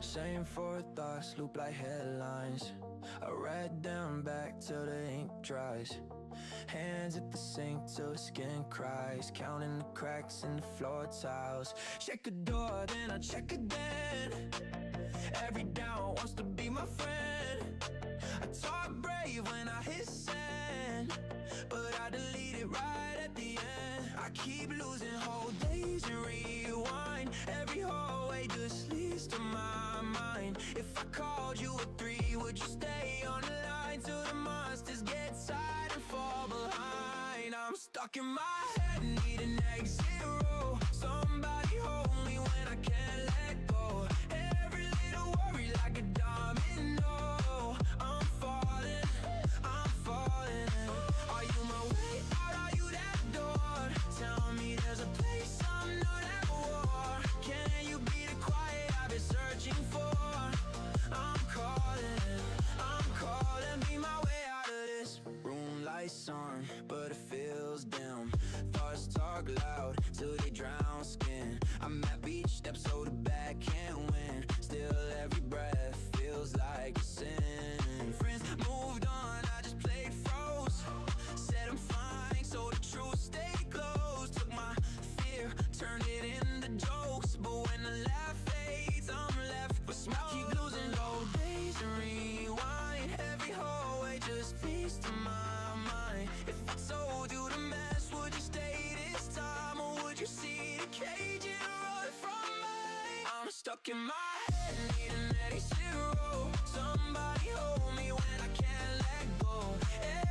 Same four thoughts loop like headlines. I write them back till the ink dries. Hands at the sink till the skin cries. Counting the cracks in the floor tiles. Check a door, then I check again. Every down wants to be my friend. I talk brave when I hit send, but I delete it right at the end. I keep losing whole days and rewind. Every hallway just leads to my mind. If I called you at 3, would you stay on the line till the monsters get tired and fall behind? I'm stuck in my head, need an exit row. Somebody hold me when I can't let go. Every little worry like a domino. I'm falling, I'm falling. Are you my way out? Are you that door? Tell me there's a place I'm not at war. Can you be the quiet I've been searching for? I'm calling, be my way out of this room. Lights on, but it feels dim. Thoughts talk loud till they drown skin. I'm at beach steps so the bad can't win. Still every breath feels like a sin. Friends moved on, I just played froze. Said I'm fine, so the truth stayed close. Took my fear, turned it into jokes. But when the laugh fades, I'm left with smoke. Keep losing low days and rewind. Every hallway just leads to my mind. If I told you the mess, would you stay this time? Or would you see the cage and run from me? I'm stuck in my head, need an exit row. Somebody hold me when I can't let go.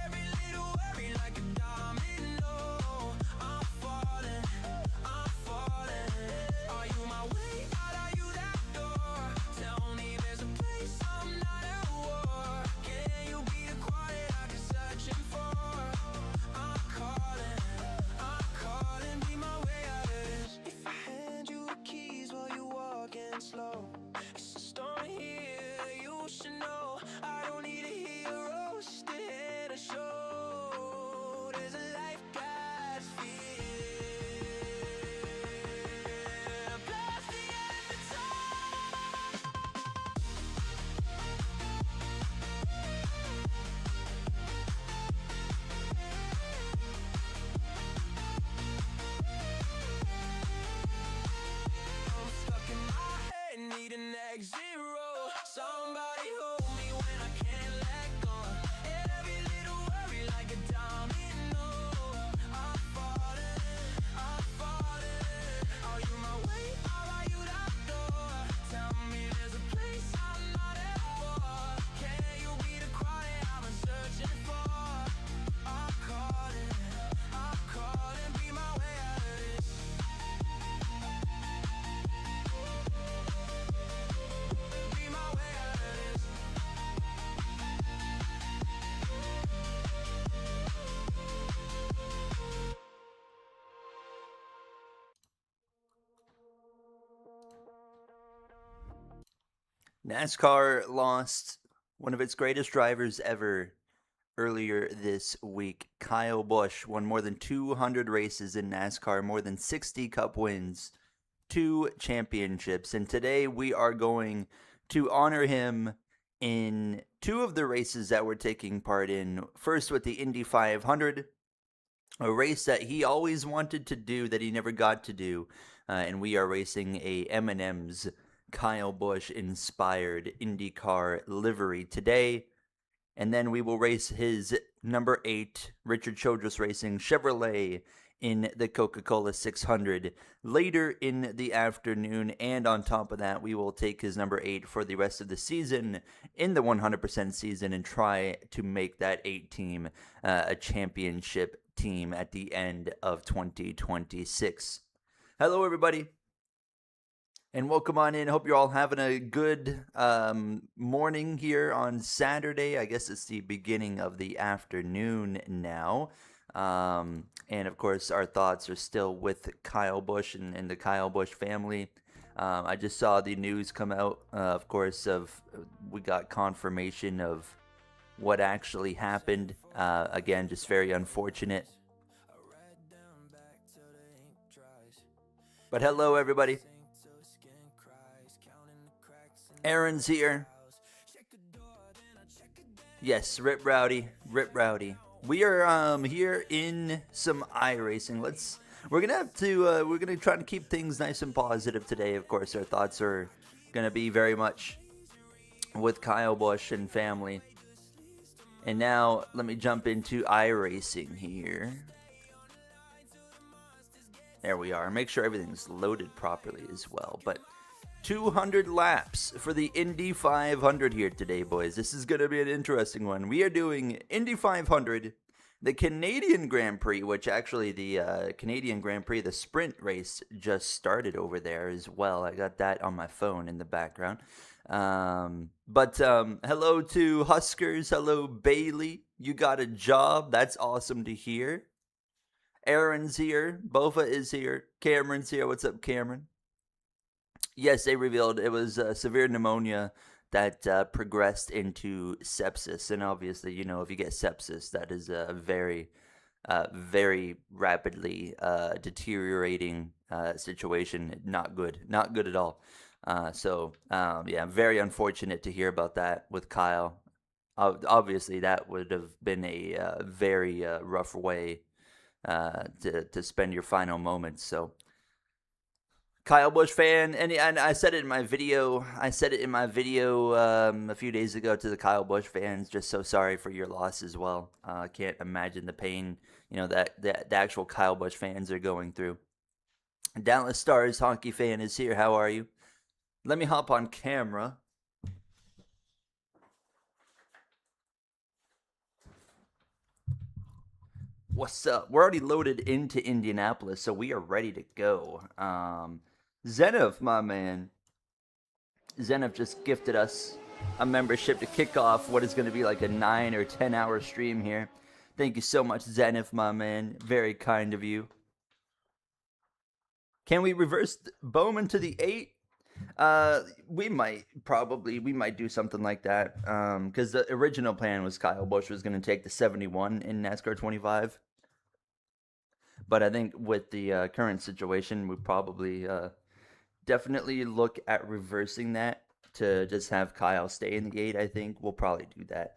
Every little worry like a domino. I'm falling, I'm falling. Are you my way out? Are you that door? Tell me there's a place I'm not at war. Can you be the quiet I've been searching for? I'm calling, be my way out of this. If I hand you the keys while you walking slow, it's a storm here, you should know. I don't need a hero, just a hand to show. There's a life God's fear. Past the end of time. I'm stuck in my head, need an exit row. Somebody hold me when I can't let go. Every little worry like a domino. I'm falling, I'm falling. Are you my way out? Are you that door? Tell me there's a place I'm not at war. Can you be the quiet I've been searching for? I'm calling, be my way out of this. Be my way out of this. NASCAR lost one of its greatest drivers ever earlier this week. Kyle Busch won more than 200 races in NASCAR, more than 60 Cup wins, 2 championships. And today we are going to honor him in 2 of the races that we're taking part in. First with the Indy 500, a race that he always wanted to do that he never got to do. And we are racing a M&M's Kyle Busch inspired IndyCar livery today. And then we will race his number 8 Richard Childress Racing Chevrolet in the Coca-Cola 600 later in the afternoon. And on top of that, we will take his number 8 for the rest of the season in the 100% season and try to make that 8 team a championship team at the end of 2026. Hello, everybody. And welcome on in. Hope you're all having a good morning here on Saturday. I guess it's the beginning of the afternoon now. And of course, our thoughts are still with Kyle Busch and the Kyle Busch family. I just saw the news come out, of course, we got confirmation of what actually happened. Again, just very unfortunate. But hello, everybody. Aaron's here. Yes, Rip Rowdy, Rip Rowdy. We are here in some iRacing. We're gonna try to keep things nice and positive today. Of course, our thoughts are gonna be very much with Kyle Busch and family. And now let me jump into iRacing here. There we are. Make sure everything's loaded properly as well. But 200 laps for the Indy 500 here today, boys. This is going to be an interesting one. We are doing Indy 500, the Canadian Grand Prix, which actually the Canadian Grand Prix, the sprint race just started over there as well. I got that on my phone in the background. But hello to Huskers. Hello, Bailey. You got a job. That's awesome to hear. Aaron's here. Bofa is here. Cameron's here. What's up, Cameron? Yes, they revealed it was severe pneumonia that progressed into sepsis. And obviously, you know, if you get sepsis, that is a very, very rapidly deteriorating situation. Not good. Not good at all. Yeah, very unfortunate to hear about that with Kyle. Obviously, that would have been a very rough way to spend your final moments. So, Kyle Busch fan, and I said it in my video. A few days ago to the Kyle Busch fans. Just so sorry for your loss as well. I can't imagine the pain, you know, that the actual Kyle Busch fans are going through. Dallas Stars hockey fan is here. How are you? Let me hop on camera. What's up? We're already loaded into Indianapolis, so we are ready to go. Zenov, my man. Zenov just gifted us a membership to kick off what is going to be like a 9 or 10 hour stream here. Thank you so much, Zenov, my man. Very kind of you. Can we reverse Bowman to the 8? We might do something like that. Because the original plan was Kyle Busch was going to take the 71 in NASCAR 25. But I think with the current situation, we probably definitely look at reversing that to just have Kyle stay in the 8. I think we'll probably do that.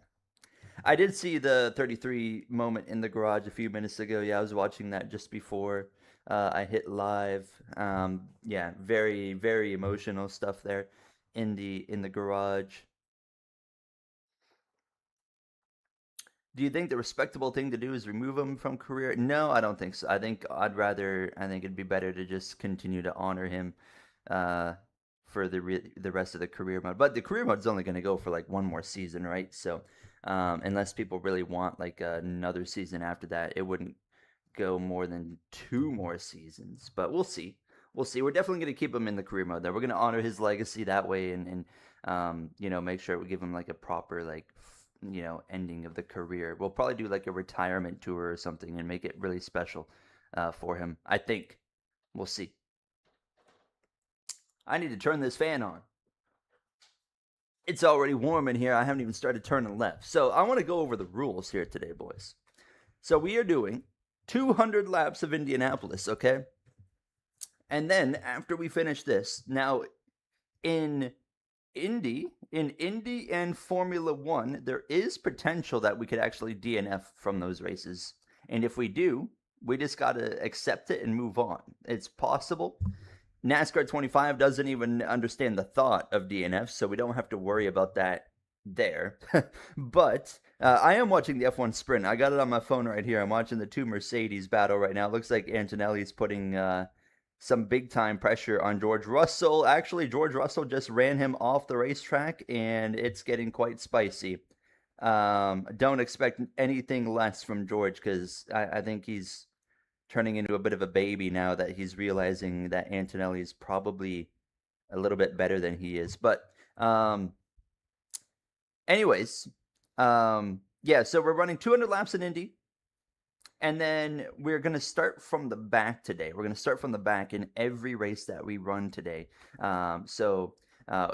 I did see the 33 moment in the garage a few minutes ago. Yeah, I was watching that just before I hit live. Yeah, very, very emotional stuff there in the garage. Do you think the respectable thing to do is remove him from career? No, I don't think so. I think it'd be better to just continue to honor him for the rest of the career mode. But the career mode's only going to go for like one more season, right? So unless people really want like another season after that, it wouldn't go more than 2 more seasons. But we'll see. We're definitely going to keep him in the career mode. Though we're going to honor his legacy that way, and you know, make sure we give him like a proper like, you know, ending of the career. We'll probably do like a retirement tour or something and make it really special for him. I think. We'll see. I need to turn this fan on. It's already warm in here. I haven't even started turning left. So I want to go over the rules here today, boys. So we are doing 200 laps of Indianapolis, okay? And then after we finish this, now in Indy and Formula 1, there is potential that we could actually DNF from those races. And if we do, we just got to accept it and move on. It's possible. NASCAR 25 doesn't even understand the thought of DNF, so we don't have to worry about that there. But I am watching the F1 sprint. I got it on my phone right here. I'm watching the 2 Mercedes battle right now. It looks like Antonelli's putting some big time pressure on George Russell. Actually, George Russell just ran him off the racetrack, and it's getting quite spicy. Don't expect anything less from George, because I think he's turning into a bit of a baby now that he's realizing that Antonelli is probably a little bit better than he is. But anyways, yeah, so we're running 200 laps in Indy. And then we're going to start from the back today. We're going to start from the back in every race that we run today. So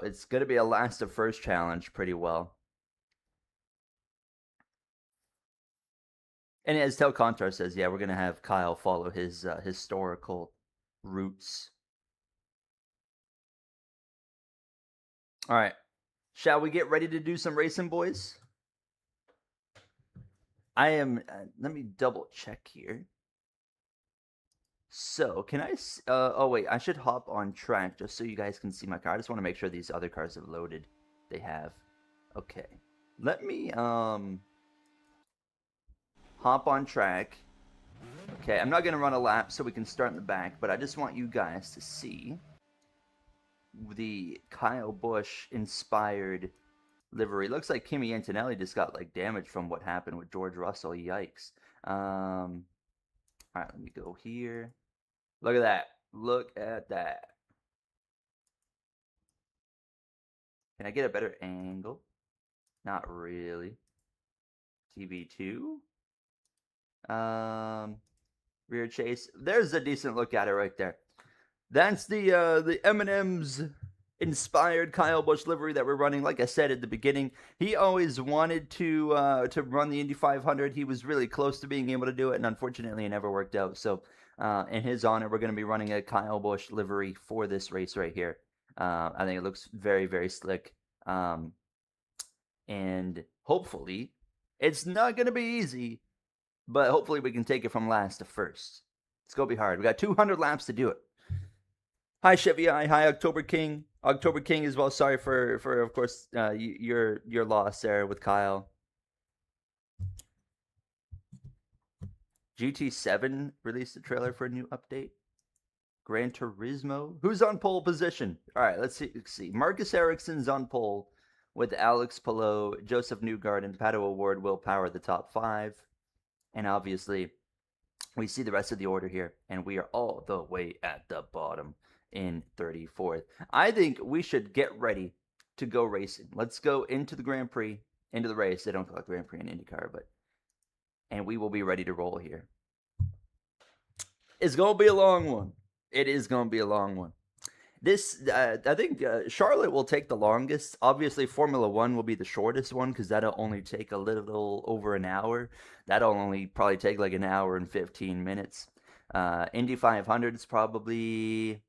it's going to be a last of first challenge pretty well. And as Tel Contar says, yeah, we're going to have Kyle follow his historical roots. All right. Shall we get ready to do some racing, boys? I am, let me double check here. So, can I, oh wait, I should hop on track just so you guys can see my car. I just want to make sure these other cars have loaded. They have. Okay. Let me, hop on track. Okay, I'm not going to run a lap so we can start in the back, but I just want you guys to see the Kyle Busch inspired livery. Looks like Kimi Antonelli just got like damage from what happened with George Russell. Yikes. All right, let me go here. Look at that. Look at that. Can I get a better angle? Not really. TV2. Rear chase. There's a decent look at it right there. That's the M&M's inspired Kyle Busch livery that we're running. Like I said at the beginning, he always wanted to run the Indy 500. He was really close to being able to do it, and unfortunately, it never worked out. So, in his honor, we're going to be running a Kyle Busch livery for this race right here. I think it looks very, very slick, and hopefully, it's not going to be easy, but hopefully, we can take it from last to first. It's going to be hard. We got 200 laps to do it. Hi Chevy I. Hi October King. October King as well. Sorry for of course your loss there with Kyle. GT7 released a trailer for a new update. Gran Turismo. Who's on pole position? All right, let's see. Marcus Ericsson's on pole with Alex Palou, Joseph Newgarden, Pato O'Ward will power the top 5, and obviously we see the rest of the order here, and we are all the way at the bottom in 34th. I think we should get ready to go racing. Let's go into the Grand Prix, into the race. They don't call it Grand Prix in IndyCar, and we will be ready to roll here. It's going to be a long one. It is going to be a long one. This, I think Charlotte will take the longest. Obviously, Formula One will be the shortest one because that'll only take a little over an hour. That'll only probably take like an hour and 15 minutes. Indy 500 is probably...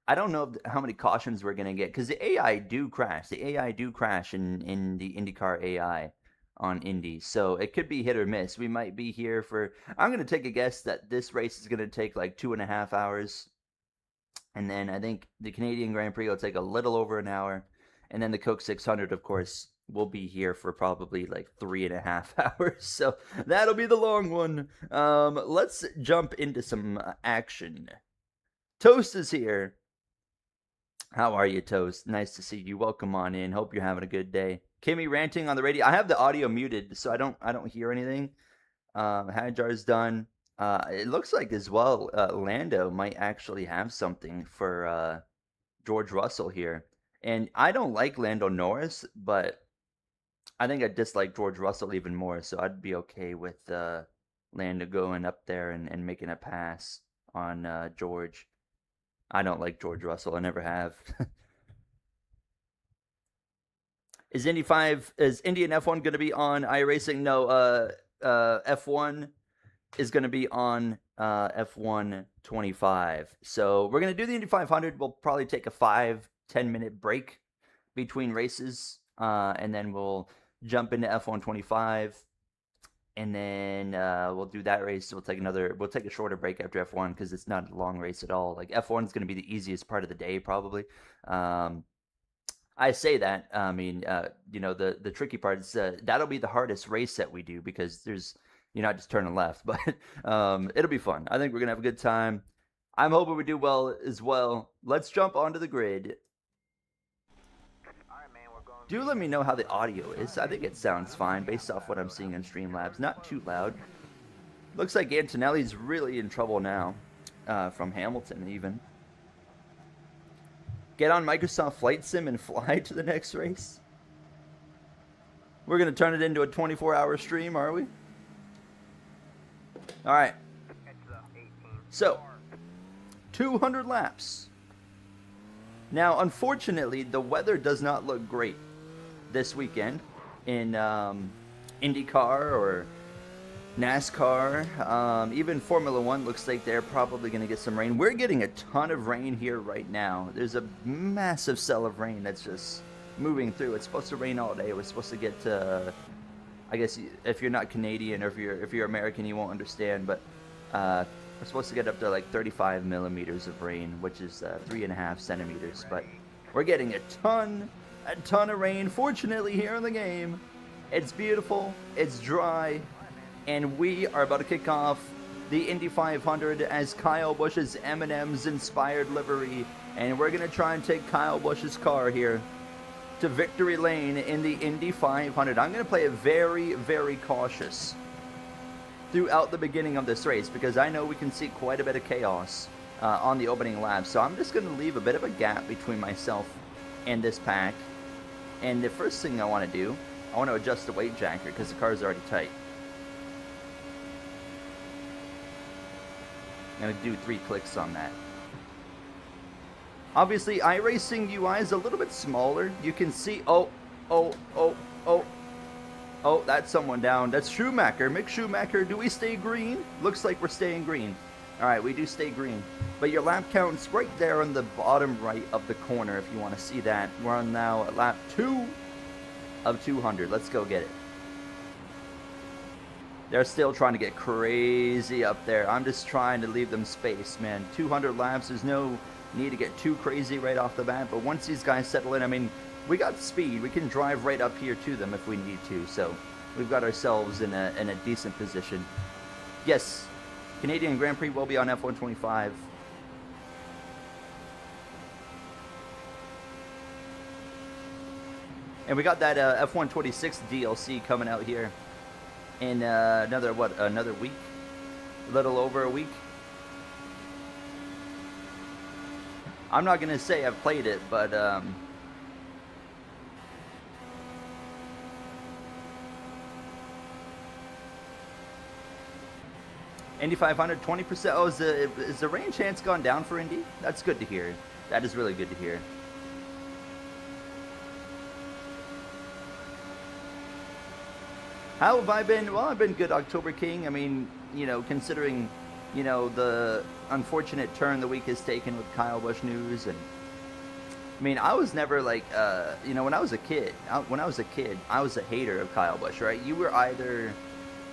I don't know how many cautions we're going to get because the AI do crash. The AI do crash in the IndyCar AI on Indy. So it could be hit or miss. We might be here for... I'm going to take a guess that this race is going to take like 2.5 hours. And then I think the Canadian Grand Prix will take a little over an hour. And then the Coke 600, of course, will be here for probably like 3.5 hours. So that'll be the long one. Let's jump into some action. Toast is here. How are you, Toast? Nice to see you. Welcome on in. Hope you're having a good day. Kimmy ranting on the radio. I have the audio muted, so I don't hear anything. Hajar's done. It looks like as well, Lando might actually have something for George Russell here. And I don't like Lando Norris, but I think I dislike George Russell even more. So I'd be okay with Lando going up there and making a pass on George. I don't like George Russell. I never have. Is Indy and F1 going to be on iRacing? No, F1 is going to be on F1 25. So we're going to do the Indy 500. We'll probably take a 5-10 minute break between races, and then we'll jump into F1 25, and then we'll do that race. We'll take a shorter break after F1 because it's not a long race at all. Like F1 is going to be the easiest part of the day probably. I say that. I mean, the tricky part is that'll be the hardest race that we do because you're not just turning left, but it'll be fun. I think we're gonna have a good time. I'm hoping we do well as well. Let's jump onto the grid. Do let me know how the audio is. I think it sounds fine based off what I'm seeing on Streamlabs. Not too loud. Looks like Antonelli's really in trouble now, from Hamilton even. Get on Microsoft Flight Sim and fly to the next race. We're going to turn it into a 24-hour stream, are we? All right. So, 200 laps. Now, unfortunately, the weather does not look great this weekend in IndyCar or NASCAR. Even Formula One looks like they're probably going to get some rain. We're getting a ton of rain here right now. There's a massive cell of rain that's just moving through. It's supposed to rain all day. We're supposed to get I guess if you're not Canadian or if you're American, you won't understand, but we're supposed to get up to like 35 millimeters of rain, which is 3.5 centimeters. But we're getting a ton of rain. Fortunately, here in the game, it's beautiful, it's dry, and we are about to kick off the Indy 500 as Kyle Busch's M&M's inspired livery, and we're gonna try and take Kyle Busch's car here to victory lane in the Indy 500. I'm going to play it very, very cautious throughout the beginning of this race because I know we can see quite a bit of chaos on the opening lap. So I'm just going to leave a bit of a gap between myself and this pack. And the first thing I want to do, I want to adjust the weight jacker because the car is already tight. I'm going to do 3 clicks on that. Obviously, iRacing UI is a little bit smaller. You can see, oh, that's someone down. That's Schumacher. Mick Schumacher, do we stay green? Looks like we're staying green. All right, we do stay green. But your lap count's right there on the bottom right of the corner if you want to see that. We're on now at lap 2 of 200. Let's go get it. They're still trying to get crazy up there. I'm just trying to leave them space, man. 200 laps, there's no need to get too crazy right off the bat, but once these guys settle in, I mean, we got speed. We can drive right up here to them if we need to, so we've got ourselves in a decent position. Yes, Canadian Grand Prix will be on F125. And we got that F126 DLC coming out here in another week? A little over a week. I'm not going to say I've played it, but Indy 500, 20%. Oh, is the rain chance gone down for Indy? That's good to hear. That is really good to hear. How have I been? Well, I've been good, October King. I mean, you know, considering, you know, the unfortunate turn the week has taken with Kyle Busch news, and I mean, I was never like, you know, when I was a kid, I was a hater of Kyle Busch, right? You were either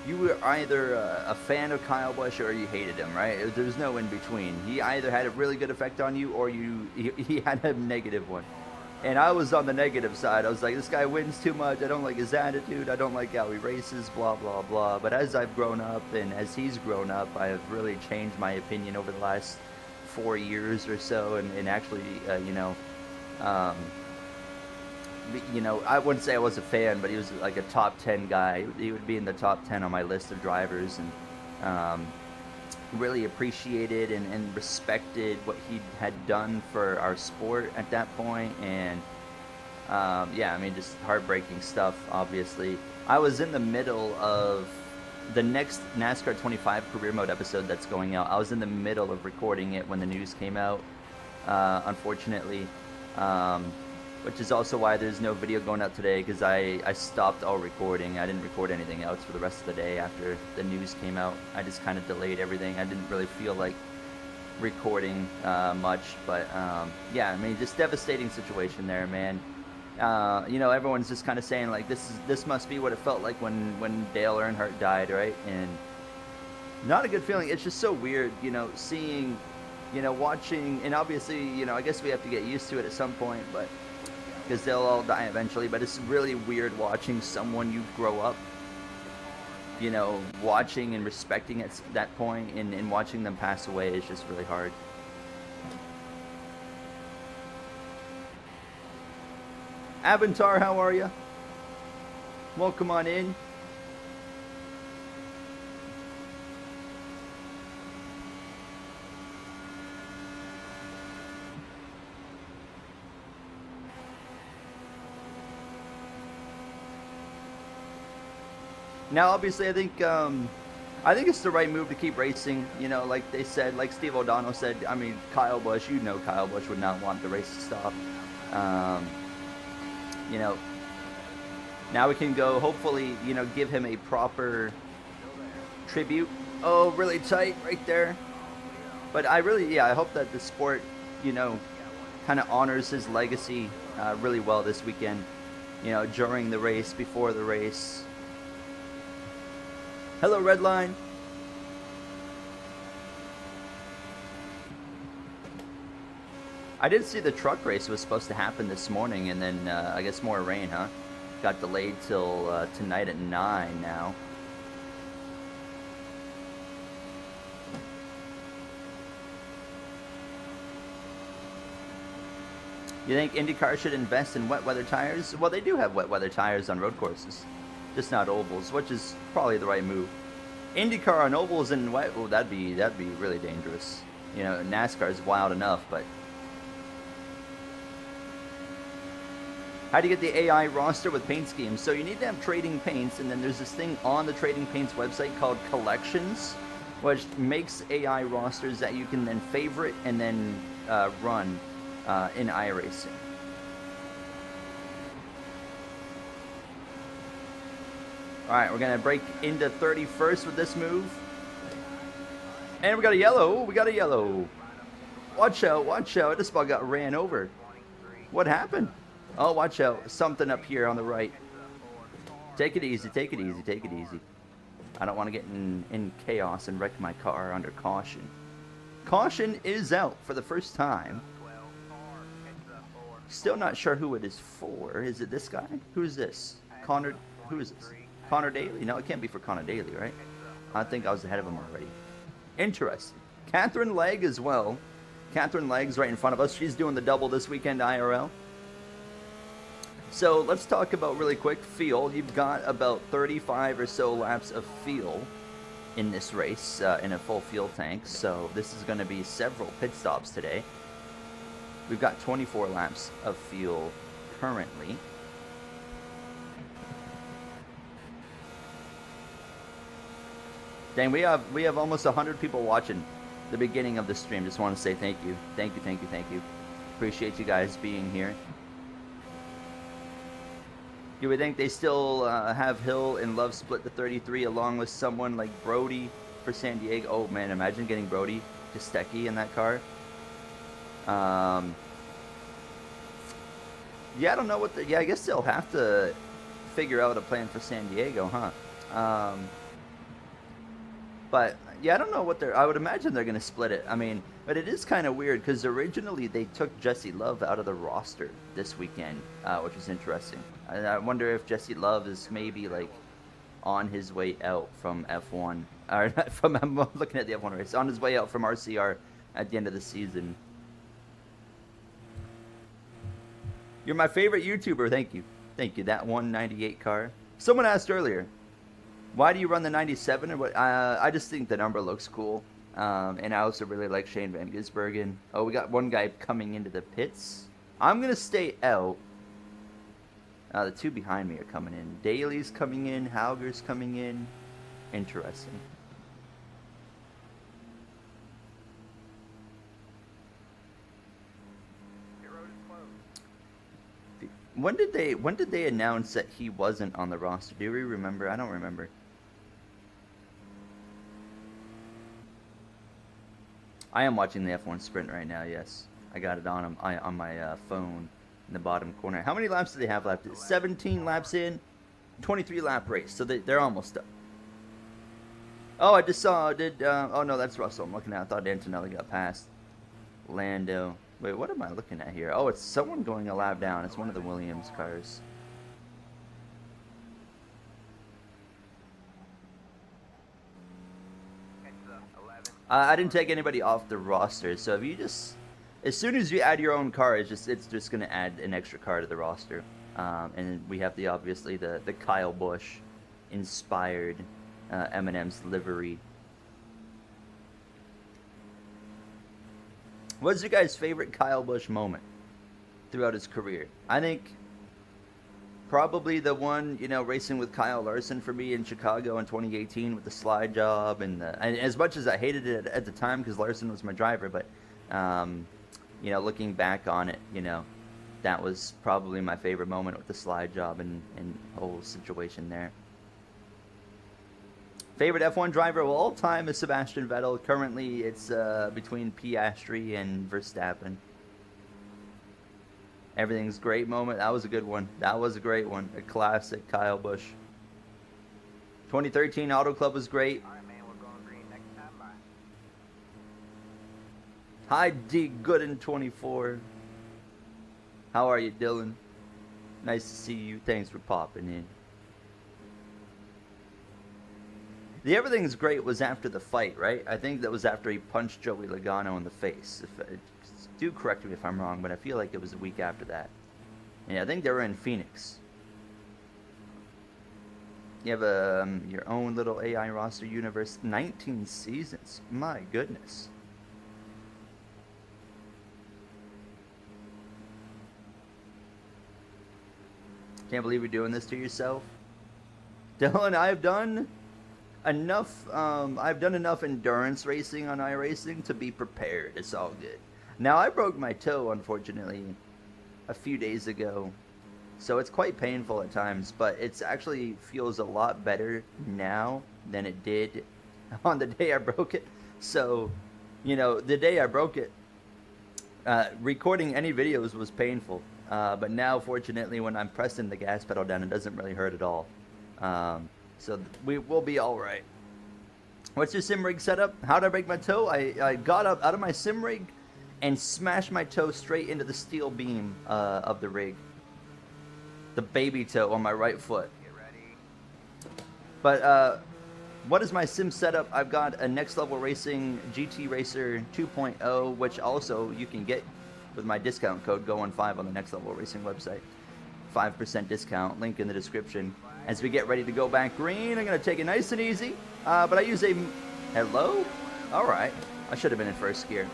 a fan of Kyle Busch or you hated him, right? There's no in between. He either had a really good effect on you or he had a negative one. And I was on the negative side. I was like, this guy wins too much. I don't like his attitude. I don't like how he races, blah, blah, blah. But as I've grown up and as he's grown up, I have really changed my opinion over the last 4 years or so. And actually, you know, I wouldn't say I was a fan, but he was like a top 10 guy. He would be in the top 10 on my list of drivers. And really appreciated and respected what he had done for our sport at that point, and yeah, I mean, just heartbreaking stuff. Obviously, I was in the middle of the next NASCAR 25 career mode episode that's going out. I was in the middle of recording it when the news came out, unfortunately, which is also why there's no video going out today, because I stopped all recording. I didn't record anything else for the rest of the day after the news came out. I just kind of delayed everything. I didn't really feel like recording much, but yeah, I mean, just devastating situation there, man. You know, everyone's just kind of saying like, this must be what it felt like when Dale Earnhardt died, right? And not a good feeling. It's just so weird, you know, seeing, you know, watching, and obviously, you know, I guess we have to get used to it at some point, but because they'll all die eventually. But it's really weird watching someone you grow up, you know, watching and respecting at that point, and watching them pass away is just really hard. Avantar, how are you? Welcome on in. Now, obviously, I think it's the right move to keep racing. You know, like they said, like Steve O'Donnell said. I mean, Kyle Busch. You know, Kyle Busch would not want the race to stop. You know, now we can go. Hopefully, you know, give him a proper tribute. Oh, really tight right there. But I really, yeah, I hope that the sport, you know, kind of honors his legacy really well this weekend. You know, during the race, before the race. Hello, Redline. I did see the truck race was supposed to happen this morning, and then I guess more rain, huh? Got delayed till tonight at 9 now. You think IndyCar should invest in wet weather tires? Well, they do have wet weather tires on road courses, just not ovals, which is probably the right move. IndyCar on ovals and wet, well, that'd be really dangerous. You know, NASCAR is wild enough, but how do you get the AI roster with paint schemes? So you need to have trading paints, and then there's this thing on the trading paints website called collections, which makes AI rosters that you can then favorite and then run in iRacing. Alright, we're going to break into 31st with this move. And we got a yellow. We got a yellow. Watch out, watch out. This ball got ran over. What happened? Oh, watch out. Something up here on the right. Take it easy, take it easy, take it easy. I don't want to get in chaos and wreck my car under caution. Caution is out for the first time. Still not sure who it is for. Is it this guy? Who is this? Connor. Who is this? Connor Daly? No, it can't be for Connor Daly, right? I think I was ahead of him already. Interesting. Catherine Legg as well. Catherine Legg's right in front of us. She's doing the double this weekend, IRL. So let's talk about really quick field. You've got about 35 or so laps of fuel in this race in a full fuel tank. So this is going to be several pit stops today. We've got 24 laps of fuel currently. Dang, we have almost 100 people watching the beginning of the stream. Just want to say thank you. Thank you, thank you, thank you. Appreciate you guys being here. You would think they still have Hill and Love split the 33 along with someone like Brody for San Diego. Oh man, imagine getting Brody Kostecki in that car. Yeah, I don't know what the... Yeah, I guess they'll have to figure out a plan for San Diego, huh? But, yeah, I don't know what they're... I would imagine they're going to split it. I mean, but it is kind of weird because originally they took Jesse Love out of the roster this weekend, which is interesting. I wonder if Jesse Love is maybe, like, on his way out from F1. Or from... I'm looking at the F1 race. On his way out from RCR at the end of the season. You're my favorite YouTuber. Thank you. Thank you. That 198 car. Someone asked earlier, why do you run the 97? Or what? I just think the number looks cool. And I also really like Shane Van Gisbergen. Oh, we got one guy coming into the pits. I'm going to stay out. The two behind me are coming in. Daly's coming in. Hauger's coming in. Interesting. When did they announce that he wasn't on the roster? Do we remember? I don't remember. I am watching the F1 sprint right now. Yes, I got it on my phone in the bottom corner. How many laps do they have left? 17 laps in, 23 lap race. So they're almost done. Oh, I just saw. Oh no, that's Russell I'm looking at. I thought Antonelli got past. Lando. Wait, what am I looking at here? Oh, it's someone going a lap down. It's one of the Williams cars. I didn't take anybody off the roster, so if you just... As soon as you add your own car, it's just going to add an extra car to the roster. And we have obviously the Kyle Busch inspired M&M's livery. What's your guys' favorite Kyle Busch moment throughout his career? I think probably the one, racing with Kyle Larson for me in Chicago in 2018 with the slide job. And as much as I hated it at the time because Larson was my driver, but, looking back on it, that was probably my favorite moment with the slide job and whole situation there. Favorite F1 driver of all time is Sebastian Vettel. Currently, it's between Piastri and Verstappen. Everything's great moment. That was a good one. That was a great one. A classic Kyle Busch. 2013 Auto Club was great. All right, man, we're going green next time. Bye. Hi, D Gooden 24. How are you, Dylan? Nice to see you. Thanks for popping in. The everything's great was after the fight, right? I think that was after he punched Joey Logano in the face. Do correct me if I'm wrong, but I feel like it was a week after that. Yeah, I think they were in Phoenix. You have your own little AI roster universe. 19 seasons. My goodness. Can't believe you're doing this to yourself. Dylan, I've done enough endurance racing on iRacing to be prepared. It's all good. Now, I broke my toe, unfortunately, a few days ago. So it's quite painful at times, but it actually feels a lot better now than it did on the day I broke it. So, you know, the day I broke it, recording any videos was painful. But now, fortunately, when I'm pressing the gas pedal down, it doesn't really hurt at all. So we'll be all right. What's your sim rig setup? How did I break my toe? I got up out of my sim rig and smashed my toe straight into the steel beam of the rig. The baby toe on my right foot. Get ready. But what is my sim setup? I've got a Next Level Racing GT Racer 2.0, which also you can get with my discount code GOON5 on the Next Level Racing website. 5% discount, link in the description. As we get ready to go back green, I'm going to take it nice and easy. But I use a... Hello? Alright. I should have been in first gear.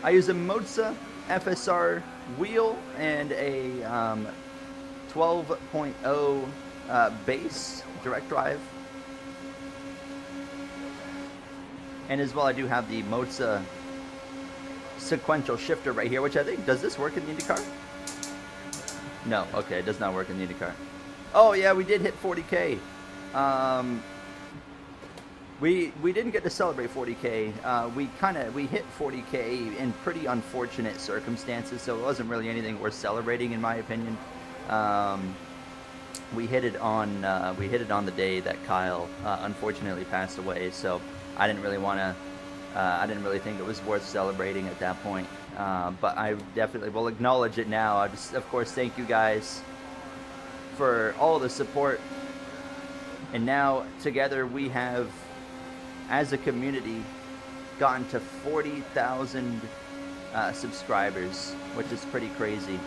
I use a Moza FSR wheel and a 12.0 base direct drive. And as well, I do have the Moza sequential shifter right here, which I think... Does this work in the IndyCar? No. Okay, it does not work in the IndyCar. Oh, yeah, we did hit 40K. We didn't get to celebrate 40K. We hit 40K in pretty unfortunate circumstances, so it wasn't really anything worth celebrating, in my opinion. We hit it on the day that Kyle unfortunately passed away, so I didn't really want to. I didn't really think it was worth celebrating at that point. But I definitely will acknowledge it now. I just, of course, thank you guys for all the support. And now together we have, as a community, gotten to 40,000 subscribers, which is pretty crazy.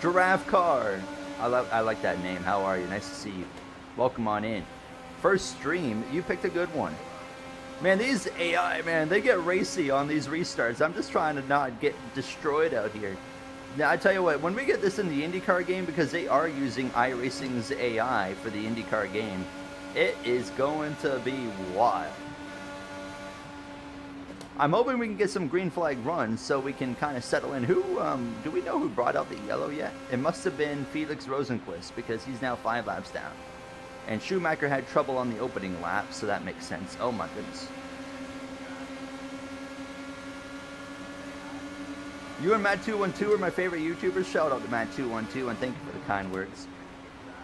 Giraffe Car, I like that name. How are you? Nice to see you. Welcome on in. First stream, you picked a good one. Man, these AI, man, they get racy on these restarts. I'm just trying to not get destroyed out here. Now, I tell you what, when we get this in the IndyCar game, because they are using iRacing's AI for the IndyCar game, it is going to be wild. I'm hoping we can get some green flag runs so we can kind of settle in. Who, do we know who brought out the yellow yet? It must have been Felix Rosenquist, because he's now 5 laps down. And Schumacher had trouble on the opening lap, so that makes sense. Oh my goodness. You and Matt212 are my favorite YouTubers. Shout out to Matt212 and thank you for the kind words.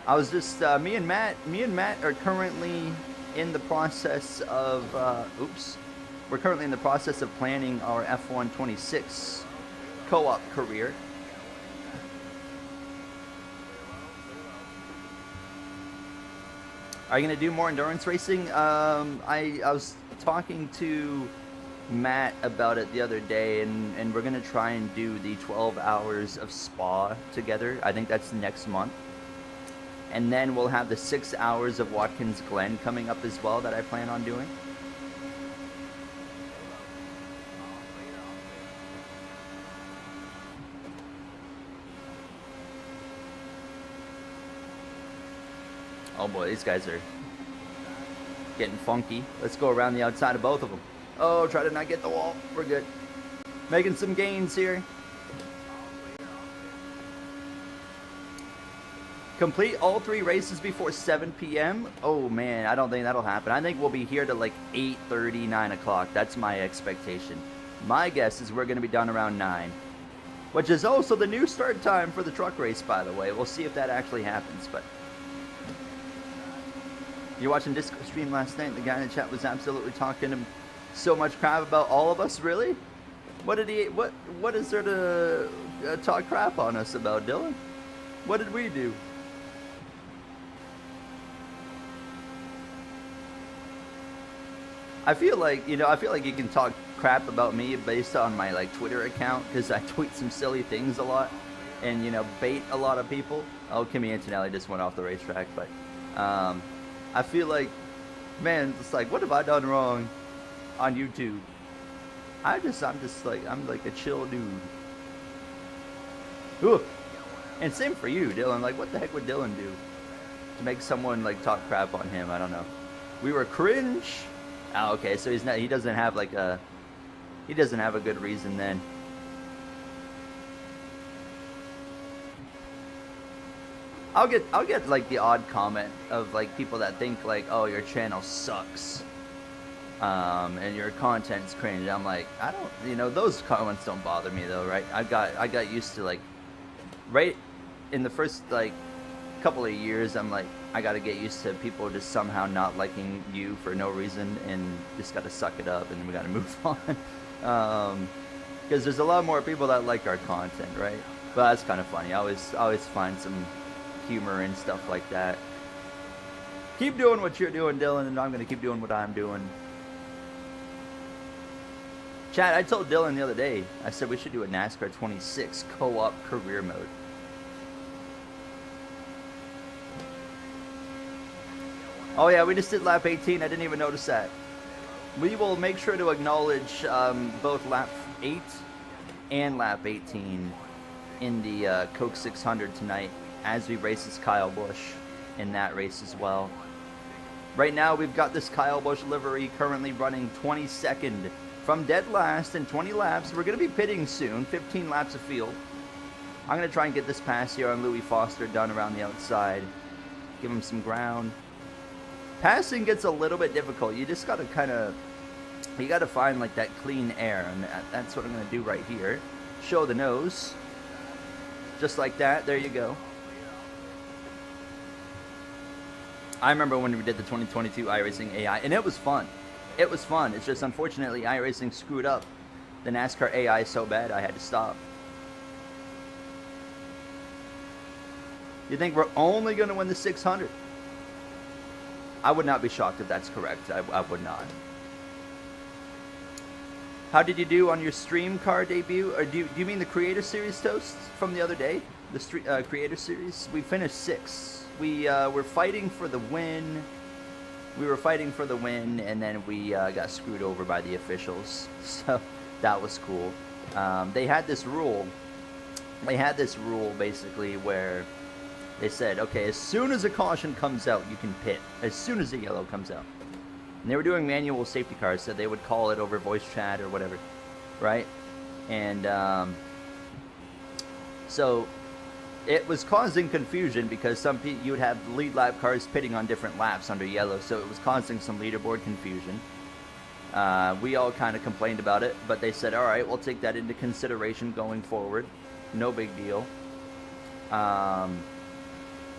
I was just, me and Matt are currently in the process of, we're currently in the process of planning our F126 co-op career. Are you going to do more endurance racing? I was talking to Matt about it the other day, and we're going to try and do the 12 hours of Spa together. I think that's next month. And then we'll have the 6 hours of Watkins Glen coming up as well that I plan on doing. Oh boy, these guys are getting funky. Let's go around the outside of both of them. Oh, try to not get the wall. We're good. Making some gains here. Complete all 3 races before 7 p.m. Oh man, I don't think that'll happen. I think we'll be here to like 8:30, 9 o'clock. That's my expectation. My guess is we're going to be done around 9. which is also the new start time for the truck race, by the way. We'll see if that actually happens, but you're watching Discord stream last night. The guy in the chat was absolutely talking him so much crap about all of us. Really? What did he? What is there to talk crap on us about, Dylan? What did we do? I feel like you can talk crap about me based on my like Twitter account because I tweet some silly things a lot and bait a lot of people. Oh, Kimmy Antonelli just went off the racetrack, but I feel like, man, it's like, what have I done wrong on YouTube? I'm like a chill dude. Ooh. And same for you, Dylan. Like, what the heck would Dylan do to make someone like talk crap on him? I don't know. We were cringe. Oh, okay. So he doesn't have a good reason then. I'll get like the odd comment of like people that think like, oh, your channel sucks, and your content's cringe. I'm like, I don't, those comments don't bother me though, right? I got used to like, right in the first like couple of years, I'm like, I got to get used to people just somehow not liking you for no reason, and just got to suck it up, and we got to move on. Because there's a lot more people that like our content, right? But that's kind of funny. I always find some humor and stuff like that. Keep doing what you're doing, Dylan, and I'm gonna keep doing what I'm doing. Chat, I told Dylan the other day, I said we should do a NASCAR 26 co-op career mode. Oh yeah, we just did lap 18. I didn't even notice that. We will make sure to acknowledge both lap 8 and lap 18 in the Coke 600 tonight, as we race as Kyle Busch in that race as well. Right now, we've got this Kyle Busch livery currently running 22nd from dead last in 20 laps. We're going to be pitting soon, 15 laps of field. I'm going to try and get this pass here on Louis Foster done around the outside. Give him some ground. Passing gets a little bit difficult. You just got to you got to find like that clean air, and that's what I'm going to do right here. Show the nose. Just like that. There you go. I remember when we did the 2022 iRacing AI, and it was fun. It was fun. It's just unfortunately iRacing screwed up the NASCAR AI so bad I had to stop. You think we're only going to win the 600? I would not be shocked if that's correct. I would not. How did you do on your stream car debut? Or do you mean the Creator Series toast from the other day? The Creator Series? We finished 6th. We were fighting for the win. We were fighting for the win, and then we got screwed over by the officials. So that was cool. They had this rule. They had this rule basically where they said, okay, as soon as a caution comes out, you can pit. As soon as the yellow comes out. And they were doing manual safety cars, so they would call it over voice chat or whatever, right? And so it was causing confusion because some people, you would have lead lap cars pitting on different laps under yellow, so it was causing some leaderboard confusion. We all kind of complained about it, but they said, all right, we'll take that into consideration going forward. No big deal.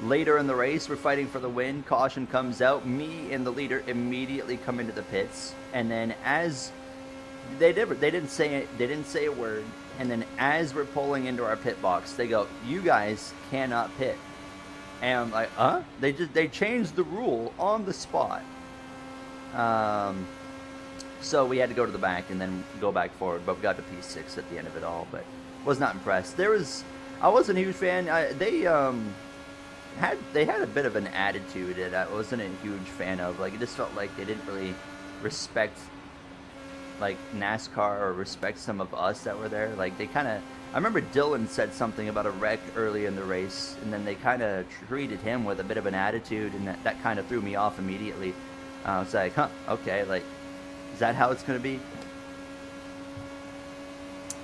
Later in the race, we're fighting for the win. Caution comes out. Me and the leader immediately come into the pits, and then as they didn't say a word. And then as we're pulling into our pit box, they go, "You guys cannot pit." And I'm like, "Huh?" They changed the rule on the spot. So we had to go to the back and then go back forward, but we got to P6 at the end of it all. But was not impressed. I wasn't a huge fan. They had a bit of an attitude that I wasn't a huge fan of. Like, it just felt like they didn't really respect like NASCAR or respect some of us that were there. Like, they kind of, I remember Dylan said something about a wreck early in the race, and then they kind of treated him with a bit of an attitude, and that kind of threw me off immediately. I was like, huh, okay, like, is that how it's going to be?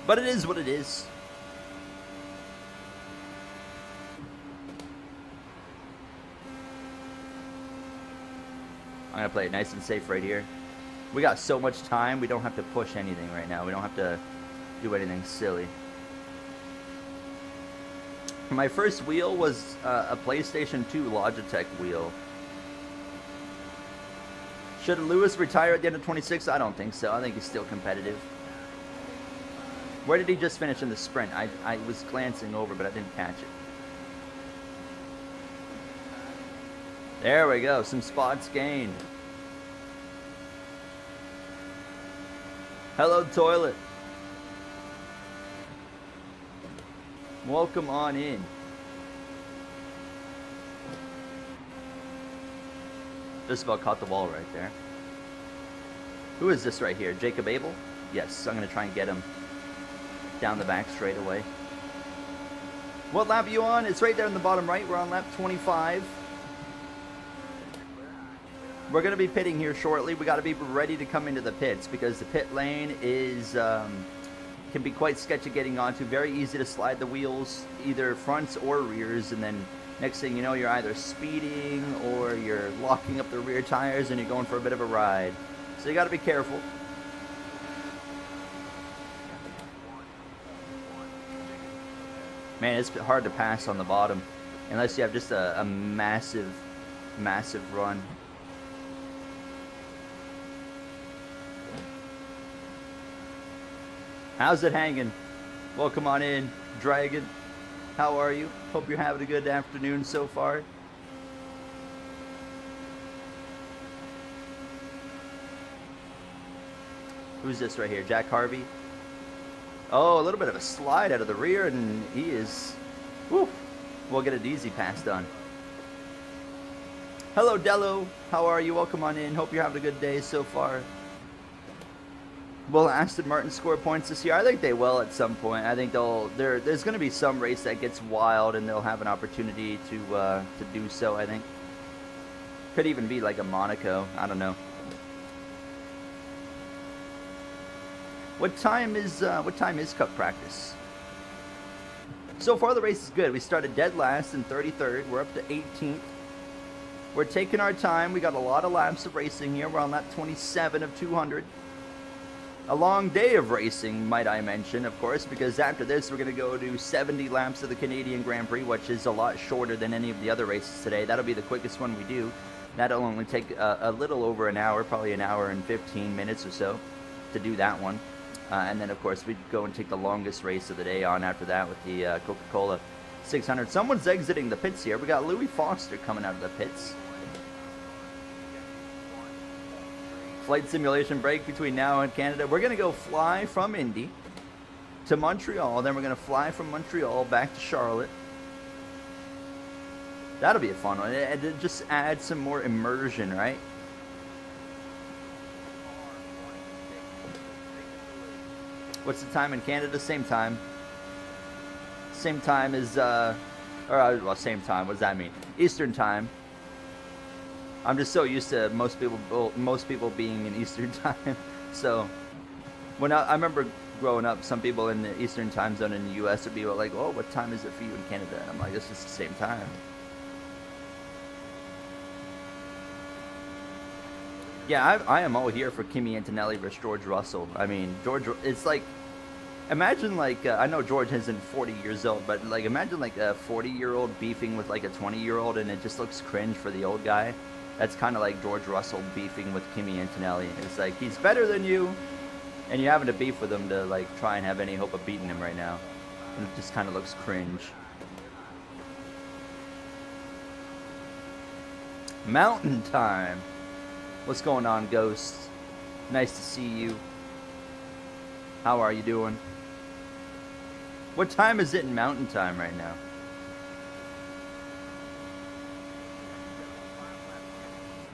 But it is what it is. I'm going to play it nice and safe right here. We got so much time, we don't have to push anything right now. We don't have to do anything silly. My first wheel was a PlayStation 2 Logitech wheel. Should Lewis retire at the end of 26? I don't think so. I think he's still competitive. Where did he just finish in the sprint? I was glancing over, but I didn't catch it. There we go. Some spots gained. Hello, toilet. Welcome on in. Just about caught the wall right there. Who is this right here? Jacob Abel? Yes, I'm going to try and get him down the back straight away. What lap are you on? It's right there in the bottom right. We're on lap 25. We're going to be pitting here shortly. We got to be ready to come into the pits because the pit lane is can be quite sketchy getting onto. Very easy to slide the wheels, either fronts or rears, and then next thing you know, you're either speeding or you're locking up the rear tires and you're going for a bit of a ride. So you got to be careful. Man, it's hard to pass on the bottom unless you have just a massive, massive run. How's it hanging? Welcome on in, Dragon. How are you? Hope you're having a good afternoon so far. Who's this right here? Jack Harvey? Oh, a little bit of a slide out of the rear, and he is... Woo! We'll get an easy pass done. Hello, Dello. How are you? Welcome on in. Hope you're having a good day so far. Will Aston Martin score points this year? I think they will at some point. I think there's going to be some race that gets wild, and they'll have an opportunity to do so, I think. Could even be like a Monaco. I don't know. What time is Cup practice? So far the race is good. We started dead last in 33rd. We're up to 18th. We're taking our time. We got a lot of laps of racing here. We're on lap 27 of 200. A long day of racing, might I mention, of course, because after this we're going to go do 70 laps of the Canadian Grand Prix, which is a lot shorter than any of the other races today. That'll be the quickest one we do. That'll only take a little over an hour, probably an hour and 15 minutes or so to do that one. And then, of course, we'd go and take the longest race of the day on after that with the Coca-Cola 600. Someone's exiting the pits here. We got Louis Foster coming out of the pits. Flight simulation break between now and Canada. We're going to go fly from Indy to Montreal. Then we're going to fly from Montreal back to Charlotte. That'll be a fun one. And just add some more immersion, right? What's the time in Canada? Same time. Same time as, well, same time. What does that mean? Eastern time. I'm just so used to most people being in Eastern time. So, when I remember growing up, some people in the Eastern time zone in the U.S. would be like, "Oh, what time is it for you in Canada?" And I'm like, "This is the same time." Yeah, I am all here for Kimi Antonelli versus George Russell. I mean, George, it's like, imagine like, I know George isn't 40 years old, but like, imagine like a 40-year-old beefing with like a 20-year-old, and it just looks cringe for the old guy. That's kind of like George Russell beefing with Kimi Antonelli. It's like, he's better than you, and you're having to beef with him to like try and have any hope of beating him right now. And it just kind of looks cringe. Mountain time. What's going on, Ghost? Nice to see you. How are you doing? What time is it in Mountain Time right now?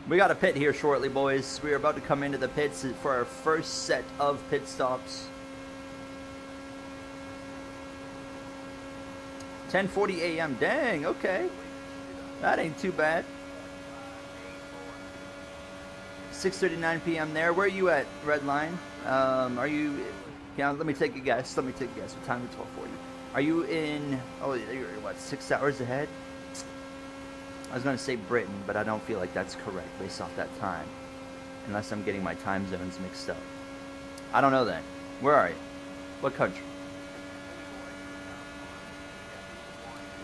We got a pit here shortly, boys. We are about to come into the pits for our first set of pit stops. 10:40 a.m. Dang, okay. That ain't too bad. 6:39 p.m. there. Where are you at, Redline? Are you... Yeah, let me take a guess. What time is it for you? Are you in... Oh, you're, what, 6 hours ahead? I was going to say Britain, but I don't feel like that's correct based off that time. Unless I'm getting my time zones mixed up. I don't know then. Where are you? What country?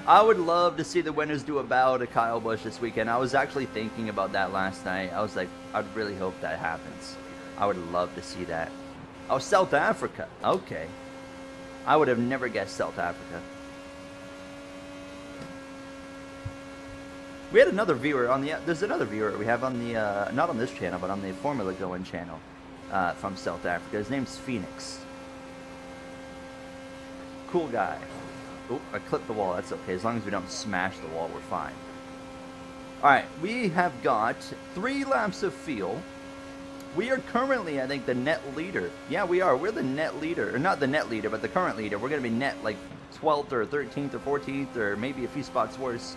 I would love to see the winners do a bow to Kyle Busch this weekend. I was actually thinking about that last night. I was like, I'd really hope that happens. I would love to see that. Oh, South Africa. Okay. I would have never guessed South Africa. We had another viewer on the... There's another viewer we have on the... not on this channel, but on the Formula Going channel from South Africa. His name's Phoenix. Cool guy. Oh, I clipped the wall. That's okay. As long as we don't smash the wall, we're fine. Alright, we have got 3 laps of fuel. We are currently, I think, the net leader. Yeah, we are. We're the net leader. Or not the net leader, but the current leader. We're going to be net like 12th or 13th or 14th or maybe a few spots worse.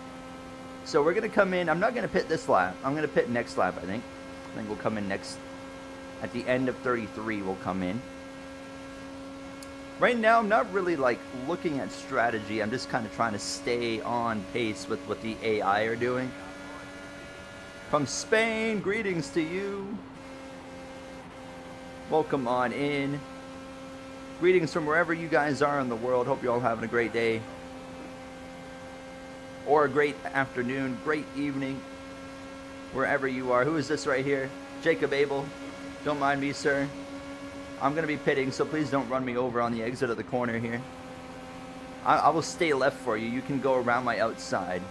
So we're going to come in. I'm not going to pit this lap. I'm going to pit next lap, I think. I think we'll come in next. At the end of 33, we'll come in. Right now, I'm not really, like, looking at strategy. I'm just kind of trying to stay on pace with what the AI are doing. From Spain, greetings to you. Welcome on in. Greetings from wherever you guys are in the world. Hope you're all having a great day. Or a great afternoon, great evening. Wherever you are. Who is this right here? Jacob Abel. Don't mind me, sir. I'm going to be pitting, so please don't run me over on the exit of the corner here. I will stay left for you. You can go around my outside.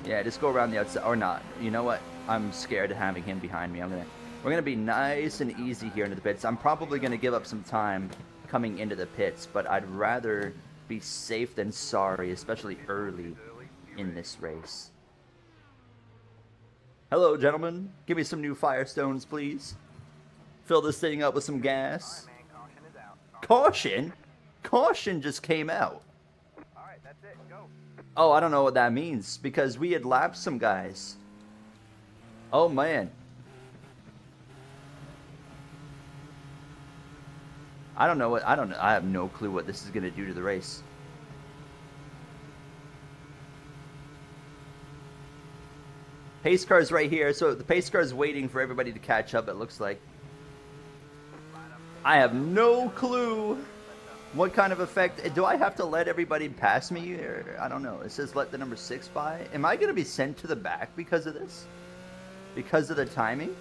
Yeah, just go around the outside. Or not. You know what? I'm scared of having him behind me. We're going to be nice and easy here into the pits. I'm probably going to give up some time coming into the pits, but I'd rather be safe than sorry, especially early in this race. Hello, gentlemen. Give me some new Firestones, please. Fill this thing up with some gas. Alright, man, caution is out. Caution? Caution just came out. Alright, that's it, go. Oh, I don't know what that means, because we had lapped some guys. Oh, man. I have no clue what this is going to do to the race. Pace car's right here, so the pace car's waiting for everybody to catch up, it looks like. I have no clue what kind of effect. Do I have to let everybody pass me? Or I don't know. It says let the number 6 by. Am I going to be sent to the back because of this? Because of the timing?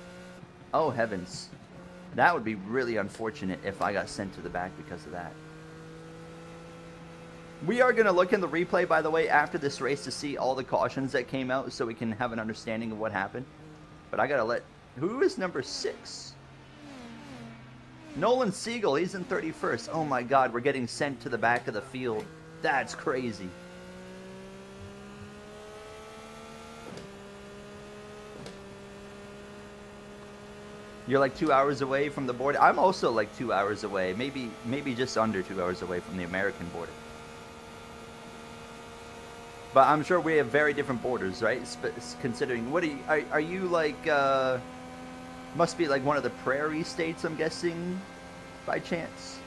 Oh, heavens. That would be really unfortunate if I got sent to the back because of that. We are going to look in the replay, by the way, after this race to see all the cautions that came out so we can have an understanding of what happened. But I got to let... Who is number 6? Nolan Siegel, he's in 31st. Oh my god, we're getting sent to the back of the field. That's crazy. You're like 2 hours away from the border. I'm also like 2 hours away. Maybe just under 2 hours away from the American border. But I'm sure we have very different borders, right? Considering, what are you like, must be like one of the prairie states, I'm guessing, by chance?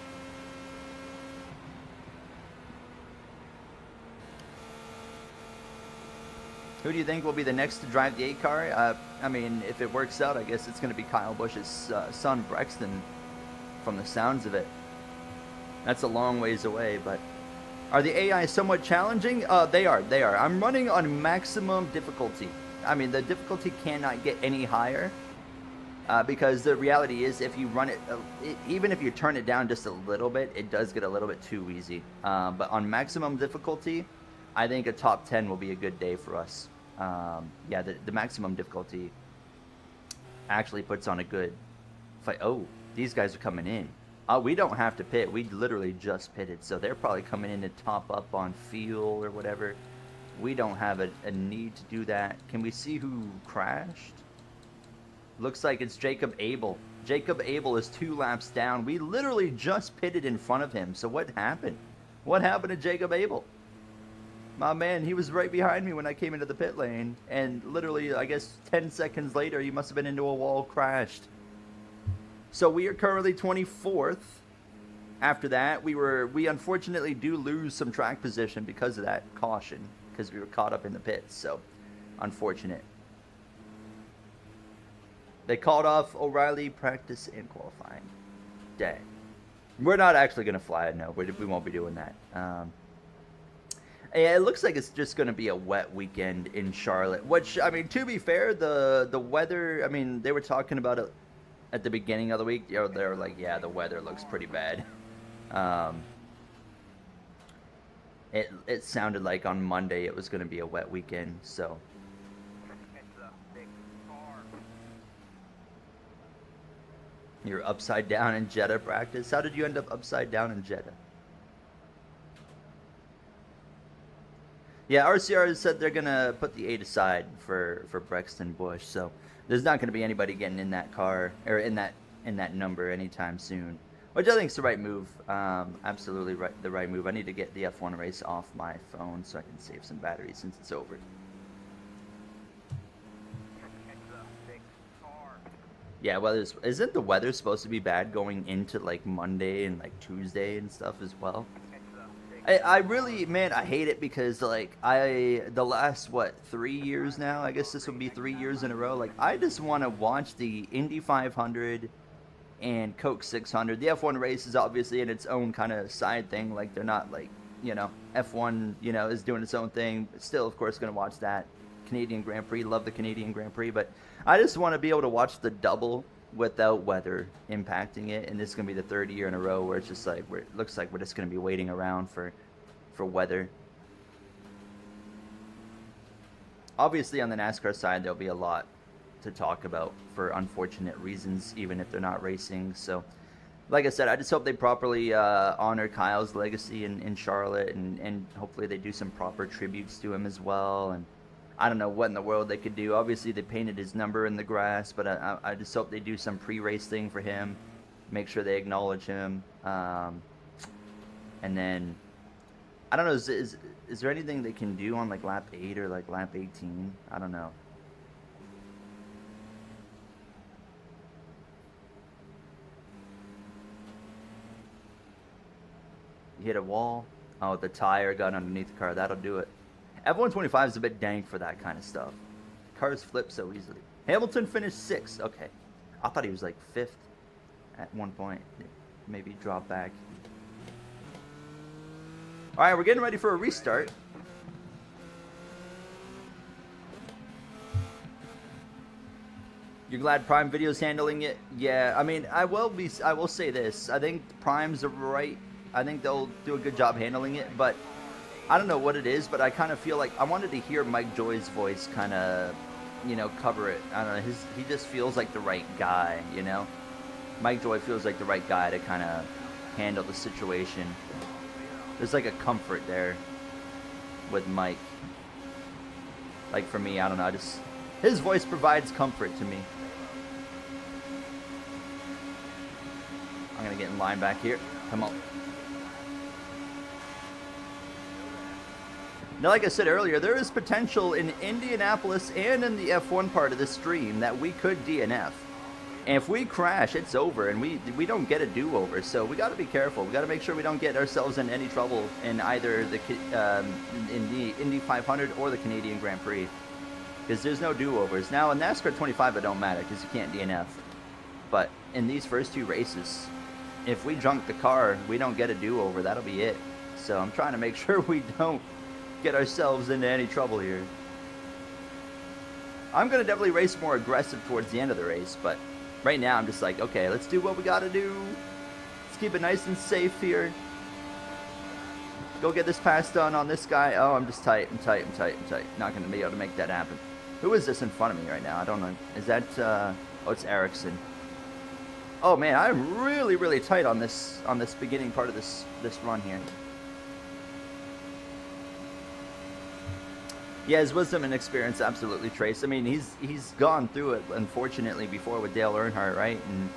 Who do you think will be the next to drive the 8 car? I mean, if it works out, I guess it's going to be Kyle Busch's son, Brexton, from the sounds of it. That's a long ways away, but... Are the AI somewhat challenging? They are. I'm running on maximum difficulty. I mean, the difficulty cannot get any higher. Because the reality is, if you run it, even if you turn it down just a little bit, it does get a little bit too easy. But on maximum difficulty, I think a top 10 will be a good day for us. Yeah, the maximum difficulty actually puts on a good fight. Oh, these guys are coming in. We don't have to pit. We literally just pitted, so they're probably coming in to top up on fuel or whatever. We don't have a need to do that. Can we see who crashed? Looks like it's Jacob Abel. Jacob Abel is 2 laps down. We literally just pitted in front of him. So what happened? What happened to Jacob Abel? My man, he was right behind me when I came into the pit lane. And literally, I guess 10 seconds later, he must have been into a wall, crashed. So we are currently 24th. After that, we unfortunately do lose some track position because of that caution. Because we were caught up in the pits. So, unfortunate. They called off O'Reilly practice and qualifying. Dang. We're not actually going to fly it, no. We won't be doing that. Yeah, it looks like it's just going to be a wet weekend in Charlotte. Which, I mean, to be fair, the weather. I mean, they were talking about it at the beginning of the week. You know, they were like, yeah, the weather looks pretty bad. It sounded like on Monday it was going to be a wet weekend. So It's a big car. you're upside down in Jeddah practice. How did you end up upside down in Jeddah? Yeah, RCR said they're gonna put the 8 aside for Brexton Busch, so there's not gonna be anybody getting in that car or in that number anytime soon, which I think is the right move. Absolutely the right move. I need to get the F1 race off my phone so I can save some battery since it's over. It's a big car. Yeah, well, isn't the weather supposed to be bad going into like Monday and like Tuesday and stuff as well? I really, man, I hate it because like the last 3 years now, I guess this will be 3 years in a row. Like I just want to watch the Indy 500 and Coke 600. The F1 race is obviously in its own kind of side thing. Like they're not like, you know, F1, you know, is doing its own thing. But still, of course, going to watch that Canadian Grand Prix. Love the Canadian Grand Prix, but I just want to be able to watch the double without weather impacting it, and this is going to be the third year in a row where it's just like it looks like we're just going to be waiting around for weather. Obviously on the NASCAR side there'll be a lot to talk about for unfortunate reasons, even if they're not racing. So like I said, I just hope they properly honor Kyle's legacy in Charlotte, and hopefully they do some proper tributes to him as well. And I don't know what in the world they could do. Obviously, they painted his number in the grass, but I just hope they do some pre-race thing for him. Make sure they acknowledge him. And then, I don't know, is there anything they can do on like lap 8 or like lap 18? I don't know. You hit a wall. Oh, the tire got underneath the car. That'll do it. F125 is a bit dank for that kind of stuff. Cars flip so easily. Hamilton finished 6th. Okay. I thought he was like 5th at one point. Maybe drop back. Alright, we're getting ready for a restart. You're glad Prime Video's handling it? Yeah, I mean, I will say this. I think Prime's right. I think they'll do a good job handling it, but I don't know what it is, but I kind of feel like I wanted to hear Mike Joy's voice kind of, you know, cover it. I don't know. He just feels like the right guy, you know? Mike Joy feels like the right guy to kind of handle the situation. There's like a comfort there with Mike. Like for me, I don't know. His voice provides comfort to me. I'm going to get in line back here. Come on. Now, like I said earlier, there is potential in Indianapolis and in the F1 part of this stream that we could DNF. And if we crash, it's over, and we don't get a do-over. So we got to be careful. We got to make sure we don't get ourselves in any trouble in either the Indy 500 or the Canadian Grand Prix, because there's no do-overs. Now in NASCAR 25, it don't matter because you can't DNF. But in these first 2 races, if we junk the car, we don't get a do-over. That'll be it. So I'm trying to make sure we don't get ourselves into any trouble here. I'm going to definitely race more aggressive towards the end of the race, but right now I'm just like, okay, let's do what we got to do. Let's keep it nice and safe here. Go get this pass done on this guy. Oh, I'm just tight. I'm tight. Not going to be able to make that happen. Who is this in front of me right now? I don't know. Is that, oh, it's Ericsson. Oh man, I'm really, really tight on this beginning part of this run here. Yeah, his wisdom and experience absolutely trace. I mean, he's gone through it, unfortunately, before with Dale Earnhardt, right? And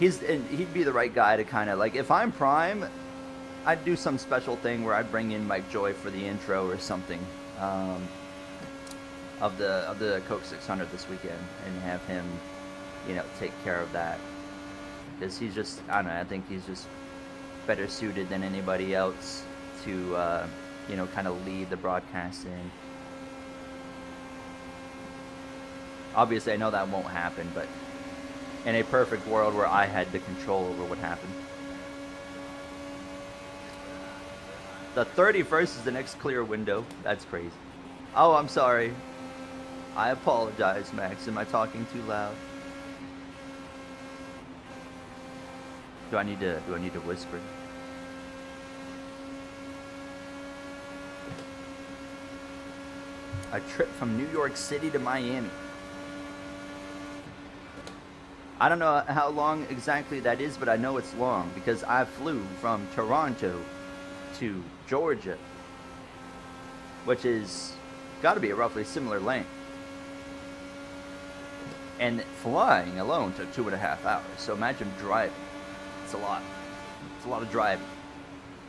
he'd be the right guy to kind of, like, if I'm Prime, I'd do some special thing where I'd bring in Mike Joy for the intro or something of the Coke 600 this weekend, and have him, you know, take care of that. Because he's just, I don't know, I think he's just better suited than anybody else to you know, kind of lead the broadcasting. Obviously, I know that won't happen, but in a perfect world where I had the control over what happened. The 31st is the next clear window. That's crazy. Oh, I'm sorry. I apologize, Max. Am I talking too loud? Do I need to whisper? A trip from New York City to Miami. I don't know how long exactly that is, but I know it's long because I flew from Toronto to Georgia, which is got to be a roughly similar length. And flying alone took 2.5 hours. So imagine driving. It's a lot. It's a lot of driving.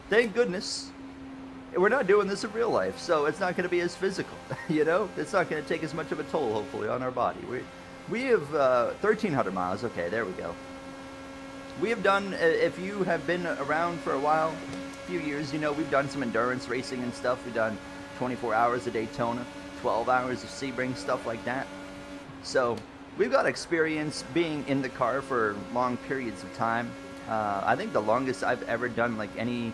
Thank goodness we're not doing this in real life, so it's not going to be as physical. You know, it's not going to take as much of a toll, hopefully, on our body. We have 1,300 miles. Okay, there we go. We have done, if you have been around for a while, a few years, you know, we've done some endurance racing and stuff. We've done 24 hours of Daytona, 12 hours of Sebring, stuff like that. So we've got experience being in the car for long periods of time. I think the longest I've ever done like anything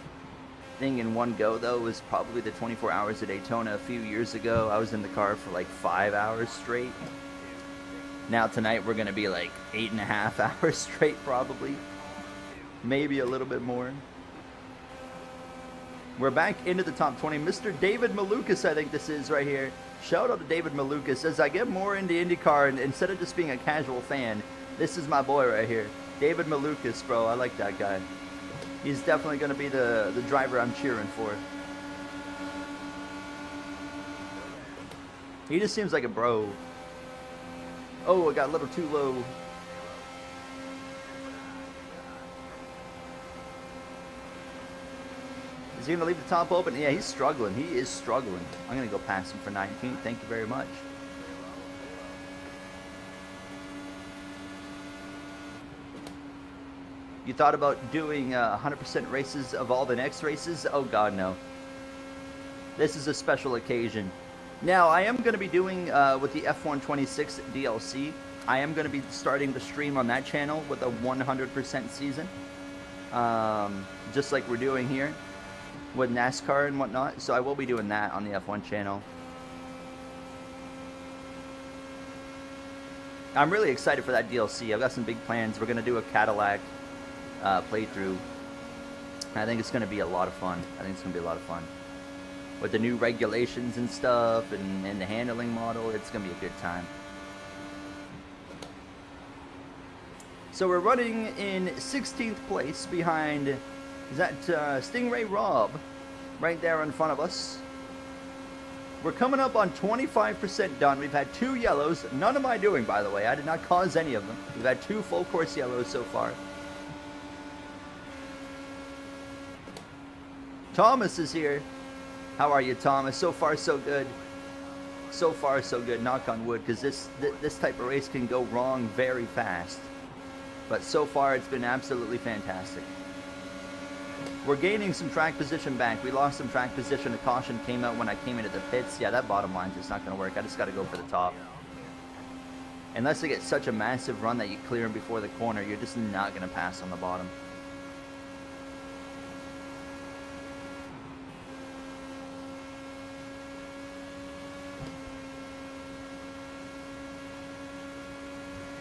in one go, though, was probably the 24 hours of Daytona a few years ago. I was in the car for like 5 hours straight. Now tonight we're going to be like 8.5 hours straight, probably. Maybe a little bit more. We're back into the top 20. Mr. David Malukas, I think this is right here. Shout out to David Malukas. As I get more into IndyCar, and instead of just being a casual fan, this is my boy right here. David Malukas, bro. I like that guy. He's definitely going to be the driver I'm cheering for. He just seems like a bro. Oh, I got a little too low. Is he going to leave the top open? Yeah, he's struggling. He is struggling. I'm going to go past him for 19th. Thank you very much. You thought about doing 100% races of all the next races? Oh, God, no. This is a special occasion. Now, I am going to be doing, with the F126 DLC, I am going to be starting the stream on that channel with a 100% season. Just like we're doing here with NASCAR and whatnot. So I will be doing that on the F1 channel. I'm really excited for that DLC. I've got some big plans. We're going to do a Cadillac playthrough. I think it's going to be a lot of fun. With the new regulations and stuff and the handling model, it's going to be a good time. So we're running in 16th place behind, is that Stingray Rob right there in front of us. We're coming up on 25% done. We've had 2 yellows. None of my doing, by the way. I did not cause any of them. We've had 2 full course yellows so far. Thomas is here. How are you, Thomas? So far, so good. So far, so good. Knock on wood, because this type of race can go wrong very fast. But so far, it's been absolutely fantastic. We're gaining some track position back. We lost some track position. A caution came out when I came into the pits. Yeah, that bottom line's just not going to work. I just got to go for the top. Unless they get such a massive run that you clear them before the corner, you're just not going to pass on the bottom.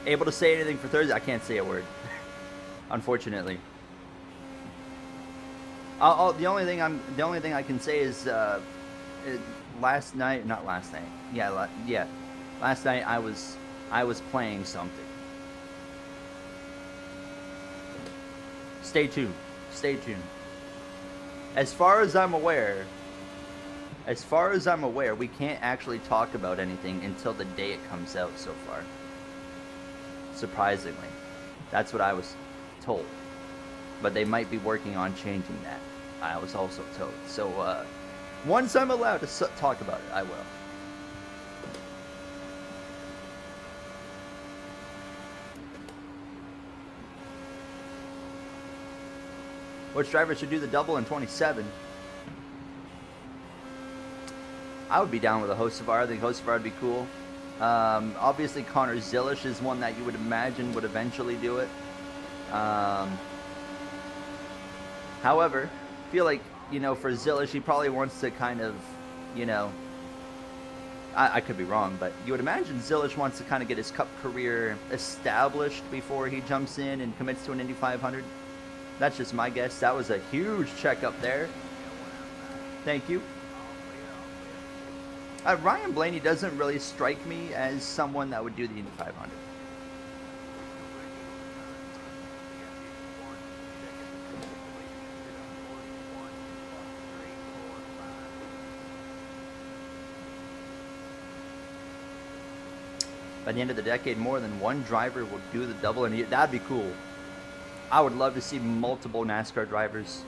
Able to say anything for Thursday? I can't say a word, unfortunately. The only thing I can say is last night, not last night. Yeah, last night I was playing something. Stay tuned. Stay tuned. As far as I'm aware, we can't actually talk about anything until the day it comes out so far. Surprisingly. That's what I was told. But they might be working on changing that. I was also told. So, once I'm allowed to talk about it, I will. Which driver should do the double in 27? I would be down with a Hocevar. I think Hocevar would be cool. Obviously Connor Zilish is one that you would imagine would eventually do it. However, I feel like you know, for Zilish, he probably wants to kind of, you know, I could be wrong, but you would imagine Zilish wants to kind of get his Cup career established before he jumps in and commits to an Indy 500. That's just my guess. That was a huge check up there. Thank you. Ryan Blaney doesn't really strike me as someone that would do the Indy 500. By the end of the decade, more than one driver will do the double, and that'd be cool. I would love to see multiple NASCAR drivers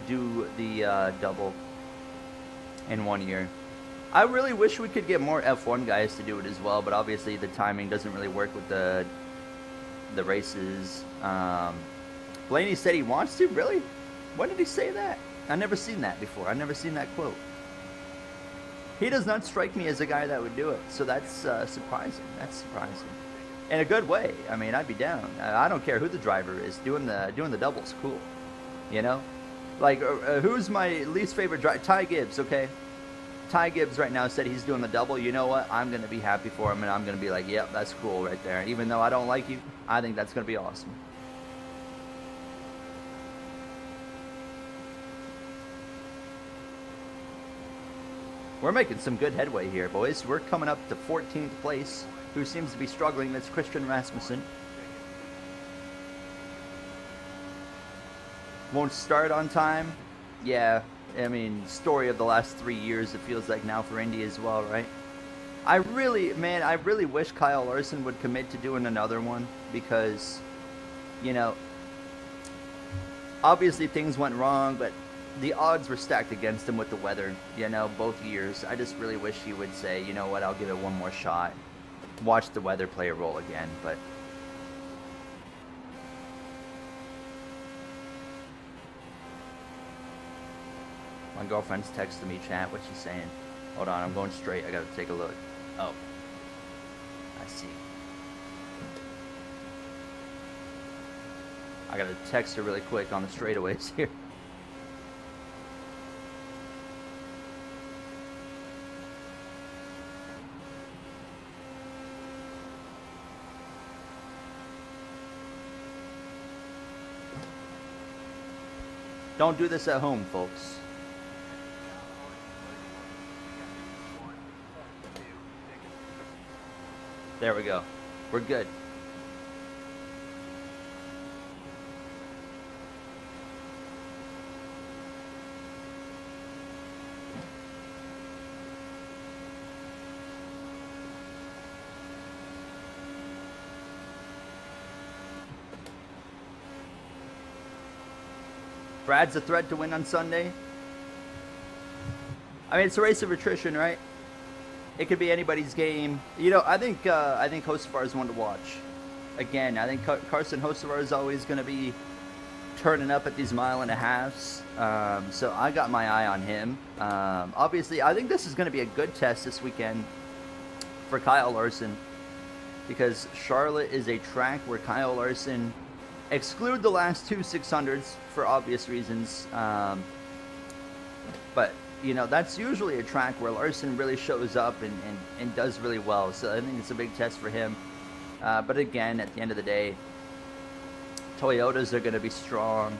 do the double in 1 year. I really wish we could get more F1 guys to do it as well, but obviously the timing doesn't really work with the races. Blaney said he wants to. Really? When did he say that? I've never seen that before. I've never seen that quote. He does not strike me as a guy that would do it, so that's surprising. That's surprising, in a good way. I mean, I'd be down. I don't care who the driver is. Doing the double's cool, you know. Like, who's my least favorite driver? Ty Gibbs, okay. Ty Gibbs right now said he's doing the double. You know what? I'm gonna be happy for him, and I'm gonna be like, yep, that's cool right there. Even though I don't like you, I think that's gonna be awesome. We're making some good headway here, boys. We're coming up to 14th place. Who seems to be struggling? That's Christian Rasmussen. Won't start on time. Yeah, I mean, story of the last 3 years, it feels like now for Indy as well, right? I really wish Kyle Larson would commit to doing another one because, you know, obviously things went wrong, but the odds were stacked against him with the weather, you know, both years. I just really wish he would say, you know what, I'll give it one more shot. Watch the weather play a role again, but... My girlfriend's texting me, chat. What's she saying? Hold on, I'm going straight. I gotta take a look. Oh. I see. I gotta text her really quick on the straightaways here. Don't do this at home, folks. There we go. We're good. Brad's a threat to win on Sunday. I mean, it's a race of attrition, right? It could be anybody's game. You know, I think Hocevar is one to watch. Again, I think Carson Hocevar is always going to be turning up at these mile-and-a-halves. So I got my eye on him. Obviously, I think this is going to be a good test this weekend for Kyle Larson because Charlotte is a track where Kyle Larson, exclude the last two 600s for obvious reasons, but you know, that's usually a track where Larson really shows up and does really well. So I think it's a big test for him. But again, at the end of the day, Toyotas are going to be strong.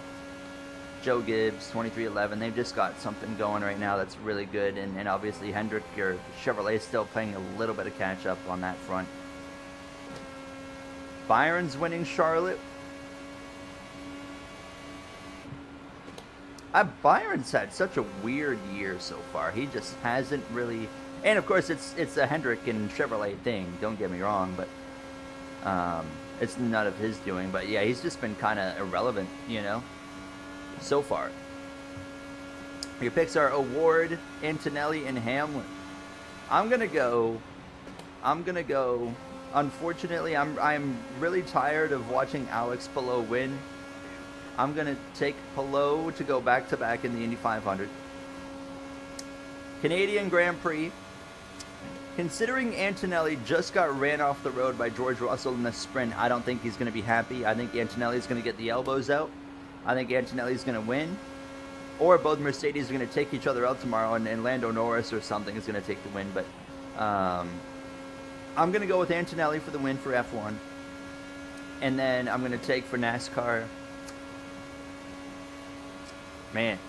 Joe Gibbs, 2311, they've just got something going right now that's really good. And obviously Hendrick, your Chevrolet, is still playing a little bit of catch up on that front. Byron's winning Charlotte. Byron's had such a weird year so far. He just hasn't really... And, of course, it's a Hendrick and Chevrolet thing. Don't get me wrong, but it's none of his doing. But, yeah, he's just been kind of irrelevant, you know, so far. Your picks are Award, Antonelli, and Hamlin. I'm going to go... Unfortunately, I'm really tired of watching Alex Palou win. I'm going to take Palou to go back-to-back in the Indy 500. Canadian Grand Prix. Considering Antonelli just got ran off the road by George Russell in the sprint, I don't think he's going to be happy. I think Antonelli's going to get the elbows out. I think Antonelli's going to win. or both Mercedes are going to take each other out tomorrow, and Lando Norris or something is going to take the win. But I'm going to go with Antonelli for the win for F1. And then I'm going to take for NASCAR. Man,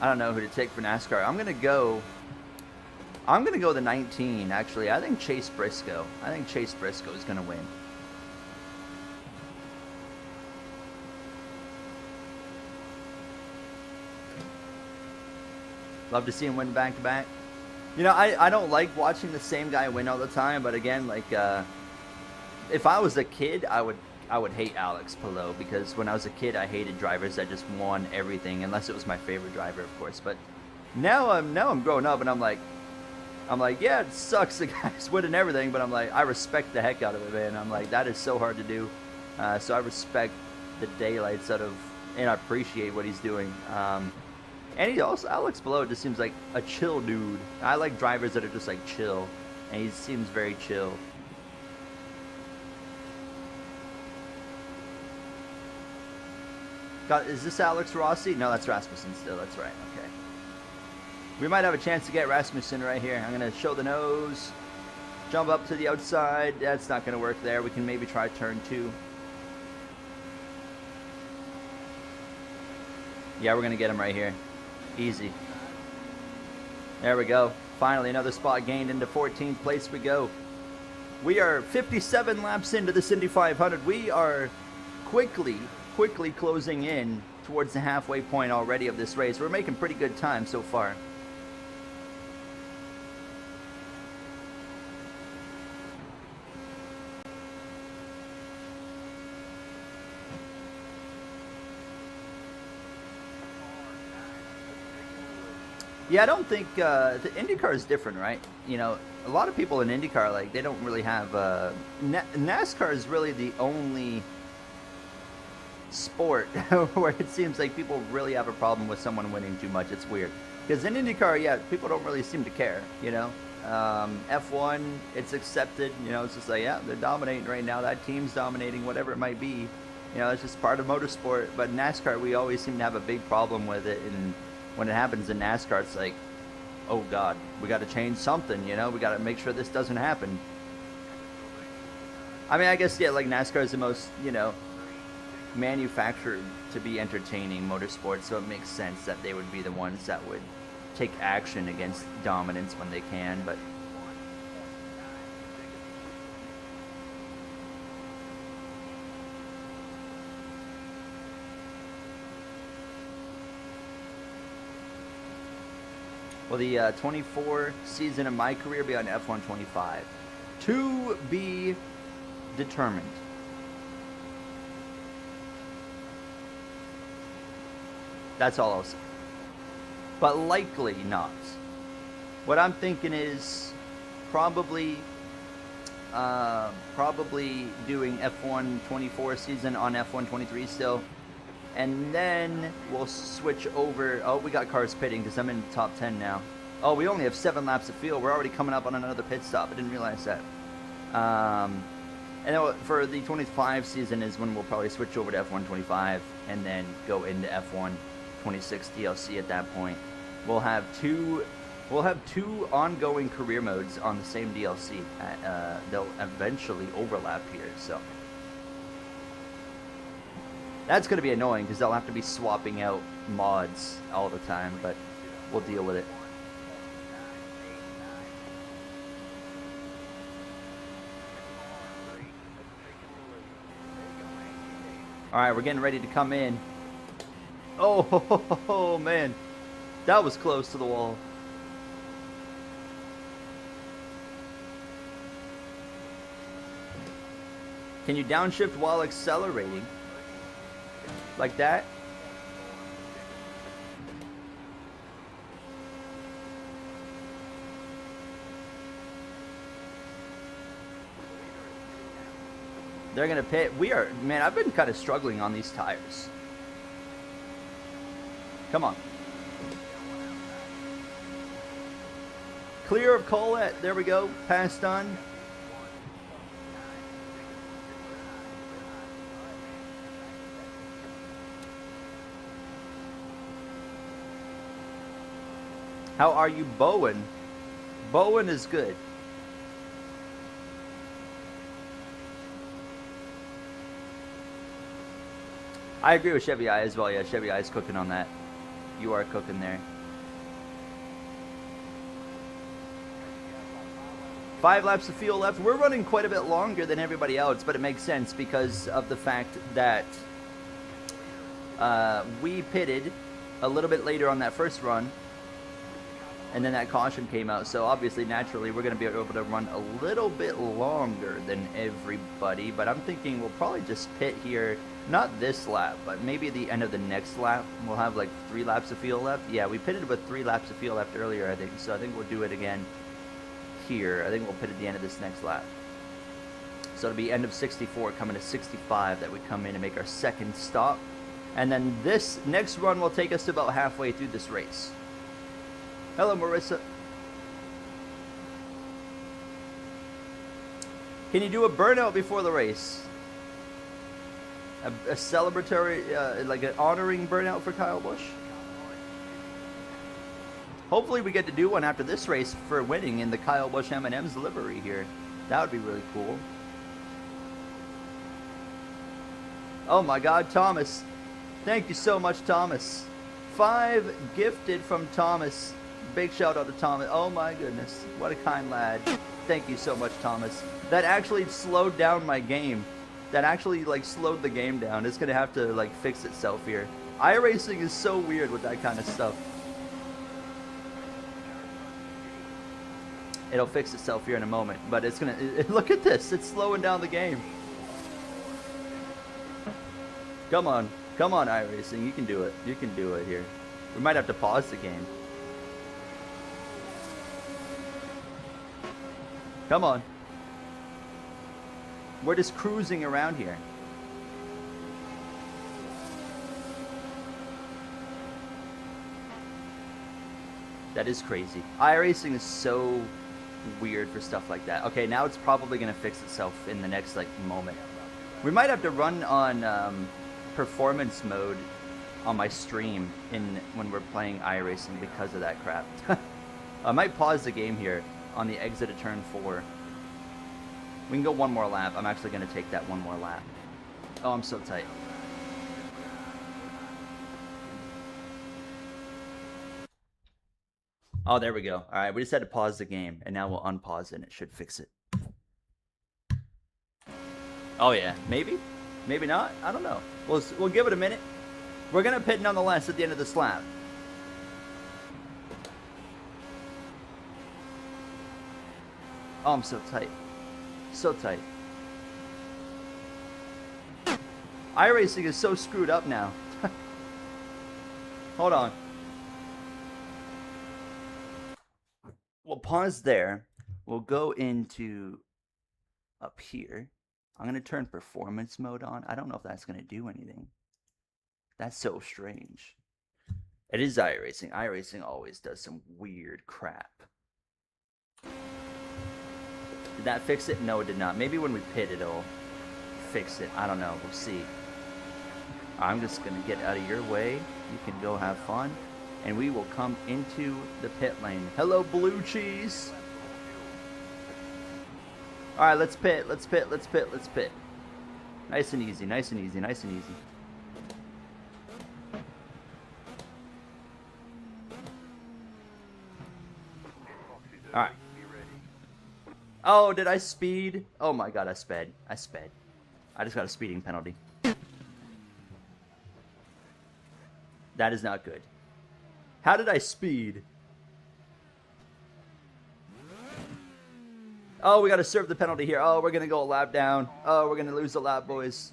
I don't know who to take for NASCAR. I'm going to go the 19, actually. I think Chase Briscoe. I think Chase Briscoe is going to win. Love to see him win back-to-back. You know, I don't like watching the same guy win all the time, but again, like, if I was a kid, I would hate Alex Palou, because when I was a kid, I hated drivers that just won everything, unless it was my favorite driver, of course. But now I'm growing up, and I'm like, yeah, it sucks the guy's winning everything, but I'm like, I respect the heck out of it, man. I'm like, that is so hard to do. So I respect the daylights out of, and I appreciate what he's doing. And he also, Alex Palou just seems like a chill dude. I like drivers that are just like chill, and he seems very chill. Is this Alex Rossi? No, that's Rasmussen still. That's right. Okay. We might have a chance to get Rasmussen right here. I'm going to show the nose. Jump up to the outside. That's not going to work there. We can maybe try turn 2. Yeah, we're going to get him right here. Easy. There we go. Finally, another spot gained. Into 14th place we go. We are 57 laps into this Indy 500. We are quickly closing in towards the halfway point already of this race. We're making pretty good time so far. Yeah, I don't think the IndyCar is different, right? You know, a lot of people in IndyCar, like, they don't really have NASCAR is really the only sport where it seems like people really have a problem with someone winning too much. It's weird, because in IndyCar, yeah, people don't really seem to care, you know. F1, it's accepted, you know. It's just like, yeah, they're dominating right now, that team's dominating, whatever it might be, you know. It's just part of motorsport. But NASCAR, we always seem to have a big problem with it, and when it happens in NASCAR, it's like, oh god, we got to change something, you know. We got to make sure this doesn't happen. I mean, I guess, yeah, like, NASCAR is the most, you know, manufactured to be entertaining motorsport, so it makes sense that they would be the ones that would take action against dominance when they can. But will the 24 season of my career be on F1 25? To be determined. That's all I'll say. But likely not. What I'm thinking is probably doing F1 24 season on F1 23 still. And then we'll switch over. Oh, we got cars pitting because I'm in the top 10 now. Oh, we only have 7 laps of field. We're already coming up on another pit stop. I didn't realize that. And then for the 25 season is when we'll probably switch over to F1 25 and then go into F1 26 DLC at that point. We'll have two ongoing career modes on the same DLC. They'll eventually overlap here, so that's going to be annoying because they'll have to be swapping out mods all the time, but we'll deal with it. Alright, we're getting ready to come in. Oh, man. That was close to the wall. Can you downshift while accelerating? Like that? They're going to pit. Man, I've been kind of struggling on these tires. Come on. Clear of Colette. There we go. Pass done. How are you, Bowen? Bowen is good. I agree with Chevy I as well. Yeah, Chevy I is cooking on that. You are cooking there. 5 laps of fuel left. We're running quite a bit longer than everybody else, but it makes sense because of the fact that we pitted a little bit later on that first run, and then that caution came out. So obviously, naturally, we're going to be able to run a little bit longer than everybody. But I'm thinking we'll probably just pit here, not this lap, but maybe the end of the next lap. We'll have like 3 laps of fuel left. Yeah, we pitted with 3 laps of fuel left earlier, I think. So I think we'll do it again here. I think we'll pit at the end of this next lap. So it'll be end of 64, coming to 65 that we come in and make our second stop. And then this next run will take us to about halfway through this race. Hello, Marissa. Can you do a burnout before the race? A celebratory, like an honoring burnout for Kyle Busch? Hopefully we get to do one after this race for winning in the Kyle Busch M&M's livery here. That would be really cool. Oh my God, Thomas. Thank you so much, Thomas. 5 gifted from Thomas. Big shout out to Thomas. Oh my goodness. What a kind lad. Thank you so much, Thomas. That actually slowed down my game. That actually like slowed the game down. It's going to have to like fix itself here. iRacing is so weird with that kind of stuff. It'll fix itself here in a moment, but it's gonna look at this. It's slowing down the game. Come on, iRacing. You can do it. You can do it here. We might have to pause the game. Come on. We're just cruising around here. That is crazy. iRacing is so weird for stuff like that. Okay, now it's probably going to fix itself in the next like moment. We might have to run on performance mode on my stream when we're playing iRacing because of that crap. I might pause the game here on the exit of turn 4. We can go one more lap. I'm actually going to take that one more lap. Oh, I'm so tight. Oh, there we go. All right, we just had to pause the game, and now we'll unpause it, and it should fix it. Oh, yeah. Maybe? Maybe not? I don't know. We'll give it a minute. We're going to pit nonetheless at the end of this lap. Oh, I'm so tight. So tight. iRacing is so screwed up now. Hold on. We'll pause there. We'll go into up here. I'm going to turn performance mode on. I don't know if that's going to do anything. That's so strange. It is iRacing. iRacing always does some weird crap. Did that fix it? No, it did not. Maybe when we pit it'll fix it. I don't know. We'll see. I'm just going to get out of your way. You can go have fun. And we will come into the pit lane. Hello, blue cheese. All right, let's pit. Let's pit. Let's pit. Let's pit. Nice and easy. Nice and easy. Nice and easy. All right. Oh, did I speed? Oh my God, I sped. I sped. I just got a speeding penalty. That is not good. How did I speed? Oh, we got to serve the penalty here. Oh, we're going to go a lap down. Oh, we're going to lose a lap, boys.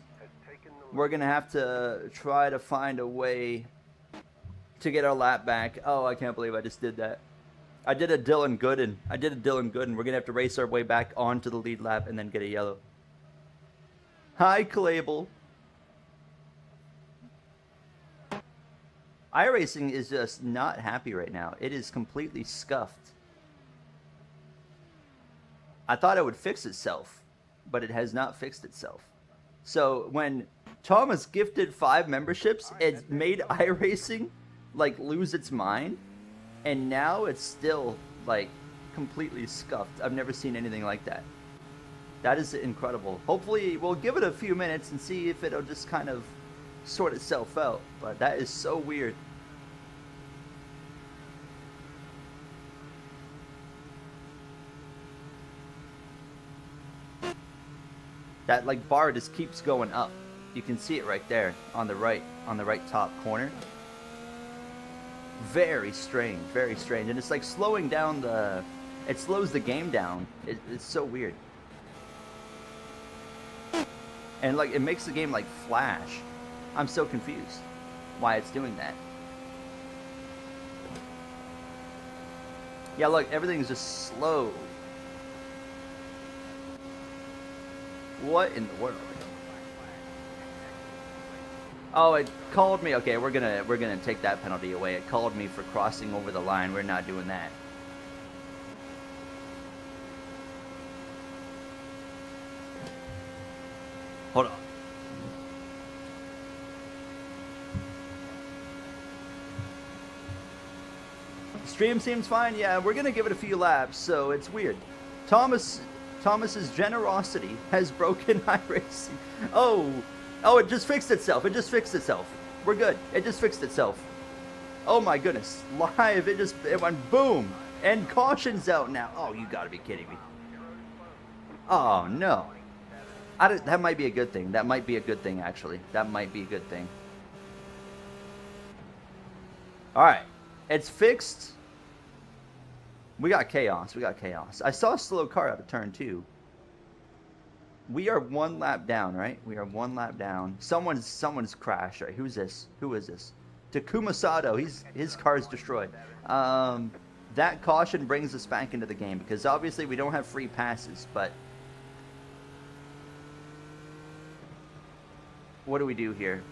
We're going to have to try to find a way to get our lap back. Oh, I can't believe I just did that. I did a Dylan Gooden. We're going to have to race our way back onto the lead lap and then get a yellow. Hi, Clable. iRacing is just not happy right now. It is completely scuffed. I thought it would fix itself, but it has not fixed itself. So when Thomas gifted 5 memberships, it made iRacing like lose its mind. and now it's still like completely scuffed. I've never seen anything like that. That is incredible. Hopefully we'll give it a few minutes and see if it'll just kind of sort itself out, but that is so weird. That like bar just keeps going up. You can see it right there on the right top corner. Very strange, and it's like slowing down it slows the game down. It's so weird. And like it makes the game like flash. I'm so confused why it's doing that. Yeah, look, everything's just slow. What in the world? Oh, it called me. Okay, we're gonna take that penalty away. It called me for crossing over the line. We're not doing that. Hold on. Stream seems fine. Yeah, we're gonna give it a few laps, so it's weird. Thomas's generosity has broken iRacing. Oh, it just fixed itself. It just fixed itself. We're good. It just fixed itself. Oh my goodness. Live, it went boom. And caution's out now. Oh, you gotta be kidding me. Oh no. That might be a good thing. That might be a good thing, actually. That might be a good thing. Alright. It's fixed. We got chaos. We got chaos. I saw a slow car out of turn 2. We are one lap down, right? We are one lap down. Someone's crashed, right? Who's this? Who is this? Takuma Sato. His car's destroyed. That caution brings us back into the game because obviously we don't have free passes, but what do we do here?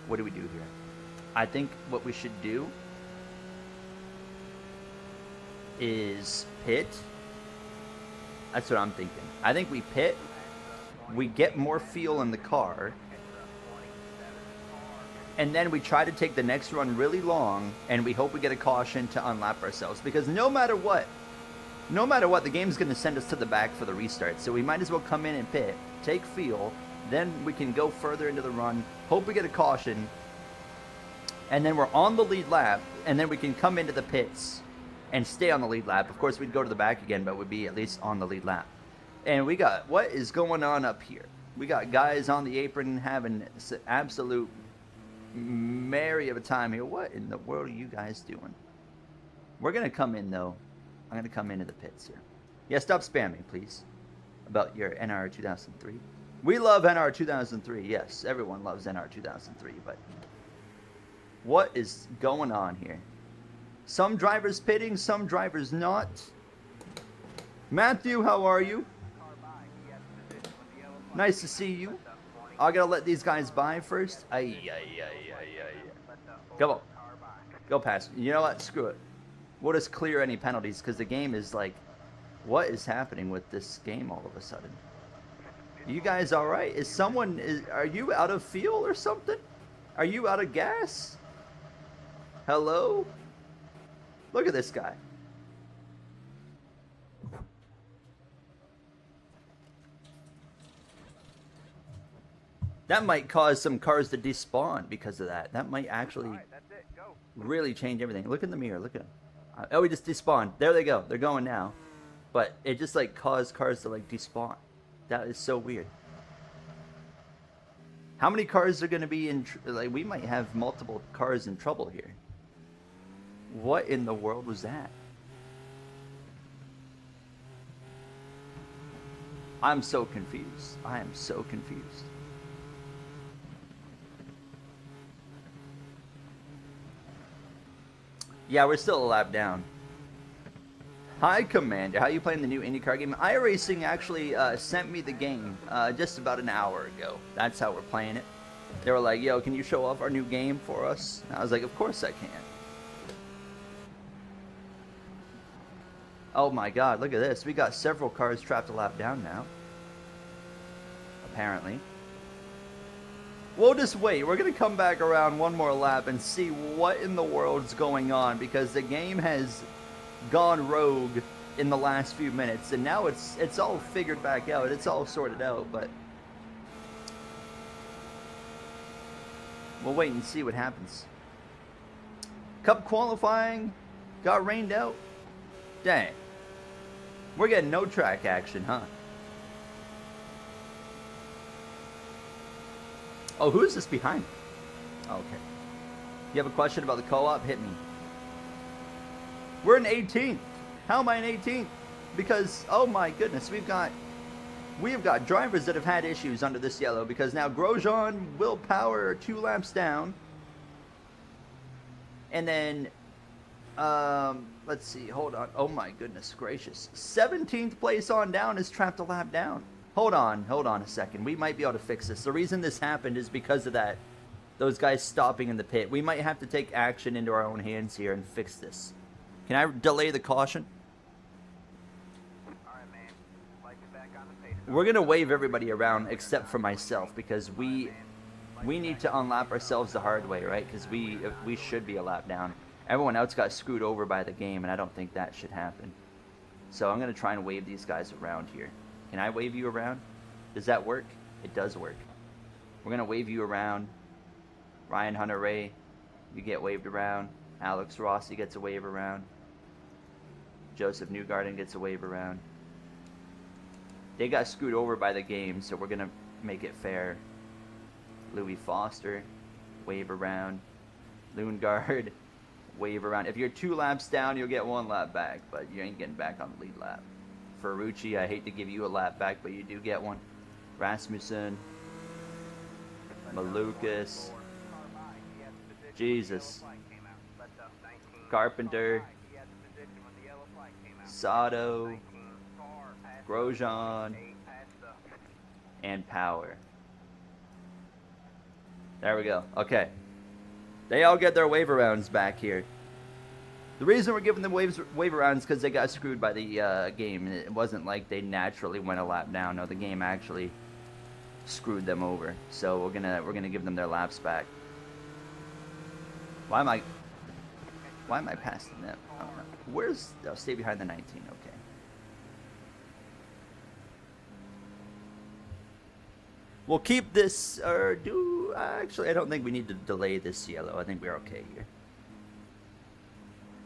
What do we do here? I think what we should do is pit. That's what I'm thinking. I think we pit, we get more fuel in the car, and then we try to take the next run really long, and we hope we get a caution to unlap ourselves. Because no matter what, the game's going to send us to the back for the restart. So we might as well come in and pit, take fuel, then we can go further into the run, hope we get a caution, and then we're on the lead lap, and then we can come into the pits and stay on the lead lap. Of course, we'd go to the back again, but we'd be at least on the lead lap. And we got, what is going on up here? We got guys on the apron having absolute merry of a time here. What in the world are you guys doing? We're going to come in, though. I'm going to come into the pits here. Yeah, stop spamming, please, about your NR 2003. We love NR 2003. Yes, everyone loves NR 2003, but what is going on here? Some drivers pitting, some drivers not. Matthew, how are you? Nice to see you. I gotta let these guys by first. Come on. Go past. You know what? Screw it. We'll just clear any penalties because the game is like, what is happening with this game all of a sudden? You guys all right? Are you out of fuel or something? Are you out of gas? Hello? Look at this guy. That might cause some cars to despawn because of that. That might actually really change everything. Look in the mirror. Look at him. Oh, we just despawned. There they go. They're going now. But it just like caused cars to like despawn. That is so weird. How many cars are going to be in... like, we might have multiple cars in trouble here. What in the world was that? I'm so confused. I am so confused. Yeah, we're still a lap down. Hi, Commander. How you playing the new IndyCar game? iRacing actually sent me the game just about an hour ago. That's how we're playing it. They were like, yo, can you show off our new game for us? And I was like, of course I can. Oh my god, look at this. We got several cars trapped a lap down now. Apparently. We'll just wait. We're going to come back around one more lap and see what in the world's going on, because the game has gone rogue in the last few minutes, and now it's all figured back out. It's all sorted out, but we'll wait and see what happens. Cup qualifying got rained out. Dang. We're getting no track action, huh? Oh, who is this behind me? Oh, okay. You have a question about the co-op? Hit me. We're in 18th. How am I in 18th? Because, oh my goodness, we have got drivers that have had issues under this yellow, because now Grosjean, Will Power are 2 laps down. And then, let's see, hold on. Oh my goodness gracious. 17th place on down is trapped a lap down. Hold on a second. We might be able to fix this. The reason this happened is because of that. Those guys stopping in the pit. We might have to take action into our own hands here and fix this. Can I delay the caution? Alright, man. Like it back on the pace. We're going to wave everybody around except for myself, because we need to unlap ourselves the hard way, right? Because we should be a lap down. Everyone else got screwed over by the game, and I don't think that should happen. So I'm going to try and wave these guys around here. Can I wave you around? Does that work? It does work. We're going to wave you around. Ryan Hunter-Ray, you get waved around. Alex Rossi gets a wave around. Joseph Newgarden gets a wave around. They got screwed over by the game, so we're going to make it fair. Louis Foster, wave around. Lundgaard, wave around. If you're 2 laps down, you'll get 1 lap back, but you ain't getting back on the lead lap. Ferrucci, I hate to give you a lap back, but you do get one. Rasmussen, Malukas, Jesus, Carpenter, Sato, Grosjean, and Power. There we go. Okay. They all get their wave arounds back here. The reason we're giving them wave arounds is because they got screwed by the game. It wasn't like they naturally went a lap down. No, the game actually screwed them over. So we're gonna give them their laps back. Why am I passing them? I don't know. Where's? Oh, stay behind the 19. Okay. We'll keep this, or actually, I don't think we need to delay this yellow. I think we're okay here.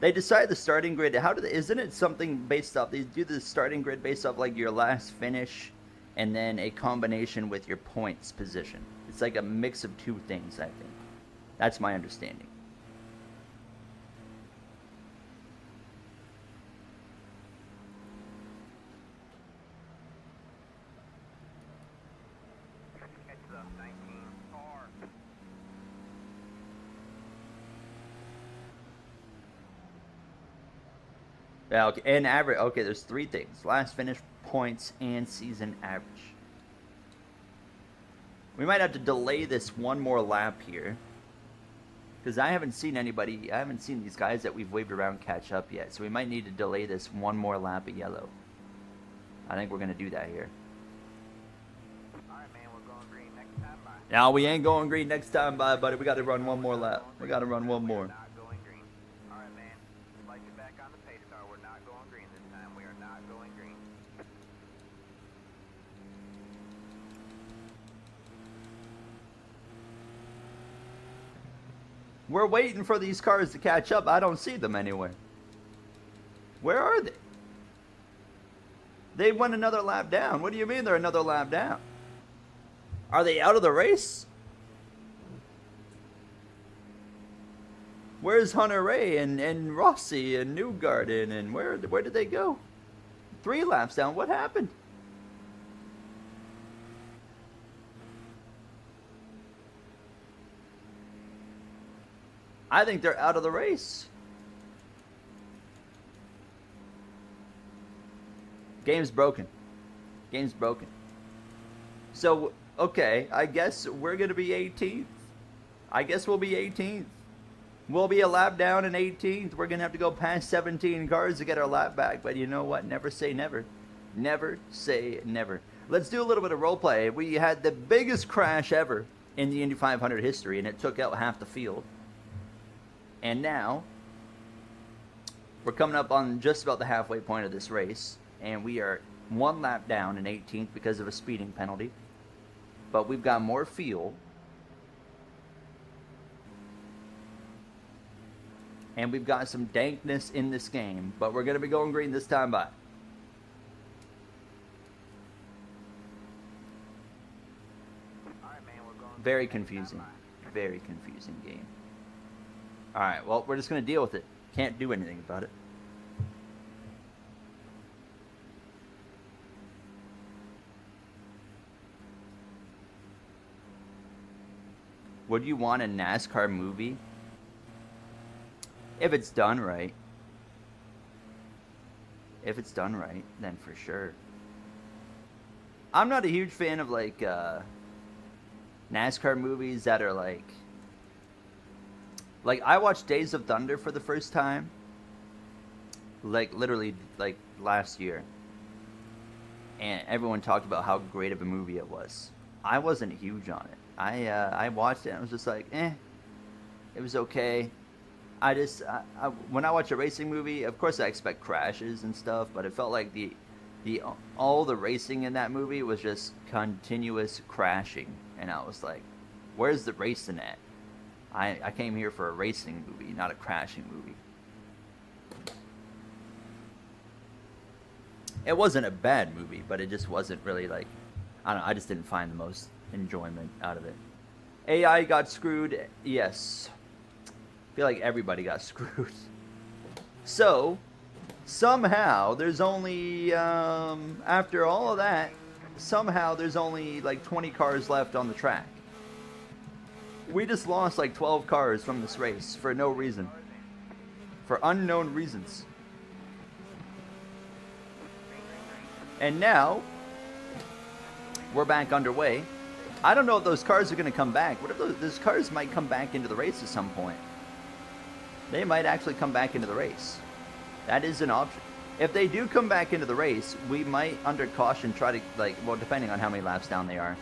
They decide the starting grid. Isn't it something based off, they do the starting grid based off like your last finish and then a combination with your points position. It's like a mix of 2 things, I think. That's my understanding. It's the 19 car. Yeah, okay, and average. Okay, there's 3 things: last finish, points, and season average. We might have to delay this 1 more lap here, because I haven't seen these guys that we've waved around catch up yet. So we might need to delay this 1 more lap of yellow. I think we're gonna do that here. Alright, man. We're going green next time. Bye. Now we ain't going green next time, buddy. We got to run 1 more lap. We got to run 1 more. Not going green. Alright, man. Like it back on the pace car. We're not going green this time. We are not going green. We're waiting for these cars to catch up. I don't see them anywhere. Where are they? They went another lap down. What do you mean they're another lap down? Are they out of the race? Where's Hunter-Ray and Rossi and Newgarden, and where did they go? 3 laps down. What happened? I think they're out of the race. Game's broken. Game's broken. So, okay, I guess we're going to be 18th. I guess we'll be 18th. We'll be a lap down in 18th. We're going to have to go past 17 cars to get our lap back. But you know what? Never say never. Never say never. Let's do a little bit of role play. We had the biggest crash ever in the Indy 500 history, and it took out half the field. And now we're coming up on just about the halfway point of this race, and we are one lap down in 18th because of a speeding penalty. But we've got more fuel. And we've got some dankness in this game, but we're going to be going green this time by. Very confusing. Very confusing game. Alright, well, we're just going to deal with it. Can't do anything about it. Would you want a NASCAR movie? If it's done right. If it's done right, then for sure. I'm not a huge fan of like NASCAR movies that are like I watched Days of Thunder for the first time like literally like last year, and everyone talked about how great of a movie it was. I wasn't huge on it. I watched it and I was just like, it was okay. When I watch a racing movie, of course I expect crashes and stuff, but it felt like all the racing in that movie was just continuous crashing, and I was like, where's the racing at? I came here for a racing movie, not a crashing movie. It wasn't a bad movie, but it just wasn't really like, I don't know, I just didn't find the most enjoyment out of it. AI got screwed, yes. I feel like everybody got screwed. So, somehow, there's only, after all of that, somehow there's only like 20 cars left on the track. We just lost like 12 cars from this race for no reason. For unknown reasons. And now, we're back underway. I don't know if those cars are going to come back. What if those cars might come back into the race at some point? They might actually come back into the race. That is an option. If they do come back into the race, we might, under caution, try to, like, well, depending on how many laps down they are.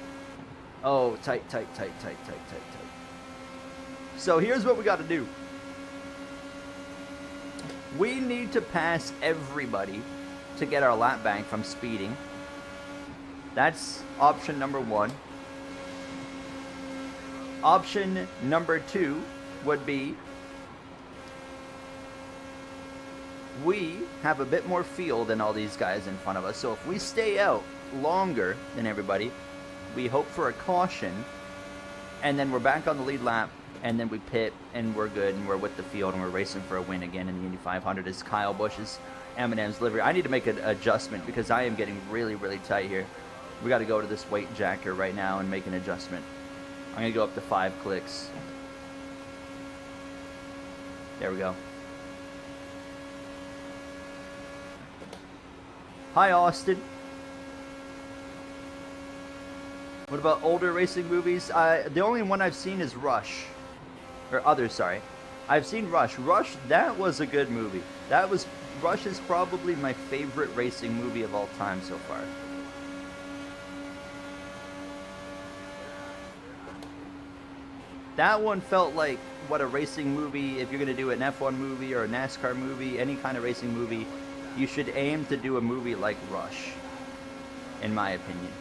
Oh, tight. So here's what we got to do. We need to pass everybody to get our lap bank from speeding. That's option number one. Option number two would be we have a bit more fuel than all these guys in front of us. So if we stay out longer than everybody, we hope for a caution, and then we're back on the lead lap, and then we pit, and we're good, and we're with the field, and we're racing for a win again in the Indy 500 as Kyle Busch's M&M's livery. I need to make an adjustment because I am getting really, really tight here. We got to go to this weight jacker right now and make an adjustment. I'm going to go up to 5 clicks. There we go. Hi, Austin. What about older racing movies? The only one I've seen is Rush. Or others, sorry. I've seen Rush. Rush, that was a good movie. Rush is probably my favorite racing movie of all time so far. That one felt like what a racing movie, if you're going to do an F1 movie or a NASCAR movie, any kind of racing movie, you should aim to do a movie like Rush, in my opinion.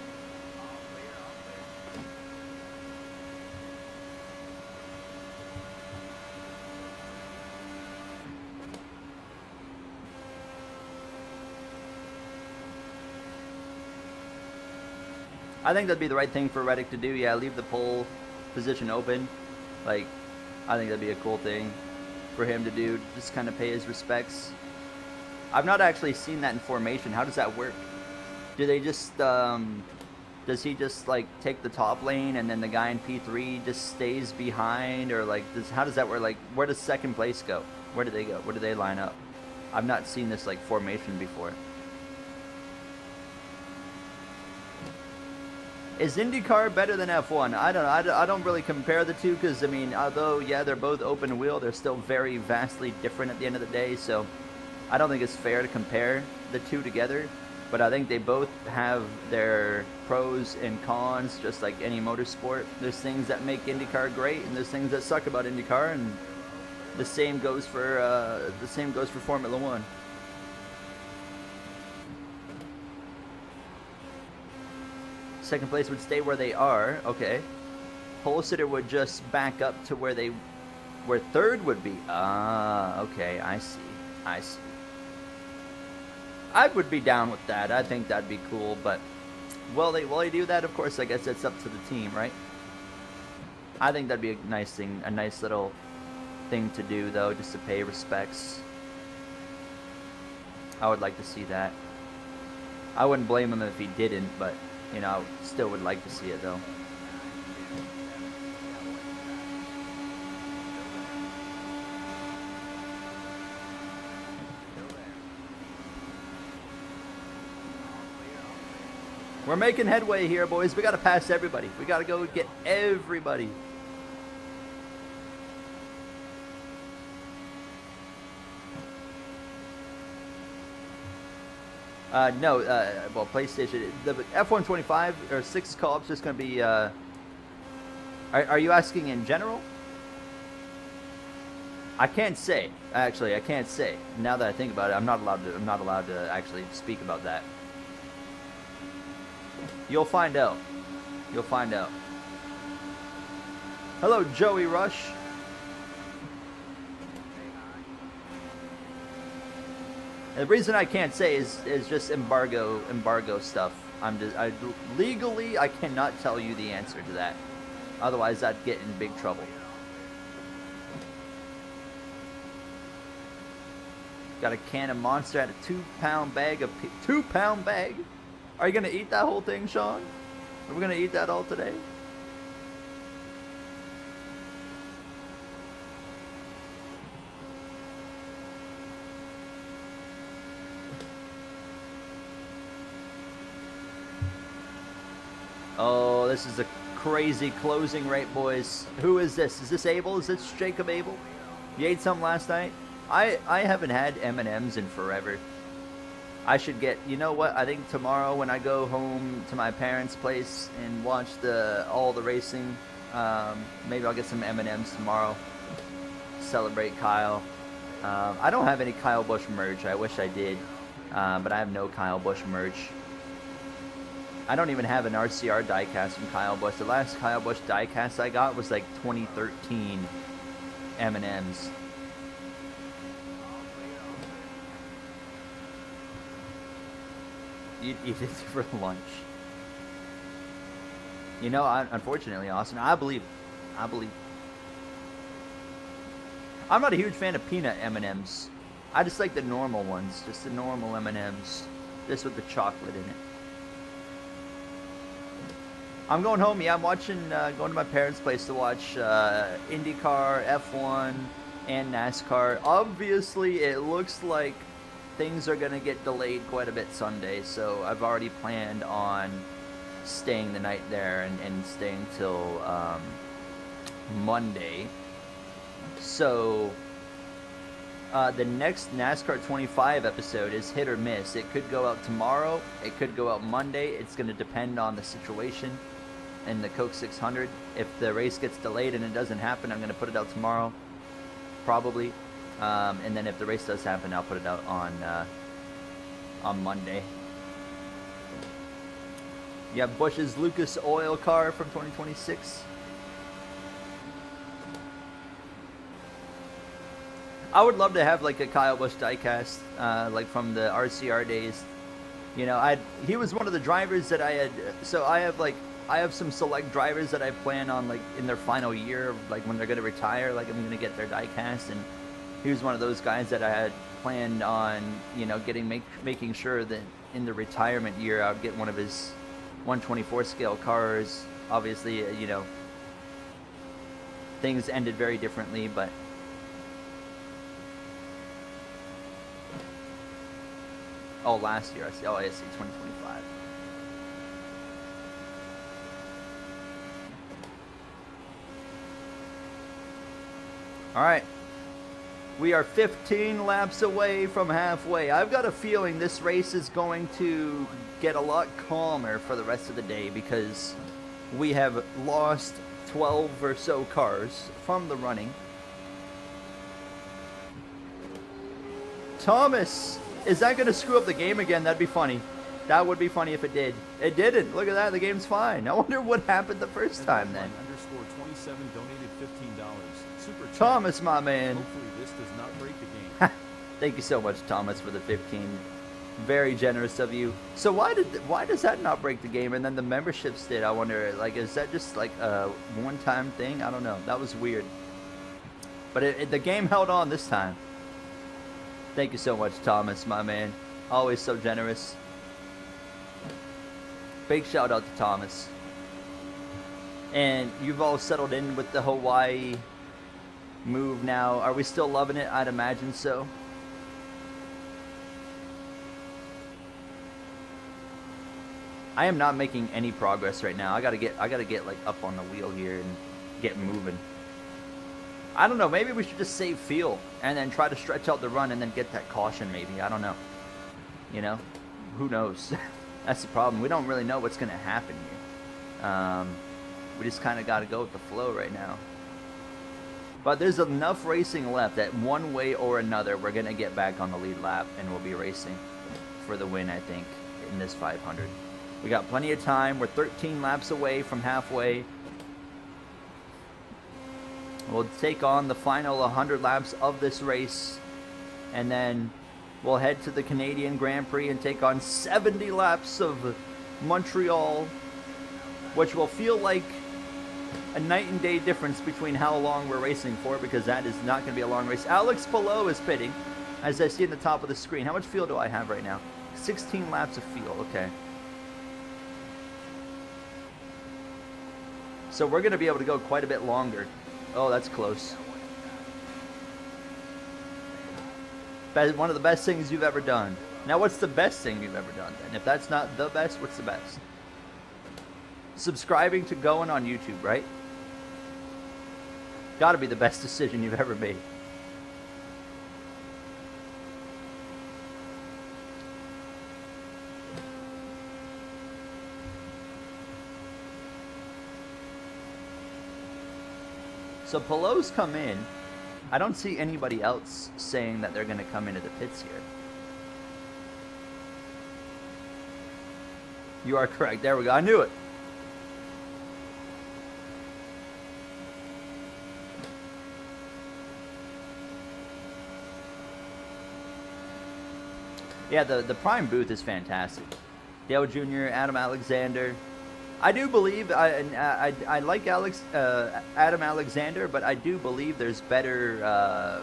I think that'd be the right thing for Reddick to do. Yeah, leave the pole position open. Like, I think that'd be a cool thing for him to do. Just kind of pay his respects. I've not actually seen that in formation. How does that work? Do they just, does he just, like, take the top lane and then the guy in P3 just stays behind? Or, like, how does that work? Like, where does second place go? Where do they go? Where do they line up? I've not seen this, like, formation before. Is IndyCar better than F1? I don't really compare the two because, I mean, although, yeah, they're both open wheel, they're still very vastly different at the end of the day, so I don't think it's fair to compare the two together. But I think they both have their pros and cons, just like any motorsport. There's things that make IndyCar great, and there's things that suck about IndyCar, and the same goes for Formula One. Second place would stay where they are. Okay. Pole sitter would just back up to where third would be. Ah, okay. I see. I would be down with that. I think that'd be cool, but will they do that? Of course, I guess that's up to the team, right? I think that'd be a nice thing, a nice little thing to do, though, just to pay respects. I would like to see that. I wouldn't blame him if he didn't, but, you know, still would like to see it, though. We're making headway here, boys. We got to pass everybody. We got to go get everybody. No, well, PlayStation. The F125 or 6 co-op's just going to be. Are you asking in general? I can't say. Actually, I can't say. Now that I think about it, I'm not allowed to actually speak about that. You'll find out. You'll find out. Hello, Joey Rush. The reason I can't say is just embargo stuff. Legally I cannot tell you the answer to that. Otherwise I'd get in big trouble. Got a can of Monster at a 2-pound bag of 2-pound bag. Are you gonna eat that whole thing, Sean? Are we gonna eat that all today? Oh, this is a crazy closing rate, boys. Who is this? Is this Abel? Is this Jacob Abel? You ate some last night? I haven't had M&Ms in forever. I should get, you know what, I think tomorrow when I go home to my parents' place and watch all the racing, maybe I'll get some M&Ms tomorrow. Celebrate Kyle. I don't have any Kyle Busch merch. I wish I did, but I have no Kyle Busch merch. I don't even have an RCR diecast from Kyle Busch. The last Kyle Busch diecast I got was like 2013 M&Ms. You'd eat it for lunch. You know, unfortunately, Austin, I believe. I'm not a huge fan of peanut M&Ms. I just like the normal ones, just the normal M&Ms, just with the chocolate in it. I'm going home. Yeah, I'm watching. Going to my parents' place to watch IndyCar, F1, and NASCAR. Obviously, it looks like things are going to get delayed quite a bit Sunday, so I've already planned on staying the night there and staying till Monday. So the next NASCAR 25 episode is hit or miss. It could go out tomorrow. It could go out Monday. It's going to depend on the situation in the Coke 600. If the race gets delayed and it doesn't happen, I'm going to put it out tomorrow, probably. And then if the race does happen, I'll put it out on Monday. You have Busch's Lucas Oil car from 2026. I would love to have like a Kyle Busch diecast, like from the RCR days. You know, he was one of the drivers that I had. So I have some select drivers that I plan on like in their final year, like when they're going to retire. Like I'm going to get their diecast, and he was one of those guys that I had planned on, you know, making sure that in the retirement year I would get one of his 124 scale cars. Obviously, you know, things ended very differently, but oh, last year I see. Oh, I see, 2025. All right. We are 15 laps away from halfway. I've got a feeling this race is going to get a lot calmer for the rest of the day because we have lost 12 or so cars from the running. Thomas, is that going to screw up the game again? That'd be funny. That would be funny if it did. It didn't. Look at that. The game's fine. I wonder what happened the first time then. _27 donated $15. Super chat. Thomas, my man. Hopefully this does not break the game. Thank you so much, Thomas, for the 15. Very generous of you. So why does that not break the game and then the memberships did? I wonder, like, is that just like a one-time thing? I don't know. That was weird. But the game held on this time. Thank you so much, Thomas, my man. Always so generous. Big shout out to Thomas. And you've all settled in with the Hawaii move now. Are we still loving it? I'd imagine so. I am not making any progress right now. I gotta get like up on the wheel here and get moving. I don't know, maybe we should just save fuel and then try to stretch out the run and then get that caution maybe. I don't know. You know? Who knows? That's the problem. We don't really know what's gonna happen here. We just kinda gotta go with the flow right now. But there's enough racing left that one way or another we're gonna get back on the lead lap and we'll be racing for the win, I think, in this 500. We got plenty of time. We're 13 laps away from halfway. We'll take on the final 100 laps of this race. And then we'll head to the Canadian Grand Prix and take on 70 laps of Montreal. Which will feel like a night and day difference between how long we're racing for. Because that is not going to be a long race. Alex below is pitting. As I see in the top of the screen. How much fuel do I have right now? 16 laps of fuel. Okay. So we're going to be able to go quite a bit longer. Oh, that's close. One of the best things you've ever done. Now, what's the best thing you've ever done then? If that's not the best, what's the best? Subscribing to Going on YouTube, right? Gotta be the best decision you've ever made. So Pelot's come in. I don't see anybody else saying that they're going to come into the pits here. You are correct. There we go. I knew it. Yeah, the Prime booth is fantastic. Dale Jr., Adam Alexander. I do believe I like Adam Alexander, but I do believe there's better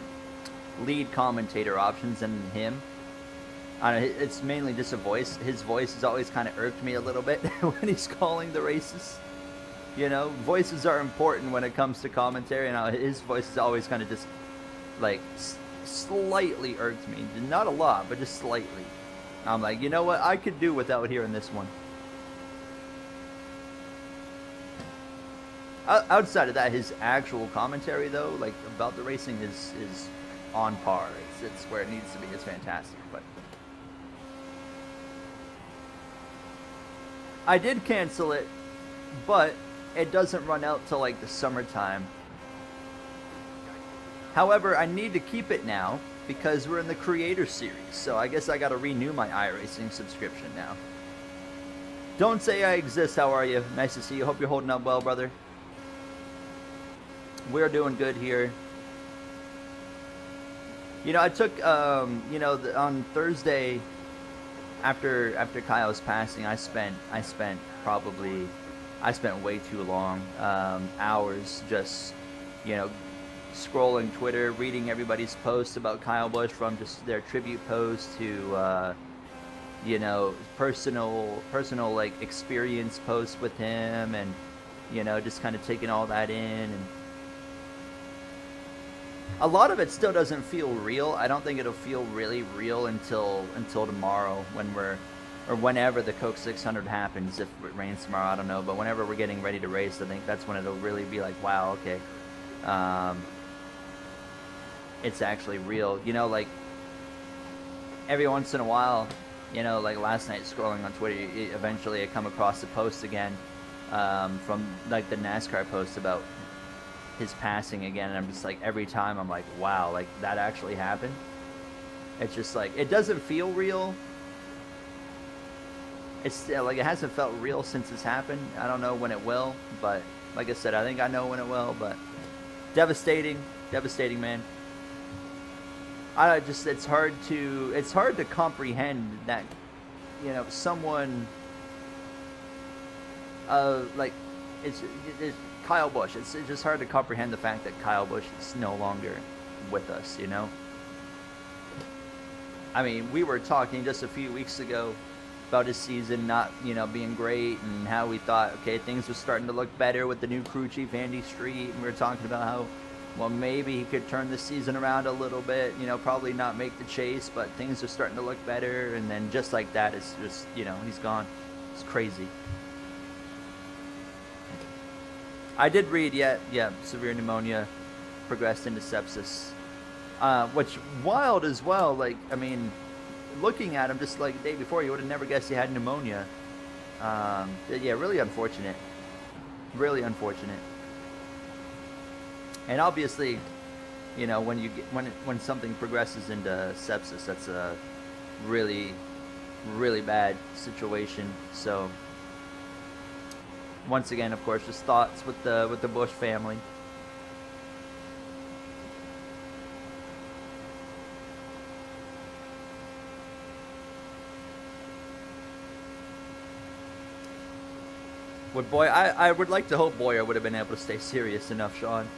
lead commentator options than him. It's mainly just a voice. His voice has always kind of irked me a little bit when he's calling the races. You know, voices are important when it comes to commentary, and his voice is always kind of just like slightly irked me. Not a lot, but just slightly. I'm like, you know what? I could do without hearing this one. Outside of that, his actual commentary, though, like about the racing, is on par. It's where it needs to be. It's fantastic. But I did cancel it, but it doesn't run out till like the summertime. However, I need to keep it now because we're in the Creator Series. So I guess I got to renew my iRacing subscription now. Don't say I exist. How are you? Nice to see you. Hope you're holding up well, brother. We're doing good here. You know, I took, you know, on Thursday, after Kyle's passing, I spent way too long, hours just, you know, scrolling Twitter, reading everybody's posts about Kyle Busch, from just their tribute posts to, you know, personal like experience posts with him, and, you know, just kind of taking all that in. And a lot of it still doesn't feel real. I don't think it'll feel really real until tomorrow, whenever the Coke 600 happens. If it rains tomorrow, I don't know. But whenever we're getting ready to race, I think that's when it'll really be like, wow, okay. it's actually real. You know, like every once in a while, you know, like last night scrolling on Twitter, eventually I come across a post again from like the NASCAR post about his passing again, and I'm just like, every time I'm like, wow, like that actually happened. It's just like, it doesn't feel real. It's like, it hasn't felt real since this happened. I don't know when it will, but like I said, I think I know when it will. But devastating, man. It's hard to comprehend that, you know, someone like it's Kyle Busch. It's just hard to comprehend the fact that Kyle Busch is no longer with us, you know. I mean, we were talking just a few weeks ago about his season not, you know, being great, and how we thought, okay, things were starting to look better with the new crew chief, Andy Street, and we were talking about how, well, maybe he could turn this season around a little bit, you know, probably not make the chase, but things are starting to look better, and then just like that, it's just, you know, he's gone. It's crazy. I did read, yeah, severe pneumonia progressed into sepsis. Which, wild as well, like, I mean, looking at him just like the day before, you would have never guessed he had pneumonia. Yeah, really unfortunate. Really unfortunate. And obviously, you know, when you get, when something progresses into sepsis, that's a really, really bad situation. So, once again, of course, just thoughts with the Busch family. I would like to hope Boyer would have been able to stay serious enough, Sean.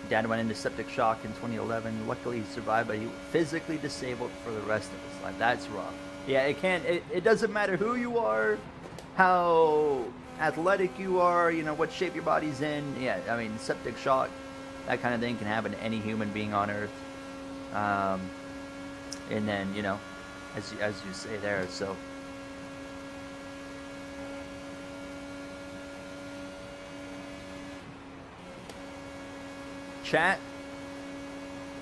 Dad went into septic shock in 2011. Luckily, he survived, but he was physically disabled for the rest of his life. That's rough. Yeah, it doesn't matter who you are, how athletic you are, you know, what shape your body's in. Yeah, I mean, septic shock, that kind of thing can happen to any human being on Earth. And then, you know, as you say there, so. Chat,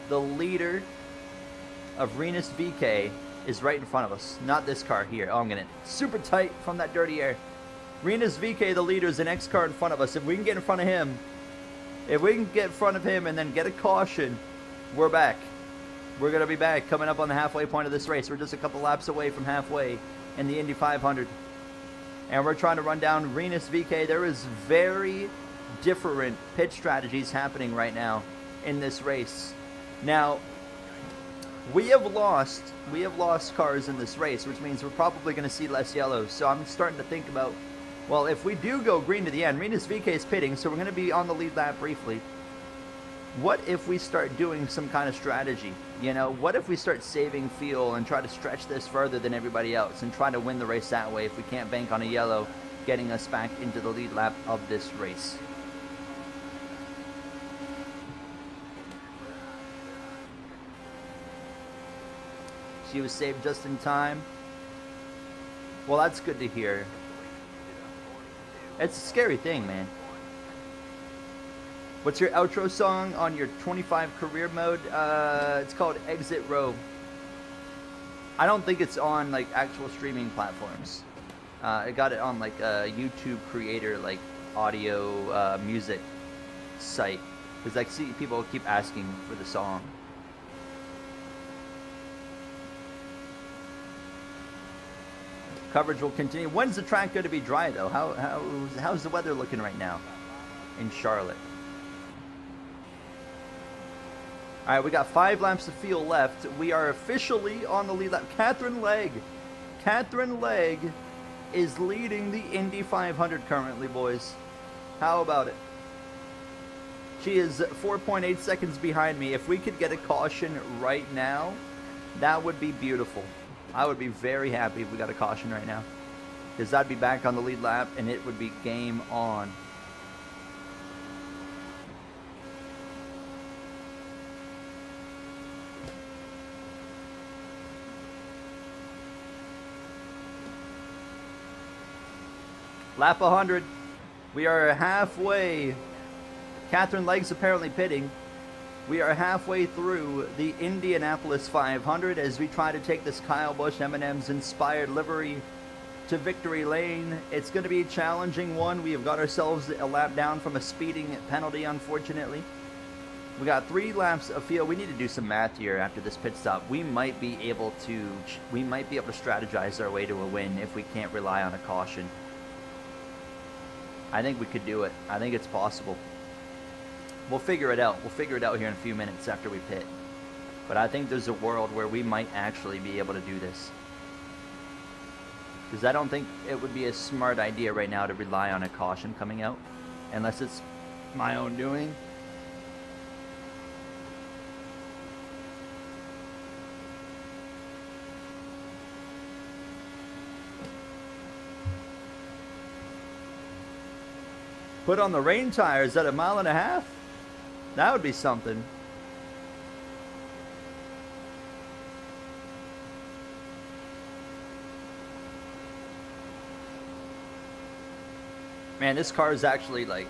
the leader of Renus VK is right in front of us. Not this car here. Oh, I'm getting super tight from that dirty air. Renus VK, the leader, is the next car in front of us. If we can get in front of him, and then get a caution, we're back. We're going to be back coming up on the halfway point of this race. We're just a couple laps away from halfway in the Indy 500. And we're trying to run down Renus VK. There is very different pit strategies happening right now in this race. Now, we have lost cars in this race, which means we're probably going to see less yellows. So I'm starting to think about, well, if we do go green to the end, Renus VK is pitting, so we're going to be on the lead lap briefly. What if we start doing some kind of strategy? You know, what if we start saving fuel and try to stretch this further than everybody else and try to win the race that way if we can't bank on a yellow getting us back into the lead lap of this race? She was saved just in time. Well, that's good to hear. It's a scary thing, man. What's your outro song on your 25 career mode? It's called Exit Row. I don't think it's on like actual streaming platforms. I got it on like a YouTube creator like audio music site, because like see people keep asking for the song. Coverage will continue. When's the track going to be dry though? How's the weather looking right now in Charlotte? All right, we got 5 laps of fuel left. We are officially on the lead lap. Catherine Legg is leading the Indy 500 currently, boys. How about it? She is 4.8 seconds behind me. If we could get a caution right now, that would be beautiful. I would be very happy if we got a caution right now, because I'd be back on the lead lap and it would be game on. Lap 100. We are halfway. Catherine Legg's apparently pitting. We are halfway through the Indianapolis 500 as we try to take this Kyle Busch M&M's inspired livery to victory lane. It's going to be a challenging one. We have got ourselves a lap down from a speeding penalty, unfortunately. We got 3 laps of field. We need to do some math here after this pit stop. We might be able to strategize our way to a win if we can't rely on a caution. I think we could do it. I think it's possible. We'll figure it out. We'll figure it out here in a few minutes after we pit. But I think there's a world where we might actually be able to do this. Because I don't think it would be a smart idea right now to rely on a caution coming out. Unless it's my own doing. Put on the rain tires at 1.5 miles? That would be something. Man, this car is actually like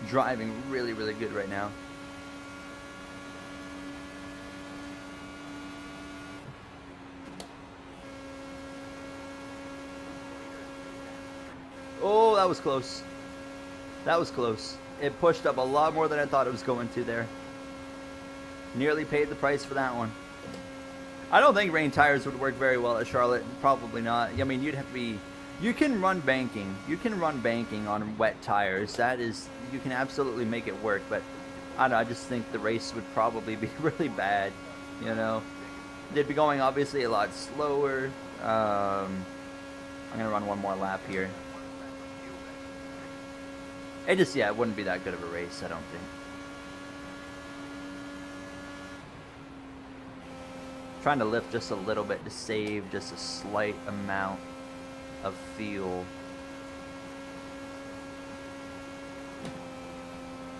driving really, really good right now. Oh, that was close. That was close. It pushed up a lot more than I thought it was going to there. Nearly paid the price for that one. I don't think rain tires would work very well at Charlotte. Probably not. I mean, you'd have to be... You can run banking. You can run banking on wet tires. That is... You can absolutely make it work, but... I don't know, I just think the race would probably be really bad. You know? They'd be going, obviously, a lot slower. I'm going to run one more lap here. It just, yeah, it wouldn't be that good of a race, I don't think. Trying to lift just a little bit to save just a slight amount of fuel.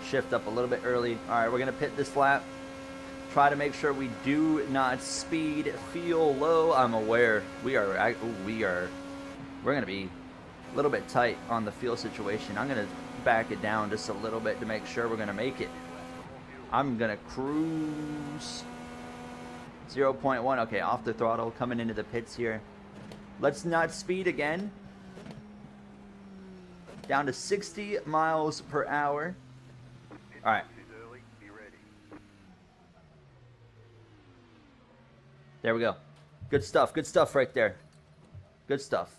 Shift up a little bit early. Alright, we're going to pit this lap. Try to make sure we do not speed fuel low. I'm aware we're going to be a little bit tight on the fuel situation. I'm going to back it down just a little bit to make sure we're going to make it. I'm going to cruise 0.1. Okay, off the throttle, coming into the pits here. Let's not speed again. Down to 60 miles per hour. All right. There we go. Good stuff. Good stuff right there. Good stuff.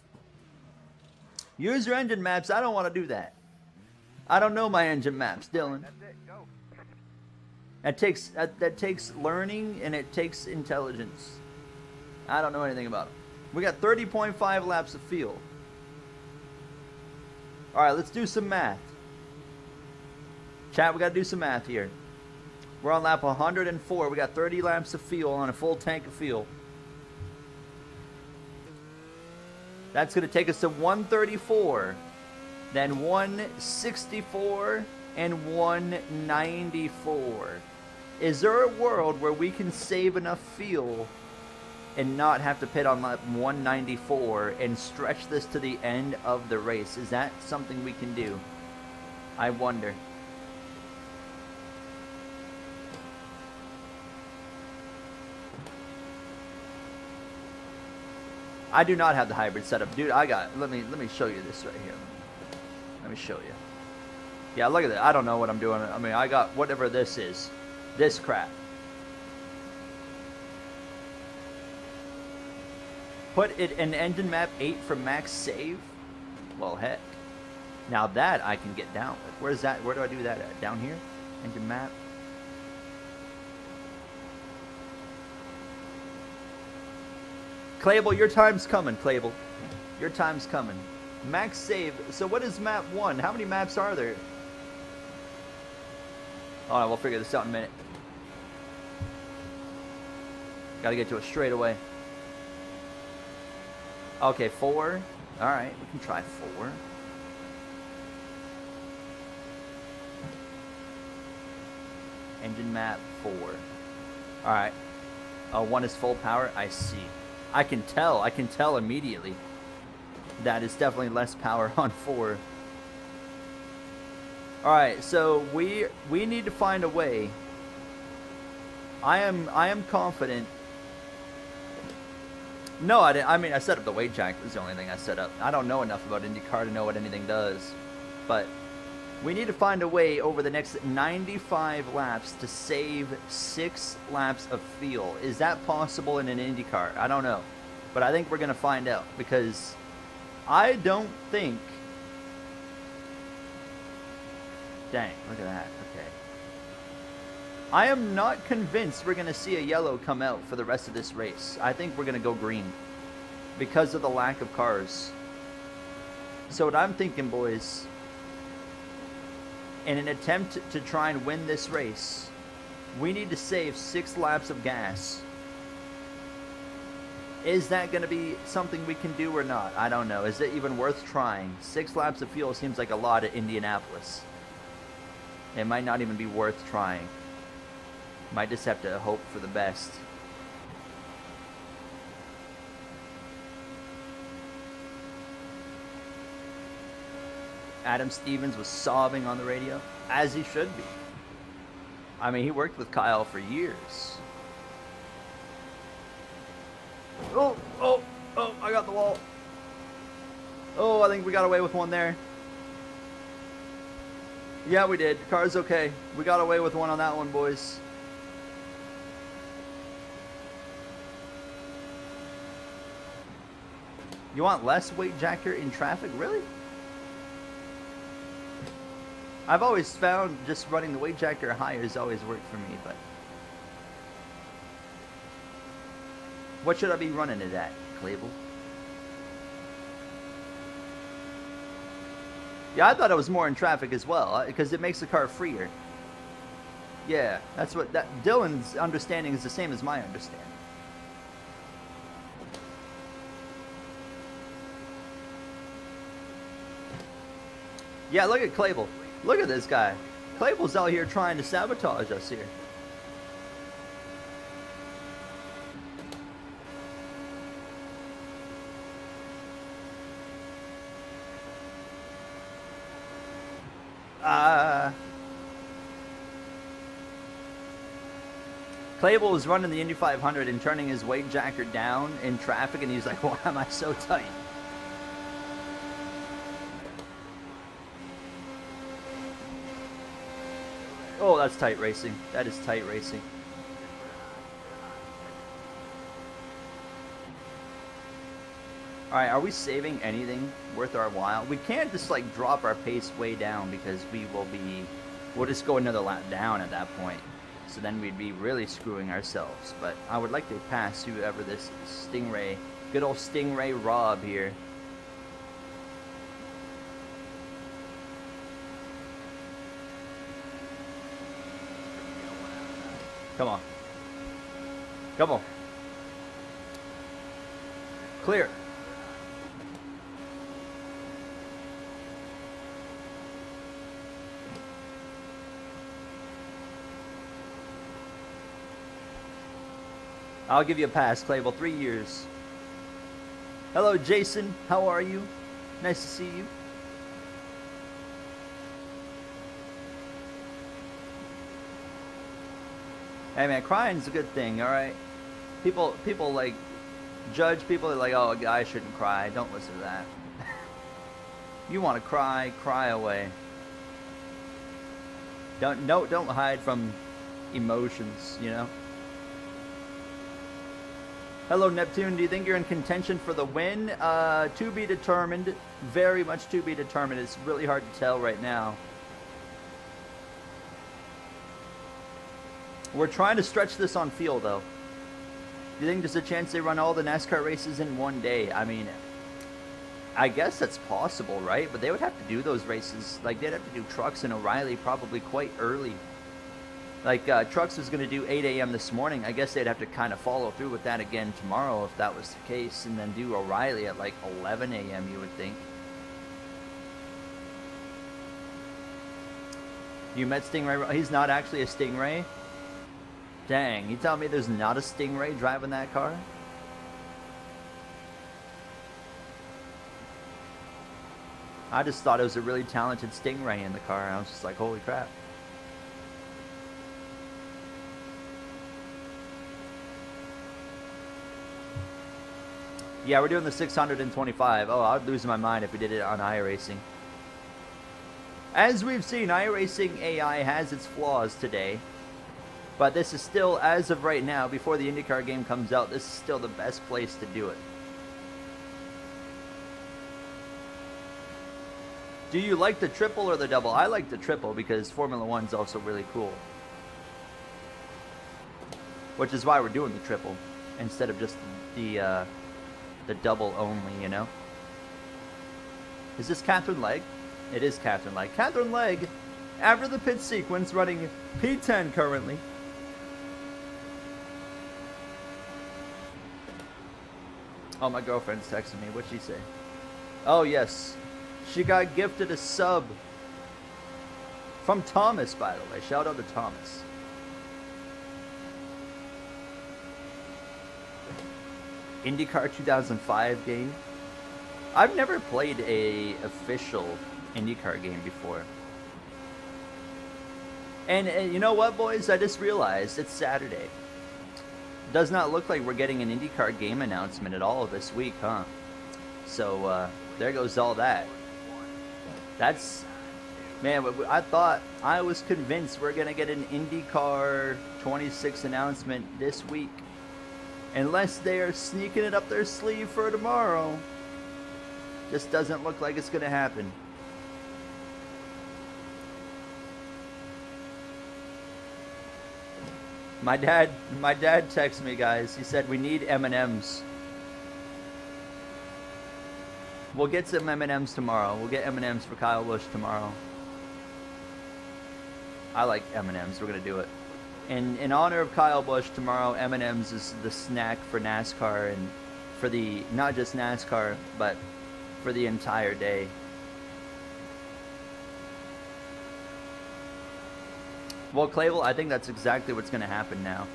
Use your engine maps. I don't want to do that. I don't know my engine maps, Dylan. That's it, go. That takes learning and it takes intelligence. I don't know anything about it. We got 30.5 laps of fuel. All right, let's do some math. Chat, we got to do some math here. We're on lap 104. We got 30 laps of fuel on a full tank of fuel. That's going to take us to 134. Then 164 and 194. Is there a world where we can save enough fuel and not have to pit on lap 194 and stretch this to the end of the race? Is that something we can do? I wonder. I do not have the hybrid setup, dude. Let me show you this right here. Let me show you. Yeah, look at that. I don't know what I'm doing. I mean, I got whatever this is. This crap. Put it in engine map 8 for max save. Well, heck. Now that I can get down with. Where's that? Where do I do that at? Down here? Engine map. Clable, your time's coming, Clable. Your time's coming. Max save. So what is map 1? How many maps are there? Alright, we'll figure this out in a minute. Gotta get to a straightaway. Okay, 4. Alright, we can try 4. Engine map 4. Alright. Oh, 1 is full power. I see. I can tell immediately. that is definitely less power on 4. Alright, so we need to find a way. I am confident. No, I didn't. I mean, I set up the weight jack. Was the only thing I set up. I don't know enough about IndyCar to know what anything does. But we need to find a way over the next 95 laps to save 6 laps of fuel. Is that possible in an IndyCar? I don't know. But I think we're going to find out, because I don't think... Dang, look at that. Okay. I am not convinced we're going to see a yellow come out for the rest of this race. I think we're going to go green because of the lack of cars. So what I'm thinking, boys, in an attempt to try and win this race, we need to save 6 laps of gas. Is that going to be something we can do or not? I don't know. Is it even worth trying? 6 laps of fuel seems like a lot at Indianapolis. It might not even be worth trying. Might just have to hope for the best. Adam Stevens was sobbing on the radio, as he should be. I mean, he worked with Kyle for years. Oh, I got the wall. Oh, I think we got away with one there. Yeah, we did. Car's okay. We got away with one on that one, boys. You want less weight jacker in traffic? Really? I've always found just running the weight jacker higher has always worked for me, but... What should I be running it at, Clable? Yeah, I thought it was more in traffic as well, because it makes the car freer. Yeah, that's what... Dylan's understanding is the same as my understanding. Yeah, look at Clable. Look at this guy. Claypool's out here trying to sabotage us here. Clable is running the Indy 500 and turning his weight jacker down in traffic, and he's like, why am I so tight? Oh, that's tight racing. That is tight racing. Alright, are we saving anything worth our while? We can't just like drop our pace way down, because we'll just go another lap down at that point. So then we'd be really screwing ourselves. But I would like to pass whoever this Stingray, good old Stingray Rob here. Come on. Come on. Clear. I'll give you a pass, Clable. 3 years. Hello, Jason. How are you? Nice to see you. Hey man, crying's a good thing, alright? People like judge people. They're like, oh, a guy shouldn't cry. Don't listen to that. You want to cry, cry away. Don't hide from emotions, you know? Hello, Neptune. Do you think you're in contention for the win? To be determined. Very much to be determined. It's really hard to tell right now. We're trying to stretch this on fuel, though. Do you think there's a chance they run all the NASCAR races in one day? I mean, I guess that's possible, right? But they would have to do those races. Like, they'd have to do Trucks and O'Reilly probably quite early. Like, Trucks was going to do 8 a.m. this morning. I guess they'd have to kind of follow through with that again tomorrow if that was the case. And then do O'Reilly at like 11 a.m., you would think. You met Stingray? He's not actually a Stingray? Dang, you telling me there's not a Stingray driving that car? I just thought it was a really talented Stingray in the car. I was just like, holy crap. Yeah, we're doing the 625. Oh, I'd lose my mind if we did it on iRacing. As we've seen, iRacing AI has its flaws today. But this is still, as of right now, before the IndyCar game comes out, this is still the best place to do it. Do you like the triple or the double? I like the triple because Formula One's also really cool. Which is why we're doing the triple instead of just the double only, you know? Is this Catherine Legg? It is Catherine Legg. Catherine Legg, after the pit sequence, running P10 currently. Oh, my girlfriend's texting me. What'd she say? Oh, yes. She got gifted a sub. From Thomas, by the way. Shout out to Thomas. IndyCar 2005 game. I've never played a official IndyCar game before. And you know what, boys? I just realized it's Saturday. Does not look like we're getting an IndyCar game announcement at all this week, huh? So, there goes all that. That's... Man, I was convinced we're going to get an IndyCar 26 announcement this week. Unless they are sneaking it up their sleeve for tomorrow. Just doesn't look like it's going to happen. My dad texted me, guys. He said we need M&Ms. We'll get some M&Ms tomorrow. We'll get M&Ms for Kyle Busch tomorrow. I like M&Ms. We're going to do it. And in honor of Kyle Busch, tomorrow M&Ms is the snack for NASCAR and for the, not just NASCAR, but for the entire day. Well, Clavel, I think that's exactly what's going to happen now.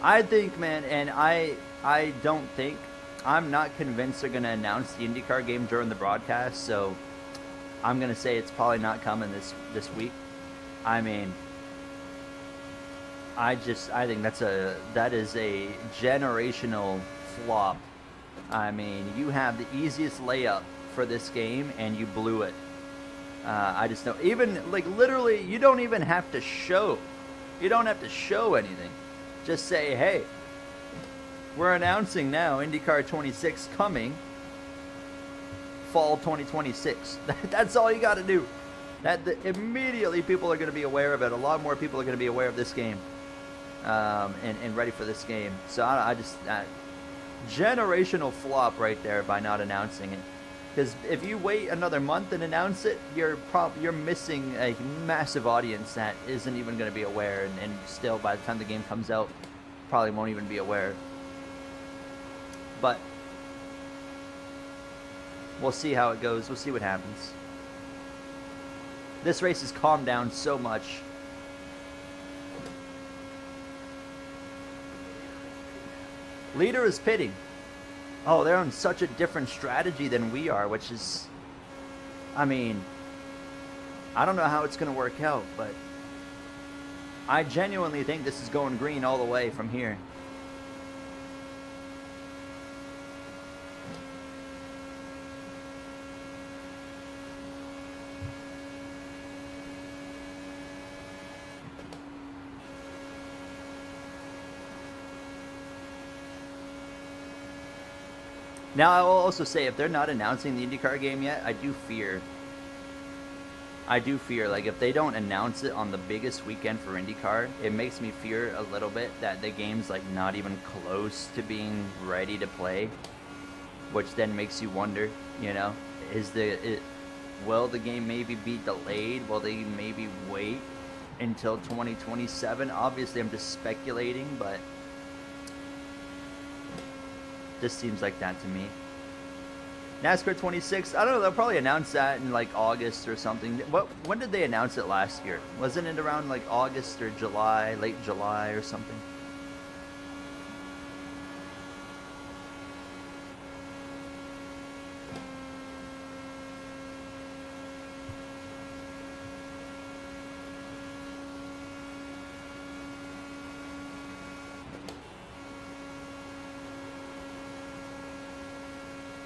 I think, man, and I don't think, I'm not convinced they're going to announce the IndyCar game during the broadcast, so I'm going to say it's probably not coming this week. I mean, I think that is a generational flop. I mean, you have the easiest layup for this game, and you blew it. I just know, even, like, literally, you don't even have to show. You don't have to show anything. Just say, hey, we're announcing now IndyCar 26 coming fall 2026. That's all you got to do. Immediately people are going to be aware of it. A lot more people are going to be aware of this game and ready for this game. So I just generational flop right there by not announcing it. Because if you wait another month and announce it, you're missing a massive audience that isn't even going to be aware, and still by the time the game comes out, probably won't even be aware. But we'll see how it goes. We'll see what happens. This race has calmed down so much. Leader is pitting. Oh, they're on such a different strategy than we are, which is, I mean, I don't know how it's going to work out, but I genuinely think this is going green all the way from here. Now, I will also say, if they're not announcing the IndyCar game yet, I do fear, like, if they don't announce it on the biggest weekend for IndyCar, it makes me fear a little bit that the game's, like, not even close to being ready to play, which then makes you wonder, you know, will the game maybe be delayed? Will they maybe wait until 2027? Obviously, I'm just speculating, but this seems like that to me. NASCAR 26, I don't know, they'll probably announce that in like August or something. When did they announce it last year? Wasn't it around like August or July, late July or something?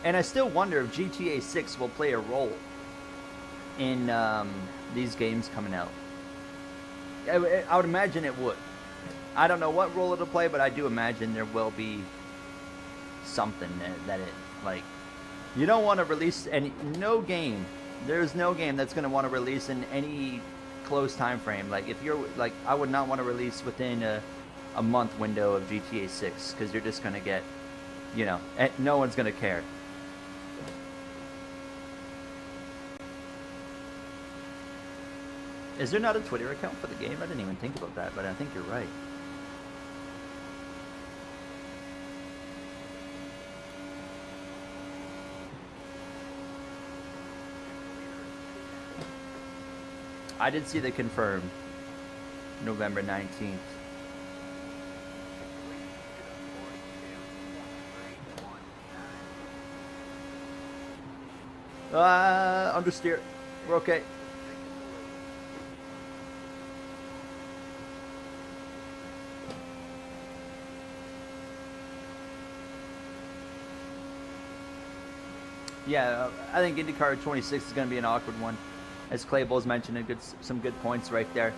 And I still wonder if GTA 6 will play a role in these games coming out. I would imagine it would. I don't know what role it'll play, but I do imagine there will be something that it, like, you don't want to release no game. There's no game that's going to want to release in any close time frame. Like, if you're, like, I would not want to release within a month window of GTA 6, because you're just going to get, you know, no one's going to care. Is there not a Twitter account for the game? I didn't even think about that, but I think you're right. I did see the confirmed November 19th. Understeer. We're okay. Yeah, I think IndyCar 26 is going to be an awkward one. As Claybull's mentioned, some good points right there.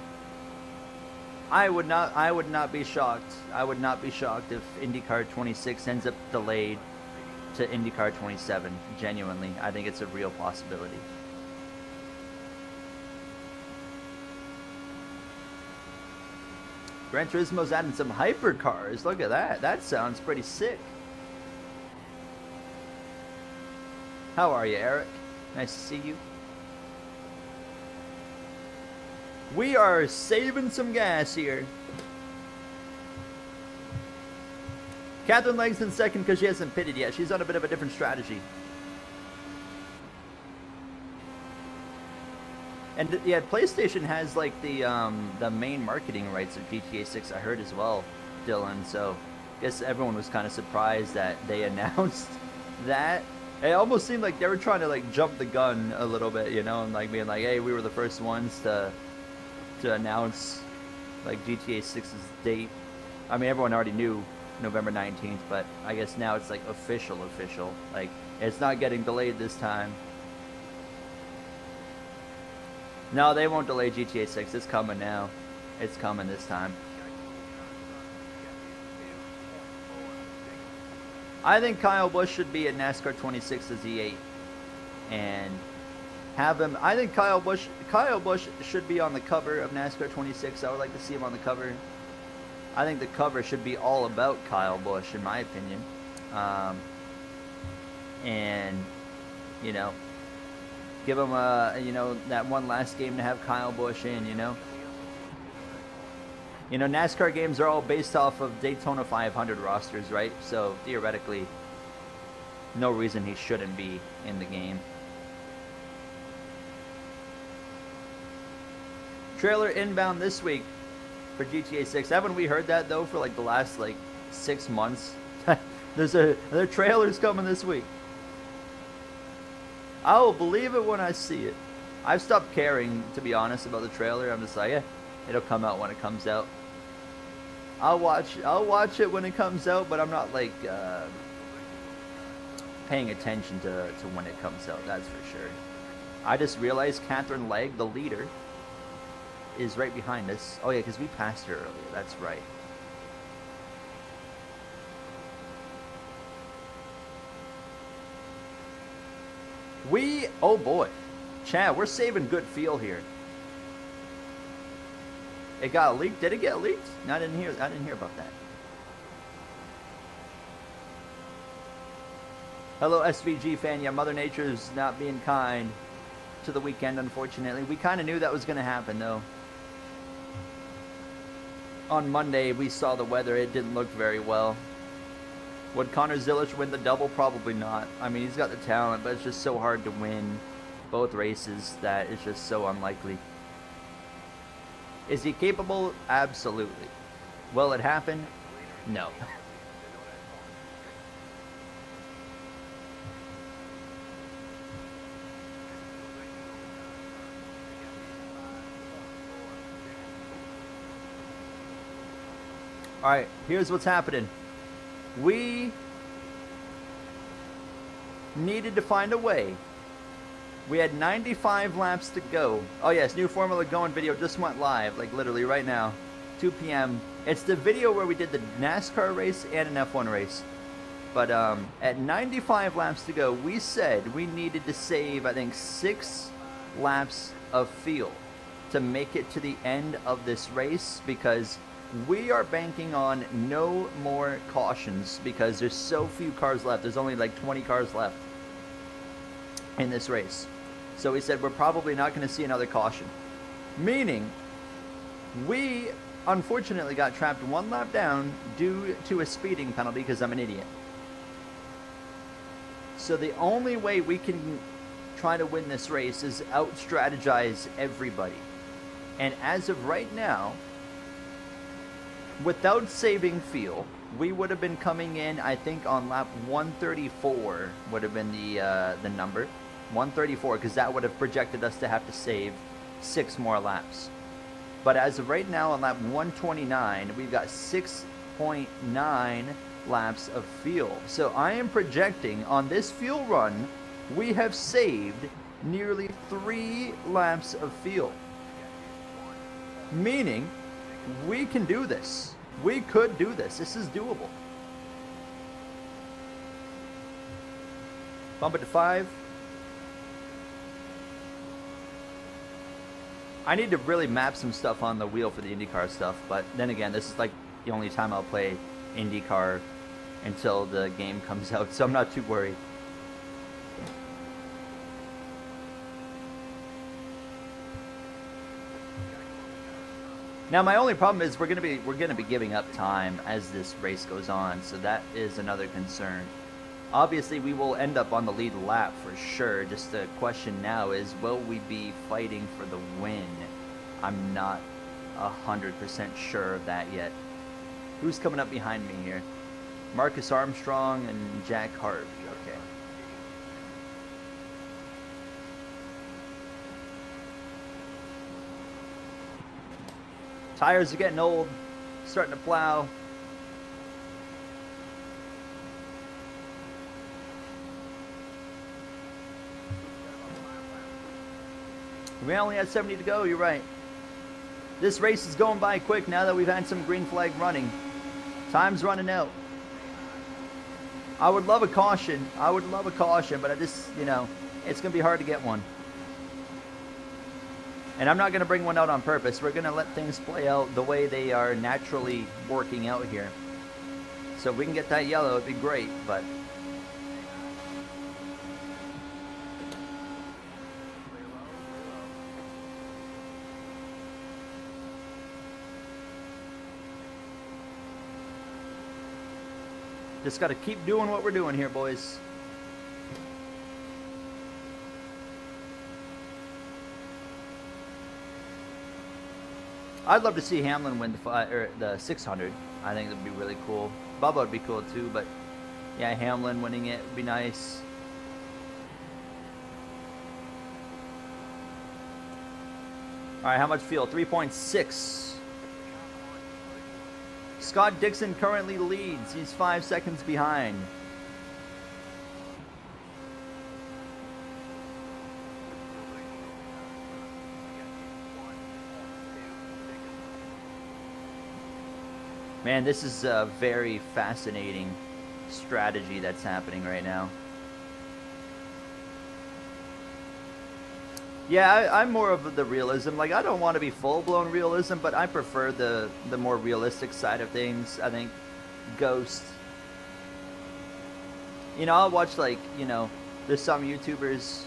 I would not be shocked. I would not be shocked if IndyCar 26 ends up delayed to IndyCar 27. Genuinely, I think it's a real possibility. Gran Turismo's adding some hypercars. Look at that. That sounds pretty sick. How are you, Eric? Nice to see you. We are saving some gas here. Catherine Langston's second because she hasn't pitted yet. She's on a bit of a different strategy. And yeah, PlayStation has like the main marketing rights of GTA 6. I heard as well, Dylan. So I guess everyone was kind of surprised that they announced that. It almost seemed like they were trying to like jump the gun a little bit, you know, and like being like, hey, we were the first ones to announce like GTA 6's date. I mean, everyone already knew November 19th, but I guess now it's like official. Like, it's not getting delayed this time. No, they won't delay GTA 6. It's coming now. It's coming this time. I think Kyle Busch should be at NASCAR 26 as E8 and have him. I think Kyle Busch should be on the cover of NASCAR 26. I would like to see him on the cover. I think the cover should be all about Kyle Busch, in my opinion. And you know, give him that one last game to have Kyle Busch in. You know, NASCAR games are all based off of Daytona 500 rosters, right? So theoretically, no reason he shouldn't be in the game. Trailer inbound this week for GTA 6. Haven't we heard that though for like the last 6 months? There are trailers coming this week. I will believe it when I see it. I've stopped caring, to be honest, about the trailer. I'm just like, yeah, it'll come out when it comes out. I'll watch it when it comes out, but I'm not like paying attention to when it comes out. That's for sure. I just realized Catherine Legg, the leader, is right behind us. Oh yeah, because we passed her earlier. That's right. Oh boy, Chad, we're saving good fuel here. It got leaked. Did it get leaked? No, I didn't hear about that. Hello, SVG fan. Yeah, Mother Nature's not being kind to the weekend, unfortunately. We kind of knew that was going to happen, though. On Monday, we saw the weather. It didn't look very well. Would Connor Zilisch win the double? Probably not. I mean, he's got the talent, but it's just so hard to win both races that it's just so unlikely. Is he capable? Absolutely. Will it happen? No. Alright, here's what's happening. We needed to find a way. We had 95 laps to go. Oh yes, new Formula Going video just went live, like literally right now, 2 p.m. It's the video where we did the NASCAR race and an F1 race. But at 95 laps to go, we said we needed to save, I think, 6 laps of fuel to make it to the end of this race, because we are banking on no more cautions because there's so few cars left. There's only like 20 cars left in this race. So we said we're probably not going to see another caution. Meaning, we unfortunately got trapped 1 lap down due to a speeding penalty because I'm an idiot. So the only way we can try to win this race is out-strategize everybody. And as of right now, without saving fuel, we would have been coming in, I think, on lap 134 would have been the number. 134, because that would have projected us to have to save 6 more laps. But as of right now, on lap 129, we've got 6.9 laps of fuel. So I am projecting on this fuel run, we have saved nearly 3 laps of fuel. Meaning, we can do this. We could do this. This is doable. Bump it to 5. I need to really map some stuff on the wheel for the IndyCar stuff, but then again, this is like the only time I'll play IndyCar until the game comes out, so I'm not too worried. Now my only problem is we're gonna be giving up time as this race goes on, so that is another concern. Obviously we will end up on the lead lap for sure. Just the question now is, will we be fighting for the win? I'm not 100% sure of that yet. Who's coming up behind me here? Marcus Armstrong and Jack Harvey. Okay. Tires are getting old, starting to plow. We only had 70 to go, you're right. This race is going by quick now that we've had some green flag running. Time's running out. I would love a caution. But I just, you know, it's going to be hard to get one. And I'm not going to bring one out on purpose. We're going to let things play out the way they are naturally working out here. So if we can get that yellow, it'd be great, but... just got to keep doing what we're doing here, boys. I'd love to see Hamlin win the 600. I think that'd be really cool. Bubba would be cool too, but yeah, Hamlin winning it would be nice. All right, how much fuel? 3.6. Scott Dixon currently leads. He's 5 seconds behind. Man, this is a very fascinating strategy that's happening right now. Yeah, I'm more of the realism. Like, I don't want to be full-blown realism, but I prefer the more realistic side of things. I think Ghost. You know, I'll watch, like, you know, there's some YouTubers,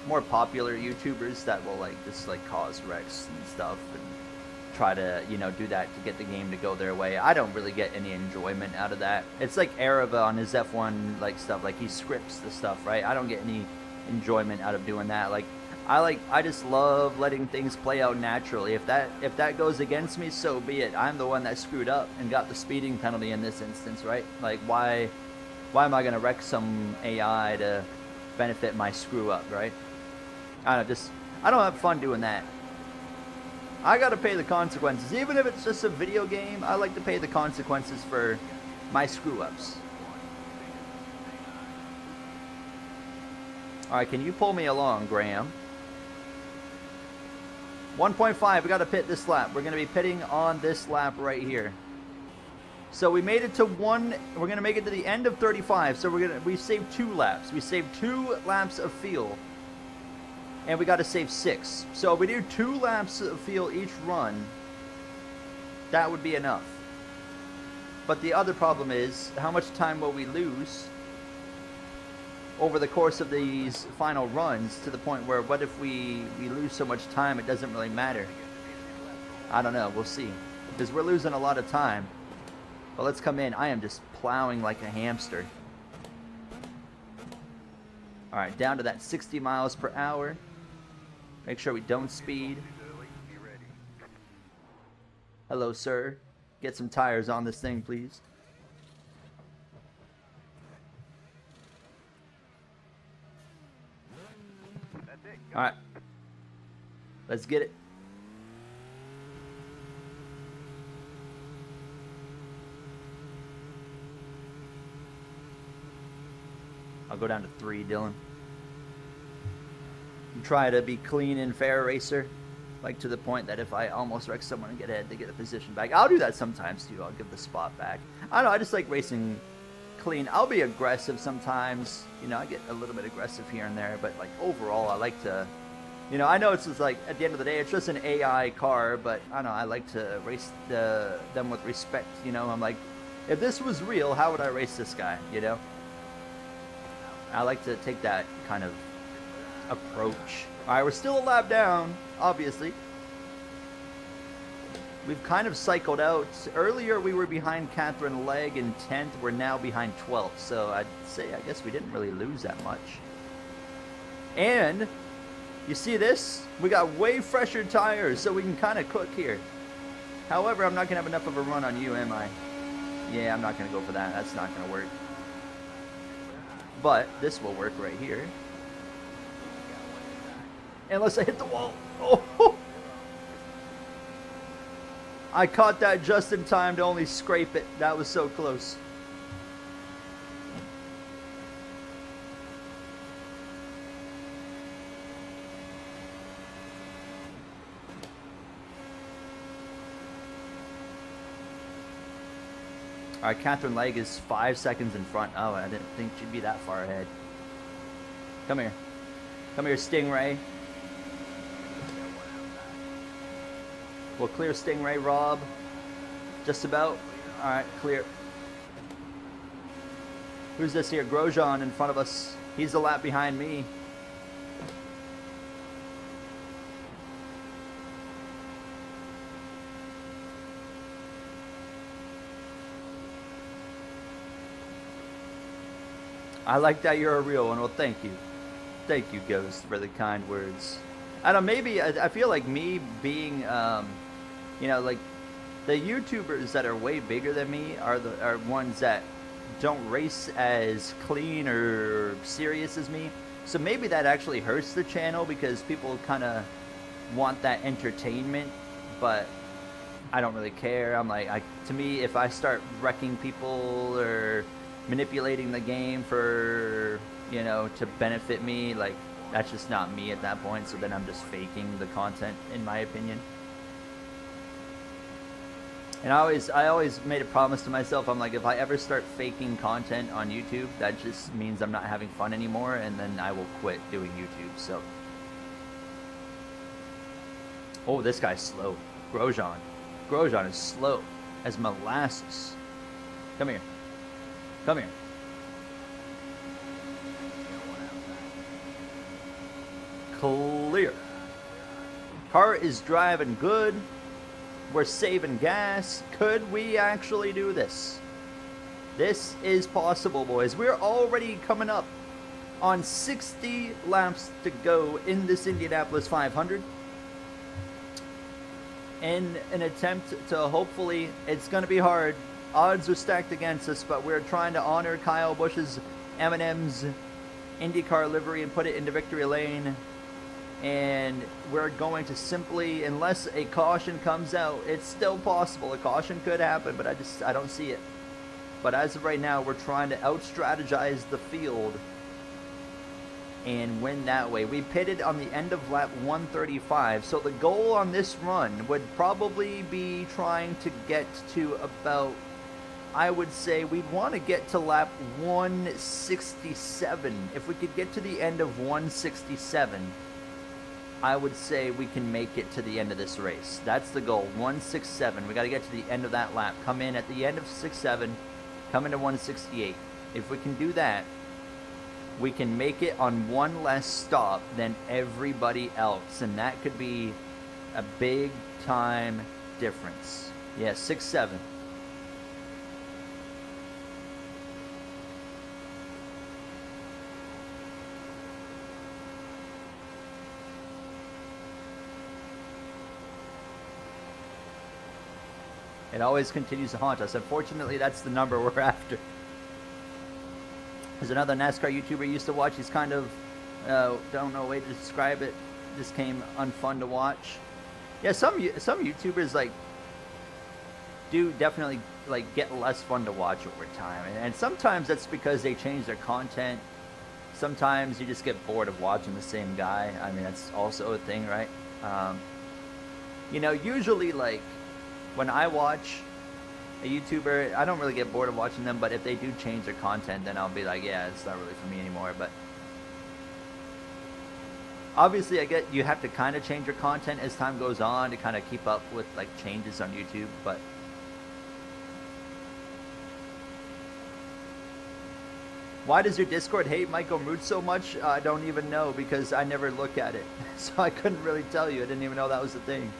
more popular YouTubers, that will, like, just, like, cause wrecks and stuff and try to, you know, do that to get the game to go their way. I don't really get any enjoyment out of that. It's like Arava on his F1, like, stuff. Like, he scripts the stuff, right? I don't get any enjoyment out of doing that. Like, I just love letting things play out naturally. If that goes against me, so be it. I'm the one that screwed up and got the speeding penalty in this instance, right? Like, why am I gonna wreck some AI to benefit my screw up, right? I don't have fun doing that. I gotta pay the consequences. Even if it's just a video game, I like to pay the consequences for my screw ups. Alright, can you pull me along, Graham? 1.5, we got to pit this lap. We're going to be pitting on this lap right here. So we made it to one. We're going to make it to the end of 35. So we saved 2 laps. We saved 2 laps of fuel. And we got to save 6. So if we do 2 laps of fuel each run, that would be enough. But the other problem is, how much time will we lose over the course of these final runs, to the point where what if we lose so much time it doesn't really matter? I don't know. We'll see. Because we're losing a lot of time. But let's come in. I am just plowing like a hamster. Alright, down to that 60 miles per hour. Make sure we don't speed. Hello, sir. Get some tires on this thing, please. Alright. Let's get it. I'll go down to 3, Dylan. Try to be clean and fair racer. Like, to the point that if I almost wreck someone and get ahead, they get a position back. I'll do that sometimes, too. I'll give the spot back. I don't know. I just like racing clean. I'll be aggressive sometimes. You know, I get a little bit aggressive here and there. But, like, overall, I like to... You know, I know it's just like, at the end of the day, it's just an AI car. But, I don't know. I like to race them with respect. You know, I'm like, if this was real, how would I race this guy? You know? I like to take that kind of approach. Alright, we're still a lap down, obviously. We've kind of cycled out. Earlier we were behind Catherine Legg in 10th. We're now behind 12th. So I'd say, I guess we didn't really lose that much. And, you see this? We got way fresher tires, so we can kind of cook here. However, I'm not going to have enough of a run on you, am I? Yeah, I'm not going to go for that. That's not going to work. But this will work right here. Unless I hit the wall. Oh! I caught that just in time to only scrape it. That was so close. Alright, Catherine Legg is 5 seconds in front. Oh, I didn't think she'd be that far ahead. Come here. Come here, Stingray. We'll clear Stingray, Rob. Just about. Alright, clear. Who's this here? Grosjean in front of us. He's a lap behind me. I like that you're a real one. Well, thank you. Thank you, Ghost, for the kind words. I don't know, maybe, I feel like me being, you know, like, the YouTubers that are way bigger than me are ones that don't race as clean or serious as me. So maybe that actually hurts the channel, because people kind of want that entertainment, but I don't really care. I'm like, to me, if I start wrecking people or manipulating the game for, you know, to benefit me, like, that's just not me at that point. So then I'm just faking the content, in my opinion. And I always made a promise to myself. I'm like, if I ever start faking content on YouTube, that just means I'm not having fun anymore, and then I will quit doing YouTube. So, oh, this guy's slow. Grosjean. Grosjean is slow as molasses. Come here. Come here. Clear. Car is driving good. We're saving gas. Could we actually do this? This is possible, boys. We're already coming up on 60 laps to go in this Indianapolis 500. In an attempt to hopefully, it's going to be hard. Odds are stacked against us, but we're trying to honor Kyle Busch's M&M's IndyCar livery and put it into victory lane. And we're going to simply, unless a caution comes out, it's still possible. A caution could happen, but I don't see it. But as of right now, we're trying to out-strategize the field and win that way. We pitted on the end of lap 135, so the goal on this run would probably be trying to get to about, I would say we'd want to get to lap 167. If we could get to the end of 167, I would say we can make it to the end of this race. That's the goal, 167. We got to get to the end of that lap. Come in at the end of 67, come into 168. If we can do that, we can make it on one less stop than everybody else, and that could be a big time difference. Yeah, 6-7. It always continues to haunt us. Unfortunately, that's the number we're after. There's another NASCAR YouTuber I used to watch. He's kind of, don't know a way to describe it. Just came unfun to watch. Yeah, some YouTubers like do definitely like get less fun to watch over time, and sometimes that's because they change their content. Sometimes you just get bored of watching the same guy. I mean, that's also a thing, right? You know, usually like when I watch a YouTuber, I don't really get bored of watching them, but if they do change their content, then I'll be like, yeah, it's not really for me anymore. But obviously, I get you have to kind of change your content as time goes on to kind of keep up with like changes on YouTube. But why does your Discord hate Michael Root so much? I don't even know, because I never look at it, so I couldn't really tell you. I didn't even know that was a thing.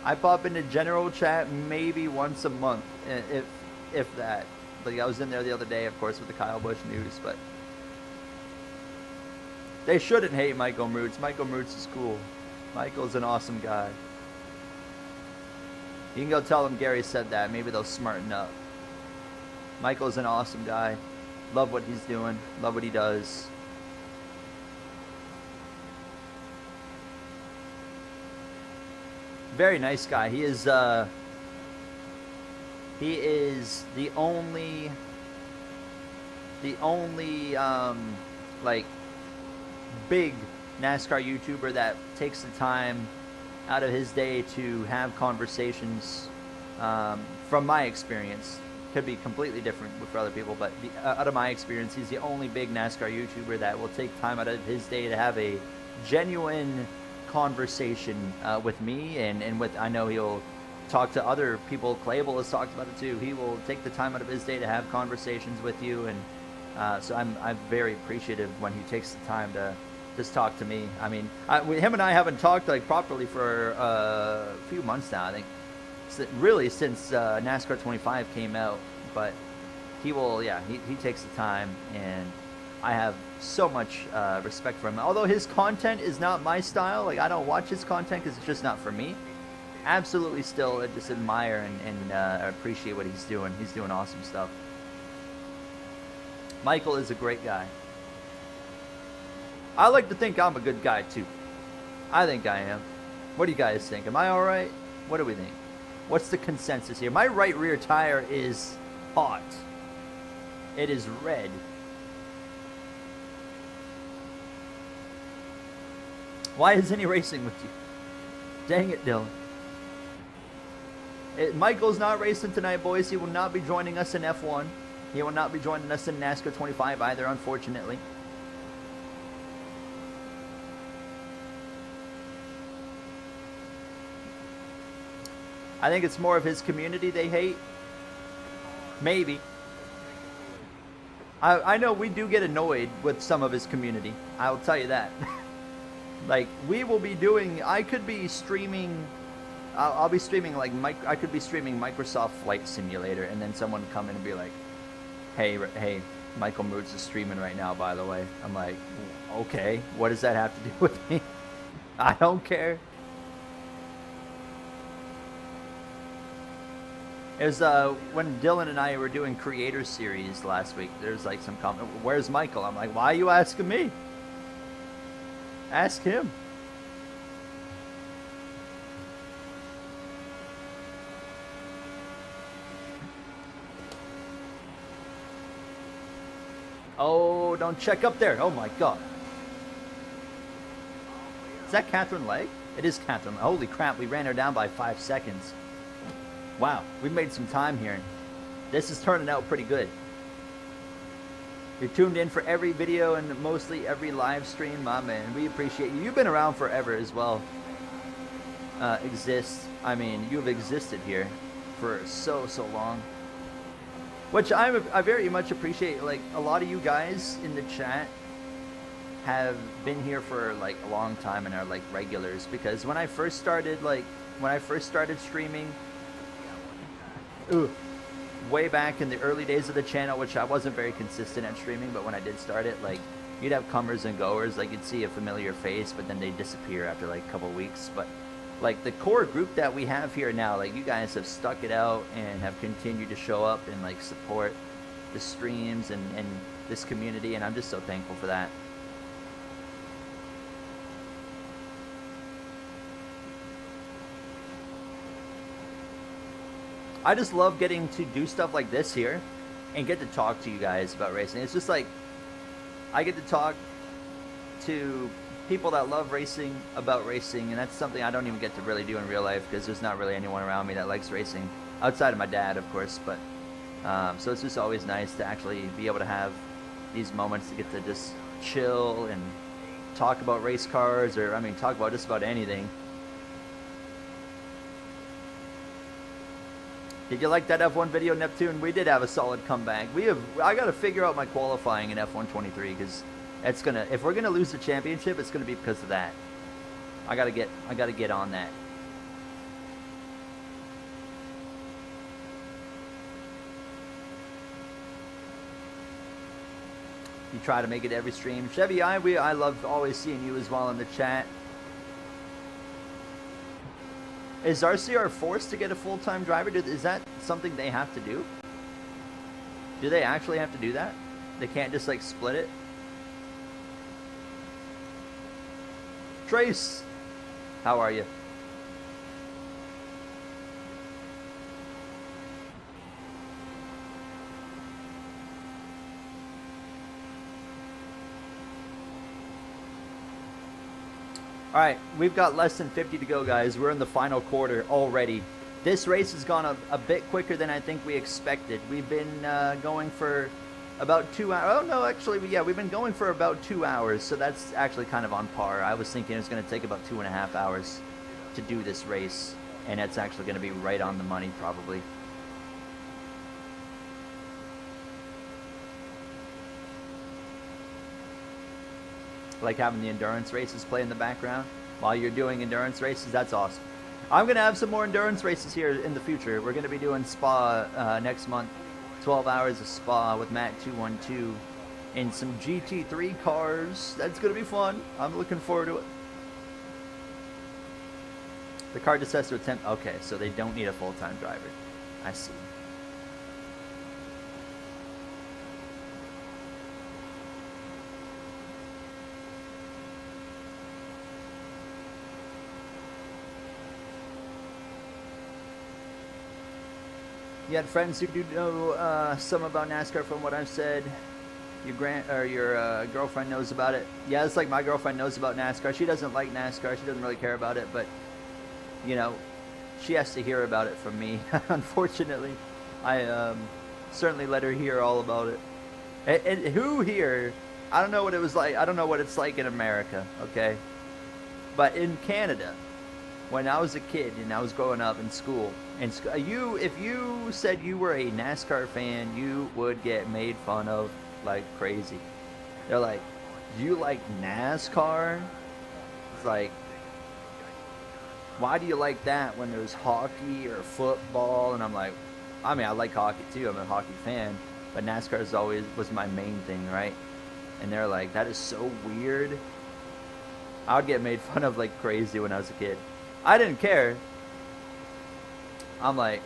I pop into general chat maybe once a month, if that. Like I was in there the other day, of course, with the Kyle Busch news, but they shouldn't hate Michael Roots. Michael Roots is cool. Michael's an awesome guy. You can go tell them Gary said that. Maybe they'll smarten up. Michael's an awesome guy. Love what he's doing. Love what he does. Very nice guy. He is the only like big NASCAR YouTuber that takes the time out of his day to have conversations. From my experience, could be completely different for other people, but out of my experience, he's the only big NASCAR YouTuber that will take time out of his day to have a genuine conversation with me, and with, I know he'll talk to other people. Clavel has talked about it too. He will take the time out of his day to have conversations with you, and so I'm very appreciative when he takes the time to just talk to me. I mean, him and I haven't talked like properly for a few months now, I think, really since NASCAR 25 came out, but he will, yeah, he takes the time, and I have so much respect for him. Although his content is not my style, like I don't watch his content because it's just not for me. Absolutely, still just admire and appreciate what he's doing. He's doing awesome stuff. Michael is a great guy. I like to think I'm a good guy too. I think I am. What do you guys think? Am I all right? What do we think? What's the consensus here? My right rear tire is hot. It is red. Why isn't he racing with you? Dang it, Dylan. Michael's not racing tonight, boys. He will not be joining us in F1. He will not be joining us in NASCAR 25 either, unfortunately. I think it's more of his community they hate. Maybe. I know we do get annoyed with some of his community. I will tell you that. Like, we will be doing, I could be streaming, I'll be streaming like, I could be streaming Microsoft Flight Simulator, and then someone would come in and be like, hey, Michael Moods is streaming right now, by the way. I'm like, okay, what does that have to do with me? I don't care. It was when Dylan and I were doing Creator Series last week, there's like some comment, where's Michael? I'm like, why are you asking me? Ask him. Oh, don't check up there. Oh my God. Is that Catherine Legg? It is Catherine. Holy crap, we ran her down by 5 seconds. Wow, we made some time here. This is turning out pretty good. You're tuned in for every video and mostly every live stream, my man. We appreciate you. You've been around forever as well. I mean, you've existed here for so long. Which I very much appreciate. Like, a lot of you guys in the chat have been here for like a long time and are like regulars, because when I first started streaming, way back in the early days of the channel, which I wasn't very consistent at streaming, but when I did start it, like, you'd have comers and goers. Like, you'd see a familiar face, but then they disappear after like a couple weeks. But like, the core group that we have here now, like, you guys have stuck it out and have continued to show up and like support the streams and this community, and I'm just so thankful for that. I just love getting to do stuff like this here and get to talk to you guys about racing. It's just like, I get to talk to people that love racing about racing, and that's something I don't even get to really do in real life, because there's not really anyone around me that likes racing outside of my dad, of course. But so it's just always nice to actually be able to have these moments to get to just chill and talk about race cars, or I mean, talk about just about anything. Did you like that F1 video, Neptune? We did have a solid comeback. I got to figure out my qualifying in F1 23, because it's gonna, if we're gonna lose the championship, it's gonna be because of that. I gotta get on that. You try to make it every stream. Chevy, I love always seeing you as well in the chat. Is RCR forced to get a full-time driver? Is that something they have to do? Do they actually have to do that? They can't just like split it? Trace, how are you? All right, we've got less than 50 to go, guys. We're in the final quarter already. This race has gone a bit quicker than I think we expected. We've been going for about 2 hours. Oh, no, actually, yeah, we've been going for about 2 hours, so that's actually kind of on par. I was thinking it was going to take about 2.5 hours to do this race, and it's actually going to be right on the money, probably. Like having the endurance races play in the background while you're doing endurance races. That's awesome. I'm going to have some more endurance races here in the future. We're going to be doing Spa next month. 12 hours of Spa with Matt 212 and some GT3 cars. That's going to be fun. I'm looking forward to it. The car just has to attempt. Okay, so they don't need a full-time driver. I see. You had friends who do know some about NASCAR from what I've said. Your girlfriend knows about it. Yeah, it's like my girlfriend knows about NASCAR. She doesn't like NASCAR. She doesn't really care about it, but you know, she has to hear about it from me. Unfortunately, I certainly let her hear all about it. And who here? I don't know what it was like. I don't know what it's like in America. Okay, but in Canada, when I was a kid and I was growing up in school, and if you said you were a NASCAR fan, you would get made fun of like crazy. They're like, "You like NASCAR?" It's like, why do you like that when there's hockey or football? And I'm like, I mean, I like hockey too. I'm a hockey fan, but NASCAR always was my main thing, right? And they're like, that is so weird. I would get made fun of like crazy when I was a kid. I didn't care. I'm like,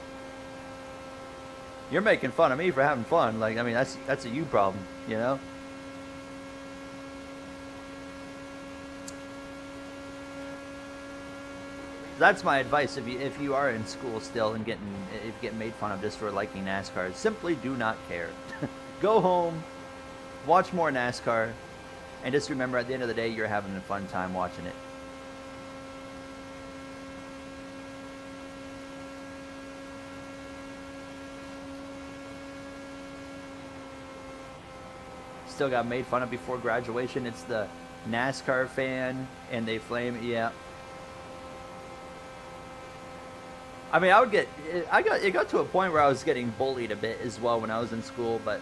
you're making fun of me for having fun. Like, I mean, that's a you problem, you know? That's my advice if you are in school still and getting made fun of just for liking NASCAR. Simply do not care. Go home, watch more NASCAR, and just remember at the end of the day you're having a fun time watching it. still got made fun of before graduation. It's the NASCAR fan, and they flame. Yeah. I mean, it got to a point where I was getting bullied a bit as well when I was in school, but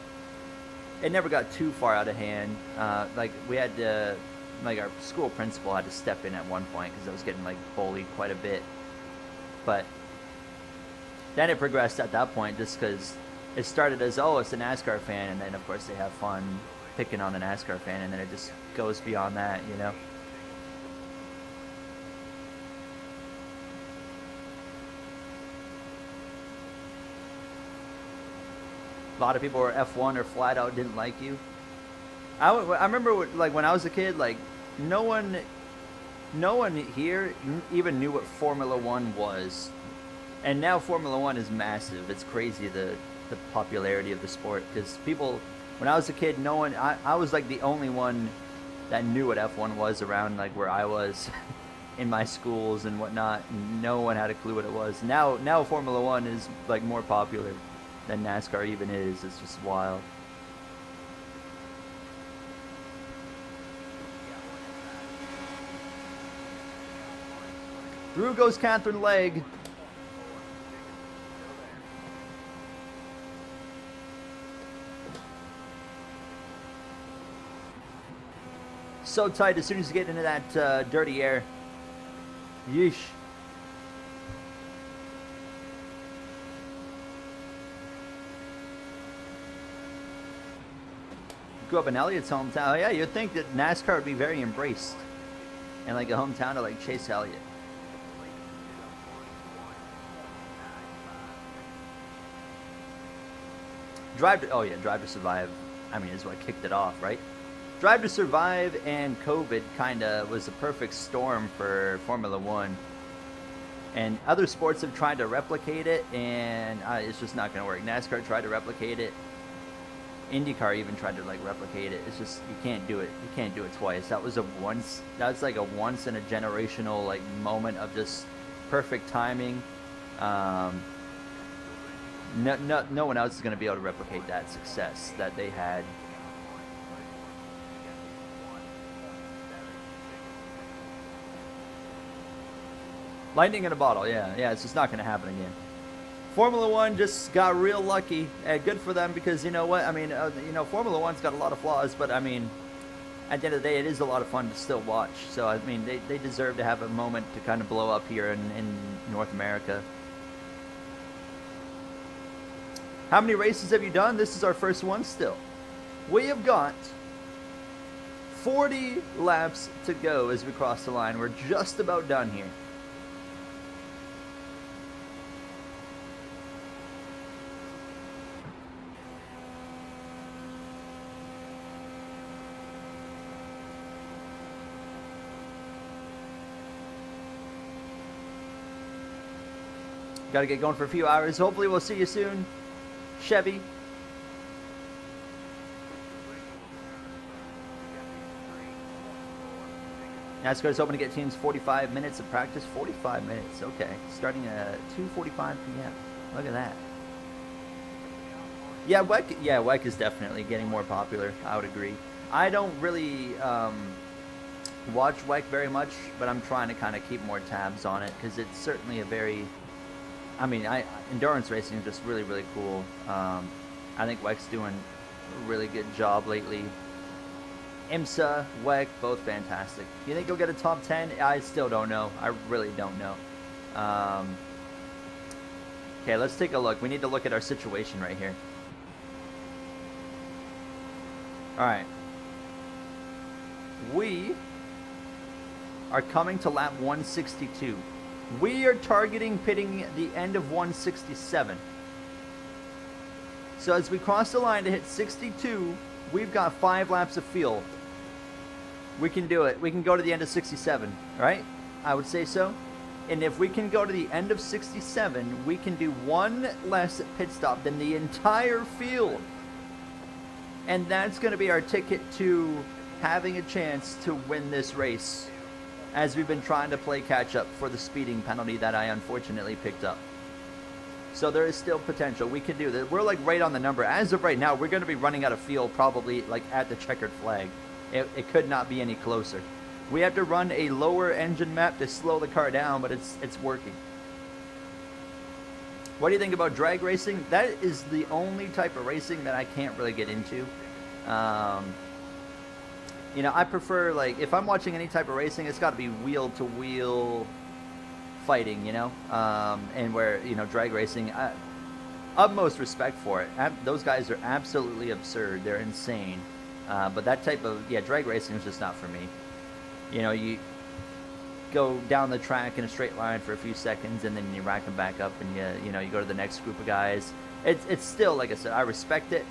it never got too far out of hand. Like we had to, like our school principal had to step in at one point because I was getting like bullied quite a bit. But then it progressed at that point just because it started as, oh, it's a NASCAR fan, and then of course they have fun picking on the NASCAR fan, and then it just goes beyond that, you know. A lot of people were F1 or flat out didn't like you. I remember like when I was a kid, like no one here even knew what Formula One was, and now Formula One is massive. It's crazy the popularity of the sport, because people, when I was a kid, no one, I was like the only one that knew what F1 was around like where I was in my schools and whatnot. No one had a clue what it was. Now Formula One is like more popular than NASCAR even is. It's just wild. Through goes Catherine Legg. So tight as soon as you get into that dirty air. Yeesh. Grew up in Elliott's hometown. Oh, yeah, you'd think that NASCAR would be very embraced in like a hometown of like Chase Elliott. Drive to Survive, I mean, is what kicked it off, right? Drive to Survive and COVID kind of was a perfect storm for Formula One. And other sports have tried to replicate it, and it's just not going to work. NASCAR tried to replicate it. IndyCar even tried to like replicate it. It's just, you can't do it. You can't do it twice. That's like a once in a generational like moment of just perfect timing. No one else is going to be able to replicate that success that they had. Lightning in a bottle, yeah, it's just not going to happen again. Formula One just got real lucky, and good for them, because you know what? I mean, Formula One's got a lot of flaws, but I mean, at the end of the day, it is a lot of fun to still watch. So I mean, they deserve to have a moment to kind of blow up here in North America. How many races have you done? This is our first one still. We have got 40 laps to go as we cross the line. We're just about done here. Got to get going for a few hours. Hopefully we'll see you soon, Chevy. NASCAR is hoping to get teams 45 minutes of practice. 45 minutes, okay. Starting at 2:45 p.m. Look at that. Yeah, WEC is definitely getting more popular. I would agree. I don't really watch WEC very much, but I'm trying to kind of keep more tabs on it, because it's certainly a very... I mean, endurance racing is just really, really cool. I think WEC's doing a really good job lately. IMSA, WEC, both fantastic. You think you'll get a top 10? I still don't know. I really don't know. Okay, let's take a look. We need to look at our situation right here. Alright. We are coming to lap 162. We are targeting pitting the end of 167. So as we cross the line to hit 62, we've got 5 laps of fuel. We can do it. We can go to the end of 67, right? I would say so. And if we can go to the end of 67, we can do one less pit stop than the entire field. And that's going to be our ticket to having a chance to win this race, as we've been trying to play catch up for the speeding penalty that I unfortunately picked up. So there is still potential. We can do this. We're like right on the number. As of right now, we're going to be running out of fuel probably like at the checkered flag. It could not be any closer. We have to run a lower engine map to slow the car down, but it's working. What do you think about drag racing? That is the only type of racing that I can't really get into. You know, I prefer, like, if I'm watching any type of racing, it's got to be wheel-to-wheel fighting, you know? And where, you know, drag racing, utmost respect for it. Those guys are absolutely absurd. They're insane. But that type of, drag racing is just not for me. You know, you go down the track in a straight line for a few seconds, and then you rack them back up, and you know, you go to the next group of guys. It's still, like I said, I respect it.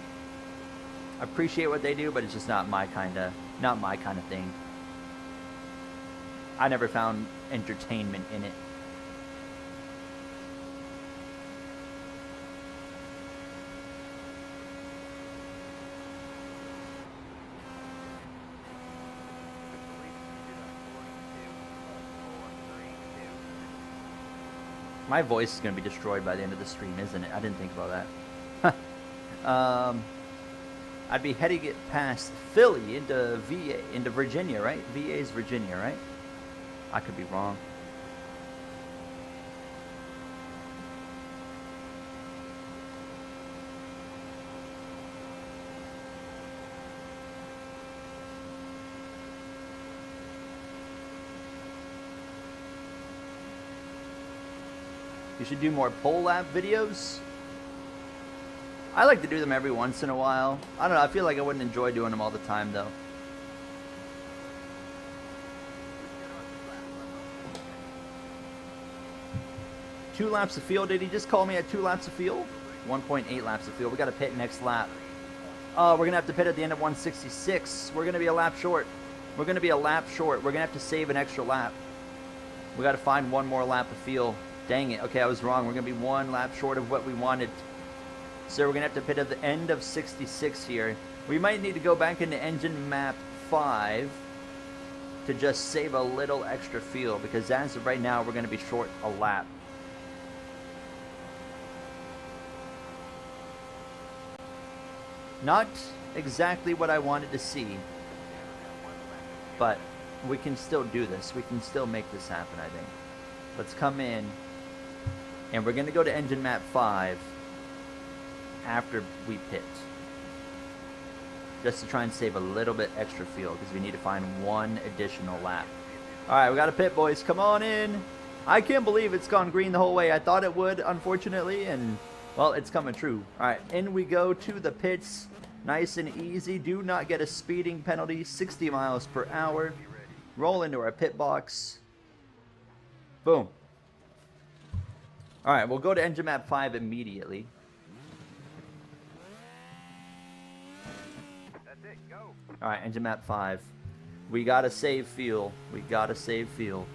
I appreciate what they do, but it's just not my kind of thing. I never found entertainment in it. My voice is going to be destroyed by the end of the stream, isn't it? I didn't think about that. I'd be heading it past Philly into VA, into Virginia, right? VA's Virginia, right? I could be wrong. You should do more pole lap videos. I like to do them every once in a while. I don't know, I feel like I wouldn't enjoy doing them all the time though. Two laps of field. Did he just call me at 2 laps of field? 1.8 laps of field. We got to pit next lap. Oh, we're going to have to pit at the end of 166. We're going to be a lap short. We're going to be a lap short. We're going to have to save an extra lap. We got to find one more lap of field. Dang it. Okay, I was wrong. We're going to be 1 lap short of what we wanted. So we're going to have to pit at the end of 66 here. We might need to go back into engine map 5 to just save a little extra fuel, because as of right now, we're going to be short a lap. Not exactly what I wanted to see, but we can still do this. We can still make this happen, I think. Let's come in, and we're going to go to engine map 5 after we pit, just to try and save a little bit extra fuel, because we need to find 1 additional lap. Alright, we got a pit, boys. Come on in. I can't believe it's gone green the whole way. I thought it would, unfortunately, and well, it's coming true. Alright, in we go to the pits. Nice and easy. Do not get a speeding penalty. 60 miles per hour. Roll into our pit box. Boom. Alright, we'll go to engine map 5 immediately. That's it, go. Alright, engine map 5. We gotta save fuel. We gotta save fuel.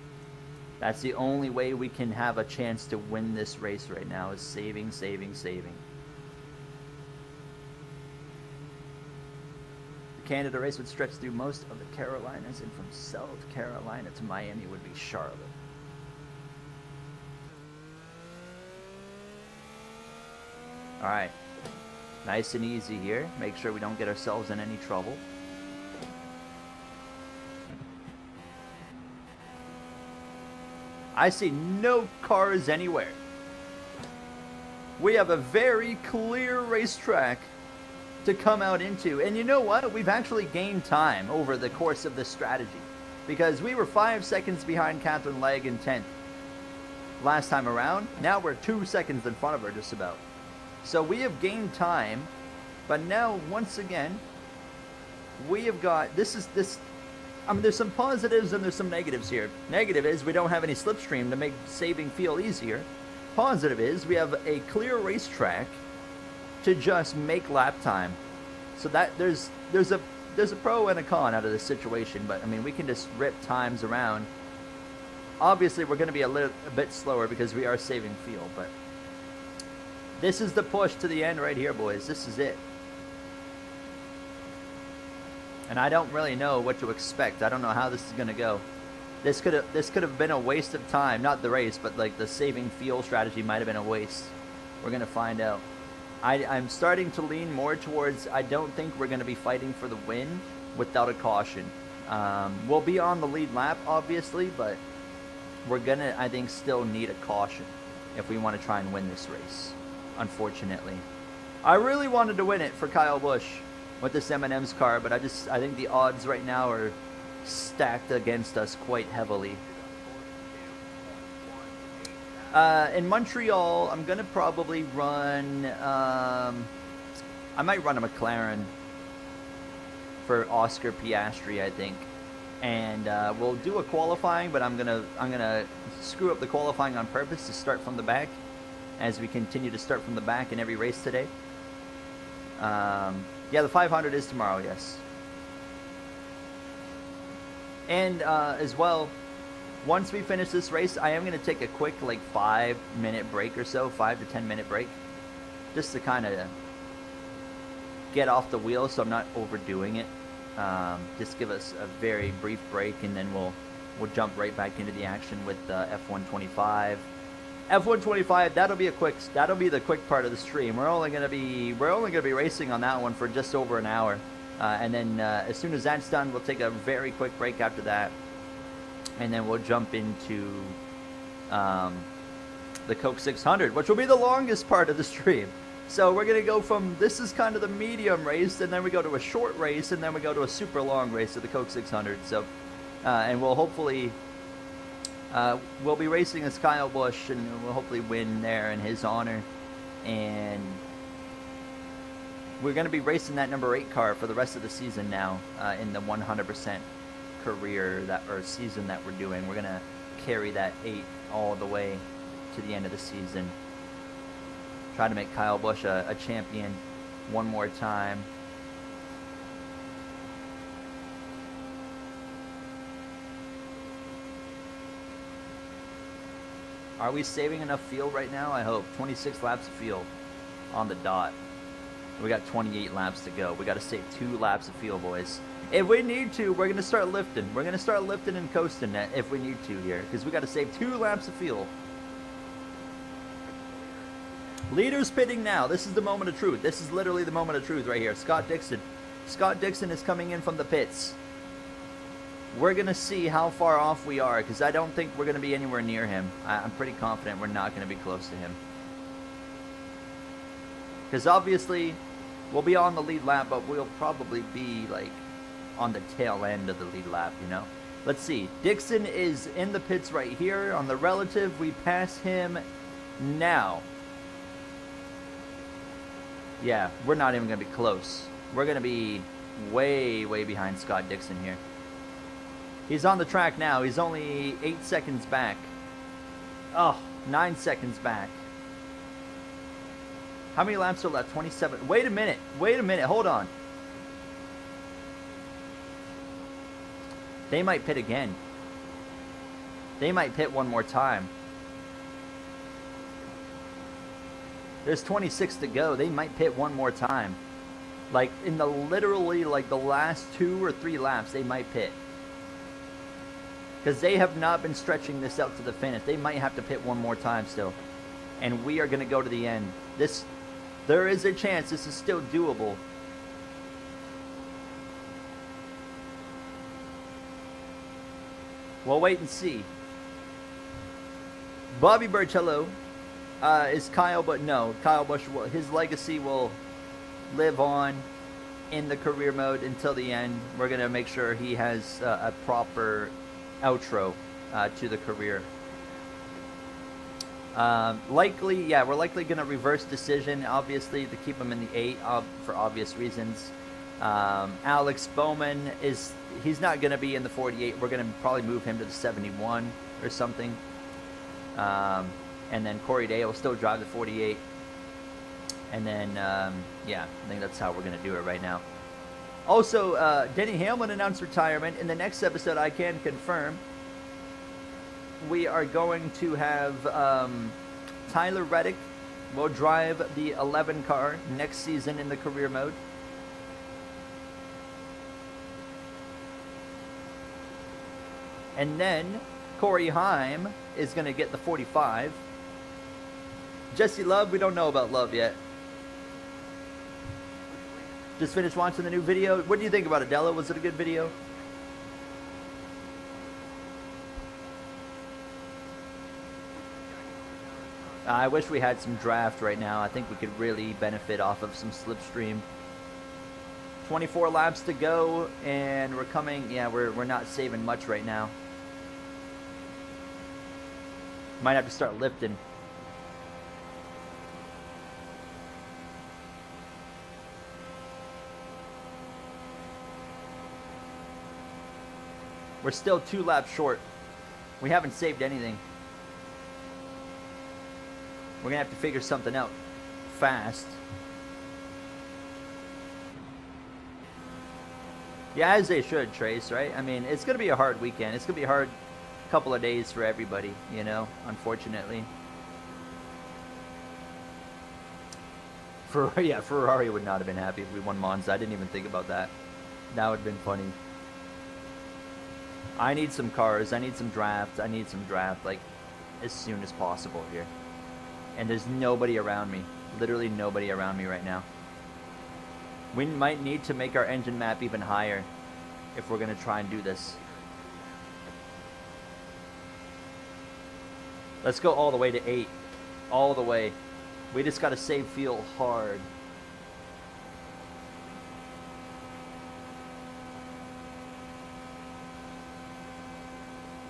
That's the only way we can have a chance to win this race right now, is saving, saving, saving. The Canada race would stretch through most of the Carolinas, and from South Carolina to Miami would be Charlotte. Alright, nice and easy here. Make sure we don't get ourselves in any trouble. I see no cars anywhere. We have a very clear racetrack to come out into. And you know what? We've actually gained time over the course of this strategy, because we were 5 seconds behind Catherine Legg in 10th last time around. Now we're 2 seconds in front of her, just about. So we have gained time, but now once again, we have got, I mean, there's some positives and there's some negatives here. Negative is we don't have any slipstream to make saving feel easier. Positive is we have a clear racetrack to just make lap time. So that there's a pro and a con out of this situation, but I mean, we can just rip times around. Obviously, we're going to be a bit slower because we are saving fuel, but this is the push to the end right here, boys. This is it. And I don't really know what to expect. I don't know how this is going to go. This could have been a waste of time. Not the race, but like the saving fuel strategy might have been a waste. We're going to find out. I'm starting to lean more towards I don't think we're going to be fighting for the win without a caution. We'll be on the lead lap, obviously, but we're going to, I think, still need a caution if we want to try and win this race, unfortunately. I really wanted to win it for Kyle Busch with this M&M's car, but I think the odds right now are stacked against us quite heavily. In Montreal, I'm going to probably run, I might run a McLaren for Oscar Piastri, I think. And we'll do a qualifying, but I'm gonna screw up the qualifying on purpose to start from the back, as we continue to start from the back in every race today. Yeah, the 500 is tomorrow, yes. And as well, once we finish this race, I am going to take a quick, like, 5-minute break or so, 5 to 10 minute break, just to kind of get off the wheel so I'm not overdoing it. Just give us a very brief break, and then we'll jump right back into the action with F125. F125, that'll be the quick part of the stream. We're only gonna be racing on that one for just over an hour, and then as soon as that's done, we'll take a very quick break after that. And then we'll jump into the Coke 600, which will be the longest part of the stream. So we're going to go from, this is kind of the medium race, and then we go to a short race, and then we go to a super long race of the Coke 600. So, and we'll hopefully, we'll be racing as Kyle Busch, and we'll hopefully win there in his honor. And we're going to be racing that number 8 car for the rest of the season now, in the 100% career or season that we're doing. We're going to carry that 8 all the way to the end of the season. Try to make Kyle Busch a champion one more time. Are we saving enough fuel right now? I hope. 26 laps of fuel on the dot. We got 28 laps to go. We got to save 2 laps of fuel, boys. If we need to, we're going to start lifting. We're going to start lifting and coasting if we need to here, because we got to save 2 laps of fuel. Leaders pitting now. This is the moment of truth. This is literally the moment of truth right here. Scott Dixon. Scott Dixon is coming in from the pits. We're going to see how far off we are, because I don't think we're going to be anywhere near him. I'm pretty confident we're not going to be close to him. Because obviously, we'll be on the lead lap, but we'll probably be, like, on the tail end of the lead lap, you know? Let's see. Dixon is in the pits right here. On the relative, we pass him now. Yeah, we're not even going to be close. We're going to be way, way behind Scott Dixon here. He's on the track now. He's only 8 seconds back. Oh, 9 seconds back. How many laps are left? 27. Wait a minute. Wait a minute. Hold on. They might pit again. They might pit one more time. There's 26 to go. They might pit one more time. Like, in the literally, like, the last 2 or 3 laps, they might pit. Because they have not been stretching this out to the finish. They might have to pit one more time still. And we are going to go to the end. There is a chance this is still doable. We'll wait and see. Bobby Birch, hello. Is Kyle, but no. Kyle Busch, his legacy will live on in the career mode until the end. We're going to make sure he has a proper outro to the career. Likely, yeah, we're likely going to reverse decision, obviously, to keep him in the 8 for obvious reasons. Alex Bowman, he's not going to be in the 48. We're going to probably move him to the 71 or something. And then Corey Day will still drive the 48. And then, yeah, I think that's how we're going to do it right now. Also, Denny Hamlin announced retirement. In the next episode, I can confirm, we are going to have Tyler Reddick will drive the 11 car next season in the career mode. And then Corey Heim is going to get the 45. Jesse Love, we don't know about Love yet. Just finished watching the new video. What do you think about it, Della? Was it a good video? I wish we had some draft right now. I think we could really benefit off of some slipstream. 24 laps to go, and we're coming. Yeah, we're not saving much right now. Might have to start lifting. We're still 2 laps short. We haven't saved anything. We're gonna have to figure something out fast. Yeah, as they should, Trace, right? I mean, it's gonna be a hard weekend. It's gonna be a hard couple of days for everybody, you know, unfortunately. Yeah, Ferrari would not have been happy if we won Monza. I didn't even think about that. That would have been funny. I need some cars. I need some draft. I need some draft, like, as soon as possible here. And there's nobody around me. Literally nobody around me right now. We might need to make our engine map even higher if we're going to try and do this. Let's go all the way to 8. All the way. We just got to save fuel hard.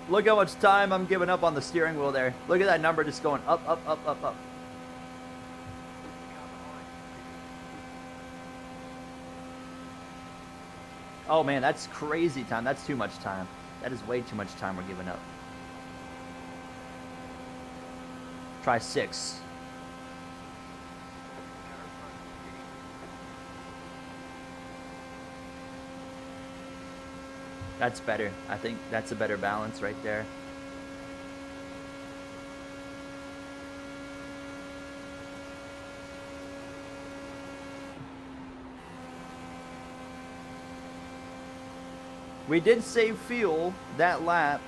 Look how much time I'm giving up on the steering wheel there. Look at that number just going up, up, up, up, up. Oh man, that's crazy time. That's too much time. That is way too much time we're giving up. Try 6. That's better. I think that's a better balance right there. We did save fuel that lap.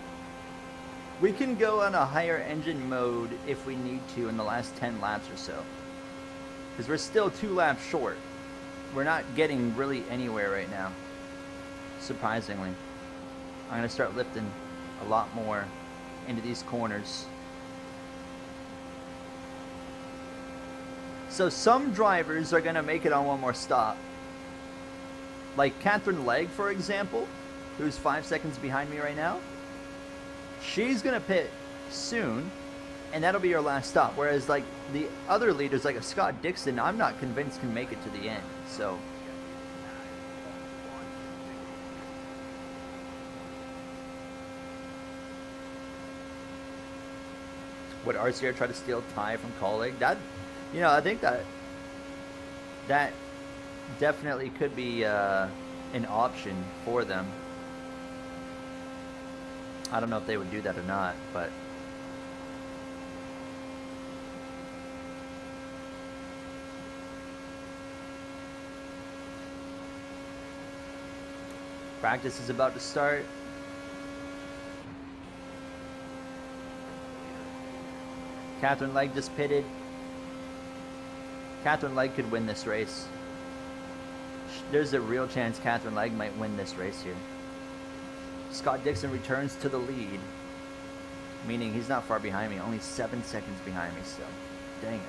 We can go on a higher engine mode if we need to in the last 10 laps or so. Because we're still 2 laps short. We're not getting really anywhere right now. Surprisingly. I'm going to start lifting a lot more into these corners. So some drivers are going to make it on one more stop. Like Catherine Legg, for example, who's 5 seconds behind me right now. She's going to pit soon, and that'll be her last stop. Whereas like the other leaders, like a Scott Dixon, I'm not convinced can make it to the end. So would RCR try to steal Ty from Colleague? That, you know, I think that definitely could be an option for them. I don't know if they would do that or not, but practice is about to start. Catherine Legg just pitted. Catherine Legg could win this race. There's a real chance Catherine Legg might win this race here. Scott Dixon returns to the lead, meaning he's not far behind me, only 7 seconds behind me, so dang it.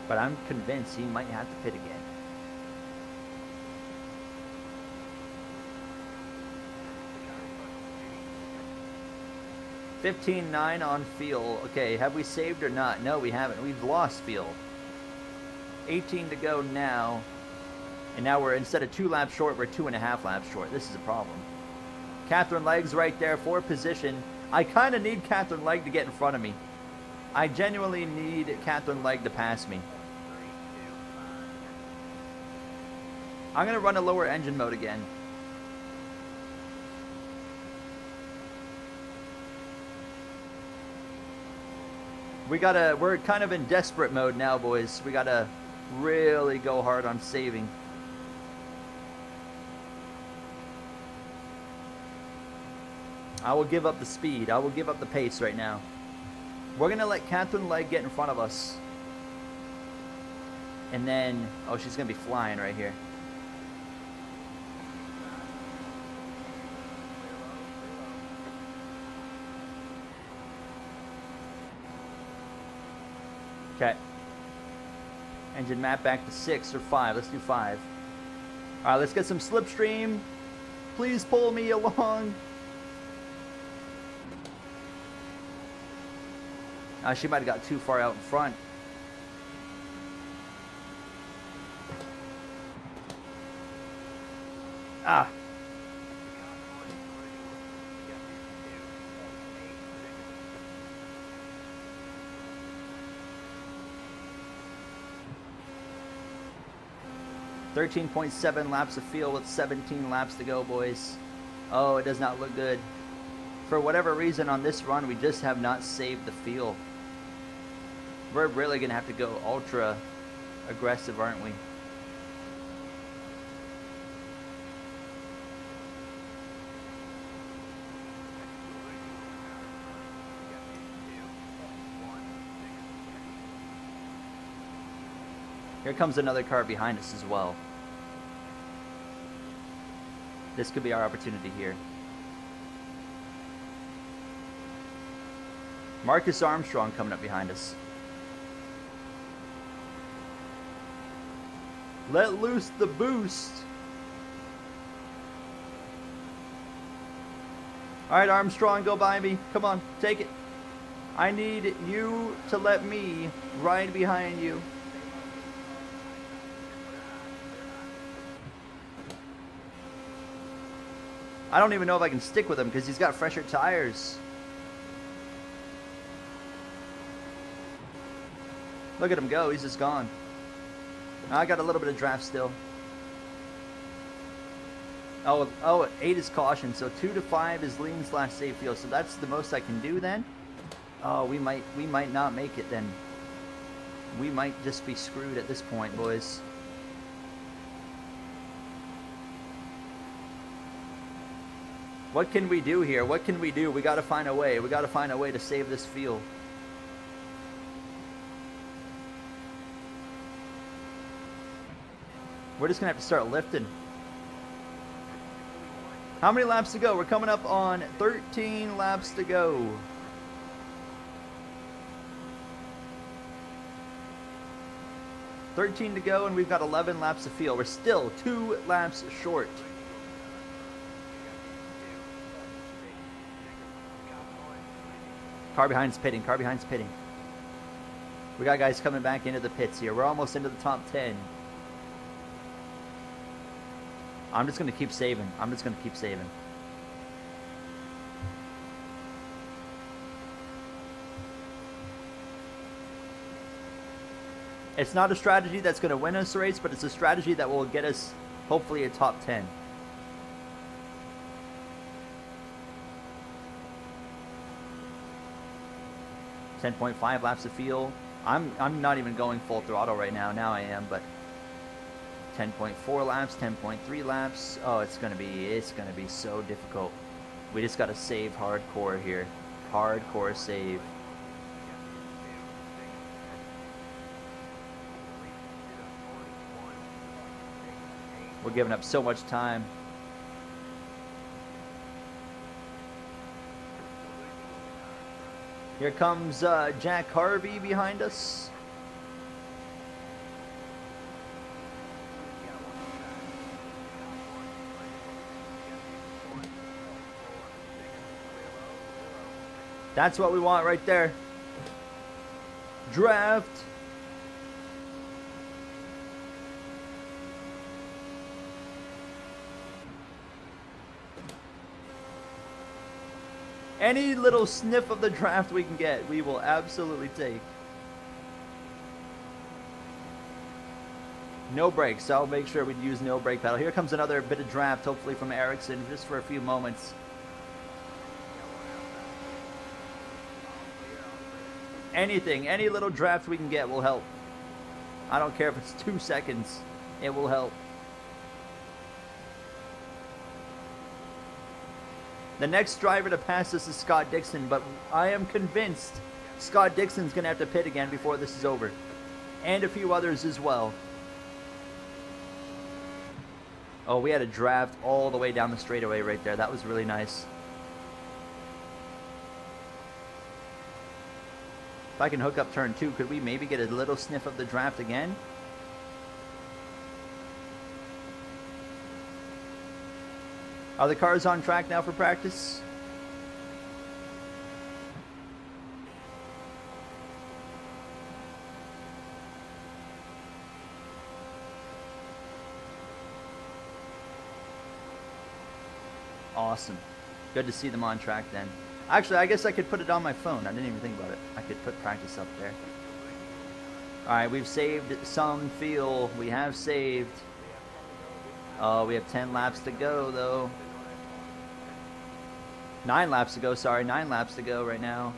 But I'm convinced he might have to pit again. $15.9 on fuel. Okay, have we saved or not? No, we haven't. We've lost fuel. 18 to go now. And now we're, instead of 2 laps short, we're 2.5 laps short. This is a problem. Catherine Legg's right there for position. I kind of need Catherine Legg to get in front of me. I genuinely need Catherine Legg to pass me. I'm going to run a lower engine mode again. We're kind of in desperate mode now, boys. We gotta really go hard on saving. I will give up the speed. I will give up the pace right now. We're going to let Catherine Legg get in front of us. And then, oh, she's going to be flying right here. Okay. Engine map back to 6 or 5. Let's do 5. All right, let's get some slipstream. Please pull me along. She might have got too far out in front. Ah. .7 laps of field with 17 laps to go, boys. Oh, it does not look good. For whatever reason on this run, we just have not saved the field. We're really going to have to go ultra aggressive, aren't we? Here comes another car behind us as well. This could be our opportunity here. Marcus Armstrong coming up behind us. Let loose the boost. All right, Armstrong, go by me. Come on, take it. I need you to let me ride behind you. I don't even know if I can stick with him because he's got fresher tires. Look at him go. He's just gone. I got a little bit of draft still. Oh, 8 is caution. So 2 to 5 is lean / safe field. So that's the most I can do then. Oh, we might not make it then. We might just be screwed at this point, boys. What can we do here? What can we do? We got to find a way. We got to find a way to save this field. We're just going to have to start lifting. How many laps to go? We're coming up on 13 laps to go. $13 to go, and we've got 11 laps to field. We're still 2 laps short. Car behind's pitting. Car behind's pitting. We got guys coming back into the pits here. We're almost into the top 10. I'm just going to keep saving. I'm just going to keep saving. It's not a strategy that's going to win us a race, but it's a strategy that will get us, hopefully, a top 10. .5 laps of fuel. I'm not even going full throttle right now. Now I am, but 10.4 laps, 10.3 laps. Oh, it's gonna be so difficult. We just gotta save hardcore here. Hardcore save. We're giving up so much time. Here comes Jack Harvey behind us. That's what we want right there. Draft. Any little sniff of the draft we can get, we will absolutely take. No brakes. I'll make sure we use no brake pedal. Here comes another bit of draft, hopefully from Ericsson, just for a few moments. Anything, any little draft we can get will help. I don't care if it's 2 seconds. It will help. The next driver to pass us is Scott Dixon, but I am convinced Scott Dixon's going to have to pit again before this is over. And a few others as well. Oh, we had a draft all the way down the straightaway right there. That was really nice. If I can hook up turn 2, could we maybe get a little sniff of the draft again? Are the cars on track now for practice? Awesome. Good to see them on track then. Actually, I guess I could put it on my phone. I didn't even think about it. I could put practice up there. Alright, we've saved some fuel. We have saved. Oh, we have 10 laps to go, though. 9 laps to go, sorry. 9 laps to go right now.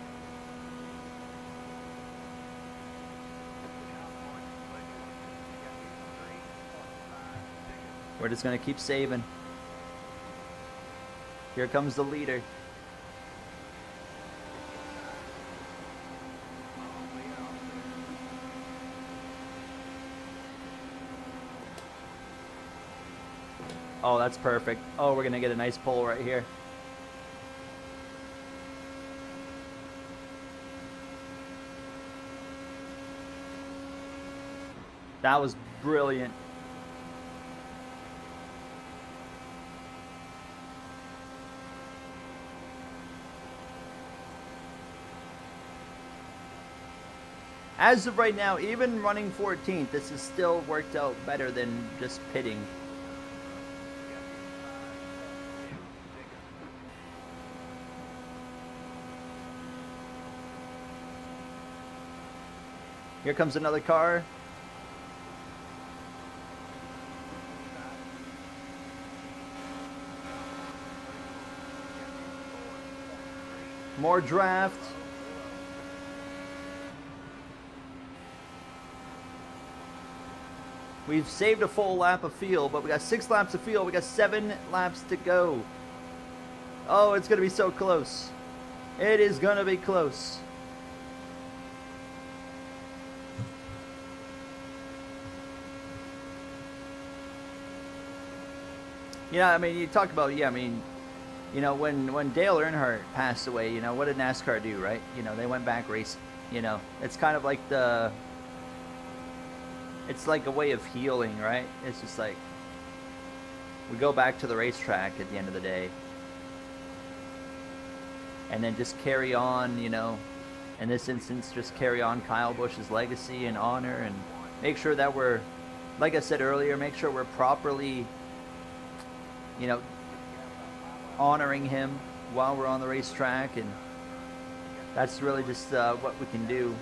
We're just going to keep saving. Here comes the leader. Oh, that's perfect. Oh, we're going to get a nice pole right here. That was brilliant. As of right now, even running 14th, this has still worked out better than just pitting. Here comes another car. More draft. We've saved a full lap of field, but we got 6 laps of field. We got 7 laps to go. Oh, it's going to be so close. It is going to be close. Yeah, I mean, you talk about, yeah, I mean, you know, when Dale Earnhardt passed away, you know, what did NASCAR do, right? You know, they went back racing. You know, it's kind of like it's like a way of healing, right? It's just like, we go back to the racetrack at the end of the day. And then just carry on, you know, in this instance, just carry on Kyle Busch's legacy and honor, and make sure that we're, like I said earlier, make sure we're properly, you know, honoring him while we're on the racetrack. And that's really just what we can do.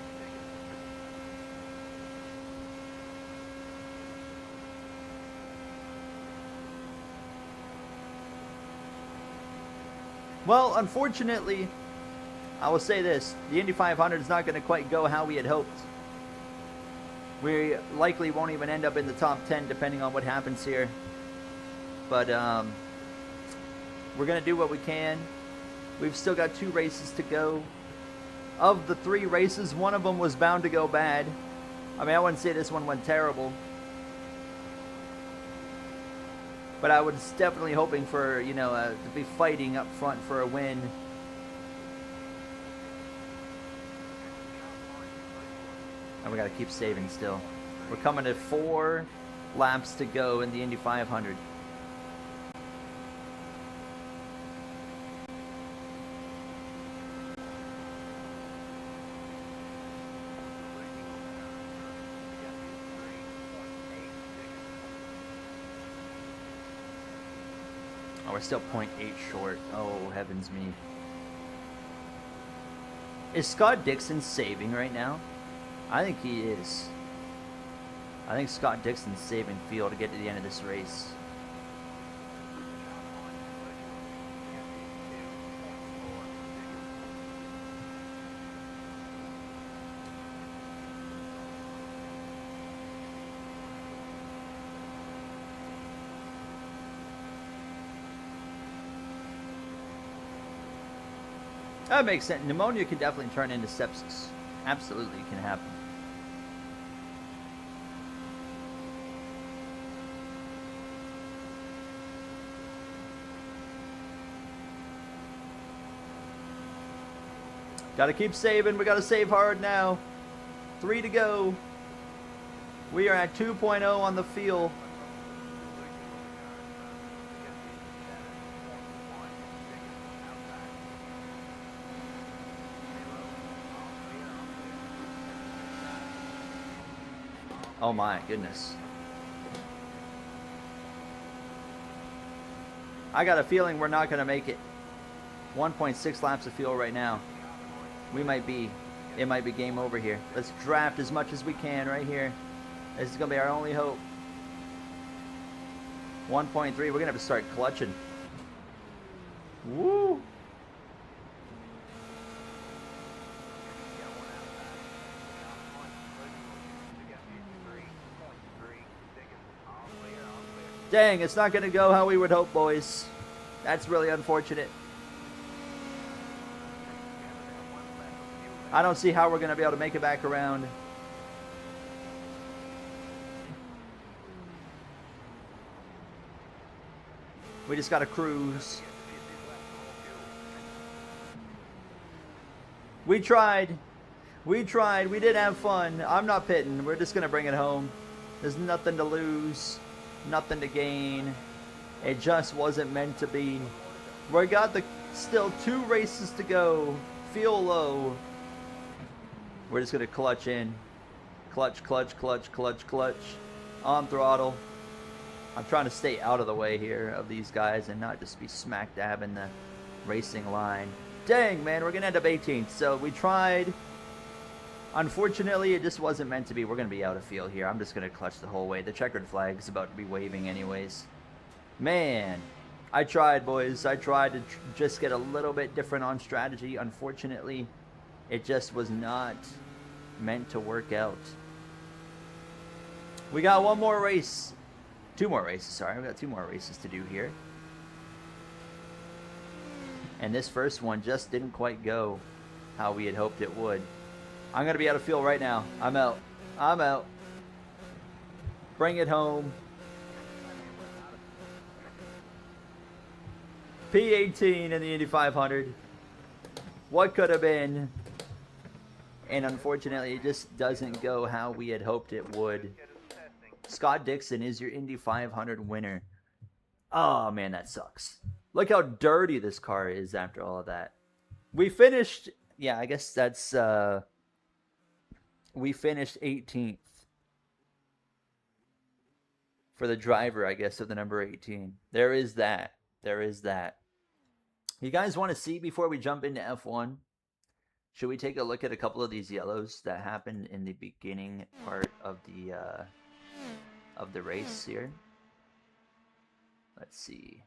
Well, unfortunately, I will say this. The Indy 500 is not going to quite go how we had hoped. We likely won't even end up in the top 10 depending on what happens here. But we're going to do what we can. We've still got 2 races to go. Of the 3 races, one of them was bound to go bad. I mean, I wouldn't say this one went terrible. But I was definitely hoping for, you know, to be fighting up front for a win. And we got to keep saving still. We're coming to 4 laps to go in the Indy 500. Oh, we're still 0.8 short. Oh, heavens me. Is Scott Dixon saving right now? I think he is. I think Scott Dixon's saving field to get to the end of this race. That makes sense. Pneumonia can definitely turn into sepsis. Absolutely can happen. Gotta keep saving. We gotta save hard now. 3 to go. We are at 2.0 on the field. Oh my goodness. I got a feeling we're not going to make it. 1.6 laps of fuel right now. We might be. It might be game over here. Let's draft as much as we can right here. This is going to be our only hope. 1.3. We're going to have to start clutching. Woo! Dang, it's not going to go how we would hope, boys. That's really unfortunate. I don't see how we're going to be able to make it back around. We just got to cruise. We tried. We tried. We did have fun. I'm not pitting. We're just going to bring it home. There's nothing to lose. Nothing to gain. It just wasn't meant to be. We got still 2 races to go. Feel low. We're just going to clutch in. Clutch, clutch, clutch, clutch, clutch. On throttle. I'm trying to stay out of the way here of these guys and not just be smack dab in the racing line. Dang, man, we're going to end up 18th. So we tried. Unfortunately, it just wasn't meant to be. We're going to be out of field here. I'm just going to clutch the whole way. The checkered flag is about to be waving anyways. Man, I tried, boys. I tried to just get a little bit different on strategy. Unfortunately, it just was not meant to work out. We got one more race. 2 more races, sorry. We got 2 more races to do here. And this first one just didn't quite go how we had hoped it would. I'm going to be out of field right now. I'm out. I'm out. Bring it home. P18 in the Indy 500. What could have been? And unfortunately, it just doesn't go how we had hoped it would. Scott Dixon is your Indy 500 winner. Oh, man, that sucks. Look how dirty this car is after all of that. We finished... Yeah, I guess that's... We finished 18th. For the driver, I guess, of the number 18. There is that. There is that. You guys want to see before we jump into F1? Should we take a look at a couple of these yellows that happened in the beginning part of the race here? Let's see.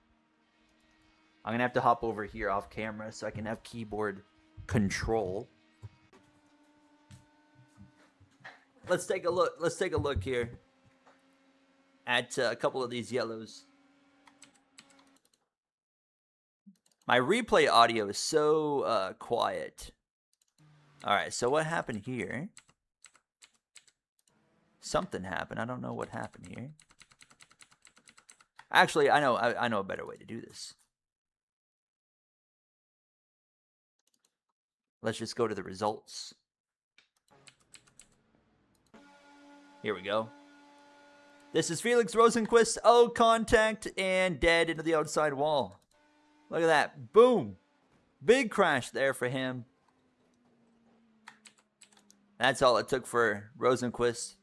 I'm going to have to hop over here off camera so I can have keyboard control. Let's take a look. Let's take a look here at a couple of these yellows. My replay audio is so quiet. All right, so what happened here? Something happened. I don't know what happened here. Actually, I know a better way to do this. Let's just go to the results. Here we go. This is Felix Rosenquist. Oh, contact and dead into the outside wall. Look at that. Boom. Big crash there for him. That's all it took for Rosenquist.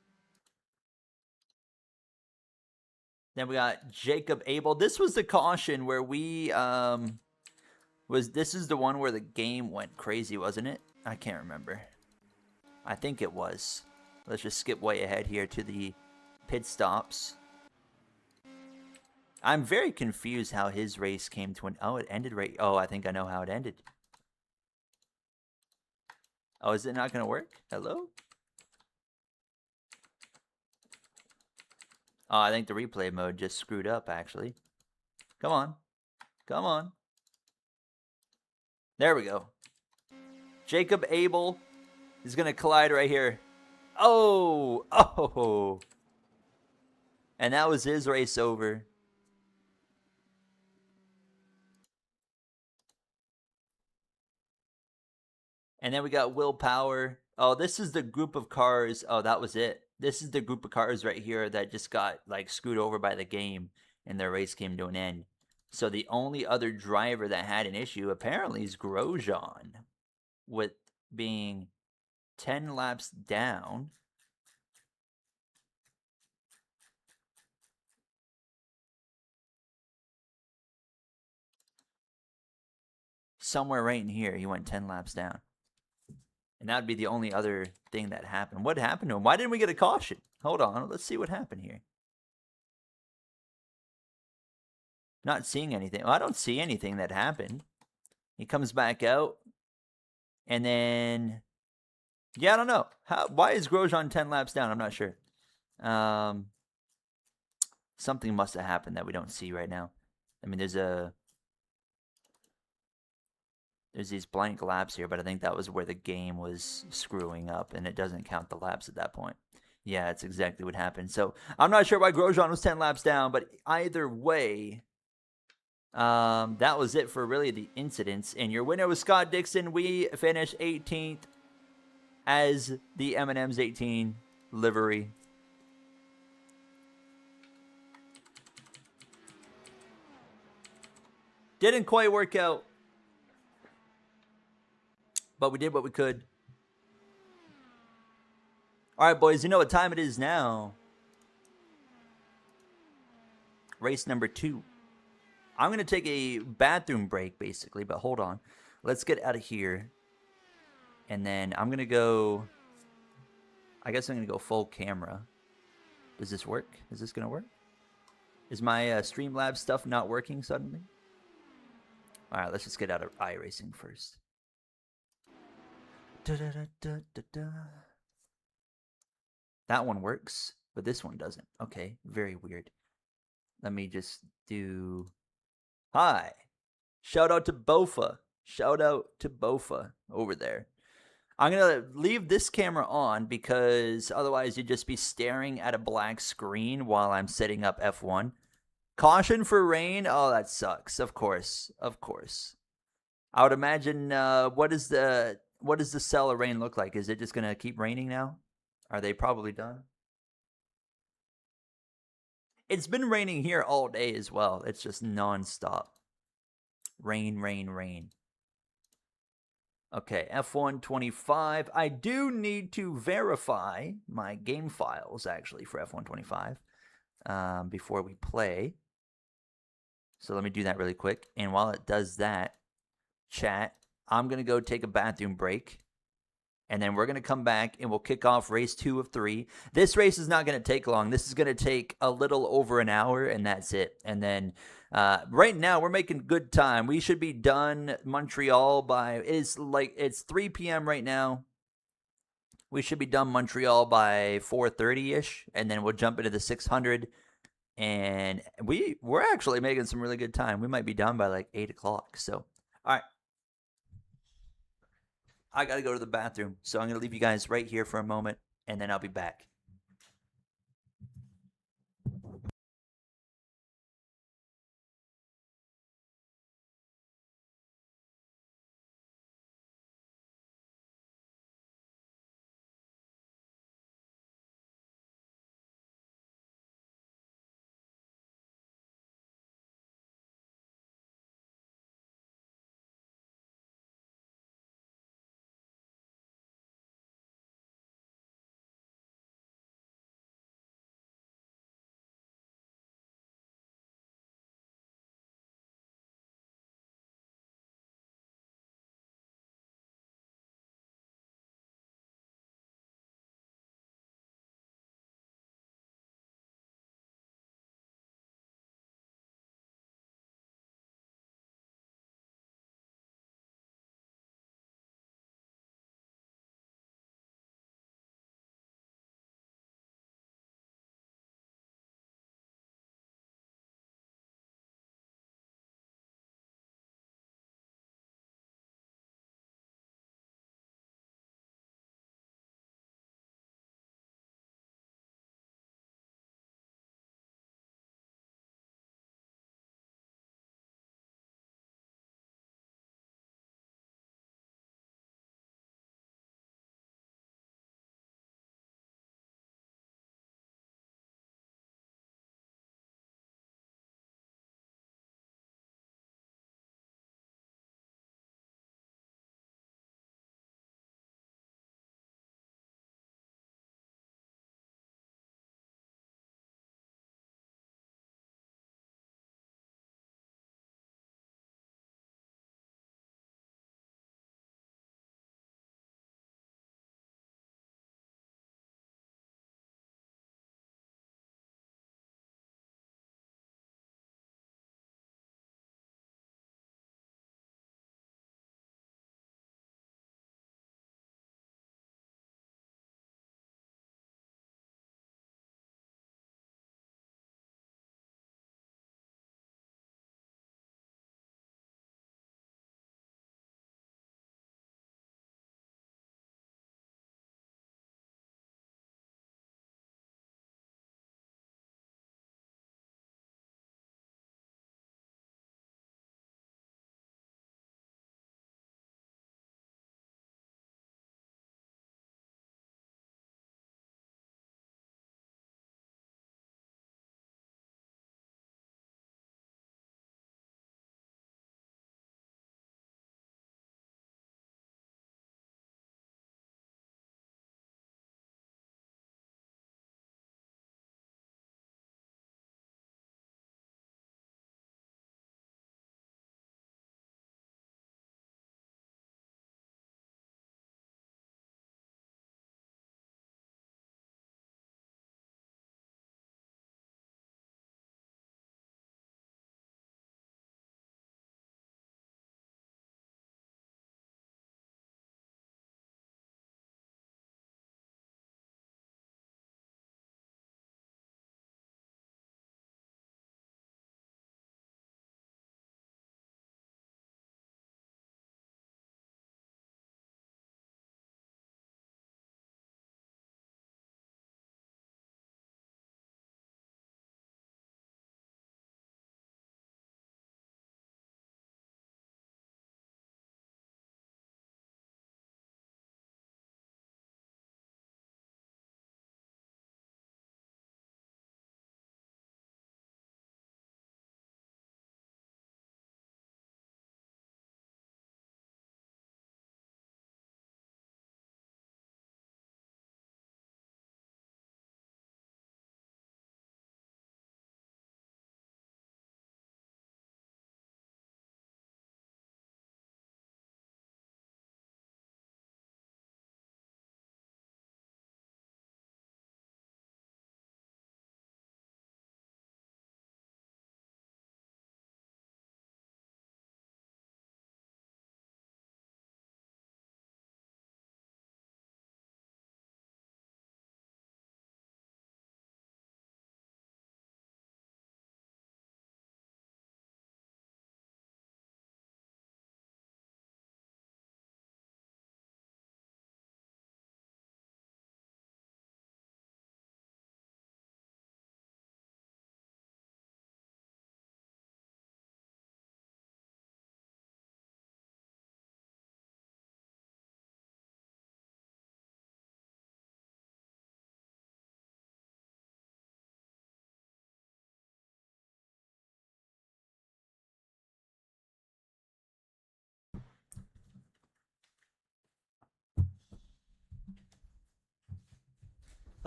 Then we got Jacob Abel. This was the caution where we this is the one where the game went crazy, wasn't it? I can't remember. I think it was. Let's just skip way ahead here to the pit stops. I'm very confused how his race came to an... Oh, it ended right... Oh, I think I know how it ended. Oh, is it not going to work? Hello? Oh, I think the replay mode just screwed up, actually. Come on. Come on. There we go. Jacob Abel is going to collide right here. Oh. And that was his race over. And then we got Will Power. Oh, this is the group of cars. Oh, that was it. This is the group of cars right here that just got like screwed over by the game and their race came to an end. So the only other driver that had an issue apparently is Grosjean, with being 10 laps down. Somewhere right in here, he went 10 laps down. And that would be the only other thing that happened. What happened to him? Why didn't we get a caution? Hold on. Let's see what happened here. Not seeing anything. Well, I don't see anything that happened. He comes back out. And then... Yeah, I don't know. Why is Grosjean 10 laps down? I'm not sure. Something must have happened that we don't see right now. I mean, there's these blank laps here, but I think that was where the game was screwing up, and it doesn't count the laps at that point. Yeah, that's exactly what happened. So I'm not sure why Grosjean was 10 laps down, but either way, that was it for really the incidents. And your winner was Scott Dixon. We finished 18th as the M&M's 18 livery. Didn't quite work out, but we did what we could. All right, boys, you know what time it is now. Race number 2. I'm going to take a bathroom break, basically, but hold on. Let's get out of here. And then I'm going to go... I guess I'm going to go full camera. Does this work? Is this going to work? Is my Streamlabs stuff not working suddenly? All right, let's just get out of iRacing first. That one works, but this one doesn't. Okay, very weird. Let me just do... Hi. Shout out to Bofa. Shout out to Bofa over there. I'm going to leave this camera on because otherwise you'd just be staring at a black screen while I'm setting up F1. Caution for rain. Oh, that sucks. Of course. Of course. I would imagine what does the cell of rain look like? Is it just going to keep raining now? Are they probably done? It's been raining here all day as well. It's just nonstop. Rain, rain, rain. Okay, F1 25. I do need to verify my game files, actually, for F1 25 before we play. So let me do that really quick. And while it does that, chat, I'm going to go take a bathroom break. And then we're going to come back and we'll kick off race 2 of 3. This race is not going to take long. This is going to take a little over an hour, and that's it. And then right now we're making good time. We should be done Montreal by, it's 3 p.m. right now. We should be done Montreal by 4:30-ish, and then we'll jump into the 600. And we're actually making some really good time. We might be done by like 8 o'clock. So, all right. I got to go to the bathroom. So I'm going to leave you guys right here for a moment, and then I'll be back.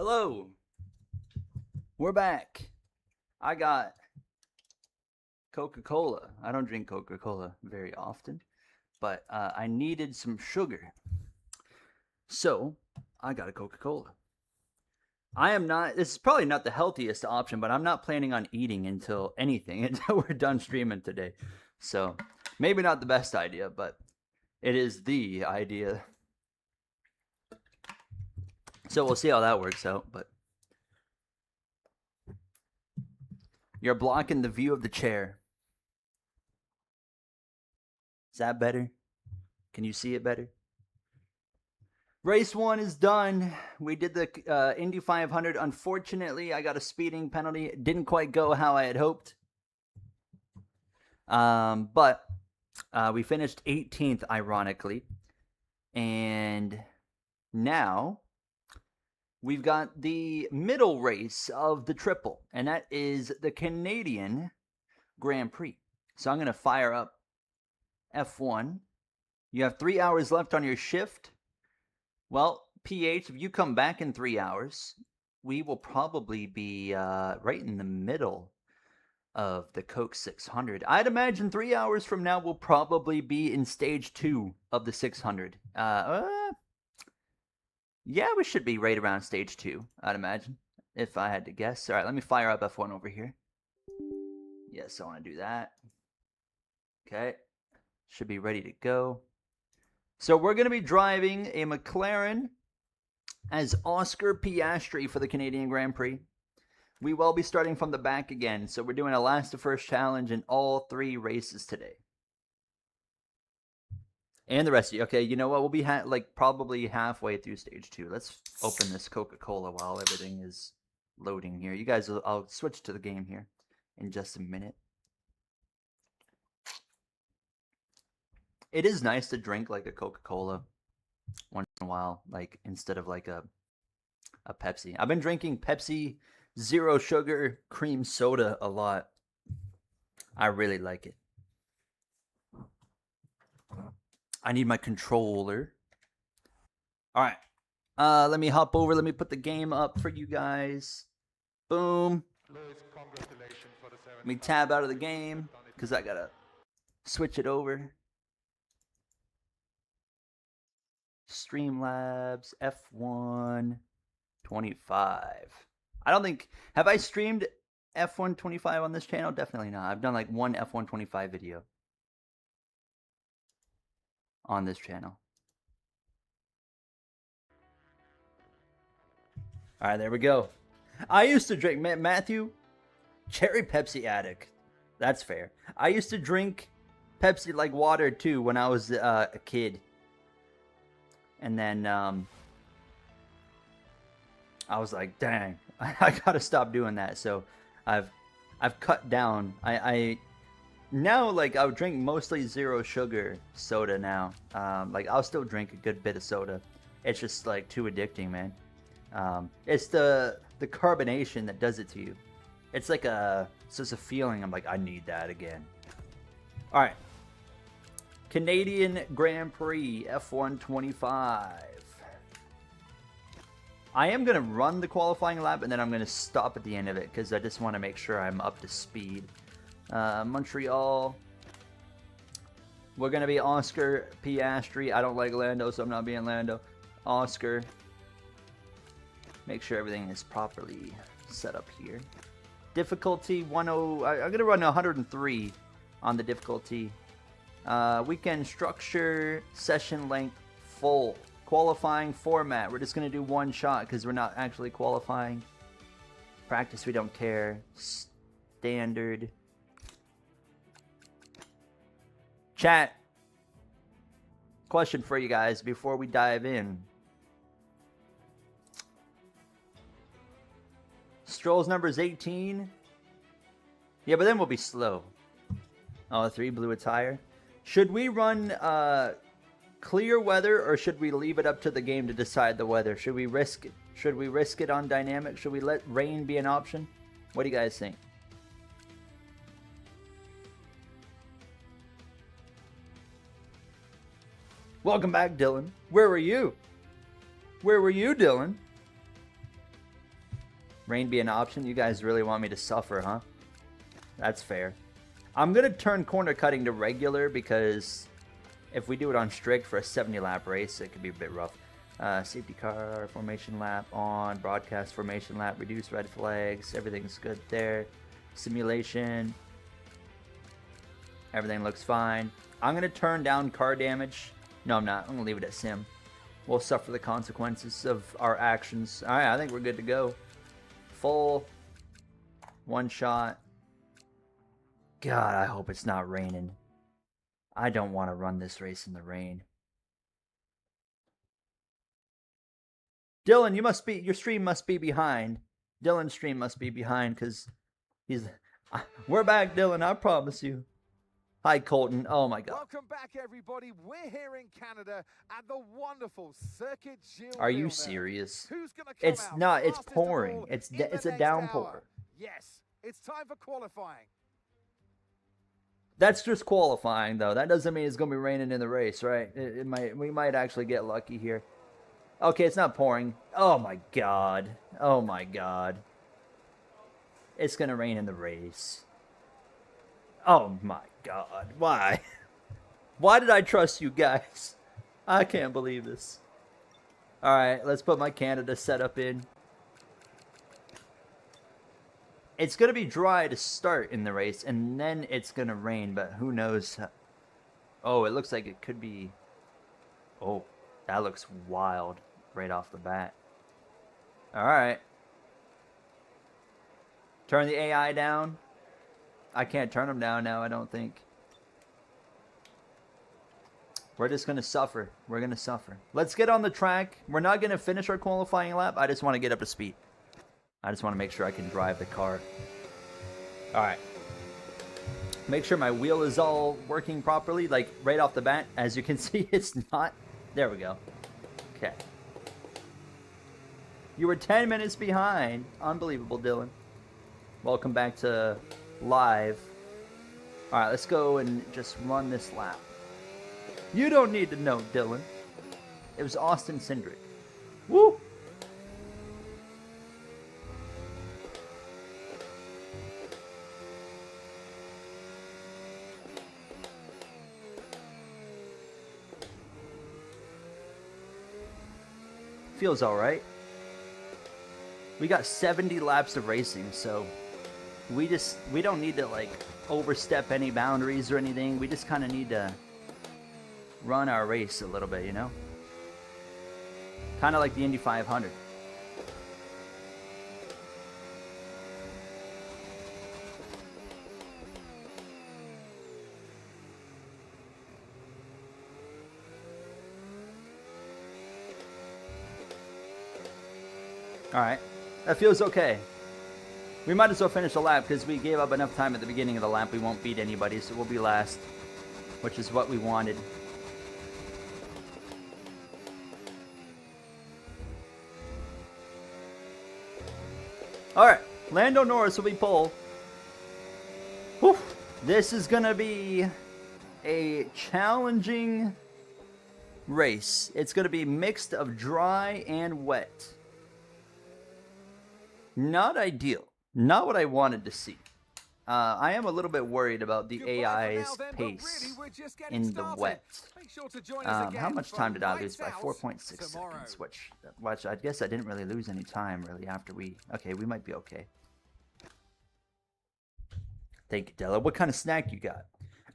Hello. We're back. I got Coca-Cola. I don't drink Coca-Cola very often, but I needed some sugar. So I got a Coca-Cola. This is probably not the healthiest option, but I'm not planning on eating until we're done streaming today. So maybe not the best idea, but it is the idea. So we'll see how that works out, but you're blocking the view of the chair. Is that better? Can you see it better? Race 1 is done. We did the Indy 500. Unfortunately, I got a speeding penalty. It didn't quite go how I had hoped. But we finished 18th, ironically. And now we've got the middle race of the triple, and that is the Canadian Grand Prix. So I'm going to fire up F1. You have 3 hours left on your shift. Well, PH, if you come back in 3 hours, we will probably be right in the middle of the Coke 600. I'd imagine 3 hours from now we'll probably be in stage 2 of the 600. Yeah, we should be right around stage 2, I'd imagine, if I had to guess. All right, let me fire up F1 over here. Yes, I want to do that. Okay, should be ready to go. So we're going to be driving a McLaren as Oscar Piastri for the Canadian Grand Prix. We will be starting from the back again, so we're doing a last to first challenge in all 3 races today. And the rest of you. Okay, you know what? We'll be probably halfway through stage 2. Let's open this Coca-Cola while everything is loading here. You guys, I'll switch to the game here in just a minute. It is nice to drink like a Coca-Cola once in a while, like instead of like a Pepsi. I've been drinking Pepsi Zero Sugar Cream Soda a lot. I really like it. I need my controller. All right. Let me hop over. Let me put the game up for you guys. Boom. Let me tab out of the game because I got to switch it over. Streamlabs F1 25. I don't think, have I streamed F1 25 on this channel? Definitely not. I've done like one F1 25 video on this channel. All right, there we go. I used to drink, Matthew, cherry Pepsi addict. That's fair. I used to drink Pepsi like water too when I was a kid. And then I was like, dang, I gotta stop doing that. So I've cut down. I now, like, I'll drink mostly zero sugar soda now. Like, I'll still drink a good bit of soda. It's just like too addicting, man. It's the carbonation that does it to you. It's like it's just a feeling. I'm like, I need that again. All right. Canadian Grand Prix F1 25. I am going to run the qualifying lap and then I'm going to stop at the end of it because I just want to make sure I'm up to speed. Montreal. We're going to be Oscar Piastri. I don't like Lando, so I'm not being Lando. Oscar. Make sure everything is properly set up here. Difficulty 10. I'm going to run 103 on the difficulty. Weekend structure, session length, full. Qualifying format. We're just going to do one shot because we're not actually qualifying. Practice, we don't care. Standard. Chat. Question for you guys before we dive in. Stroll's number is 18. Yeah, but then we'll be slow. Oh, 3 blew a tire. Should we run clear weather or should we leave it up to the game to decide the weather? Should we risk it? Should we risk it on dynamic? Should we let rain be an option? What do you guys think? Welcome back, Dylan. Where were you? Where were you, Dylan? Rain be an option? You guys really want me to suffer, huh? That's fair. I'm going to turn corner cutting to regular because if we do it on strict for a 70-lap race, it could be a bit rough. Safety car, formation lap on, broadcast formation lap, reduce red flags, everything's good there. Simulation, everything looks fine. I'm going to turn down car damage. No, I'm not. I'm going to leave it at sim. We'll suffer the consequences of our actions. All right, I think we're good to go. Full. One shot. God, I hope it's not raining. I don't want to run this race in the rain. Dylan, your stream must be behind. Dylan's stream must be behind because he's... We're back, Dylan, I promise you. Hi, Colton. Oh, my God. Welcome back, everybody. We're here in Canada at the wonderful Circuit Gilles. Are you serious? Who's gonna come It's out not. It's fastest of pouring. all It's in the a next downpour. hour? Yes, it's time for qualifying. That's just qualifying, though. That doesn't mean it's going to be raining in the race, right? It might. We might actually get lucky here. Okay, it's not pouring. Oh, my God. Oh, my God. It's going to rain in the race. Oh, my God. Why? Why did I trust you guys? I can't believe this. All right, let's put my Canada setup in. It's going to be dry to start in the race, and then it's going to rain, but who knows? Oh, it looks like it could be... Oh, that looks wild right off the bat. All right. Turn the AI down. I can't turn them down now, I don't think. We're just going to suffer. We're going to suffer. Let's get on the track. We're not going to finish our qualifying lap. I just want to get up to speed. I just want to make sure I can drive the car. All right. Make sure my wheel is all working properly, like right off the bat. As you can see, it's not. There we go. Okay. You were 10 minutes behind. Unbelievable, Dylan. Welcome back to live. All right, let's go and just run this lap. You don't need to know, Dylan. It was Austin Cindric. Woo! Feels all right. We got 70 laps of racing, so we don't need to like overstep any boundaries or anything. We just kind of need to run our race a little bit, you know? Kind of like the Indy 500. All right, that feels okay. We might as well finish the lap because we gave up enough time at the beginning of the lap. We won't beat anybody, so we'll be last, which is what we wanted. All right, Lando Norris will be pole. Whew. This is going to be a challenging race. It's going to be mixed of dry and wet. Not ideal. Not what I wanted to see. I am a little bit worried about the AI's pace in the wet. How much time did I lose? By 4.6 seconds, which I guess I didn't really lose any time really after we... Okay, we might be okay. Thank you, Della. What kind of snack you got?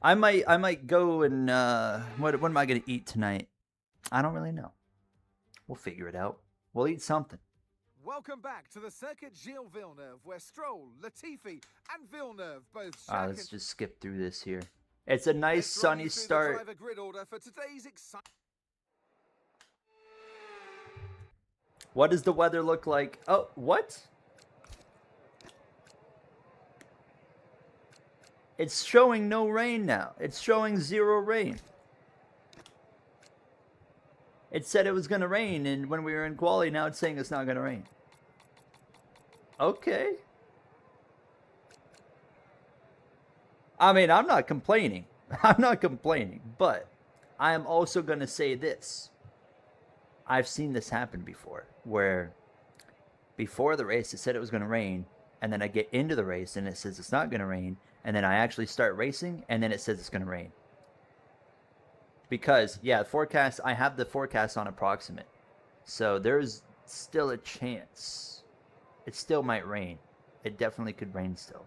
I might go and... what am I going to eat tonight? I don't really know. We'll figure it out. We'll eat something. Welcome back to the Circuit Gilles Villeneuve, where Stroll, Latifi, and Villeneuve both share. Let's just skip through this here. It's a nice sunny start. What does the weather look like? Oh, what? It's showing no rain now. It's showing 0 rain. It said it was going to rain, and when we were in quali, now it's saying it's not going to rain. Okay. I mean, I'm not complaining. I'm not complaining, but I am also going to say this. I've seen this happen before, where before the race it said it was going to rain, and then I get into the race and it says it's not going to rain, and then I actually start racing and then it says it's going to rain. Because, yeah, forecast, I have the forecast on approximate. So there's still a chance. It still might rain. It definitely could rain still.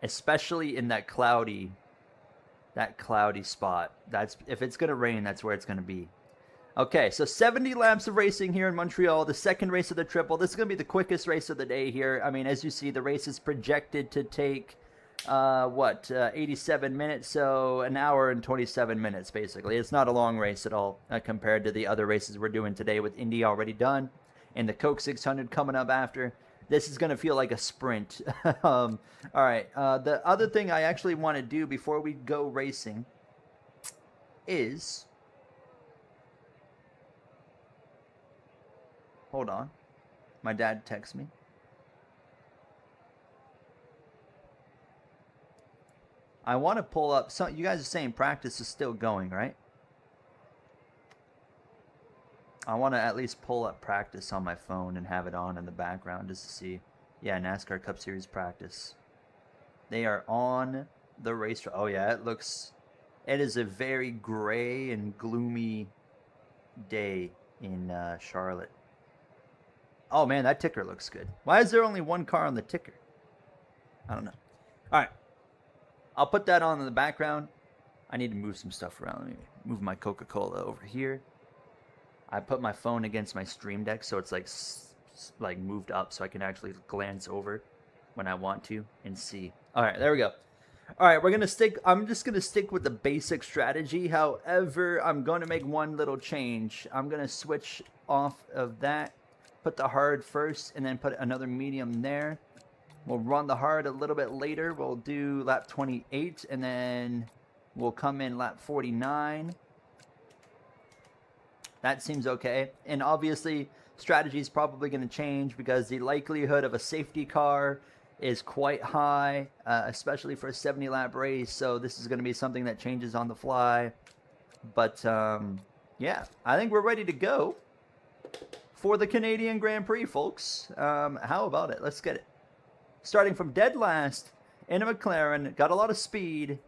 Especially in that cloudy spot. That's, if it's going to rain, that's where it's going to be. Okay, so 70 laps of racing here in Montreal, the second race of the triple. This is going to be the quickest race of the day here. I mean, as you see, the race is projected to take, 87 minutes, so an hour and 27 minutes, basically. It's not a long race at all compared to the other races we're doing today with Indy already done and the Coke 600 coming up after. This is going to feel like a sprint. All right, the other thing I actually want to do before we go racing is... Hold on. My dad texts me. I want to pull up... You guys are saying practice is still going, right? I want to at least pull up practice on my phone and have it on in the background just to see. Yeah, NASCAR Cup Series practice. They are on the racetrack. Oh, yeah, it looks... It is a very gray and gloomy day in Charlotte. Oh, man, that ticker looks good. Why is there only one car on the ticker? I don't know. All right. I'll put that on in the background. I need to move some stuff around. Let me move my Coca-Cola over here. I put my phone against my Stream Deck so it's like moved up so I can actually glance over when I want to and see. All right, there we go. All right, I'm just going to stick with the basic strategy. However, I'm going to make one little change. I'm going to switch off of that. Put the hard first and then put another medium there. We'll run the hard a little bit later. We'll do lap 28 and then we'll come in lap 49. That seems okay. And obviously, strategy is probably going to change because the likelihood of a safety car is quite high, especially for a 70-lap race. So this is going to be something that changes on the fly. But, yeah, I think we're ready to go for the Canadian Grand Prix, folks. How about it? Let's get it. Starting from dead last in a McLaren. Got a lot of speed.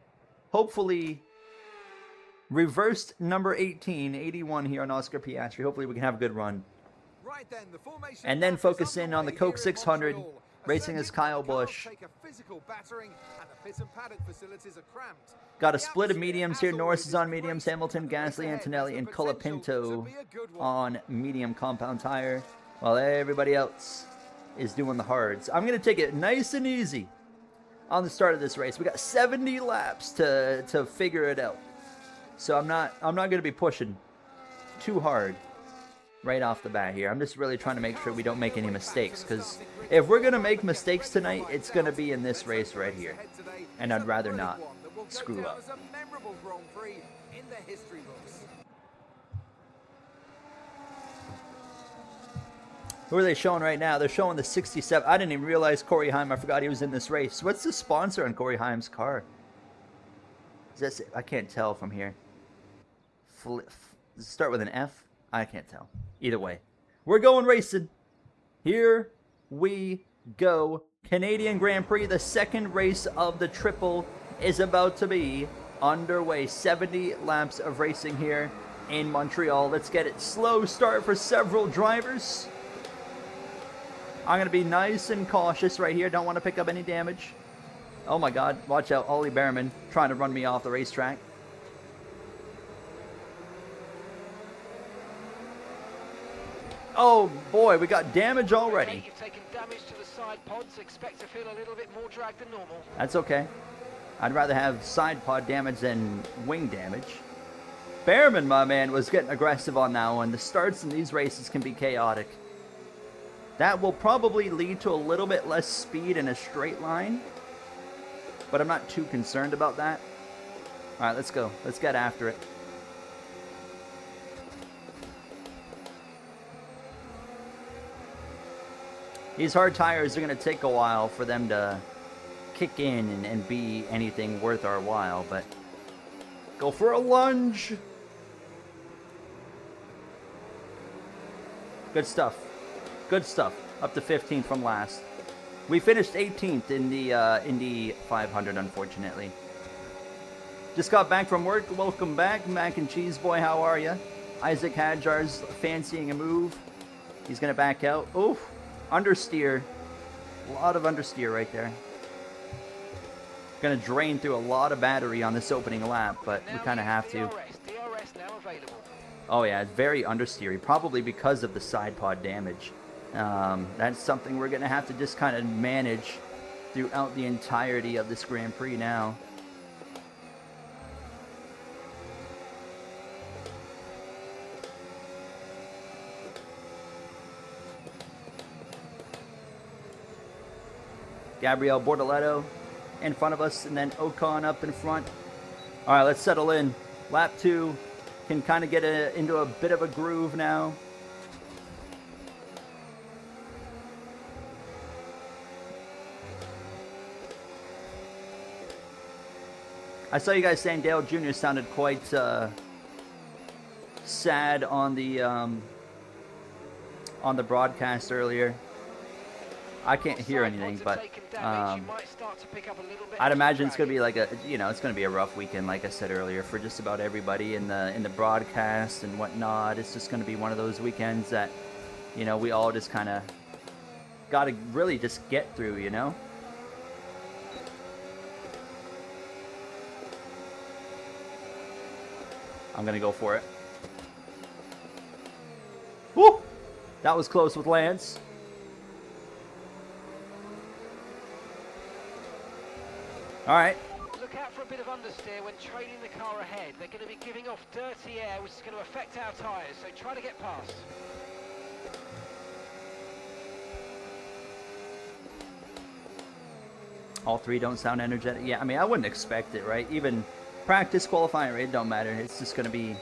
Hopefully, reversed number 18, 81 here on Oscar Piastri. Hopefully, we can have a good run. Right then, the formation And then focus in on the Coke here in 600. Montreal. Racing as Kyle Busch. Take a physical battering, and the pit and paddock facilities are cramped. Got a split of mediums here. Norris is on mediums. Hamilton, Gasly, Antonelli, and Colapinto on medium compound tire. While everybody else is doing the hards. I'm going to take it nice and easy on the start of this race. We got 70 laps to figure it out. So I'm not going to be pushing too hard right off the bat here. I'm just really trying to make sure we don't make any mistakes, because if we're going to make mistakes tonight, it's going to be in this race right here. And I'd rather not screw up. Who are they showing right now? They're showing the 67. I didn't even realize Corey Heim. I forgot he was in this race. What's the sponsor on Corey Heim's car? Is that, I can't tell from here. Does it start with an F? I can't tell. Either way. We're going racing. Here we go. Canadian Grand Prix, the second race of the triple, is about to be underway. 70 laps of racing here in Montreal. Let's get it. Slow start for several drivers. I'm going to be nice and cautious right here. Don't want to pick up any damage. Oh my God. Watch out. Ollie Behrman trying to run me off the racetrack. Oh boy, we got damage already. You've taken damage to the side pods. Expect to feel a little bit more drag than normal. That's okay. I'd rather have side pod damage than wing damage. Behrman, my man, was getting aggressive on that one. The starts in these races can be chaotic. That will probably lead to a little bit less speed in a straight line, but I'm not too concerned about that. All right, let's go. Let's get after it. These hard tires are going to take a while for them to kick in and be anything worth our while, but go for a lunge. Good stuff. Good stuff. Up to 15th from last. We finished 18th in the Indy 500, unfortunately. Just got back from work. Welcome back, Mac and Cheese Boy. How are you? Isaac Hadjar's fancying a move. He's going to back out. Oof. Understeer. A lot of understeer right there. Going to drain through a lot of battery on this opening lap, but we kind of have to. DRS now available. Oh yeah, it's very understeery, probably because of the side pod damage. That's something we're going to have to just kind of manage throughout the entirety of this Grand Prix now. Gabriel Bortoletto in front of us, and then Ocon up in front. All right, let's settle in. Lap 2 can kind of get into a bit of a groove now. I saw you guys saying Dale Jr. sounded quite sad on the broadcast earlier. I can't hear anything, but I'd imagine it's gonna be like it's gonna be a rough weekend, like I said earlier, for just about everybody in the broadcast and whatnot. It's just gonna be one of those weekends that, we all just kind of gotta really just get through, I'm gonna go for it. Woo! That was close with Lance. All right. Look out for a bit of understeer when trailing the car ahead. They're going to be giving off dirty air, which is going to affect our tyres, so try to get past. All three don't sound energetic. Yeah, I mean, I wouldn't expect it, right? Even practice, qualifying, it don't matter. It's just going to be,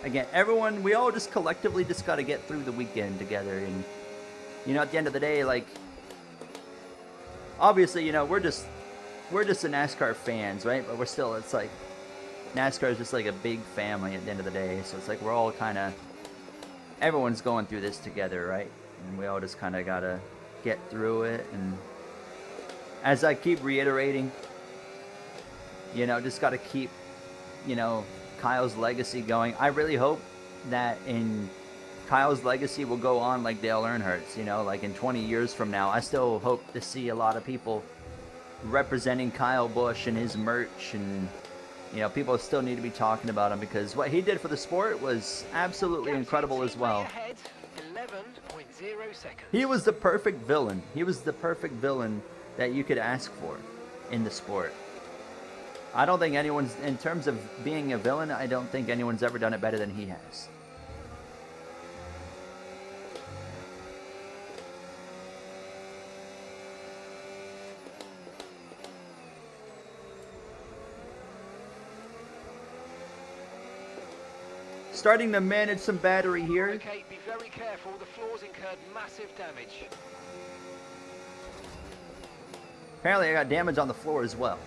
again, everyone, we all just collectively just got to get through the weekend together. And, at the end of the day, like, obviously, we're just the NASCAR fans, right? But we're still, it's like, NASCAR is just like a big family at the end of the day. So it's like we're all kind of, everyone's going through this together, right? And we all just kind of got to get through it. And as I keep reiterating, just got to keep, Kyle's legacy going. I really hope that Kyle's legacy will go on like Dale Earnhardt's, like in 20 years from now. I still hope to see a lot of people representing Kyle Busch and his merch, and people still need to be talking about him, because what he did for the sport was absolutely incredible as well. 11.0 seconds. He was the perfect villain. He was the perfect villain that you could ask for in the sport. I don't think anyone's, in terms of being a villain, I don't think anyone's ever done it better than he has. Starting to manage some battery here. Okay, be very careful. The floor's incurred massive damage. Apparently I got damage on the floor as well.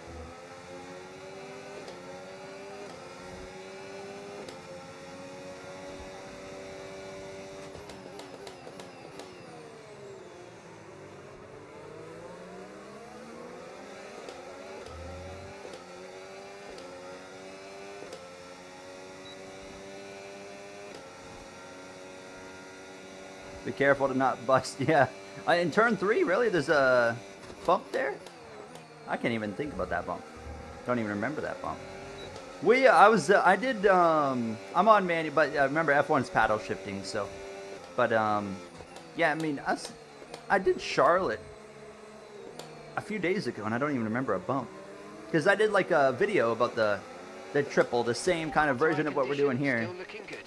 Be careful to not bust. Yeah. In turn 3, really? There's a bump there? I can't even think about that bump. Don't even remember that bump. I'm on manual, but remember F1's paddle shifting, so. But, yeah, I mean, I did Charlotte a few days ago, and I don't even remember a bump. Because I did, like, a video about the triple, the same kind of version of what we're doing here. Still looking good.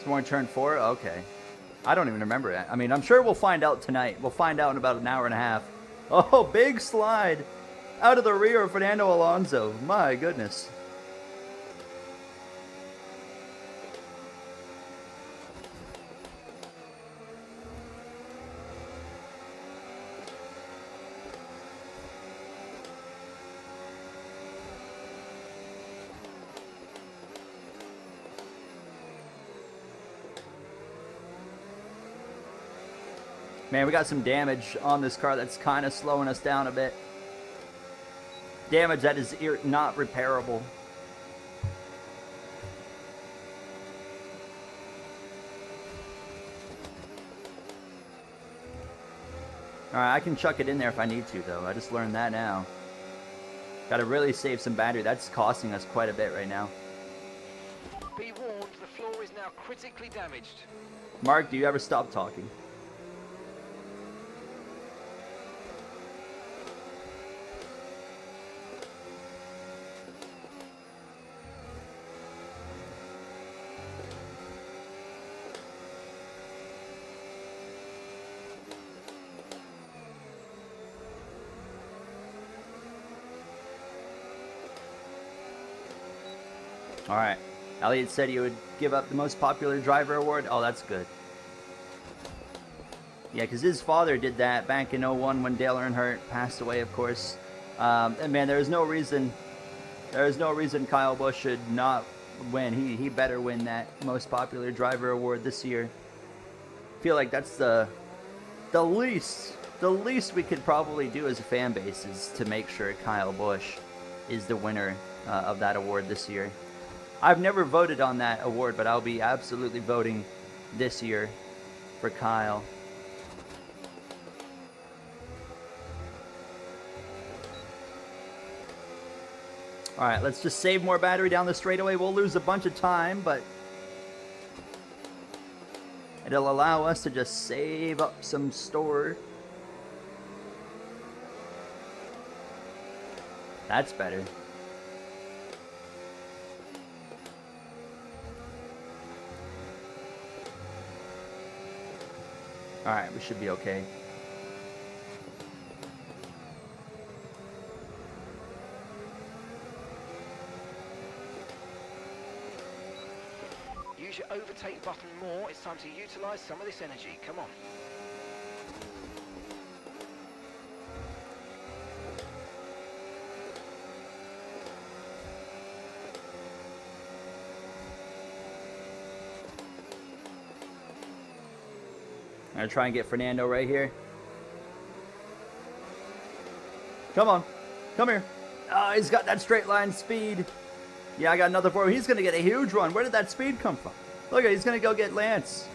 More in turn 4? Okay. I don't even remember that. I mean, I'm sure we'll find out tonight. We'll find out in about an hour and a half. Oh, big slide out of the rear of Fernando Alonso. My goodness. Man, we got some damage on this car that's kind of slowing us down a bit. Damage that is not repairable. Alright, I can chuck it in there if I need to, though. I just learned that now. Gotta really save some battery. That's costing us quite a bit right now. Be warned, the floor is now critically damaged. Mark, do you ever stop talking? All right. Elliot said he would give up the most popular driver award. Oh, that's good. Yeah, because his father did that back in '01 when Dale Earnhardt passed away, of course. And man, there is no reason Kyle Busch should not win. He better win that most popular driver award this year. I feel like that's the least we could probably do as a fan base is to make sure Kyle Busch is the winner of that award this year. I've never voted on that award, but I'll be absolutely voting this year for Kyle. All right, let's just save more battery down the straightaway. We'll lose a bunch of time, but it'll allow us to just save up some store. That's better. All right, we should be okay. Use your overtake button more. It's time to utilize some of this energy. Come on. I'm gonna try and get Fernando right here. Come on. Come here. Oh, he's got that straight line speed. Yeah, I got another 4. He's gonna get a huge run. Where did that speed come from? Look at, he's gonna go get Lance.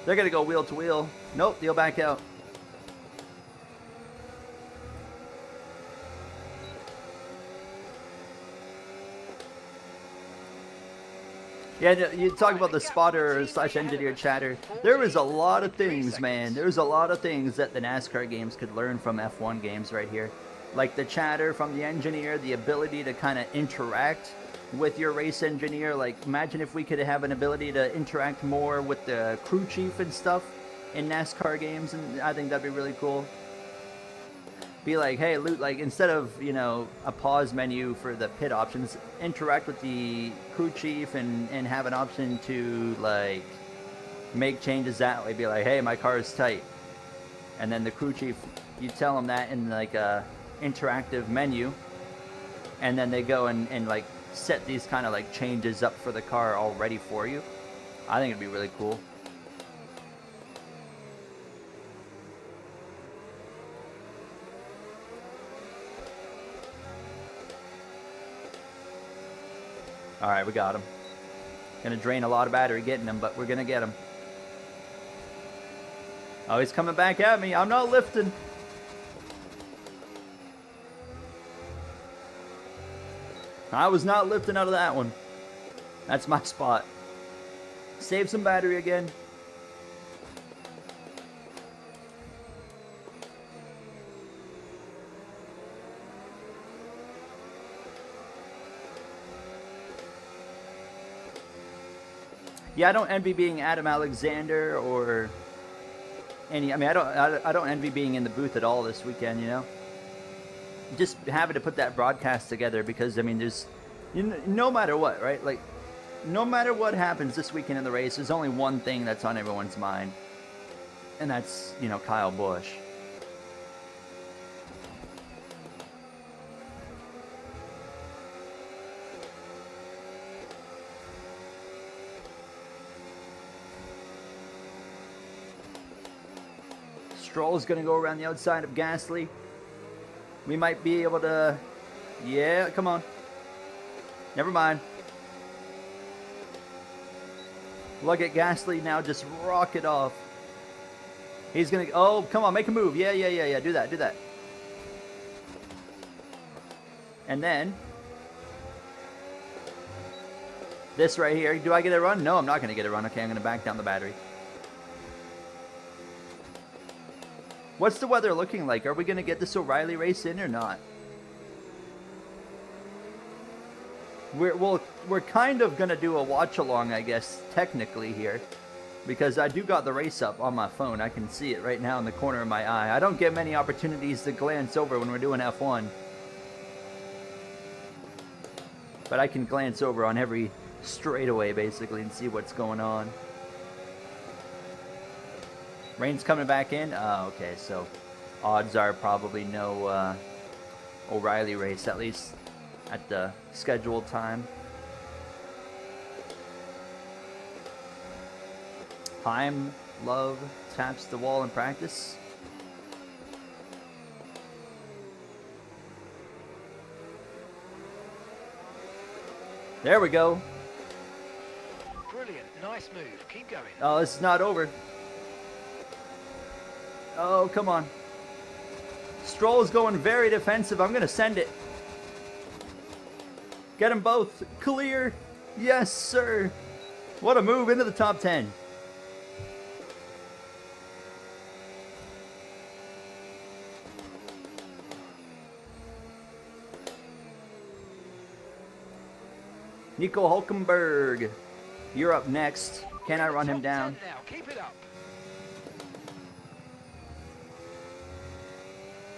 They're gonna go wheel to wheel. Nope, they'll back out. Yeah, you talk about the spotter / engineer chatter. There was a lot of things, man. There's a lot of things that the NASCAR games could learn from F1 games right here. Like the chatter from the engineer, the ability to kind of interact with your race engineer. Like, imagine if we could have an ability to interact more with the crew chief and stuff in NASCAR games, and I think that'd be really cool. Be like, hey, Luke, like, instead of, you know, a pause menu for the pit options, interact with the crew chief and have an option to, like, make changes that way. Be like, hey, my car is tight. And then the crew chief, you tell them that in, like, a interactive menu. And then they go and like, set these kind of, like, changes up for the car already for you. I think it'd be really cool. All right, we got him. Gonna drain a lot of battery getting him, but we're gonna get him. Oh, he's coming back at me. I'm not lifting. I was not lifting out of that one. That's my spot. Save some battery again. Yeah, I don't envy being Adam Alexander or any. I mean, I don't envy being in the booth at all this weekend. You know, just having to put that broadcast together because I mean, there's, you know, no matter what, right? Like, no matter what happens this weekend in the race, there's only one thing that's on everyone's mind, and that's, you know, Kyle Busch. Stroll's going to go around the outside of Gasly. We might be able to... Yeah, come on. Never mind. Look at Gasly now just rocket off. He's going to... Oh, come on, make a move. Yeah. Do that. And then... This right here. Do I get a run? No, I'm not going to get a run. Okay, I'm going to back down the battery. What's the weather looking like? Are we going to get this O'Reilly race in or not? We're kind of going to do a watch along, I guess, technically here. Because I do got the race up on my phone. I can see it right now in the corner of my eye. I don't get many opportunities to glance over when we're doing F1. But I can glance over on every straightaway, basically, and see what's going on. Rain's coming back in? Oh, okay, so odds are probably no O'Reilly race, at least at the scheduled time. Heim, Love, taps the wall in practice. There we go. Brilliant, nice move. Keep going. Oh, this is not over. Oh, come on. Stroll's going very defensive. I'm going to send it. Get them both. Clear. Yes, sir. What a move into the top 10. Nico Hulkenberg, you're up next. Can I run him down? Now. Keep it up.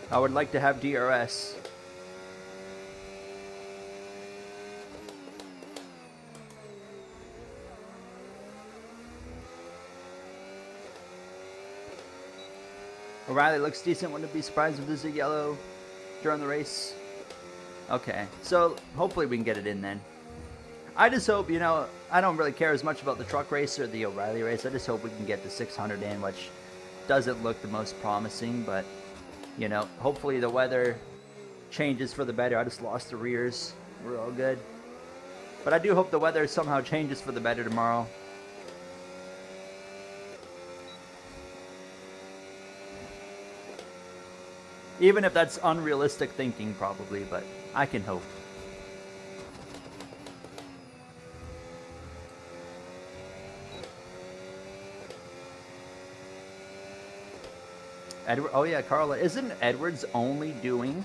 I would like to have DRS. O'Reilly looks decent. Wouldn't be surprised if there's a yellow during the race. Okay, so hopefully we can get it in then. I just hope, you know, I don't really care as much about the truck race or the O'Reilly race. I just hope we can get the 600 in, which doesn't look the most promising, but, you know, hopefully the weather changes for the better. I just lost the rears. We're all good. But I do hope the weather somehow changes for the better tomorrow. Even if that's unrealistic thinking, probably, but I can hope. Edward, oh yeah, Carla. Isn't Edwards only doing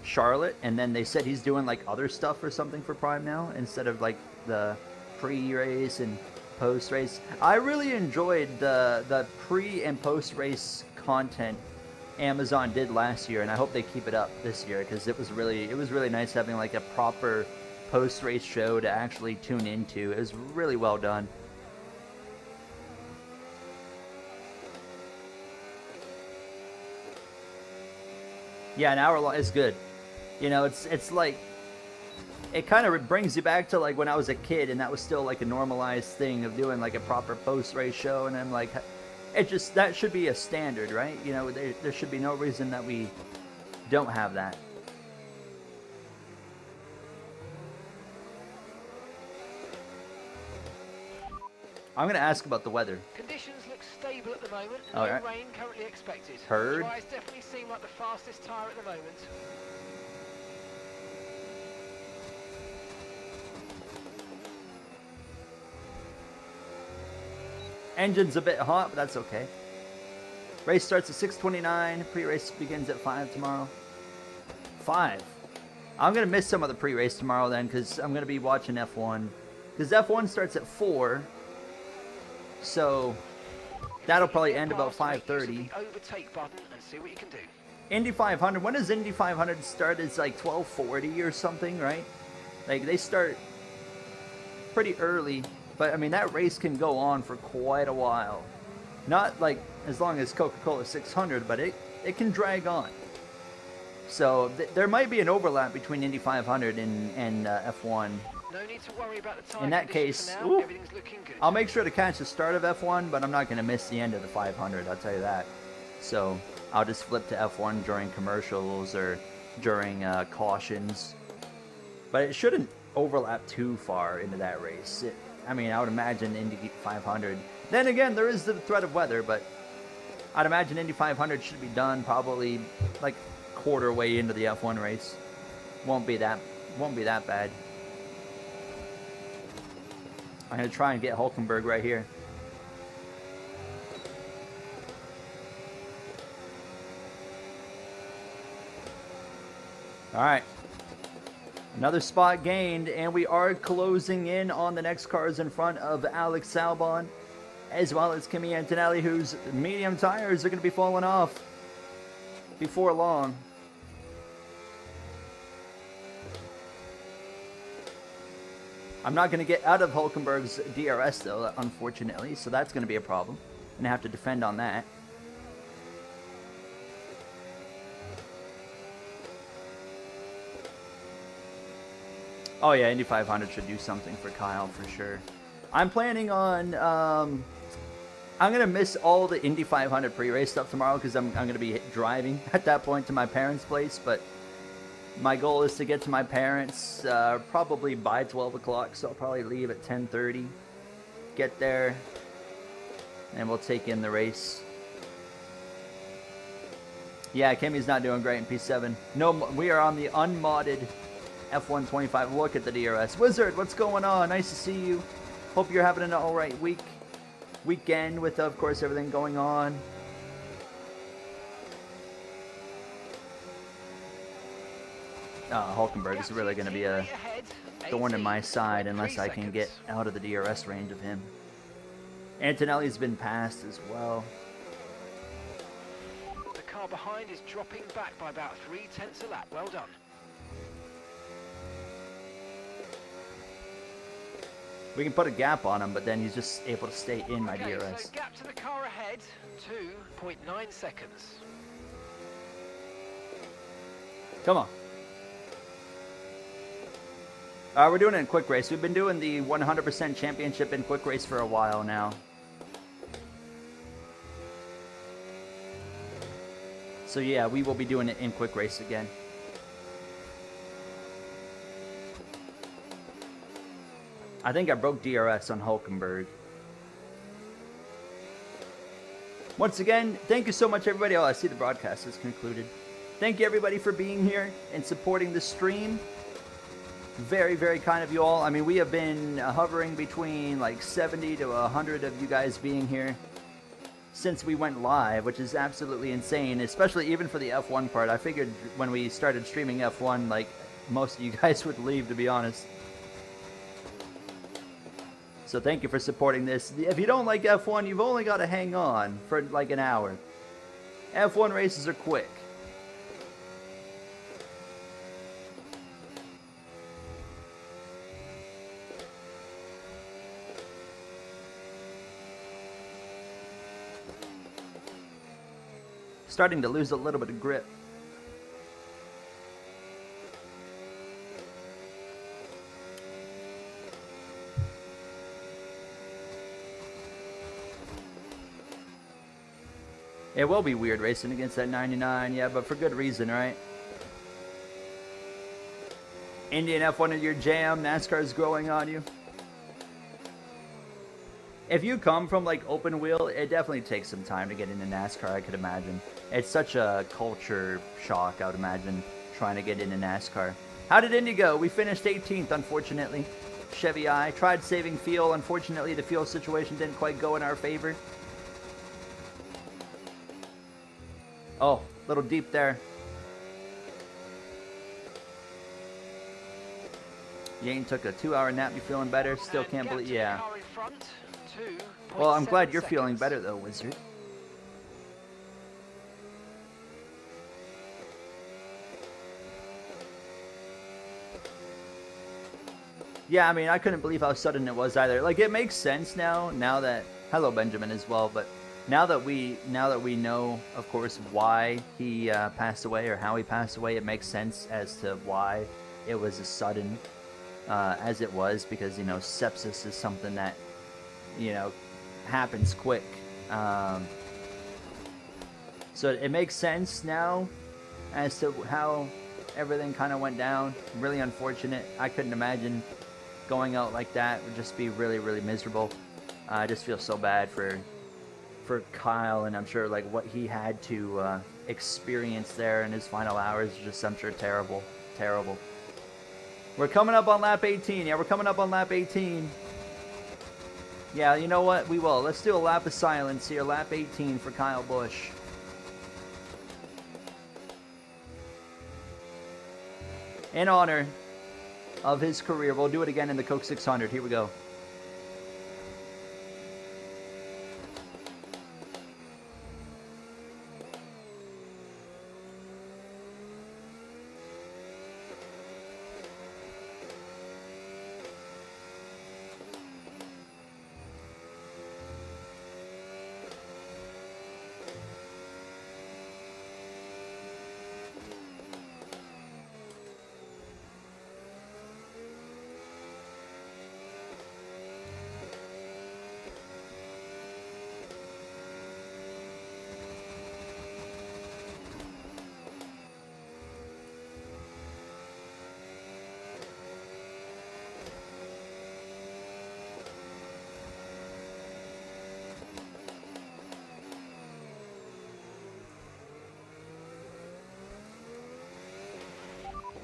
Charlotte, and then they said he's doing like other stuff or something for Prime now instead of like the pre-race and post-race? I really enjoyed the pre and post-race content Amazon did last year, and I hope they keep it up this year because it was really nice having like a proper post-race show to actually tune into. It was really well done. Yeah, an hour long is good. You know, it's like, it kind of brings you back to like when I was a kid and that was still like a normalized thing of doing like a proper post-race show, and I'm like, it just, that should be a standard, right? You know, there should be no reason that we don't have that. I'm going to ask about the weather. Conditions look stable at the moment. All No right. rain currently expected. Heard. Dries definitely seem like the fastest tyre at the moment. Engine's a bit hot, but that's okay. Race starts at 6:29. Pre-race begins at 5 tomorrow. 5. I'm going to miss some of the pre-race tomorrow then because I'm going to be watching F1. Because F1 starts at 4. So that'll probably end about 5:30. Overtake button and see what you can do. Indy 500. When does Indy 500 start? It's like 12:40 or something, right? Like they start pretty early, but I mean that race can go on for quite a while. Not like as long as Coca-Cola 600, but it can drag on. So there might be an overlap between Indy 500 and F1 No need to worry about the tire In that conditions case, for now. ooh, Everything's looking good. I'll make sure to catch the start of F1, but I'm not going to miss the end of the 500, I'll tell you that. So I'll just flip to F1 during commercials or during cautions. But it shouldn't overlap too far into that race. I mean, I would imagine Indy 500. Then again, there is the threat of weather, but I'd imagine Indy 500 should be done probably like quarter way into the F1 race. Won't be that bad. I'm gonna try and get Hulkenberg right here. All right. Another spot gained, and we are closing in on the next cars in front of Alex Albon, as well as Kimi Antonelli, whose medium tires are going to be falling off before long. I'm not going to get out of Hulkenberg's DRS, though, unfortunately, so that's going to be a problem. I'm going to have to defend on that. Oh yeah, Indy 500 should do something for Kyle for sure. I'm planning on, I'm going to miss all the Indy 500 pre-race stuff tomorrow because I'm going to be driving at that point to my parents' place, but my goal is to get to my parents probably by 12 o'clock, so I'll probably leave at 10:30, get there, and we'll take in the race. Yeah, Kimmy's not doing great in P7. No, we are on the unmodded F125. Look at the DRS. Wizard, what's going on? Nice to see you. Hope you're having an alright weekend with, of course, everything going on. Hulkenberg is really going to be a thorn in my side unless I can get out of the DRS range of him. Antonelli's been passed as well. The car behind is dropping back by about 0.3 a lap. Well done. We can put a gap on him, but then he's just able to stay in my Okay, DRS. so gap to the car ahead, 2.9 seconds. Come on. We're doing it in quick race. We've been doing the 100% championship in quick race for a while now. So yeah, we will be doing it in quick race again. I think I broke DRS on Hulkenberg. Once again, thank you so much, everybody. Oh, I see the broadcast is concluded. Thank you, everybody, for being here and supporting the stream. Very, very kind of you all. I mean, we have been hovering between like 70 to 100 of you guys being here since we went live, which is absolutely insane, especially even for the F1 part. I figured when we started streaming F1, like, most of you guys would leave, to be honest. So thank you for supporting this. If you don't like F1, you've only got to hang on for like an hour. F1 races are quick. Starting to lose a little bit of grip. It will be weird racing against that 99, yeah, but for good reason, right? Indy and F1 are your jam. NASCAR is growing on you. If you come from like open wheel, it definitely takes some time to get into NASCAR, I could imagine. It's such a culture shock, I would imagine, trying to get into NASCAR. How did Indy go? We finished 18th, unfortunately. Chevy I tried saving fuel. Unfortunately, the fuel situation didn't quite go in our favor. Oh, a little deep there. Yane took a 2-hour nap. You feeling better? Still can't believe. Yeah. Well, I'm glad you're feeling better though, Wizard. Yeah, I mean, I couldn't believe how sudden it was either. Like, it makes sense now that... Hello, Benjamin, as well, but... Now that we know, of course, why he passed away or how he passed away, it makes sense as to why it was a sudden as it was, because, you know, sepsis is something that, you know, happens quick. So it makes sense now as to how everything kind of went down. Really unfortunate. I couldn't imagine going out like that. It would just be really, really miserable. I just feel so bad for Kyle, and I'm sure like what he had to experience there in his final hours is just, I'm sure, terrible. We're coming up on lap 18. Yeah, we're coming up on lap 18. Yeah, you know what? We will. Let's do a lap of silence here. Lap 18 for Kyle Busch. In honor of his career. We'll do it again in the Coke 600. Here we go.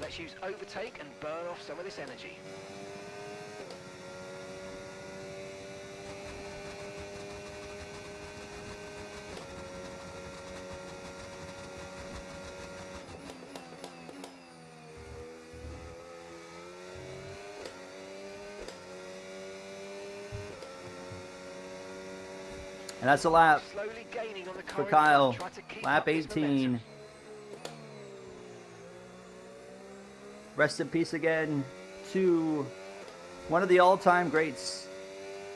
Let's use overtake and burn off some of this energy. And that's a lap Slowly gaining on the for car Kyle. in front, try to keep Lap up this 18. momentum. Rest in peace again to one of the all-time greats.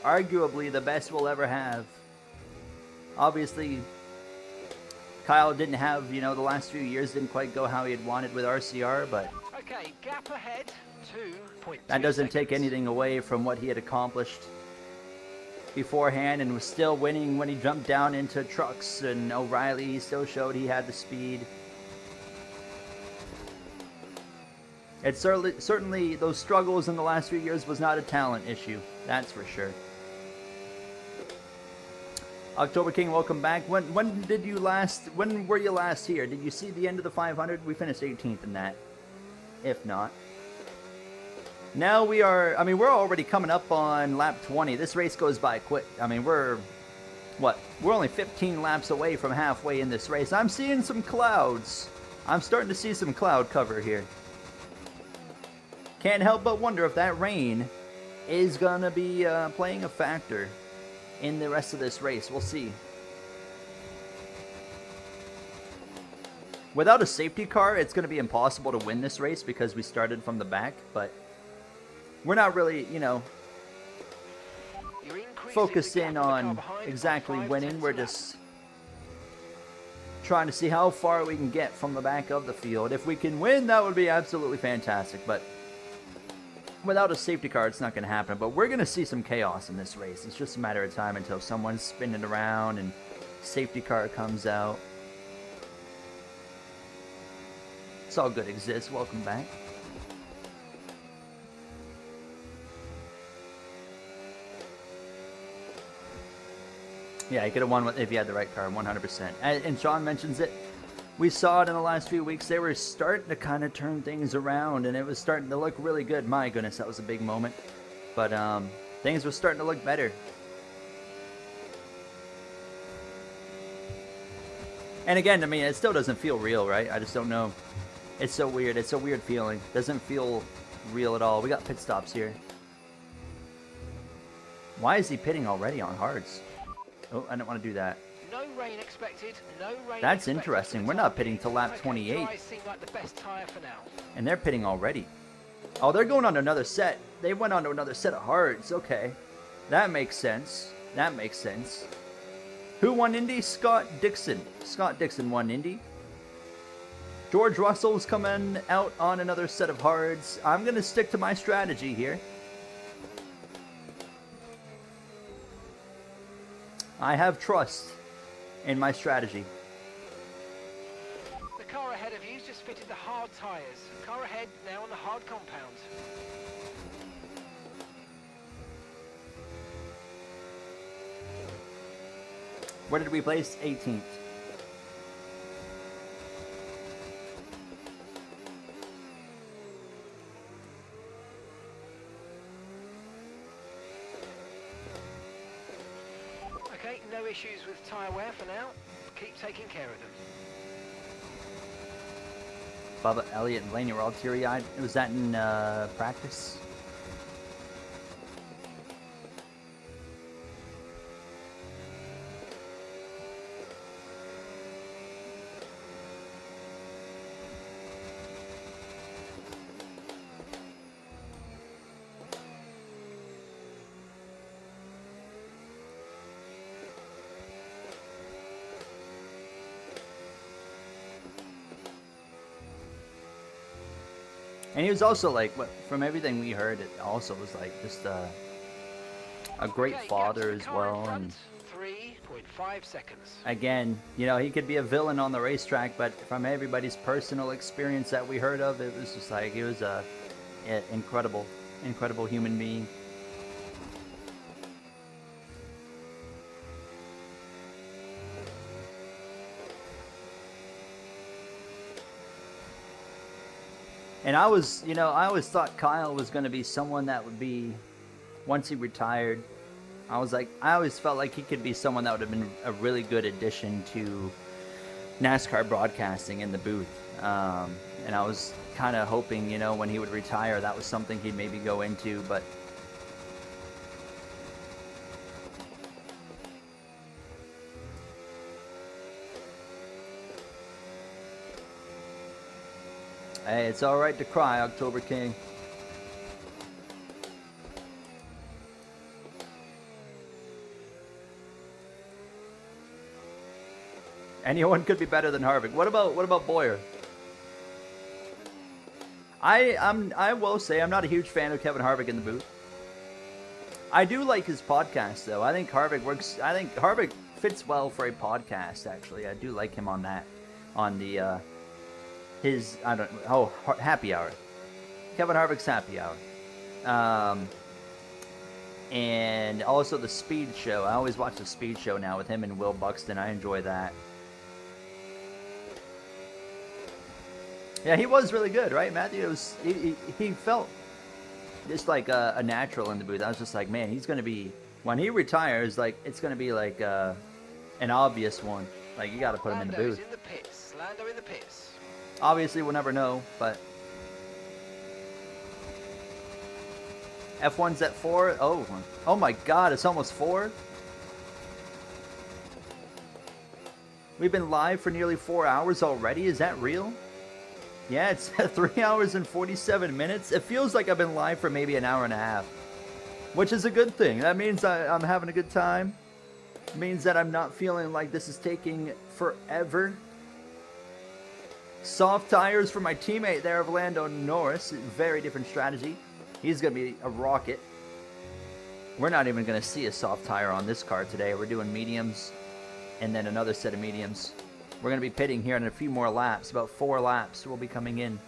Arguably the best we'll ever have. Obviously, Kyle didn't have, you know, the last few years didn't quite go how he had wanted with RCR, but Okay, gap ahead, 2.2 that doesn't take seconds. anything away from what he had accomplished beforehand, and was still winning when he jumped down into trucks, and O'Reilly, he still showed he had the speed. It's certainly those struggles in the last few years was not a talent issue, that's for sure. October King, welcome back. When were you last here? Did you see the end of the 500? We finished 18th in that, if not. Now we're already coming up on lap 20. This race goes by quick. I mean, we're only 15 laps away from halfway in this race. I'm seeing some clouds. I'm starting to see some cloud cover here. Can't help but wonder if that rain is gonna be playing a factor in the rest of this race. We'll see. Without a safety car, it's gonna be impossible to win this race because we started from the back, but we're not really, you know, You're increasing focused the gap in on the car on behind exactly by 5/10 winning. We're laps. just trying to see how far we can get from the back of the field. If we can win, that would be absolutely fantastic, but without a safety car, it's not going to happen. But we're going to see some chaos in this race. It's just a matter of time until someone's spinning around and safety car comes out. It's all good, Exist. Welcome back. Yeah, he could have won if he had the right car, 100%. And Sean mentions it. We saw it in the last few weeks. They were starting to kind of turn things around, and it was starting to look really good. My goodness, that was a big moment. But things were starting to look better. And again, I mean, it still doesn't feel real, right? I just don't know. It's so weird. It's a weird feeling. Doesn't feel real at all. We got pit stops here. Why is he pitting already on hards? Oh, I don't want to do that. No rain expected. No rain. That's expected interesting. for the We're time not pitting being. till lap Okay, 28. dries seem like the best tyre for now. And they're pitting already. Oh, they're going on to another set. They went on to another set of hards. Okay. That makes sense. That makes sense. Who won Indy? Scott Dixon. Scott Dixon won Indy. George Russell's coming out on another set of hards. I'm going to stick to my strategy here. I have trust in my strategy. The car ahead of you's just fitted the hard tyres. Car ahead now on the hard compound. Where did we place? 18th. Okay, no issues with tyre wear for now. Keep taking care of them. Bubba, Elliott, and Blaney were all teary-eyed. Was that in practice? And he was also like, from everything we heard, it also was like just a great Okay, father gap to as the car in well. front, And 3.5 seconds. again, you know, he could be a villain on the racetrack, but from everybody's personal experience that we heard of, it was just like, he was an incredible human being. And I was, you know, I always thought Kyle was going to be someone that would be, once he retired, I always felt like he could be someone that would have been a really good addition to NASCAR broadcasting in the booth. And I was kind of hoping, you know, when he would retire, that was something he'd maybe go into, but hey, it's all right to cry, October King. Anyone could be better than Harvick. What about Boyer? I will say I'm not a huge fan of Kevin Harvick in the booth. I do like his podcast though. I think Harvick fits well for a podcast. Actually, I do like him on that. On the his happy hour. Kevin Harvick's happy hour. And also the Speed Show. I always watch the Speed Show now with him and Will Buxton. I enjoy that. Yeah, he was really good, right, Matthew? He felt just like a natural in the booth. I was just like, man, he's going to be, when he retires, like, it's going to be like an obvious one. Like, you got to put him in the booth. In the pits. Lando in the pits. Obviously, we'll never know, but F1's at 4. Oh my God, it's almost 4. We've been live for nearly 4 hours already. Is that real? Yeah, it's 3 hours and 47 minutes. It feels like I've been live for maybe an hour and a half, which is a good thing. That means I'm having a good time. It means that I'm not feeling like this is taking forever. Soft tires for my teammate there of Lando Norris. Very different strategy. He's going to be a rocket. We're not even going to see a soft tire on this car today. We're doing mediums and then another set of mediums. We're going to be pitting here in a few more laps. About 4 laps we'll be coming in.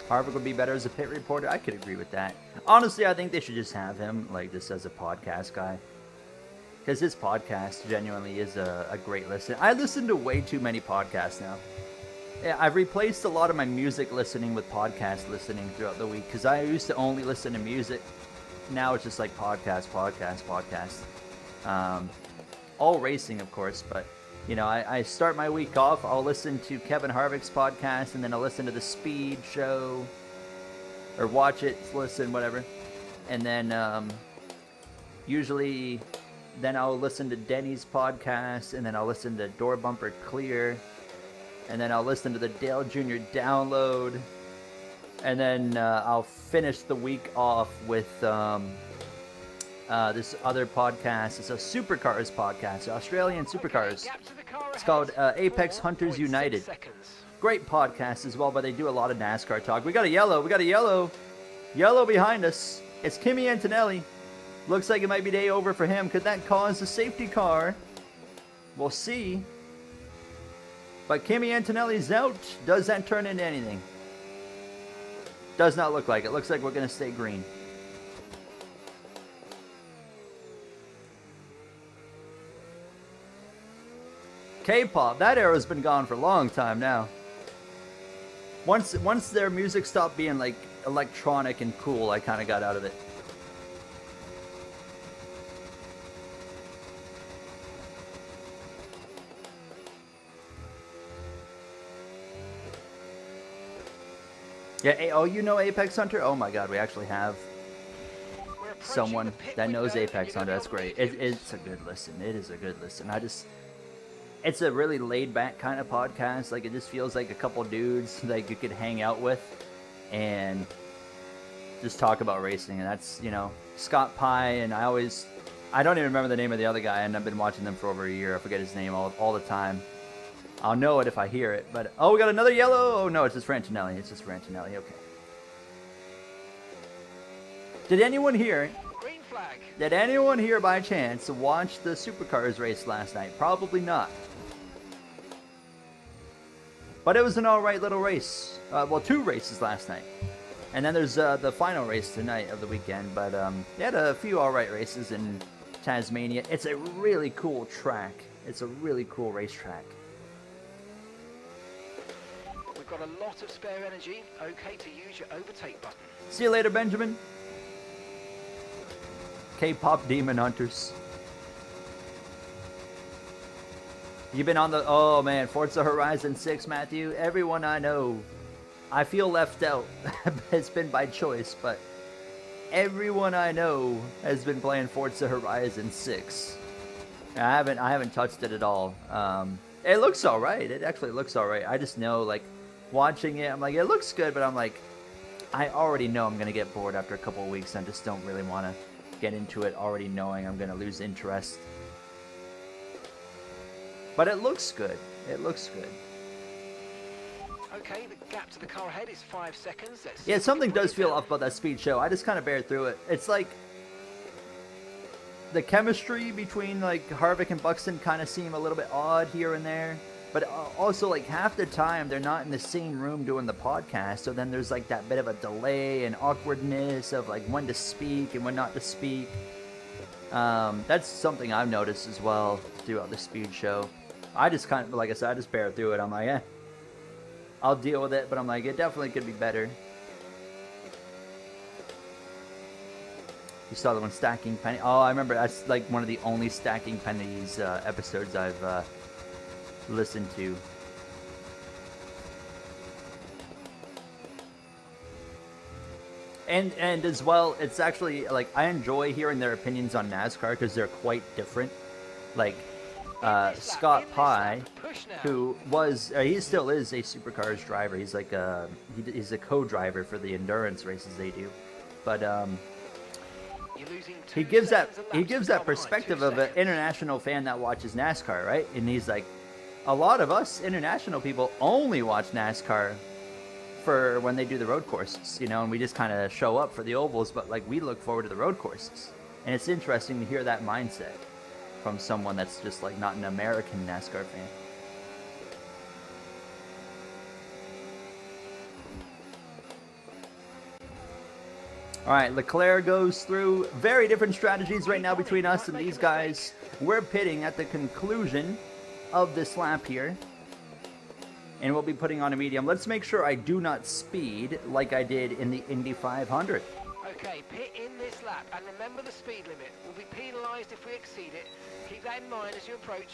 Harvick would be better as a pit reporter. I could agree with that. Honestly, I think they should just have him like this as a podcast guy. Because his podcast genuinely is a great listen. I listen to way too many podcasts now. Yeah, I've replaced a lot of my music listening with podcast listening throughout the week. Because I used to only listen to music. Now it's just like podcast. All racing, of course, but you know, I start my week off, I'll listen to Kevin Harvick's podcast, and then I'll listen to the Speed Show, or watch it, listen, whatever. And then usually then I'll listen to Denny's podcast, and then I'll listen to Door Bumper Clear, and then I'll listen to the Dale Jr. Download, and then I'll finish the week off with this other podcast. It's a Supercars podcast, Australian Supercars. It's called Apex Hunters United. Great podcast as well, but they do a lot of NASCAR talk. We got a yellow. Yellow behind us. It's Kimi Antonelli. Looks like it might be day over for him. Could that cause a safety car? We'll see. But Kimi Antonelli's out. Does that turn into anything? Does not look like it. Looks like we're going to stay green. K-pop, that era's been gone for a long time now. Once their music stopped being like electronic and cool, I kind of got out of it. Yeah, oh, you know Apex Hunter? Oh my god, we actually have someone that knows Apex Hunter. That's great. It's a good listen. It is a good listen. It's a really laid-back kind of podcast. Like, it just feels like a couple dudes like you could hang out with and just talk about racing. And that's, you know, Scott Pye, and I don't even remember the name of the other guy, and I've been watching them for over a year. I forget his name all the time. I'll know it if I hear it. But, oh, we got another yellow. Oh, no, it's just for Antonelli. It's just for Antonelli. Okay. Did anyone here... Green flag. Did anyone here by chance watch the Supercars race last night? Probably not. But it was an alright little race. Well, 2 races last night. And then there's the final race tonight of the weekend. But they had a few alright races in Tasmania. It's a really cool track. It's a really cool racetrack. We've got a lot of spare energy. Okay to use your overtake button. See you later, Benjamin. K-pop Demon Hunters. You've been on the... Oh, man. Forza Horizon 6, Matthew. Everyone I know. I feel left out. It's been by choice, but... Everyone I know has been playing Forza Horizon 6. I haven't touched it at all. It looks alright. It actually looks alright. I just know, like, watching it, I'm like, it looks good, but I'm like... I already know I'm going to get bored after a couple of weeks. I just don't really want to get into it already knowing I'm going to lose interest. But it looks good. It looks good. Okay, the gap to the car ahead is 5 seconds. Yeah, something does feel off about that speed show. I just kind of bear through it. It's like the chemistry between like Harvick and Buxton kind of seem a little bit odd here and there. But also, like, half the time they're not in the same room doing the podcast, so then there's like that bit of a delay and awkwardness of like when to speak and when not to speak. That's something I've noticed as well throughout the speed show. I just kind of, like I said, I just bear through it. I'm like, I'll deal with it, but I'm like, it definitely could be better. You saw the one stacking penny. Oh, I remember. That's like one of the only stacking pennies episodes I've listened to. And as well, it's actually like I enjoy hearing their opinions on NASCAR because they're quite different. Like Scott Pye, who was he still is a Supercars driver. He's like he's a co-driver for the endurance races they do, but he gives that perspective of an international fan that watches NASCAR, right? And he's like, a lot of us international people only watch NASCAR for when they do the road courses, you know, and we just kind of show up for the ovals, but like we look forward to the road courses. And it's interesting to hear that mindset from someone that's just like not an American NASCAR fan. All right, Leclerc goes through. Very different strategies right now between us and these guys. We're pitting at the conclusion of this lap here. And we'll be putting on a medium. Let's make sure I do not speed like I did in the Indy 500. Okay, pit in this lap, and remember the speed limit. We'll be penalised if we exceed it. Keep that in mind as you approach.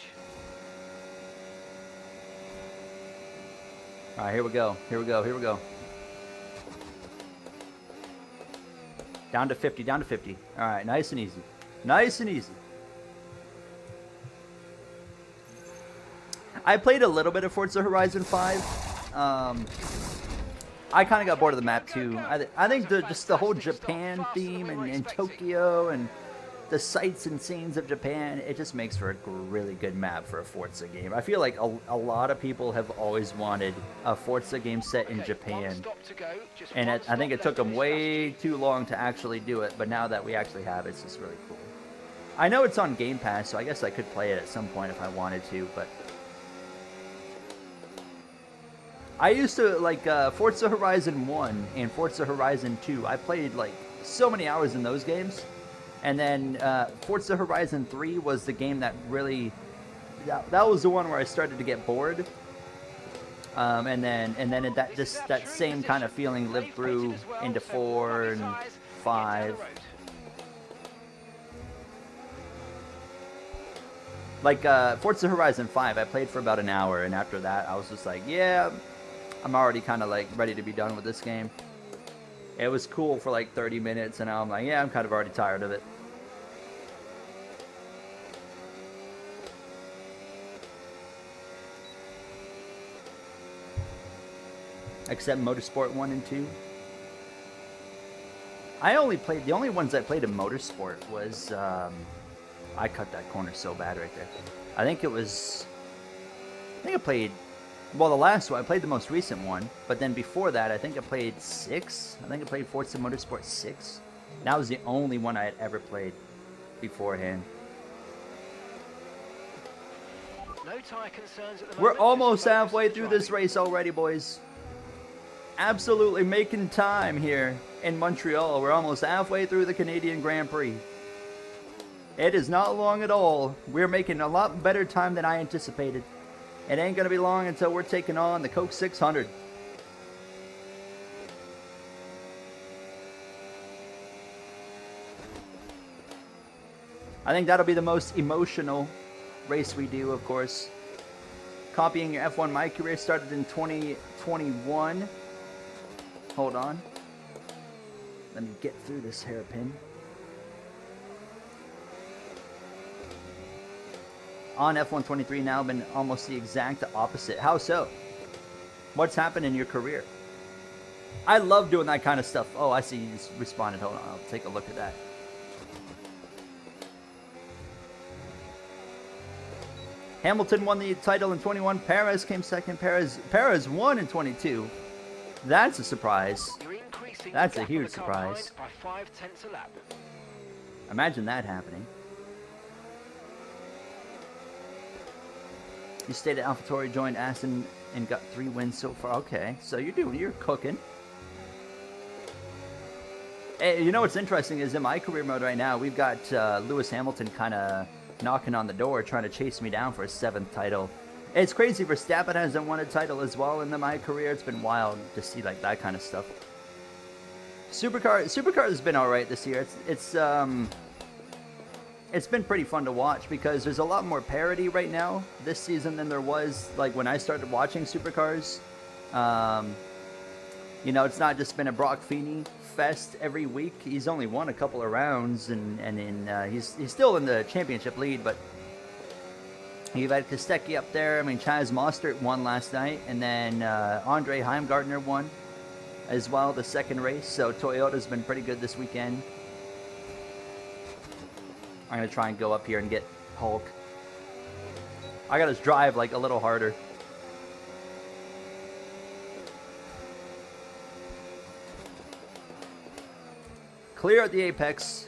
All right, here we go. Here we go. Here we go. Down to 50. Down to 50. All right, nice and easy. Nice and easy. I played a little bit of Forza Horizon 5. I kind of got bored of the map too. I think just the whole Japan theme and Tokyo and the sights and scenes of Japan, it just makes for a really good map for a Forza game. I feel like a lot of people have always wanted a Forza game set in Japan. And I think it took them way too long to actually do it, but now that we actually have it, it's just really cool. I know it's on Game Pass, so I guess I could play it at some point if I wanted to, but... I used to, like, Forza Horizon 1 and Forza Horizon 2, I played, like, so many hours in those games. And then Forza Horizon 3 was the game that really... That was the one where I started to get bored. And then that same kind of feeling lived through into 4 and 5. Like, Forza Horizon 5, I played for about an hour, and after that, I was just like, yeah, I'm already kind of, like, ready to be done with this game. It was cool for, like, 30 minutes, and now I'm like, yeah, I'm kind of already tired of it. Except Motorsport 1 and 2. The only ones I played in Motorsport was, I cut that corner so bad right there. I think I played, well, the last one, I played the most recent one, but then before that, I think I played 6. I think I played Forza Motorsport 6. That was the only one I had ever played beforehand. No tire concerns at the moment. We're almost halfway through this race already, boys. Absolutely making time here in Montreal. We're almost halfway through the Canadian Grand Prix. It is not long at all. We're making a lot better time than I anticipated. It ain't going to be long until we're taking on the Coke 600. I think that'll be the most emotional race we do, of course. Copying your F1 My Career started in 2021. Hold on. Let me get through this hairpin. On F123 now, been almost the exact opposite. How so? What's happened in your career? I love doing that kind of stuff. Oh, I see you just responded. Hold on, I'll take a look at that. Hamilton won the title in 21. Perez came second. Perez won in 22. That's a surprise. That's a huge surprise. By 0.5 a lap. Imagine that happening. You stayed at AlphaTauri, joined Aston, and got 3 wins so far. Okay, so you're cooking. Hey, you know what's interesting is in my career mode right now, we've got Lewis Hamilton kind of knocking on the door, trying to chase me down for a 7th title. It's crazy. Verstappen hasn't won a title as well in my career. It's been wild to see like that kind of stuff. Supercar has been all right this year. It's been pretty fun to watch because there's a lot more parity right now this season than there was like when I started watching Supercars. You know, it's not just been a Brock Feeney fest every week. He's only won a couple of rounds, and he's still in the championship lead, but you've had Kostecki up there. I mean, Chaz Mostert won last night, and then Andre Heimgartner won as well the second race. So Toyota's been pretty good this weekend. I'm going to try and go up here and get Hulk. I got to drive like a little harder. Clear at the apex.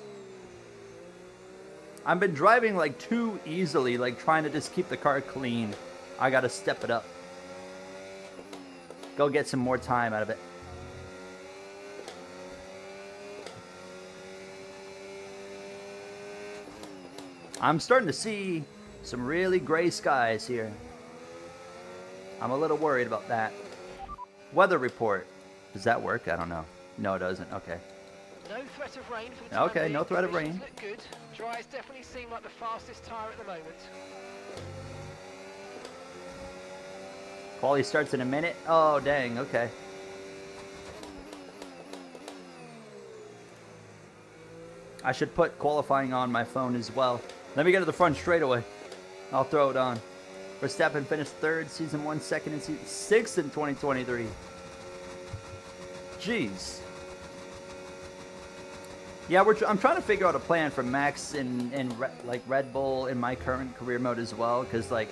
I've been driving like too easily, like trying to just keep the car clean. I got to step it up. Go get some more time out of it. I'm starting to see some really gray skies here. I'm a little worried about that. Weather report. Does that work? I don't know. No, it doesn't. Okay. No threat of rain for the time Okay, being. no threat of rain. Look good. Dry's definitely seem like the fastest tyre at the moment. Quali starts in a minute. Oh, dang. Okay. I should put qualifying on my phone as well. Let me get to the front straightaway. I'll throw it on. Verstappen finished 3rd, season 1, 2nd, and 6th in 2023. Jeez. Yeah, I'm trying to figure out a plan for Max and like Red Bull in my current career mode as well, because like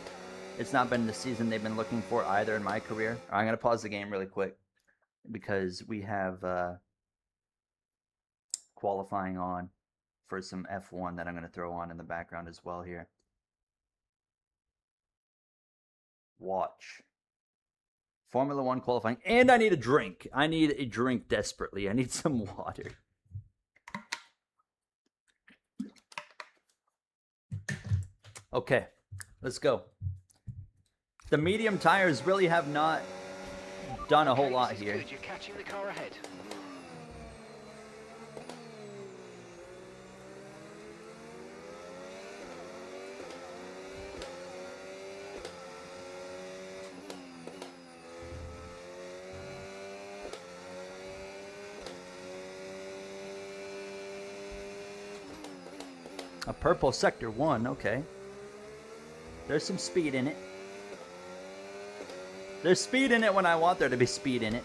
it's not been the season they've been looking for either in my career. I'm gonna pause the game really quick because we have qualifying on for some F1 that I'm gonna throw on in the background as well here. Watch. Formula 1 qualifying, and I need a drink. I need a drink desperately. I need some water. Okay, let's go. The medium tires really have not done a whole lot here. Good. You're catching the car ahead. A purple sector 1, okay. There's some speed in it. There's speed in it when I want there to be speed in it.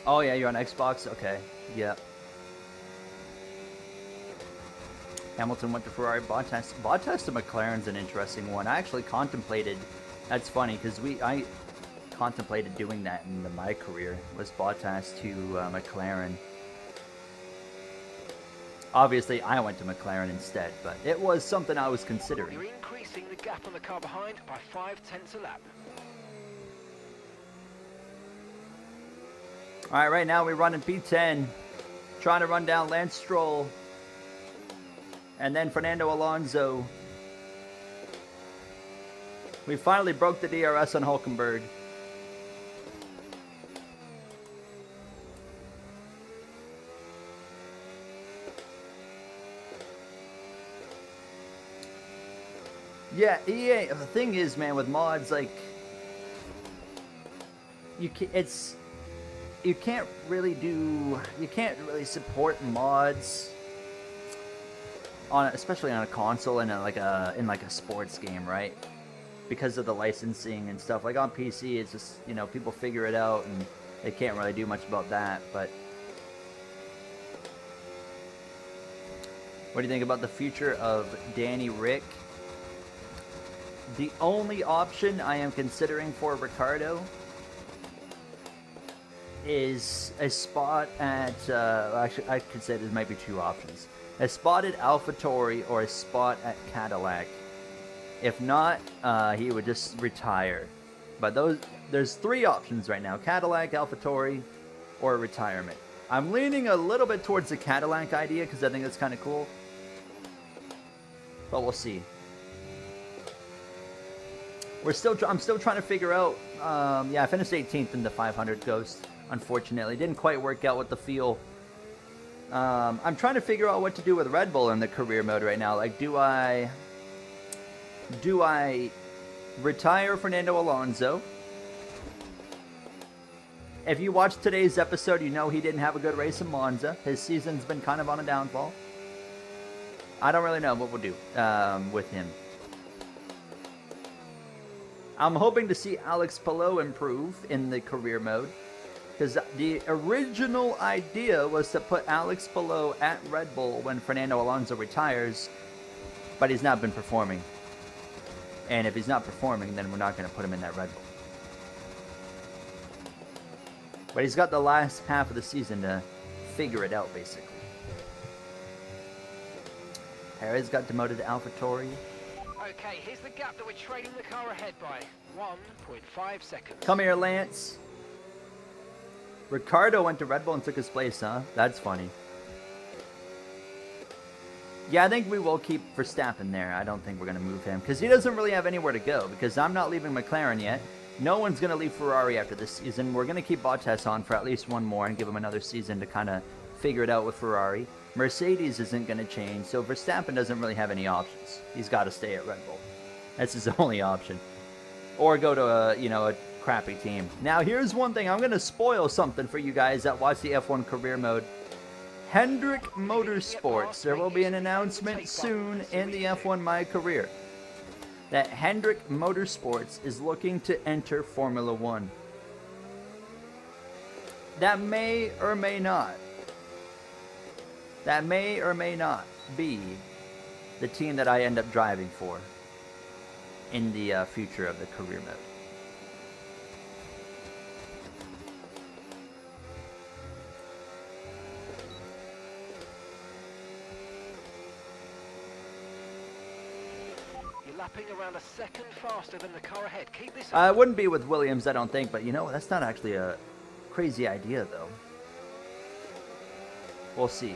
Oh yeah, you're on Xbox? Okay. Yeah. Hamilton went to Ferrari. Bottas to McLaren's an interesting one. I actually contemplated, that's funny, because I contemplated doing that in my career, was Bottas to McLaren. Obviously, I went to McLaren instead, but it was something I was considering. You're increasing the gap on the car behind by 0.5 a lap. Alright, right now we run in P10. Trying to run down Lance Stroll. And then Fernando Alonso. We finally broke the DRS on Hulkenberg. Yeah, EA, the thing is, man, with mods, like, you can't really support mods on, especially on a console and in like a sports game, right? Because of the licensing and stuff. Like on PC, it's just, you know, people figure it out and they can't really do much about that. But what do you think about the future of Danny Rick? The only option I am considering for Ricardo is a spot at, actually I could say there might be two options. A spot at AlphaTauri or a spot at Cadillac. If not, he would just retire. But there's three options right now: Cadillac, AlphaTauri, or retirement. I'm leaning a little bit towards the Cadillac idea because I think that's kind of cool. But we'll see. I'm still trying to figure out. Yeah, I finished 18th in the 500 Ghost. Unfortunately, didn't quite work out with the feel. I'm trying to figure out what to do with Red Bull in the career mode right now. Like, do I retire Fernando Alonso? If you watched today's episode, you know he didn't have a good race in Monza. His season's been kind of on a downfall. I don't really know what we'll do with him. I'm hoping to see Alex Palou improve in the career mode, because the original idea was to put Alex Palou at Red Bull when Fernando Alonso retires, but he's not been performing. And if he's not performing, then we're not going to put him in that Red Bull. But he's got the last half of the season to figure it out, basically. Perez got demoted to AlphaTauri. Okay, here's the gap that we're trailing the car ahead by. 1.5 seconds. Come here, Lance. Ricardo went to Red Bull and took his place, huh? That's funny. Yeah, I think we will keep Verstappen there. I don't think we're going to move him, because he doesn't really have anywhere to go, because I'm not leaving McLaren yet. No one's going to leave Ferrari after this season. We're going to keep Bottas on for at least one more and give him another season to kind of figure it out with Ferrari. Mercedes isn't going to change, so Verstappen doesn't really have any options. He's got to stay at Red Bull. That's his only option. Or go to a crappy team. Now, here's one thing. I'm going to spoil something for you guys that watch the F1 career mode. Hendrick Motorsports. There will be an announcement soon in the F1 My Career that Hendrick Motorsports is looking to enter Formula One. That may or may not be the team that I end up driving for in the future of the career mode. You're lapping around a second faster than the car ahead. Keep this It wouldn't be with Williams, I don't think, but that's not actually a crazy idea, though. We'll see.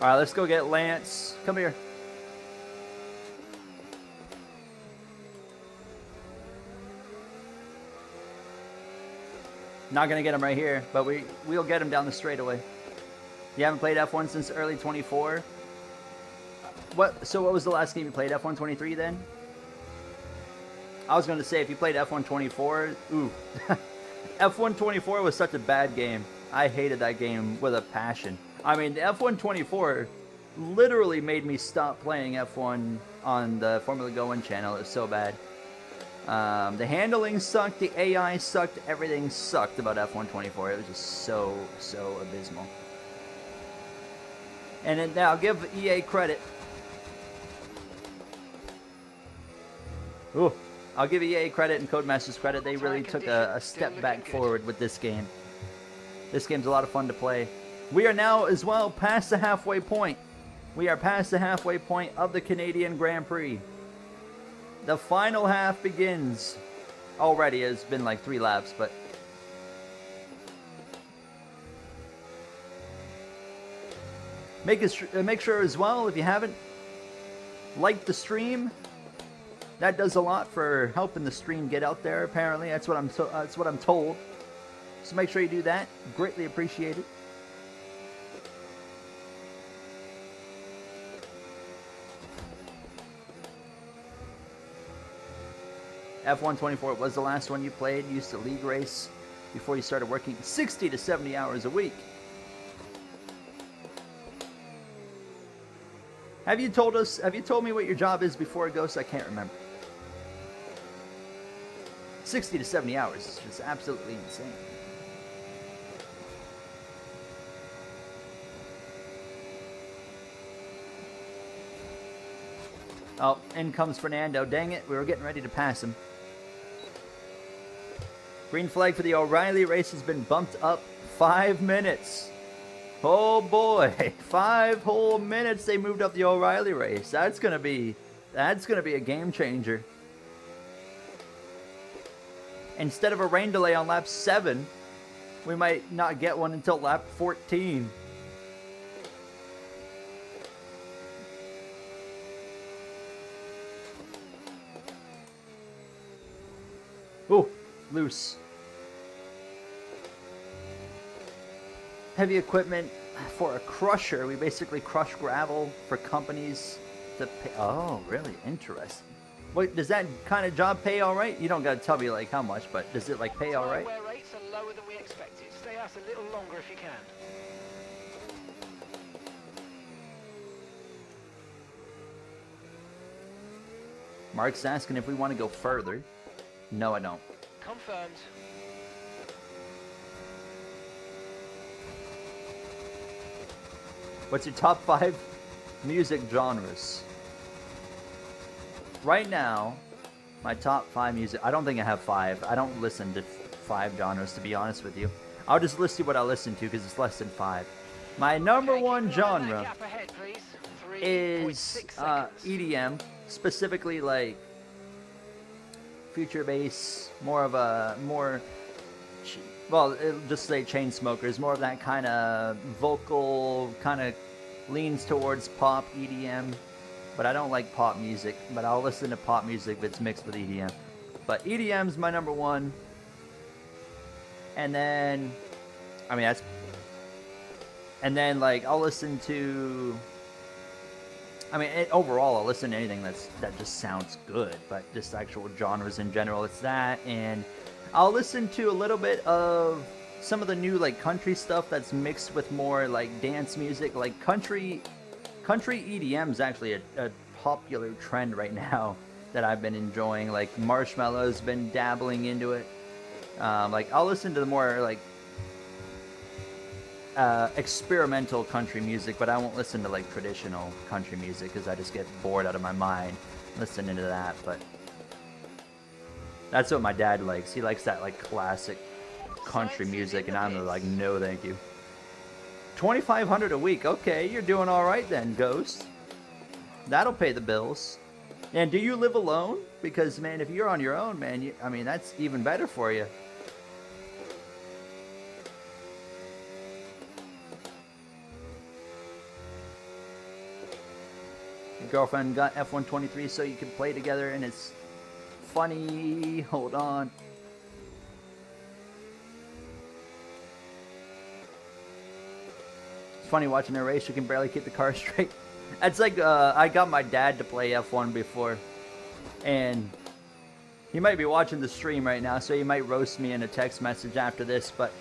All right, let's go get Lance. Come here. Not going to get him right here, but we'll get him down the straightaway. You haven't played F1 since early 24? So what was the last game you played? F1 23 then? I was going to say, if you played F1 24, ooh. F1 24 was such a bad game. I hated that game with a passion. I mean, the F1 24 literally made me stop playing F1 on the Formula Go-In channel. It was so bad. The handling sucked, the AI sucked, everything sucked about F1 24. It was just so abysmal. And then now, give EA credit. Ooh, I'll give EA credit and Codemasters credit. They really took a step back forward with this game. This game's a lot of fun to play. We are now as well past the halfway point. We are past the halfway point of the Canadian Grand Prix. The final half begins. Already, it's been like 3 laps, but... Make sure as well, if you haven't, like the stream. That does a lot for helping the stream get out there, apparently. That's what I'm told. So make sure you do that. Greatly appreciated. F1 24 was the last one you played. You used to league race before you started working 60 to 70 hours a week. Have you told me what your job is before, Ghost? I can't remember. 60 to 70 hours is just absolutely insane. Oh, in comes Fernando. Dang it, we were getting ready to pass him. Green flag for the O'Reilly race has been bumped up 5 minutes. Oh boy, 5 whole minutes they moved up the O'Reilly race. That's gonna be a game changer. Instead of a rain delay on lap 7, we might not get one until lap 14. Ooh, loose. Heavy equipment for a crusher. We basically crush gravel for companies to pay. Oh, really? Interesting. Wait, does that kind of job pay all right? You don't got to tell me like how much, but does it like pay all right? Wear rates are lower than we expected. Stay out a little longer if you can. Mark's asking if we want to go further. No, I don't. Confirmed. What's your top 5 music genres? Right now, my top 5 music... I don't think I have 5. I don't listen to 5 genres, to be honest with you. I'll just list you what I listen to, because it's less than 5. My number one genre is EDM. Specifically, like, future bass. Well, it'll just say Chainsmokers. More of that kind of vocal, kind of leans towards pop, EDM. But I don't like pop music. But I'll listen to pop music if it's mixed with EDM. But EDM's my number one. And then, I mean, that's, and then like I'll listen to, I mean, overall I'll listen to anything that just sounds good, but just actual genres in general, it's that. And I'll listen to a little bit of some of the new like country stuff that's mixed with more like dance music. Like country EDM is actually a popular trend right now that I've been enjoying. Like Marshmallow's been dabbling into it. Like I'll listen to the more like experimental country music, but I won't listen to like traditional country music because I just get bored out of my mind listening to that. But that's what my dad likes. He likes that like classic country music, and I'm like, no thank you. $2,500 a week. Okay, you're doing all right then, Ghost. That'll pay the bills. And do you live alone? Because man, if you're on your own, man, I mean that's even better for you. Your girlfriend got F123 so you can play together, and it's funny. Hold on. It's funny watching her race. You can barely keep the car straight. It's like I got my dad to play F1 before, and he might be watching the stream right now, so he might roast me in a text message after this. But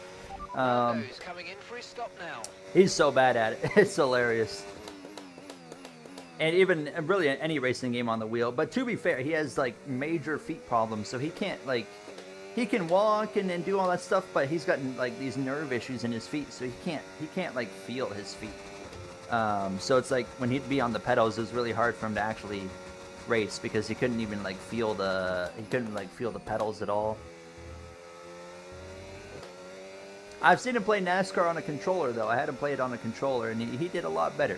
He's coming in for his stop now. he's so bad at it. It's hilarious. And even really any racing game on the wheel. But to be fair, he has like major feet problems, so he can't like, he can walk and do all that stuff, but he's got like these nerve issues in his feet, so he can't like feel his feet. So it's like when he'd be on the pedals, it was really hard for him to actually race because he couldn't even like feel the pedals at all. I've seen him play NASCAR on a controller though. I had him play it on a controller, and he did a lot better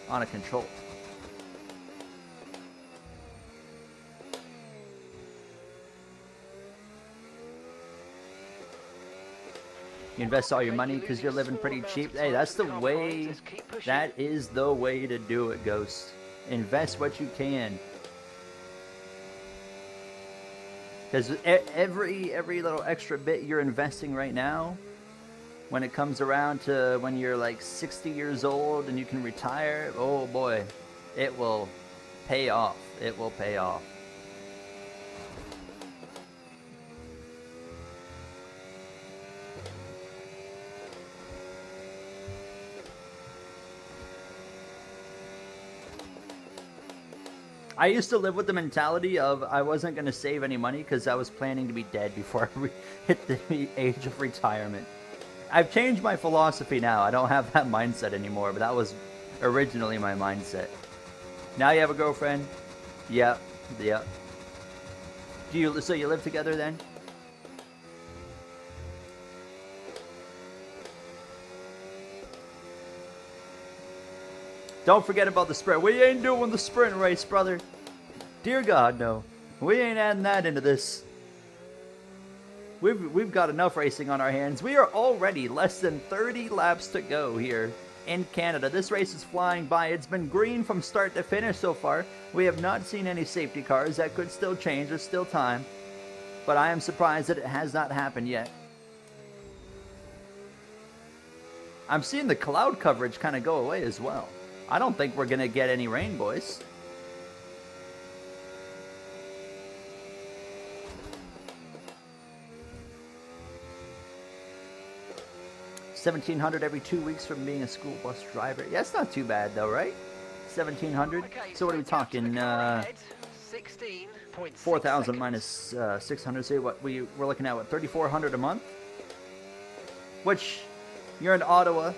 on a controller. You invest all your money because you're living pretty cheap. Hey, that's the way. That is the way to do it, Ghost. Invest what you can. Because every little extra bit you're investing right now, when it comes around to when you're like 60 years old and you can retire, oh boy, it will pay off. It will pay off. I used to live with the mentality of I wasn't going to save any money because I was planning to be dead before I hit the age of retirement. I've changed my philosophy now. I don't have that mindset anymore, but that was originally my mindset. Now you have a girlfriend? Yep. Yep. So you live together then? Don't forget about the sprint. We ain't doing the sprint race, brother. Dear God, no. We ain't adding that into this. We've got enough racing on our hands. We are already less than 30 laps to go here in Canada. This race is flying by. It's been green from start to finish so far. We have not seen any safety cars. That could still change. There's still time. But I am surprised that it has not happened yet. I'm seeing the cloud coverage kind of go away as well. I don't think we're going to get any rain, boys. $1,700 every 2 weeks from being a school bus driver. Yeah, that's not too bad though, right? $1,700. So what are we talking? 4,000 minus 600. Say what we're looking at? What, $3,400 a month? Which you're in Ottawa.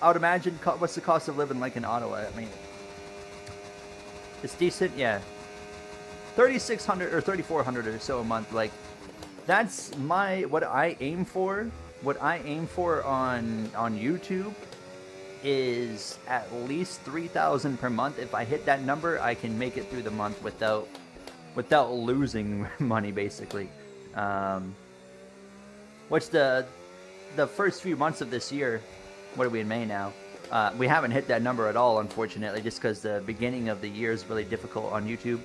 I would imagine, what's the cost of living like in Ottawa? I mean, it's decent, yeah. $3,600 or $3,400 or so a month. Like, that's what I aim for. What I aim for on YouTube is at least $3,000 per month. If I hit that number, I can make it through the month without losing money, basically. Which the first few months of this year. What are we in May now? We haven't hit that number at all, unfortunately, just because the beginning of the year is really difficult on YouTube.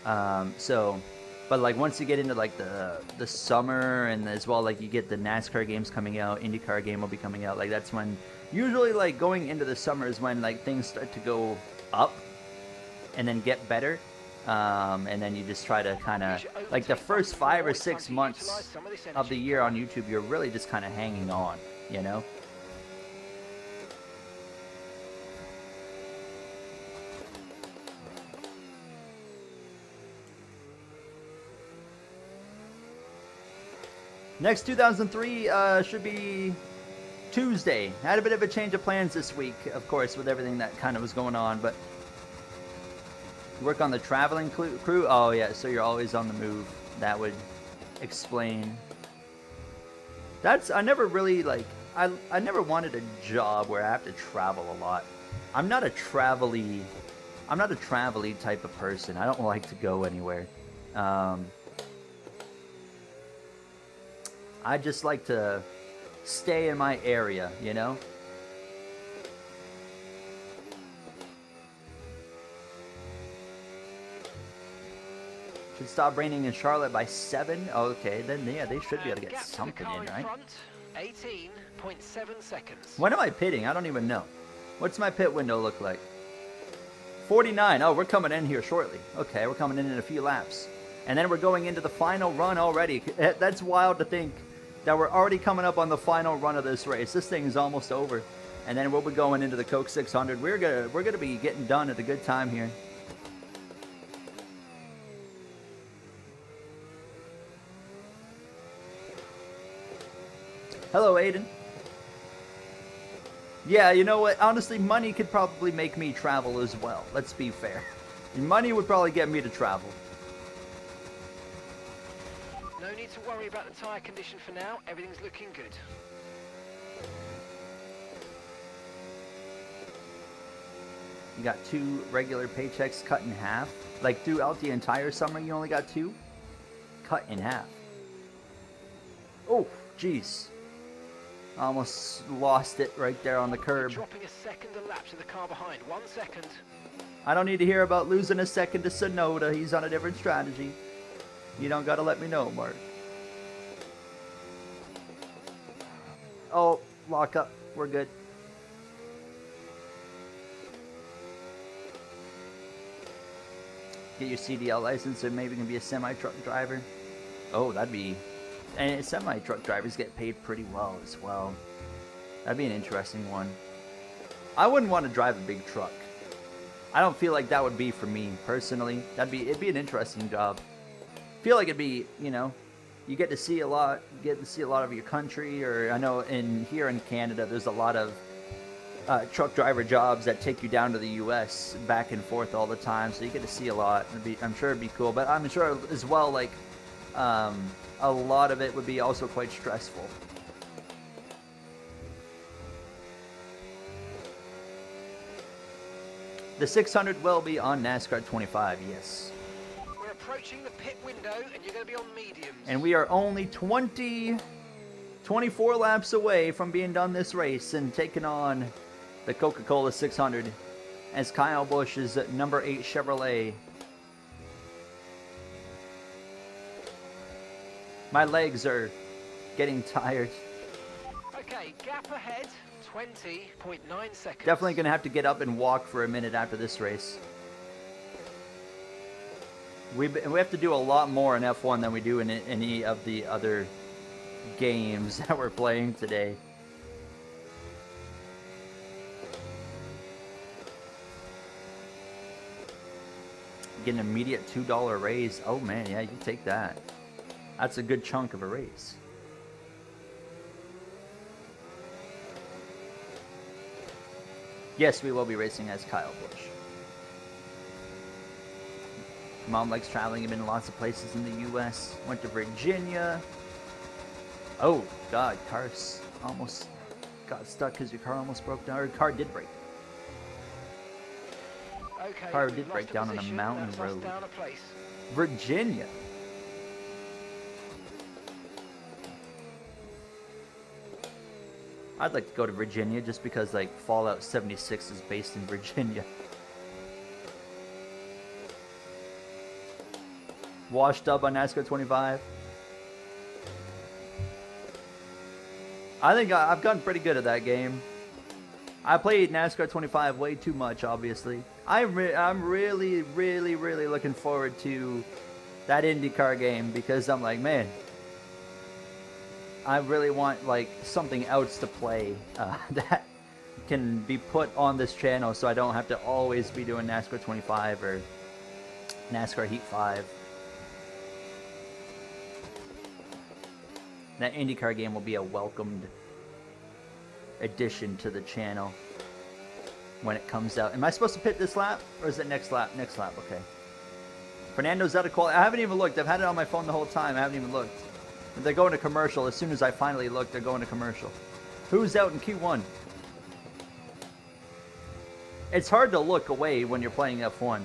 But like once you get into like the summer and as well, like you get the NASCAR games coming out, IndyCar game will be coming out. Like that's when usually like going into the summer is when like things start to go up and then get better. And then you just try to kind of like the first 5 or 6 months of the year on YouTube, you're really just kind of hanging on, you know. Next 2003 should be Tuesday. Had a bit of a change of plans this week, of course, with everything that kind of was going on, but work on the traveling crew. Oh yeah, so you're always on the move. That would explain. I never really like. I never wanted a job where I have to travel a lot. I'm not a travel-y type of person. I don't like to go anywhere. I just like to stay in my area, you know? Should stop raining in Charlotte by 7. Oh, okay, then yeah, they should be able to get something in, right? 18.7 seconds. When am I pitting? I don't even know. What's my pit window look like? 49. Oh, we're coming in here shortly. Okay, we're coming in a few laps. And then we're going into the final run already. That's wild to think that we're already coming up on the final run of this race. This thing is almost over. And then we'll be going into the Coke 600. We're gonna be getting done at a good time here. Hello, Aiden. Yeah, you know what? Honestly, money could probably make me travel as well. Let's be fair. Money would probably get me to travel. No need to worry about the tyre condition for now. Everything's looking good. You got 2 regular paychecks cut in half. Like throughout the entire summer, you only got 2? Cut in half. Oh, jeez. Almost lost it right there on the curb. Dropping a second a lap to the car behind. 1 second. I don't need to hear about losing a second to Sonoda. He's on a different strategy. You don't gotta let me know, Mark. Oh, lock up. We're good. Get your CDL license and maybe can be a semi-truck driver. Oh, that'd be... And semi-truck drivers get paid pretty well as well. That'd be an interesting one. I wouldn't want to drive a big truck. I don't feel like that would be for me personally. It'd be an interesting job. Feel like it'd be, you know, you get to see a lot. You get to see a lot of your country. Or I know here in Canada, there's a lot of truck driver jobs that take you down to the U.S. back and forth all the time. So you get to see a lot. I'm sure it'd be cool. But I'm sure as well, like. A lot of it would be also quite stressful. The 600 will be on NASCAR 25, yes. We're approaching the pit window and you're going to be on mediums. And we are only 24 laps away from being done this race and taking on the Coca-Cola 600 as Kyle Busch's number 8 Chevrolet. My legs are getting tired. Okay, gap ahead, 20.9 seconds. Definitely going to have to get up and walk for a minute after this race. We have to do a lot more in F1 than we do in any of the other games that we're playing today. Get an immediate $2 raise. Oh man, yeah, you can take that. That's a good chunk of a race. Yes, we will be racing as Kyle Busch. Mom likes traveling. I've been to lots of places in the U.S. Went to Virginia. Oh, God. Cars almost got stuck because your car almost broke down. Or your car did break. Okay, Car did break down on a mountain road. Virginia. I'd like to go to Virginia just because, like, Fallout 76 is based in Virginia. washed up on NASCAR 25. I think I've gotten pretty good at that game. I played NASCAR 25 way too much, obviously. I'm really, really, really looking forward to that IndyCar game because I'm like, man, I really want like something else to play that can be put on this channel so I don't have to always be doing NASCAR 25 or NASCAR Heat 5. That IndyCar game will be a welcomed addition to the channel when it comes out. Am I supposed to pit this lap or is it next lap? Next lap, okay. Fernando's out of quality. I haven't even looked. I've had it on my phone the whole time. I haven't even looked. They're going to commercial. As soon as I finally look, they're going to commercial. Who's out in Q1? It's hard to look away when you're playing F1.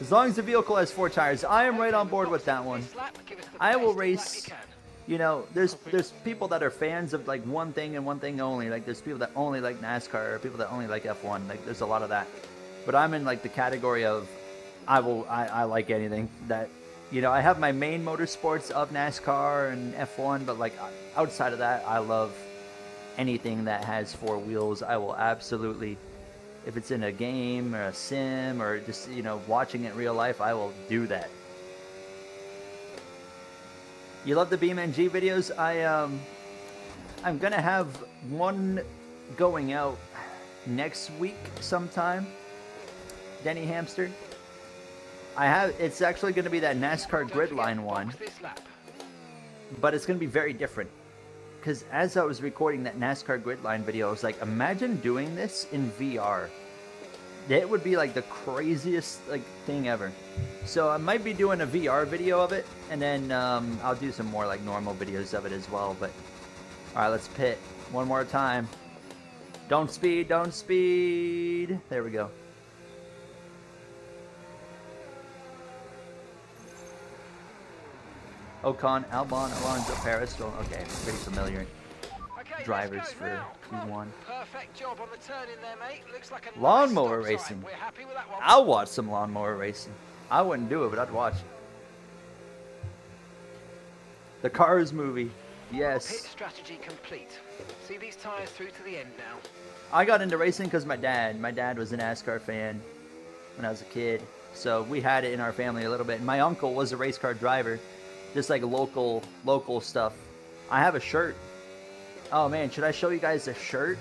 As long as the vehicle has 4 tires, I am right on board with that one. I will race. You know, there's people that are fans of like one thing and one thing only. Like there's people that only like NASCAR or people that only like F1. Like there's a lot of that. But I'm in like the category of I like anything that, you know, I have my main motorsports of NASCAR and F1, but like outside of that, I love anything that has 4 wheels. I will absolutely, if it's in a game or a sim or just, you know, watching it in real life, I will do that. You love the BeamNG videos? I'm gonna have one going out next week sometime. Denny Hamster. It's actually gonna be that NASCAR Gridline one, but it's gonna be very different. Because as I was recording that NASCAR Gridline video, I was like, imagine doing this in VR. It would be like the craziest like thing ever. So I might be doing a VR video of it, and then I'll do some more like normal videos of it as well. But all right, let's pit one more time. Don't speed, don't speed. There we go. Ocon, Albon, Alonso, Paris. Okay, pretty familiar drivers for Q1. Perfect job on the turn in there, mate. Looks like a Lawnmower nice stop racing. sign. We're happy with that one. I'll watch some lawnmower racing. I wouldn't do it, but I'd watch it. The Cars movie. Yes. Pit strategy complete. See these tires through to the end now. I got into racing because my dad was a NASCAR fan when I was a kid. So we had it in our family a little bit. And my uncle was a race car driver. Just like local stuff. I have a shirt. Oh man, should I show you guys a shirt?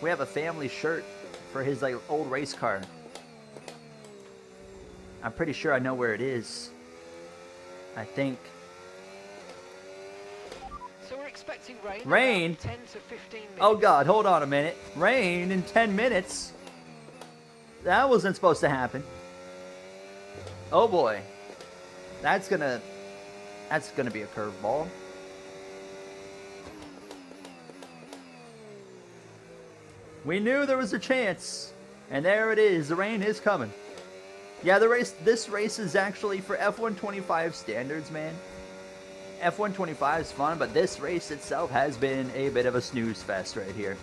We have a family shirt for his like old race car. I'm pretty sure I know where it is. I think. So we're expecting rain. Rain? 10 to 15 minutes. Oh god, hold on a minute. Rain in 10 minutes? That wasn't supposed to happen. Oh boy. That's gonna be a curveball. We knew there was a chance. And there it is. The rain is coming. Yeah, this race is actually for F125 standards, man. F125 is fun, but this race itself has been a bit of a snooze fest right here.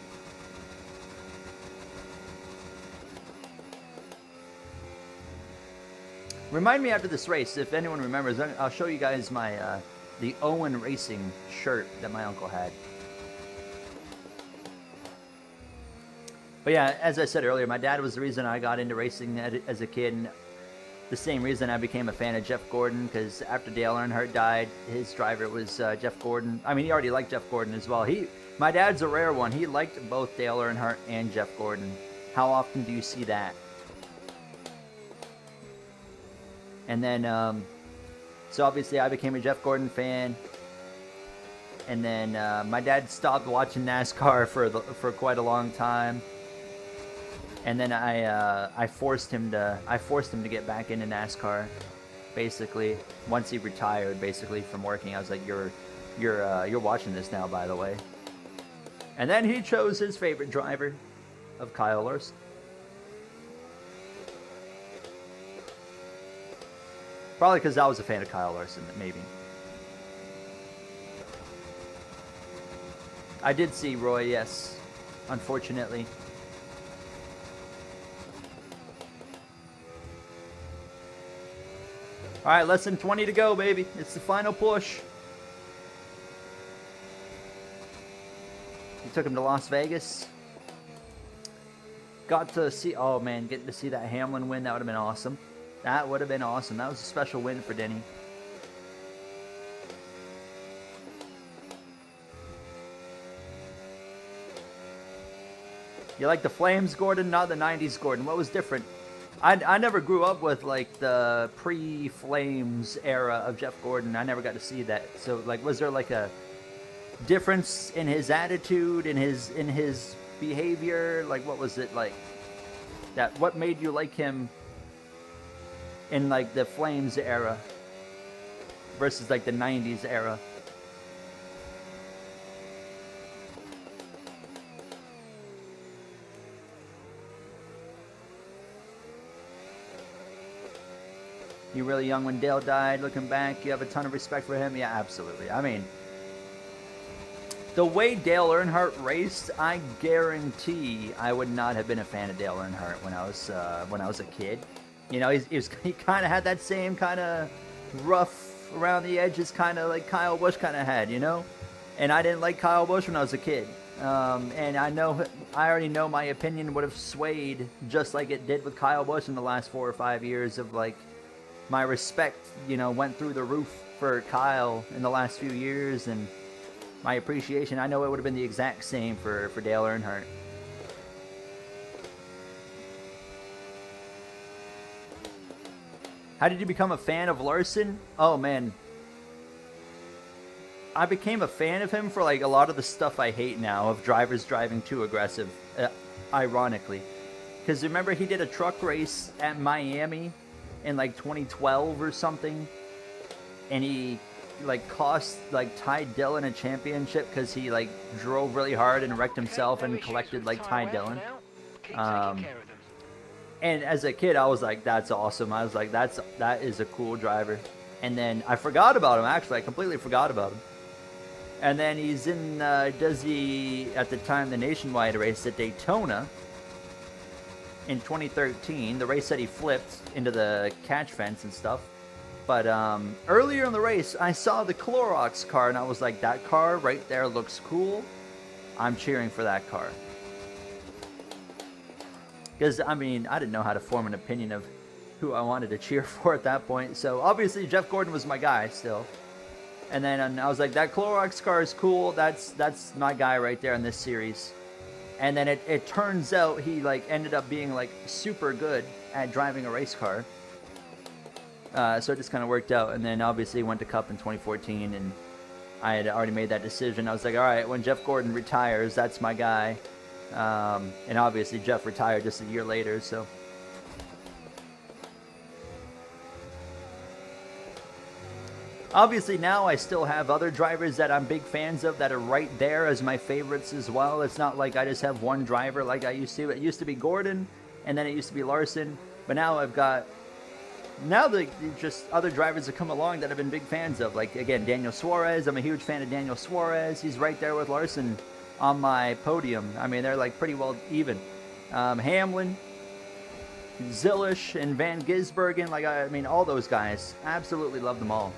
Remind me after this race, if anyone remembers, I'll show you guys my the Owen Racing shirt that my uncle had. But yeah, as I said earlier, my dad was the reason I got into racing as a kid, and the same reason I became a fan of Jeff Gordon, because after Dale Earnhardt died, his driver was Jeff Gordon. I mean, he already liked Jeff Gordon as well. My dad's a rare one. He liked both Dale Earnhardt and Jeff Gordon. How often do you see that? And then, so obviously I became a Jeff Gordon fan. And then my dad stopped watching NASCAR for quite a long time. And then I forced him to get back into NASCAR, basically. Once he retired, basically from working, I was like, you're watching this now, by the way. And then he chose his favorite driver, of Kyle Larson. Probably because I was a fan of Kyle Larson, maybe. I did see Roy, yes, unfortunately. All right, less than 20 to go, baby. It's the final push. We took him to Las Vegas. Got to see, oh man, getting to see that Hamlin win, that would have been awesome. That would have been awesome. That was a special win for Denny. You like the Flames, Gordon, not the 90s, Gordon. What was different? I never grew up with like the pre-Flames era of Jeff Gordon. I never got to see that. So like, was there like a difference in his attitude, in his behavior? Like, what was it like? That what made you like him in like the Flames era versus like the 90s era? You were really young when Dale died. Looking back, you have a ton of respect for him. Yeah, absolutely. I mean, the way Dale Earnhardt raced, I guarantee I would not have been a fan of Dale Earnhardt when I was a kid. You know, he kind of had that same kind of rough around the edges, kind of like Kyle Busch kind of had, you know. And I didn't like Kyle Busch when I was a kid. And I already know my opinion would have swayed just like it did with Kyle Busch in the last 4 or 5 years of like. My respect, you know, went through the roof for Kyle in the last few years, and my appreciation, I know it would have been the exact same for Dale Earnhardt. How did you become a fan of Larson? Oh, man. I became a fan of him for, like, a lot of the stuff I hate now, of drivers driving too aggressive, ironically. Because remember, he did a truck race at Miami in like 2012 or something, and he like cost like Ty Dillon a championship because he like drove really hard and wrecked himself and collected like Ty Dillon. And as a kid, I was like, that's awesome. I was like, that is a cool driver. And then I forgot about him. Actually, I completely forgot about him. And then he's in does he at the time the nationwide race at Daytona in 2013, the race that he flipped into the catch fence and stuff. But earlier in the race, I saw the Clorox car, and I was like, that car right there looks cool. I'm cheering for that car. Because, I mean, I didn't know how to form an opinion of who I wanted to cheer for at that point. So, obviously, Jeff Gordon was my guy still. And then I was like, that Clorox car is cool. That's my guy right there in this series. And then it turns out he like ended up being like super good at driving a race car. So it just kind of worked out. And then obviously went to Cup in 2014, and I had already made that decision. I was like, all right, when Jeff Gordon retires, that's my guy. And obviously Jeff retired just a year later, so. Obviously now I still have other drivers that I'm big fans of that are right there as my favorites as well. It's not like I just have one driver like I used to. It used to be Gordon, and then it used to be Larson. But now I've got, just other drivers that come along that I've been big fans of. Like, again, Daniel Suarez. I'm a huge fan of Daniel Suarez. He's right there with Larson on my podium. I mean, they're like pretty well even. Hamlin, Zilish, and Van Gisbergen. Like, I mean, all those guys. Absolutely love them all.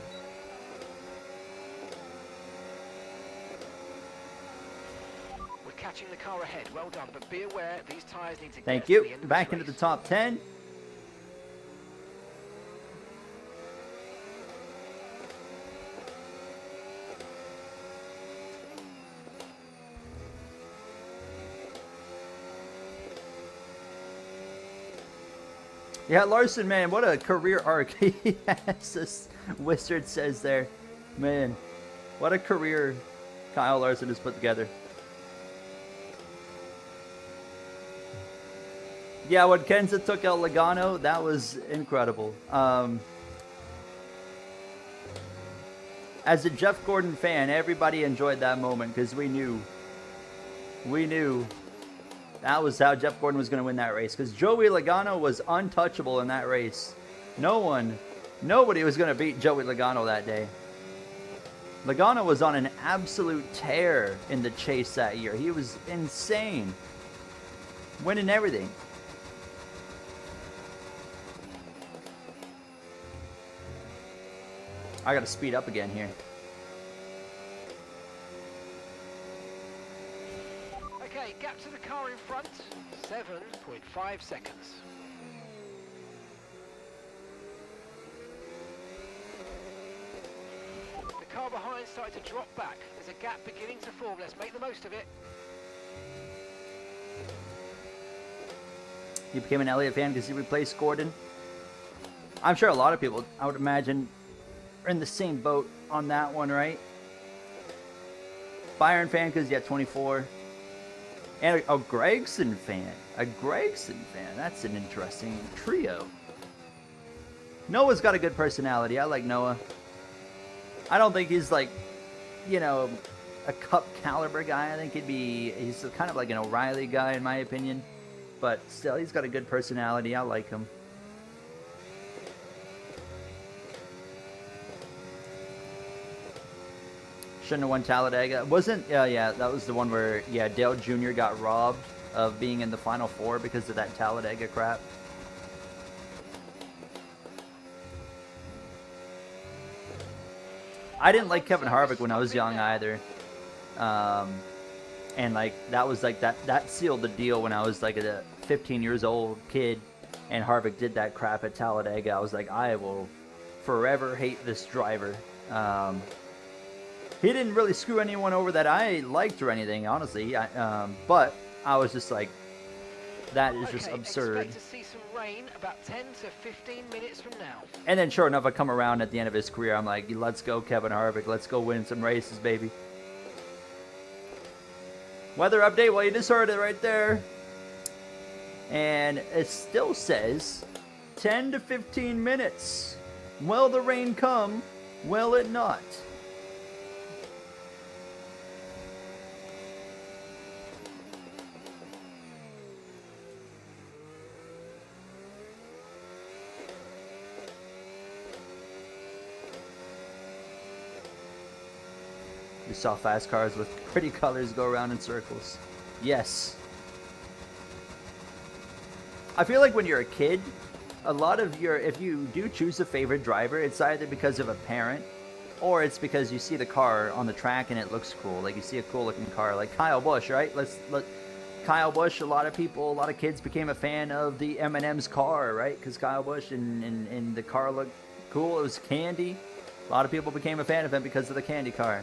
Catching the car ahead, well done, but be aware these tyres need to get Thank to you. the end of Back this into the race. top 10. Yeah, Larson, man, what a career arc he has, this Wizard says there. Man, what a career Kyle Larson has put together. Yeah, when Kenza took out Logano, that was incredible. As a Jeff Gordon fan, everybody enjoyed that moment because we knew that was how Jeff Gordon was going to win that race, because Joey Logano was untouchable in that race. Nobody was going to beat Joey Logano that day. Logano was on an absolute tear in the chase that year. He was insane, winning everything. I gotta speed up again here. Okay, gap to the car in front, 7.5 seconds. The car behind started to drop back. There's a gap beginning to form. Let's make the most of it. You became an Elliott fan because you replaced Gordon. I'm sure a lot of people, I would imagine, are in the same boat on that one, right? Byron fan because you had 24. And a Gregson fan. A Gregson fan. That's an interesting trio. Noah's got a good personality. I like Noah. I don't think he's like, you know, a Cup caliber guy. I think he's kind of like an O'Reilly guy in my opinion. But still, he's got a good personality. I like him. Shouldn't have won Talladega. Wasn't, yeah, that was the one where, yeah, Dale Jr. got robbed of being in the Final Four because of that Talladega crap. I didn't like Kevin Harvick when I was young either. And like, that was like, that sealed the deal when I was like a 15 years old kid and Harvick did that crap at Talladega. I was like, I will forever hate this driver. He didn't really screw anyone over that I liked or anything, honestly. But I was just like, that is just absurd. Expect to see some rain about 10 to 15 minutes from now. And then sure enough, I come around at the end of his career. I'm like, let's go, Kevin Harvick. Let's go win some races, baby. Weather update. Well, you just heard it right there. And it still says 10 to 15 minutes. Will the rain come? Will it not? You saw fast cars with pretty colors go around in circles. Yes. I feel like when you're a kid, a lot of if you do choose a favorite driver, it's either because of a parent or it's because you see the car on the track and it looks cool. Like you see a cool looking car, like Kyle Busch, right? Kyle Busch, a lot of kids became a fan of the M&M's car, right? Because Kyle Busch and the car looked cool. It was candy. A lot of people became a fan of him because of the candy car.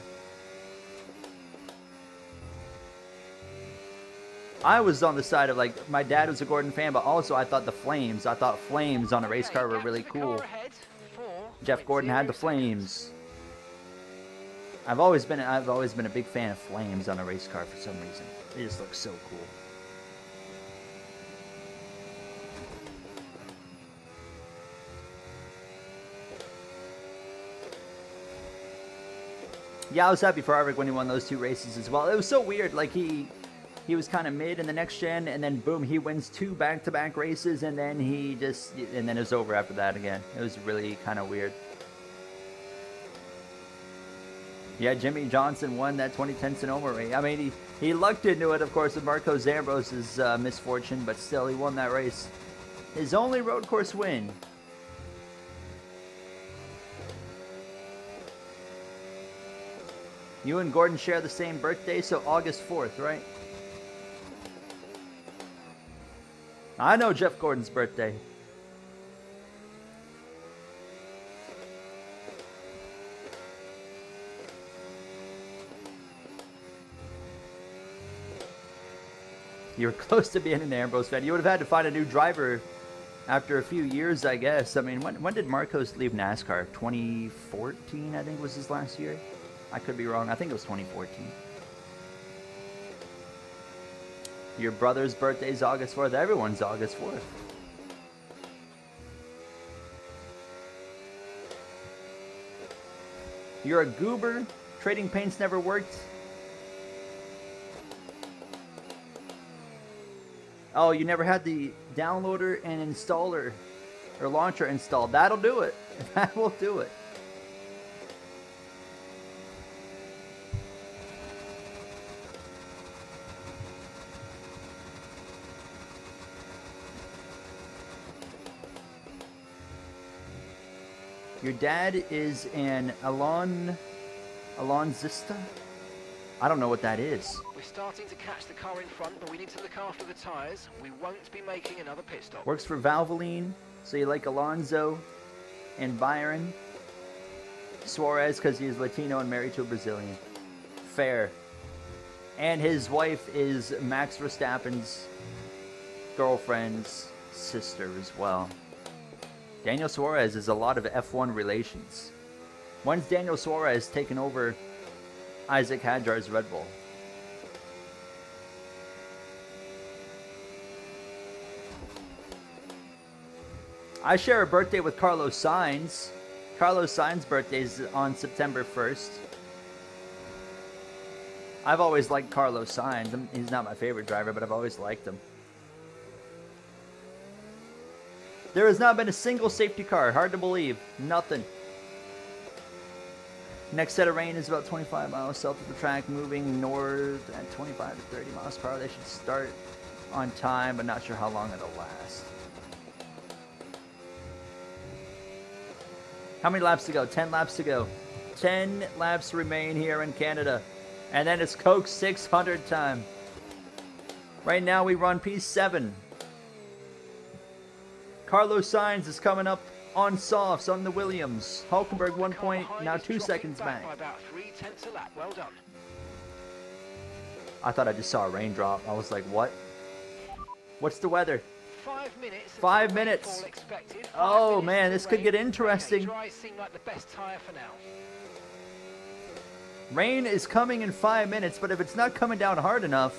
I was on the side of like, my dad was a Gordon fan, but also I thought flames on a race car were really cool. Jeff Gordon had the flames. I've always been a big fan of flames on a race car for some reason. They just look so cool. Yeah, I was happy for Harvick when he won those two races as well. It was so weird, like he was kind of mid in the next gen, and then boom, he wins 2 back-to-back races, and then it was over after that again. It was really kind of weird. Yeah, Jimmy Johnson won that 2010 Sonoma race. I mean, he lucked into it, of course, with Marco Zambros's misfortune, but still, he won that race. His only road course win. You and Gordon share the same birthday, so August 4th, right? I know Jeff Gordon's birthday. You were close to being an Ambrose fan. You would have had to find a new driver after a few years, I guess. I mean, when did Marcos leave NASCAR? 2014, I think, was his last year. I could be wrong. I think it was 2014. Your brother's birthday's August 4th. Everyone's August 4th. You're a goober. Trading paints never worked. Oh, you never had the downloader and installer or launcher installed. That'll do it. That will do it. Your dad is an Alonzista? I don't know what that is. We're starting to catch the car in front, but we need to look after the tyres. We won't be making another pit stop. Works for Valvoline, so you like Alonso and Byron. Suarez because he's Latino and married to a Brazilian. Fair. And his wife is Max Verstappen's girlfriend's sister as well. Daniel Suarez is a lot of F1 relations. When's Daniel Suarez taken over Isaac Hadjar's Red Bull? I share a birthday with Carlos Sainz. Carlos Sainz's birthday is on September 1st. I've always liked Carlos Sainz. He's not my favorite driver, but I've always liked him. There has not been a single safety car. Hard to believe. Nothing. Next set of rain is about 25 miles south of the track, moving north at 25 to 30 miles per hour. They should start on time, but not sure how long it'll last. How many laps to go? 10 laps to go. 10 laps remain here in Canada. And then it's Coke's 600 time. Right now we run P7. Carlos Sainz is coming up on softs on the Williams. Hulkenberg 1 point, now 2 seconds back. By about 0.3 a lap. Well done. I thought I just saw a raindrop. I was like, what? What's the weather? 5 minutes. 5 minutes. Oh man, this could get interesting. Dry seem like the best tyre for now. Rain is coming in 5 minutes, but if it's not coming down hard enough,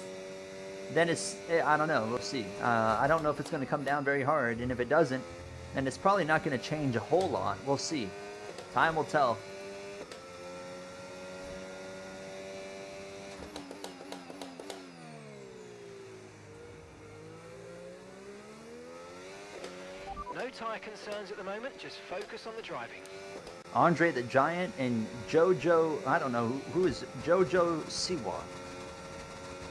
then it's, I don't know, we'll see. I don't know if it's going to come down very hard, and if it doesn't, then it's probably not going to change a whole lot. We'll see. Time will tell. No tyre concerns at the moment, just focus on the driving. Andre the Giant and Jojo, I don't know, who is Jojo Siwa?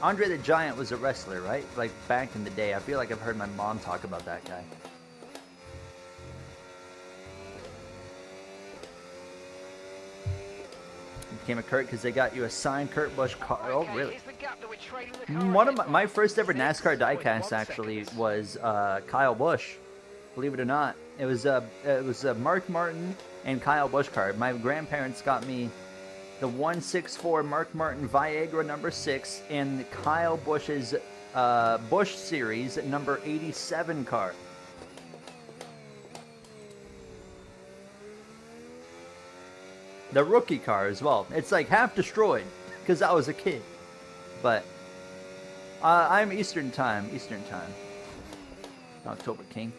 Andre the Giant was a wrestler, right? Like back in the day. I feel like I've heard my mom talk about that guy. Became a Kurt because they got you a signed Kurt Busch car. Oh, really? One of my first ever NASCAR diecast actually was Kyle Busch. Believe it or not, it was a Mark Martin and Kyle Busch card. My grandparents got me the 164 Mark Martin Viagra number 6 and Kyle Busch's Busch Series number 87 car. The rookie car as well. It's like half destroyed because I was a kid. But I'm Eastern time. October King.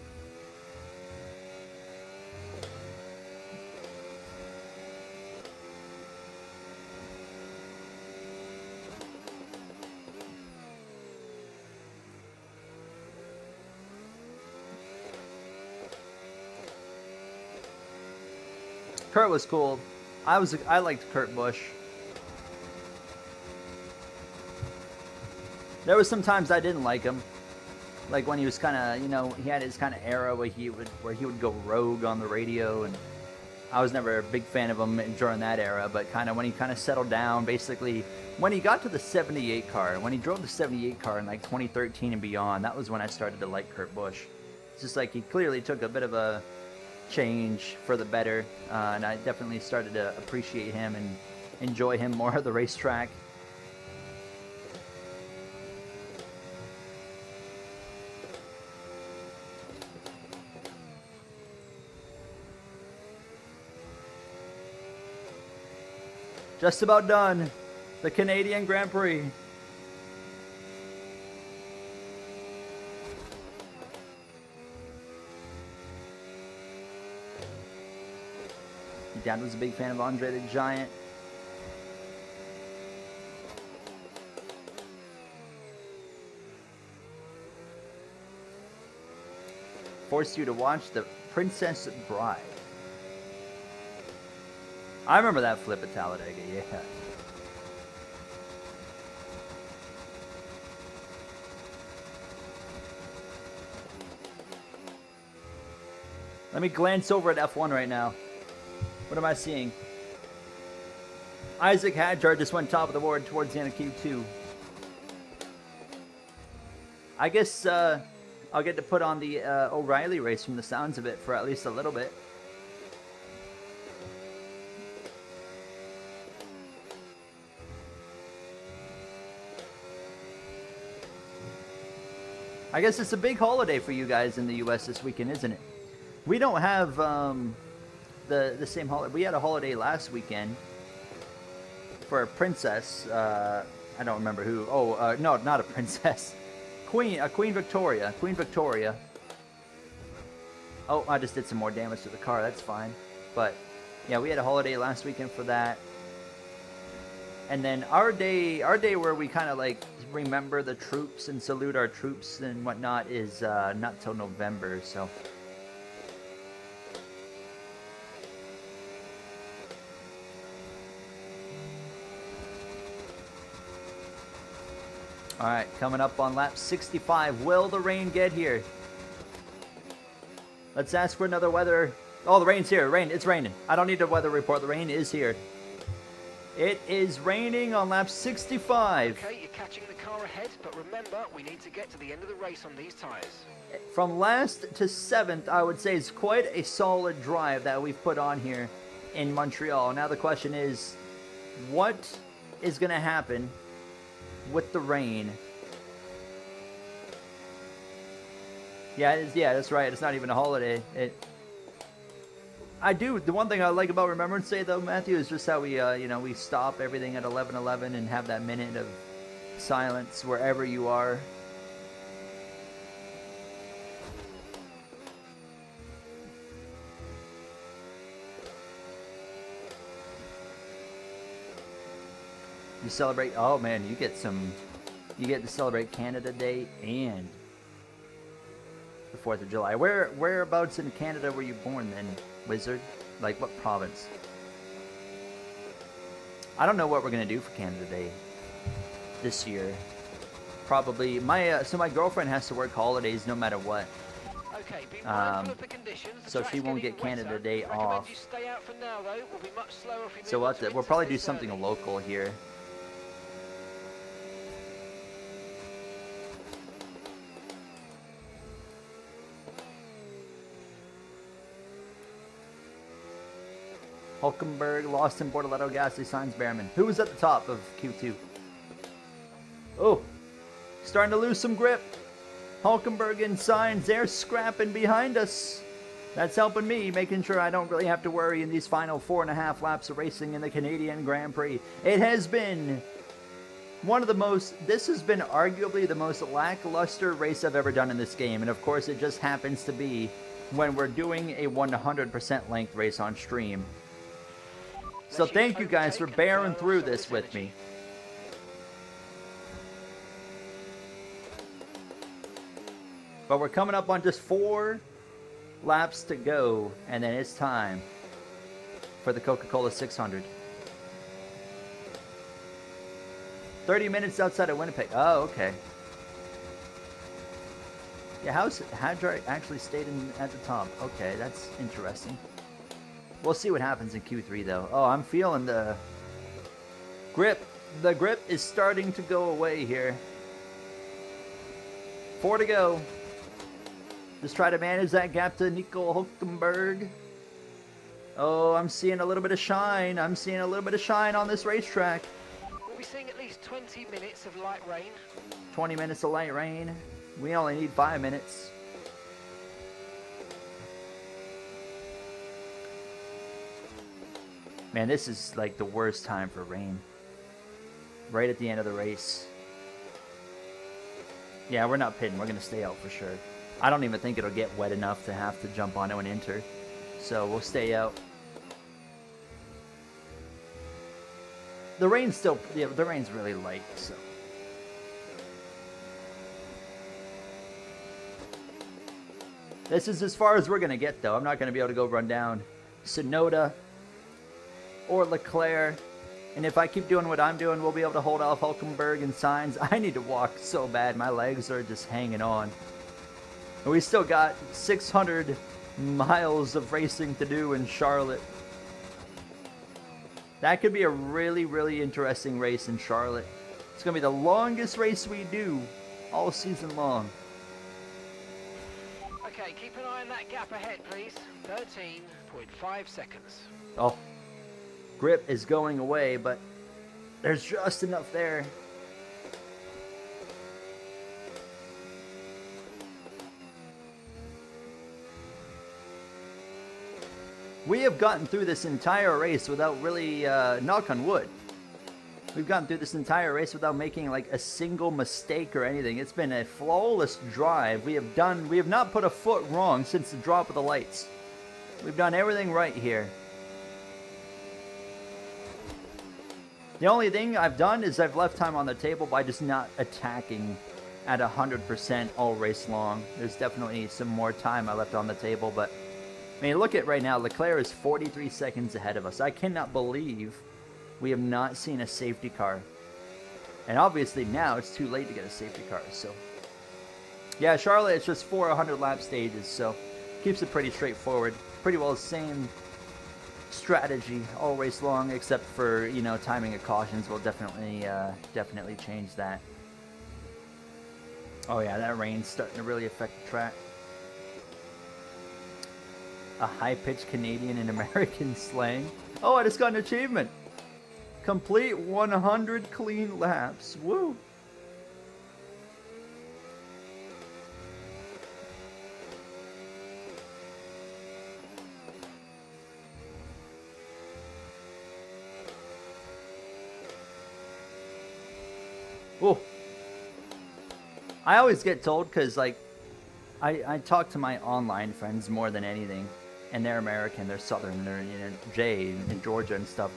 Kurt was cool. I liked Kurt Busch. There was some times I didn't like him, like when he was kind of, you know, he had his kind of era where he would go rogue on the radio, and I was never a big fan of him during that era. But kind of when he kind of settled down, basically when he got to the 78 car, when he drove the 78 car in like 2013 and beyond, that was when I started to like Kurt Busch. It's just like he clearly took a bit of a change for the better, and I definitely started to appreciate him and enjoy him more at the racetrack. Just about done. The Canadian Grand Prix. Dad was a big fan of Andre the Giant. Forced you to watch The Princess Bride. I remember that flip at Talladega, yeah. Let me glance over at F1 right now. What am I seeing? Isaac Hadjar just went top of the board towards the end of Q2. I guess I'll get to put on the O'Reilly race from the sounds of it for at least a little bit. I guess it's a big holiday for you guys in the U.S. this weekend, isn't it? We don't have the same holiday. We had a holiday last weekend for a princess. I don't remember who. Oh, no, not a princess. Queen Victoria. Queen Victoria. Oh, I just did some more damage to the car. That's fine. But yeah, we had a holiday last weekend for that. And then our day where we kind of like remember the troops and salute our troops and whatnot is not till November. So. All right, coming up on lap 65. Will the rain get here? Let's ask for another weather. Oh, the rain's here. It's raining. I don't need a weather report. The rain is here. It is raining on lap 65. Okay, you're catching the car ahead, but remember, we need to get to the end of the race on these tires. From last to 7th, I would say it's quite a solid drive that we've put on here in Montreal. Now the question is, what is going to happen with the rain? Yeah, that's right. It's not even a holiday. The one thing I like about Remembrance Day, though, Matthew, is just how we, we stop everything at 11:11 and have that minute of silence wherever you are. You celebrate. Oh man, you get to celebrate Canada Day and the 4th of July. Whereabouts in Canada were you born then, Wizard? Like what province? I don't know what we're gonna do for Canada Day this year. Probably my girlfriend has to work holidays no matter what. Okay, be mindful of the conditions. So she won't get Canada Day off. You stay out for now, though. We'll be much slower if we So we'll probably do something early. local here. Hulkenberg, Lawson, Bortoletto, Gasly, Sainz, Behrman. Who was at the top of Q2? Oh, starting to lose some grip. Hulkenberg and Sainz, they're scrapping behind us. That's helping me, making sure I don't really have to worry in these final 4.5 laps of racing in the Canadian Grand Prix. It has been this has been arguably the most lackluster race I've ever done in this game. And of course, it just happens to be when we're doing a 100% length race on stream. So thank you guys for bearing through this with me. But we're coming up on just 4 laps to go, and then it's time for the Coca-Cola 600. 30 minutes outside of Winnipeg. Oh, okay. Yeah, how's Hadjar actually stayed at the top? Okay, that's interesting. We'll see what happens in Q3, though. Oh, I'm feeling the grip. The grip is starting to go away here. 4 to go. Just try to manage that gap to Nico Hulkenberg. Oh, I'm seeing a little bit of shine. I'm seeing a little bit of shine on this racetrack. We'll be seeing at least 20 minutes of light rain. 20 minutes of light rain. We only need 5 minutes. Man, this is like the worst time for rain. Right at the end of the race. Yeah, we're not pitting. We're going to stay out for sure. I don't even think it'll get wet enough to have to jump onto and enter. So we'll stay out. The rain's still... Yeah, the rain's really light, so... This is as far as we're going to get, though. I'm not going to be able to go run down Sonoda or Leclerc. And if I keep doing what I'm doing, we'll be able to hold off Hulkenberg and Sainz. I need to walk so bad. My legs are just hanging on. And we still got 600 miles of racing to do in Charlotte. That could be a really, really interesting race in Charlotte. It's going to be the longest race we do all season long. Okay, keep an eye on that gap ahead, please. 13.5 seconds. Oh, grip is going away, but there's just enough there. We have gotten through this entire race without really, knock on wood, we've gotten through this entire race without making like a single mistake or anything. It's been a flawless drive. We have not put a foot wrong since the drop of the lights. We've done everything right here. The only thing I've done is I've left time on the table by just not attacking at 100% all race long. There's definitely some more time I left on the table, but I mean, look at right now, Leclerc is 43 seconds ahead of us. I cannot believe we have not seen a safety car. And obviously now it's too late to get a safety car, so. Yeah, Charlotte, it's just 4 100-lap stages, so keeps it pretty straightforward. Pretty well the same strategy all race long, except for, you know, timing of cautions will definitely change that. Oh yeah, that rain's starting to really affect the track. A high-pitched Canadian and American slang. Oh, I just got an achievement. Complete 100 clean laps. Woo! Whoa. I always get told, because, like, I talk to my online friends more than anything, and they're American, they're Southern, they're, you know, Jay in Georgia and stuff.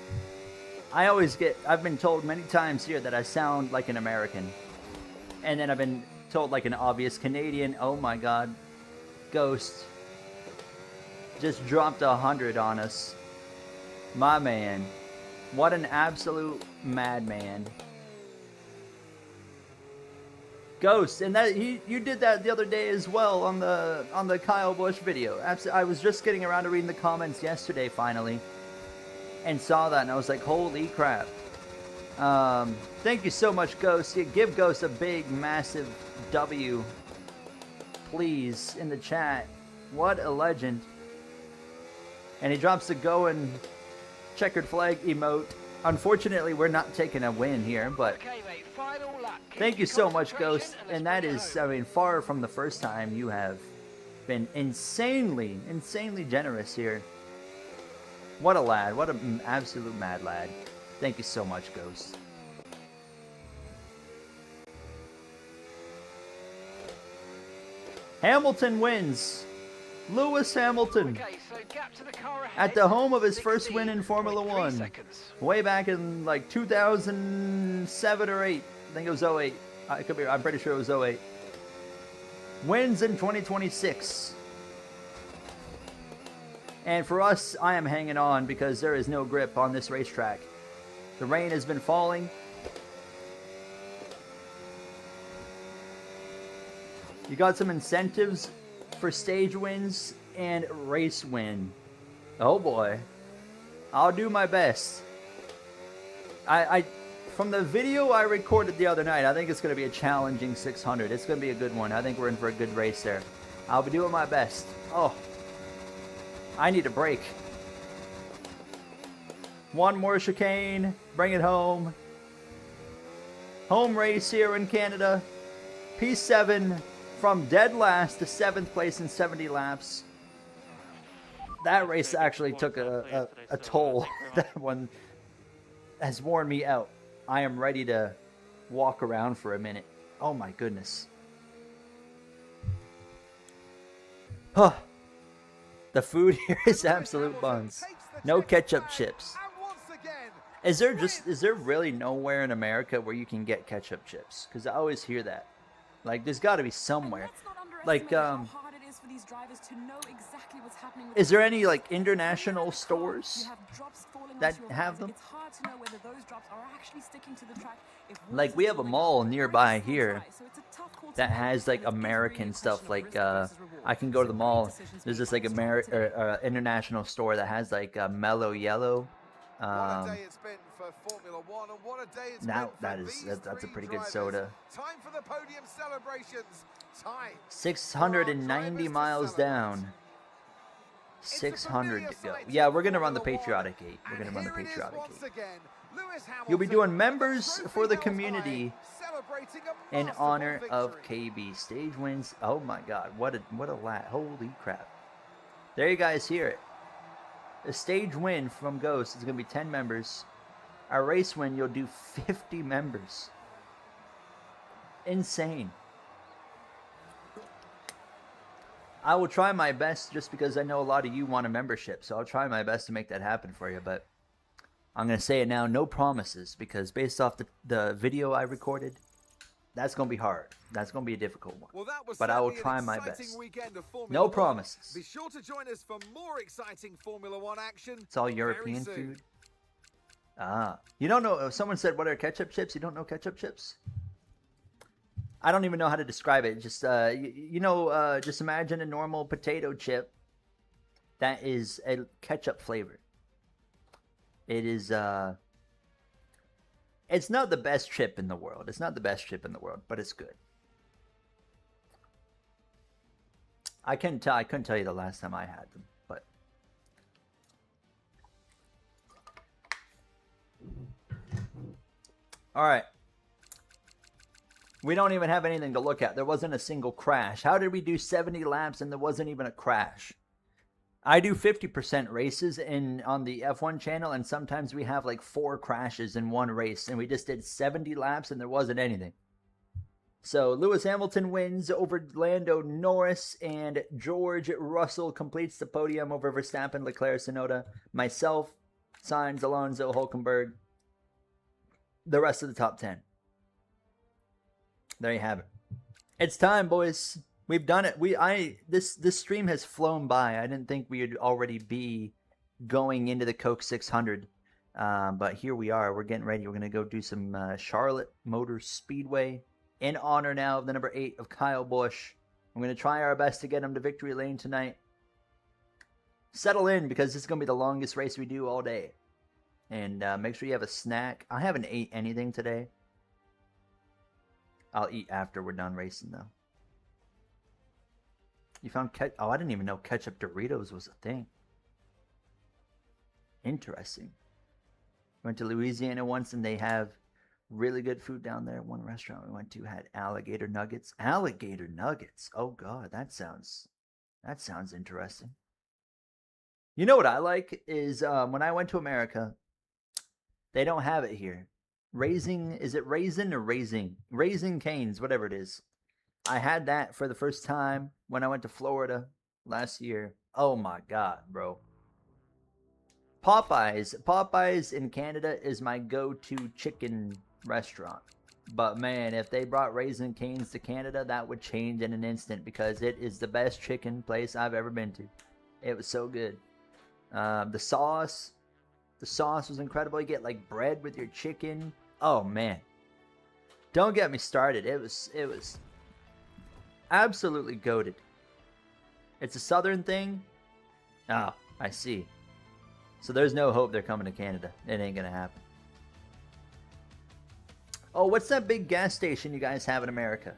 I've been told many times here that I sound like an American. And then I've been told like an obvious Canadian. Oh my God. Ghost just dropped 100 on us. My man. What an absolute madman. Ghost, and that you did that the other day as well on the Kyle Busch video. I was just getting around to reading the comments yesterday finally, and saw that, and I was like, holy crap. Thank you so much, Ghost. Give Ghost a big, massive W, please, in the chat. What a legend. And he drops the going checkered flag emote. Unfortunately, we're not taking a win here, but Okay, mate, final lap. thank you so much, Ghost. And that is, I mean, far from the first time. You have been insanely generous here. What a lad. What an absolute mad lad. Thank you so much, Ghost. Hamilton wins. Lewis Hamilton. Okay, so gap to the car ahead. At the home of his first win in Formula 16.3 One. seconds. Way back in like 2007 or 8. I think it was 08. I'm pretty sure it was 08. Wins in 2026. And for us, I am hanging on because there is no grip on this racetrack. The rain has been falling. You got some incentives for stage wins and race win. Oh boy. I'll do my best. From the video I recorded the other night, I think it's going to be a challenging 600. It's going to be a good one. I think we're in for a good race there. I'll be doing my best. Oh, I need a break. One more chicane. Bring it home. Home race here in Canada. P7 from dead last to 7th place in 70 laps. That race actually took a toll. That one has worn me out. I am ready to walk around for a minute. Oh my goodness. Huh. The food here is absolute buns. No ketchup chips. Is there really nowhere in America where you can get ketchup chips? Because I always hear that. Like, there's got to be somewhere. Like, is there any, like, international stores that have them? Like, we have a mall nearby here that has, like, American stuff. Like, I can go to the mall. There's this, like, international store that has, like, Mellow Yellow What Um, a day it's been for Formula One, and what a day it's now been for that's a these pretty three good drivers. soda. Time for the podium celebrations. Time. 690 miles down. 600 to go. Yeah, we're gonna run the patriotic 8. We're gonna run the patriotic 8. You'll be doing members for the community in honor of KB. Stage wins. Oh my God, what a lap! Holy crap! There you guys hear it. A stage win from Ghost is gonna be 10 members. Our race win, you'll do 50 members. Insane. I will try my best just because I know a lot of you want a membership. So I'll try my best to make that happen for you. But I'm going to say it now, no promises. Because based off the video I recorded, that's going to be hard. That's going to be a difficult one. Well, that was but I will try my best. No promises. Be sure to join us for more exciting Formula One action. It's all European food. Ah. You don't know, someone said, what are ketchup chips? You don't know ketchup chips? I don't even know how to describe it. Just just imagine a normal potato chip that is a ketchup flavor. It is it's not the best chip in the world. It's not the best chip in the world, but it's good. I couldn't tell you the last time I had them, but all right. We don't even have anything to look at. There wasn't a single crash. How did we do 70 laps and there wasn't even a crash? I do 50% races on the F1 channel, and sometimes we have like 4 crashes in one race, and we just did 70 laps and there wasn't anything. So Lewis Hamilton wins over Lando Norris, and George Russell completes the podium over Verstappen, Leclerc, Tsunoda, myself, Sainz, Alonso, Hulkenberg, the rest of the top 10. There you have it. It's time, boys. We've done it. This stream has flown by. I didn't think we would already be going into the Coke 600, but here we are. We're getting ready. We're gonna go do some Charlotte Motor Speedway in honor now of the number 8 of Kyle Busch. I'm gonna try our best to get him to victory lane tonight. Settle in because this is gonna be the longest race we do all day, and make sure you have a snack. I haven't ate anything today. I'll eat after we're done racing, though. You found oh, I didn't even know ketchup Doritos was a thing. Interesting. Went to Louisiana once, and they have really good food down there. One restaurant we went to had alligator nuggets. Alligator nuggets. Oh God, that sounds interesting. You know what I like is when I went to America, they don't have it here. Is it raisin or raising? Raising Cane's, whatever it is. I had that for the first time when I went to Florida last year. Oh my God, bro. Popeyes in Canada is my go-to chicken restaurant. But man, if they brought Raisin Cane's to Canada, that would change in an instant because it is the best chicken place I've ever been to. It was so good. The sauce was incredible. You get like bread with your chicken. Oh man, don't get me started. It was absolutely goated. It's a southern thing. Oh, I see. So there's no hope they're coming to Canada. It ain't gonna happen. Oh, what's that big gas station you guys have in America?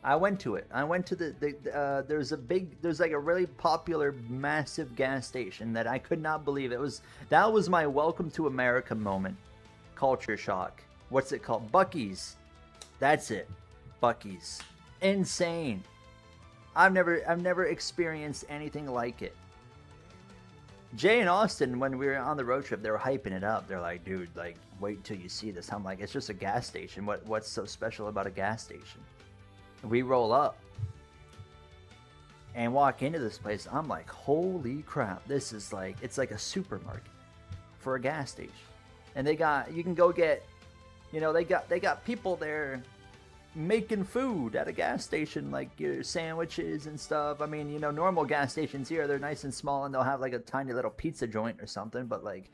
I went to it. I went to there's like a really popular, massive gas station that I could not believe. That was my welcome to America moment. Culture shock. What's it called? Buc-ee's. That's it. Buc-ee's. Insane. I've never experienced anything like it. Jay and Austin, when we were on the road trip, they were hyping it up. They're like, dude, like, wait till you see this. I'm like, it's just a gas station. What's so special about a gas station? We roll up and walk into this place. I'm like, holy crap. This is like, it's like a supermarket for a gas station. And you can go get, they got people there making food at a gas station, like your sandwiches and stuff. I mean, normal gas stations here, they're nice and small and they'll have like a tiny little pizza joint or something. But like,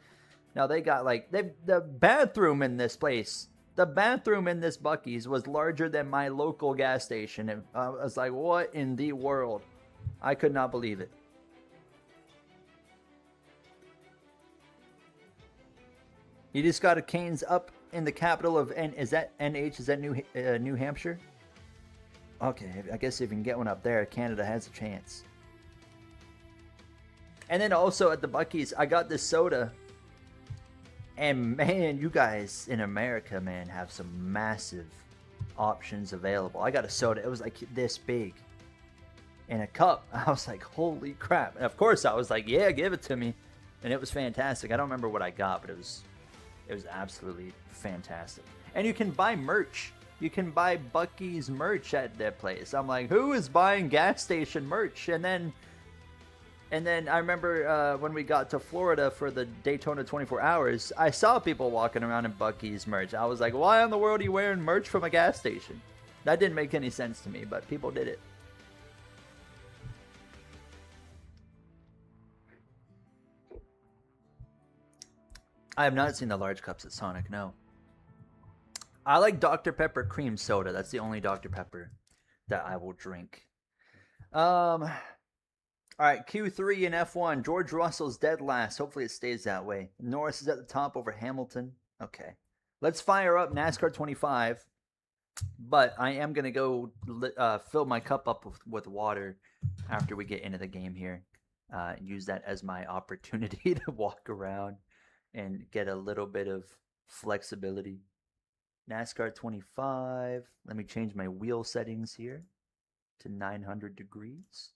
now they got like, the bathroom in this place. The bathroom in this Buc-ee's was larger than my local gas station. And I was like, what in the world? I could not believe it. You just got a Canes up in the capital of is that NH? Is that New Hampshire? Okay, I guess if you can get one up there, Canada has a chance. And then also at the Buc-ee's, I got this soda. And man, you guys in America, man, have some massive options available. I got a soda. It was like this big in a cup. I was like, holy crap. And of course, I was like, yeah, give it to me. And it was fantastic. I don't remember what I got, but it was absolutely fantastic. And you can buy merch. You can buy Buc-ee's merch at that place. I'm like, who is buying gas station merch? And then I remember when we got to Florida for the Daytona 24 Hours, I saw people walking around in Buc-ee's merch. I was like, why in the world are you wearing merch from a gas station? That didn't make any sense to me, but people did it. I have not seen the large cups at Sonic, no. I like Dr. Pepper cream soda. That's the only Dr. Pepper that I will drink. All right, Q3 in F1. George Russell's dead last. Hopefully it stays that way. Norris is at the top over Hamilton. Okay. Let's fire up NASCAR 25. But I am going to go fill my cup up with water after we get into the game here. Use that as my opportunity to walk around and get a little bit of flexibility. NASCAR 25. Let me change my wheel settings here to 900 degrees.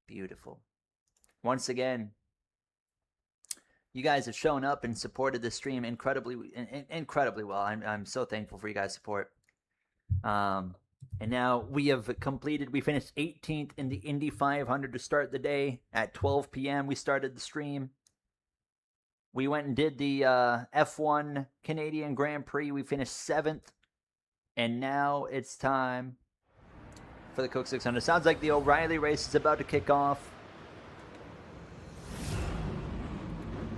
Beautiful. Once again, you guys have shown up and supported the stream incredibly well. I'm so thankful for you guys' support. And now we finished 18th in the Indy 500 to start the day. At 12 p.m. we started the stream. We went and did the F1 Canadian Grand Prix. We finished 7th. And now it's time for the Coke 600. Sounds like the O'Reilly race is about to kick off.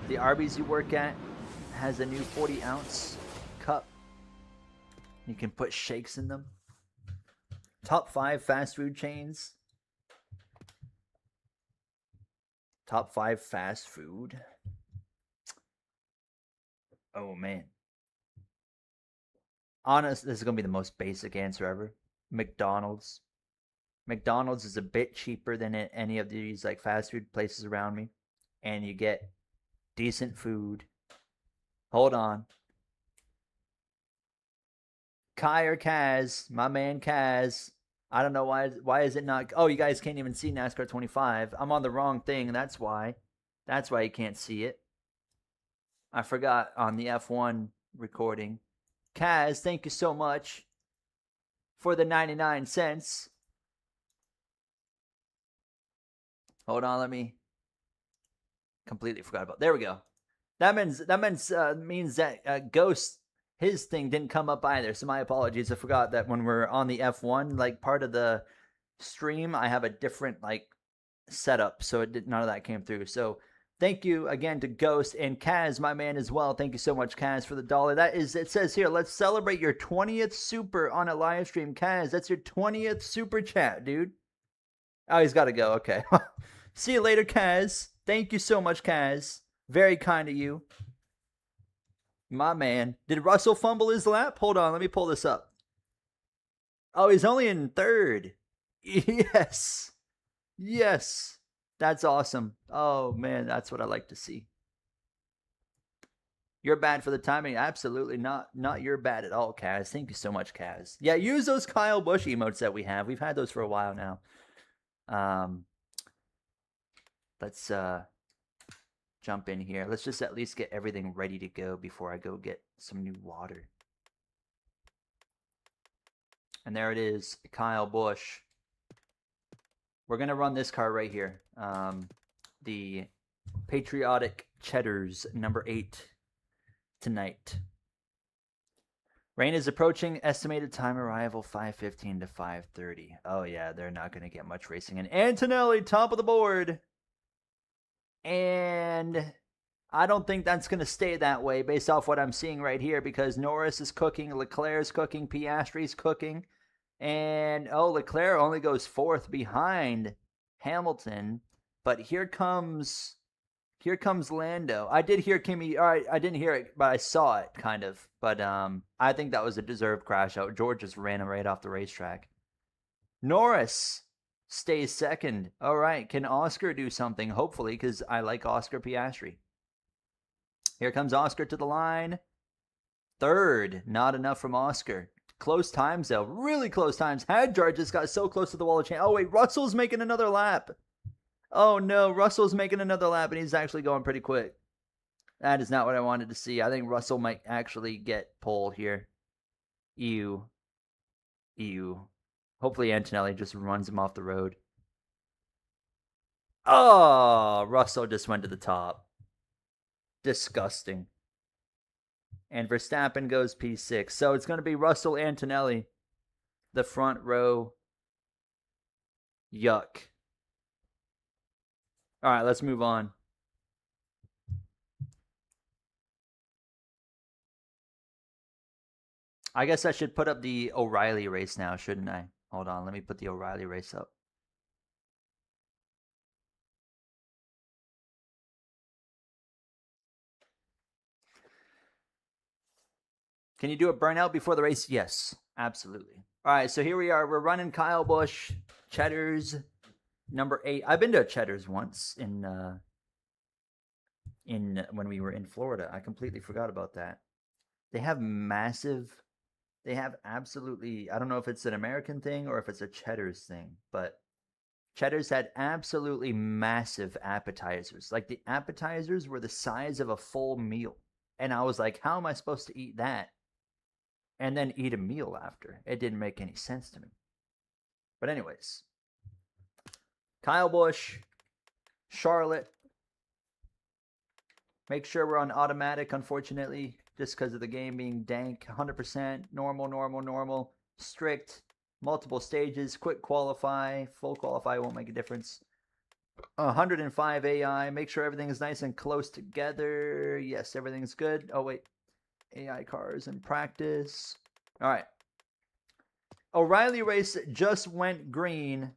The Arby's you work at has a new 40-ounce cup. You can put shakes in them. Top 5 fast food chains. Top 5 fast food. Oh, man. Honest, this is going to be the most basic answer ever. McDonald's. McDonald's is a bit cheaper than any of these like fast food places around me. And you get decent food. Hold on. Kai or Kaz, my man Kaz. I don't know why is it not. Oh, you guys can't even see NASCAR 25. I'm on the wrong thing. That's why. That's why you can't see it. I forgot on the F1 recording. Kaz, thank you so much for the 99 cents. Hold on, let me completely forgot about. There we go. That means that Ghost, his thing didn't come up either. So my apologies. I forgot that when we're on the F1 like part of the stream, I have a different like setup, so none of that came through. So thank you again to Ghost and Kaz, my man, as well. Thank you so much, Kaz, for the $1. That is, it says here, let's celebrate your 20th super on a live stream. Kaz, that's your 20th super chat, dude. Oh, he's got to go. Okay. See you later, Kaz. Thank you so much, Kaz. Very kind of you. My man. Did Russell fumble his lap? Hold on. Let me pull this up. Oh, he's only in 3rd. Yes. Yes. That's awesome. Oh, man, that's what I like to see. You're bad for the timing. Absolutely not you're bad at all, Kaz. Thank you so much, Kaz. Yeah, use those Kyle Busch emotes that we have. We've had those for a while now. Let's jump in here. Let's just at least get everything ready to go before I go get some new water. And there it is, Kyle Busch. We're going to run this car right here. The Patriotic Cheddars, number 8, tonight. Rain is approaching. Estimated time arrival, 5:15 to 5:30. Oh, yeah, they're not going to get much racing. And Antonelli, top of the board. And I don't think that's going to stay that way based off what I'm seeing right here, because Norris is cooking, Leclerc's cooking, Piastri's cooking. And, Leclerc only goes 4th behind Hamilton. But here comes Here comes Lando. I did hear Kimmy. All right, I didn't hear it, but I saw it kind of. But I think that was a deserved crash out. George just ran him right off the racetrack. Norris stays second. All right, can Oscar do something? Hopefully, because I like Oscar Piastri. Here comes Oscar to the line. Third, not enough from Oscar. Close times, though. Really close times. Hadjar just got so close to the wall of change. Oh, wait, Russell's making another lap. Oh, no, Russell's making another lap, and he's actually going pretty quick. That is not what I wanted to see. I think Russell might actually get pulled here. Ew. Ew. Hopefully Antonelli just runs him off the road. Oh, Russell just went to the top. Disgusting. And Verstappen goes P6. So it's going to be Russell Antonelli, the front row. Yuck. All right, let's move on. I guess I should put up the O'Reilly race now, shouldn't I? Hold on, let me put the O'Reilly race up. Can you do a burnout before the race? Yes, absolutely. All right, so here we are. We're running Kyle Busch, Cheddar's number 8. I've been to Cheddar's once in when we were in Florida. I completely forgot about that. They have absolutely, I don't know if it's an American thing or if it's a Cheddar's thing, but Cheddar's had absolutely massive appetizers. Like the appetizers were the size of a full meal. And I was like, how am I supposed to eat that and then eat a meal after? It didn't make any sense to me. But anyways, Kyle Busch, Charlotte. Make sure we're on automatic, unfortunately, just because of the game being dank. 100%, normal, strict, multiple stages, quick qualify, full qualify won't make a difference. 105 AI, make sure everything is nice and close together. Yes, everything's good. Oh, wait. AI cars in practice. All right. O'Reilly race just went green.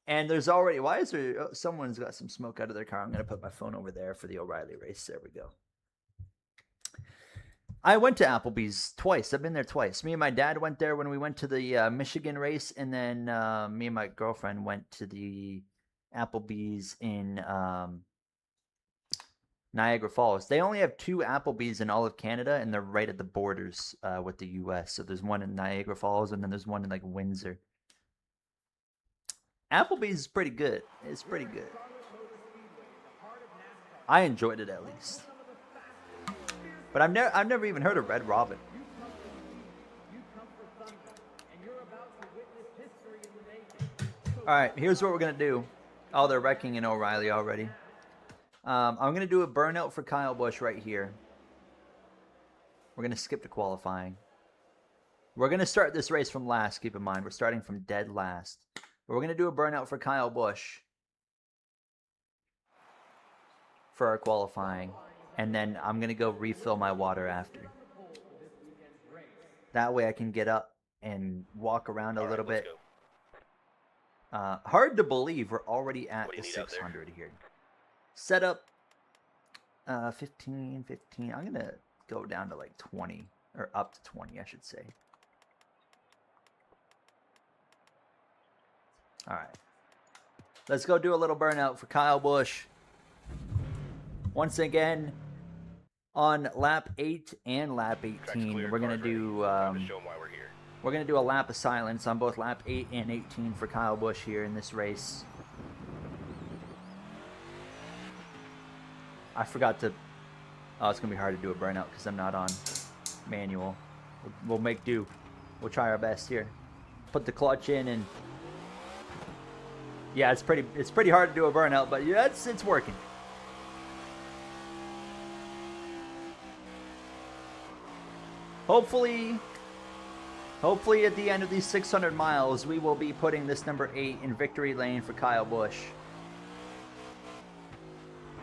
And there's already, why is there, oh, someone's got some smoke out of their car. I'm going to put my phone over there for the O'Reilly race. There we go. I went to Applebee's twice. I've been there twice. Me and my dad went there when we went to the Michigan race. And then me and my girlfriend went to the Applebee's in Niagara Falls. They only have 2 Applebee's in all of Canada, and they're right at the borders with the U.S. So there's one in Niagara Falls, and then there's one in like Windsor. Applebee's is pretty good. It's pretty good. I enjoyed it at least. But I've never even heard of Red Robin. All right, here's what we're gonna do. Oh, they're wrecking in O'Reilly already. I'm gonna do a burnout for Kyle Busch right here. We're gonna skip to qualifying. We're gonna start this race from last. Keep in mind, we're starting from dead last. But we're gonna do a burnout for Kyle Busch for our qualifying. And then I'm going to go refill my water after. That way I can get up and walk around a little bit. Hard to believe we're already at the 600 here. Setup 15. I'm going to go down to like 20. Or up to 20, I should say. Alright. Let's go do a little burnout for Kyle Busch. Once again, on lap 8 and lap 18, we're gonna do a lap of silence on both lap 8 and 18 for Kyle Busch here in this race. I forgot to. Oh, it's gonna be hard to do a burnout because I'm not on manual. We'll make do. We'll try our best here. Put the clutch in and. Yeah, it's pretty hard to do a burnout, but yeah, it's working. Hopefully at the end of these 600 miles, we will be putting this number 8 in victory lane for Kyle Busch.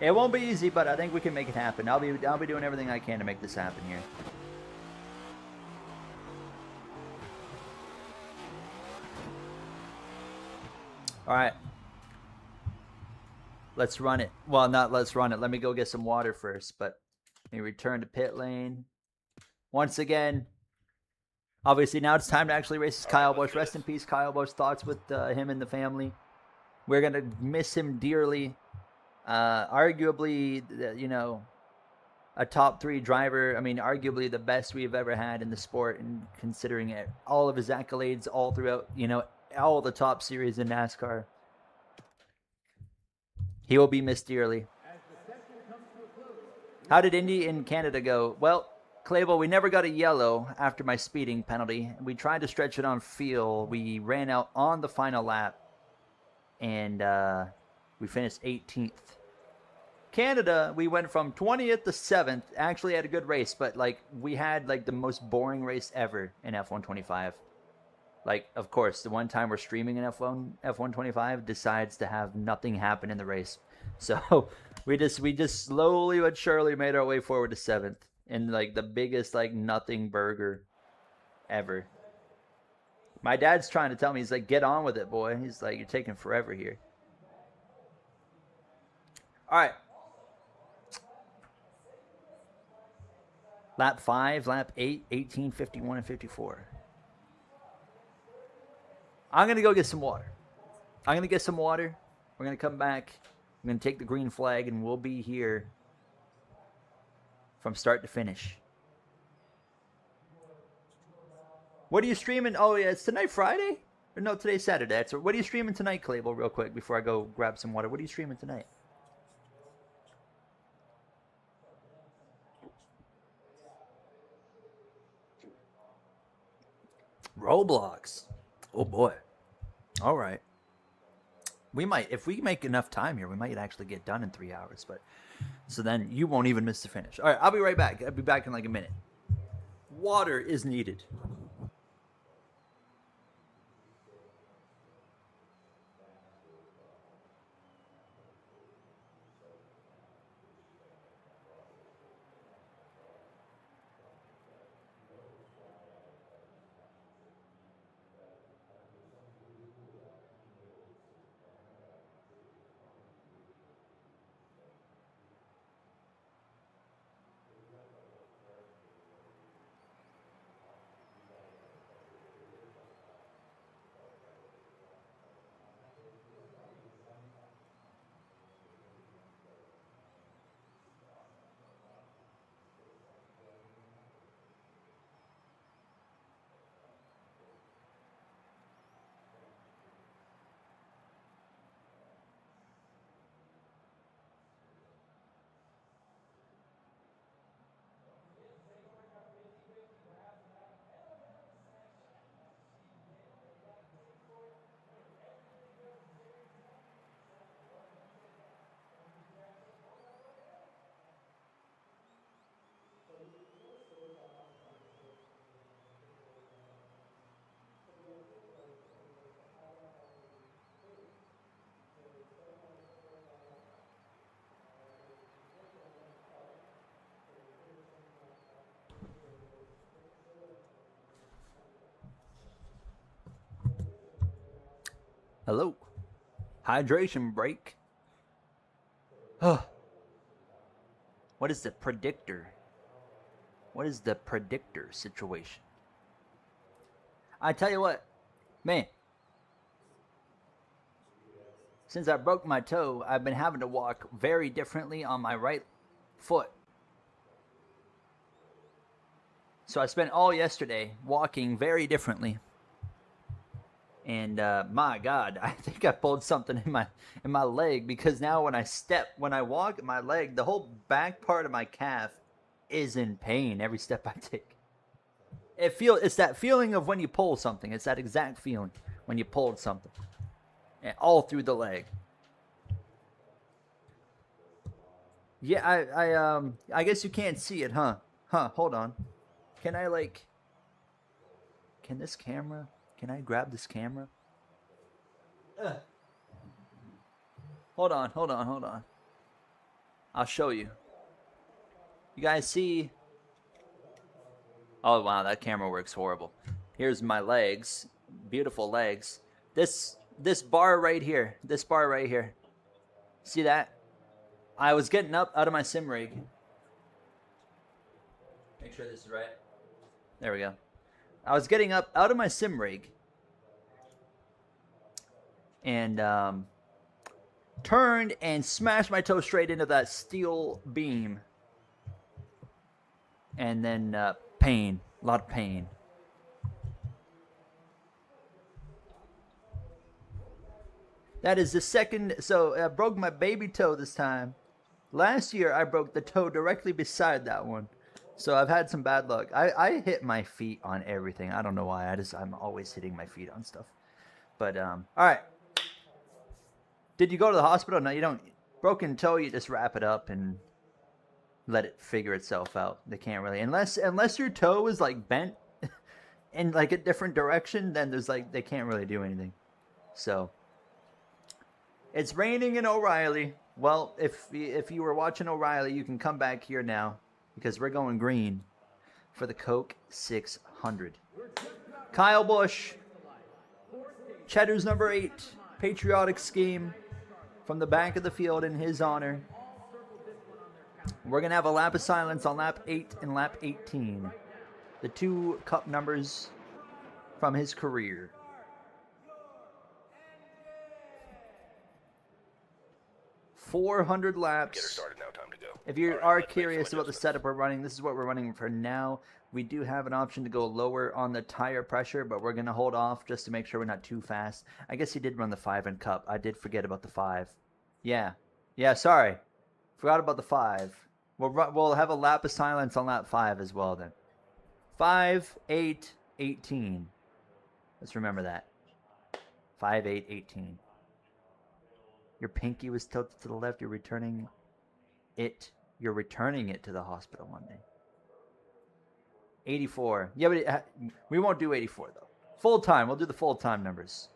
It won't be easy, but I think we can make it happen. I'll be doing everything I can to make this happen here. All right. Let's run it. Well, not let's run it. Let me go get some water first. But let me return to pit lane. Once again, obviously now it's time to actually race Kyle Busch. Rest in peace, Kyle Busch. Thoughts with him and the family. We're going to miss him dearly. Arguably, you know, a top 3 driver. I mean, arguably the best we've ever had in the sport, and considering it, all of his accolades all throughout, you know, all the top series in NASCAR. He will be missed dearly. How did Indy in Canada go? Well, Clavel, we never got a yellow after my speeding penalty. We tried to stretch it on field. We ran out on the final lap, and we finished 18th. Canada, we went from 20th to 7th. Actually had a good race, but like we had like the most boring race ever in F125. Like, of course, the one time we're streaming in F125 decides to have nothing happen in the race. So we just slowly but surely made our way forward to 7th in like the biggest like nothing burger ever. My dad's trying to tell me, he's like, get on with it, boy. He's like, you're taking forever here. All right. Lap 5, lap 8, 18, 51, and 54. I'm going to go get some water. I'm going to get some water. We're going to come back. I'm going to take the green flag, and we'll be here from start to finish. What are you streaming? Oh, yeah, it's tonight Friday? Or no, today's Saturday. So what are you streaming tonight, Clavel, real quick, before I go grab some water? What are you streaming tonight? Roblox. Oh boy. All right. We might, if we make enough time here, we might actually get done in 3 hours. But so then you won't even miss the finish. All right, I'll be right back. I'll be back in like a minute. Water is needed. Hello. Hydration break. What is the predictor? What is the predictor situation? I tell you what, man. Since I broke my toe, I've been having to walk very differently on my right foot. So I spent all yesterday walking very differently. And my God, I think I pulled something in my leg, because now when I walk, my leg, the whole back part of my calf is in pain every step I take. It's that feeling of when you pull something. It's that exact feeling when you pulled something, and all through the leg. Yeah, I guess you can't see it, huh? Hold on. Can this camera? Can I grab this camera? Hold on. I'll show you. You guys see? Oh, wow, that camera works horrible. Here's my legs. Beautiful legs. This bar right here. See that? I was getting up out of my sim rig. Make sure this is right. There we go. I was getting up out of my sim rig and turned and smashed my toe straight into that steel beam. And then pain, a lot of pain. That is the second, so I broke my baby toe this time. Last year I broke the toe directly beside that one. So I've had some bad luck. I hit my feet on everything. I don't know why. I'm always hitting my feet on stuff. But all right. Did you go to the hospital? No, you don't. Broken toe, you just wrap it up and let it figure itself out. They can't really, unless your toe is like bent in like a different direction, then there's like they can't really do anything. So it's raining in O'Reilly. Well, if you were watching O'Reilly, you can come back here now because we're going green for the Coke 600. Kyle Busch, Cheddar's number 8, patriotic scheme from the back of the field in his honor. We're going to have a lap of silence on lap 8 and lap 18. The 2 cup numbers from his career. .400 laps. Get her started now. Time to go. If you All right, are let's make curious some about the setup we're running, this is what we're running for now. We do have an option to go lower on the tire pressure, but we're going to hold off just to make sure we're not too fast. I guess he did run the 5 in Cup. I did forget about the 5. Yeah, sorry. Forgot about the 5. We'll have a lap of silence on lap 5 as well then. 5, 8, 18. Let's remember that. 5, 8, 18. Your pinky was tilted to the left. You're returning it to the hospital one day. 84. Yeah, but we won't do 84 though. Full time. We'll do the full time numbers.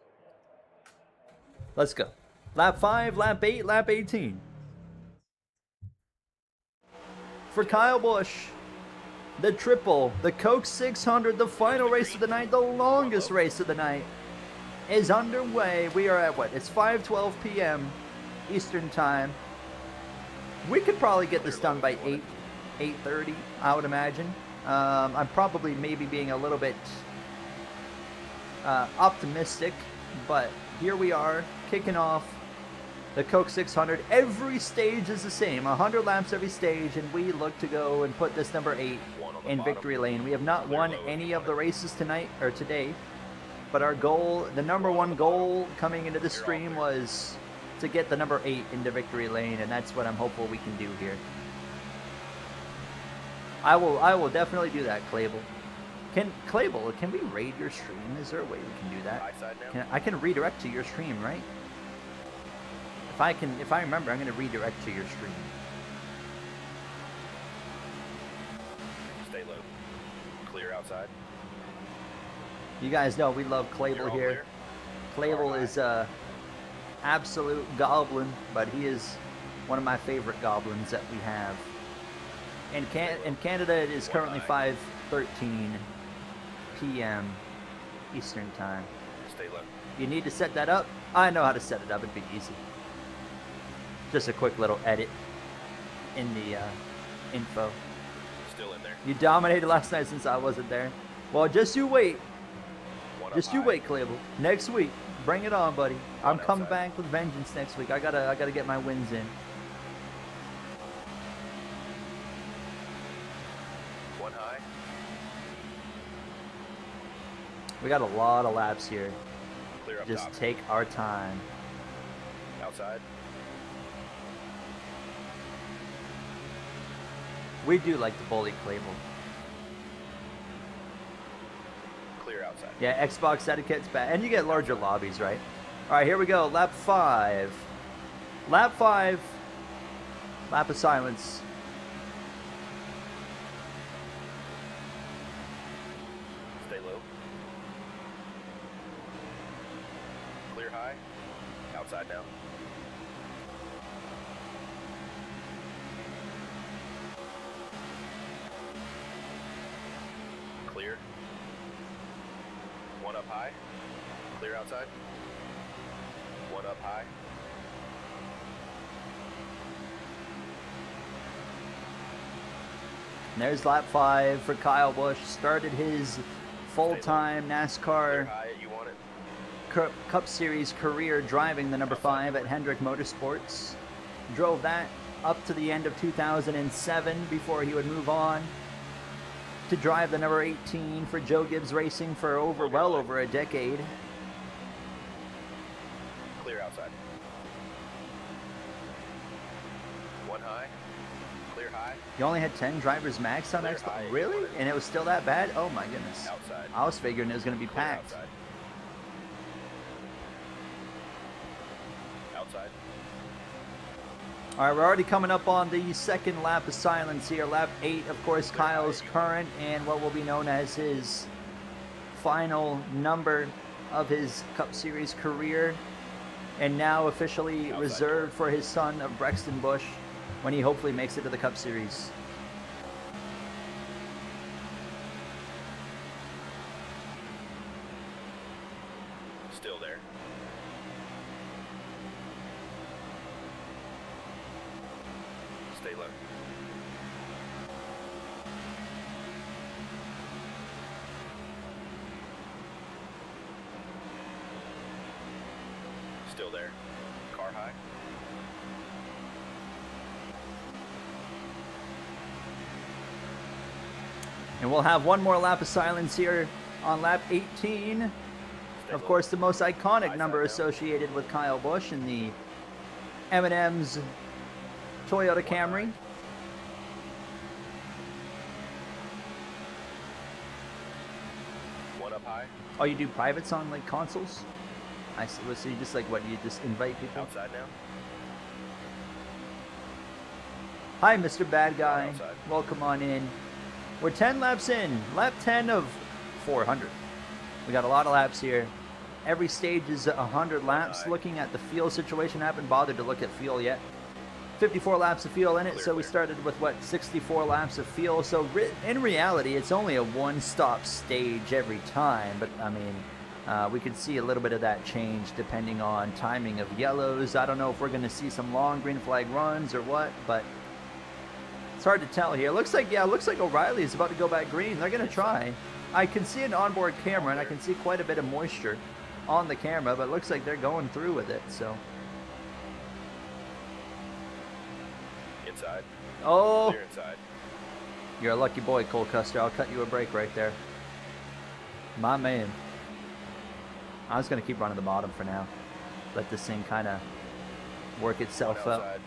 Let's go. Lap 5, lap 8, lap 18. For Kyle Busch, the triple, the Coke 600, the final race of the night, the longest race of the night, is underway. We are at what? It's 5:12 p.m. Eastern time. We could probably get this done by 8:30, I would imagine. I'm probably maybe being a little bit optimistic, but here we are, kicking off the Coke 600. Every stage is the same, 100 laps every stage, and we look to go and put this number 8 in victory lane. We have not won any of the races tonight or today, but our goal, the number 1 goal coming into the stream was to get the number 8 into victory lane, and that's what I'm hopeful we can do here. I will definitely do that, Clable. Can we raid your stream? Is there a way we can do that? I can redirect to your stream, right? If I remember, I'm going to redirect to your stream. Stay low. Clear outside. You guys know we love Clable here. Clable is absolute goblin, but he is one of my favorite goblins that we have. In Canada, it is currently 5:13 p.m. Eastern time. Stay low. You need to set that up? I know how to set it up. It'd be easy. Just a quick little edit in the info. Still in there. You dominated last night since I wasn't there. Well, just you wait. Just you wait, Clable. Next week, bring it on, buddy. I'm coming back with vengeance next week. I gotta get my wins in. One high. We got a lot of laps here. Clear up Just top. take our time. Outside. We do like to bully Clable. Clear outside. Yeah, Xbox etiquette's bad. And you get larger lobbies, right? All right, here we go. Lap 5. Lap 5. Lap of silence. Stay low. Clear high. Outside now. Clear. One up high. Clear outside. One up high. And there's lap 5 for Kyle Busch. Started his full-time Clear NASCAR high, you want it? Cup Series career driving the number 5 at Hendrick Motorsports. Drove that up to the end of 2007 before he would move on to drive the number 18 for Joe Gibbs Racing for well over a decade. Clear outside. One high. Clear high. You only had 10 drivers max on Clear X. high, Really? you want it. And it was still that bad? Oh my goodness. Outside. I was figuring it was going to be Clear packed. outside. Outside. All right, we're already coming up on the second lap of silence here. Lap 8, of course, Kyle's current and what will be known as his final number of his Cup Series career. And now officially reserved for his son of Brexton Busch when he hopefully makes it to the Cup Series. Still there. Stay low. Still there. Car high. And we'll have one more lap of silence here on lap 18. Of course, the most iconic number associated with Kyle Busch in the M&M's Toyota Camry. One up high. Oh, you do privates on like consoles? I see. So you just like what? You just invite people? Outside now. Hi, Mr. Bad Guy. Outside. Welcome on in. We're 10 laps in. Lap 10 of 400. We got a lot of laps here. Every stage is 100 laps. Aye. Looking at the fuel situation, I haven't bothered to look at fuel yet. 54 laps of fuel in it, Clear, so we clear. started with, what, 64 laps of fuel. So in reality, it's only a one-stop stage every time. But, I mean, we could see a little bit of that change depending on timing of yellows. I don't know if we're going to see some long green flag runs or what, but it's hard to tell here. Looks like O'Reilly is about to go back green. They're going to try. I can see an onboard camera, and I can see quite a bit of moisture on the camera, but it looks like they're going through with it, so. Inside. Oh, Clear inside. you're a lucky boy, Cole Custer. I'll cut you a break right there. My man. I was going to keep running the bottom for now. Let this thing kind of work One itself out. outside.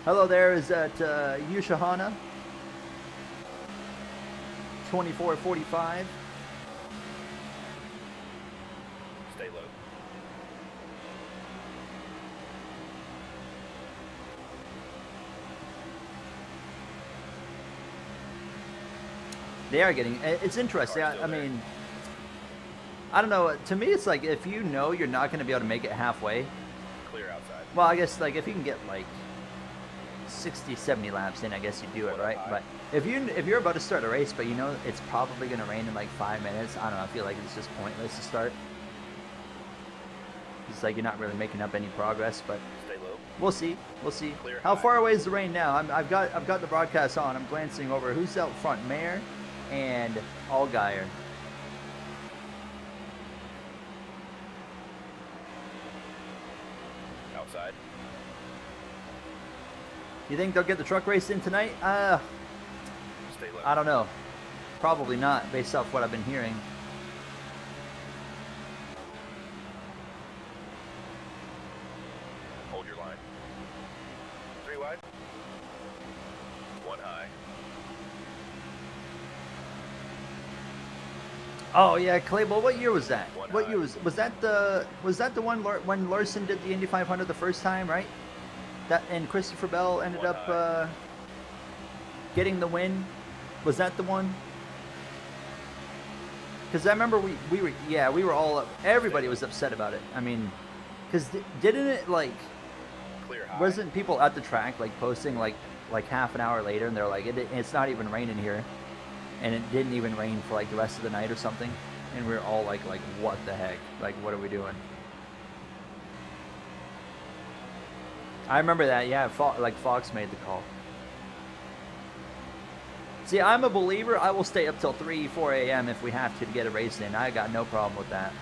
Hello there, is that Yushahana? 2445. Stay low. They are getting, it's interesting. Car's still I there. mean, I don't know. To me, it's like if you know you're not going to be able to make it halfway. Clear outside. Well, I guess like if you can get like 60, 70 laps in, I guess you do it, One right? high. But if you're about to start a race, but you know it's probably going to rain in like 5 minutes, I don't know. I feel like it's just pointless to start. It's like you're not really making up any progress, but Stay low. we'll see. We'll see. Clear How high. far away is the rain now? I've got the broadcast on. I'm glancing over. Who's out front? Mayer and Allgaier. Outside. You think they'll get the truck race in tonight? Stay low. I don't know. Probably not, based off what I've been hearing. Hold your line. 3 wide. 1 high. Oh yeah, Clayball. What year was that? One What high. year was that? The one when Larson did the Indy 500 the first time, right? That and Christopher Bell ended One up high. getting the win. Was that the one? Because I remember we were all everybody was upset about it. I mean, because didn't it like Clear high. wasn't people at the track like posting like half an hour later and they're like it's not even raining here, and it didn't even rain for like the rest of the night or something, and we were all like what the heck, like what are we doing? I remember that, yeah. Fox made the call. See, I'm a believer. I will stay up till 3, 4 a.m. if we have to get a race in. I got no problem with that.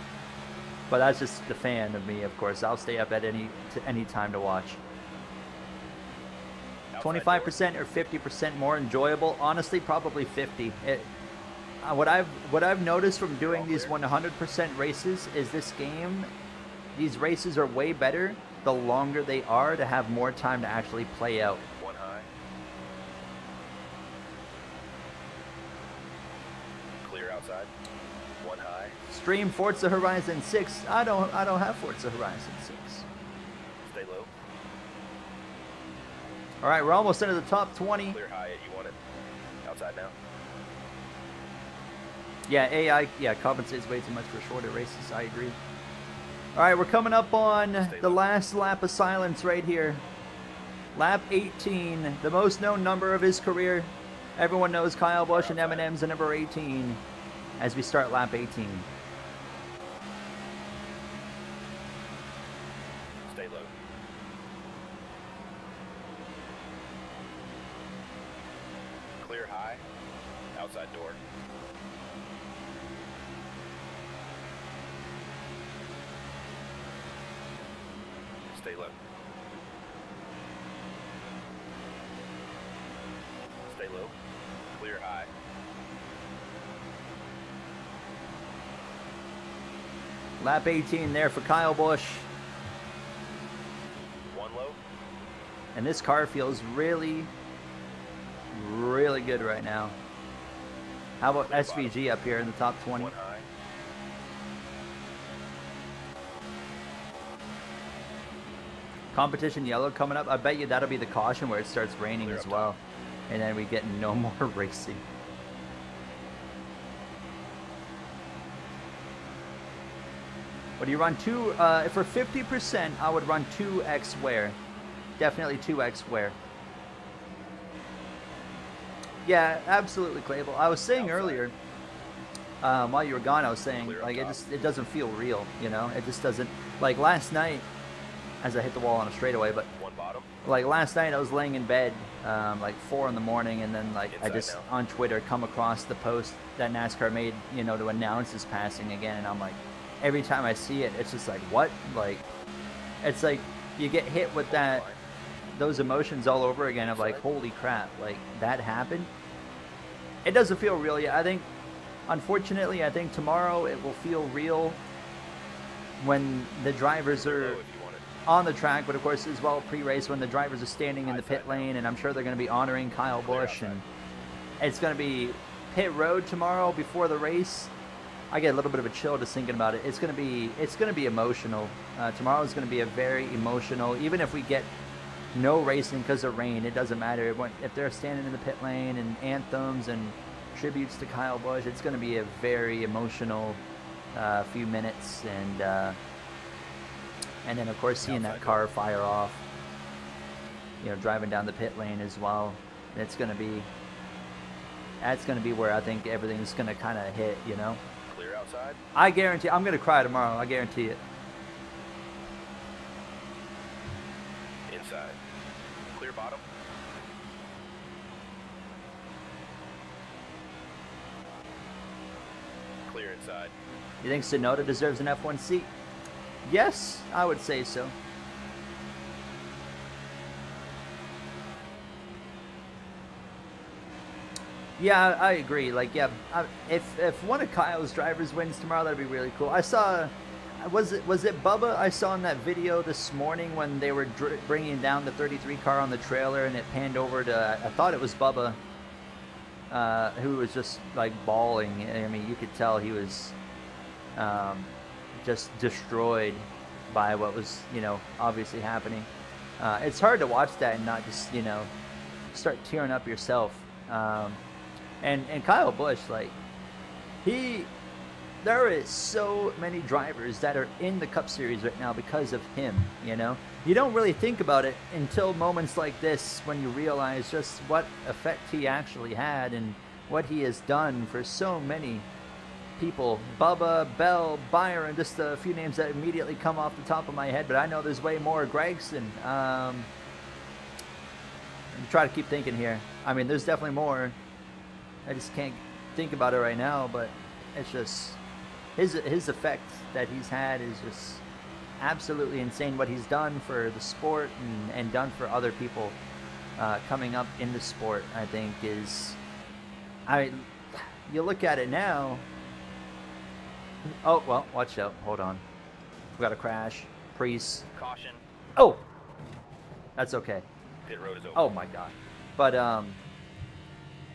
But that's just the fan of me, of course. I'll stay up at any time to watch. 25% or 50% more enjoyable? Honestly, probably 50. What I've noticed from doing these 100% races is this game, these races are way better the longer they are, to have more time to actually play out. One high. Clear outside. One high. Stream Forza Horizon 6. I don't have Forza Horizon 6. Stay low. All right, we're almost into the top 20. Clear high. You want it. Outside now. Yeah, AI compensates way too much for shorter races. I agree. All right, we're coming up on the last lap of silence right here. Lap 18, the most known number of his career. Everyone knows Kyle Busch and M&M's the number 18 as we start lap 18. Stay low. Clear high. Outside door. Stay low. Stay low. Clear high. Lap 18 there for Kyle Busch. One low. And this car feels really, really good right now. How about SVG up here in the top 20? One high. Competition yellow coming up. I bet you that'll be the caution where it starts raining Clear as up well. And then we get no more racing. What do you run? For 50%, I would run 2x wear. Definitely 2x wear. Yeah, absolutely, Clavel. I was saying earlier, while you were gone, I was saying, like, it doesn't feel real, you know? It just doesn't. Like, last night, as I hit the wall on a straightaway, but One bottom. like last night I was laying in bed like 4 in the morning, and then like I Inside just now. on Twitter come across the post that NASCAR made, you know, to announce his passing again, and I'm like, every time I see it, it's just like, what? Like, it's like you get hit with those emotions all over again of like, holy crap, like that happened. It doesn't feel real yet. I think, unfortunately, I think tomorrow it will feel real when the drivers Low are if you want it. on the track, but of course as well pre-race when the drivers are standing in the pit lane, and I'm sure they're going to be honoring Kyle Busch, and it's going to be pit road tomorrow before the race. I get a little bit of a chill just thinking about it. It's going to be emotional. Tomorrow is going to be a very emotional. Even if we get no racing because of rain, it doesn't matter. If they're standing in the pit lane and anthems and tributes to Kyle Busch, it's going to be a very emotional few minutes, and then of course seeing that car fire off, you know, driving down the pit lane as well. That's going to be where I think everything's going to kind of hit, you know. Clear outside. I guarantee I'm going to cry tomorrow. I guarantee it. Inside. Clear bottom. Clear inside. You think Sonoda deserves an F1 seat? Yes, I would say so. Yeah, I agree. Like, yeah, if one of Kyle's drivers wins tomorrow, that'd be really cool. I saw, was it Bubba? I saw in that video this morning when they were bringing down the 33 car on the trailer, and it panned over to, I thought it was Bubba, who was just like bawling. I mean, you could tell he was just destroyed by what was, you know, obviously happening. It's hard to watch that and not just, you know, start tearing up yourself. And Kyle Busch, like, there is so many drivers that are in the Cup Series right now because of him, you know? You don't really think about it until moments like this when you realize just what effect he actually had and what he has done for so many people. Bubba, Bell, Byron, just a few names that immediately come off the top of my head, but I know there's way more. Gregson. Try to keep thinking here. I mean, there's definitely more. I just can't think about it right now, but it's just his effect that he's had is just absolutely insane. What he's done for the sport and done for other people coming up in the sport, I think is, you look at it now. Oh, well, watch out. Hold on. We got a crash. Prix. Caution. Oh! That's okay. Pit road is open. Oh, my God. But,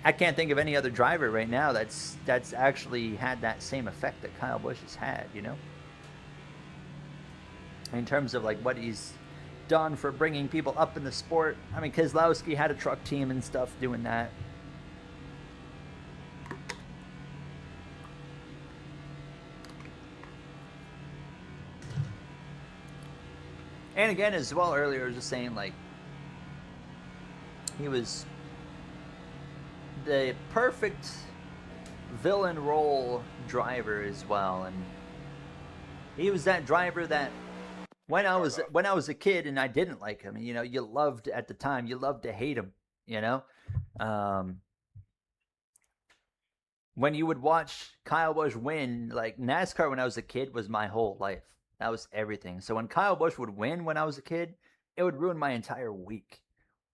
I can't think of any other driver right now that's actually had that same effect that Kyle Busch has had, you know? In terms of, like, what he's done for bringing people up in the sport. I mean, Keselowski had a truck team and stuff doing that. And again, as well, earlier I was just saying, like, he was the perfect villain role driver as well, and he was that driver that when I was a kid and I didn't like him, you know, you loved at the time, you loved to hate him, you know. When you would watch Kyle Busch win, like NASCAR when I was a kid was my whole life. That was everything. So when Kyle Busch would win when I was a kid, it would ruin my entire week.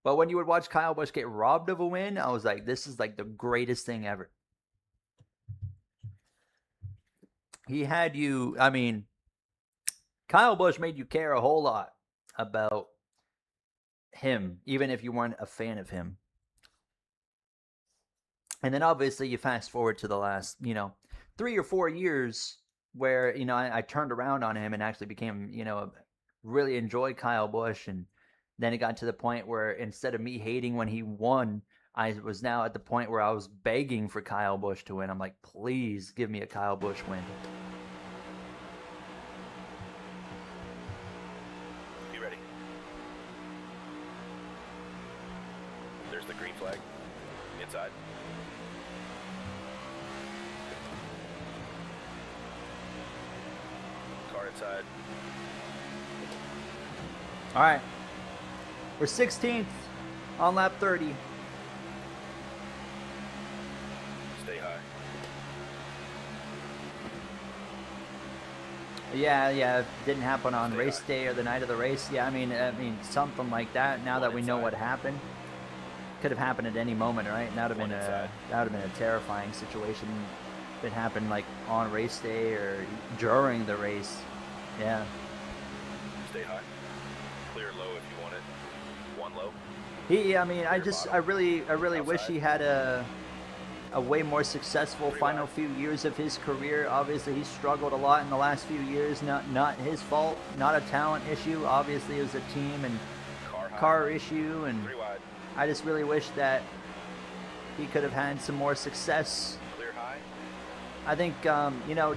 But when you would watch Kyle Busch get robbed of a win, I was like, this is like the greatest thing ever. He had you, I mean, Kyle Busch made you care a whole lot about him, even if you weren't a fan of him. And then obviously you fast forward to the last, 3 or 4 years where, I turned around on him and actually became, really enjoyed Kyle Busch. And then it got to the point where instead of me hating when he won, I was now at the point where I was begging for Kyle Busch to win. I'm like, please give me a Kyle Busch win. Be ready. There's the green flag. Inside. Car inside. All right. We're 16th on lap 30. Stay high. Yeah. It didn't happen on race day or the night of the race. Yeah, I mean something like that. Now that we know what happened, could have happened at any moment, right? And that would have been a terrifying situation. If it happened like on race day or during the race. Yeah. Stay high. Clear low if you want it. One low. I really wish he had a way more successful final few years of his career. Obviously, he struggled a lot in the last few years. Not his fault. Not a talent issue. Obviously, it was a team and car issue. And I just really wish that he could have had some more success. Clear high. I think,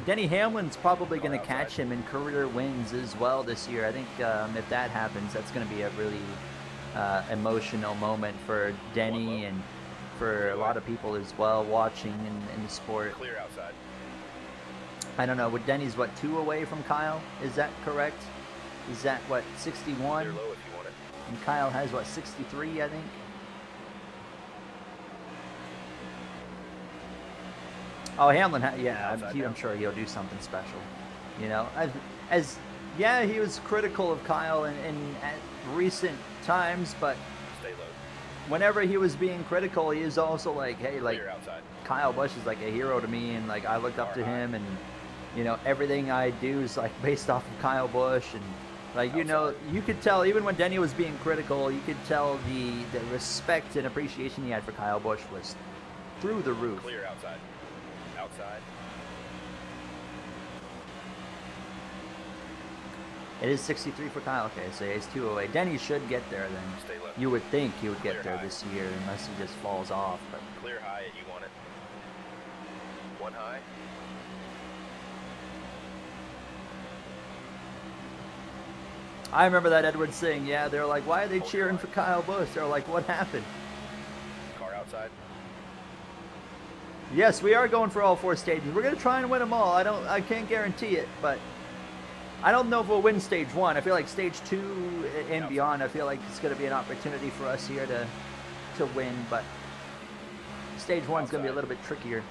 Denny Hamlin's probably going to catch him in career wins as well this year. I think if that happens, that's going to be a really emotional moment for Denny and for a lot of people as well watching in the sport. Clear outside. I don't know. Denny's, 2 away from Kyle? Is that correct? Is that, 61? Clear low if you want it. And Kyle has, 63, I think? Oh, Hamlin, I'm sure he'll do something special. He was critical of Kyle in recent times, but Stay low. whenever he was being critical, he was also like, hey, Clear outside. Kyle Busch is like a hero to me, and I look up to him, and everything I do is based off of Kyle Busch, and you could tell even when Denny was being critical, you could tell the respect and appreciation he had for Kyle Busch was through the roof. Clear outside. Outside. It is 63 for Kyle. Okay, so he's 2 away. Denny should get there then. Stay low. You would think he would get Clear there high. this year unless he just falls off. But Clear high and you want it. One high. I remember that Edwards thing. Yeah, they're like, why are they cheering for Kyle Busch? They're like, what happened? Car outside. Yes, we are going for all 4 stages. We're going to try and win them all. I can't guarantee it, but I don't know if we'll win stage 1. I feel like stage 2 and beyond, I feel like it's going to be an opportunity for us here to win, but Stage 1's going to be a little bit trickier.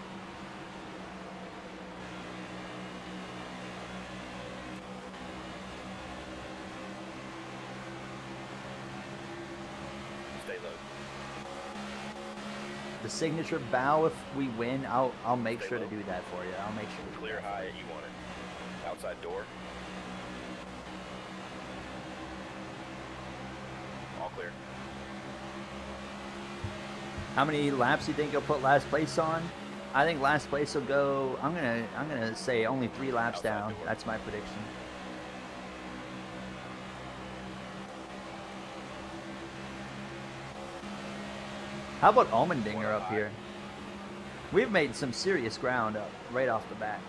Stay low. The signature bow, if we win, I'll make Stay sure low. to do that for you. I'll make sure to do Clear that. high, you want it. Outside door. All clear. How many laps do you think you'll put last place on? I think last place will go. I'm gonna say only 3 laps Outside down. door. That's my prediction. How about Almendinger up here? We've made some serious ground up right off the bat.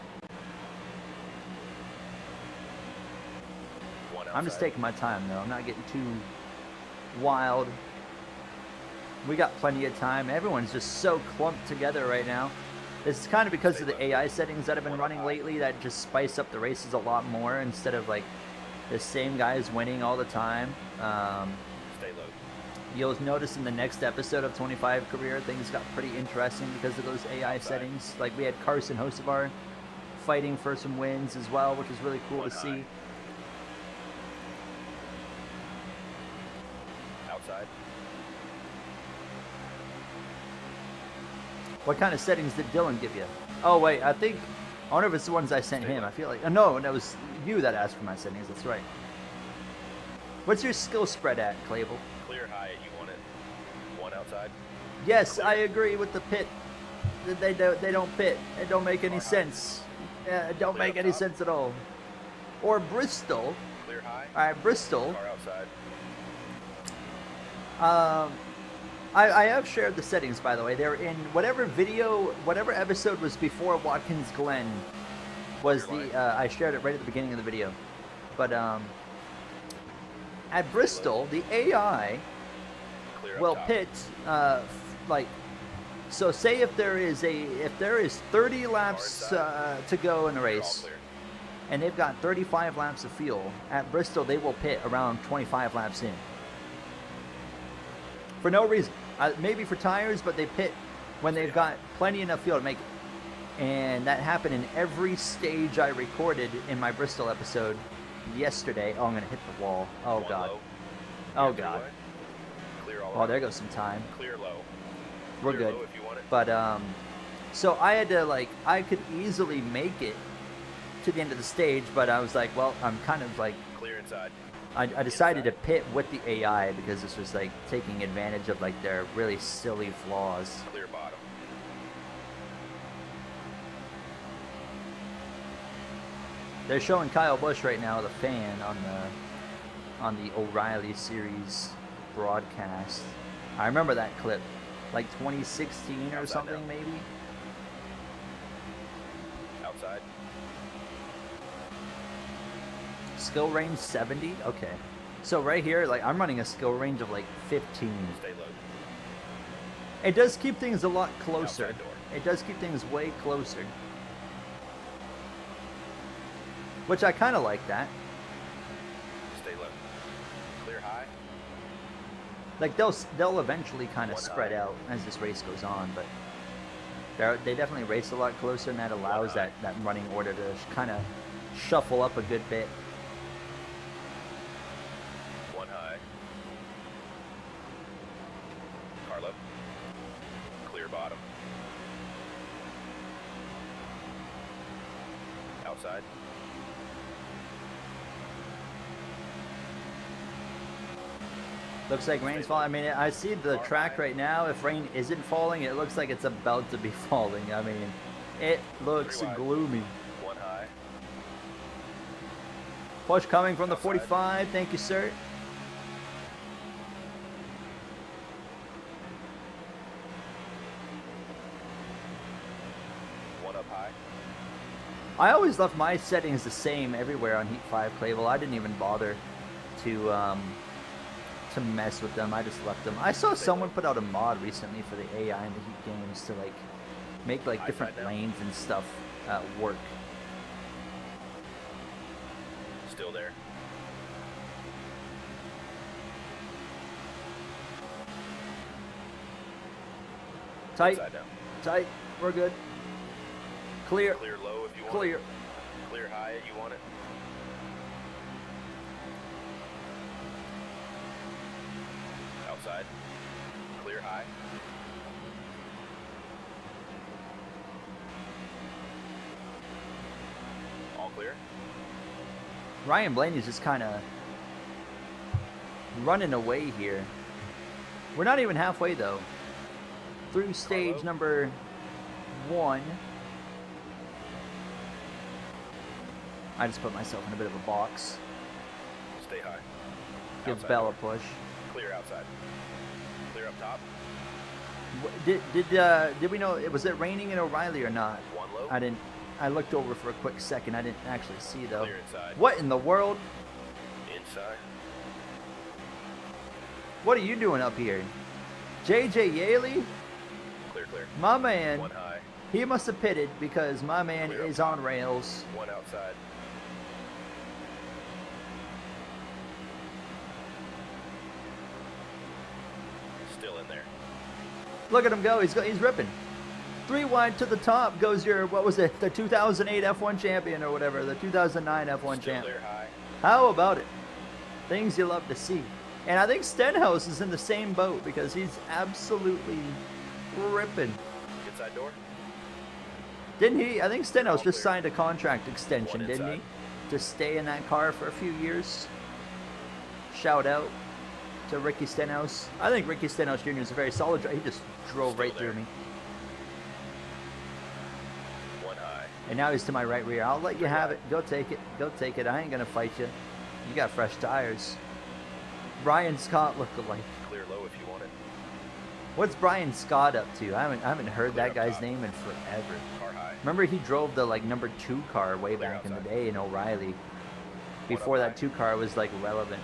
One I'm just outside. taking my time though. I'm not getting too wild. We got plenty of time. Everyone's just so clumped together right now. This is kind of because of the AI settings that have been running lately that just spice up the races a lot more instead of like the same guys winning all the time. Stay low. You'll notice in the next episode of 25 Career, things got pretty interesting because of those AI settings. Like we had Carson Hocevar fighting for some wins as well, which is really cool One to see. high. Outside. What kind of settings did Dylan give you? Oh wait, I wonder if it's the ones I sent him. I feel like no, that was you that asked for my settings. That's right. What's your skill spread at, Clavel? Clear high, you want it. One outside. Yes, I agree with the pit. They don't pit. It don't make any Car high. sense. Yeah, it don't Clear make up any top. sense at all. Or Bristol. Clear high. All right, Bristol. Car outside. I have shared the settings, by the way. They're in whatever video, whatever episode was before Watkins Glen was the, I shared it right at the beginning of the video. But at Bristol, the AI Clear up will top. pit, like, so say if there is 30 laps to go in the You're all race, clear. and they've got 35 laps of fuel, at Bristol they will pit around 25 laps in. For no reason. Maybe for tires, but they pit when they've got plenty enough fuel to make it. And that happened in every stage I recorded in my Bristol episode yesterday. Oh, I'm going to hit the wall. Oh, One God. low. Oh, Clear God. three-way. Clear all Oh, around. there goes some time. Clear low. We're Clear good. low if you want it. But, so I had to, like, I could easily make it to the end of the stage, but I was like, well, I'm kind of like, Clear inside. I decided to pit with the AI because this was like taking advantage of like their really silly flaws. Clear bottom. They're showing Kyle Busch right now, the fan, on the O'Reilly Series broadcast. I remember that clip, like 2016 or Outside something, now. maybe. Outside. Skill range 70. Okay, so right here, like I'm running a skill range of like 15. Stay low. It does keep things a lot closer. Outside door. It does keep things way closer. Which I kind of like that. Stay low. Clear high. Like they'll eventually kind of One spread high. out as this race goes on, but they definitely race a lot closer, and that allows high. that running order to kind of shuffle up a good bit. One high. Carlo. Clear bottom. Outside. Looks like rain's falling. I mean, I see the Car track high. right now. If rain isn't falling, it looks like it's about to be falling. I mean, it looks Three wide. gloomy. One high. Push coming from the Outside. 45. Thank you, sir. One up high. I always left my settings the same everywhere on Heat 5 Clavel. I didn't even bother to mess with them. I just left them. I saw someone put out a mod recently for the AI in the Heat games to like make like High different side down. lanes and stuff work. Still there. Tight. Inside now. Tight. We're good. Clear. Clear low if you want Clear. it. Clear high if you want it. Outside. Clear high. All clear. Ryan Blaney's just kind of running away here. We're not even halfway though. Through stage Carlo. number 1. I just put myself in a bit of a box. Stay high. Gives Outside Bell door. a push. Clear outside. Clear up top. Did we know was it raining in O'Reilly or not? One low. I didn't. I looked over for a quick second. I didn't actually see though. Clear inside. What in the world? Inside. What are you doing up here? JJ Yaley? Clear, clear. My man. One high. He must have pitted because my man Clear up is top. on rails. One outside. Still in there. Look at him go. He's ripping. 3 wide to the top goes your, what was it? The 2008 F1 champion or whatever. The 2009 F1 Still champ. there high. How about it? Things you love to see. And I think Stenhouse is in the same boat because he's absolutely ripping. Inside door. Didn't he? I think Stenhouse All just clear. signed a contract extension, One didn't he? inside. To stay in that car for a few years. Shout out to Ricky Stenhouse. I think Ricky Stenhouse Jr. is a very solid driver. He just drove Still right through there. me. One high. And now he's to my right rear. I'll let you have it. Go take it. Go take it. I ain't going to fight you. You got fresh tires. Brian Scott look-alike. Clear low if you want it. What's Brian Scott up to? I haven't heard Clear that up guy's top. name in forever. Car high. Remember he drove the like number 2 car way Clear back in the outside. day in O'Reilly. Before up that high. 2 car was like relevant.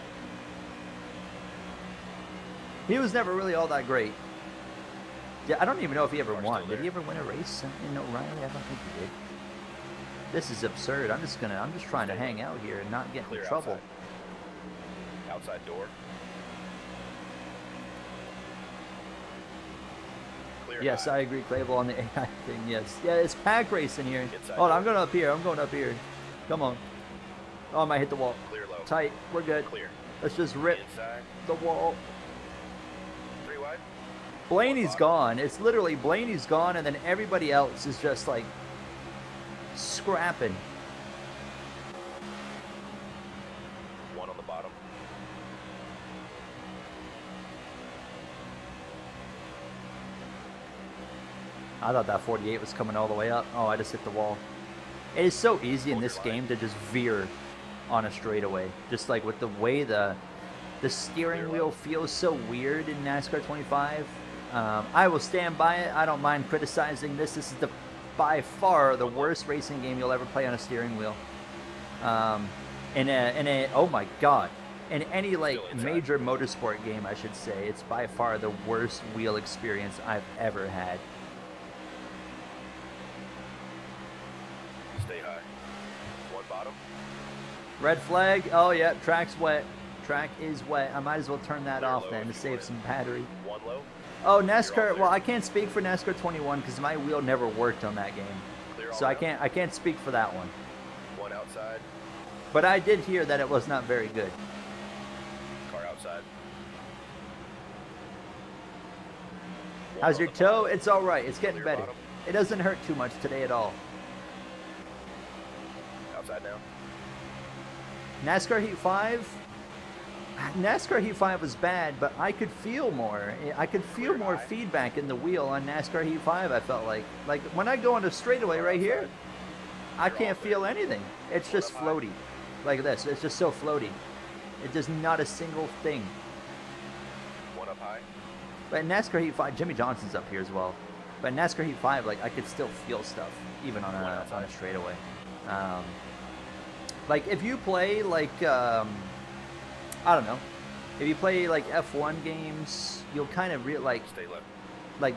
He was never really all that great. Yeah, I don't even know if he ever Car's won. still Did he there. ever win a race in O'Reilly? I don't think he did. This is absurd. I'm just trying to hang out here and not get Clear in trouble. outside. Outside door. Clear Yes, high. I agree, Clavel, on the AI thing. Yes, yeah, it's pack racing here. Inside Hold on, I'm door. going up here. I'm going up here. Come on. Oh, I might hit the wall. Clear low. Tight. We're good. Clear. Let's just rip Inside. the wall. 3 wide. Blaney's One gone. It's literally Blaney's gone, and then everybody else is just like scrapping. One on the bottom. I thought that 48 was coming all the way up. Oh, I just hit the wall. It is so easy in Hold this your line. game to just veer on a straightaway. Just like with the way the steering Clear wheel left. feels so weird in NASCAR 25. I will stand by it. I don't mind criticizing this. This is by far the worst racing game you'll ever play on a steering wheel. Oh my god. In any like Still inside. major motorsport game, I should say, it's by far the worst wheel experience I've ever had. Stay high. One bottom. Red flag. Oh yeah, track's wet. Track is wet. I might as well turn that Clear off low then if to you save want it. some battery. One low. Oh, You're all NASCAR. clear. Well, I can't speak for NASCAR 21 because my wheel never worked on that game, Clear all so I around. can't speak for that one. One outside. But I did hear that it was not very good. Car outside. One How's on your the toe? bottom. It's all right. It's getting Clear better. bottom. It doesn't hurt too much today at all. Outside now. NASCAR Heat 5. NASCAR Heat 5 was bad, but I could feel more. I could feel Clear more high. feedback in the wheel on NASCAR Heat 5, I felt like. Like, when I go on a straightaway right here, I You're all can't clear. feel anything. It's One just up high. floaty. Like this. It's just so floaty. It's just not a single thing. One up high. But in NASCAR Heat 5, Jimmy Johnson's up here as well. But in NASCAR Heat 5, like, I could still feel stuff, even on One a outside. straightaway. Like, if you play, like, I don't know. If you play, like, F1 games, you'll kind of like, Stay left.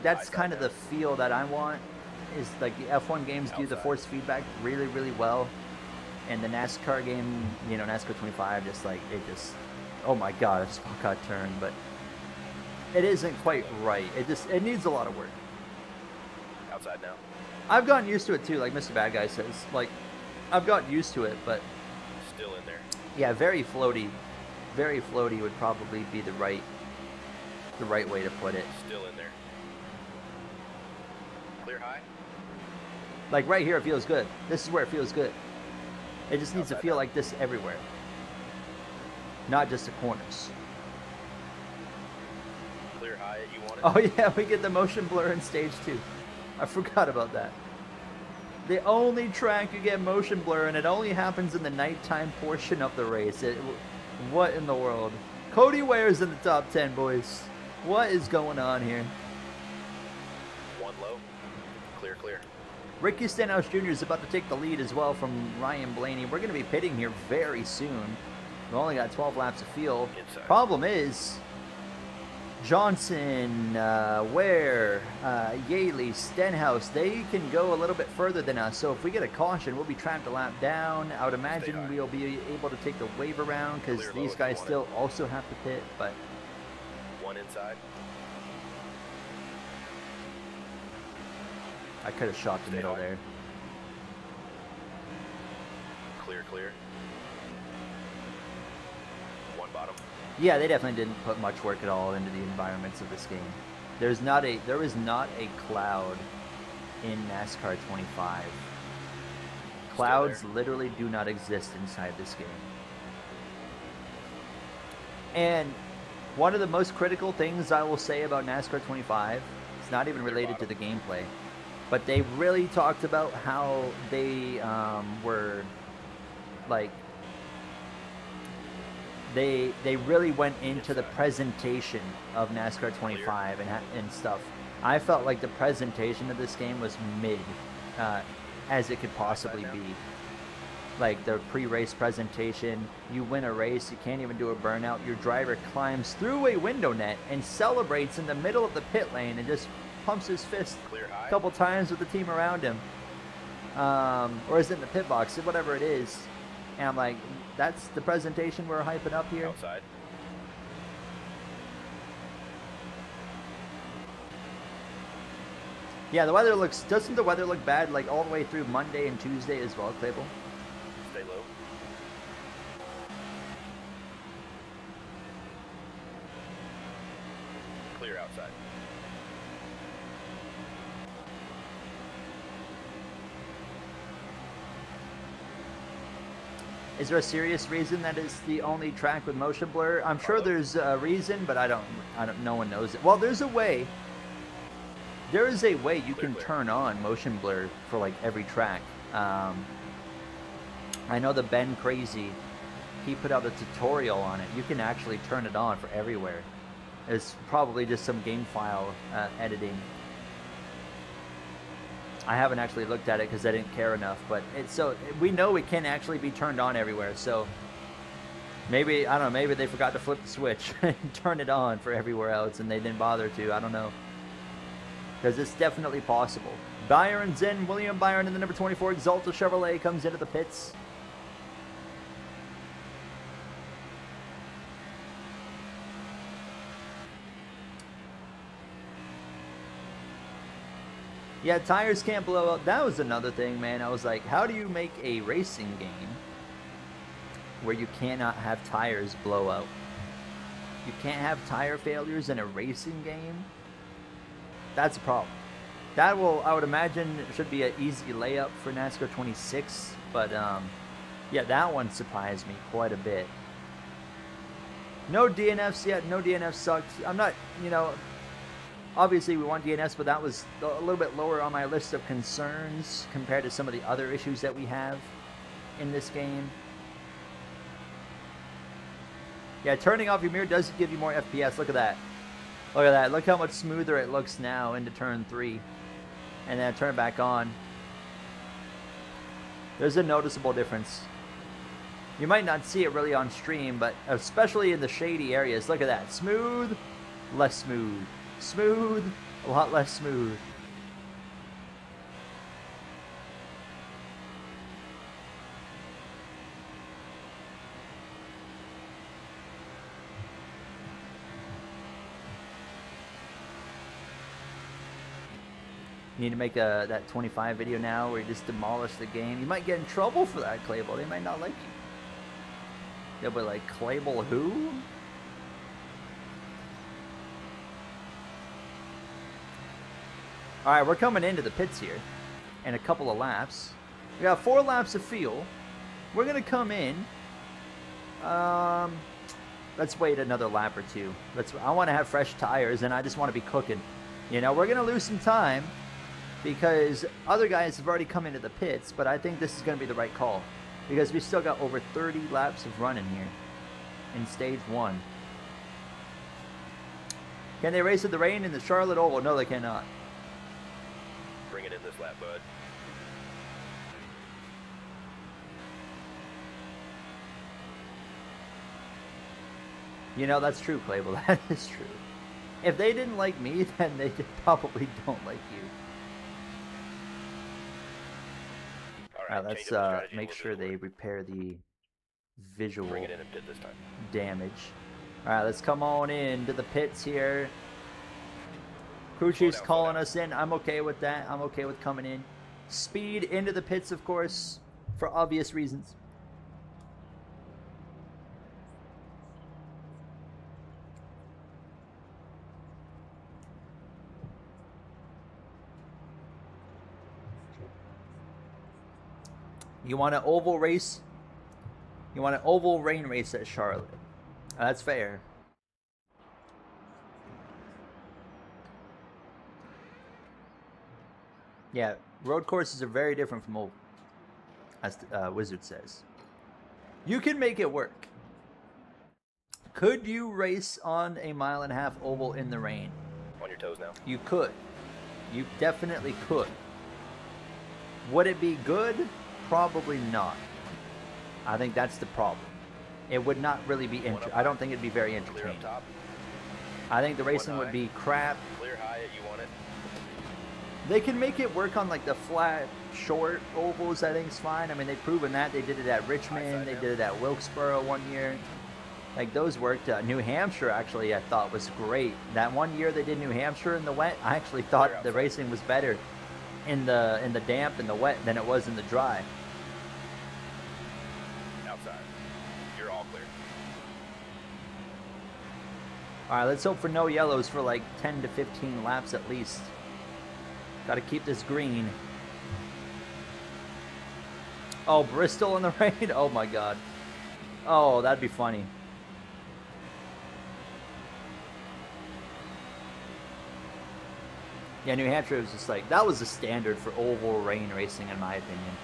that's Outside kind of now. the feel that I want, is, like, the F1 games do the Outside. force feedback really, really well. And the NASCAR game, you know, NASCAR 25, just, like, it just, oh my god, a spot car turn, but it isn't quite right. It needs a lot of work. outside now. I've gotten used to it too, like Mr. Bad Guy says. Like, I've gotten used to it, but Still in there. yeah, very floaty. Very floaty would probably be the right way to put it. Still in there. Clear high. Like right here, it feels good. This is where it feels good. It just needs to Outside feel now. like this everywhere, not just the corners. Clear high. You want it? Oh yeah, we get the motion blur in stage 2. I forgot about that. The only track you get motion blur, and it only happens in the nighttime portion of the race. What in the world? Cody Ware's in the top 10, boys. What is going on here? One low. Clear, clear. Ricky Stenhouse Jr. is about to take the lead as well from Ryan Blaney. We're going to be pitting here very soon. We've only got 12 laps of field. Inside. Problem is, Johnson, Ware, Yaley, Stenhouse, they can go a little bit further than us. So if we get a caution, we'll be trapped a lap down. I would imagine high. we'll be able to take the wave around because Clear low these if you guys want still also have to pit. But One inside. I could have shot the Stay middle high. there. Clear, clear. One bottom. Yeah, they definitely didn't put much work at all into the environments of this game. There is not a cloud in NASCAR 25. Clouds literally do not exist inside this game. And one of the most critical things I will say about NASCAR 25, it's not even related to the gameplay, but they really talked about how they were like they really went into the presentation of NASCAR 25 and stuff. I felt like the presentation of this game was mid, as it could possibly be. Like the pre-race presentation, you win a race, you can't even do a burnout. Your driver climbs through a window net and celebrates in the middle of the pit lane and just pumps his fist Clear high. a couple times with the team around him. Or is it in the pit box, whatever it is. And I'm like, that's the presentation we're hyping up here. Outside. Yeah, the weather doesn't the weather look bad like all the way through Monday and Tuesday as well, Claypool? Stay low. Clear outside. Is there a serious reason that it's the only track with motion blur? I'm sure there's a reason, but no one knows it. Well, there's a way. There is a way you can turn on motion blur for like every track. I know the Ben Crazy, he put out a tutorial on it. You can actually turn it on for everywhere. It's probably just some game file editing. I haven't actually looked at it because I didn't care enough, but we know it can actually be turned on everywhere. So maybe, I don't know, maybe they forgot to flip the switch and turn it on for everywhere else and they didn't bother to. I don't know. Because it's definitely possible. Byron's in. William Byron in the number 24 Exalta Chevrolet comes into the pits. Yeah, tires can't blow out. That was another thing, man. I was like, how do you make a racing game where you cannot have tires blow out? You can't have tire failures in a racing game? That's a problem. That I would imagine, should be an easy layup for NASCAR 26. But, yeah, that one surprised me quite a bit. No DNFs yet. No DNFs sucked. I'm not, obviously we want DNFs, but that was a little bit lower on my list of concerns compared to some of the other issues that we have in this game. Yeah, turning off your mirror does give you more FPS. Look at that. Look at that. Look how much smoother it looks now into turn 3. And then I turn it back on. There's a noticeable difference. You might not see it really on stream, but especially in the shady areas. Look at that. Smooth, less smooth. Smooth, a lot less smooth. You need to make that 25 video now where you just demolish the game. You might get in trouble for that, Clable. They might not like you. They'll be like, Clable who? Alright, we're coming into the pits here in a couple of laps. We got 4 laps of fuel. We're going to come in. Let's wait another lap or two. I want to have fresh tires, and I just want to be cooking. You know, we're going to lose some time because other guys have already come into the pits, but I think this is going to be the right call because we still got over 30 laps of running here in stage 1. Can they race in the rain in the Charlotte Oval? No, they cannot. Bring it in this lap, bud. You know, that's true, Clable. That is true. If they didn't like me, then they probably don't like you. Alright, let's make sure they repair the visual Bring it in and pit this time. damage. Alright, let's come on into the pits here. Crew chief's calling us in. I'm okay with that. I'm okay with coming in. Speed into the pits, of course, for obvious reasons. You want an oval race? You want an oval rain race at Charlotte? That's fair. Yeah, road courses are very different from oval, as Wizard says. You can make it work. Could you race on a 1.5 mile oval in the rain? On your toes now. You could. You definitely could. Would it be good? Probably not. I think that's the problem. It would not really be I don't think it'd be very Clear up entertaining. top. I think the racing would be crap. Clear high it, you want it. They can make it work on like the flat, short ovals. I think it's fine. I mean, they've proven that. They did it at Richmond. They did it at Wilkesboro one year. Like those worked. New Hampshire actually I thought was great. That one year they did New Hampshire in the wet, I actually thought the racing was better in the damp and the wet than it was in the dry. Outside. You're all clear. All right, let's hope for no yellows for like 10 to 15 laps at least. Got to keep this green. Oh, Bristol in the rain? Oh my God. Oh, that'd be funny. Yeah, New Hampshire was just like, that was the standard for oval rain racing in my opinion.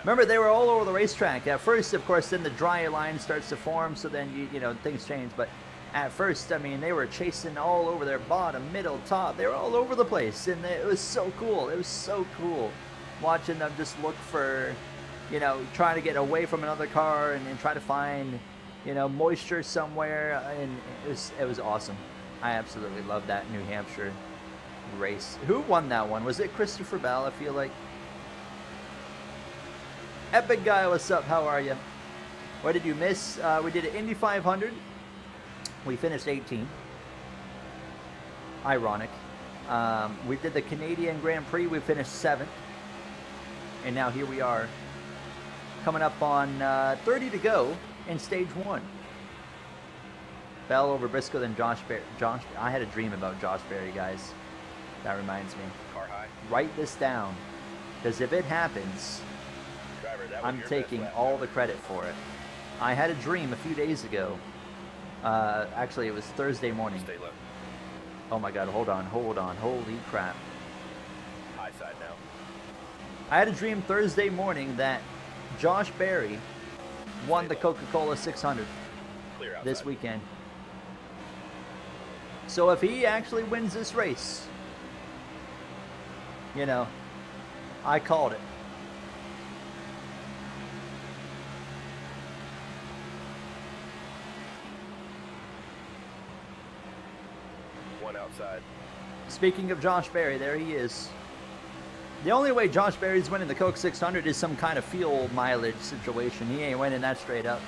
Remember, they were all over the racetrack. At first, of course, then the dry line starts to form, so then, you know, things change. But at first, I mean, they were chasing all over their bottom, middle, top. They were all over the place, and it was so cool. It was so cool watching them just look for, you know, trying to get away from another car and try to find, you know, moisture somewhere. And it was awesome. I absolutely loved that New Hampshire race. Who won that one? Was it Christopher Bell? I feel like. Epic guy, what's up? How are you? What did you miss? We did an Indy 500. We finished 18th. Ironic. We did the Canadian Grand Prix. We finished 7th. And now here we are. Coming up on 30 to go in stage 1. Bell over Briscoe, then Josh Berry. I had a dream about Josh Berry, guys. That reminds me. Car high. Write this down. Because if it happens, Driver, that was I'm your taking best lap all ever. the credit for it. I had a dream a few days ago. Actually, it was Thursday morning. Stay low. Oh my God, hold on. Holy crap. High side now. I had a dream Thursday morning that Josh Berry won the Coca-Cola 600 Clear outside. this weekend. So if he actually wins this race, you know, I called it. One outside. Speaking of Josh Berry, there he is. The only way Josh Berry's winning the Coke 600 is some kind of fuel mileage situation. He ain't winning that straight up.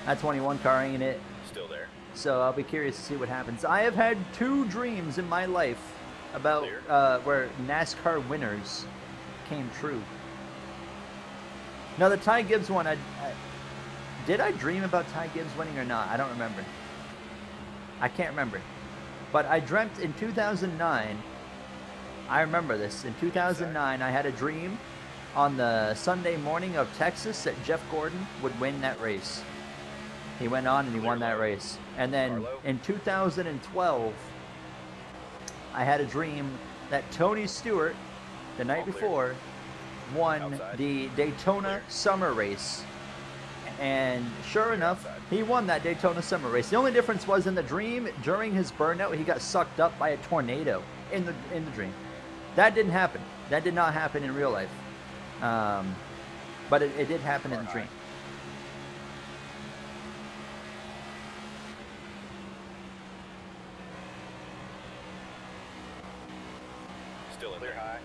That 21 car ain't it. Still there. So I'll be curious to see what happens. I have had 2 dreams in my life about Clear. where NASCAR winners came true. Now the Ty Gibbs one, did I dream about Ty Gibbs winning or not? I don't remember. I can't remember. But I dreamt in 2009. I remember this. In 2009, I had a dream on the Sunday morning of Texas that Jeff Gordon would win that race. He went on and he won that race. And then in 2012, I had a dream that Tony Stewart, the night before, won the Daytona Summer Race. And sure enough, he won that Daytona Summer Race. The only difference was in the dream, during his burnout, he got sucked up by a tornado in the dream. That didn't happen. That did not happen in real life. But it did happen in the dream. Still in there. High.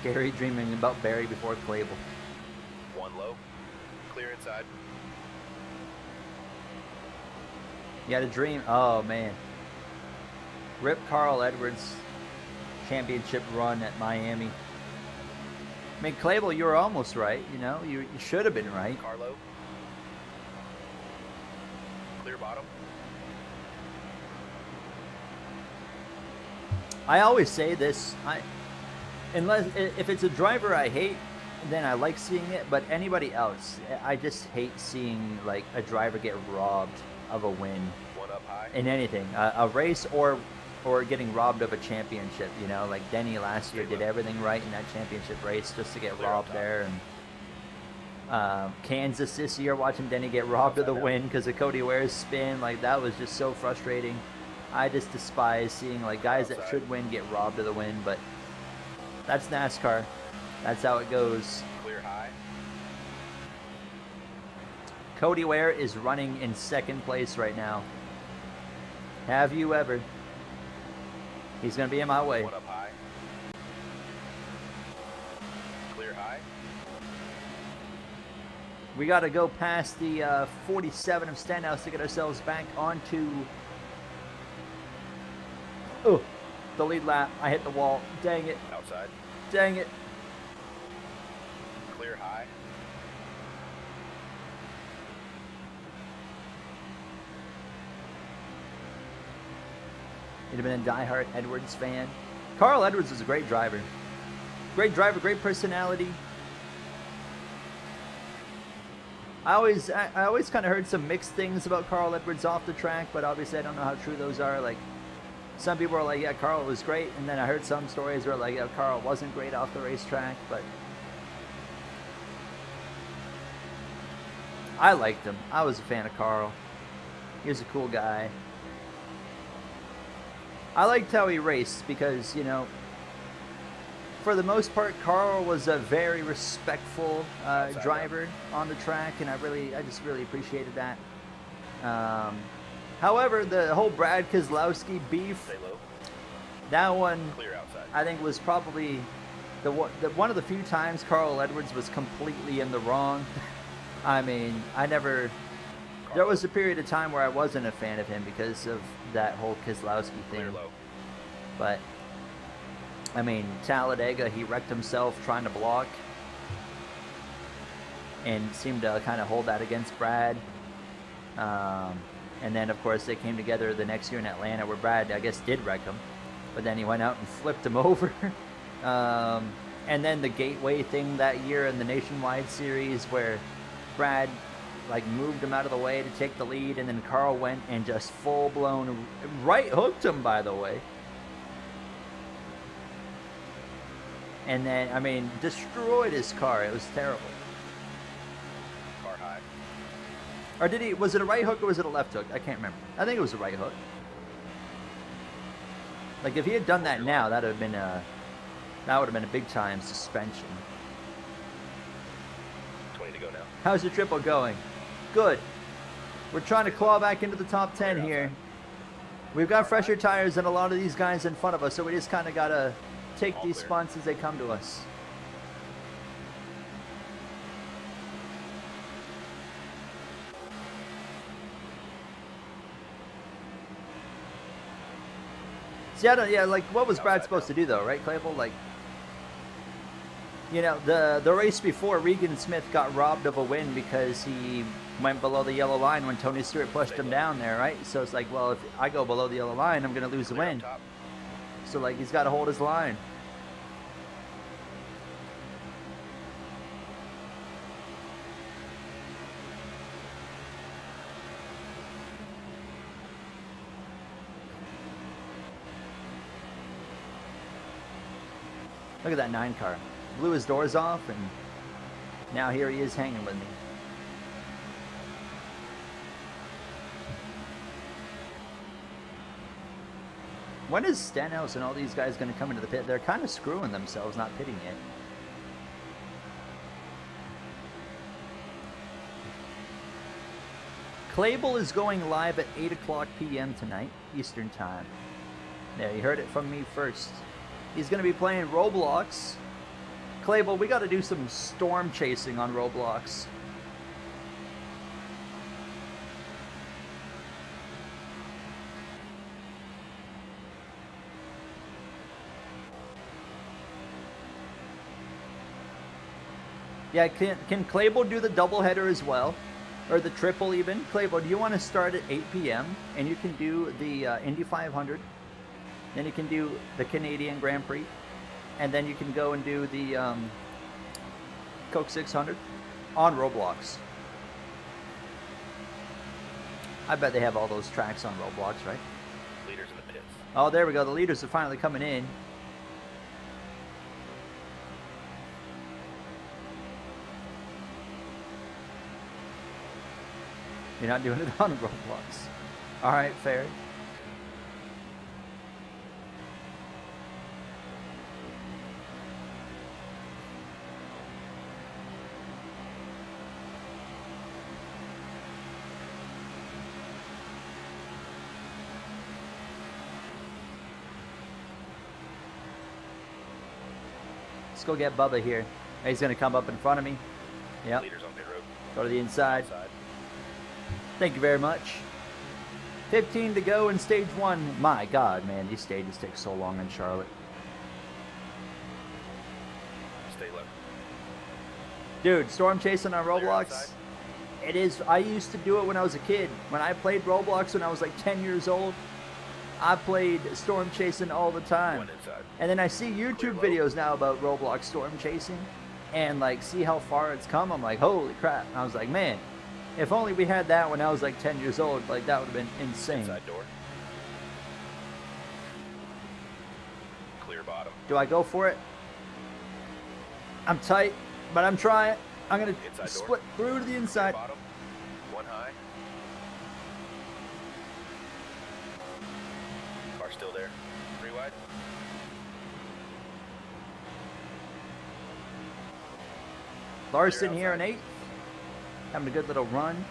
Gary dreaming about Barry before Clavel. One low. Clear inside. You had a dream. Oh, man. Rip Carl Edwards championship run at Miami. I mean, Clavel, you were almost right. You know, you should have been right. Carlo. Clear bottom. I always say this. Unless if it's a driver I hate, then I like seeing it. But anybody else, I just hate seeing like a driver get robbed of a win One up high. in anything, a race or getting robbed of a championship. You know, like Denny last year did everything right in that championship race just to get robbed there. And Kansas this year, watching Denny get robbed of the win because of Cody Ware's spin, like that was just so frustrating. I just despise seeing like guys that should win get robbed of the win, but that's NASCAR. That's how it goes. Clear high. Cody Ware is running in second place right now. Have you ever? He's going to be in my way. One up high. Clear high. We got to go past the 47 of Stenhouse to get ourselves back onto the lead lap. I hit the wall. Dang it. Outside. Dang it. Clear high. You'd have been a diehard Edwards fan. Carl Edwards was a great driver. Great driver, great personality. I always kind of heard some mixed things about Carl Edwards off the track, but obviously I don't know how true those are. Like, some people are like, yeah, Carl was great, and then I heard some stories where like, yeah, Carl wasn't great off the racetrack, but I liked him. I was a fan of Carl. He was a cool guy. I liked how he raced because, you know, for the most part, Carl was a very respectful driver on the track, and I just really appreciated that. However, the whole Brad Keselowski beef, Stay low. that one Clear outside. I think was probably the one of the few times Carl Edwards was completely in the wrong. I mean, there was a period of time where I wasn't a fan of him because of that whole Keselowski thing. Clear low. But, I mean, Talladega, he wrecked himself trying to block and seemed to kind of hold that against Brad. And then, of course, they came together the next year in Atlanta where Brad, I guess, did wreck him. But then he went out and flipped him over. And then the Gateway thing that year in the Nationwide Series where Brad like moved him out of the way to take the lead, and then Carl went and just full-blown right hooked him, by the way. And then, I mean, destroyed his car. It was terrible. Car high. Or was it a right hook or was it a left hook? I can't remember. I think it was a right hook. Like, if he had done that now, that would have been a big-time suspension. 20 to go now. How's your triple going? Good. We're trying to claw back into the top 10 here. We've got fresher tires than a lot of these guys in front of us, so we just kind of got to take these spots as they come to us. See, I don't, yeah, like, what was Brad supposed to do, though, right, Claypool? Like, you know, the race before, Regan Smith got robbed of a win because he went below the yellow line when Tony Stewart pushed him down there, right? So it's like, well, if I go below the yellow line, I'm going to lose the win. So, like, he's got to hold his line. Look at that 9 car. Blew his doors off, and now here he is hanging with me. When is Stenhouse and all these guys going to come into the pit? They're kind of screwing themselves not pitting yet. Claypool is going live at 8 o'clock p.m. tonight, Eastern Time. There, you heard it from me first. He's going to be playing Roblox. Claypool, we got to do some storm chasing on Roblox. Yeah, can Claypool do the doubleheader as well? Or the triple even? Claypool, do you want to start at 8 p.m. and you can do the Indy 500? Then you can do the Canadian Grand Prix. And then you can go and do the Coke 600 on Roblox. I bet they have all those tracks on Roblox, right? Leaders in the pits. Oh, there we go. The leaders are finally coming in. You're not doing it on Roblox. All right, fair. Let's go get Bubba here. He's going to come up in front of me. Yep. Leaders on pit road. Go to the inside. Outside. Thank you very much. 15 to go in stage 1. My God, man, these stages take so long in Charlotte. Stay low. Dude, storm chasing on Clear Roblox. outside. It is. I used to do it when I was a kid. When I played Roblox when I was like 10 years old, I played storm chasing all the time. One inside. And then I see YouTube videos now about Roblox storm chasing and like see how far it's come. I'm like, holy crap. And I was like, man, if only we had that when I was like 10 years old, like that would have been insane. Inside door. Clear bottom. Do I go for it? I'm tight, but I'm trying. I'm going Inside to door. split through to the Clear inside. bottom. One high. Car still there. 3 wide. Larson Clear here in outside. 8th. Having a good little run.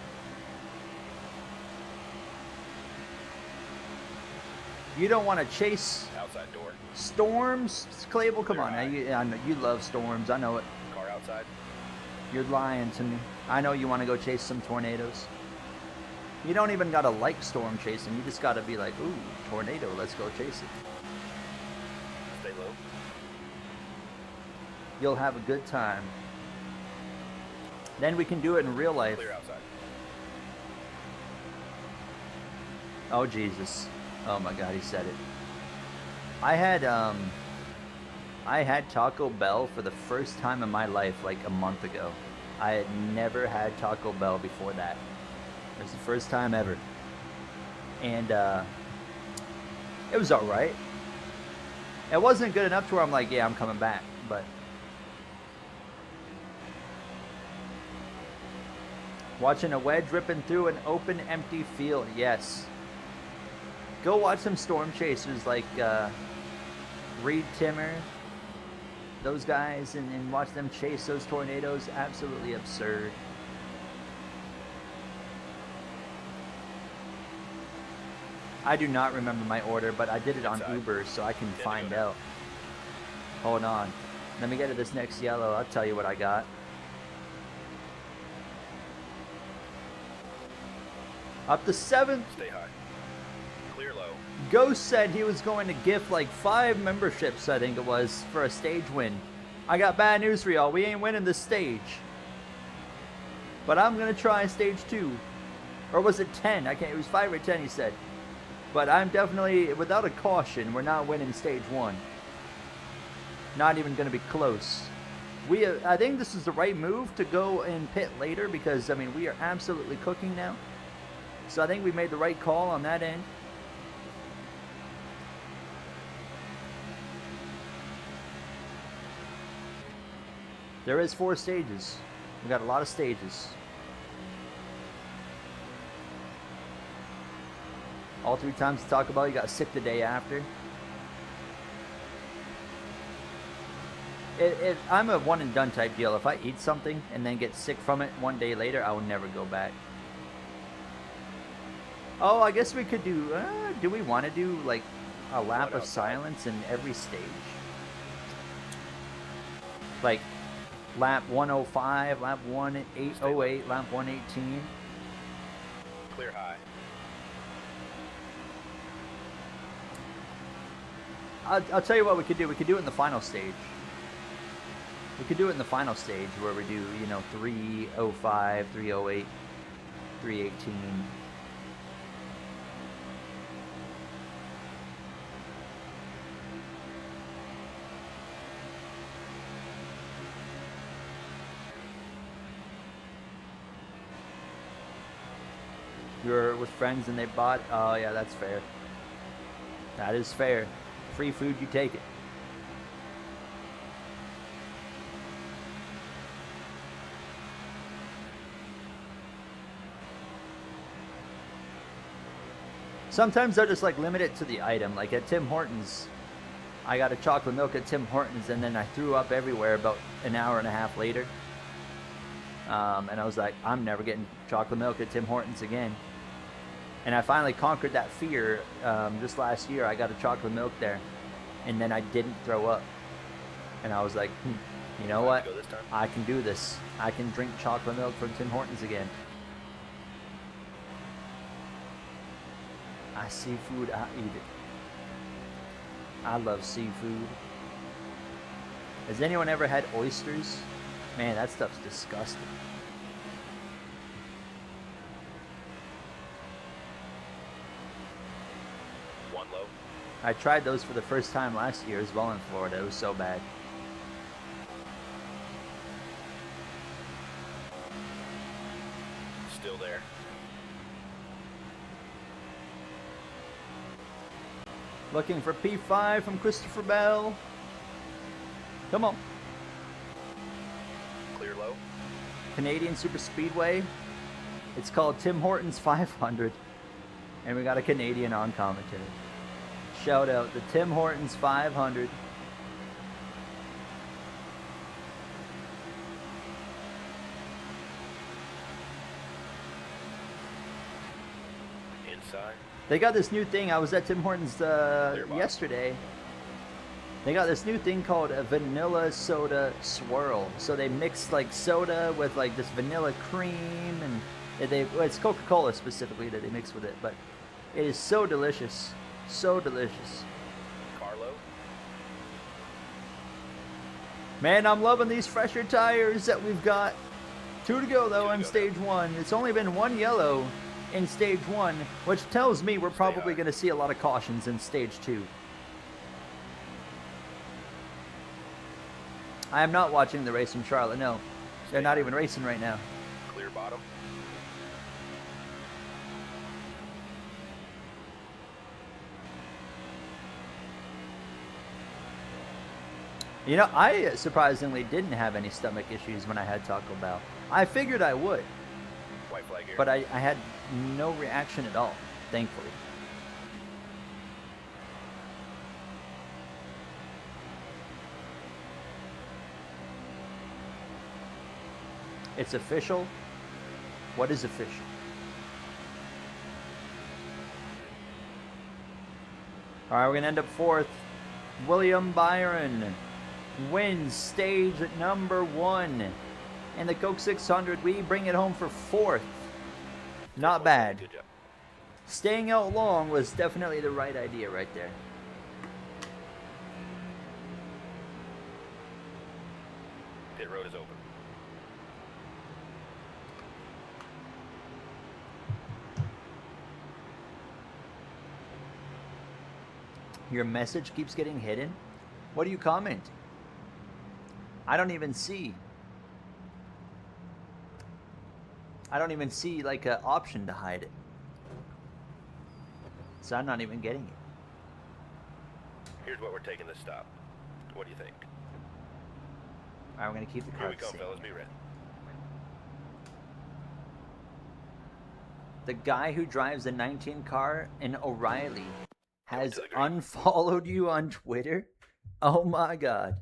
You don't want to chase Outside door. storms, Claypool. Come Clear on, now. high. I know you love storms. I know it. Car outside. You're lying to me. I know you want to go chase some tornadoes. You don't even gotta like storm chasing. You just gotta be like, ooh, tornado. Let's go chase it. Stay low. You'll have a good time. Then we can do it in real life. Clear outside. Oh Jesus! Oh my God, he said it. I had Taco Bell for the first time in my life like a month ago. I had never had Taco Bell before that. It was the first time ever, and it was all right. It wasn't good enough to where I'm like, yeah, I'm coming back, but. Watching a wedge ripping through an open, empty field. Yes. Go watch some storm chasers like Reed Timmer. Those guys and watch them chase those tornadoes. Absolutely absurd. I do not remember my order, but I did it on Inside. Uber, so I can Then find go down. out. Hold on. Let me get to this next yellow. I'll tell you what I got. Up to 7th. Stay high. Clear low. Ghost said he was going to gift like 5 memberships, I think it was, for a stage win. I got bad news for y'all. We ain't winning this stage. But I'm going to try stage 2. Or was it 10? I can't. It was 5 or 10, he said. But I'm definitely, without a caution, we're not winning stage 1. Not even going to be close. I think this is the right move to go and pit later because, I mean, we are absolutely cooking now. So I think we made the right call on that end. There is 4 stages. We got a lot of stages. All 3 times to talk about, you got sick the day after. I'm a one and done type deal. If I eat something and then get sick from it 1 day later, I will never go back. Oh, I guess we could do we want to do like a lap of silence in every stage? Like lap 105, lap 808, lap 118. Clear high. I'll tell you what we could do. We could do it in the final stage. We could do it in the final stage where we do, you know, 305, 308, 318. You're with friends and they bought. Oh yeah, that's fair. That is fair. Free food, you take it. Sometimes I just like limit it to the item. Like at Tim Hortons, I got a chocolate milk at Tim Hortons and then I threw up everywhere about an hour and a half later. And I was like, I'm never getting chocolate milk at Tim Hortons again. And I finally conquered that fear just last year. I got a chocolate milk there, and then I didn't throw up. And I was like, you know what? I can do this. I can drink chocolate milk from Tim Hortons again. I see food, I eat it. I love seafood. Has anyone ever had oysters? Man, that stuff's disgusting. One low. I tried those for the first time last year as well in Florida. It was so bad. Still there. Looking for P5 from Christopher Bell. Come on. Clear low. Canadian Super Speedway. It's called Tim Hortons 500. And we got a Canadian on commentary. Shout out the Tim Hortons 500. Inside. They got this new thing. I was at Tim Hortons yesterday. They got this new thing called a vanilla soda swirl. So they mix like soda with like this vanilla cream, and it's Coca-Cola specifically that they mix with it. But it is so delicious, so delicious. Carlo. Man, I'm loving these fresher tires that we've got. 2 to go though on stage 1. It's only been 1 yellow in stage 1, which tells me we're probably going to see a lot of cautions in stage 2. I am not watching the race in Charlotte, no. They're not even racing right now. Clear bottom. You know, I surprisingly didn't have any stomach issues when I had Taco Bell. I figured I would. White flag here. But I had no reaction at all, thankfully. It's official. What is official? All right, we're going to end up 4th. William Byron wins stage number 1. In the Coke 600, we bring it home for 4th. Not bad. Good job. Staying out long was definitely the right idea right there. Pit road is open. Your message keeps getting hidden? What do you comment? I don't even see. I don't even see like an option to hide it. So I'm not even getting it. Here's what we're taking this stop. What do you think? Alright, we're gonna keep the Here car we the come, same. fellas. Be ready. The guy who drives the 19 car in O'Reilly has to the green. unfollowed you on Twitter? Oh my god.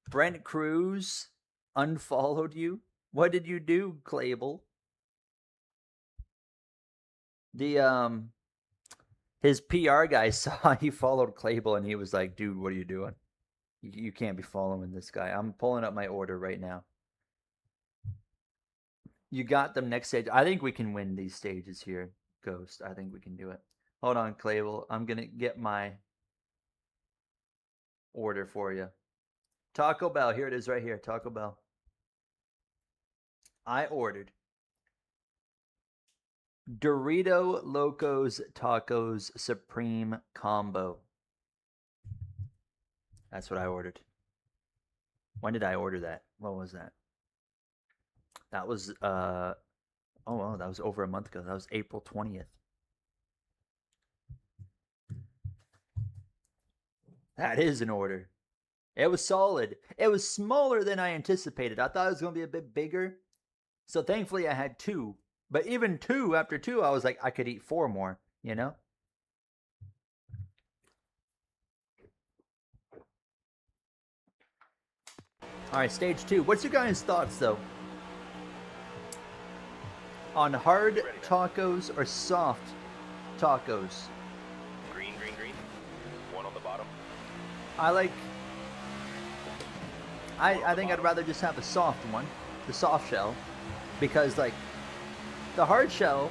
Brent Cruz unfollowed you? What did you do, Clable? His PR guy saw he followed Clable and he was like, dude, what are you doing? You can't be following this guy. I'm pulling up my order right now. You got them next stage. I think we can win these stages here, Ghost. I think we can do it. Hold on, Clable. I'm going to get my order for you. Taco Bell. Here it is right here. Taco Bell. I ordered Dorito Locos Tacos Supreme Combo. That's what I ordered. When did I order that? What was that? That was oh well, that was over a month ago. That was April 20th. That is an order. It was solid. It was smaller than I anticipated. I thought it was going to be a bit bigger. So thankfully I had 2. But even 2, after 2, I was like, I could eat 4 more, you know? All right, stage 2. What's your guys' thoughts, though? On hard tacos or soft tacos? Green, green, green. One on the bottom. I think I'd rather just have a soft one, the soft shell, because like the hard shell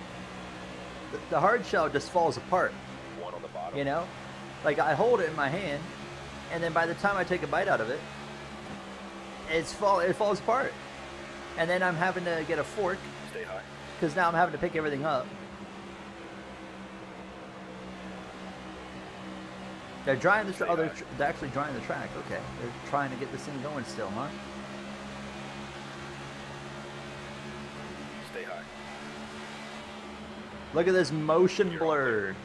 just falls apart. One on the bottom. You know, like I hold it in my hand, and then by the time I take a bite out of it, it falls apart, and then I'm having to get a fork. Stay high. Because now I'm having to pick everything up. They're drying the track. Oh, they're actually drying the track. Okay, they're trying to get this thing going still, huh? Stay high. Look at this motion blur.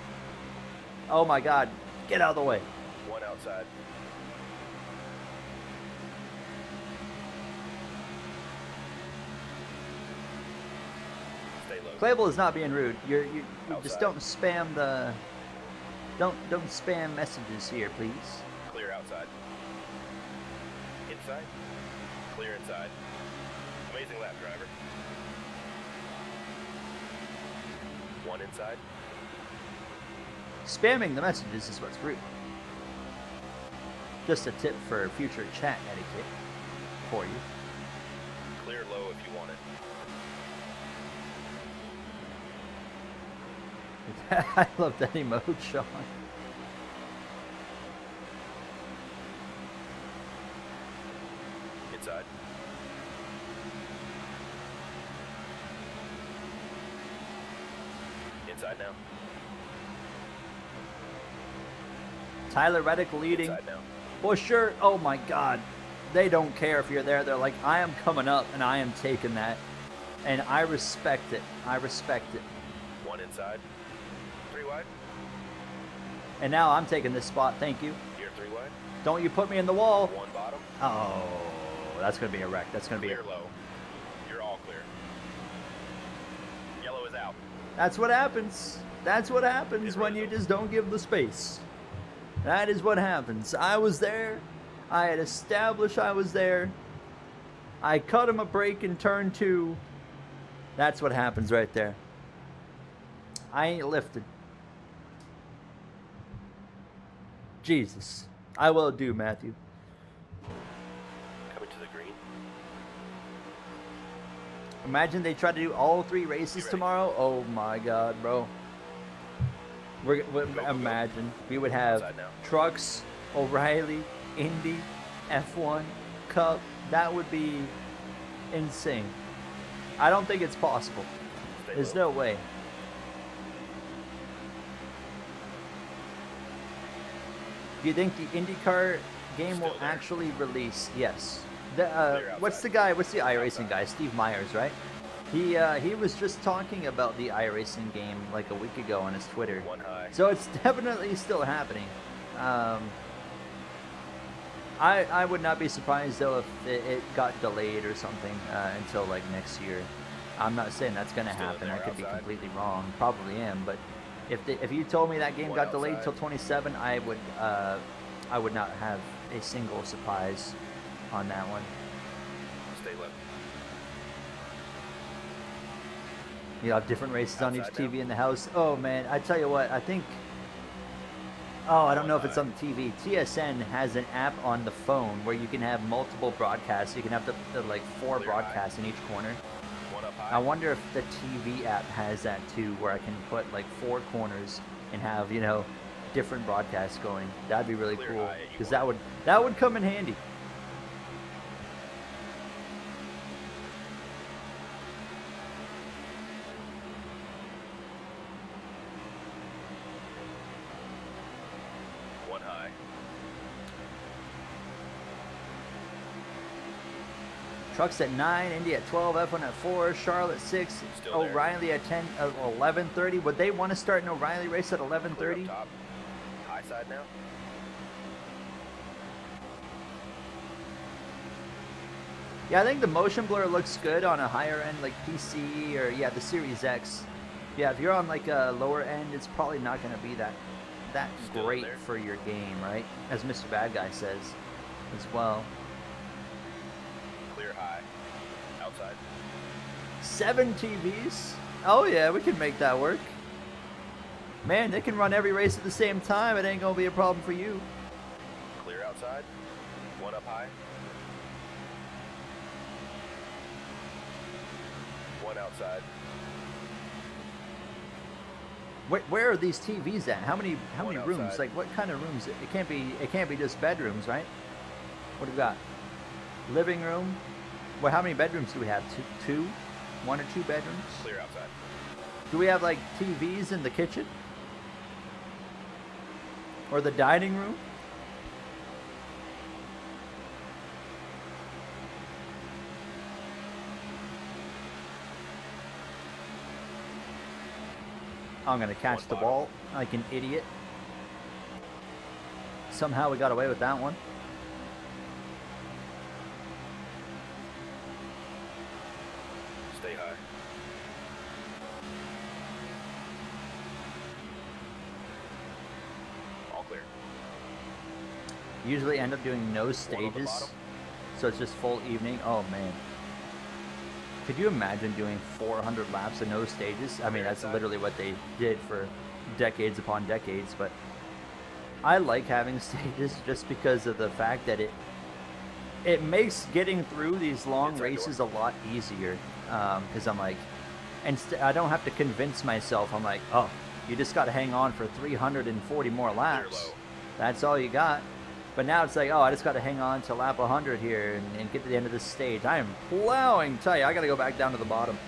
Oh my God! Get out of the way. One outside. Stay low. Clable is not being rude. You just Outside. don't spam the. Don't spam messages here, please. Clear outside. Inside. Clear inside. Amazing lap, driver. One inside. Spamming the messages is what's rude. Just a tip for future chat etiquette for you. Clear low if you want it. I love that emote, Sean. Inside. Inside now. Tyler Reddick leading. Inside now. Busher, oh my God. They don't care if you're there. They're like, I am coming up and I am taking that. And I respect it. I respect it. One inside. 3 wide. And now I'm taking this spot. Thank you. Here 3 wide. Don't you put me in the wall. One bottom. Oh, that's going to be a wreck. That's going to be Clear low. You're all clear. Yellow is out. That's what happens. That's what happens when you just don't give the space. That is what happens. I was there. I had established I was there. I cut him a break in turn 2. That's what happens right there. I ain't lifted. Jesus. I will do, Matthew. Coming to the green. Imagine they try to do all 3 races tomorrow. Oh my God, bro. Imagine we would have Outside now. trucks, O'Reilly, Indy, F1, Cup. That would be insane. I don't think it's possible. Stay There's low. no way. Do you think the IndyCar game will Still there. actually release? Yes. The, Clear what's outside. the guy? What's the iRacing Outside. guy? Steve Myers, right? He was just talking about the iRacing game like a week ago on his Twitter. One high. So it's definitely still happening. I would not be surprised though if it got delayed or something until like next year. I'm not saying that's going to Still in happen. I there, could be outside. completely wrong. Probably am. But if you told me that game One got delayed outside. till 27, I would not have a single surprise on that one. Stay low. You have different races on each Outside TV now. in the house. Oh man, I tell you what, I think. Oh, I don't know if it's on the TV. TSN has an app on the phone where you can have multiple broadcasts. You can have the like 4 Clear high. broadcasts in each corner. One up high. I wonder if the TV app has that too, where I can put like 4 corners and have different broadcasts going. That'd be really Clear cool high, because 81. that would come in handy. One high. Trucks at 9, Indy at 12, F1 at 4, Charlotte 6, Still there. O'Reilly at 10, 11:30. Would they want to start an O'Reilly race at Clear 11:30? up top. High side now. Yeah, I think the motion blur looks good on a higher end like PC or the Series X. Yeah, if you're on like a lower end, it's probably not going to be that Still great there. for your game, right? As Mr. Bad Guy says as well. Clear high. Outside. 7 TVs? Oh yeah, we can make that work. Man, they can run every race at the same time. It ain't going to be a problem for you. Clear outside. One up high. One outside. Where are these TVs at? How many One rooms? outside. Like what kind of rooms? It can't be just bedrooms, right? What do we got? Living room. Well, how many bedrooms do we have? Two? 1 or 2 bedrooms? Clear outside. Do we have like TVs in the kitchen? Or the dining room? I'm gonna catch One the bottom. ball like an idiot. Somehow we got away with that one. Stay high. All clear. Usually end up doing no One on the stages, bottom. so it's just full evening. Oh man. Could you imagine doing 400 laps of no stages? I mean, that's literally what they did for decades upon decades, but I like having stages just because of the fact that it makes getting through these long Inside races a lot easier. Because I'm like, I don't have to convince myself. I'm like, oh, you just got to hang on for 340 more laps. low. That's all you got. But now it's like, oh, I just got to hang on to lap 100 here and get to the end of this stage. I am plowing tight. I got to go back down to the bottom.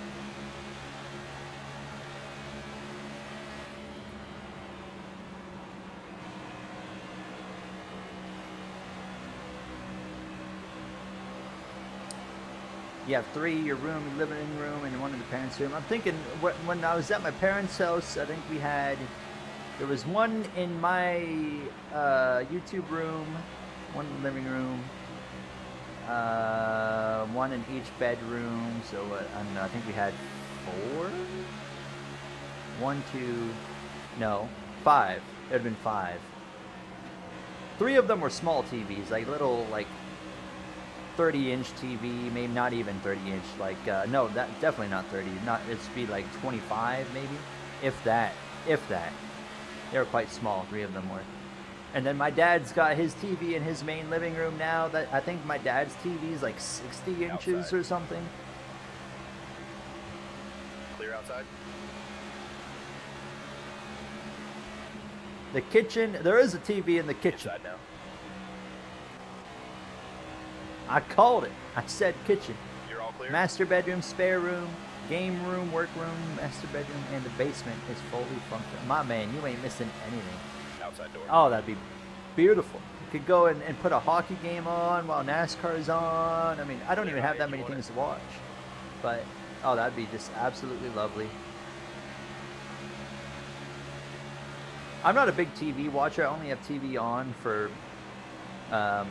You have 3, your room, your living room, and 1 in the parents' room. I'm thinking, when I was at my parents' house, I think there was 1 in my YouTube room, 1 in the living room, 1 in each bedroom. So I don't know, I think we had 4? 1, 2, no, 5. It would have been 5. 3 of them were small TVs, like little, like 30-inch TV, maybe not even 30-inch. Like no, that definitely not 30. Not it'd be like 25 maybe, if that. They were quite small. 3 of them were. And then my dad's got his TV in his main living room now. That I think my dad's TV is like 60 inches Outside. or something. Clear outside. The kitchen, there is a TV in the kitchen. Inside now. I called it. I said kitchen. You're all clear? Master bedroom, spare room, game room, work room, master bedroom, and the basement is fully functional. My man, you ain't missing anything. Outside door. Oh, that'd be beautiful. You could go and put a hockey game on while NASCAR is on. I mean, I don't even have that many things to watch. But, oh, that'd be just absolutely lovely. I'm not a big TV watcher. I only have TV on for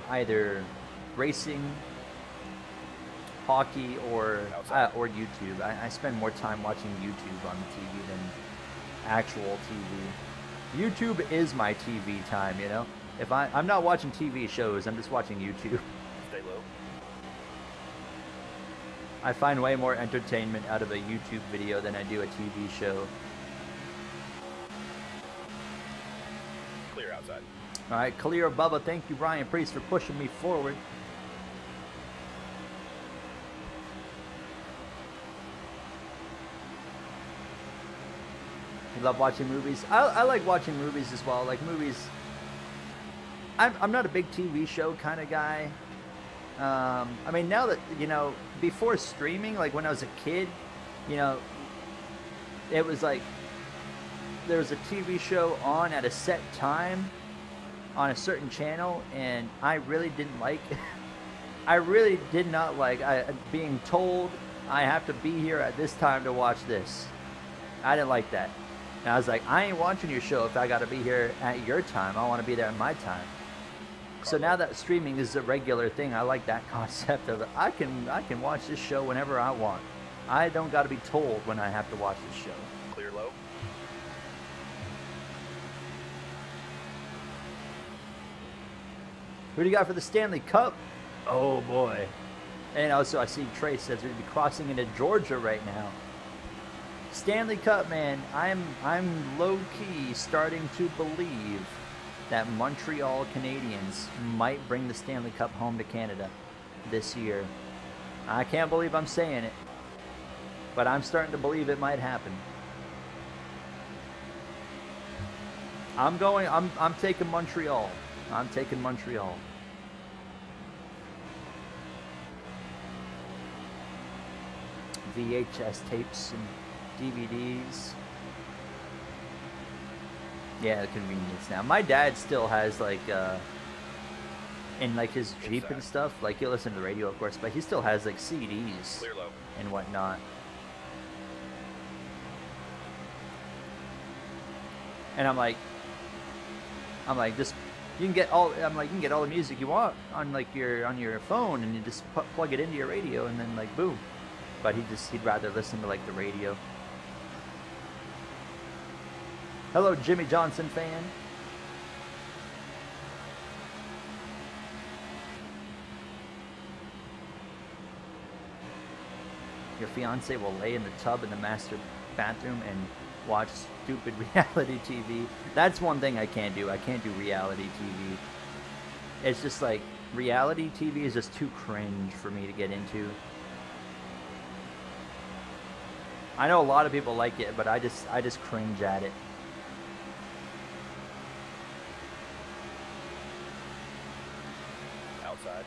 either racing, hockey, or YouTube. I spend more time watching YouTube on the TV than actual TV. YouTube is my TV time, you know? If I'm not watching TV shows, I'm just watching YouTube. Stay low. I find way more entertainment out of a YouTube video than I do a TV show. Clear outside. All right, clear Bubba. Thank you, Brian Priest, for pushing me forward. You love watching movies? I like watching movies as well. Like movies. I'm not a big TV show kind of guy. I mean, now that, you know, before streaming, like when I was a kid, you know, it was like there was a TV show on at a set time on a certain channel, and I really didn't like I really did not like being told I have to be here at this time to watch this. I didn't like that. And I was like, I ain't watching your show if I got to be here at your time. I want to be there at my time. So now that streaming is a regular thing, I like that concept of I can watch this show whenever I want. I don't got to be told when I have to watch this show. Clear low. Who do you got for the Stanley Cup? Oh boy. And also I see Trey says we'd be crossing into Georgia right now. Stanley Cup, man, I'm low-key starting to believe that Montreal Canadiens might bring the Stanley Cup home to Canada this year. I can't believe I'm saying it, but I'm starting to believe it might happen. I'm taking Montreal. I'm taking Montreal. VHS tapes and DVDs. Yeah, the convenience now. My dad still has like in like his Jeep and stuff, like he'll listen to the radio of course, but he still has like CDs Clear low. and whatnot. And I'm like just you can get all the music you want on like on your phone, and you just plug it into your radio and then like boom. But he'd rather listen to like the radio. Hello, Jimmy Johnson fan. Your fiance will lay in the tub in the master bathroom and watch stupid reality TV. That's one thing I can't do. I can't do reality TV. It's just like reality TV is just too cringe for me to get into. I know a lot of people like it, but I just cringe at it. Outside.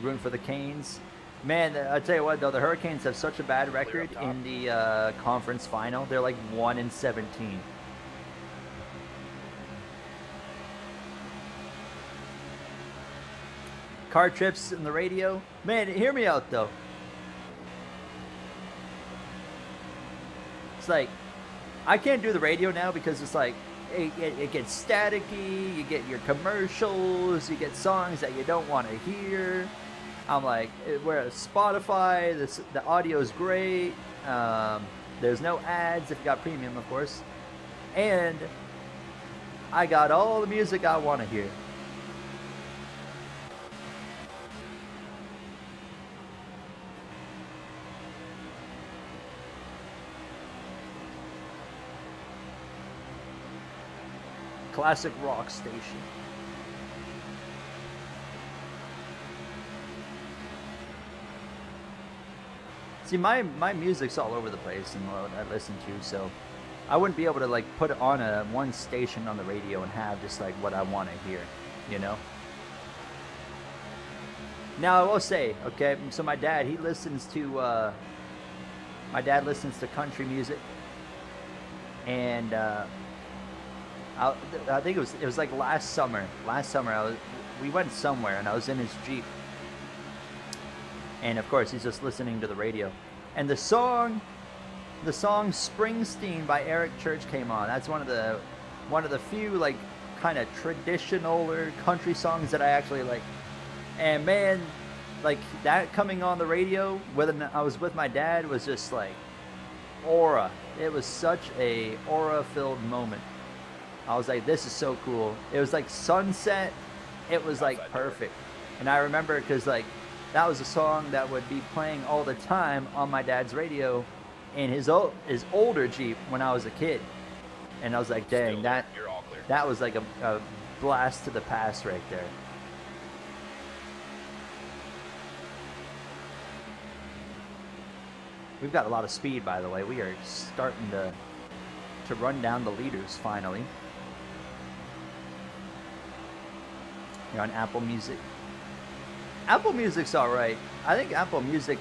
Rooting for the Canes. Man, I tell you what though, the Hurricanes have such a bad record in the conference final. They're like 1-17. Car trips in the radio. Man, hear me out though. It's like, I can't do the radio now because it's like, it gets staticky, you get your commercials, you get songs that you don't want to hear. I'm like, whereas Spotify, the audio is great, there's no ads if you got premium, of course, and I got all the music I want to hear. Classic rock station. See, my music's all over the place and what I listen to, so I wouldn't be able to like put on a one station on the radio and have just like what I want to hear, you know. Now I will say, okay, so my dad listens to country music, and I think it was like last summer. We went somewhere and I was in his Jeep, and of course he's just listening to the radio, and the song Springsteen by Eric Church came on. That's one of the few like kind of traditional or country songs that I actually like. And man, like that coming on the radio when I was with my dad was just like aura. It was such a aura-filled moment. I was like, this is so cool. It was like sunset. It was like perfect. And I remember because like that was a song that would be playing all the time on my dad's radio in his older Jeep when I was a kid. And I was like, dang, that was like a blast to the past right there. We've got a lot of speed, by the way. We are starting to run down the leaders finally. You're on Apple Music. Apple Music's all right. I think Apple Music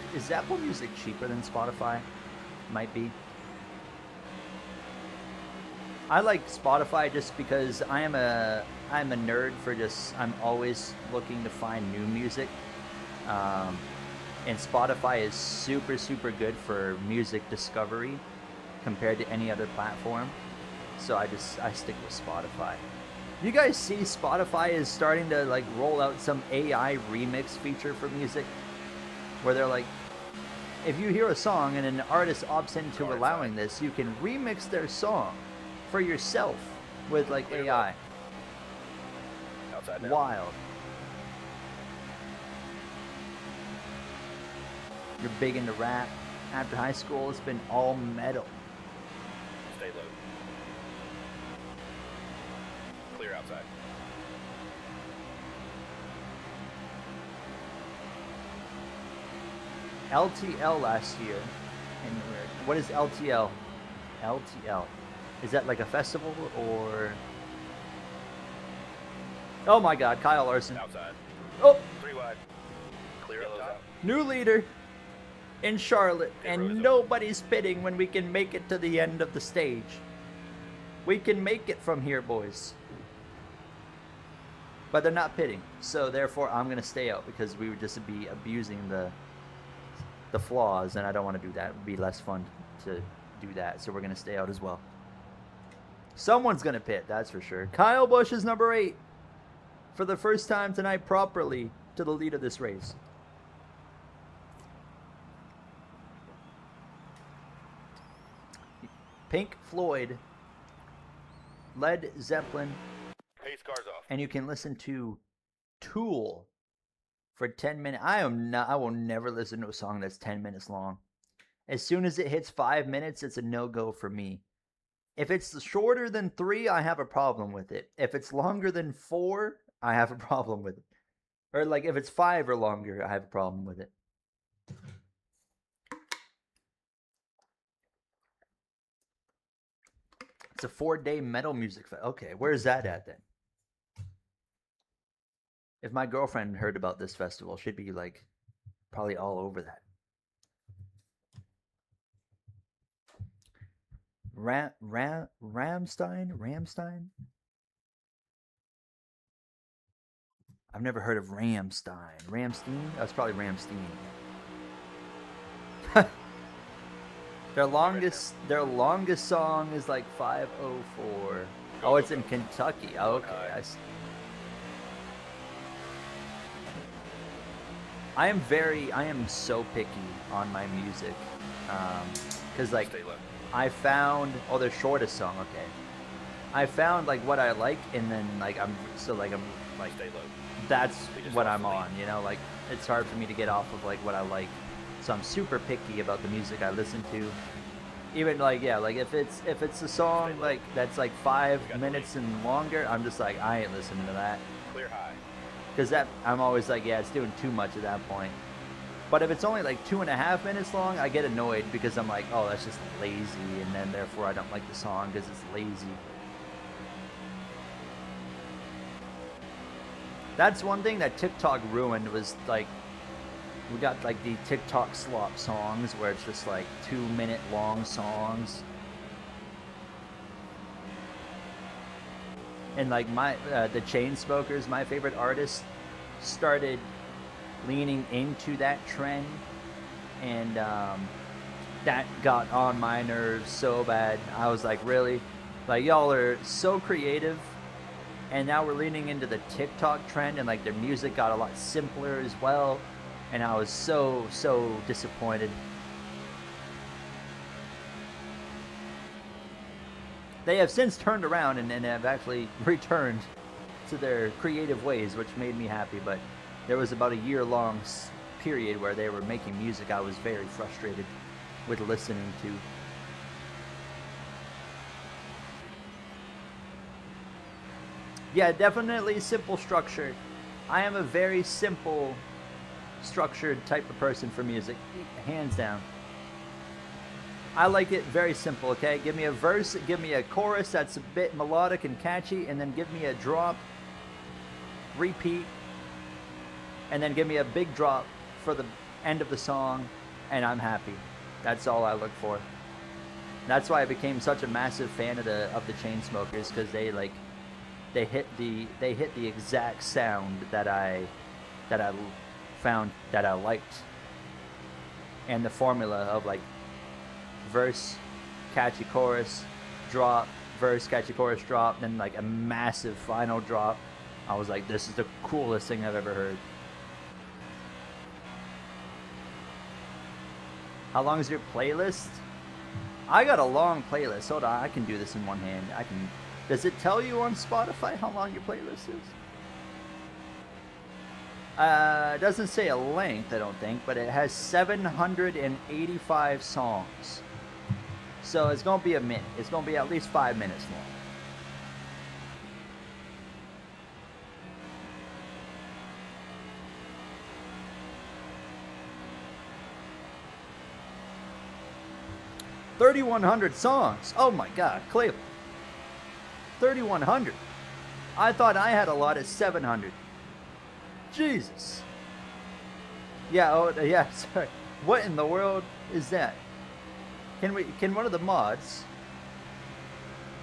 cheaper than Spotify? Might be. I like Spotify just because I'm a nerd for just I'm always looking to find new music. And Spotify is super, super good for music discovery compared to any other platform. So I stick with Spotify. You guys see Spotify is starting to like roll out some AI remix feature for music where they're like, if you hear a song and an artist opts into allowing this, you can remix their song for yourself with like AI. Wild. You're big into rap. After high school, it's been all metal. Stay low. Clear outside. LTL last year. And what is LTL? LTL. Is that like a festival or... Oh my god, Kyle Larson. Outside. Oh! 3 wide. Clear those out. New leader in Charlotte, and nobody's pitting when we can make it to the end of the stage. We can make it from here, boys. But they're not pitting, so therefore I'm going to stay out because we would just be abusing the flaws, and I don't want to do that. It would be less fun to do that, so we're going to stay out as well. Someone's going to pit, that's for sure. Kyle Busch is number 8 for the first time tonight properly to the lead of this race. Pink Floyd, Led Zeppelin, Pace cars off. and you can listen to Tool for 10 minutes. I will never listen to a song that's 10 minutes long. As soon as it hits 5 minutes, it's a no-go for me. If it's shorter than 3, I have a problem with it. If it's longer than 4, I have a problem with it. Or like if it's 5 or longer, I have a problem with it. It's a 4-day metal music festival. Okay, where's that at then? If my girlfriend heard about this festival, she'd be like probably all over that. Ramstein? I've never heard of Ramstein. Ramstein? That's probably Ramstein. Their longest song is like 5:04. Oh, it's in Kentucky. Oh, okay. I am so picky on my music, cause like I found their shortest song. Okay, I found like what I like, and then like I'm that's what I'm on. You know, like it's hard for me to get off of like what I like. So I'm super picky about the music I listen to. Even like if it's a song like that's like 5 minutes and longer, I'm just like I ain't listening to that. Clear high. Because that I'm always like, yeah, it's doing too much at that point. But if it's only like 2.5 minutes long, I get annoyed because I'm like, oh, that's just lazy, and then therefore I don't like the song because it's lazy. That's one thing that TikTok ruined, was like, we got like the TikTok slop songs where it's just like 2-minute long songs. And like the Chainsmokers, my favorite artist, started leaning into that trend, and that got on my nerves so bad. I was like, really? Like, y'all are so creative, and now we're leaning into the TikTok trend, and like their music got a lot simpler as well, and I was so disappointed. They have since turned around and have actually returned to their creative ways, which made me happy, but there was about a year-long period where they were making music I was very frustrated with listening to. Yeah, definitely simple structure. I am a very simple, structured type of person for music, hands down. I like it very simple, okay? Give me a verse, give me a chorus that's a bit melodic and catchy, and then give me a drop, repeat, and then give me a big drop for the end of the song, and I'm happy. That's all I look for. That's why I became such a massive fan of the Chainsmokers, because they hit the exact sound that I found that I liked, and the formula of like verse, catchy chorus, drop, verse, catchy chorus, drop, then like a massive final drop. I was like, this is the coolest thing I've ever heard. How long is your playlist? I got a long playlist. Hold on, I can do this in one hand. Does it tell you on Spotify how long your playlist is? It doesn't say a length, I don't think, but it has 785 songs. So it's going to be a minute. It's going to be at least 5 minutes long. $3,100 songs. Oh my God, Clayton. 3,100. I thought I had a lot at 700. Jesus. Yeah. Oh, yeah. Sorry. What in the world is that? Can one of the mods,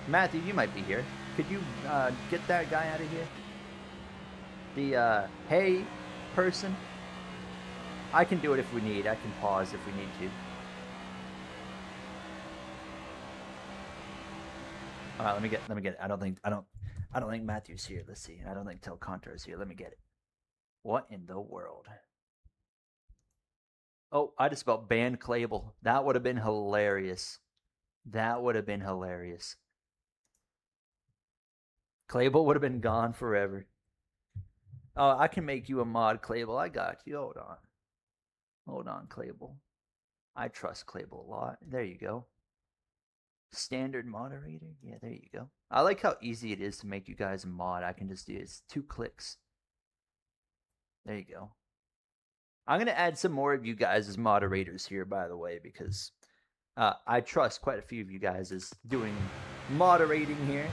Matthew, you might be here. Could you get that guy out of here? The hey person. I can do it if we need. I can pause if we need to. All right, let me get it. I don't think Matthew's here. Let's see. I don't think Telcontar is here. Let me get it. What in the world? Oh, I just about banned Clable. That would have been hilarious. That would have been hilarious. Clable would have been gone forever. Oh, I can make you a mod, Clable. I got you. Hold on. Hold on, Clable. I trust Clable a lot. There you go. Standard moderator. Yeah, there you go. I like how easy it is to make you guys a mod. I can just do it. It's 2 clicks. There you go. I'm going to add some more of you guys as moderators here, by the way, because I trust quite a few of you guys as doing moderating here.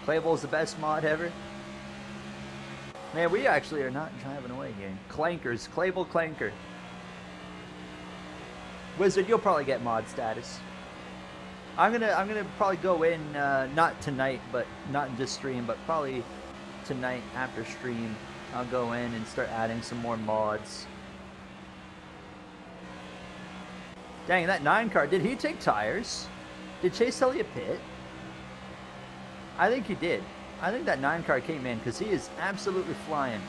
Clayble's the best mod ever. Man, we actually are not driving away here. Clankers, Clable Clanker. Wizard, you'll probably get mod status. I'm gonna probably go in not tonight, but not in this stream, but probably tonight after stream. I'll go in and start adding some more mods. Dang, that 9 car, did he take tires? Did Chase Elliott pit? I think he did. I think that 9 car came in because he is absolutely flying.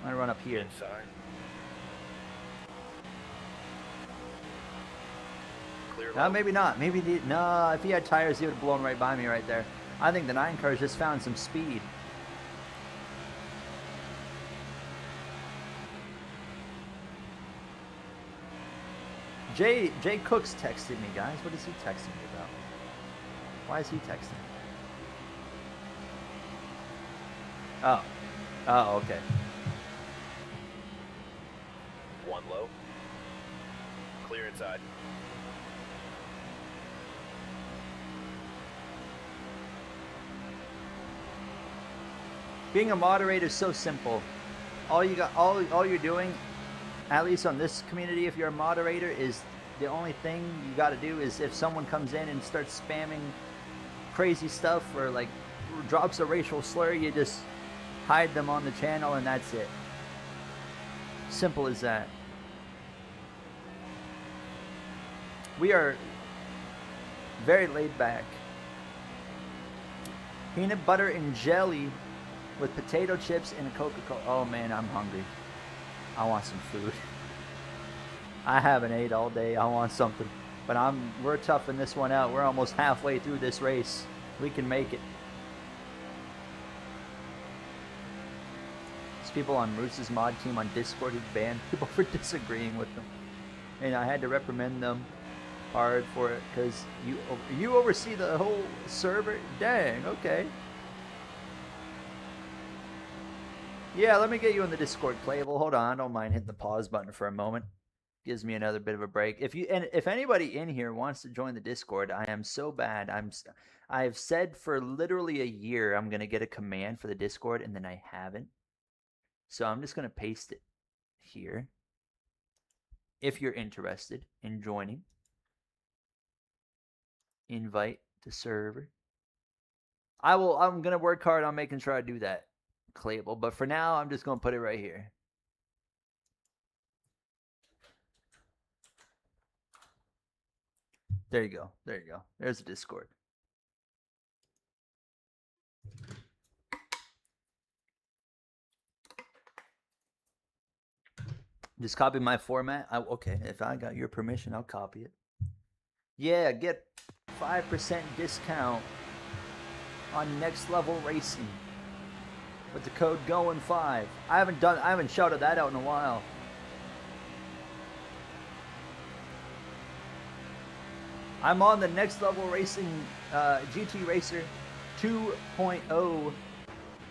I'm gonna run up here. Inside. Clear No, low. maybe not. Maybe no. If he had tires, he would have blown right by me right there. I think the 9 cars just found some speed. Jay Cook's texted me, guys. What is he texting me about? Why is he texting me? Oh, okay. One low. Clear inside. Being a moderator is so simple. All you're doing, at least on this community, if you're a moderator, is the only thing you got to do is if someone comes in and starts spamming crazy stuff or like drops a racial slur, you just hide them on the channel and that's it. Simple as that. We are very laid back. Peanut butter and jelly with potato chips and a Coca-Cola. Oh man, I'm hungry. I want some food. I haven't ate all day. I want something. But we're toughing this one out. We're almost halfway through this race. We can make it. There's people on Moose's mod team on Discord who banned people for disagreeing with them. And I had to reprimand them hard for it because you oversee the whole server? Dang, okay. Yeah, let me get you on the Discord, Playable. Hold on, I don't mind hitting the pause button for a moment. Gives me another bit of a break. If anybody in here wants to join the Discord, I am so bad. I've said for literally a year I'm gonna get a command for the Discord, and then I haven't. So I'm just gonna paste it here. If you're interested in joining, invite to server. I'm gonna work hard on making sure I do that. Clayable, but for now I'm just gonna put it right here. There you go. There you go. There's the Discord. Just copy my format. Okay, if I got your permission, I'll copy it. Yeah, get 5% discount on Next Level Racing with the code GOIN5. I haven't shouted that out in a while. I'm on the Next Level Racing GT Racer 2.0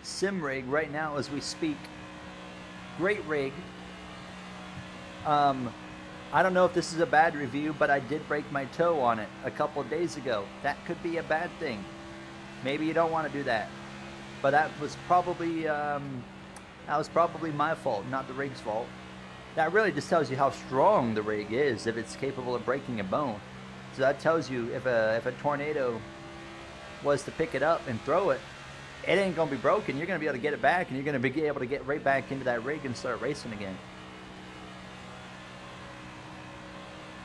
sim rig right now as we speak. Great rig. I don't know if this is a bad review, but I did break my toe on it a couple of days ago. That could be a bad thing. Maybe you don't want to do that. But that was probably my fault, not the rig's fault. That really just tells you how strong the rig is, if it's capable of breaking a bone. So that tells you if a tornado was to pick it up and throw it, it ain't gonna be broken. You're gonna be able to get it back, and you're gonna be able to get right back into that rig and start racing again.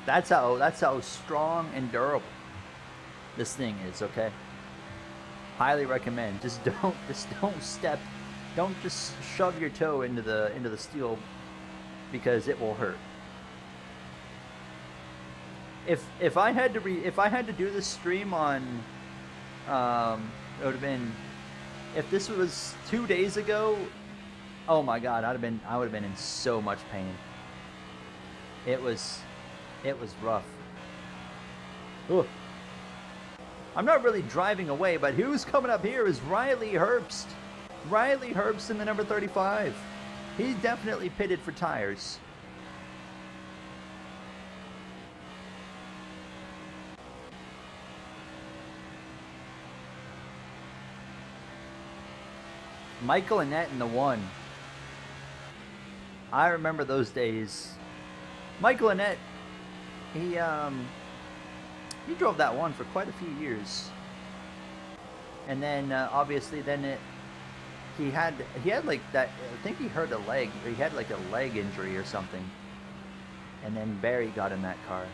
That's how strong and durable this thing is. Okay. Highly recommend. Just don't just shove your toe into the steel, because it will hurt. If I had to do this stream on, it would have been, if this was 2 days ago, oh my god, I would have been in so much pain. It was rough. Ooh. I'm not really driving away, but who's coming up here is Riley Herbst. Riley Herbst in the number 35. He's definitely pitted for tires. Michael Annette in the 1. I remember those days. Michael Annette, he drove that 1 for quite a few years, and then obviously then he had like that. I think he hurt a leg, or he had like a leg injury or something, and then Barry got in that car.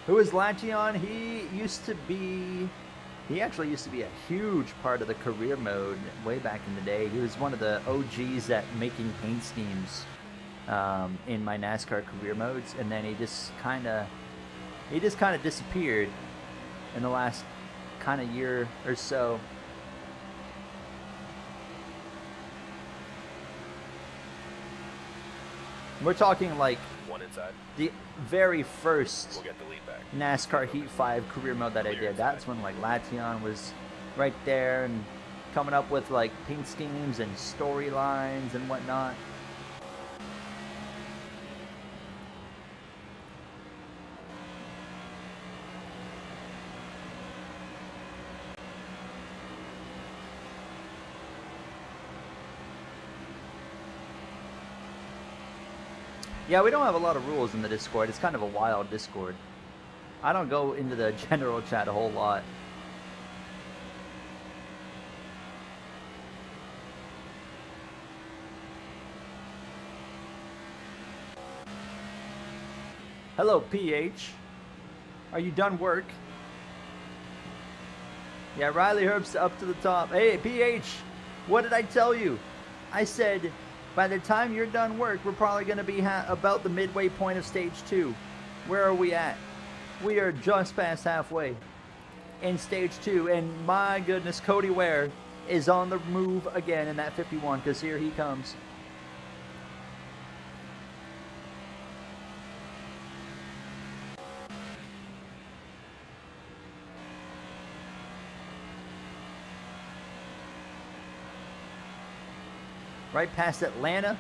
Who is Lachion? He actually used to be a huge part of the career mode way back in the day. He was one of the OGs at making paint schemes in my NASCAR career modes, and then he just kind of disappeared in the last kind of year or so. We're talking like One inside. the very first We'll get the lead back. NASCAR Heat 5 career mode that I did. That's when like Lation was right there and coming up with like paint schemes and storylines and whatnot. Yeah, we don't have a lot of rules in the Discord. It's kind of a wild Discord. I don't go into the general chat a whole lot. Hello, PH. Are you done work? Yeah, Riley Herbst up to the top. Hey, PH, what did I tell you? I said, by the time you're done work, we're probably going to be about the midway point of stage 2. Where are we at? We are just past halfway in stage 2. And my goodness, Cody Ware is on the move again in that 51, because here he comes. Right past Atlanta.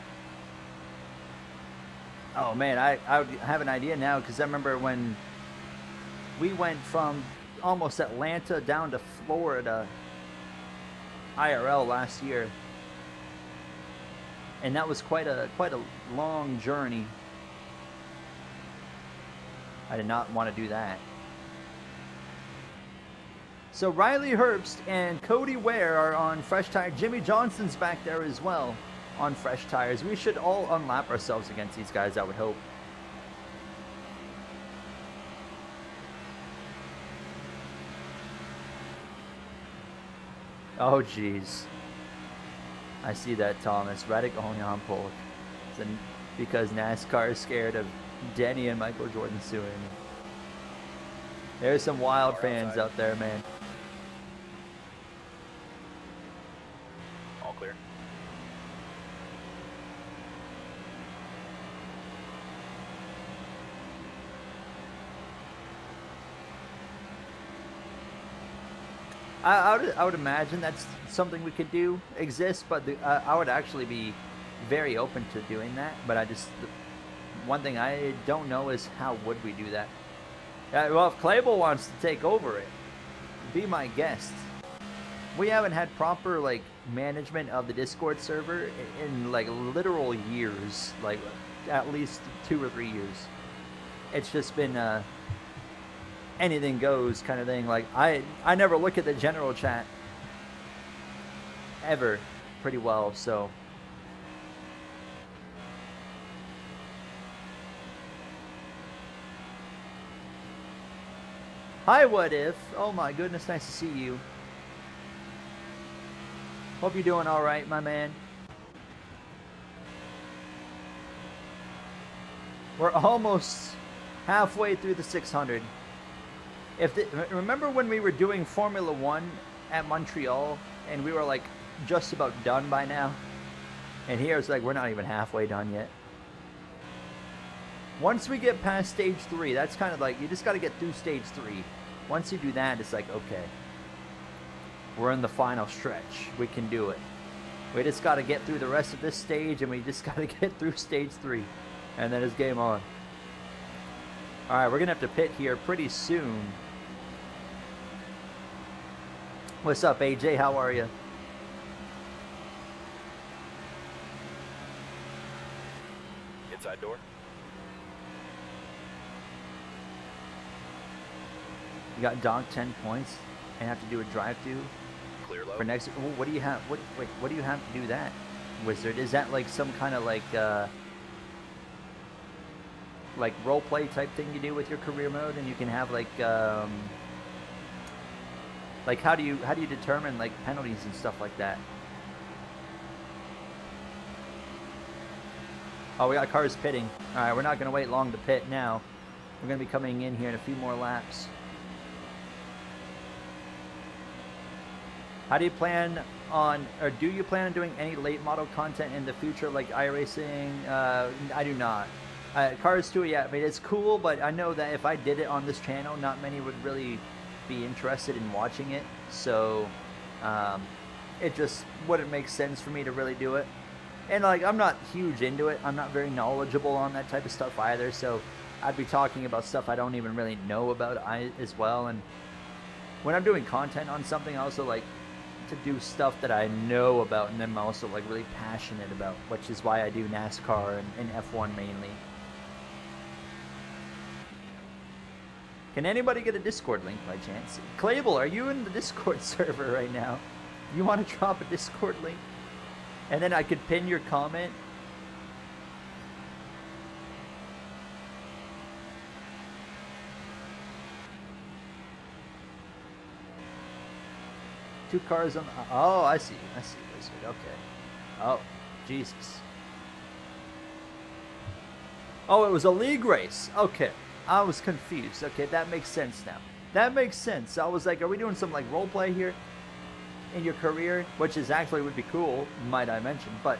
Oh man, I would have an idea now, because I remember when we went from almost Atlanta down to Florida IRL last year, and that was quite a long journey. I did not want to do that. So Riley Herbst and Cody Ware are on fresh tires. Jimmy Johnson's back there as well on fresh tires. We should all unlap ourselves against these guys, I would hope. Oh, jeez. I see that, Thomas. Reddick only on pole. Because NASCAR is scared of Denny and Michael Jordan suing. There's some wild fans out there, man. All clear. I would imagine that's something we could do, exist, but I would actually be very open to doing that. But one thing I don't know is how would we do that. Well, if Clable wants to take over it, be my guest. We haven't had proper like management of the Discord server in like literal years, like at least 2 or 3 years. It's just been anything goes kind of thing. Like I never look at the general chat ever pretty well, so hi, What If? Oh my goodness, nice to see you. Hope you're doing all right, my man. We're almost halfway through the 600. Remember when we were doing Formula 1 at Montreal and we were like just about done by now? And here it's like we're not even halfway done yet. Once we get past stage 3, that's kind of like you just got to get through stage 3. Once you do that, it's like, okay, we're in the final stretch. We can do it. We just got to get through the rest of this stage, and we just got to get through stage 3. And then it's game on. All right, we're going to have to pit here pretty soon. What's up, AJ? How are you? Inside door. You got docked 10 points and have to do a drive-through Clear low. for next. Well, what do you have? What do you have to do that, Wizard? Is that like some kind of like role play type thing you do with your career mode, and you can have like how do you determine like penalties and stuff like that? Oh, we got cars pitting. All right, we're not going to wait long to pit now. We're going to be coming in here in a few more laps. How do you plan on, or do you plan on doing any late model content in the future, like iRacing? I do not. Cars 2, yeah, I mean, it's cool, but I know that if I did it on this channel, not many would really be interested in watching it. So, it just wouldn't make sense for me to really do it. And, like, I'm not huge into it. I'm not very knowledgeable on that type of stuff either, so I'd be talking about stuff I don't even really know about as well. And when I'm doing content on something, I also like to do stuff that I know about and I'm also like really passionate about, which is why I do NASCAR and F1 mainly. Can anybody get a Discord link by chance? Clable, are you in the Discord server right now? You want to drop a Discord link? And then I could pin your comment. Two cars on. Oh, I see. I see. Okay. Oh, Jesus. Oh, it was a league race. Okay. I was confused. Okay, that makes sense now. That makes sense. I was like, are we doing some like role play here in your career? Which is actually would be cool, might I mention. But,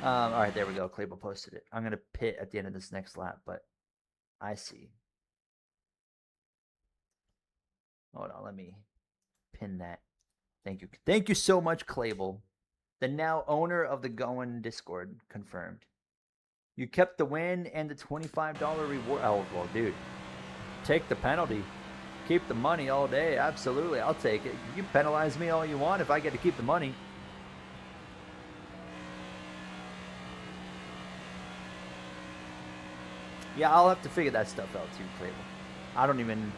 all right, there we go. Clable posted it. I'm going to pit at the end of this next lap, but I see. Hold on, let me pin that. Thank you. Thank you so much, Clable. The now owner of the Going Discord confirmed. You kept the win and the $25 reward. Oh, well, dude. Take the penalty. Keep the money all day. Absolutely, I'll take it. You penalize me all you want if I get to keep the money. Yeah, I'll have to figure that stuff out too, Clable. I don't even...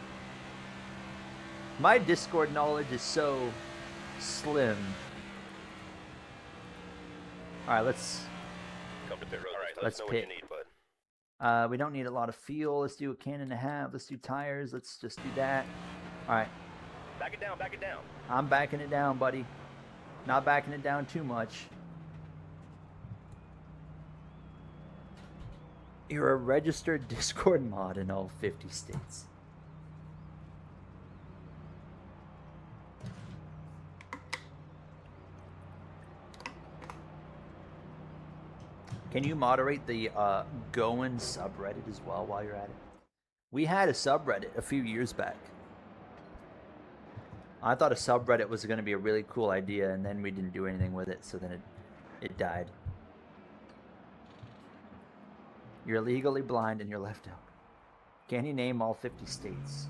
My Discord knowledge is so slim. All right, let's... Come to pit road. All right, let's know pit. what you need, bud. We don't need a lot of fuel. Let's do a can and a half. Let's do tires. Let's just do that. All right. Back it down, back it down. I'm backing it down, buddy. Not backing it down too much. You're a registered Discord mod in all 50 states. Can you moderate the Going subreddit as well while you're at it? We had a subreddit a few years back. I thought a subreddit was going to be a really cool idea, and then we didn't do anything with it, so then it died. You're legally blind and you're left out. Can you name all 50 states?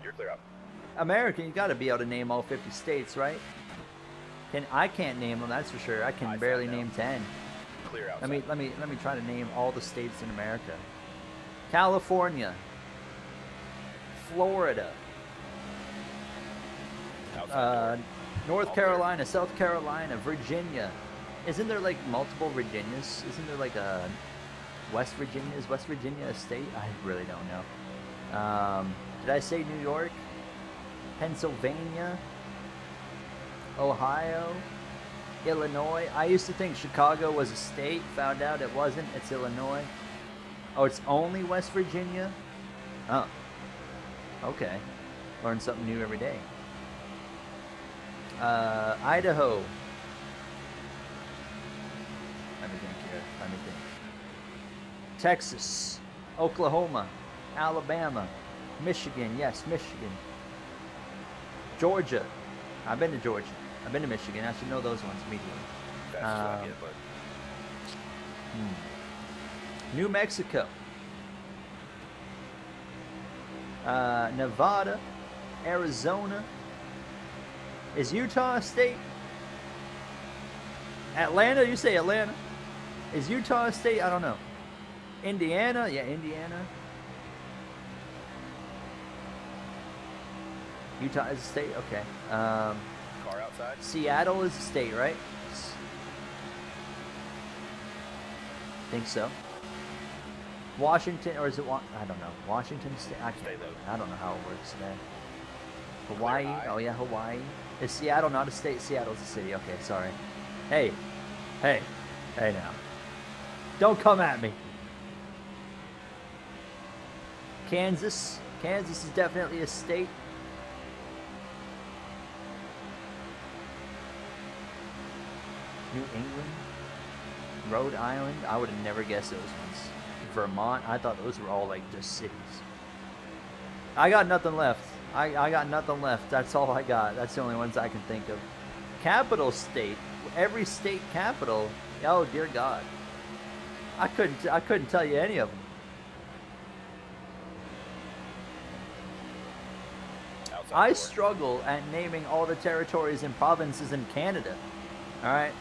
You're clear up. American, you got to be able to name all 50 states, right? I can't name them, that's for sure. I can barely name 10. Clear out. Let me try to name all the states in America. California, Florida, North Carolina, South Carolina, Virginia. Isn't there like multiple Virginias? Isn't there like a West Virginia? Is West Virginia a state? I really don't know. Did I say New York? Pennsylvania, Ohio, Illinois. I used to think Chicago was a state. Found out it wasn't. It's Illinois. Oh, it's only West Virginia? Oh. Okay. Learn something new every day. Idaho. Let me think here. Let me think. Texas. Oklahoma. Alabama. Michigan. Yes, Michigan. Georgia. I've been to Georgia. I've been to Michigan. I should know those ones immediately. New Mexico. Nevada. Arizona. Is Utah a state? Atlanta? You say Atlanta. Is Utah a state? I don't know. Indiana? Yeah, Indiana. Utah is a state? Okay. Car outside. Seattle is a state, right? Think so. Washington, or is it? I don't know. Washington State. I don't know how it works there. Hawaii. Oh yeah, Hawaii. Is Seattle not a state? Seattle's a city. Okay, sorry. Hey now. Don't come at me. Kansas. Kansas is definitely a state. New England, Rhode Island. I would have never guessed those ones. Vermont. I thought those were all like just cities. I got nothing left. I got nothing left. That's all I got. That's the only ones I can think of. Capital state. Every state capital. Oh dear God. I couldn't tell you any of them. I struggle at naming all the territories and provinces in Canada. All right,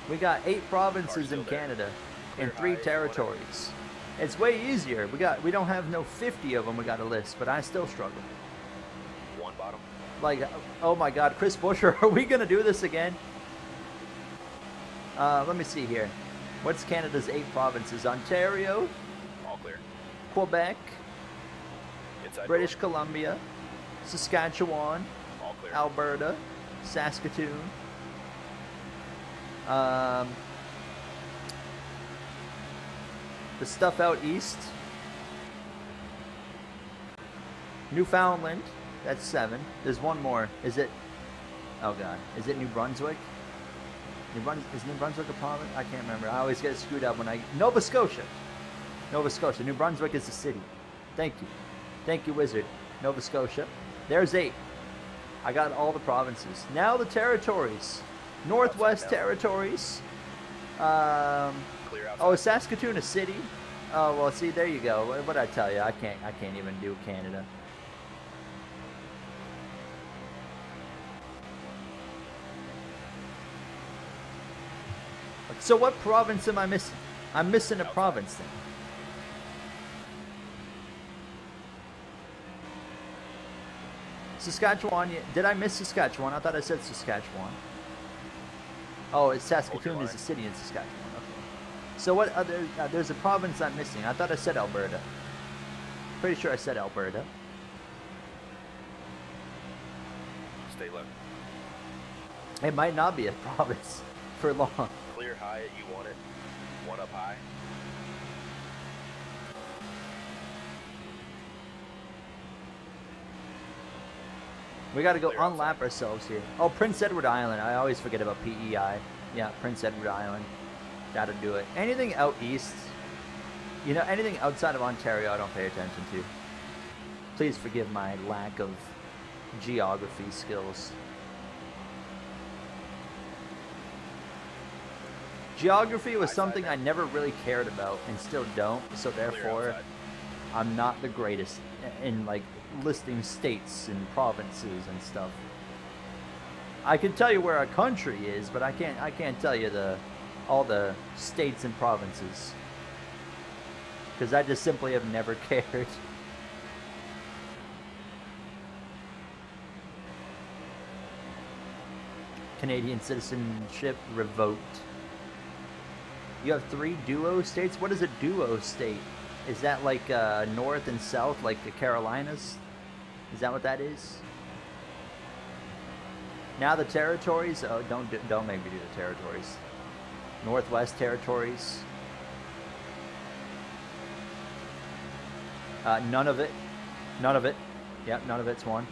we got 8 provinces in Canada and 3 territories. It's way easier. We don't have no 50 of them. We got a list, but I still struggle. One bottom. Like, oh my God, Chris Busch, are we gonna do this again? Let me see here. What's Canada's 8 provinces? Ontario, All clear. Quebec, Inside British door. Columbia, Saskatchewan, All clear. Alberta, Saskatoon, the stuff out east, Newfoundland, that's 7. There's one more. Is it, oh God, is it New Brunswick? Is New Brunswick a province? I can't remember. I always get screwed up when Nova Scotia. Nova Scotia. New Brunswick is the city. Thank you. Thank you, Wizard. Nova Scotia. There's 8. I got all the provinces. Now the territories. Northwest Territories. Clear outside. Oh, is Saskatoon a city? Oh, well, see, there you go. What'd I tell you? I can't even do Canada. So what province am I missing? I'm missing a province then. Saskatchewan. Did I miss Saskatchewan? I thought I said Saskatchewan. Oh, it's Saskatoon is a city in Saskatchewan. Okay. So what other? There's a province I'm missing. I thought I said Alberta. Pretty sure I said Alberta. Stay low. It might not be a province for long. Clear high. You want it. One up high. We got to go Clear unlap outside. ourselves here. Oh, Prince Edward Island. I always forget about PEI. Yeah, Prince Edward Island. That'll do it. Anything out east, you know, anything outside of Ontario, I don't pay attention to. Please forgive my lack of geography skills. Geography was something I never really cared about and still don't, so therefore outside. I'm not the greatest in like listing states and provinces and stuff. I can tell you where a country is, but I can't tell you all the states and provinces, because I just simply have never cared. Canadian citizenship revoked. You have 3 duo states? What is a duo state? Is that like north and south, like the Carolinas? Is that what that is? Now the territories? Oh, don't make me do the territories. Northwest territories. None of it. None of it. Yep, none of it's one.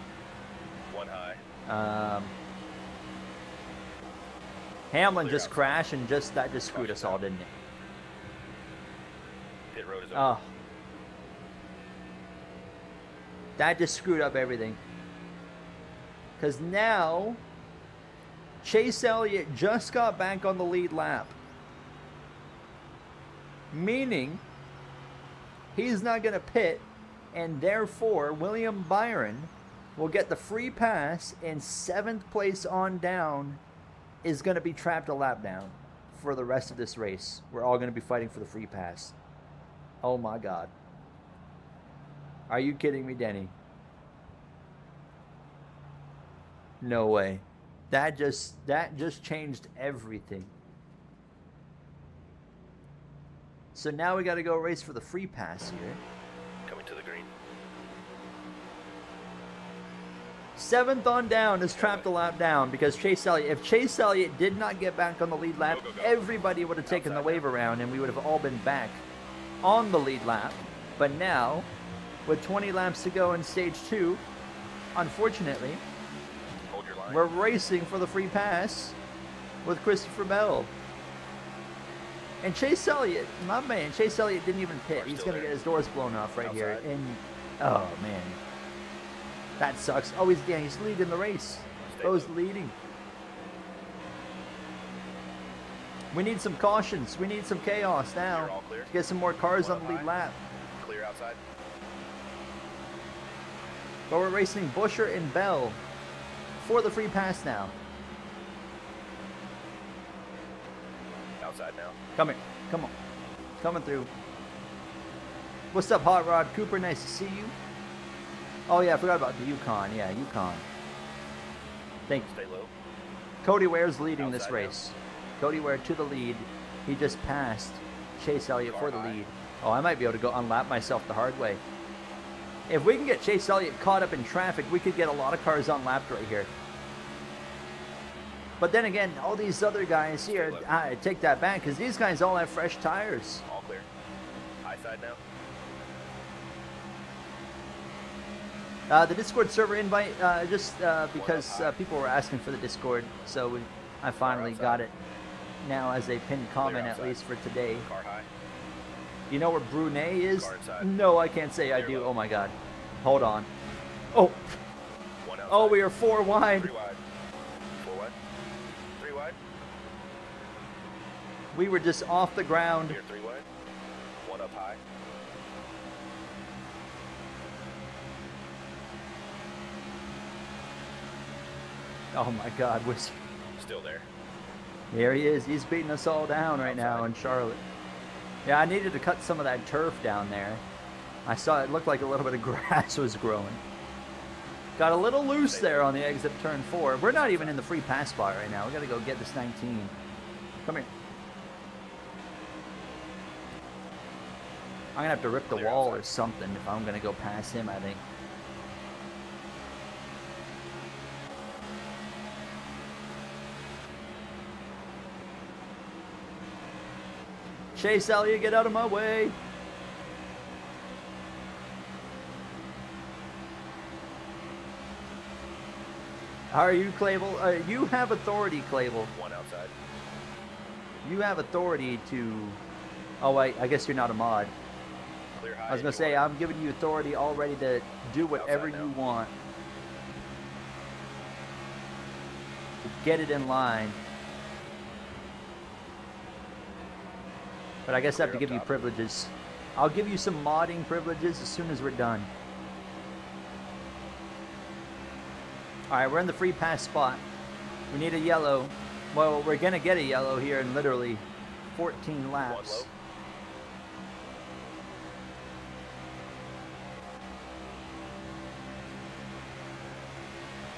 One high. Hamlin Clear just outside. crashed and that just screwed us all, didn't it? Pit road is open. Oh. That just screwed up everything. Because now, Chase Elliott just got back on the lead lap. Meaning, he's not going to pit, and therefore, William Byron will get the free pass, and 7th place on down is going to be trapped a lap down for the rest of this race. We're all going to be fighting for the free pass. Oh my God. Are you kidding me, Denny? No way. That just changed everything. So now we got to go race for the free pass here. Coming to the green. 7th on down is trapped a lap down because Chase Elliott, if Chase Elliott did not get back on the lead lap, Go, go, go. everybody would have taken the wave around and we would have all been back on the lead lap. But now, with 20 laps to go in stage 2, unfortunately, Hold your line. we're racing for the free pass with Christopher Bell. And Chase Elliott, my man, Chase Elliott didn't even pit. He's going to get his doors blown off right here. Outside. And, oh, man. That sucks. Oh, he's leading the race. Stay Bo's low. leading. We need some cautions. We need some chaos You're now. all clear. To get some more cars One on the up lead high. lap. Clear outside. But we're racing Buscher and Bell for the free pass now. Outside now. Come here. Come on. Coming through. What's up, Hot Rod Cooper? Nice to see you. Oh, yeah, I forgot about the Yukon. Yeah, Yukon. Thank you. Stay low. Cody Ware's leading this Outside now. race. Cody Ware to the lead. He just passed Chase Elliott for the Car high. lead. Oh, I might be able to go unlap myself the hard way. If we can get Chase Elliott caught up in traffic, we could get a lot of cars unlapped right here. But then again, all these other guys here, I take that back, because these guys all have fresh tires. All clear. High side now. The Discord server invite, because people were asking for the Discord, so I finally got it now as a pinned comment, at outside. least for today. Car high. You know where Brunei is? Car inside. No, I can't say I Clear do. low. Oh my god. Hold on. Oh, One outside. oh, we are 4 wide. 3 wide. 4 wide. 3 wide. We were just off the ground. Clear 3 wide. 1 up high. Oh my god, we're... Still there. There he is. He's beating us all down right now in Charlotte. Yeah, I needed to cut some of that turf down there. I saw it looked like a little bit of grass was growing. Got a little loose there on the exit turn 4. We're not even in the free pass spot right now. We got to go get this 19. Come here. I'm going to have to rip the Clear wall outside. or something if I'm going to go past him, I think. Chase Elliott, get out of my way. How are you, Clavel? You have authority, Clavel. 1 outside. You have authority to... Oh, wait, I guess you're not a mod. Clear high. I was going if to say, you want I'm giving you authority already to do whatever Outside you now. want. To get it in line. But I guess I have to Clear up give you top. privileges. I'll give you some modding privileges as soon as we're done. Alright, we're in the free pass spot. We need a yellow. Well, we're going to get a yellow here in literally 14 One laps. low.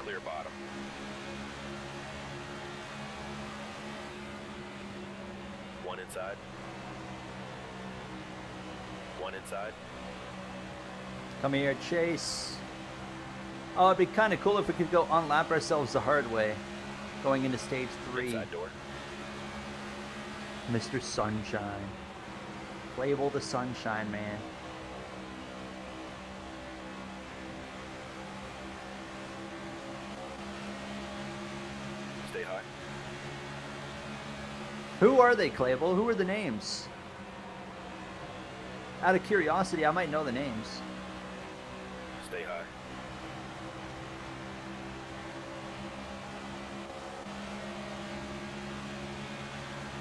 Clear bottom. One inside. One inside. Come here, Chase. Oh, it'd be kind of cool if we could go unlap ourselves the hard way. Going into stage 3. Inside door. Mr. Sunshine. Clavel the Sunshine Man. Stay high. Who are they, Clavel? Who are the names? Out of curiosity, I might know the names. Stay high.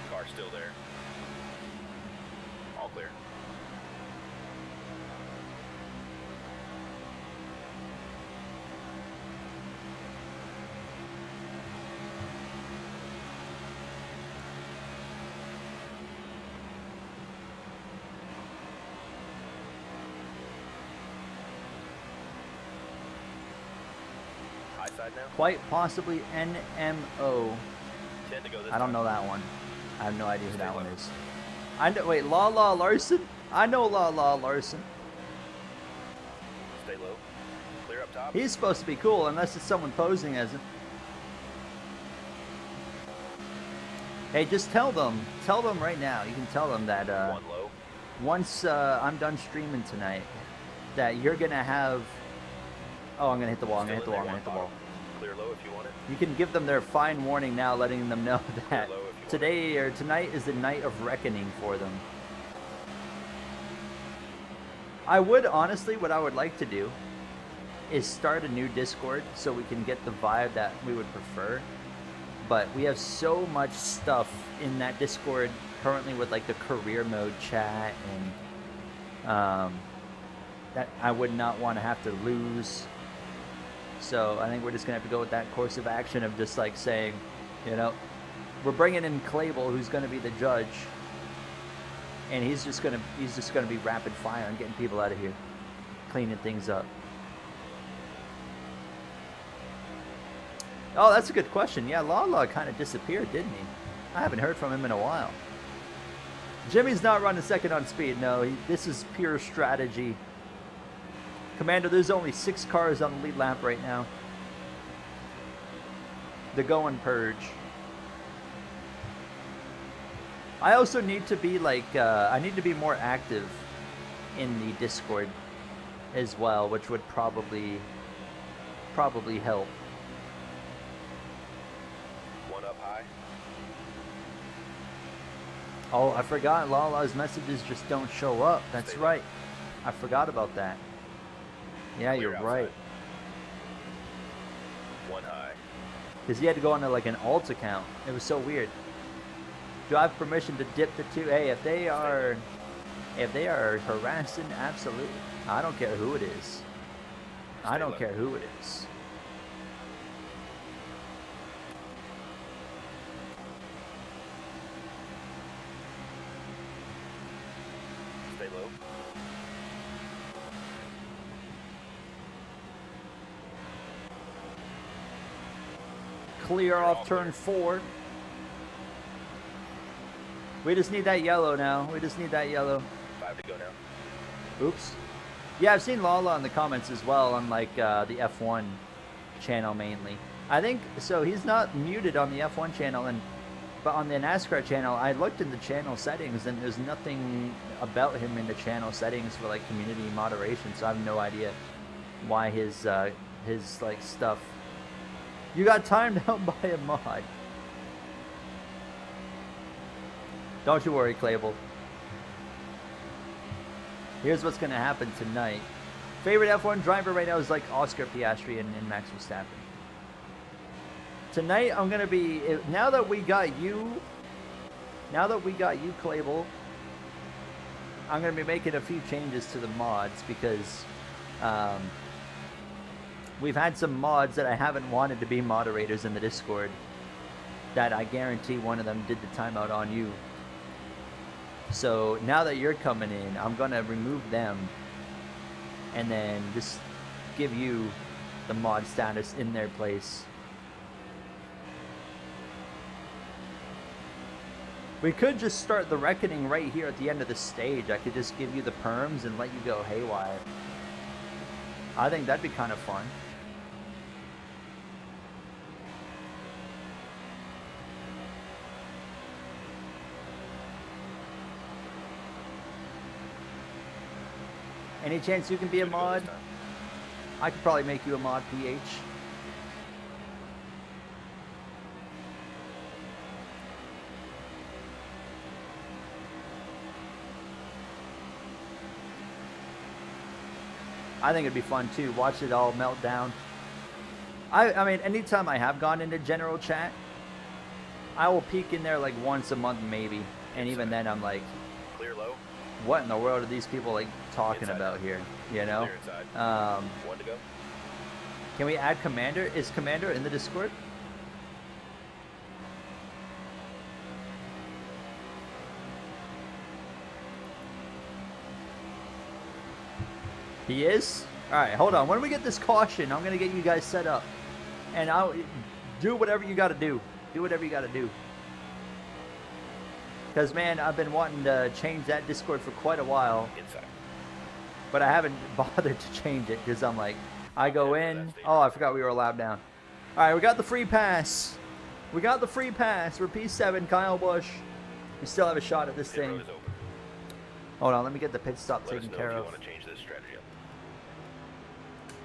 Car still there. All clear. High side now. Quite possibly NMO. 10 to go this I don't time. know that one. I have no idea who Stay that one low. is. I know. Wait, La Larson? I know La Larson. Stay low. Clear up top. He's supposed to be cool, unless it's someone posing as him. Hey, just tell them right now. You can tell them that One low. once I'm done streaming tonight, that you're gonna have. Oh, I'm gonna hit the wall. I'm gonna hit the Still wall. in I'm gonna there, hit the one wall. bottom. Clear low if you want it. You can give them their fine warning now, letting them know Clear that low if today or tonight is the night of reckoning for them. I would honestly, what I would like to do is start a new Discord so we can get the vibe that we would prefer. But we have so much stuff in that Discord currently with like the career mode chat and that I would not want to have to lose. So I think we're just gonna have to go with that course of action of just like saying, you know, we're bringing in Clable, who's gonna be the judge, and he's just gonna be rapid fire and getting people out of here, cleaning things up. Oh, that's a good question. Yeah, Lala kind of disappeared, didn't he? I haven't heard from him in a while. Jimmy's not running second on speed. No, this is pure strategy. Commander, there's only 6 cars on the lead lap right now. The going purge. I also need to be like, I need to be more active in the Discord as well, which would probably help. Oh, I forgot. Lala's messages just don't show up. That's right. I forgot about that. Yeah, you're right. One high. Because he had to go onto like an alt account. It was so weird. Do I have permission to dip the 2? Hey, if they are harassing, absolutely. I don't care who it is. I don't care who it is. Stay low. Clear off turn 4. We just need that yellow now. We just need that yellow. 5 to go now. Oops. Yeah, I've seen Lala in the comments as well on like the F1 channel mainly. I think so. He's not muted on the F1 channel, but on the NASCAR channel, I looked in the channel settings and there's nothing about him in the channel settings for like community moderation. So I have no idea why his like stuff. You got timed out by a mod. Don't you worry, Clable. Here's what's going to happen tonight. Favorite F1 driver right now is like Oscar Piastri and Max Verstappen. Tonight I'm going to be, now that we got you, Clable, I'm going to be making a few changes to the mods because we've had some mods that I haven't wanted to be moderators in the Discord that I guarantee one of them did the timeout on you. So now that you're coming in, I'm going to remove them and then just give you the mod status in their place. We could just start the reckoning right here at the end of the stage. I could just give you the perms and let you go haywire. I think that'd be kind of fun. Any chance you can be a mod? I could probably make you a mod, PH. I think it'd be fun too. Watch it all melt down. I mean, anytime I have gone into general chat, I will peek in there like once a month maybe, and even then I'm like, Clear low. what in the world are these people like talking about here? You know? Clear inside. 1 to go. Can we add Commander? Is Commander in the Discord? He is? Alright, hold on. When we get this caution, I'm going to get you guys set up. And I'll do whatever you got to do. Do whatever you got to do. Because, man, I've been wanting to change that Discord for quite a while. Inside. But I haven't bothered to change it because I'm like, I go in. Oh, I forgot we were allowed down. Alright, we got the free pass. We got the free pass. We're P7, Kyle Busch. We still have a shot at this Pit road thing. is open. Hold on, let me get the pit stop Let us taken know care if you of. want to change this strategy up.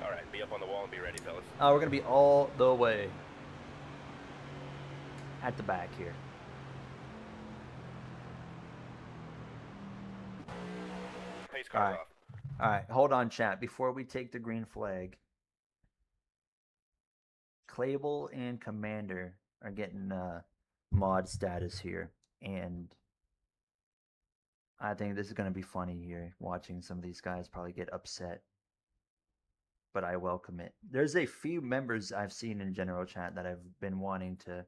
All right, be up on the wall and be ready, fellas. We're going to be all the way at the back here. Pace car Alright. off. Alright, hold on, chat. Before we take the green flag, Clable and Commander are getting mod status here. And I think this is going to be funny here, watching some of these guys probably get upset. But I welcome it. There's a few members I've seen in general chat that I've been wanting to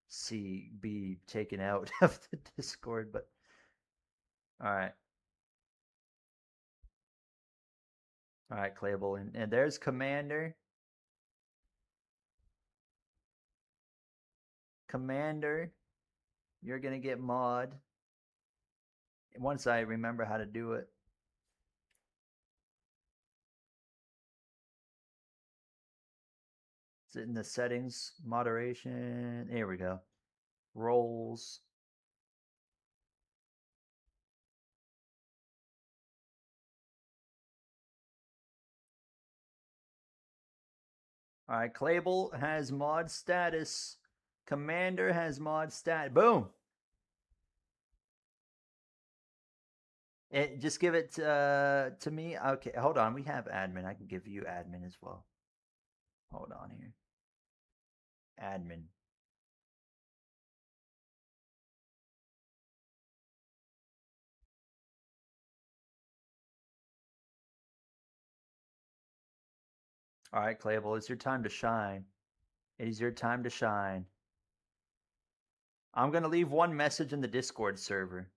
see be taken out of the Discord, but alright. Alright, Clable. And there's Commander. Commander, you're going to get mod. Once I remember how to do it. Is it in the settings? Moderation. Here we go. Roles. Alright, Clable has mod status. Commander has mod stat. Boom! Just give it to me. Okay, hold on. We have admin. I can give you admin as well. Hold on here. Admin. All right, Clable, it's your time to shine. It is your time to shine. I'm going to leave one message in the Discord server.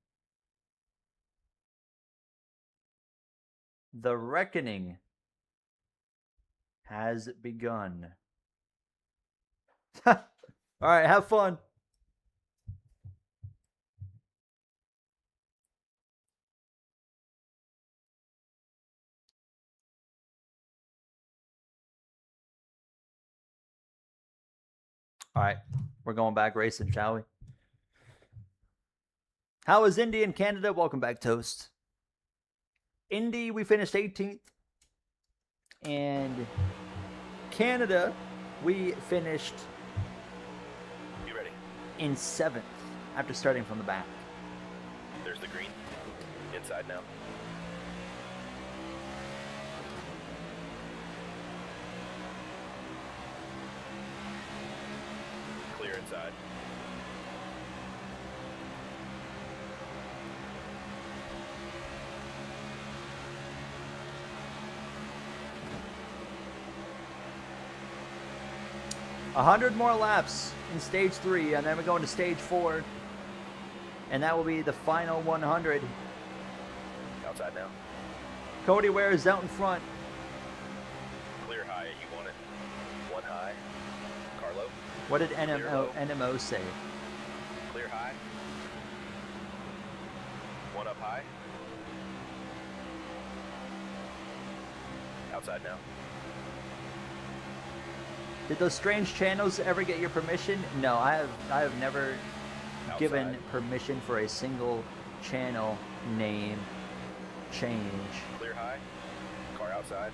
The reckoning has begun. All right, have fun. All right, we're going back racing, shall we? How is Indy in Canada? Welcome back, Toast. Indy, we finished 18th. And Canada, we finished You ready? in 7th after starting from the back. There's the green. Inside now. Clear inside. A 100 more laps in stage 3, and then we go into stage 4. And that will be the final 100. Outside now. Cody Ware is out in front. Clear high. You want it. One high. Carlo. What did Clear low. NMO say? Clear high. One up high. Outside now. Did those strange channels ever get your permission? No, I have never given Outside. permission for a single channel name change. Clear high. Car outside.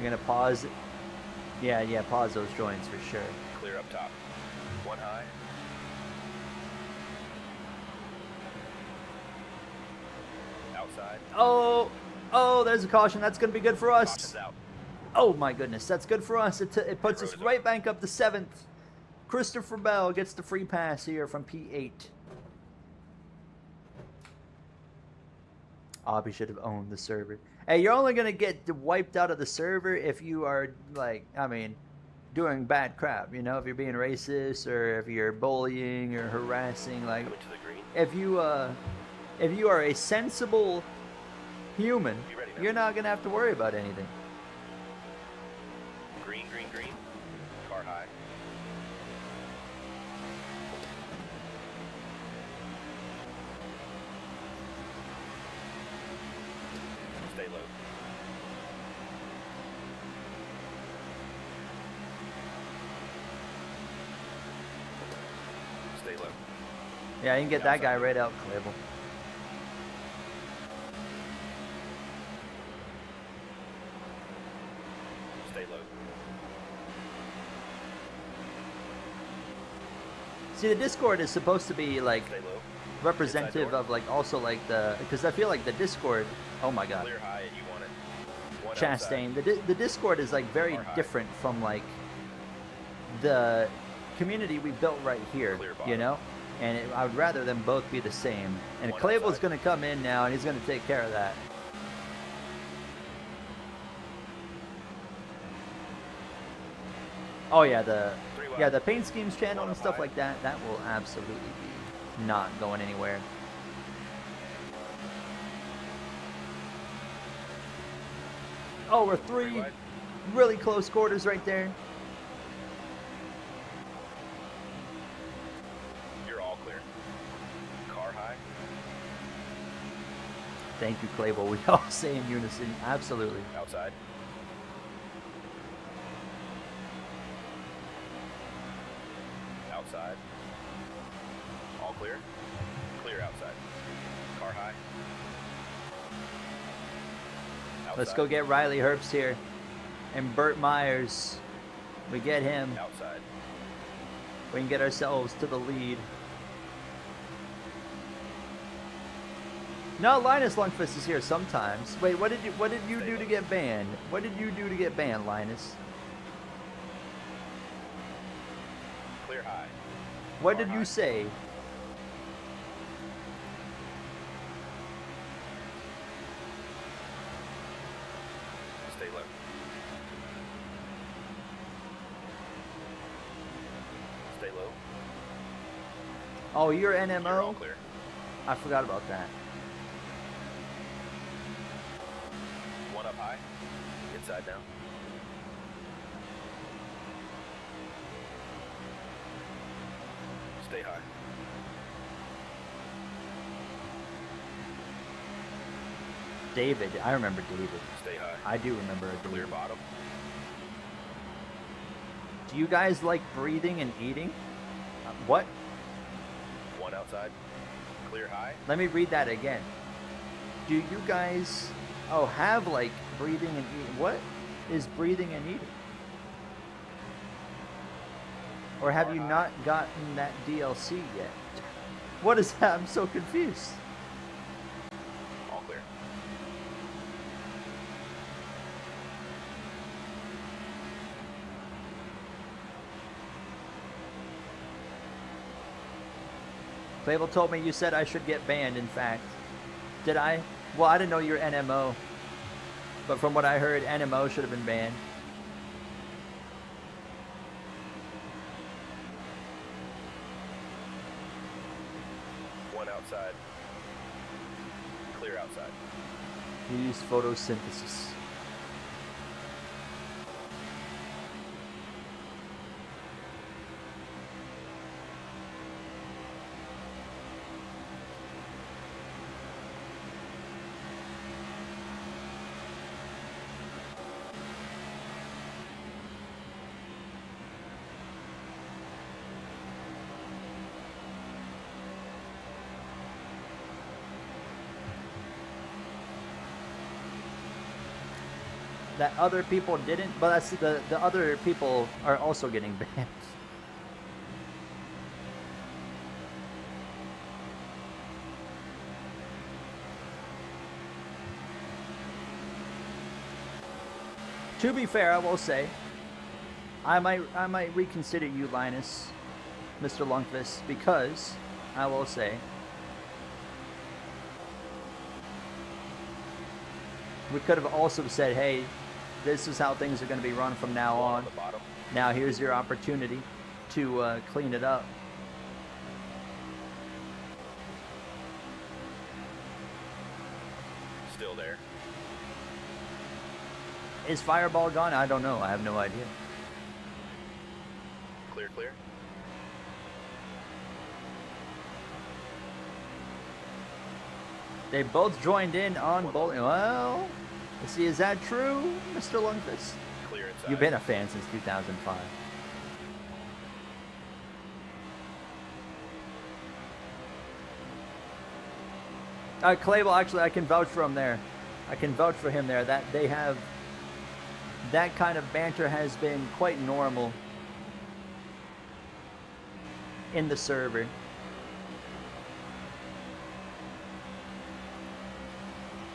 You're gonna pause. Yeah, pause those joins for sure. Clear up top. One high. Outside. Oh, there's a caution. That's gonna be good for us. Caution's out. Oh my goodness, that's good for us. It puts us Rosa. right back up to 7th. Christopher Bell gets the free pass here from P8. Obby should have owned the server. Hey, you're only gonna get wiped out of the server if you are doing bad crap. You know, if you're being racist or if you're bullying or harassing. Like, Coming to the green. if you are a sensible human, You ready now? you're not gonna have to worry about anything. Green, green, green. Car high. Stay low. Stay low. Yeah, you can get that guy right out, Clable. Stay low. See, the Discord is supposed to be like Stay low. representative of like also like the, because I feel like the Discord, oh my god, Clear high, you want it. One Chastain, outside. the Discord is like very Car high. different from like the community we built right here, Clear you bottom. know, and I would rather them both be the same. And One Clayville's outside. going to come in now and he's going to take care of that. Oh yeah, Three wide. yeah, the paint schemes channel One and up stuff high. like that, that will absolutely be not going anywhere. Oh, we're three wide. really close quarters right there. You're all clear. Car high. Thank you, Clayville. We all say in unison, absolutely. Outside. Outside. All clear. Clear outside. Car high. Let's Outside. go get Riley Herbst here. And Burt Myers. We get him. Outside. We can get ourselves to the lead. No, Linus Lundqvist is here sometimes. Wait, what did you do to get banned? What did you do to get banned, Linus? Clear high. What Car did you high. say? Stay low. Stay low. Oh, you're You're all NMO? clear. I forgot about that. One up high. Inside now. Stay high. David. I remember David. Stay high. I do remember a Clear David. bottom. Do you guys like breathing and eating? What? One outside. Clear high. Let me read that again. Do you guys, have like breathing and eating? What is breathing and eating? Or have you not gotten that DLC yet? What is that? I'm so confused. All clear. Fable told me you said I should get banned, in fact. Did I? Well, I didn't know you were NMO. But from what I heard, NMO should have been banned. One outside. Clear outside. You use photosynthesis. That other people didn't, but that's the other people are also getting banned. To be fair, I will say, I might reconsider you, Linus, Mr. Lundqvist, because I will say, we could have also said, hey, this is how things are going to be run from now One on. the bottom. Now here's your opportunity to clean it up. Still there. Is Fireball gone? I don't know. I have no idea. Clear, clear. They both joined in on bowling. Well, let's see, is that true, Mr. Lundqvist? Clear inside. You've been a fan since 2005. Clayville, actually, I can vouch for him there. I can vouch for him there. That they have, that kind of banter has been quite normal in the server.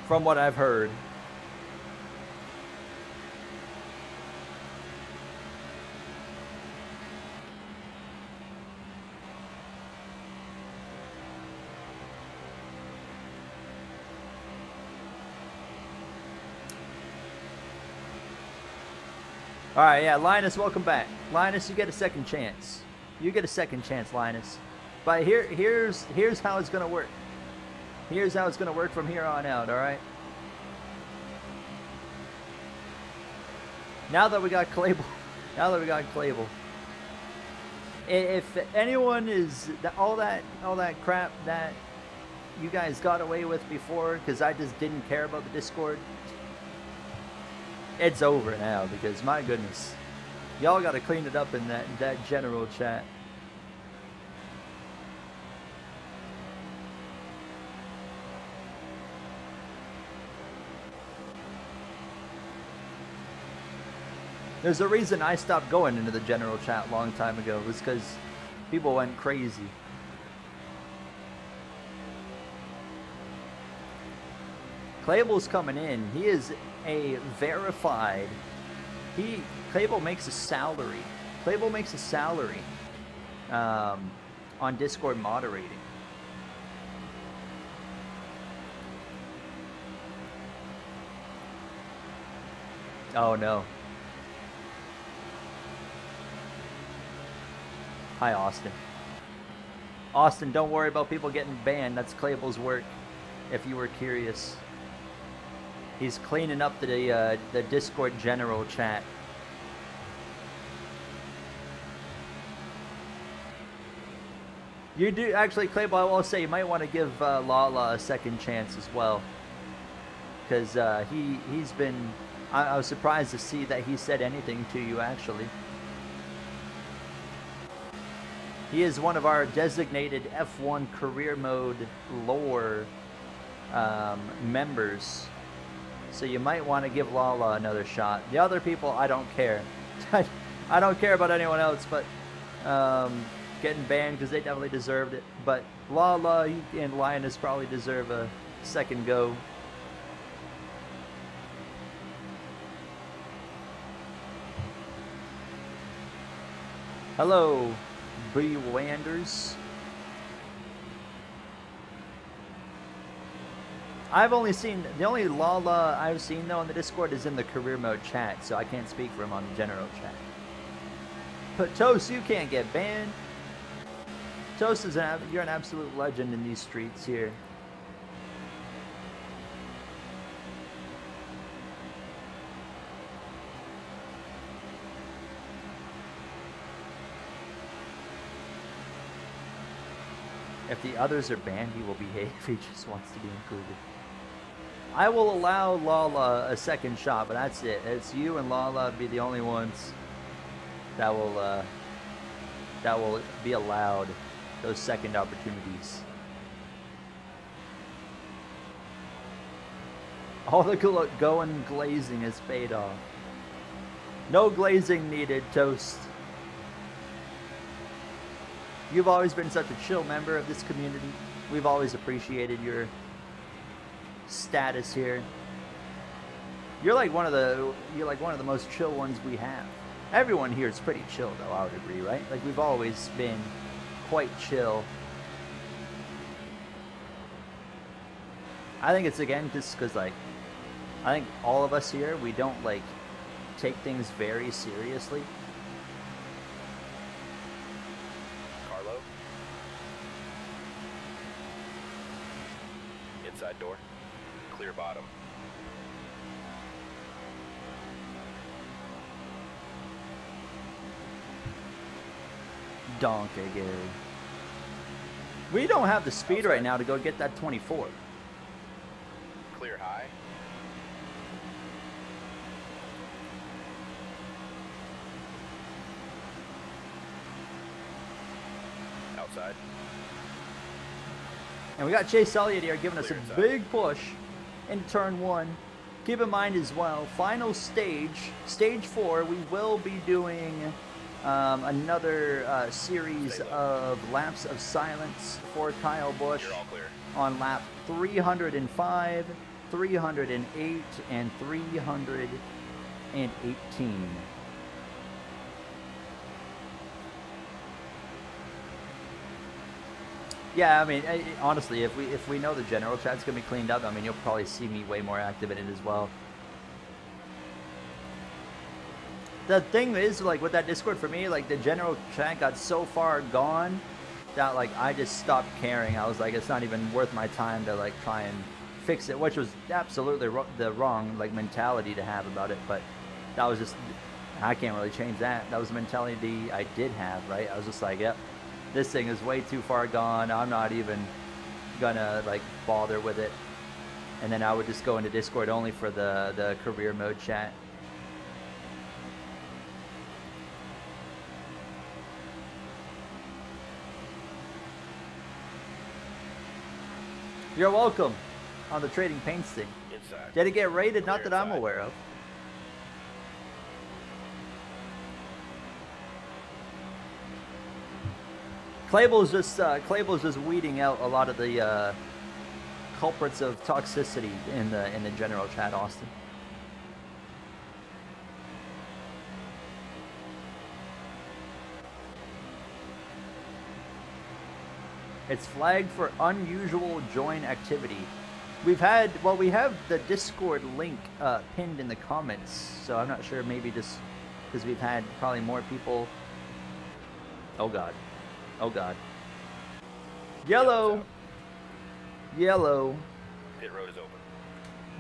from what I've heard. All right, yeah, Linus, welcome back. Linus, you get a second chance. You get a second chance, Linus. But here's how it's gonna work. Here's how it's gonna work from here on out. All right. Now that we got Clable, if anyone is all that crap that you guys got away with before, because I just didn't care about the Discord. It's over now because my goodness, y'all got to clean it up in that general chat. There's a reason I stopped going into the general chat a long time ago. It was because people went crazy. Clayable's coming in. He is a verified. Clable makes a salary. Clable makes a salary on Discord moderating. Oh no. Hi, Austin. Austin, don't worry about people getting banned. That's Clayable's work, if you were curious. He's cleaning up the Discord general chat. You do actually, Clayable. I will say you might want to give Lala a second chance as well, because he's been. I was surprised to see that he said anything to you actually. He is one of our designated F1 career mode lore members. So you might want to give Lala another shot. The other people, I don't care. I don't care about anyone else, but getting banned because they definitely deserved it. But Lala and Linus probably deserve a second go. Hello, B. Wanders. I've only seen, the only Lala I've seen though on the Discord is in the career mode chat, so I can't speak for him on the general chat. But Toast, you can't get banned. Toast is you're an absolute legend in these streets here. If the others are banned, he will behave. He just wants to be included. I will allow Lala a second shot, but that's it. It's you and Lala be the only ones that will be allowed those second opportunities. All the going glazing has paid off. No glazing needed, Toast. You've always been such a chill member of this community. We've always appreciated your status here. You're like one of the most chill ones we have. Everyone here is pretty chill though, I would agree, right? Like we've always been quite chill. I think it's again just because like I think all of us here, we don't like take things very seriously. Carlo? Inside door. Clear bottom. Donkey Gary. We don't have the speed right now to go get that 24. Clear high. Outside. And we got Chase Elliott here giving us a big push into turn 1. Keep in mind as well, final stage, stage 4, we will be doing another series of laps of silence for Kyle Busch You're all clear. on lap 305 308 and 318. Yeah, I mean, honestly, if we know the general chat's gonna be cleaned up, I mean, you'll probably see me way more active in it as well. The thing is, like, with that Discord for me, like, the general chat got so far gone that, like, I just stopped caring. I was like, it's not even worth my time to, like, try and fix it, which was absolutely the wrong, like, mentality to have about it. But that was just, I can't really change that. That was the mentality I did have, right? I was just like, yep, this thing is way too far gone. I'm not even gonna, like, bother with it. And then I would just go into Discord only for the career mode chat. You're welcome on the trading paints thing. Inside. Did it get raided? Not Clear that I'm inside. aware of. Claybal's just weeding out a lot of the culprits of toxicity in the general chat, Austin. It's flagged for unusual join activity. We have the Discord link pinned in the comments, so I'm not sure, maybe just because we've had probably more people. Oh god. Oh god. Yellow. Yellow. Pit road is open.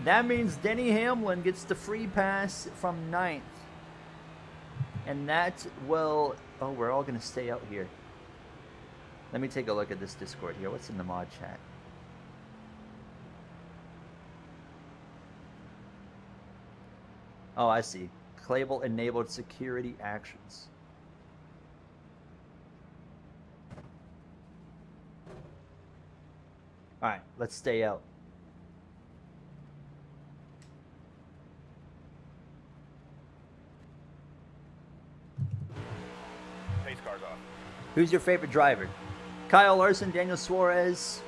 That means Denny Hamlin gets the free pass from 9th. And that will, oh, we're all going to stay out here. Let me take a look at this Discord here. What's in the mod chat? Oh, I see. Clable enabled security actions. Alright, let's stay out. Pace car's off. Who's your favorite driver? Kyle Larson, Daniel Suarez,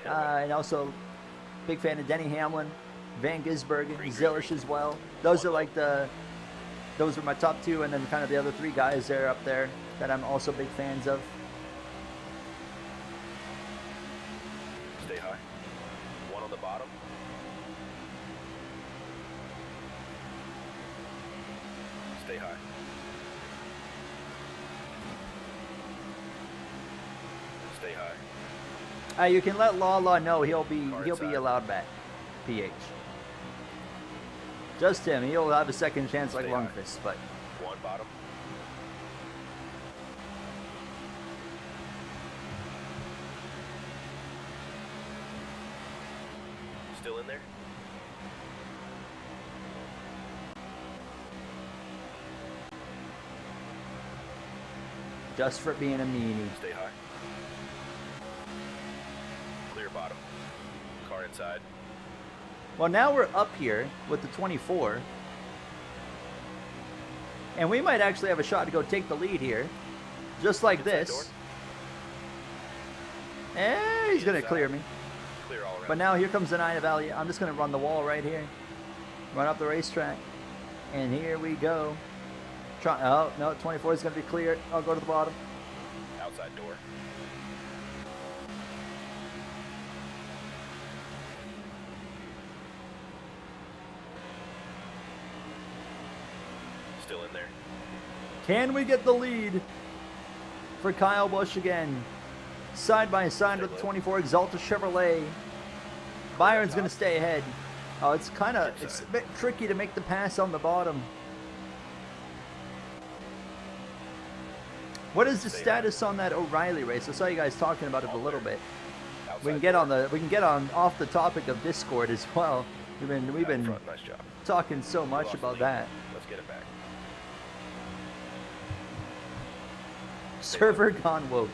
and also big fan of Denny Hamlin, Van Gisbergen, Zilish as well. Those are like those are my top two, and then kind of the other three guys there up there that I'm also big fans of. Stay high. One on the bottom. Stay high. Stay high. You can let Lala know he'll be inside. allowed back. PH. Just him. He'll have a second chance like Stay high. Lundqvist, but One bottom. Still in there? just for being a meanie. Stay high. Clear bottom. Car inside. Well, now we're up here with the 24. And we might actually have a shot to go take the lead here. Just like Inside this. door. And he's going to clear me. Clear all around. But now here comes the Nine Valley. I'm just going to run the wall right here. Run up the racetrack. And here we go. Oh, no, 24 is going to be clear. I'll go to the bottom. Outside door. Still in there. Can we get the lead for Kyle Busch again? Side by side with the 24 Exalta Chevrolet. Byron's going to stay ahead. Oh, it's a bit tricky to make the pass on the bottom. What is the status on that O'Reilly race? I saw you guys talking about it a little bit. We can get on off the topic of Discord as well. We've been Nice job. talking so much Lost about lead. that. Let's get it back. Server gone woke.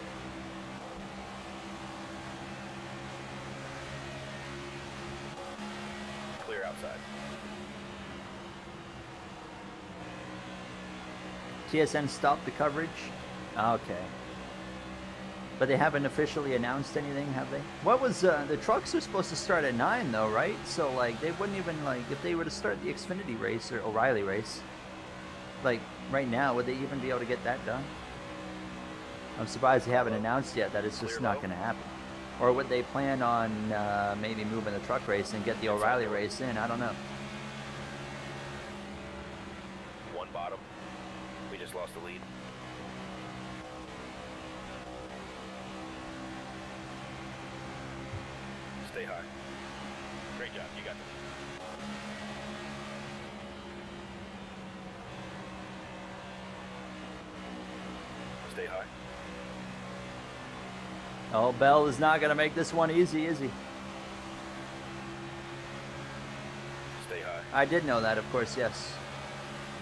Clear outside. TSN stopped the coverage. Okay. But they haven't officially announced anything, have they? What was the trucks are supposed to start at 9 though, right? So like they wouldn't even like if they were to start the Xfinity race or O'Reilly race, like right now, would they even be able to get that done? I'm surprised they haven't announced yet that it's just not going to happen. Or would they plan on maybe moving the truck race and get the O'Reilly race in? I don't know. One bottom. We just lost the lead. Stay high. Great job. You got the lead. Stay high. Oh, Bell is not going to make this one easy, is he? Stay high. I did know that, of course, yes.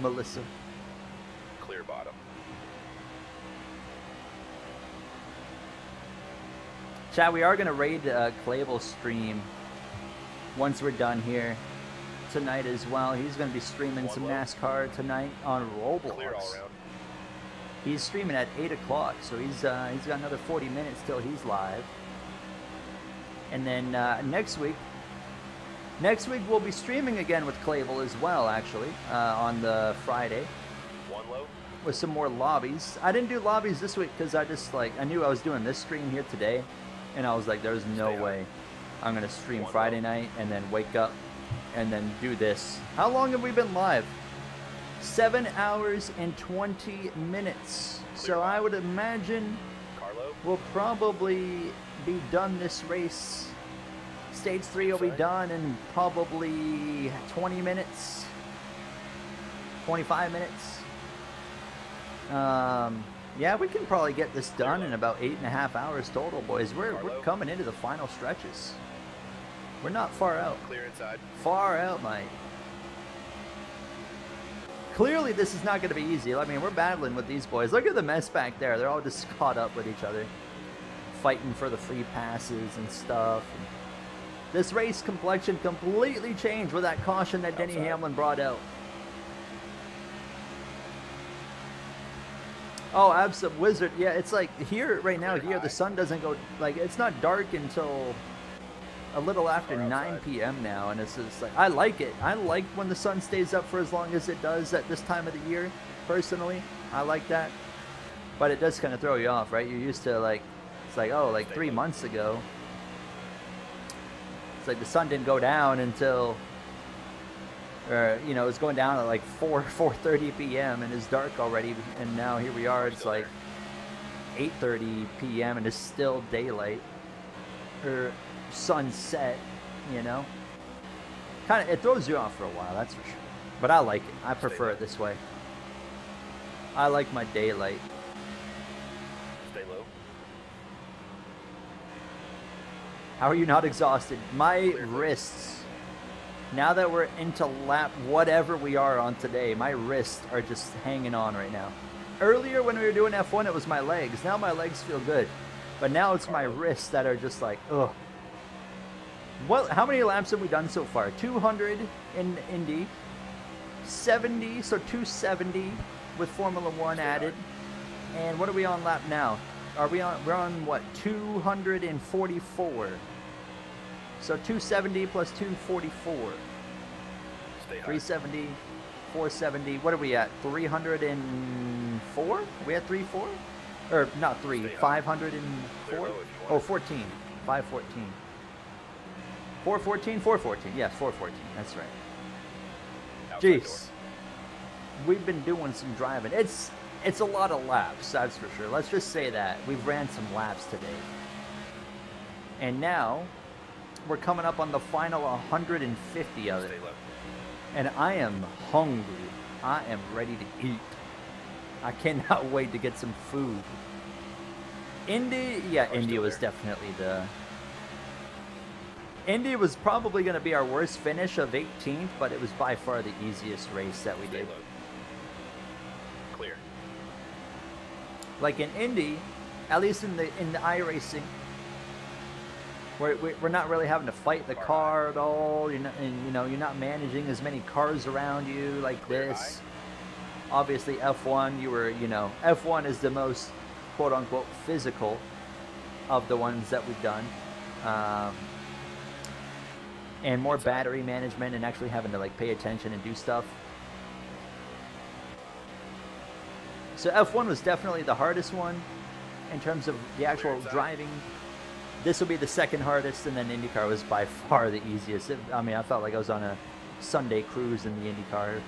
Melissa. Clear bottom. Chat, we are going to raid Clayville's stream once we're done here tonight as well. He's going to be streaming some NASCAR tonight on Clear all Roblox. around. He's streaming at 8 o'clock, so he's got another 40 minutes till he's live. And then next week we'll be streaming again with Clayville as well, actually, on the Friday. One low. With some more lobbies. I didn't do lobbies this week because I knew I was doing this stream here today, and I was like, there's no way I'm gonna stream Friday night and then wake up and then do this. How long have we been live? 7 hours and 20 minutes. So I would imagine Carlo. we'll probably be done this race. Stage 3 will be done in probably 20 minutes, 25 minutes. Yeah, we can probably get this done in about 8.5 hours total, boys. We're coming into the final stretches. We're not far out. Clear inside. Far out, mate. Clearly, this is not going to be easy. I mean, we're battling with these boys. Look at the mess back there. They're all just caught up with each other, fighting for the free passes and stuff. And this race complexion completely changed with that caution that Denny Hamlin brought out. Oh, absolute wizard. Yeah, it's like here, right now, here, the sun doesn't go, like, it's not dark until a little after 9 p.m. now, and it's just like, I like it. I like when the sun stays up for as long as it does at this time of the year, personally. I like that. But it does kind of throw you off, right? You're used to, like, it's like, oh, like 3 months ago, it's like the sun didn't go down until, or, you know, it's going down at like 4:30 p.m. and it's dark already, and now here we are, it's like 8:30 p.m. and it's still daylight, or sunset, you know? Kind of, it throws you off for a while, that's for sure. But I like it. I prefer it this way. I like my daylight. Stay low. How are you not exhausted? My wrists, now that we're into lap whatever we are on today, my wrists are just hanging on right now. Earlier when we were doing F1, it was my legs. Now my legs feel good. But now it's my wrists that are just like, ugh. How many laps have we done so far? 200 in Indy, 70, so 270 with Formula One added. And what are we on lap now? We're on what, 244. So 270 plus 244. Stay high. 370, 470. What are we at? 304? Are we at 34? Or not 3, 504? Oh, 14. 514. 414, 414. Yes, 414. That's right. Outside Jeez. We've been doing some driving. It's a lot of laps, that's for sure. Let's just say that. We've ran some laps today. And now, we're coming up on the final 150 of it. Stay low. And I am hungry. I am ready to eat. I cannot wait to get some food. Indy, yeah, Indy was definitely the... Indy was probably going to be our worst finish of 18th, but it was by far the easiest race that we Stay did. low. Clear. Like in Indy, at least in the iRacing, we're not really having to fight the car at all. You're not managing as many cars around you like this. Obviously F1, F1 is the most quote unquote physical of the ones that we've done. And more battery management and actually having to like pay attention and do stuff. So F1 was definitely the hardest one in terms of the actual driving. This will be the second hardest, and then IndyCar was by far the easiest. I mean, I felt like I was on a Sunday cruise in the IndyCar.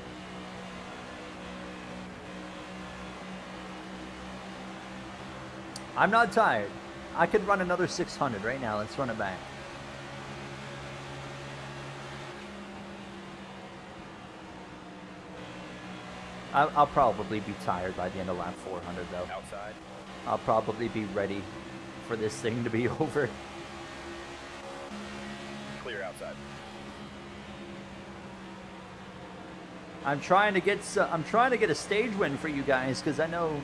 I'm not tired. I could run another 600 right now. Let's run it back. I'll probably be tired by the end of lap 400, though. Outside. I'll probably be ready for this thing to be over. Clear outside. I'm trying to get a stage win for you guys, because I know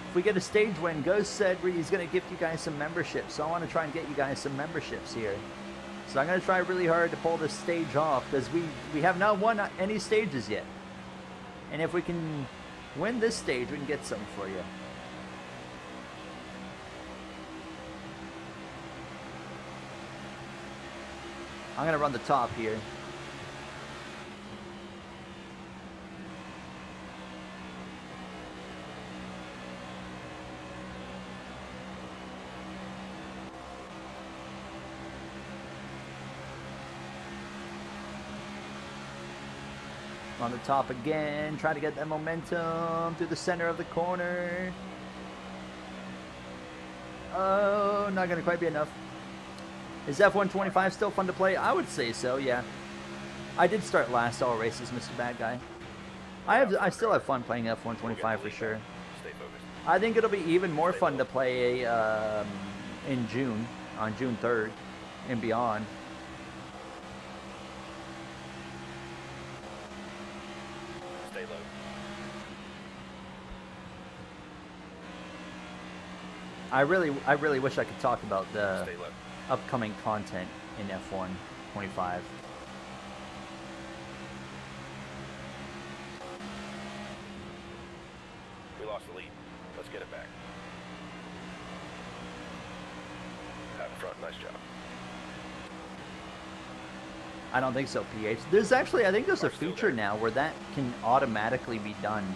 if we get a stage win, Ghost said he's going to gift you guys some memberships. So I want to try and get you guys some memberships here. So I'm going to try really hard to pull this stage off, because we have not won any stages yet. And if we can win this stage, we can get something for you. I'm going to run the top here. On the top again, try to get that momentum through the center of the corner. Oh, not going to quite be enough. Is F125 still fun to play? I would say so, yeah. I did start last all races, Mr. Bad Guy. I still have fun playing F125 for sure. Stay focused. I think it'll be even more fun to play in June, on June 3rd and beyond. Stay low. I really wish I could talk about the Stay low. upcoming content in F1 25. We lost the lead. Let's get it back. Out in front, nice job. I don't think so, PH. There's actually, I think there's a feature now where that can automatically be done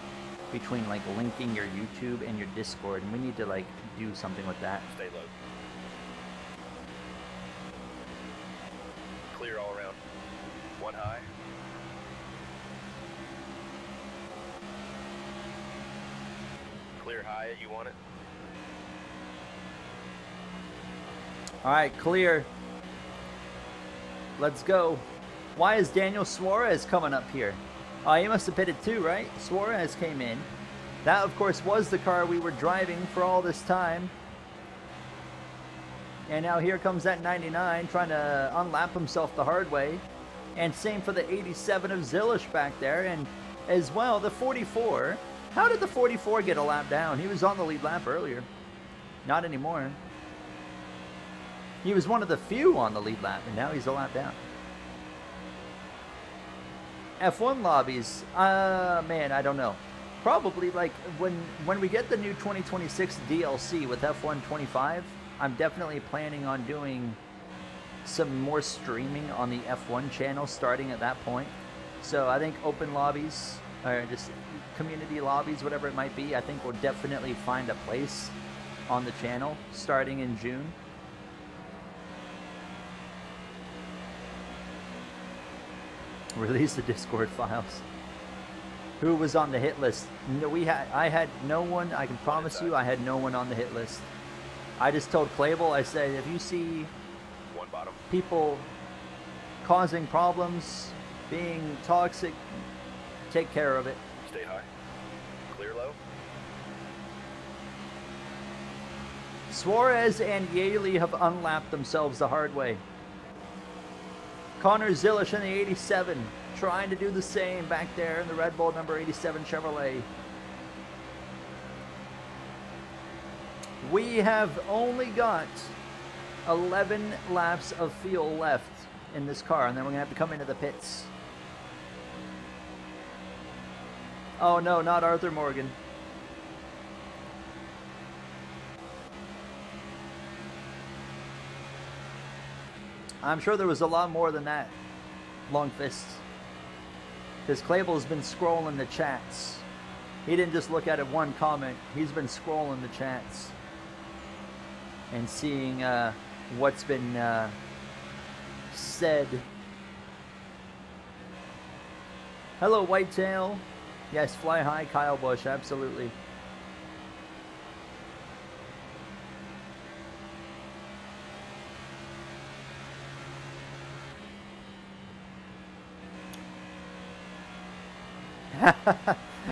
between like linking your YouTube and your Discord, and we need to like do something with that. Stay low. Clear all around. One high. Clear high, you want it? All right, clear. Let's go. Why is Daniel Suarez coming up here? He must have pitted too, right? Suarez came in. That, of course, was the car we were driving for all this time. And now here comes that 99 trying to unlap himself the hard way. And same for the 87 of Zilish back there. And as well, the 44. How did the 44 get a lap down? He was on the lead lap earlier. Not anymore. He was one of the few on the lead lap, and now he's a lap down. F1 lobbies, man, I don't know. Probably like when we get the new 2026 DLC with F1 25, I'm definitely planning on doing some more streaming on the F1 channel starting at that point. So I think open lobbies, or just community lobbies, whatever it might be, I think we'll definitely find a place on the channel starting in June. Release the Discord files. Who was on the hit list? No, I had no one. I can promise you, I had no one on the hit list. I just told Clable, I said, if you see One bottom. people causing problems, being toxic, take care of it. Stay high. Clear low. Suarez and Yaley have unlapped themselves the hard way. Connor Zilish in the 87, trying to do the same back there in the Red Bull number 87 Chevrolet. We have only got 11 laps of fuel left in this car, and then we're going to have to come into the pits. Oh no, not Arthur Morgan. I'm sure there was a lot more than that, Long Fist. Because Claypool's been scrolling the chats. He didn't just look at it one comment. He's been scrolling the chats and seeing what's been said. Hello, Whitetail. Yes, fly high, Kyle Busch, absolutely.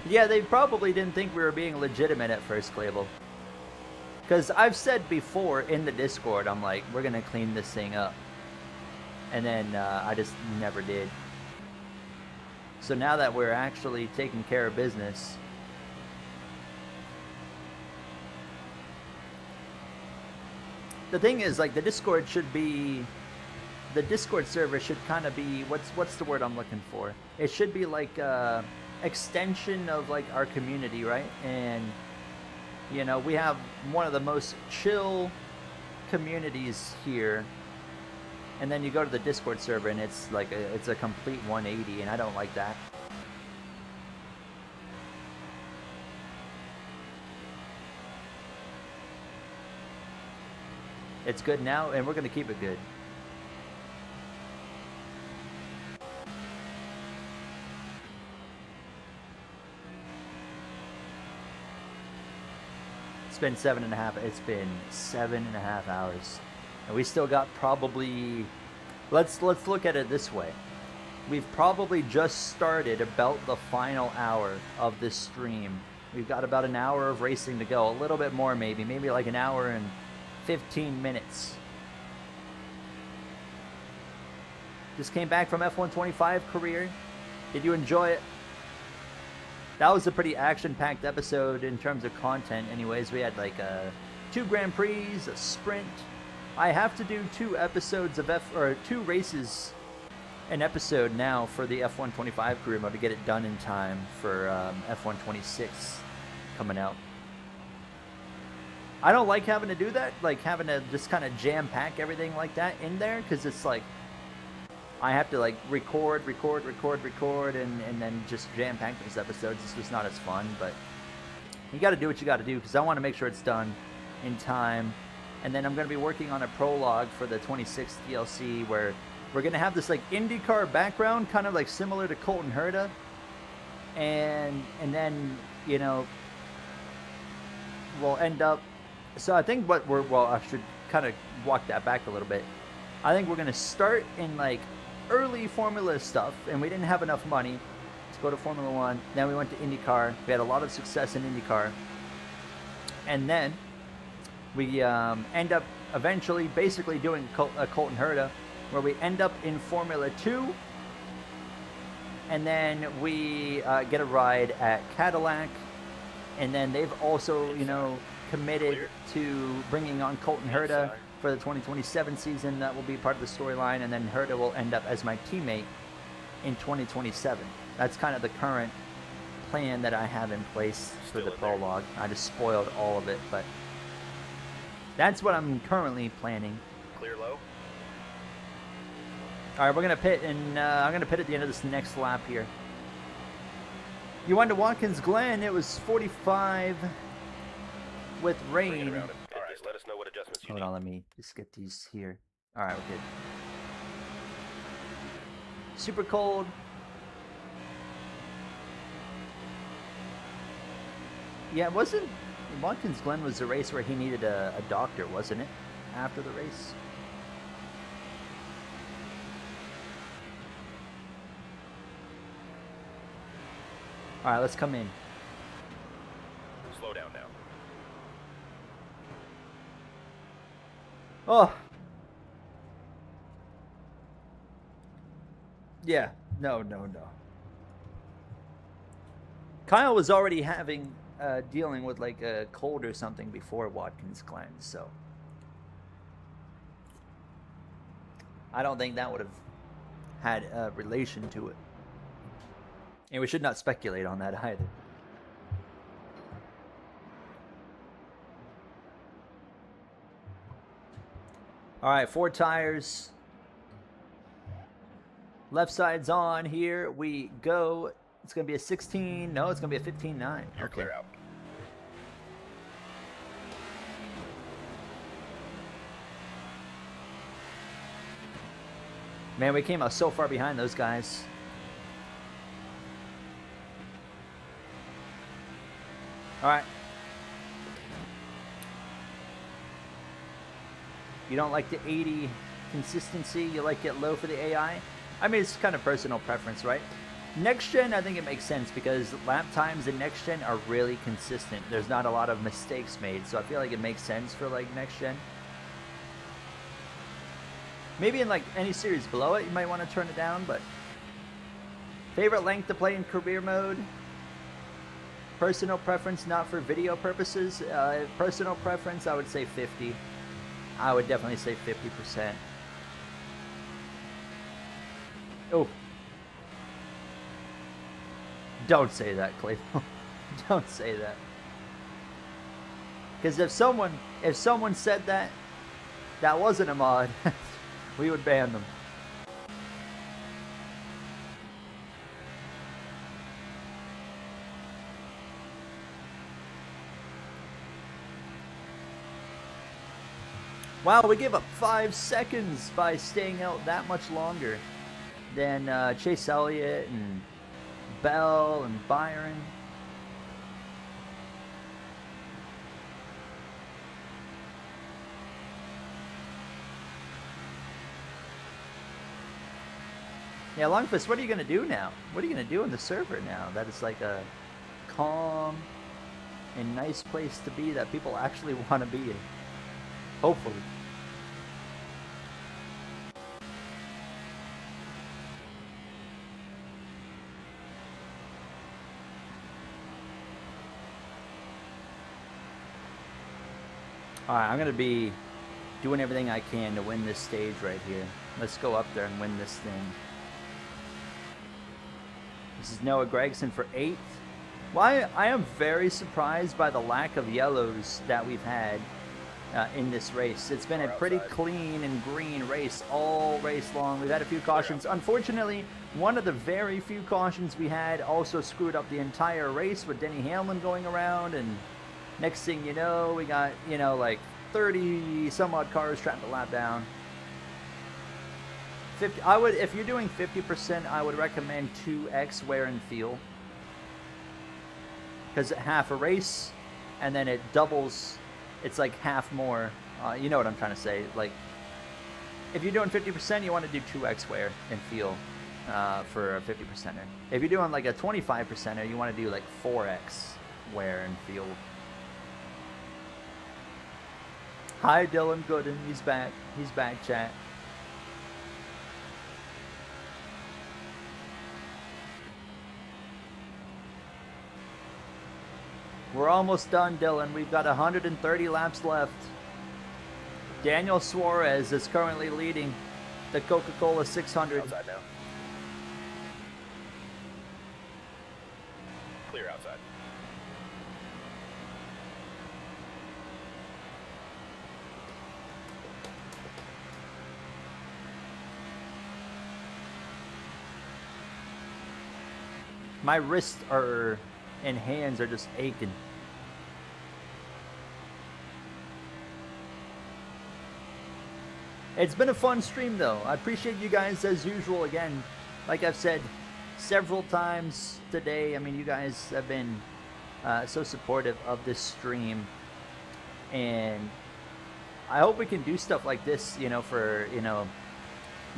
Yeah, they probably didn't think we were being legitimate at first, Claypool. Because I've said before in the Discord, I'm like, we're going to clean this thing up. And then I just never did. So now that we're actually taking care of business, the thing is, like, the Discord should be, the Discord server should kind of be, what's the word I'm looking for? It should be like extension of like our community, right? And you know, we have one of the most chill communities here, and then you go to the Discord server and it's like it's a complete 180, and I don't like that. It's good now, and we're gonna keep it good. It's been 7.5 hours, and we still got probably, let's look at it this way. We've probably just started about the final hour of this stream. We've got about an hour of racing to go, a little bit more maybe like an hour and 15 minutes. Just came back from F125 career. Did you enjoy it? That was a pretty action-packed episode in terms of content. Anyways, we had like 2 Grand Prix, a sprint. I have to do 2 episodes of 2 races an episode now for the F125 career mode to get it done in time for F126 coming out. I don't like having to do that, like having to just kind of jam-pack everything like that in there, because it's like I have to like record, and then just jam-pack those episodes. It's just not as fun, but you got to do what you got to do, because I want to make sure it's done in time. And then I'm going to be working on a prologue for the 26th DLC, where we're going to have this like IndyCar background, kind of like similar to Colton Herta, and then, you know, we'll end up. So I think what I should kind of walk that back a little bit. I think we're going to start in like early Formula stuff, and we didn't have enough money to go to Formula 1. Then we went to IndyCar. We had a lot of success in IndyCar. And then we end up eventually basically doing a Colton Herta, where we end up in Formula 2. And then we get a ride at Cadillac. And then they've also, you know, committed to bringing on Colton Herta for the 2027 season. That will be part of the storyline, and then Herta will end up as my teammate in 2027. That's kind of the current plan that I have in place for the prologue. I just spoiled all of it, but that's what I'm currently planning. Clear low. All right, we're gonna pit, and I'm gonna pit at the end of this next lap here. You went to Watkins Glen. It was 45 with rain. All right, just let us know what adjustments you Hold need. on, let me just get these here. All right, we're good. Super cold. Yeah, it wasn't. Watkins Glen was the race where he needed a doctor, wasn't it? After the race. All right, let's come in. Slow down now. Oh. Yeah. No. Kyle was already dealing with like a cold or something before Watkins Glen, so I don't think that would have had a relation to it. And we should not speculate on that either. All right, 4 tires. Left side's on. Here we go. It's going to be a 16. No, it's going to be a 15-9. You're clear out. Man, we came out so far behind those guys. All right. You don't like the 80 consistency? You like it low for the AI? I mean, it's kind of personal preference, right? Next gen, I think it makes sense because lap times in next gen are really consistent. There's not a lot of mistakes made, so I feel like it makes sense for like next gen. Maybe in like any series below it, you might want to turn it down, but favorite length to play in career mode? Personal preference, not for video purposes. Personal preference, I would say 50. I would definitely say 50%. Oh. Don't say that, Claypool. Don't say that. Because if someone said that, that wasn't a mod, we would ban them. Wow, we gave up 5 seconds by staying out that much longer than Chase Elliott and Bell and Byron. Yeah, Longfist, what are you going to do now? What are you going to do in the server now that it's like a calm and nice place to be that people actually want to be in? Hopefully. Alright, I'm going to be doing everything I can to win this stage right here. Let's go up there and win this thing. This is Noah Gregson for 8th. Well, I am very surprised by the lack of yellows that we've had in this race. It's been a pretty clean and green race all race long. We've had a few cautions. Unfortunately, one of the very few cautions we had also screwed up the entire race with Denny Hamlin going around, and next thing you know, we got, you know, like 30 some odd cars trying to lap down. 50. If you're doing 50%, I would recommend 2x wear and feel, because half a race, and then it doubles. It's like half more. You know what I'm trying to say. Like, if you're doing 50%, you want to do 2x wear and feel for a 50%er. If you're doing like a 25%er, you want to do like 4x wear and feel. Hi, Dylan Gooden. He's back. He's back, chat. We're almost done, Dylan. We've got 130 laps left. Daniel Suarez is currently leading the Coca-Cola 600. Outside now. Clear outside. My wrists and hands are just aching. It's been a fun stream, though. I appreciate you guys as usual. Again, like I've said several times today, I mean, you guys have been so supportive of this stream, and I hope we can do stuff like this, you know, for, you know,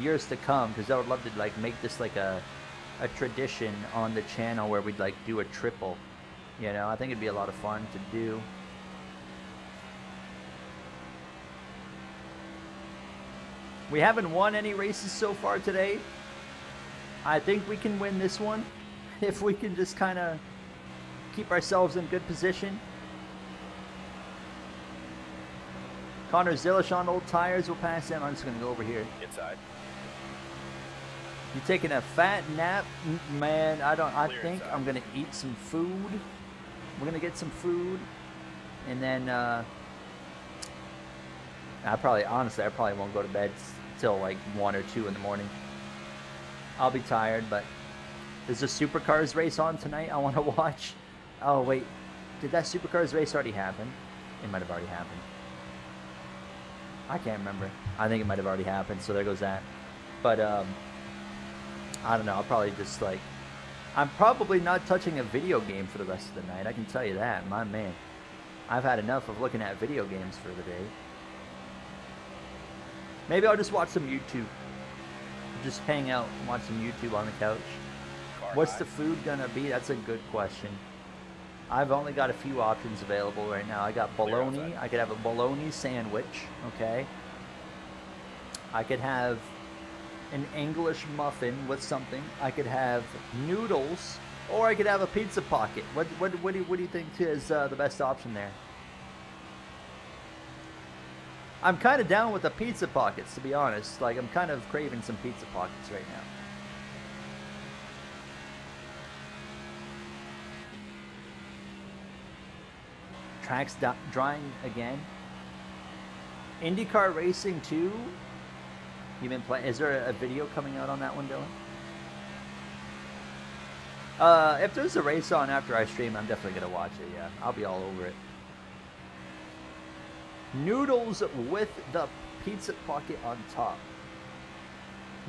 years to come, because I would love to like make this like a tradition on the channel where we'd like do a triple. You know, I think it'd be a lot of fun to do. We haven't won any races so far today. I think we can win this one if we can just kind of keep ourselves in good position. Connor Zillish on old tires will pass him. I'm just going to go over here. Inside. You taking a fat nap? Man, I think inside. I'm going to eat some food. We're going to get some food. And then, honestly, I probably won't go to bed till like 1 or 2 in the morning. I'll be tired, but there's a Supercars race on tonight I want to watch. Oh, wait. Did that Supercars race already happen? It might have already happened. I can't remember. I think it might have already happened, so there goes that. But, I don't know. I'll probably just, like... I'm probably not touching a video game for the rest of the night. I can tell you that. My man. I've had enough of looking at video games for the day. Maybe I'll just watch some YouTube. Just hang out and watch some YouTube on the couch. What's the food gonna be? That's a good question. I've only got a few options available right now. I got bologna. I could have a bologna sandwich, okay? I could have an English muffin with something. I could have noodles, or I could have a pizza pocket. What do you think is the best option there? I'm kind of down with the pizza pockets, to be honest. Like, I'm kind of craving some pizza pockets right now. Tracks drying again. IndyCar Racing 2. You've been playing. Is there a video coming out on that one, Dylan? If there's a race on after I stream, I'm definitely gonna watch it. Yeah, I'll be all over it. Noodles with the pizza pocket on top.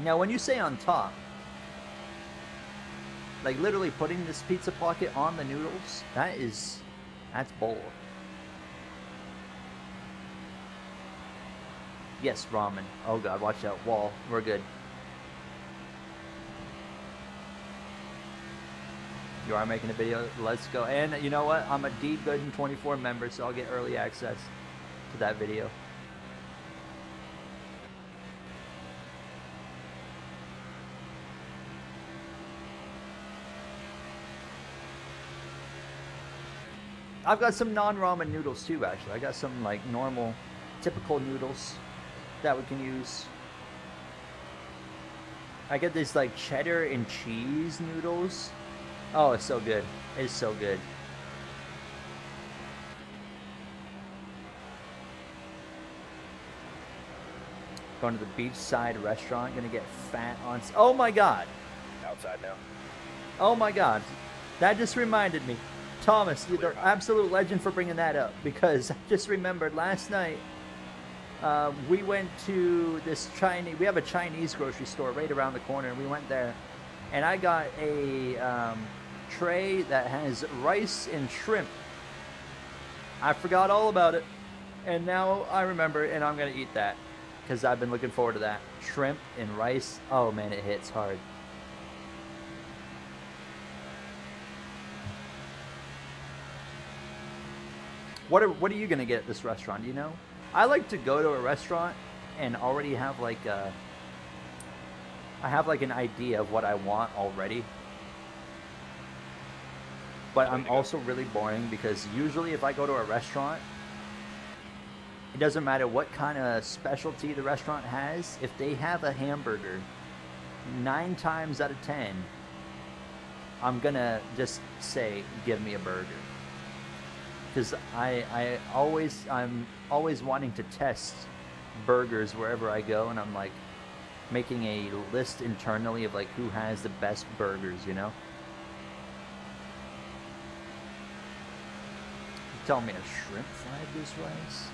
Now, when you say on top, like literally putting this pizza pocket on the noodles, that's bold. Yes, ramen. Oh god, watch out. Wall. We're good. You are making a video. Let's go. And you know what? I'm a D Gooden 24 member, so I'll get early access to that video. I've got some non-ramen noodles too, actually. I got some like normal, typical noodles that we can use. I get this like cheddar and cheese noodles. Oh, it's so good. It's so good. Going to the beachside restaurant. Gonna get fat on... Oh my god. Outside now. Oh my god. That just reminded me. Thomas, you're the absolute legend for bringing that up. Because I just remembered last night, we went to this Chinese... We have a Chinese grocery store right around the corner. And we went there. And I got a tray that has rice and shrimp. I forgot all about it. And now I remember, and I'm going to eat that. Because I've been looking forward to that. Shrimp and rice. Oh man, it hits hard. What are you gonna get at this restaurant? Do you know? I like to go to a restaurant and already have like a... I have like an idea of what I want already. But I'm also really boring because usually if I go to a restaurant, it doesn't matter what kind of specialty the restaurant has. If they have a hamburger, 9 times out of 10, I'm gonna just say, give me a burger. Because I'm always wanting to test burgers wherever I go, and I'm like making a list internally of like who has the best burgers, you know? You tell me a shrimp fried this rice?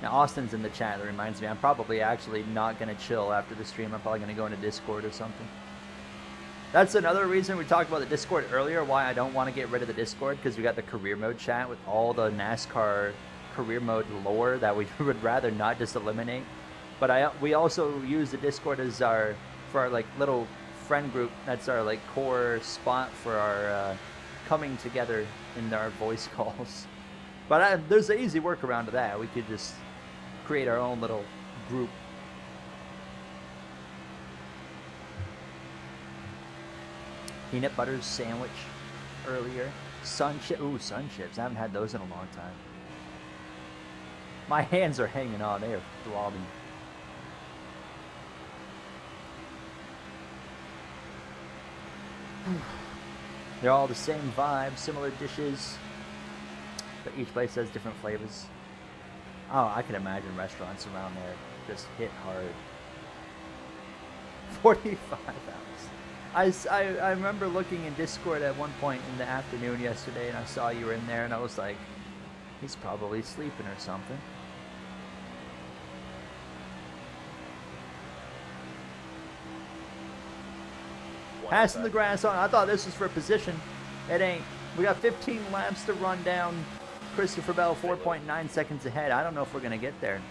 Now, Austin's in the chat. That reminds me, I'm probably actually not going to chill after the stream. I'm probably going to go into Discord or something. That's another reason we talked about the Discord earlier, why I don't want to get rid of the Discord, because we got the career mode chat with all the NASCAR career mode lore that we would rather not just eliminate. But we also use the Discord as for our like little friend group. That's our like core spot for our coming together in our voice calls. But there's an easy workaround to that. We could just create our own little group. Peanut butter sandwich earlier. Sun chips. Ooh, sun chips. I haven't had those in a long time. My hands are hanging on. They are throbbing. They're all the same vibe, similar dishes, but each place has different flavors. Oh, I can imagine restaurants around there just hit hard. 45 hours. I remember looking in Discord at one point in the afternoon yesterday, and I saw you were in there, and I was like, he's probably sleeping or something. Passing the grass on. I thought this was for position. It ain't. We got 15 laps to run down. Christopher Bell 4.9 seconds ahead. I don't know if we're going to get there.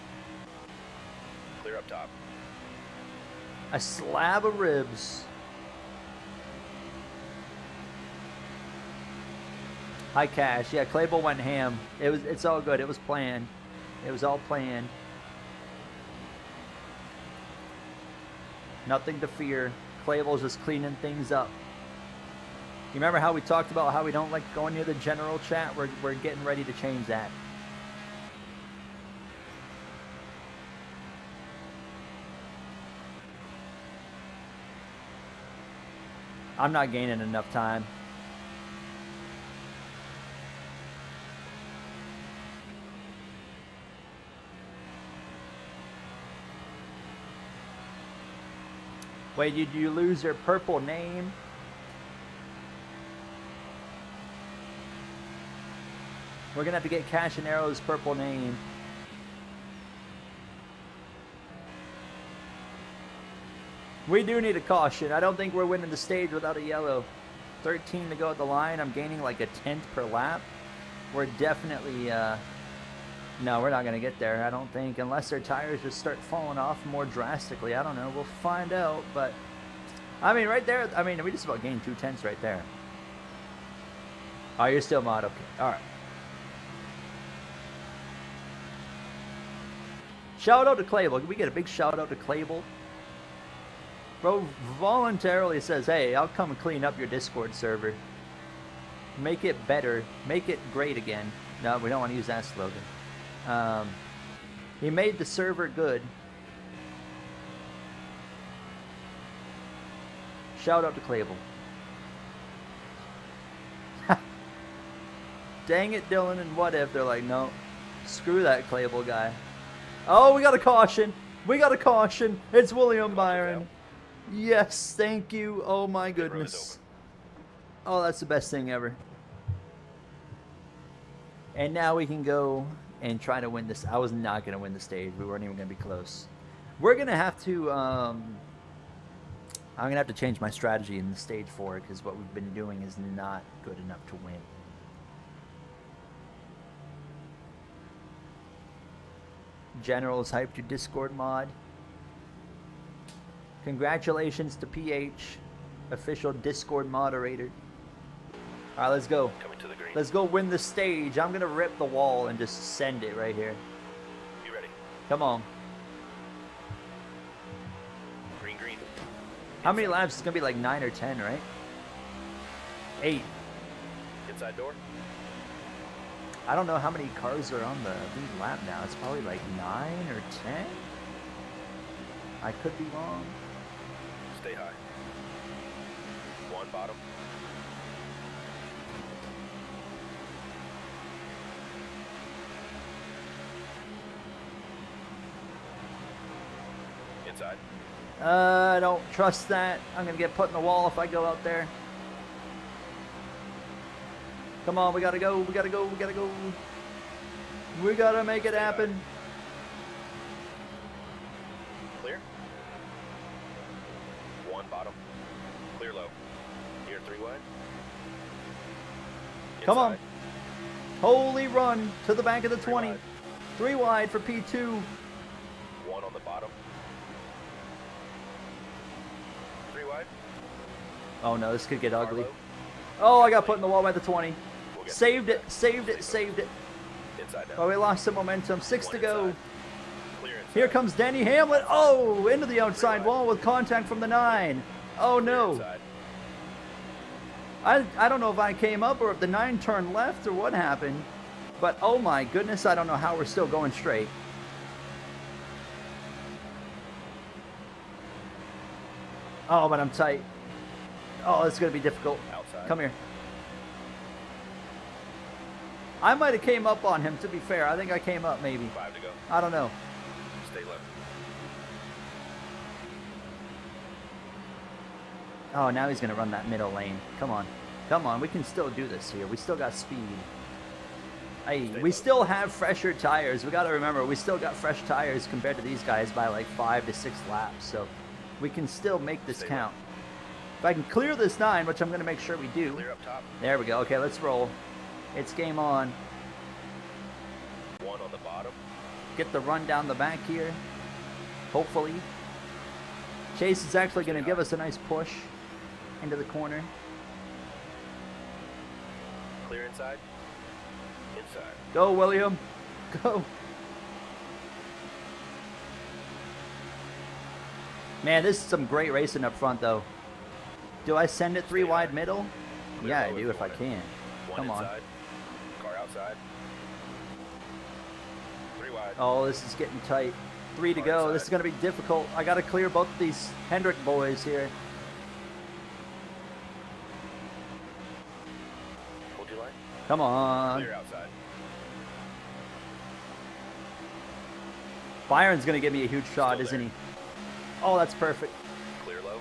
Clear up top. A slab of ribs. Hi, Cash. Yeah, Clayball went ham. It's all good. It was planned. It was all planned. Nothing to fear. Clayball's just cleaning things up. You remember how we talked about how we don't like going near the general chat? We're getting ready to change that. I'm not gaining enough time. Wait, did you lose your purple name? We're gonna have to get Cash and Arrow's purple name. We do need a caution. I don't think we're winning the stage without a yellow. 13 to go at the line. I'm gaining like a 10th per lap. We're definitely, no, we're not gonna get there, I don't think, unless their tires just start falling off more drastically. I don't know. We'll find out, but I mean, right there, I mean, we just about gained 2 tenths right there. Oh, you're still mod. Okay. All right. Shout out to Clayball. Can we get a big shout out to Clayball? Bro voluntarily says, hey, I'll come and clean up your Discord server. Make it better. Make it great again. No, we don't want to use that slogan. He made the server good. Shout out to Clayball. Dang it, Dylan, and what if? They're like, no, screw that Clayball guy. Oh, we got a caution. We got a caution. It's William Byron. Yes, thank you. Oh my goodness. Oh, that's the best thing ever. And now we can go and try to win this. I was not going to win the stage. We weren't even going to be close. We're going to have to, I'm going to have to change my strategy in the stage 4 because what we've been doing is not good enough to win. General's hyped your Discord mod. Congratulations to PH, official Discord moderator. All right, let's go. Coming to the green. Let's go win the stage. I'm gonna rip the wall and just send it right here. You ready? Come on. Green, green. How many laps? It's gonna be like 9 or 10, right? 8. Inside door. I don't know how many cars are on the lead lap now. It's probably like 9 or 10. I could be wrong. Stay high. 1 bottom. Inside. I don't trust that. I'm gonna get put in the wall if I go out there. Come on, we gotta go, we gotta go, we gotta go. We gotta make it happen. Clear. 1 bottom. Clear low. Here 3 wide. Come on. Inside. Holy run to the back of the 20. wide. 3 wide for P2. 1 on the bottom. 3 wide. Oh no, this could get Far ugly. low. Oh, I got put in the wall by the 20. We'll get Saved it, saved it, saved it. inside down. Oh, we lost some momentum. 6 to 1 go. inside. Clear inside. Here comes Danny Hamlin. Oh, into the outside wall with contact from the 9. Oh Clear no. inside. I don't know if I came up or if the 9 turned left or what happened. But oh my goodness, I don't know how we're still going straight. Oh, but I'm tight. Oh, it's going to be difficult. Outside. Come here. I might have came up on him, to be fair. I think I came up, maybe. 5 to go. I don't know. Stay low. Oh, now he's going to run that middle lane. Come on. Come on. We can still do this here. We still got speed. Hey, we still have fresher tires. We got to remember, we still got fresh tires compared to these guys by like 5 to 6 laps. So we can still make this count. If I can clear this 9, which I'm going to make sure we do. Clear up top. There we go. Okay, let's roll. It's game on. 1 on the bottom. Get the run down the back here. Hopefully. Chase is actually going to give us a nice push into the corner. Clear inside. Inside. Go, William. Go. Man, this is some great racing up front, though. Do I send it 3 wide middle? Yeah, I do if I can. Come on. Inside. Car outside. 3 wide. Oh, this is getting tight. 3 to go. This is going to be difficult. I got to clear both of these Hendrick boys here. Hold your line. Come on. Clear outside. Byron's going to give me a huge shot, Still isn't there. he? Oh, that's perfect. Clear low.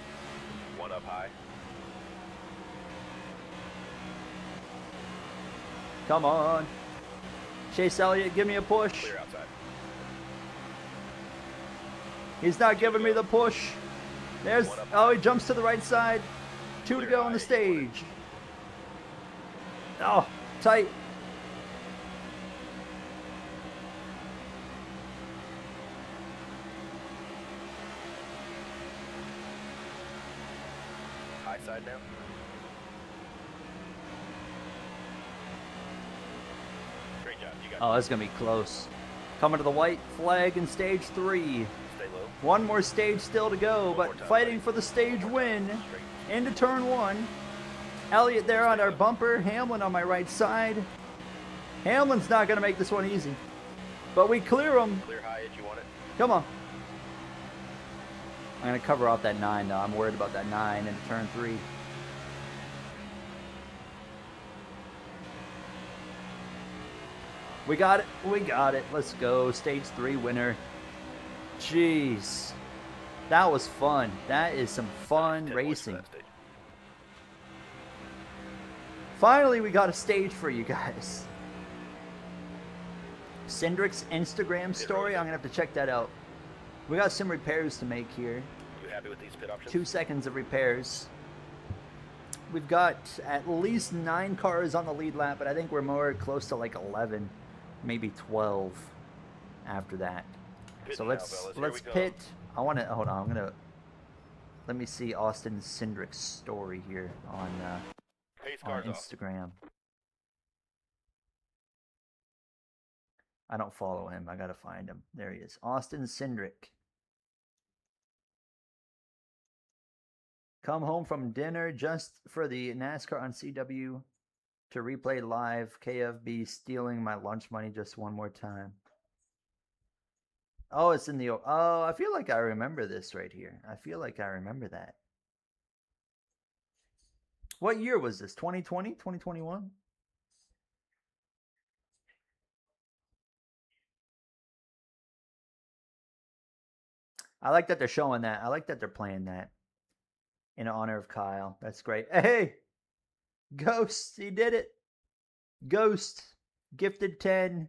1 up high. Come on. Chase Elliott, give me a push. Clear outside. He's not giving me the push. There's, oh, he jumps to the right side. 2 to go on the stage. Oh, tight. High side now. Great job. You got Oh, that's going to be close. Coming to the white flag in stage 3. Stay low. One more stage still to go, but fighting for the stage win. Into turn 1. Elliott there on our bumper. Hamlin on my right side. Hamlin's not going to make this one easy. But we clear him. Clear high if you want it. Come on. I'm going to cover off that 9, though. I'm worried about that 9 into turn 3. We got it. We got it. Let's go. Stage 3 winner. Jeez. That was fun. That is some fun 10 points for racing. that stage. Finally, we got a stage for you guys. Cindric's Instagram story. I'm going to have to check that out. We got some repairs to make here. You happy with these pit options? 2 seconds of repairs. We've got at least 9 cars on the lead lap, but I think we're more close to like 11, maybe 12 after that. Pit So now, let's fellas. Here we go. pit. I want to hold on. I'm gonna let me see Austin Cindric's story here on Pace on cars off. Instagram. I don't follow him. I gotta find him. There he is. Austin Cindric. Come home from dinner just for the NASCAR on CW to replay live. KFB stealing my lunch money just one more time. Oh, it's in the... Oh, I feel like I remember this right here. I feel like I remember that. What year was this? 2020? 2021? I like that they're showing that. I like that they're playing that in honor of Kyle. That's great. Hey! Ghost, he did it. Ghost, gifted 10.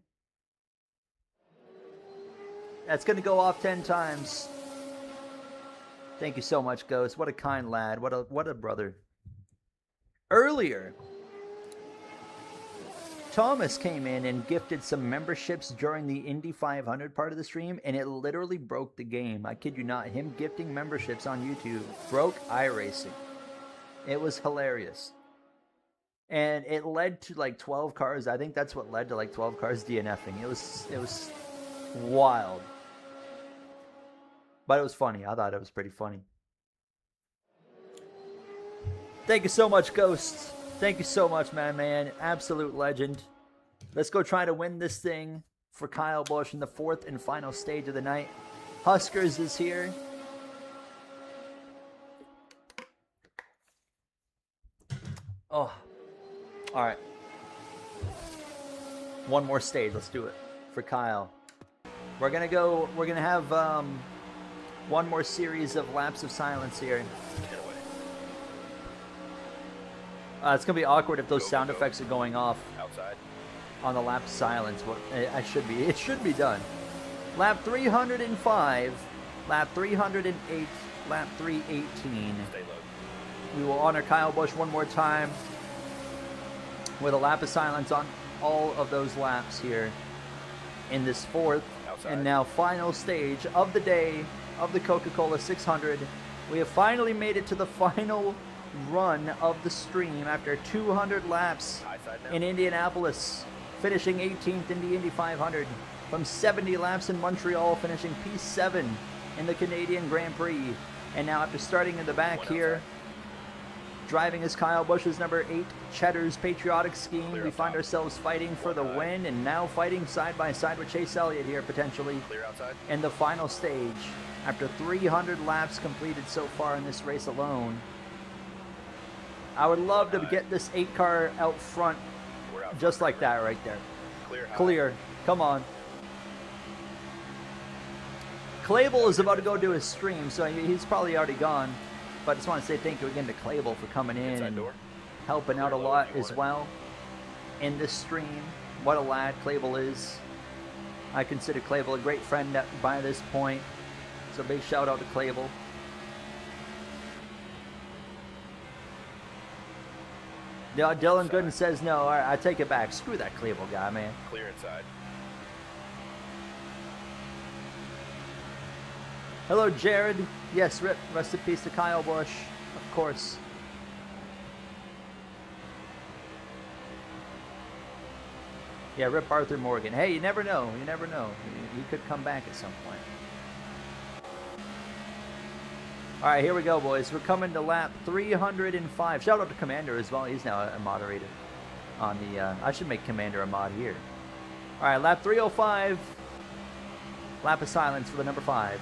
That's going to go off 10 times. Thank you so much, Ghost. What a kind lad. What a brother. Earlier, Thomas came in and gifted some memberships during the Indy 500 part of the stream, and it literally broke the game. I kid you not. Him gifting memberships on YouTube broke iRacing. It was hilarious. And it led to like 12 cars. I think that's what led to like 12 cars DNFing. It was wild. But it was funny. I thought it was pretty funny. Thank you so much, Ghost. Thank you so much, man. Absolute legend. Let's go try to win this thing for Kyle Busch in the 4th and final stage of the night. Huskers is here. Oh. All right. One more stage. Let's do it for Kyle. We're gonna have one more series of laps of silence here. It's gonna be awkward if those sound effects are going off Outside. on the lap of silence. It should be done. Lap 305, lap 308, lap 318. Stay low. We will honor Kyle Busch one more time with a lap of silence on all of those laps here in this fourth and now final stage of the day of the Coca-Cola 600. We have finally made it to the final run of the stream after 200 laps in Indianapolis, finishing 18th in the Indy 500, from 70 laps in Montreal, finishing P7 in the Canadian Grand Prix. And now after starting in the back here, driving as Kyle Busch's number 8 Cheddar's Patriotic Scheme, we find ourselves fighting for the win and now fighting side by side with Chase Elliott here potentially in the final stage after 300 laps completed so far in this race alone. I would love to get this 8 car out front just like that right there. Clear. Come on. Clable is about to go do his stream, so he's probably already gone. But I just want to say thank you again to Clable for coming in and helping out a lot as well in this stream. What a lad Clable is. I consider Clable a great friend by this point. So big shout out to Clable. Dylan Gooden says no. All right, I take it back. Screw that Clable guy, man. Clear inside. Hello, Jared. Yes, rest in peace to Kyle Busch, of course. Yeah, rip Arthur Morgan. Hey, you never know. You never know. He could come back at some point. All right, here we go, boys. We're coming to lap 305. Shout out to Commander as well. He's now a moderator on the... I should make Commander a mod here. All right, lap 305. Lap of silence for the number 5.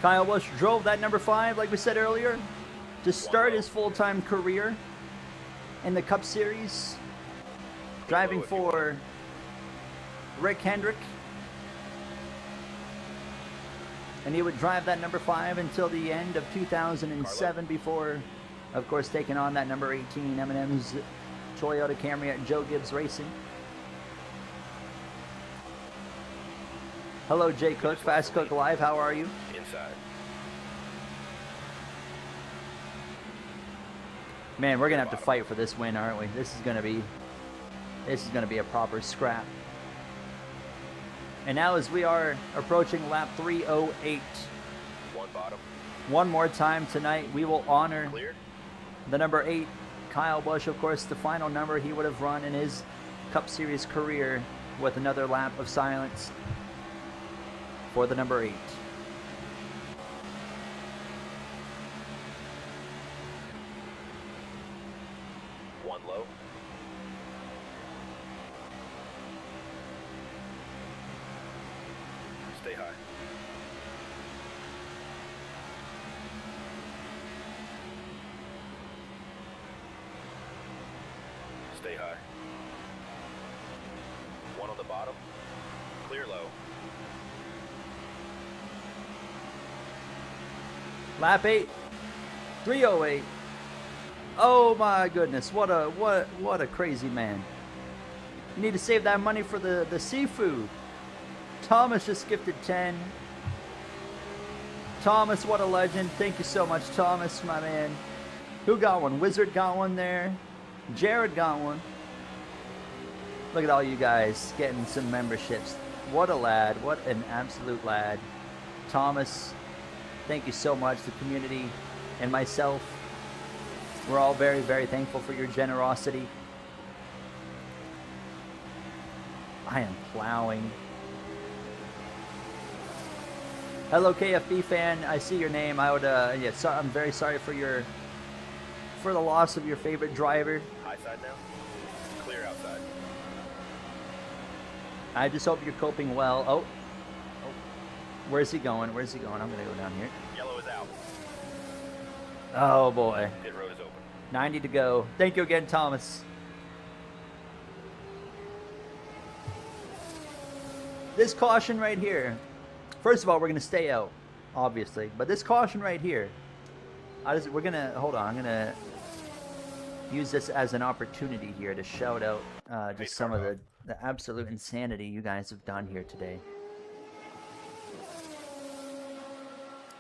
Kyle Busch drove that number 5, like we said earlier, to start his full-time career in the Cup Series, driving for Rick Hendrick. And he would drive that number 5 until the end of 2007 before, of course, taking on that number 18 M&M's Toyota Camry at Joe Gibbs Racing. Hello, Jay Cook, Fast Cook Live. How are you? Inside. Man, we're gonna have to fight for this win, aren't we? This is gonna be a proper scrap. And now, as we are approaching lap 308, One bottom. one more time tonight, we will honor Clear. the number 8, Kyle Busch. Of course, the final number he would have run in his Cup Series career, with another lap of silence for the number 8. One low. Stay high. Stay high. One on the bottom. Clear low. Lap 8, 308. Oh my goodness, what a crazy man. You need to save that money for the seafood. Thomas just gifted 10. Thomas, what a legend. Thank you so much, Thomas, my man. Who got one? Wizard got one there. Jared got one. Look at all you guys getting some memberships. What a lad. What an absolute lad. Thomas, thank you so much. The community and myself, we're all very, very thankful for your generosity. I am plowing. Hello, KFB fan. I see your name. I would, yeah, so, I'm very sorry for the loss of your favorite driver. High side now. Clear outside. I just hope you're coping well. Oh. Where's he going? Where's he going? I'm going to go down here. Yellow is out. Oh, boy. Pit road is open. 90 to go. Thank you again, Thomas. This caution right here. First of all, we're going to stay out, obviously. But this caution right here, we're going to, hold on, I'm going to use this as an opportunity here to shout out just some of the absolute insanity you guys have done here today.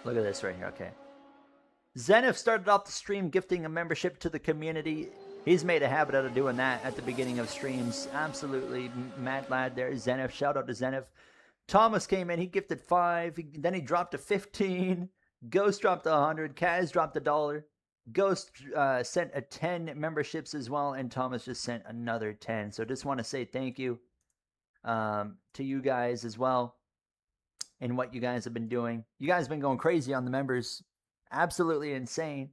Look at this right here, okay. Zenith started off the stream gifting a membership to the community. He's made a habit out of doing that at the beginning of streams. Absolutely mad lad there. Zenith, shout out to Zenith. Thomas came in, he gifted 5, then he dropped to 15. Ghost dropped 100, Kaz dropped $1. Ghost sent a 10 memberships as well, and Thomas just sent another 10. So just want to say thank you to you guys as well and what you guys have been doing. You guys have been going crazy on the members. Absolutely insane.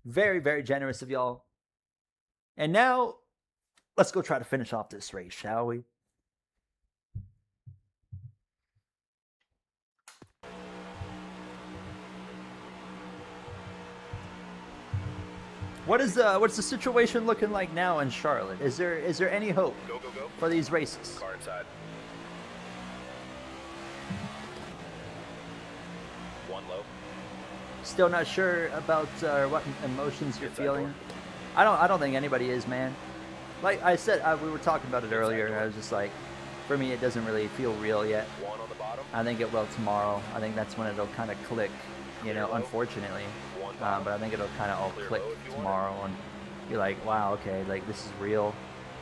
Very, very generous of y'all. And now, let's go try to finish off this race, shall we? What's the situation looking like now in Charlotte? Is there any hope Go. for these races? Car inside. One low. Still not sure about what emotions you're Inside feeling. door. I don't think anybody is, man. Like I said, we were talking about it earlier. I was just like, for me, it doesn't really feel real yet. One on the bottom. I think it will tomorrow. I think that's when it'll kind of click, you know, Clear low. unfortunately. One bottom. But I think it'll kind of all Clear click low if you want it. tomorrow and be like, wow, okay, like this is real.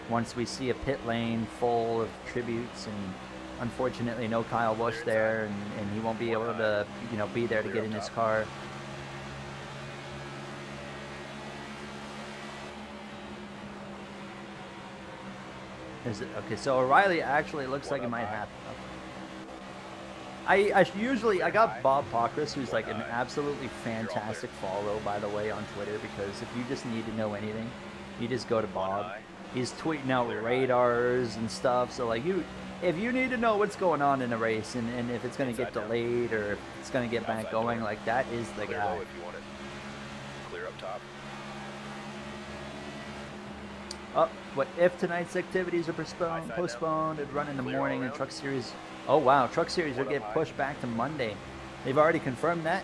Once we see a pit lane full of tributes and unfortunately no Kyle Busch Clear there and he won't be One able high. to, you know, be there to Clear get in up his top. car. Is it okay? So O'Reilly actually looks One like it up might high. happen. I got Bob Pockrass, who's like an One high. absolutely fantastic follow, by the way, on Twitter, because if you just need to know anything, you just go to Bob. high. He's tweeting out Clear high. radars and stuff. So like if you need to know what's going on in a race and if it's going to get Inside down. delayed or if it's going to get back Outside going, door. like that is the Clear guy. low if you want it. Clear up top. Oh, what if tonight's activities are High side postponed and run in the Clear all morning and around. Truck Series? Oh wow, Truck Series will One get up high. pushed back to Monday. They've already confirmed that.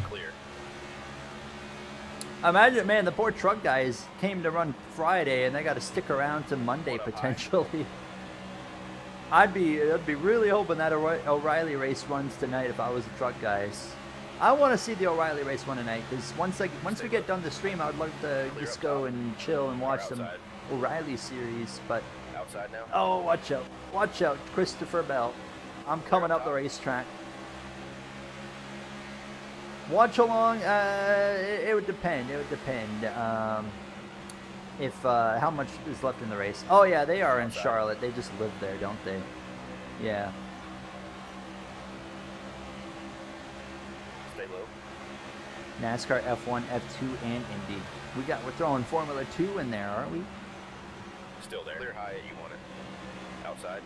Clear. Imagine, man, the poor truck guys came to run Friday and they got to stick around to Monday One up high. potentially. I'd be really hoping that O'Reilly race runs tonight if I was the truck guys. I want to see the O'Reilly race one tonight because once we get done the stream, I would love to Clear just up go top. and chill and watch some outside. O'Reilly series. But Outside now. oh, watch out, Christopher Bell. I'm coming up the racetrack. Watch along. It would depend. It would depend. If how much is left in the race. Oh yeah, they are in Outside. Charlotte. They just live there, don't they? Yeah. Stay low. NASCAR F1, F2, and Indy. We're throwing Formula 2 in there, aren't we? Still there. Clear high. You want it. Outside.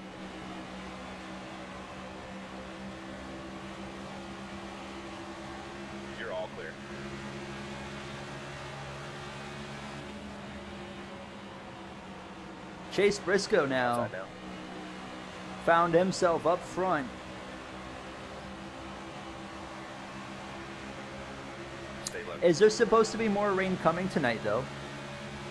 You're all clear. Chase Briscoe now Outside now. found himself up front. Stay low. Is there supposed to be more rain coming tonight, though?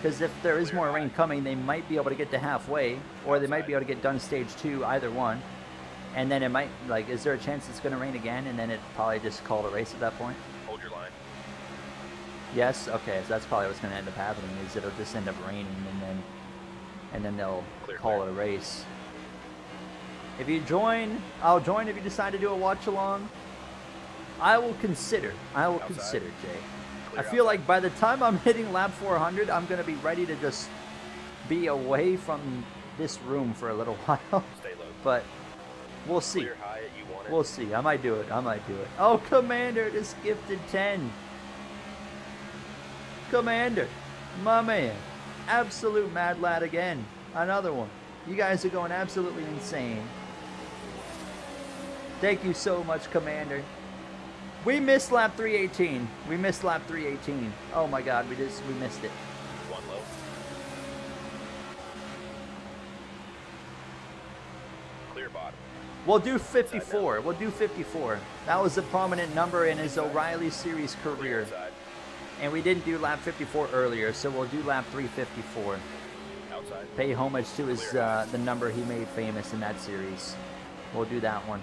Because if there is more rain coming, they might be able to get to halfway, or they might be able to get done stage 2, either one. And then it might, like, is there a chance it's going to rain again, and then it probably just called a race at that point? Hold your line. Yes? Okay, so that's probably what's going to end up happening, is it'll just end up raining, and then they'll Clear, call clear. it a race. If you join, I'll join if you decide to do a watch-along. I will consider, Outside. Jay. I Clear feel outside. like by the time I'm hitting lap 400, I'm going to be ready to just be away from this room for a little while, Stay low. but we'll see. Clear high, you want it. We'll see. I might do it. I might do it. Oh, Commander just gifted 10. Commander, my man. Absolute mad lad again. Another one. You guys are going absolutely insane. Thank you so much, Commander. We missed lap 318. We missed lap 318. Oh my God, we missed it. One low. Clear bottom. We'll do 54. We'll do 54. That was a prominent number in his O'Reilly Series Clear career. inside. And we didn't do lap 54 earlier, so we'll do lap 354. Outside. Pay homage to his the number he made famous in that series. We'll do that one.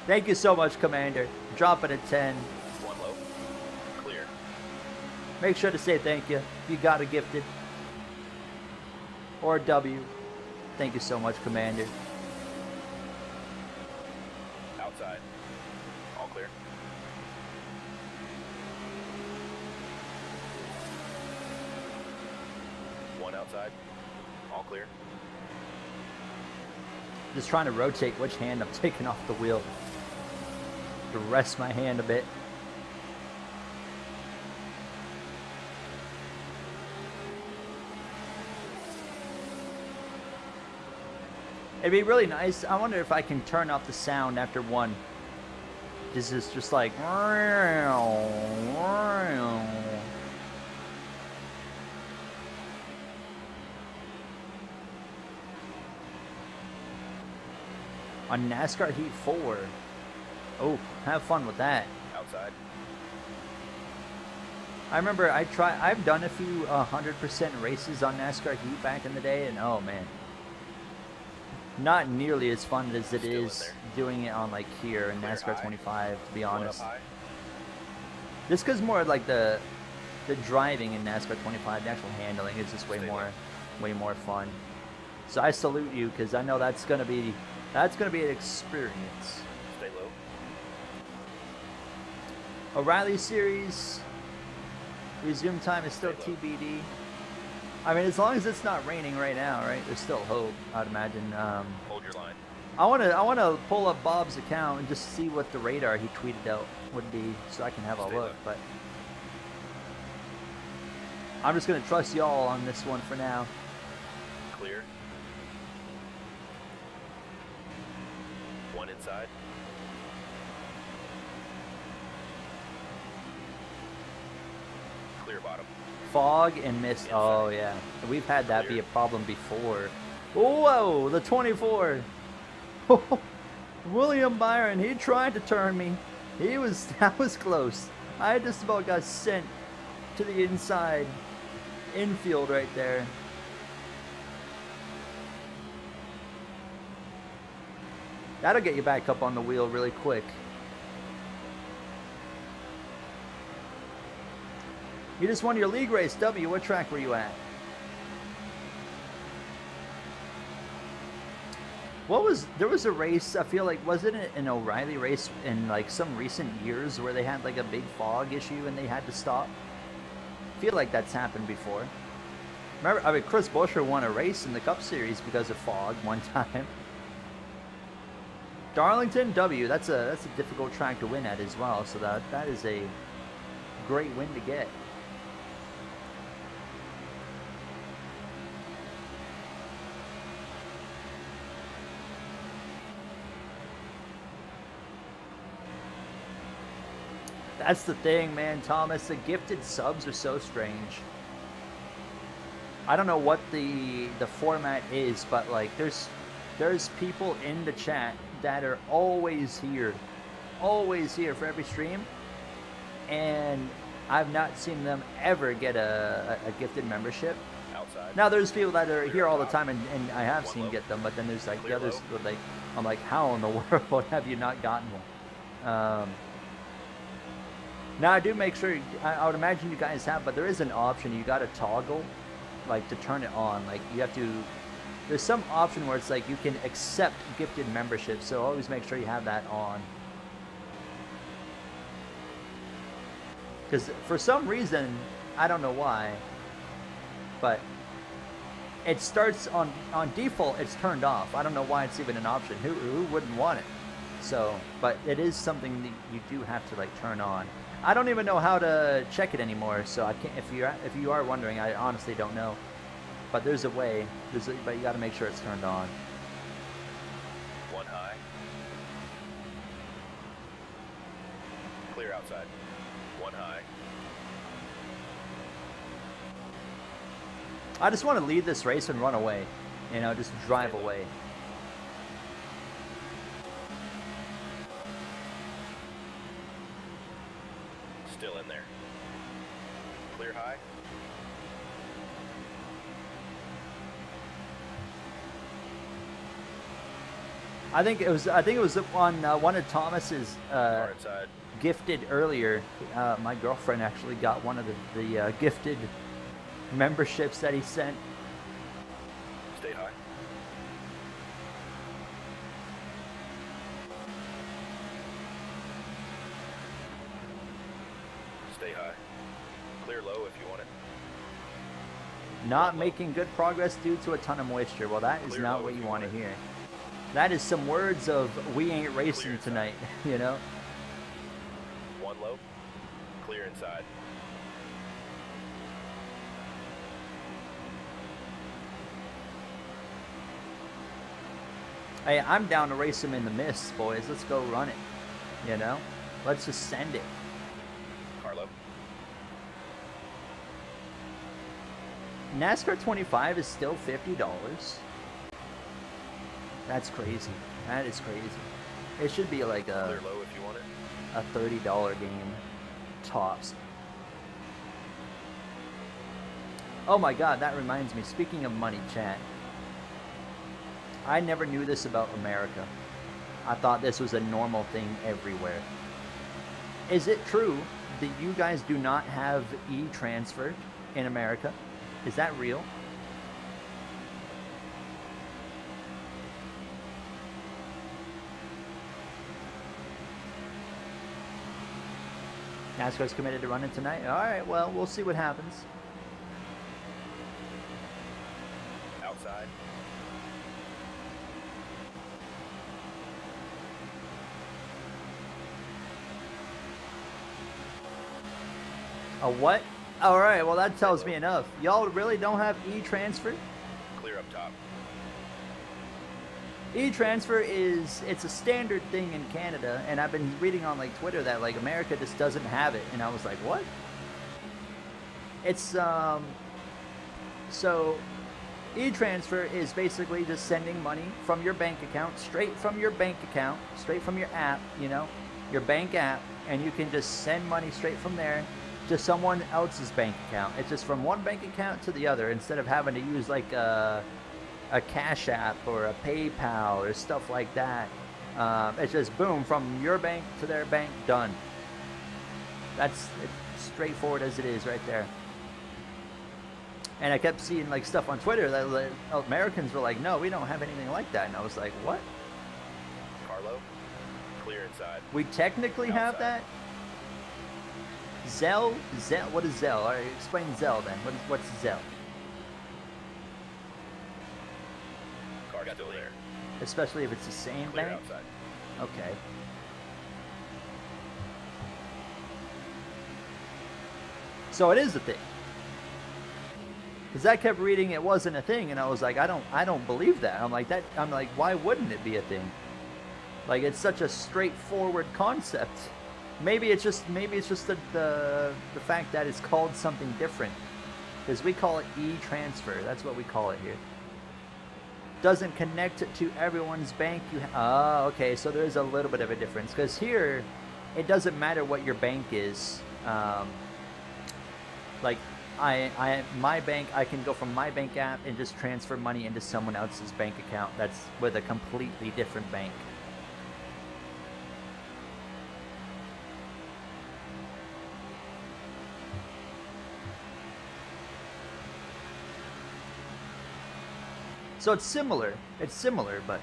Thank you so much, Commander. Drop it at 10. One low. Clear. Make sure to say thank you if you got a gifted. Or a W. Thank you so much, Commander. Outside. All clear. One outside. All clear. Just trying to rotate which hand I'm taking off the wheel. To rest my hand a bit. It'd be really nice. I wonder if I can turn off the sound after one. This is just like. On NASCAR Heat 4. Oh, have fun with that. Outside. I remember I've done a few 100% races on NASCAR Heat back in the day, and oh man. Not nearly as fun as it Still in is there. doing it on like here in Clear NASCAR high. 25, to be One up honest. high. Just because more like the driving in NASCAR 25, the actual handling is just way Stay more fun. So I salute you because I know that's gonna be an experience. Stay low. O'Reilly Series resume time is still Stay low. TBD. I mean, as long as it's not raining right now, right? There's still hope, I'd imagine. Hold your line. I wanna pull up Bob's account and just see what the radar he tweeted out would be, so I can have a Stay look. low. But I'm just gonna trust y'all on this one for now. Clear. One inside. Clear bottom. Fog and mist. Oh yeah, we've had that be a problem before. Whoa, the 24. William Byron, he tried to turn me. That was close. I just about got sent to the inside infield right there. That'll get you back up on the wheel really quick. You just won your league race, W. What track were you at? There was a race, I feel like, wasn't it an O'Reilly race in like some recent years where they had like a big fog issue and they had to stop? I feel like that's happened before. Remember, I mean, Chris Buescher won a race in the Cup Series because of fog one time. Darlington, W, that's a difficult track to win at as well, so that is a great win to get. That's the thing, man, Thomas. The gifted subs are so strange. I don't know what the format is, but like there's people in the chat that are always here for every stream, and I've not seen them ever get a gifted membership. Outside. Now there's people that are here all the time, and I have One seen low. get them, but then there's like the Clear others low. who are like, I'm like, how in the world have you not gotten one? Now I do make sure, I would imagine you guys have, but there is an option you got to toggle, like to turn it on. Like you have to, there's some option where it's like you can accept gifted membership, so always make sure you have that on. Because for some reason, I don't know why, but it starts on default. It's turned off. I don't know why it's even an option. Who wouldn't want it? So, but it is something that you do have to like turn on. I don't even know how to check it anymore. So I can't. If you are wondering, I honestly don't know. But there's a way. But you got to make sure it's turned on. One high. Clear outside. One high. I just want to lead this race and run away. You know, just drive away. Still in there. Clear high. I think it was on one of Thomas's Car inside. gifted earlier. My girlfriend actually got one of the gifted memberships that he sent. Stay high. Stay high. Clear low if you want it. Not making good progress due to a ton of moisture. Well, that is Clear not low what if you you want to want it. hear. That is some words of we ain't racing Clear inside. tonight, you know? One low. Clear inside. Hey, I'm down to race him in the mist, boys. Let's go run it, you know? Let's just send it. Car low. NASCAR 25 is still $50. That's crazy. That is crazy. It should be like a Clear low if you want it. $30 game tops. Oh my god, that reminds me. Speaking of money, chat. I never knew this about America. I thought this was a normal thing everywhere. Is it true that you guys do not have e-transfer in America? Is that real? NASCAR's committed to running tonight? Alright, well, we'll see what happens. Outside. A what? Alright, well that tells me enough. Y'all really don't have e-transfer? Clear up top. E-transfer it's a standard thing in Canada, and I've been reading on like Twitter that like America just doesn't have it, and I was like, what? It's so e-transfer is basically just sending money from your bank account, straight from your bank account, straight from your app, you know, your bank app, and you can just send money straight from there to someone else's bank account. It's just from one bank account to the other, instead of having to use like a Cash App or a PayPal or stuff like that. It's just boom, from your bank to their bank, done. That's straightforward as it is right there. And I kept seeing like stuff on Twitter that like, Americans were like, no, we don't have anything like that. And I was like, what? Carlo. Clear inside. We technically have that? Zelle? What is Zelle? All right, explain Zelle then. What's Zelle? Car still there. Especially if it's the same Clear bank? outside. Okay. So it is a thing. Because I kept reading it wasn't a thing, and I was like, I don't believe that. I'm like, why wouldn't it be a thing? Like, it's such a straightforward concept. Maybe it's just the fact that it's called something different. Because we call it e-transfer. That's what we call it here. Doesn't connect it to everyone's bank. Oh, okay. So there's a little bit of a difference. Because here, it doesn't matter what your bank is. Like, my bank, I can go from my bank app and just transfer money into someone else's bank account that's with a completely different bank. So it's similar. It's similar, but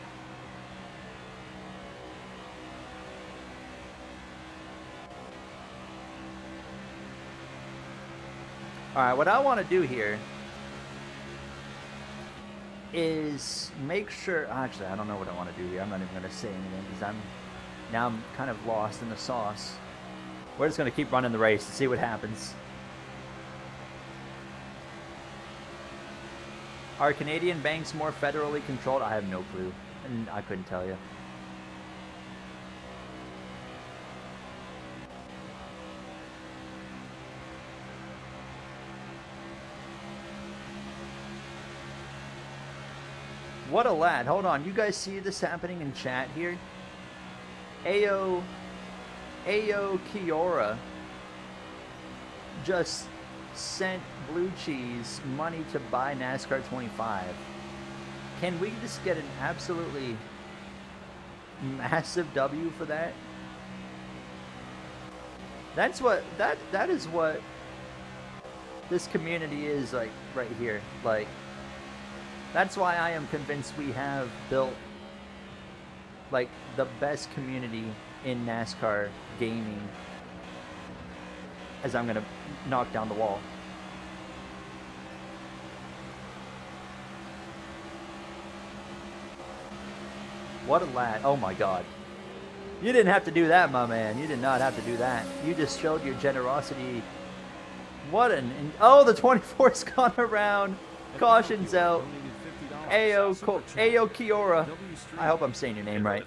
all right, what I want to do here is make sure. Actually, I don't know what I want to do here. I'm not even going to say anything because I'm kind of lost in the sauce. We're just going to keep running the race and see what happens. Are Canadian banks more federally controlled? I have no clue, and I couldn't tell you. What a lad. Hold on. You guys see this happening in chat here? Ayo Kiora just sent Blue Cheese money to buy NASCAR 25. Can we just get an absolutely massive W for that? That is what this community is like right here. Like, that's why I am convinced we have built like the best community in NASCAR gaming. As I'm gonna knock down the wall. What a lad. Oh my god. You didn't have to do that, my man. You did not have to do that. You just showed your generosity. What an... Oh, the 24's gone around. Caution's out. Ayo Kiora. I hope I'm saying your name right.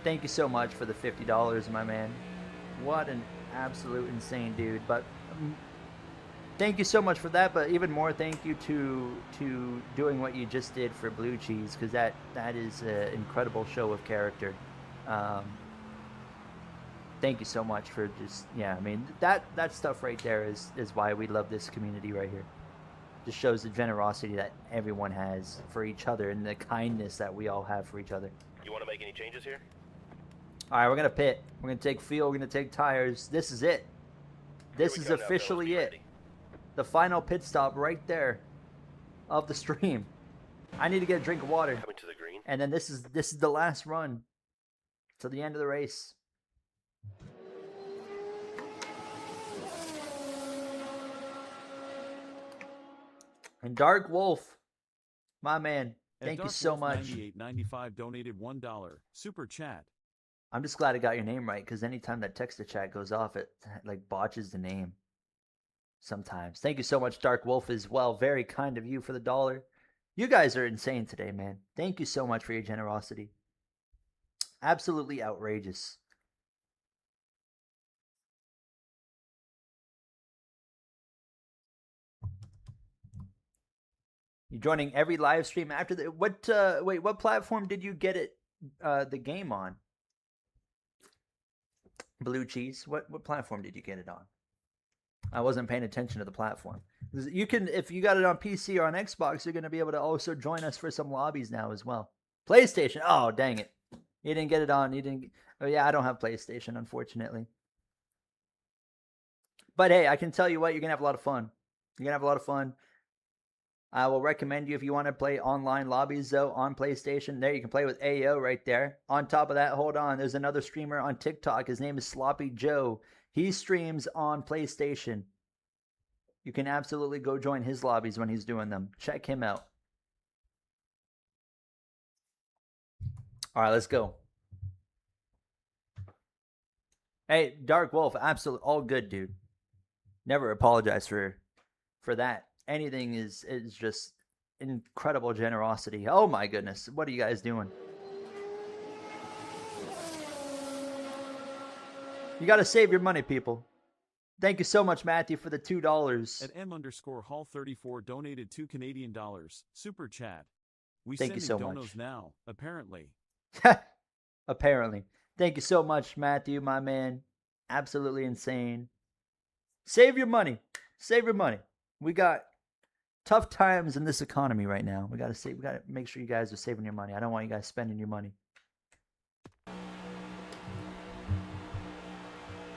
Thank you so much for the $50, my man. What an absolute insane dude. But thank you so much for that. But even more thank you to doing what you just did for Blue Cheese, because that is an incredible show of character. Thank you so much for just, yeah, I mean, that stuff right there is why we love this community right here. Just shows the generosity that everyone has for each other and the kindness that we all have for each other. You want to make any changes here? All right, we're going to pit. We're going to take fuel. We're going to take tires. This is it. This is officially it. The final pit stop right there of the stream. I need to get a drink of water. Coming to the green. And then this is the last run to the end of the race. And Dark Wolf, my man, thank you so much. 98.95 donated $1 super chat. I'm just glad I got your name right, because anytime that text to chat goes off, it like botches the name sometimes. Thank you so much, Dark Wolf, as well. Very kind of you for the $1. You guys are insane today, man. Thank you so much for your generosity. Absolutely outrageous. You're joining every live stream after the what platform did you get it the game on? Blue Cheese. What platform did you get it on? I wasn't paying attention to the platform. You can, if you got it on PC or on Xbox, you're gonna be able to also join us for some lobbies now as well. PlayStation. Oh, dang it. You didn't get it on. You didn't. Oh yeah, I don't have PlayStation, unfortunately. But hey, I can tell you what, you're gonna have a lot of fun. You're gonna have a lot of fun. I will recommend you, if you want to play online lobbies, though, on PlayStation. There, you can play with AO right there. On top of that, hold on, there's another streamer on TikTok. His name is Sloppy Joe. He streams on PlayStation. You can absolutely go join his lobbies when he's doing them. Check him out. All right, let's go. Hey, Dark Wolf, absolutely all good, dude. Never apologize for that. Anything is just incredible generosity. Oh my goodness. What are you guys doing? You got to save your money, people. Thank you so much, Matthew, for the $2. At M_Hall34 donated $2 Canadian super chat. We Thank you so much. donos now, apparently. Apparently. Thank you so much, Matthew, my man. Absolutely insane. Save your money. Save your money. We got tough times in this economy right now. We gotta make sure you guys are saving your money. I don't want you guys spending your money.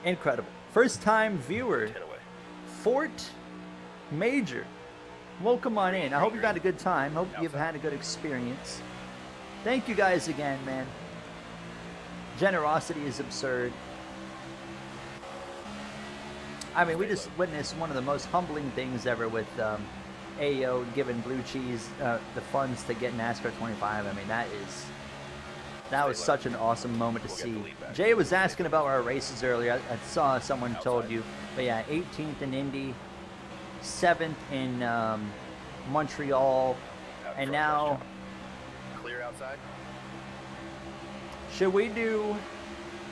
Incredible. First time viewer, Fort Major. Welcome on in. I hope you've had a good time. Hope you've had a good experience. Thank you guys again, man. Generosity is absurd. I mean, we just witnessed one of the most humbling things ever with AO giving Blue Cheese the funds to get NASCAR 25. I mean, that was such an awesome moment to see. Jay was asking about our races earlier. I saw someone told you. But yeah, 18th in Indy, 7th in Montreal, and now Clear outside. should we do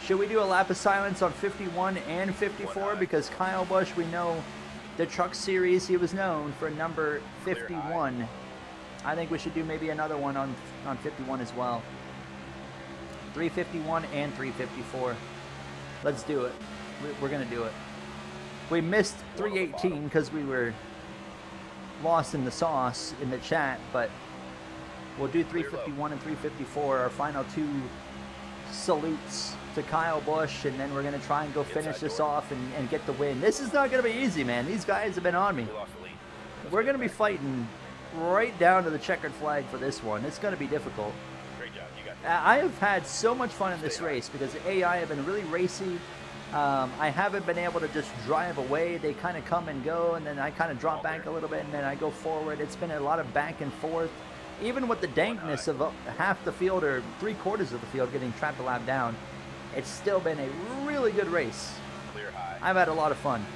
a lap of silence on 51 and 54? Because Kyle Busch, we know the Truck Series, he was known for number 51. I think we should do maybe another one on 51 as well. 351 and 354. Let's do it. We're gonna do it. We missed 318 because we were lost in the sauce in the chat, but we'll do 351 and 354, our final two salutes to Kyle Busch, and then we're going to try and go finish this off and get the win. This is not going to be easy, man. These guys have been on me. We lost the lead. We're going to be fighting right down to the checkered flag for this one. It's going to be difficult. Great job. You got this. I have had so much fun in this race because the AI have been really racy. I haven't been able to just drive away. They kind of come and go, and then I kind of drop back a little bit, and then I go forward. It's been a lot of back and forth. Even with the dankness of half the field or 3/4 of the field getting trapped a lap down, it's still been a really good race. Clear high. I've had a lot of fun.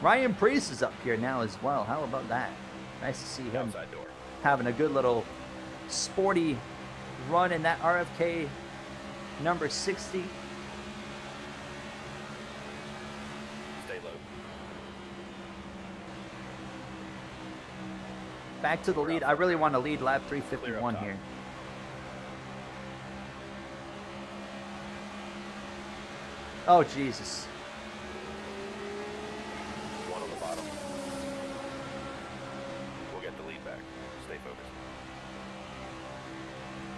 Ryan Prix is up here now as well. How about that? Nice to see him Outside door. having a good little sporty run in that RFK number 60. Stay low. Back to the lead. I really want to lead lap 351 here. Oh, Jesus. One on the bottom. We'll get the lead back. Stay focused.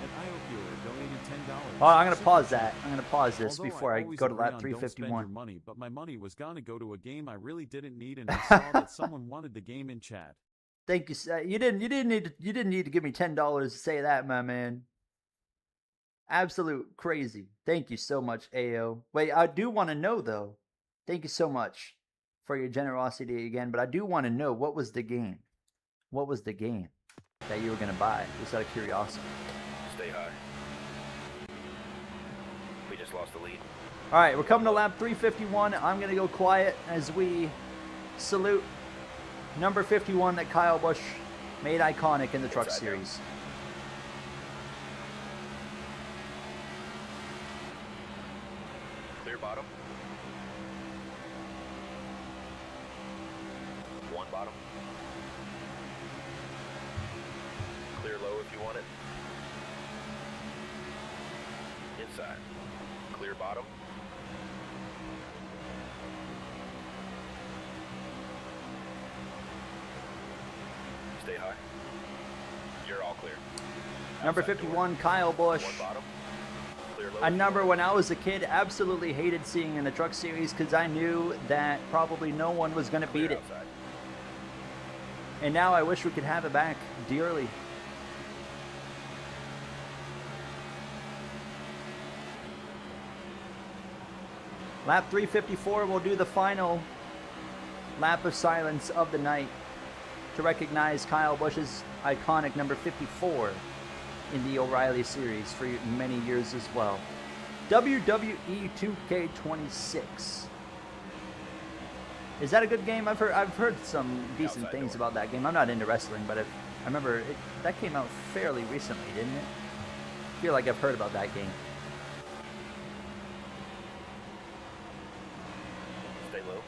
And IOPer donated $10. Oh, I'm going to pause that. I'm going to pause this Although before I always go to agree lap on don't spend your 351. money, but my money was gonna go to a game I really didn't need, and I saw that someone wanted the game in chat. Thank you. You didn't need to give me $10 to say that, my man. Absolute crazy. Thank you so much, AO. Wait, I do want to know though. Thank you so much for your generosity again, but I do want to know, what was the game? What was the game that you were going to buy? Just out of curiosity. Stay high. We just lost the lead. All right, we're coming to lap 351. I'm going to go quiet as we salute number 51 that Kyle Busch made iconic in the Truck Inside down. Series. Clear bottom. One bottom. Clear low if you want it. Inside. Clear bottom. Stay high. You're all clear. Number Outside door. 51, Kyle Busch. One bottom. Clear low. A number when I was a kid, absolutely hated seeing in the Truck Series because I knew that probably no one was going to beat Clear it. outside. And now I wish we could have it back dearly. Lap 354 will do the final lap of silence of the night to recognize Kyle Busch's iconic number 54 in the O'Reilly series for many years as well. WWE 2K26. Is that a good game? I've heard some decent Outside things door. about that game. I'm not into wrestling, but I remember that came out fairly recently, didn't it? I feel like I've heard about that game. Stay low.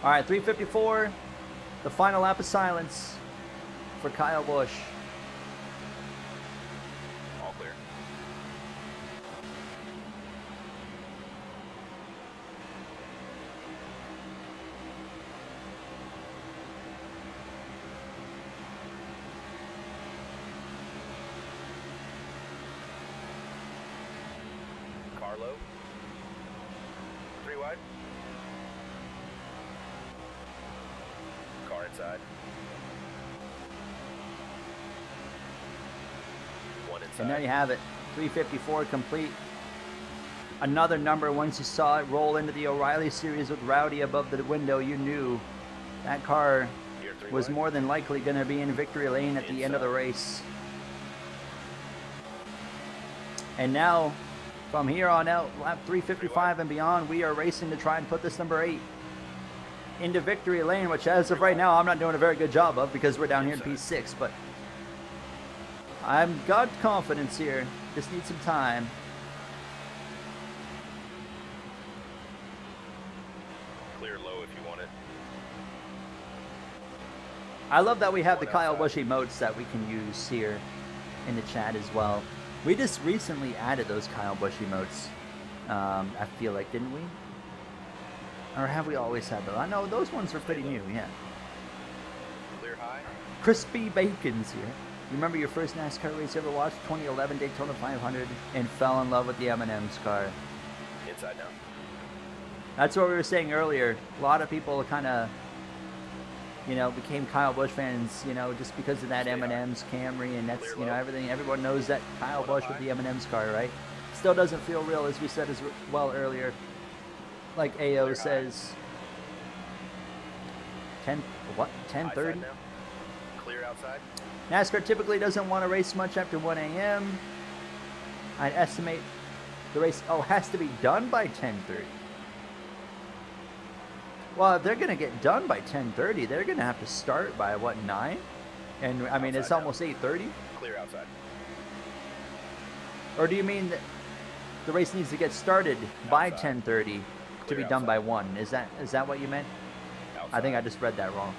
All right, 354, the final lap of silence for Kyle Busch. All clear. Car low. 3 wide. Car inside. One inside. And there you have it, 354 complete. Another number, once you saw it roll into the O'Reilly series with Rowdy above the window, you knew That car Gear 3 was wide. more than likely going to be in victory lane at the end of the race. And now, from here on out, lap 355 and beyond, we are racing to try and put this number 8 into victory lane, which as of right now, I'm not doing a very good job of because we're down here in P6, but I've got confidence here. Just need some time. Clear low if you want it. I love that we have the Kyle Busch emotes that we can use here in the chat as well. We just recently added those Kyle Busch emotes. I feel like, didn't we? Or have we always had those? I know those ones are pretty new, yeah. Clear high. Crispy Bacon's here. You remember your first NASCAR race you ever watched? 2011 Daytona 500 and fell in love with the M&M's car. Inside now. That's what we were saying earlier. A lot of people kind of, you know, became Kyle Busch fans, you know, just because of that M&M's Camry, and that's, you know, everything. Everyone knows that Kyle Busch with the M&M's car, right? Still doesn't feel real, as we said as well earlier. Like AO says, 10:30. Clear outside. NASCAR typically doesn't want to race much after 1 a.m. I'd estimate the race, has to be done by 10:30. Well, if they're going to get done by 10:30, they're going to have to start by, what, 9? And, I mean, it's almost 8:30? Clear outside. Or do you mean that the race needs to get started by 10:30 to be done by 1? Is that what you meant? I think I just read that wrong.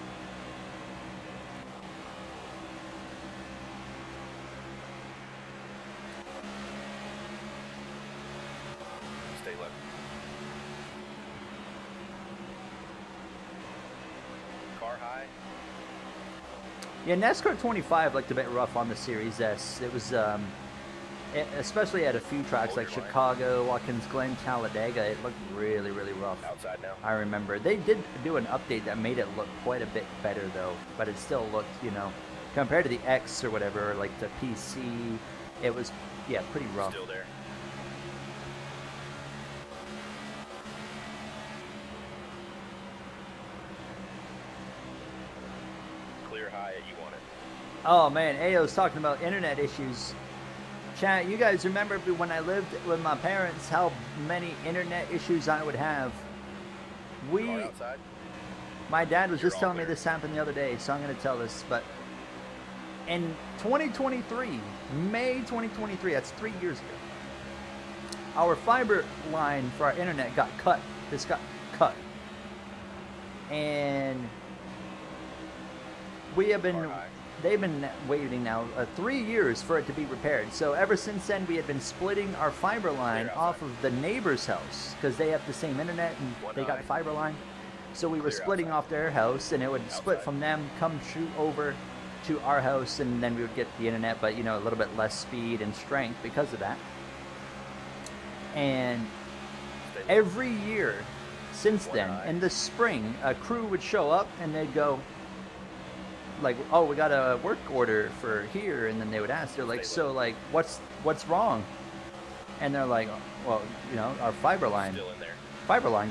Stay left. Car high. Yeah, NASCAR 25 looked a bit rough on the Series S. It was, especially at a few tracks like Chicago, Watkins Glen, Talladega, it looked really, really rough. Outside now. I remember. They did do an update that made it look quite a bit better, though. But it still looked, you know, compared to the X or whatever, or like the PC, it was, yeah, pretty rough. Still there. Clear high. You want it. Oh, man, AO's talking about internet issues. Chat, you guys remember when I lived with my parents, how many internet issues I would have? Car outside. My dad was You're just all telling me clear. this happened the other day, so I'm going to tell this, but in 2023, May 2023, that's 3 years ago, our fiber line for our internet got cut. This got cut. And we have been, they've been waiting now 3 years for it to be repaired. So ever since then, we had been splitting our fiber line off of the neighbor's house because they have the same internet and they got the fiber line. So we were splitting off their house, and it would split from them, come shoot over to our house, and then we would get the internet, but, you know, a little bit less speed and strength because of that. And every year since then, in the spring, a crew would show up and they'd go, like, oh, we got a work order for here, and then they would ask, they're like, so, like, what's wrong? And they're like, well, you know, our fiber line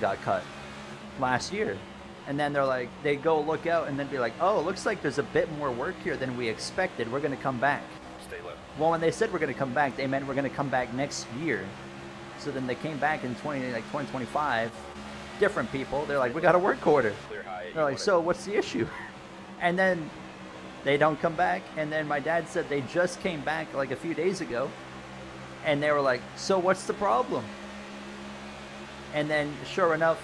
got cut last year. And then they're like, they go look out and then be like, oh, it looks like there's a bit more work here than we expected. We're going to come back. Stay left. Well, when they said we're going to come back, they meant we're going to come back next year. So then they came back in 2025. Different people. They're like, we got a work order. They're like, so what's the issue? And then they don't come back. And then my dad said they just came back like a few days ago. And they were like, so what's the problem? And then sure enough,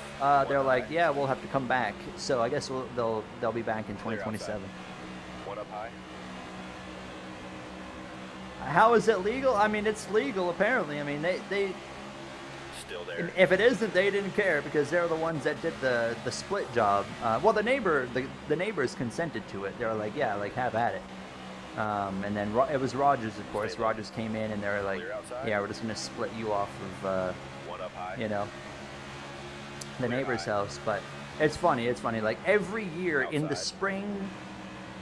they're like, yeah, we'll have to come back. So I guess they'll be back in 2027. One up high. How is it legal? I mean, it's legal apparently. I mean, they Still there. if it isn't, they didn't care because they're the ones that did the split job. Well, the neighbors consented to it. They were like, yeah, like have at it. And then it was Rogers, of course. Rogers came in and they were like, yeah, we're just gonna split you off of, One up high. you know, the neighbor's house. But it's funny. Like every year in the spring,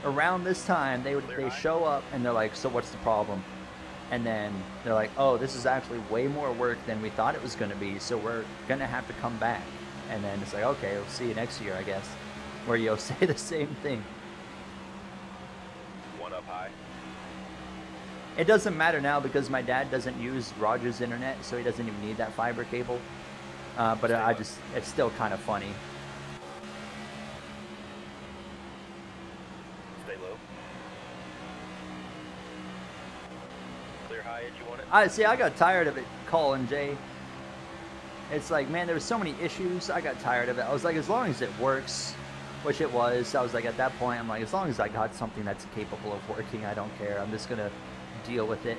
around this time, they show up and they're like, so what's the problem? And then they're like, oh, this is actually way more work than we thought it was going to be, so we're going to have to come back. And then it's like, okay, we'll see you next year, I guess. where you'll say the same thing. One up high. It doesn't matter now because my dad doesn't use Rogers internet, so he doesn't even need that fiber cable. But it's still kind of funny. Stay low. Clear high edge, you want it? I got tired of it, Colin J. It's like, man, there were so many issues. I got tired of it. I was like, as long as it works, which it was. I was like, at that point, I'm like, as long as I got something that's capable of working, I don't care. I'm just gonna deal with it.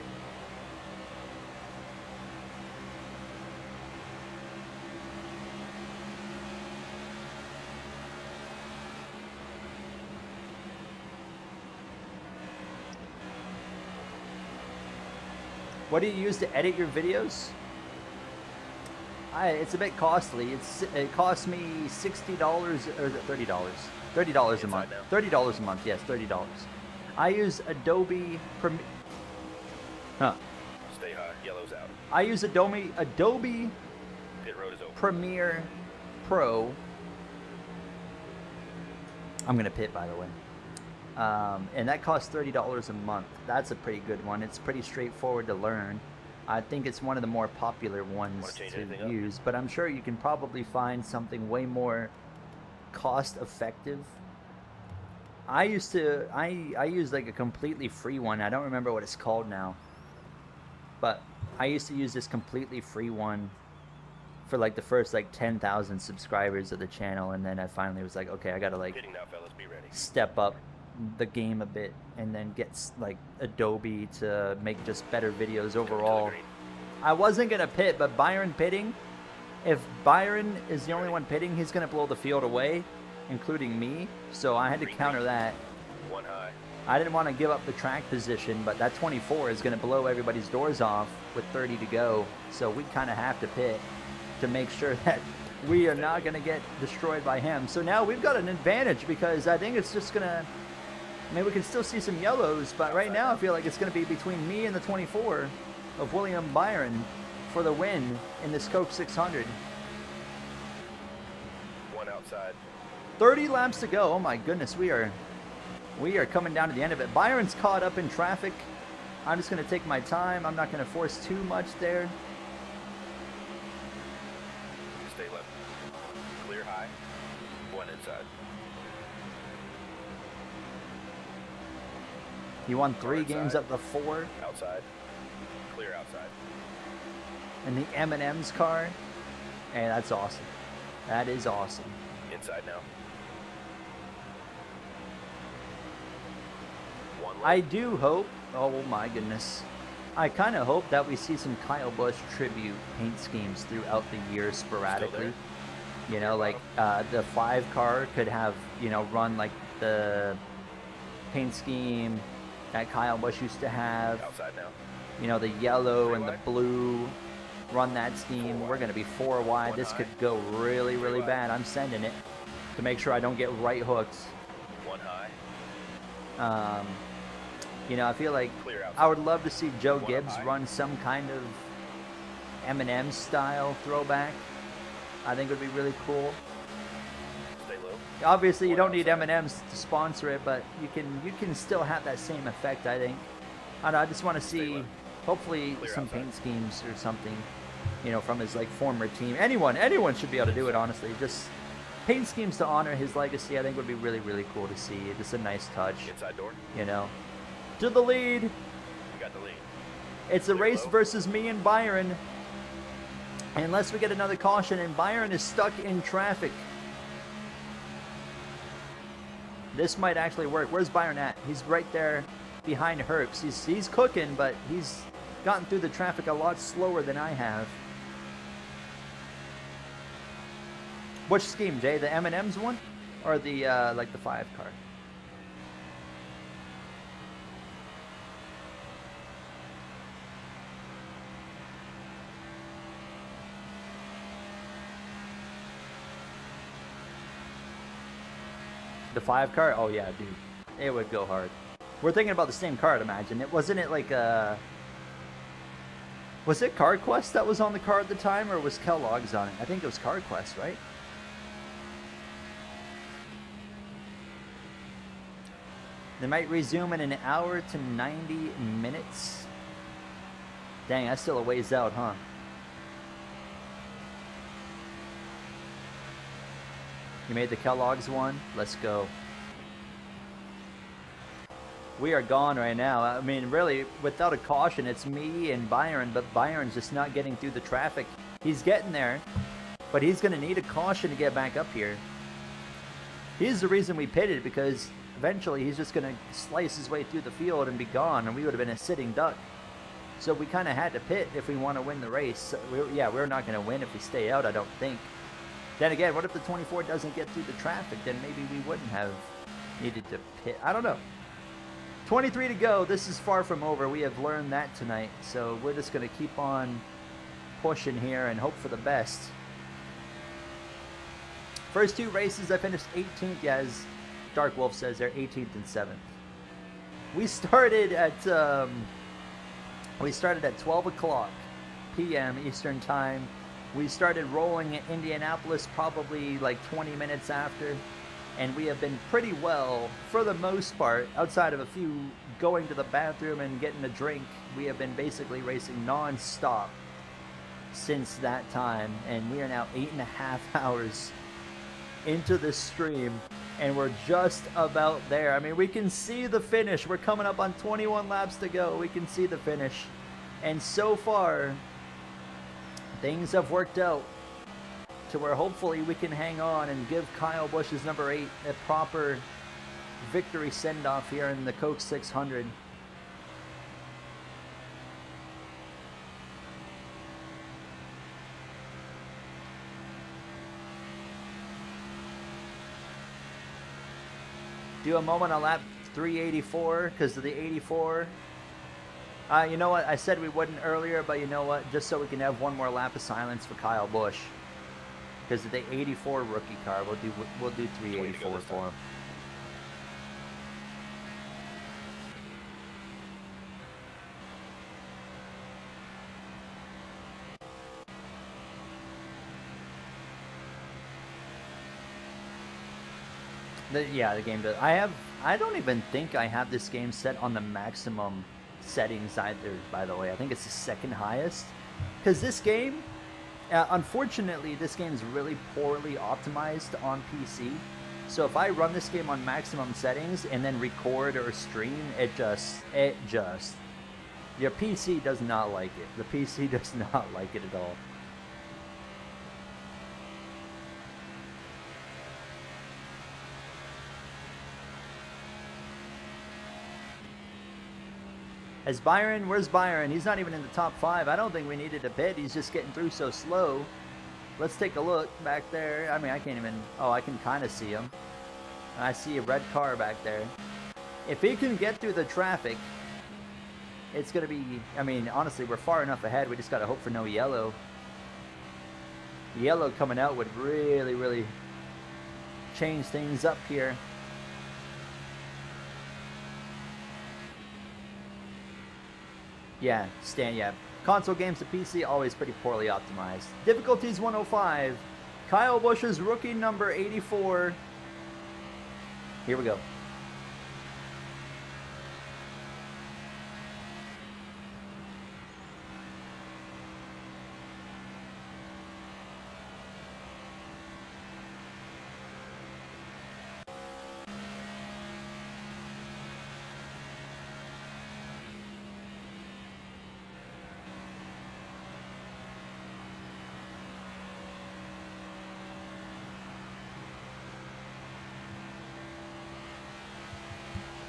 What do you use to edit your videos? It's a bit costly. It costs me $60 or is it $30? $30 a month. $30 a month. Yes, $30. I use Adobe Premiere. Huh. Stay high. Yellow's out. I use Adobe Pit road is open. Premiere Pro. I'm gonna pit, by the way. And that costs $30 a month. That's a pretty good one. It's pretty straightforward to learn. I think it's one of the more popular ones to use, but I'm sure you can probably find something way more cost effective. I use like a completely free one. I don't remember what it's called now, but I used to use this completely free one for like the first like 10,000 subscribers of the channel, and then I finally was like, okay, I gotta like Now, fellas, be ready. step up the game a bit and then get like Adobe to make just better videos overall. I wasn't gonna pit, but Byron pitting, if Byron is the only one pitting, he's gonna blow the field away, including me, so I had to counter that. One high. I didn't want to give up the track position, but that 24 is gonna blow everybody's doors off with 30 to go, so we kind of have to pit to make sure that we are not gonna get destroyed by him. So now we've got an advantage because I think it's just gonna, I mean, we can still see some yellows, but right now I feel like it's going to be between me and the 24 of William Byron for the win in this Coke 600. One outside. 30 laps to go. Oh my goodness, we are coming down to the end of it. Byron's caught up in traffic. I'm just going to take my time. I'm not going to force too much there. Stay left. Clear high. One inside. He won 3 games up to 4. Outside. Clear outside. And the M&M's car. Hey, that's awesome. That is awesome. Inside now. One left. I do hope, oh my goodness, I kind of hope that we see some Kyle Busch tribute paint schemes throughout the year sporadically. You know, like the 5 car could have, you know, run like the paint scheme that Kyle Busch used to have. Outside now. You know, the yellow and the blue, run that scheme. We're going to be 4 wide. This could go really, really bad. I'm sending it to make sure I don't get right hooked. One high. You know, I feel like I would love to see Joe Gibbs run some kind of M&M style throwback. I think it would be really cool. Stay low. Obviously, you don't need M&Ms to sponsor it, but you can still have that same effect, I think. I just want to see, hopefully, some paint schemes or something, you know, from his like former team. Anyone should be able to do it, honestly. Just paint schemes to honor his legacy, I think would be really, really cool to see. Just a nice touch. Inside door. You know, to the lead. You got the lead. It's a race versus me and Byron. Unless we get another caution, and Byron is stuck in traffic. This might actually work. Where's Byron at? He's right there behind Herbst. He's cooking, but he's gotten through the traffic a lot slower than I have. Which scheme, Jay? The M&M's one, or the like the 5 car? The 5 car? Oh yeah, dude. It would go hard. We're thinking about the same car, I'd imagine. Wasn't it like a... Was it CarQuest that was on the car at the time, or was Kellogg's on it? I think it was CarQuest, right? They might resume in an hour to 90 minutes. Dang, that's still a ways out, huh? You made the Kellogg's one? Let's go. We are gone right now. I mean, really, without a caution, it's me and Byron, but Byron's just not getting through the traffic. He's getting there, but he's going to need a caution to get back up here. He's the reason we pitted, because eventually he's just going to slice his way through the field and be gone, and we would have been a sitting duck. So we kind of had to pit if we want to win the race. We're not going to win if we stay out, I don't think. Then again, what if the 24 doesn't get through the traffic? Then maybe we wouldn't have needed to pit. I don't know. 23 to go. This is far from over. We have learned that tonight. So we're just going to keep on pushing here and hope for the best. First two races, I finished 18th. Yeah, as Dark Wolf says, they're 18th and 7th. We started at 12 o'clock p.m. Eastern Time. We started rolling at Indianapolis probably like 20 minutes after. And we have been pretty well, for the most part, outside of a few going to the bathroom and getting a drink. We have been basically racing non-stop since that time. And we are now 8.5 hours into the stream. And we're just about there. I mean, we can see the finish. We're coming up on 21 laps to go. We can see the finish. And so far, things have worked out to where hopefully we can hang on and give Kyle Busch's number 8 a proper victory send-off here in the Coke 600. Do a moment on lap 384 because of the 84. You know what? I said we wouldn't earlier, but you know what? Just so we can have one more lap of silence for Kyle Busch. Because of the 84 rookie car, we'll do 384 for him. The game does. I don't even think I have this game set on the maximum settings either, by the way. I think it's the second highest. Because this game, unfortunately, this game is really poorly optimized on PC. So if I run this game on maximum settings and then record or stream, your PC does not like it. The PC does not like it at all. As Byron, where's Byron? He's not even in the top 5. I don't think we needed a pit. He's just getting through so slow. Let's take a look back there. I mean, I can't even... Oh, I can kind of see him. I see a red car back there. If he can get through the traffic, it's going to be... I mean, honestly, we're far enough ahead. We just got to hope for no yellow. Yellow coming out would really, really change things up here. Yeah, console games to PC, always pretty poorly optimized. Difficulties 105. Kyle Busch's rookie number 84. Here we go.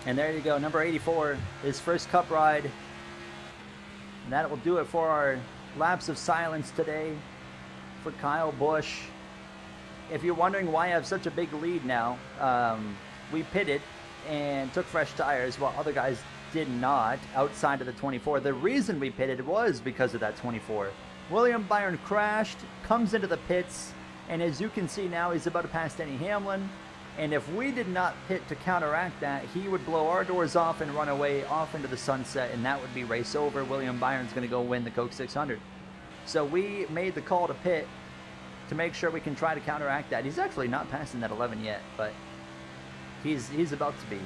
And there you go, number 84, his first cup ride. And that will do it for our laps of silence today for Kyle Busch. If you're wondering why I have such a big lead now, we pitted and took fresh tires while other guys did not outside of the 24. The reason we pitted was because of that 24. William Byron crashed, comes into the pits, and as you can see now, he's about to pass Denny Hamlin. And if we did not pit to counteract that, he would blow our doors off and run away off into the sunset, and that would be race over. William Byron's going to go win the Coke 600. So we made the call to pit to make sure we can try to counteract that. He's actually not passing that 11 yet, but he's about to be.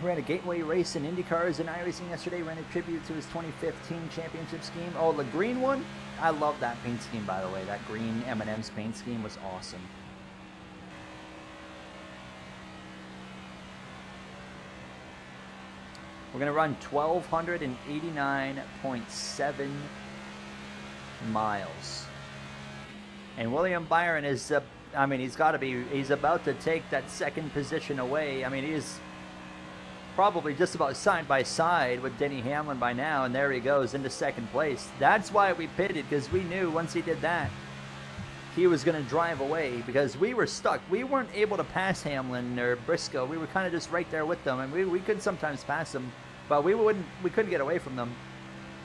Ran a gateway race in Indy cars and iRacing yesterday. Ran a tribute to his 2015 championship scheme. Oh, the green one? I love that paint scheme, by the way. That green M&M's paint scheme was awesome. We're going to run 1,289.7 miles. And William Byron is, I mean, he's about to take that second position away. I mean, he's probably just about side by side with Denny Hamlin by now, and there he goes into second place. That's why we pitted, because we knew once he did that, he was going to drive away, because we were stuck. We weren't able to pass Hamlin or Briscoe. We were kind of just right there with them, and we could sometimes pass them, but we couldn't get away from them.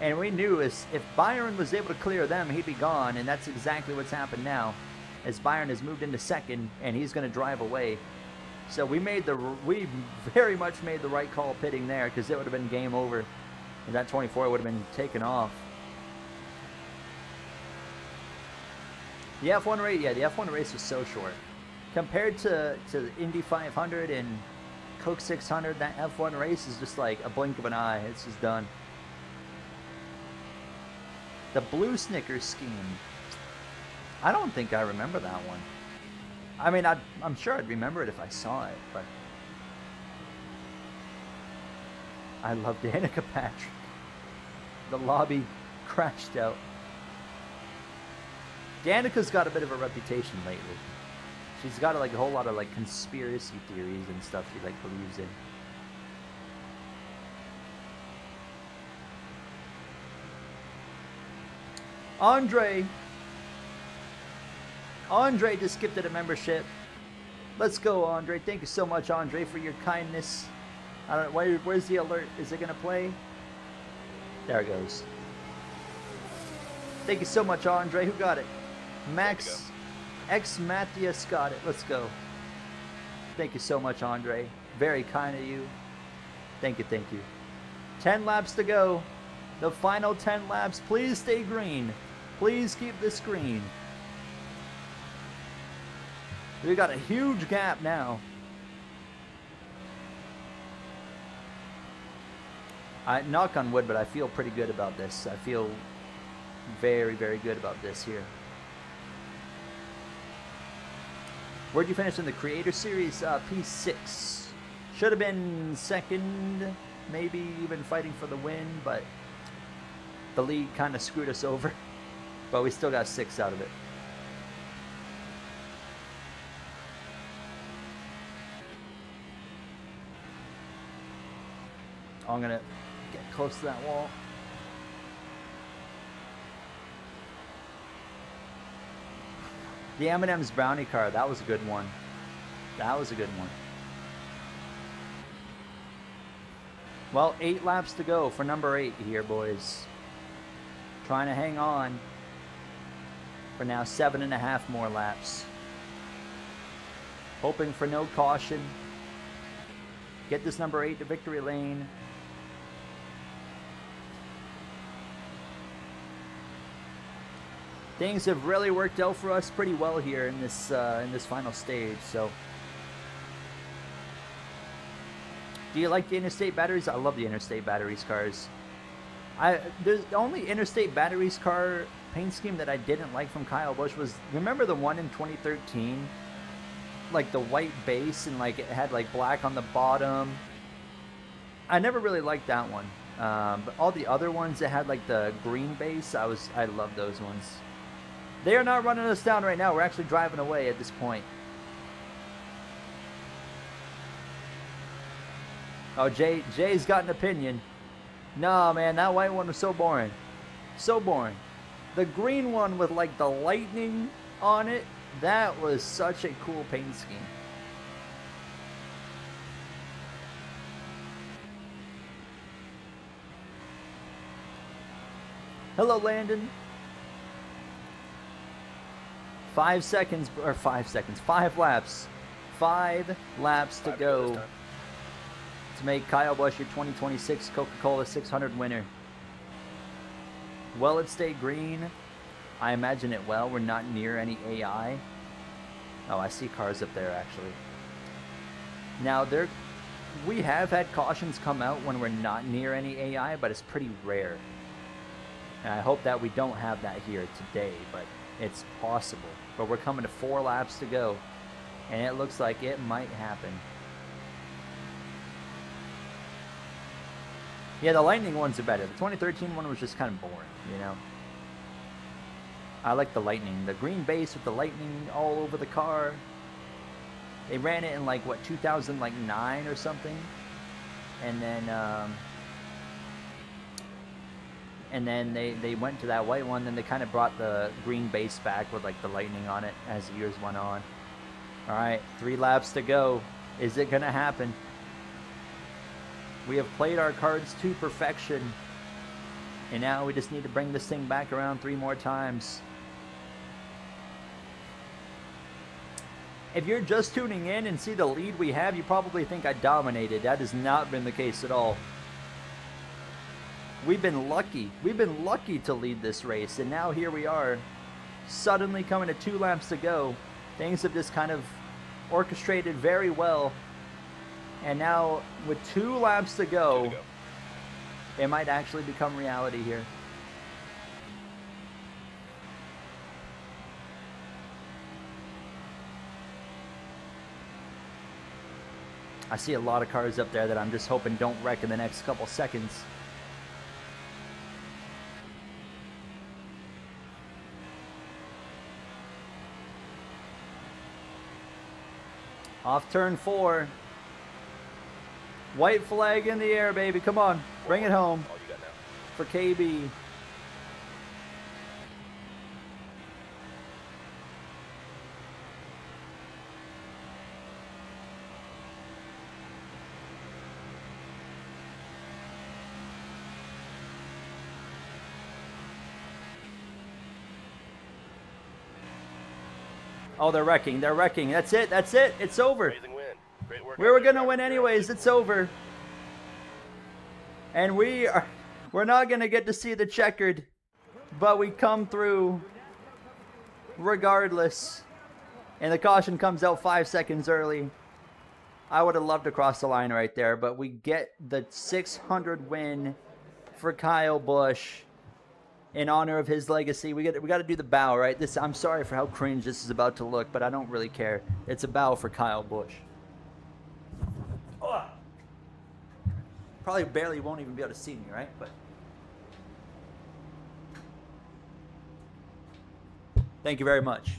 And we knew if Byron was able to clear them, he'd be gone, and that's exactly what's happened now, as Byron has moved into second, and he's going to drive away. So we very much made the right call pitting there, because it would have been game over, and that 24 would have been taken off. The F1 race, yeah, the F1 race was so short compared to the Indy 500 and Coke 600. That F1 race is just like a blink of an eye. It's just done. The blue Snickers scheme. I don't think I remember that one. I mean, I'm sure I'd remember it if I saw it, but I love Danica Patrick. The lobby crashed out. Danica's got a bit of a reputation lately. She's got like a whole lot of like conspiracy theories and stuff she like believes in. Andre just gifted a membership. Let's go, Andre. Thank you so much, Andre, for your kindness. I don't know, where's the alert? Is it gonna play? There it goes. Thank you so much, Andre. Who got it? Max X Matthias got it. Let's go. Thank you so much, Andre. Very kind of you. Thank you, thank you. 10 laps to go. The final 10 laps. Please stay green. Please keep this green. We got a huge gap now. Knock on wood, but I feel pretty good about this. I feel very, very good about this here. Where'd you finish in the Creator Series? P6. Should have been second, maybe even fighting for the win, but the league kind of screwed us over. But we still got 6 out of it. I'm gonna get close to that wall. The M&M's brownie car, that was a good one. That was a good one. Well, 8 laps to go for number 8 here, boys. Trying to hang on for now 7.5 more laps. Hoping for no caution. Get this number 8 to victory lane. Things have really worked out for us pretty well here in this final stage. So, do you like the interstate batteries? I love the interstate batteries cars. There's the only interstate batteries car paint scheme that I didn't like from Kyle Busch was, remember the one in 2013, like the white base and like it had like black on the bottom. I never really liked that one. But all the other ones that had like the green base, I love those ones. They are not running us down right now. We're actually driving away at this point. Oh, Jay's got an opinion. No, man, that white one was so boring. So boring. The green one with like the lightning on it, that was such a cool paint scheme. Hello, Landon. 5 seconds, or 5 seconds, 5 laps. 5 laps to go to make Kyle Busch your 2026 Coca-Cola 600 winner. Will it stay green? I imagine it will. We're not near any AI. Oh, I see cars up there, actually. Now, We have had cautions come out when we're not near any AI, but it's pretty rare. And I hope that we don't have that here today, but it's possible. But we're coming to 4 laps to go, and it looks like it might happen. Yeah, the Lightning ones are better. The 2013 one was just kind of boring, you know? I like the Lightning. The green base with the Lightning all over the car. They ran it in like, what, 2009 or something? And then they went to that white one, then they kind of brought the green base back with like the Lightning on it as the years went on. All right, 3 laps to go. Is it gonna happen? We have played our cards to perfection, and now we just need to bring this thing back around 3 more times. If you're just tuning in and see the lead we have, you probably think I dominated. That has not been the case at all. We've been lucky. We've been lucky to lead this race, and now here we are, suddenly coming to 2 laps to go. Things have just kind of orchestrated very well. And now, with 2 laps to go, it might actually become reality here. I see a lot of cars up there that I'm just hoping don't wreck in the next couple seconds. Off turn 4. White flag in the air, baby. Come on. Bring it home. All you got now. For KB. Oh, they're wrecking. They're wrecking. That's it. That's it. It's over. Amazing win. Great work. We were going to win anyways. It's over. And we're not going to get to see the checkered, but we come through regardless. And the caution comes out 5 seconds early. I would have loved to cross the line right there, but we get the 600 win for Kyle Busch in honor of his legacy. We got to do the bow, right? I'm sorry for how cringe this is about to look, but I don't really care. It's a bow for Kyle Busch. Oh. Probably barely won't even be able to see me, right? But thank you very much.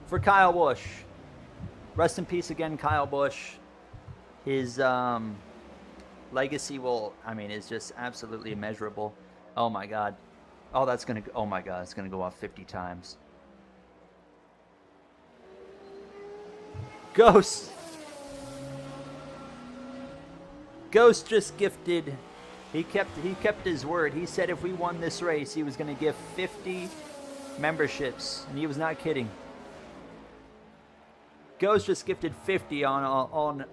For Kyle Busch. Rest in peace again, Kyle Busch. His legacy is just absolutely immeasurable. Oh my God. Oh, oh my God, it's gonna go off 50 times. Ghost just gifted. He kept his word. He said if we won this race, he was gonna give 50 memberships, and he was not kidding. Ghost just gifted 50 on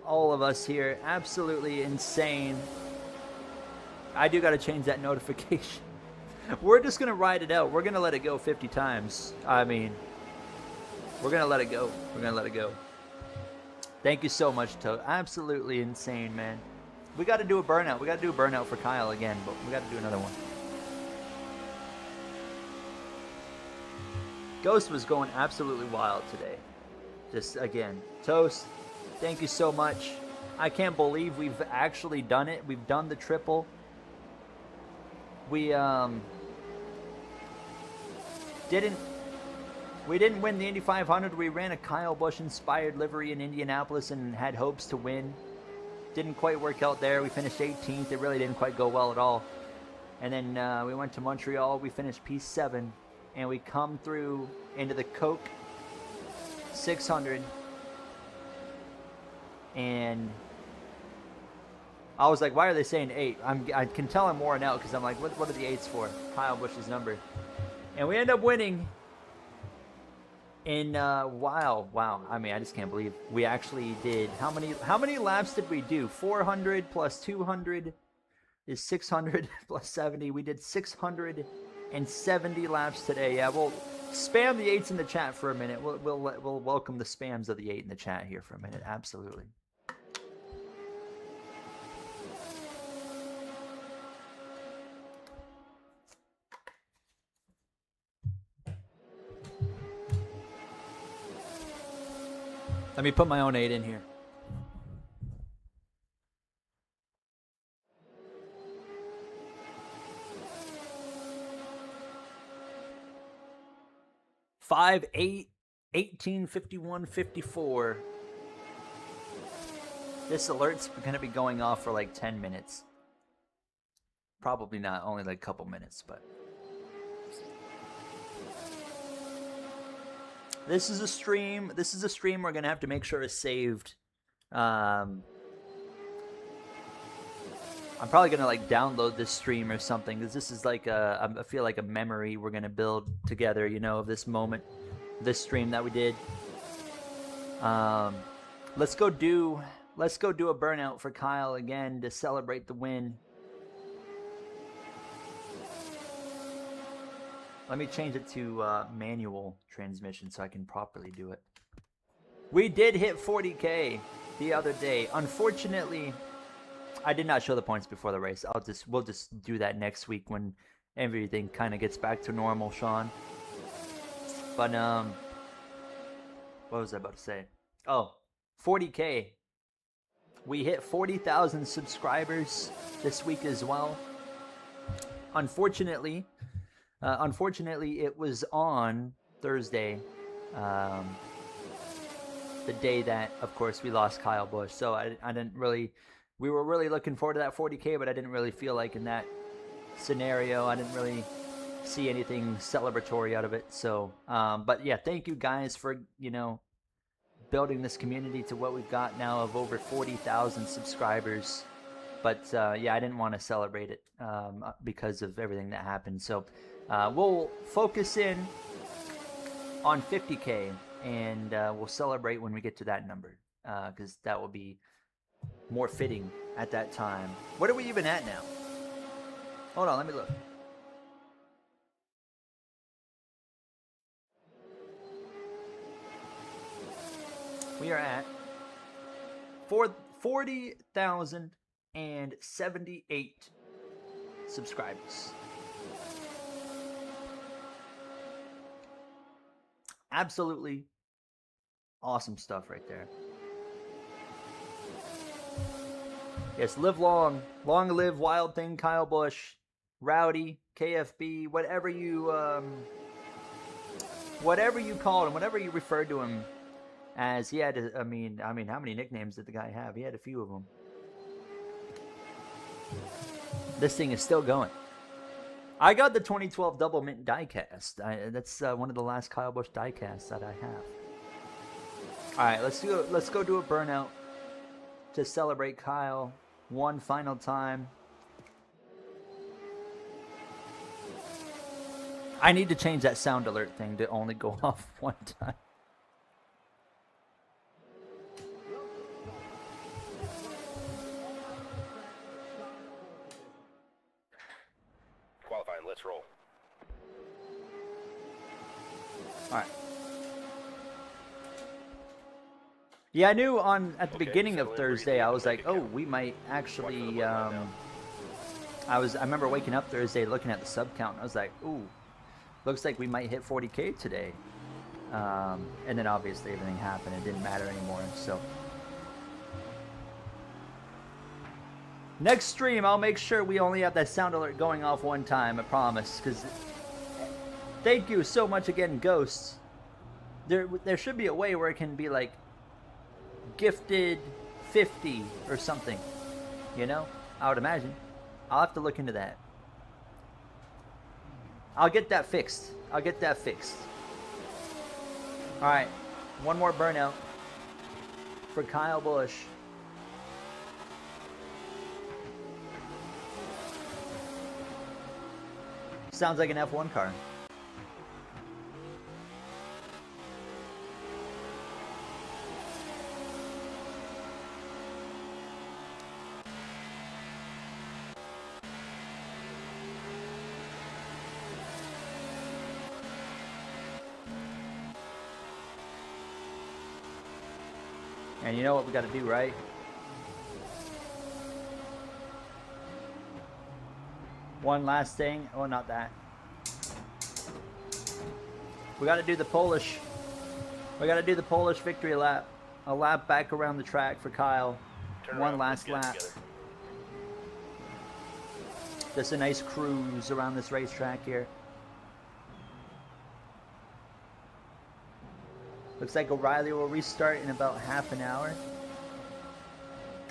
all of us here. Absolutely insane. I do got to change that notification. We're just going to ride it out. We're going to let it go 50 times. I mean, we're going to let it go. We're going to let it go. Thank you so much, Toad. Absolutely insane, man. We got to do a burnout. We got to do a burnout for Kyle again, but we got to do another one. Ghost was going absolutely wild today. Just again, Toast, thank you so much. I can't believe we've actually done it. We've done the triple. We didn't win the Indy 500. We ran a Kyle Busch inspired livery in Indianapolis and had hopes to win. Didn't quite work out there. We finished 18th. It really didn't quite go well at all. And then we went to Montreal. We finished P7, and we come through into the Coke 600, and I was like, why are they saying 8? I can tell I'm worn out because I'm like, what are the 8s for? Kyle Busch's number. And we end up winning in wow. I mean, I just can't believe we actually did. How many laps did we do? 400 plus 200 is 600 plus 70. We did 670 laps today. Yeah, Spam the 8s in the chat for a minute. We'll welcome the spams of the 8 in the chat here for a minute. Absolutely. Let me put my own 8 in here. Five, 8, 18, 51, 54. This alert's going to be going off for like 10 minutes. Probably not, only like a couple minutes, but. This is a stream. This is a stream we're going to have to make sure is saved. I'm probably going to like download this stream or something, because this is like I feel like a memory we're going to build together, you know, of this moment, this stream that we did. Let's go do a burnout for Kyle again to celebrate the win. Let me change it to manual transmission so I can properly do it. We did hit 40K the other day. Unfortunately, I did not show the points before the race. We'll just do that next week when everything kind of gets back to normal, Sean. But what was I about to say? Oh, 40K. We hit 40,000 subscribers this week as well. Unfortunately, it was on Thursday, the day that, of course, we lost Kyle Busch. So I didn't really. We were really looking forward to that 40K, but I didn't really feel like in that scenario, I didn't really see anything celebratory out of it. So, but yeah, thank you guys for, you know, building this community to what we've got now of over 40,000 subscribers. But yeah, I didn't want to celebrate it because of everything that happened. So we'll focus in on 50K, and we'll celebrate when we get to that number, because that will be more fitting at that time. What are we even at now? Hold on, let me look. We are at 40,078 subscribers. Absolutely awesome stuff right there. Yes, live long live Wild Thing, Kyle Busch, Rowdy, KFB, whatever you called him, whatever you referred to him as. He had, I mean, how many nicknames did the guy have? He had a few of them. This thing is still going. I got the 2012 Double Mint diecast. That's one of the last Kyle Busch diecasts that I have. All right, let's go do a burnout to celebrate Kyle one final time. I need to change that sound alert thing to only go off one time. Qualifying, let's roll. All right. Yeah, I knew at the beginning of Thursday, I was like, oh, we might actually, I remember waking up Thursday looking at the sub count, and I was like, ooh, looks like we might hit 40K today. And then obviously everything happened. It didn't matter anymore, so. Next stream, I'll make sure we only have that sound alert going off one time, I promise, because thank you so much again, Ghosts. There should be a way where it can be like, gifted 50 or something, you know, I would imagine. I'll have to look into that. I'll get that fixed. All right, one more burnout for Kyle Busch. Sounds like an F1 car. And you know what we got to do, right? One last thing. Oh, not that. We got to do the Polish. We got to do the Polish victory lap. A lap back around the track for Kyle. Turn One around, last let's get it lap. together. Just a nice cruise around this racetrack here. Looks like O'Reilly will restart in about half an hour.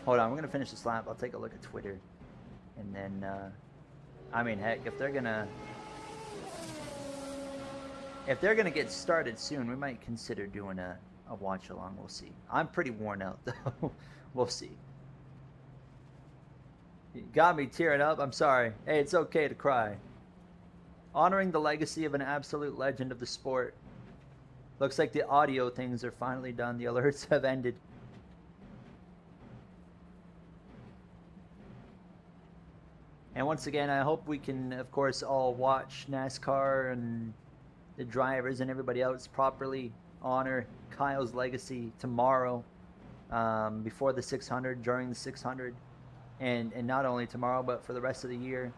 Hold on, we're gonna finish this lap. I'll take a look at Twitter, and then, I mean, heck, if they're gonna get started soon, we might consider doing a watch along. We'll see. I'm pretty worn out though. We'll see. You got me tearing up. I'm sorry. Hey, it's okay to cry. Honoring the legacy of an absolute legend of the sport. Looks like the audio things are finally done. The alerts have ended. And once again, I hope we can, of course, all watch NASCAR and the drivers and everybody else properly honor Kyle's legacy tomorrow, before the 600, during the 600, and not only tomorrow, but for the rest of the year.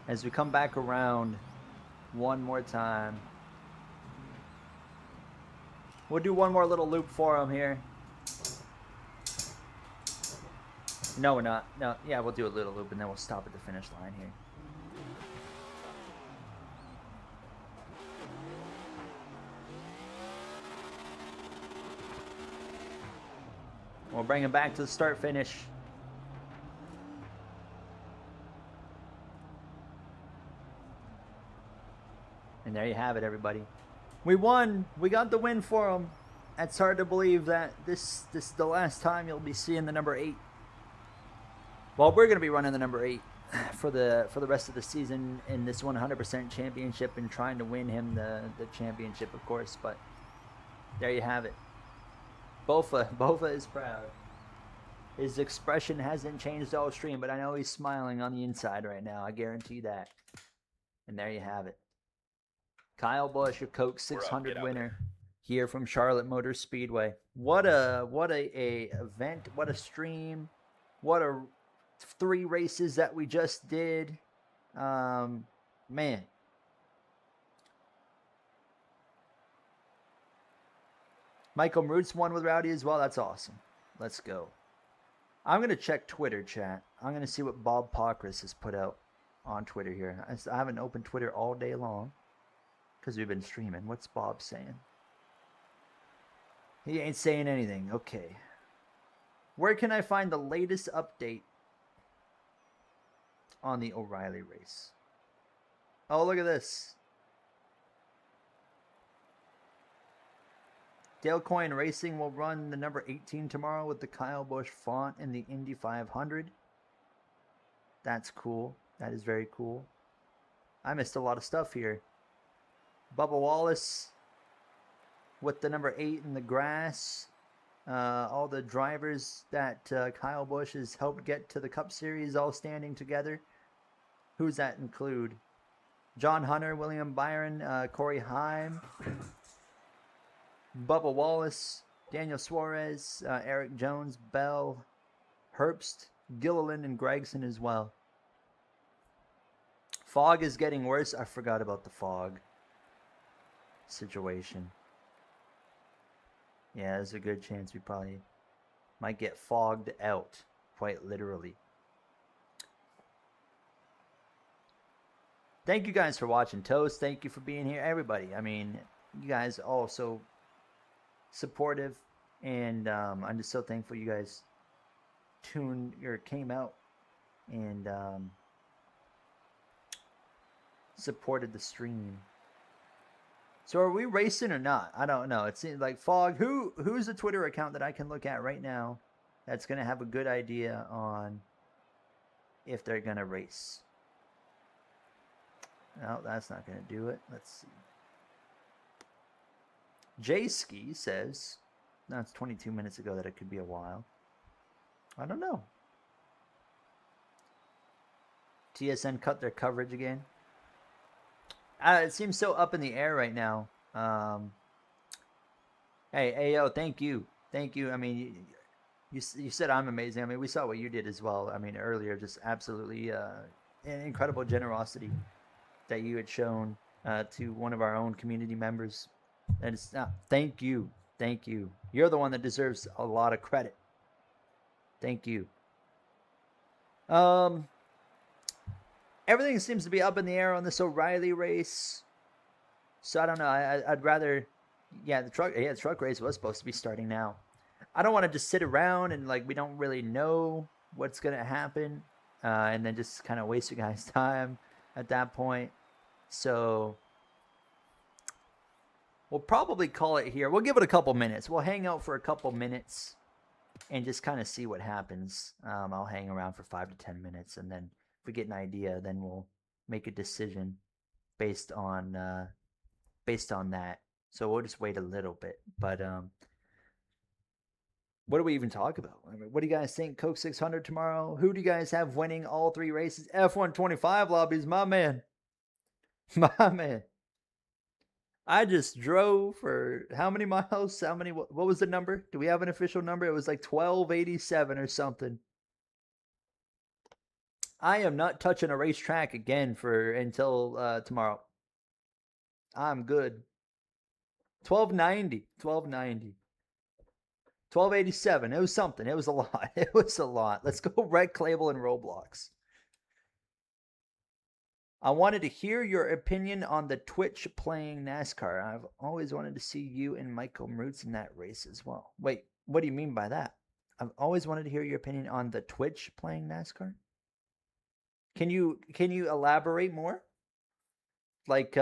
As we come back around one more time. We'll do one more little loop for him here. No, we're not. No, yeah, we'll do a little loop and then we'll stop at the finish line here. We'll bring him back to the start finish. And there you have it, everybody. We won. We got the win for him. It's hard to believe that this is the last time you'll be seeing the number 8. Well, we're going to be running the number 8 for the rest of the season in this 100% championship and trying to win him the championship, of course. But there you have it. Bofa is proud. His expression hasn't changed all stream, but I know he's smiling on the inside right now. I guarantee that. And there you have it. Kyle Busch, your Coke 600 winner here from Charlotte Motor Speedway. What a event, what a stream, what a 3 races that we just did. Man. Michael Roots won with Rowdy as well. That's awesome. Let's go. I'm going to check Twitter, chat. I'm going to see what Bob Pockris has put out on Twitter here. I haven't opened Twitter all day long because we've been streaming. What's Bob saying? He ain't saying anything. Okay. Where can I find the latest update on the O'Reilly race? Oh, look at this. Dale Coyne Racing will run the number 18 tomorrow with the Kyle Busch font in the Indy 500. That's cool. That is very cool. I missed a lot of stuff here. Bubba Wallace with the number 8 in the grass. All the drivers that Kyle Busch has helped get to the Cup Series all standing together. Who's that include? John Hunter, William Byron, Corey Heim, Bubba Wallace, Daniel Suarez, Eric Jones, Bell, Herbst, Gilliland, and Gregson as well. Fog is getting worse. I forgot about the fog situation. Yeah, there's a good chance we probably might get fogged out, quite literally. Thank you guys for watching. Toast, thank you for being here. Everybody, I mean, you guys all so supportive, and I'm just so thankful you guys came out and supported the stream. So are we racing or not? I don't know. It seems like Fog. Who's the Twitter account that I can look at right now that's going to have a good idea on if they're going to race? No, that's not going to do it. Let's see. J-Ski says, that's 22 minutes ago, that it could be a while. I don't know. TSN cut their coverage again. It seems so up in the air right now. Hey, Ayo, thank you. Thank you. I mean, you said I'm amazing. I mean, we saw what you did as well. I mean, earlier, just absolutely an incredible generosity that you had shown to one of our own community members. And it's thank you. Thank you. You're the one that deserves a lot of credit. Thank you. Everything seems to be up in the air on this O'Reilly race. So I don't know. I'd rather, the truck race was supposed to be starting now. I don't want to just sit around and like we don't really know what's gonna happen, and then just kind of waste you guys' time at that point. So we'll probably call it here. We'll give it a couple minutes. We'll hang out for a couple minutes and just kind of see what happens. I'll hang around for 5 to 10 minutes, and then if we get an idea, then we'll make a decision based on that. So we'll just wait a little bit. But what do we even talk about? I mean, what do you guys think? Coke 600 tomorrow? Who do you guys have winning all 3 races? F125 lobbies, my man. My man. I just drove for how many miles? What was the number? Do we have an official number? It was like 1287 or something. I am not touching a racetrack again until tomorrow. I'm good. 1290. 1287. It was something. It was a lot. It was a lot. Let's go wreck Clable and Roblox. I wanted to hear your opinion on the Twitch playing NASCAR. I've always wanted to see you and Michael Marutz in that race as well. Wait, what do you mean by that? I've always wanted to hear your opinion on the Twitch playing NASCAR. Can you elaborate more? Like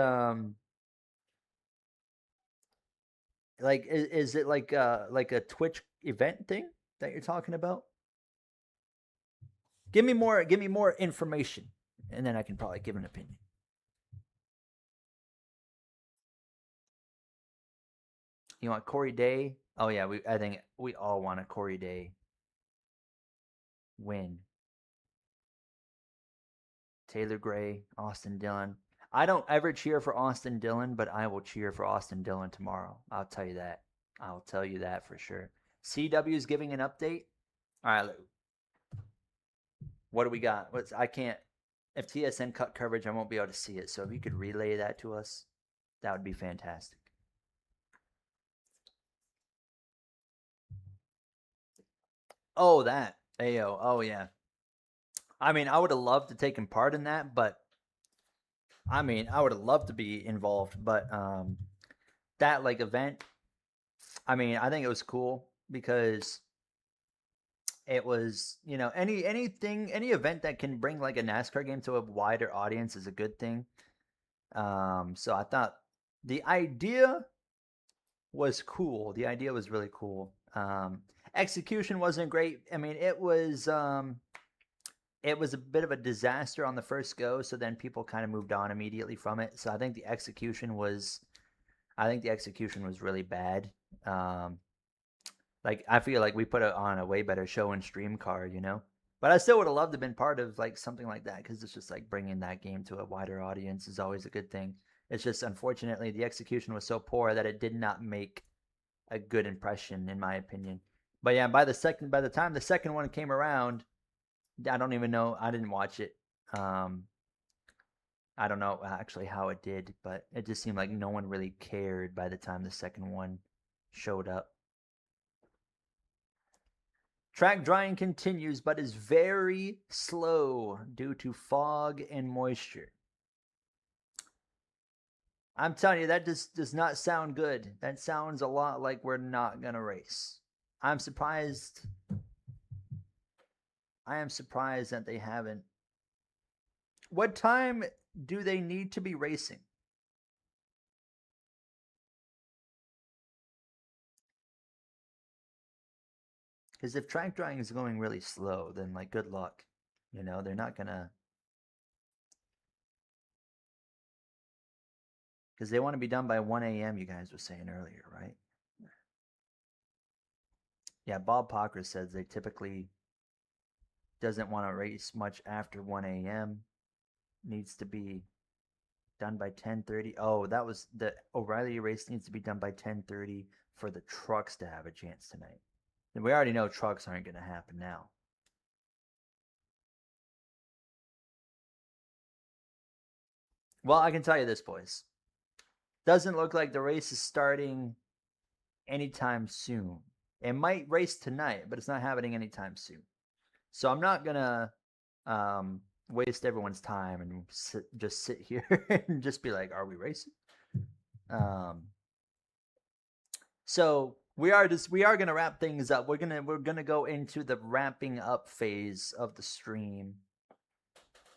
is it like a Twitch event thing that you're talking about? Give me more information, and then I can probably give an opinion. You want Corey Day? Oh yeah, I think we all want a Corey Day win. Taylor Gray, Austin Dillon. I don't ever cheer for Austin Dillon, but I will cheer for Austin Dillon tomorrow. I'll tell you that. I'll tell you that for sure. CW is giving an update. All right. What do we got? If TSN cut coverage, I won't be able to see it. So if you could relay that to us, that would be fantastic. Oh, that. Ayo. Oh, yeah. I mean, I would have loved to take part in that, but I mean, I would have loved to be involved, but that like event, I mean, I think it was cool because it was, any event that can bring like a NASCAR game to a wider audience is a good thing. So I thought the idea was cool. The idea was really cool. Execution wasn't great. I mean, it was a bit of a disaster on the first go, so then people kind of moved on immediately from it. So I think the execution was really bad. Like I feel like we put on a way better show in Stream Car, But I still would have loved to have been part of like something like that because it's just like bringing that game to a wider audience is always a good thing. It's just unfortunately the execution was so poor that it did not make a good impression in my opinion. But yeah, by the time the second one came around, I don't even know. I didn't watch it. I don't know actually how it did, but it just seemed like no one really cared by the time the second one showed up. Track drying continues, but is very slow due to fog and moisture. I'm telling you, that just does not sound good. That sounds a lot like we're not going to race. I am surprised that they haven't. What time do they need to be racing? Because if track drying is going really slow, then like good luck. They're not gonna. Because they want to be done by 1 a.m. You guys were saying earlier, right? Yeah, Bob Pocker says they typically doesn't want to race much after 1 a.m. Needs to be done by 10:30. Oh, that was the O'Reilly race needs to be done by 10:30 for the trucks to have a chance tonight. And we already know trucks aren't going to happen now. Well, I can tell you this, boys. Doesn't look like the race is starting anytime soon. It might race tonight, but it's not happening anytime soon. So I'm not going to waste everyone's time and just sit here and just be like, are we racing? So we are going to wrap things up. We're going to go into the wrapping up phase of the stream.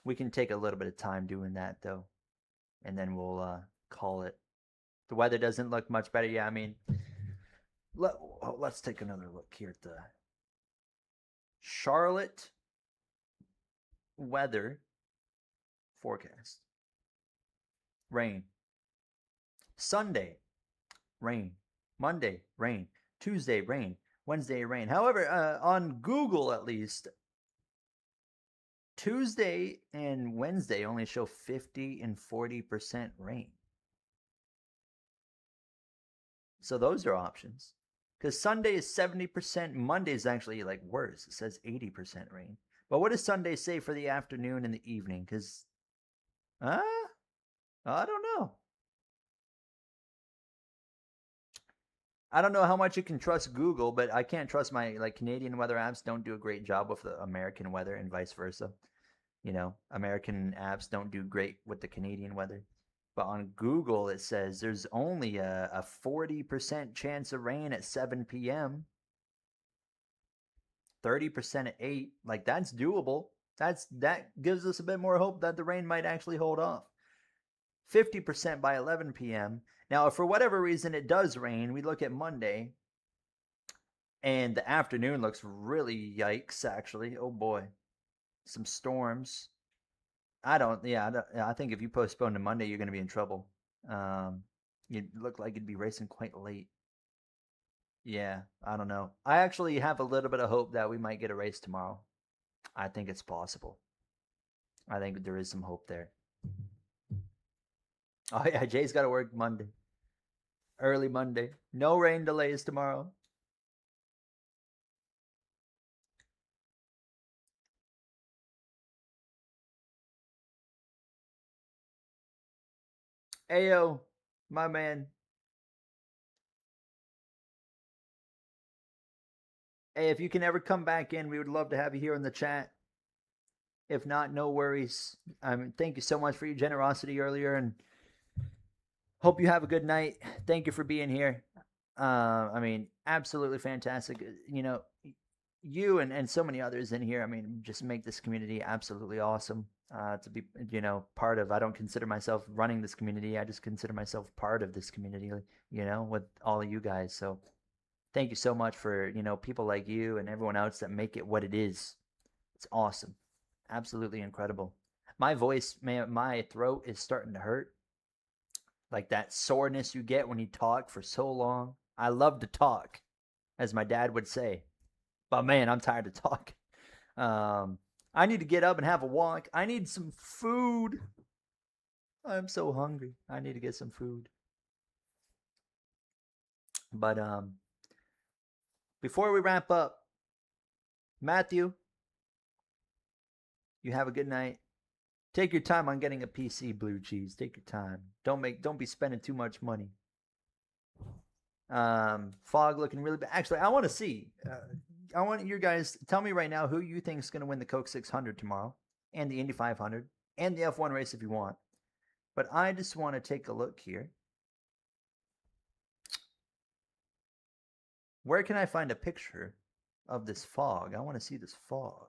We can take a little bit of time doing that though. And then we'll call it. The weather doesn't look much better. Yeah, I mean, let's take another look here at the Charlotte weather forecast. Rain. Sunday, rain. Monday, rain. Tuesday, rain. Wednesday, rain. However, on Google at least, Tuesday and Wednesday only show 50 and 40% rain. So those are options. Because Sunday is 70%. Monday is actually like worse. It says 80% rain. But what does Sunday say for the afternoon and the evening? Because, I don't know. I don't know how much you can trust Google, but I can't trust my Canadian weather apps. Don't do a great job with the American weather and vice versa. You know, American apps don't do great with the Canadian weather. But on Google, it says there's only a 40% chance of rain at 7 p.m. 30% at 8. Like, that's doable. That gives us a bit more hope that the rain might actually hold off. 50% by 11 p.m. Now, if for whatever reason it does rain, we look at Monday, and the afternoon looks really yikes, actually. Oh, boy. Some storms. I think if you postpone to Monday, you're going to be in trouble. You look like you'd be racing quite late. Yeah, I don't know. I actually have a little bit of hope that we might get a race tomorrow. I think it's possible. I think there is some hope there. Oh, yeah, Jay's got to work Monday. Early Monday. No rain delays tomorrow. Ayo, my man. Hey, if you can ever come back in, we would love to have you here in the chat. If not, no worries. Thank you so much for your generosity earlier, and hope you have a good night. Thank you for being here. Absolutely fantastic. You know, you and so many others in here, just make this community absolutely awesome. To be, part of. I don't consider myself running this community. I just consider myself part of this community, with all of you guys. So thank you so much for, people like you and everyone else that make it what it is. It's awesome. Absolutely incredible. My voice, man, my throat is starting to hurt. Like that soreness you get when you talk for so long. I love to talk, as my dad would say. But man, I'm tired of talking. I need to get up and have a walk. I need some food. I'm so hungry. I need to get some food. But before we wrap up, Matthew, you have a good night. Take your time on getting a PC, Blue Cheese. Take your time. Don't be spending too much money. Fog looking really bad. Actually, I want to see. I want you guys tell me right now who you think is going to win the Coke 600 tomorrow, and the Indy 500, and the F1 race if you want. But I just want to take a look here. Where can I find a picture of this fog? I want to see this fog.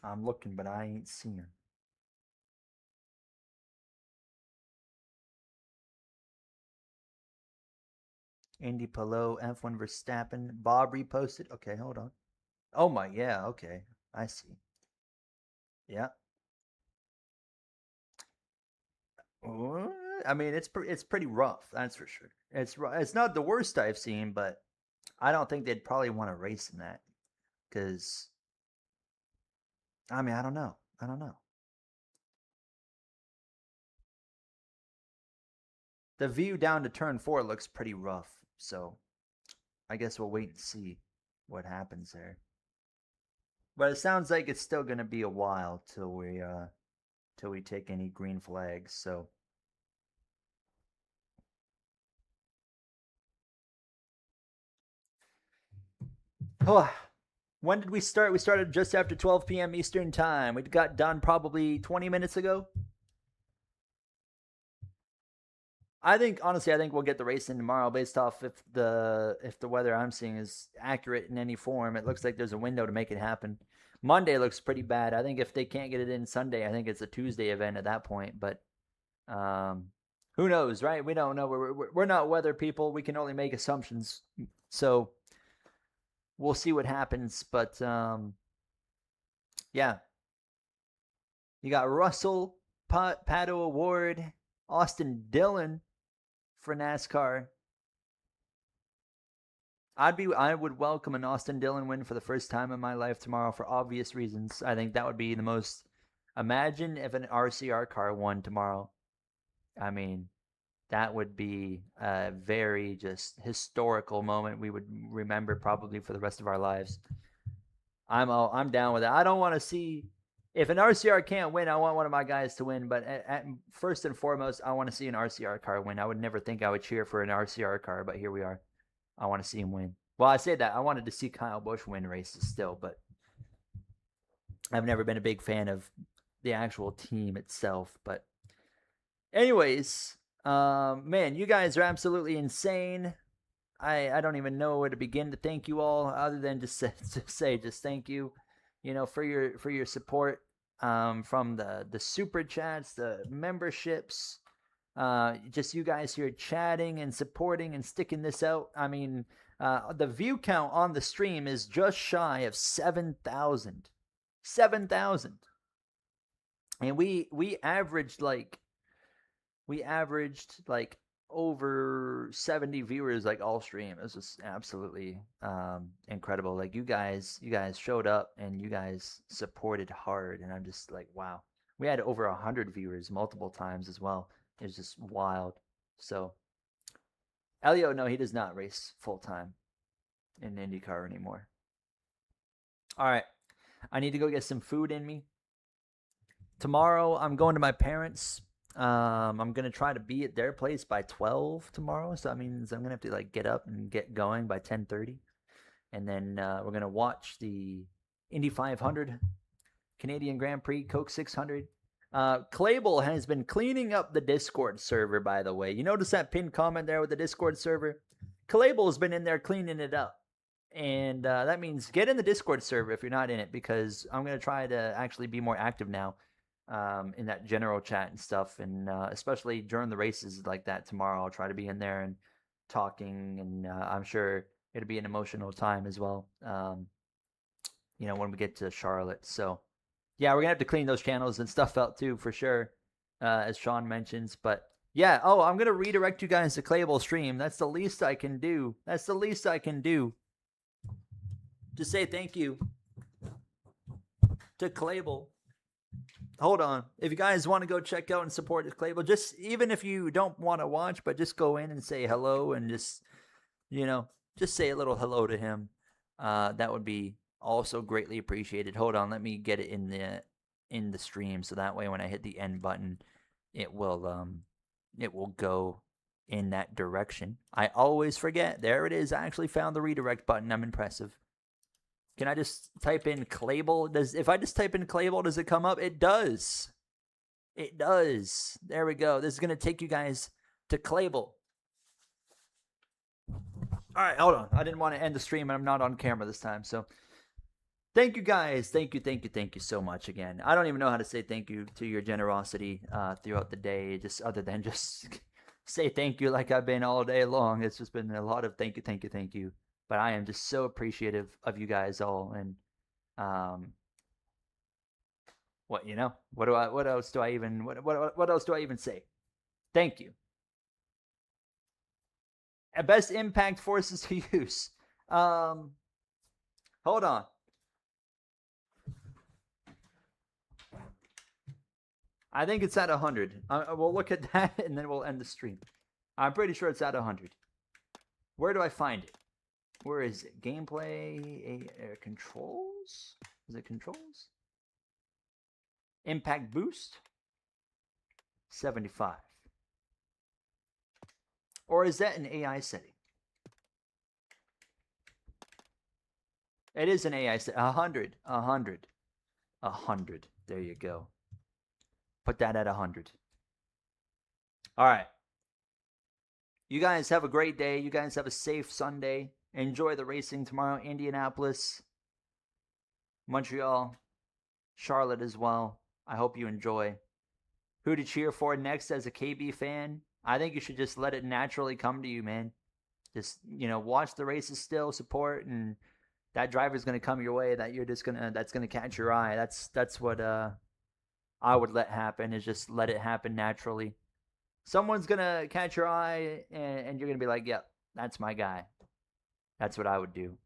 I'm looking, but I ain't seeing. Indy Polo, F1 Verstappen. Bob reposted. Okay, hold on. Oh my, yeah, okay. I see. Yeah. It's pretty rough, that's for sure. It's not the worst I've seen, but I don't think they'd probably want to race in that because, I mean, I don't know. I don't know. The view down to turn 4 looks pretty rough, so I guess we'll wait and see what happens there. But it sounds like it's still going to be a while till we take any green flags, so when did we start? We started just after 12 p.m. Eastern Time. We got done probably 20 minutes ago. Honestly, I think we'll get the race in tomorrow based off if the weather I'm seeing is accurate in any form. It looks like there's a window to make it happen. Monday looks pretty bad. I think if they can't get it in Sunday, I think it's a Tuesday event at that point. But who knows, right? We don't know. We're not weather people. We can only make assumptions. So we'll see what happens. But yeah, you got Russell Pato Award, Austin Dillon for NASCAR. I would welcome an Austin Dillon win for the first time in my life tomorrow for obvious reasons. I think that would be the most. Imagine if an RCR car won tomorrow. I mean, that would be a very just historical moment we would remember probably for the rest of our lives. I'm down with it. I don't want to see. If an RCR can't win, I want one of my guys to win. But first and foremost, I want to see an RCR car win. I would never think I would cheer for an RCR car, but here we are. I want to see him win. Well, I say that. I wanted to see Kyle Busch win races still, but I've never been a big fan of the actual team itself. But anyways, man, you guys are absolutely insane. I don't even know where to begin to thank you all other than just say thank you. For your support, from the super chats, the memberships, just you guys here chatting and supporting and sticking this out. I mean, the view count on the stream is just shy of 7,000. 7,000. And we averaged like over 70 viewers like all stream. It was just absolutely incredible. Like you guys showed up and you guys supported hard, and I'm just like, wow. We had over 100 viewers multiple times as well. It was just wild. So Elio, no, he does not race full time in IndyCar anymore. All right, I need to go get some food in me. Tomorrow I'm going to my parents'. I'm gonna try to be at their place by 12 tomorrow, so that means I'm gonna have to get up and get going by 10:30, and then we're gonna watch the Indy 500, Canadian Grand Prix, Coke 600. Clable has been cleaning up the Discord server, by the way. You notice that pinned comment there with the Discord server? Clable has been in there cleaning it up, and that means get in the Discord server if you're not in it, because I'm gonna try to actually be more active now. In that general chat and stuff, and especially during the races like that tomorrow, I'll try to be in there and talking, and I'm sure it'll be an emotional time as well, when we get to Charlotte. So yeah, we're gonna have to clean those channels and stuff out too, for sure, as Sean mentions. But yeah, I'm gonna redirect you guys to Clable stream. That's the least I can do. Just say thank you to Clable. Hold on. If you guys want to go check out and support this Clable, just even if you don't want to watch, but just go in and say hello and just say a little hello to him. That would be also greatly appreciated. Hold on, let me get it in the stream, so that way when I hit the end button, it will go in that direction. I always forget. There it is. I actually found the redirect button. I'm impressive. Can I just type in Clable? If I just type in Clable, does it come up? It does. It does. There we go. This is going to take you guys to Clable. All right, hold on. I didn't want to end the stream, and I'm not on camera this time. So thank you guys. Thank you so much again. I don't even know how to say thank you to your generosity throughout the day, just other than just say thank you like I've been all day long. It's just been a lot of thank you. But I am just so appreciative of you guys all, and what else do I even say? Thank you. Best impact forces to use. Hold on. I think it's at 100. We'll look at that and then we'll end the stream. I'm pretty sure it's at 100. Where do I find it? Where is it? Gameplay, controls? Is it controls? Impact boost? 75. Or is that an AI setting? It is an AI setting. 100. 100. 100. There you go. Put that at 100. All right. You guys have a great day. You guys have a safe Sunday. Enjoy the racing tomorrow. Indianapolis, Montreal, Charlotte as well. I hope you enjoy. Who to cheer for next as a KB fan? I think you should just let it naturally come to you, man. Just, watch the races still, support, and that driver's going to come your way that that's going to catch your eye. That's what I would let happen, is just let it happen naturally. Someone's going to catch your eye and you're going to be like, yep, that's my guy. That's what I would do.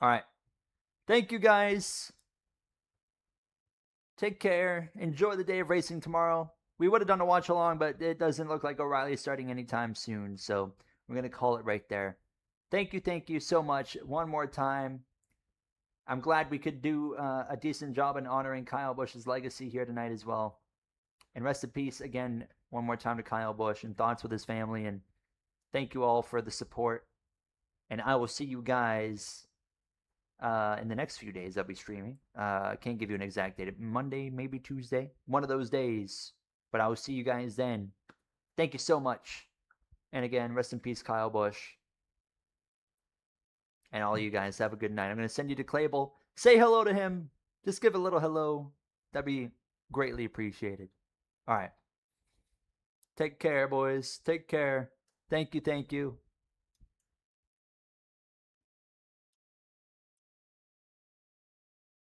All right. Thank you, guys. Take care. Enjoy the day of racing tomorrow. We would have done a watch along, but it doesn't look like O'Reilly's starting anytime soon. So we're going to call it right there. Thank you so much. One more time. I'm glad we could do a decent job in honoring Kyle Busch's legacy here tonight as well. And rest in peace again, one more time to Kyle Busch, and thoughts with his family. And thank you all for the support. And I will see you guys in the next few days. I'll be streaming. I can't give you an exact date. Monday, maybe Tuesday. One of those days. But I will see you guys then. Thank you so much. And again, rest in peace, Kyle Busch. And all of you guys, have a good night. I'm going to send you to Clable. Say hello to him. Just give a little hello. That'd be greatly appreciated. All right. Take care, boys. Take care. Thank you.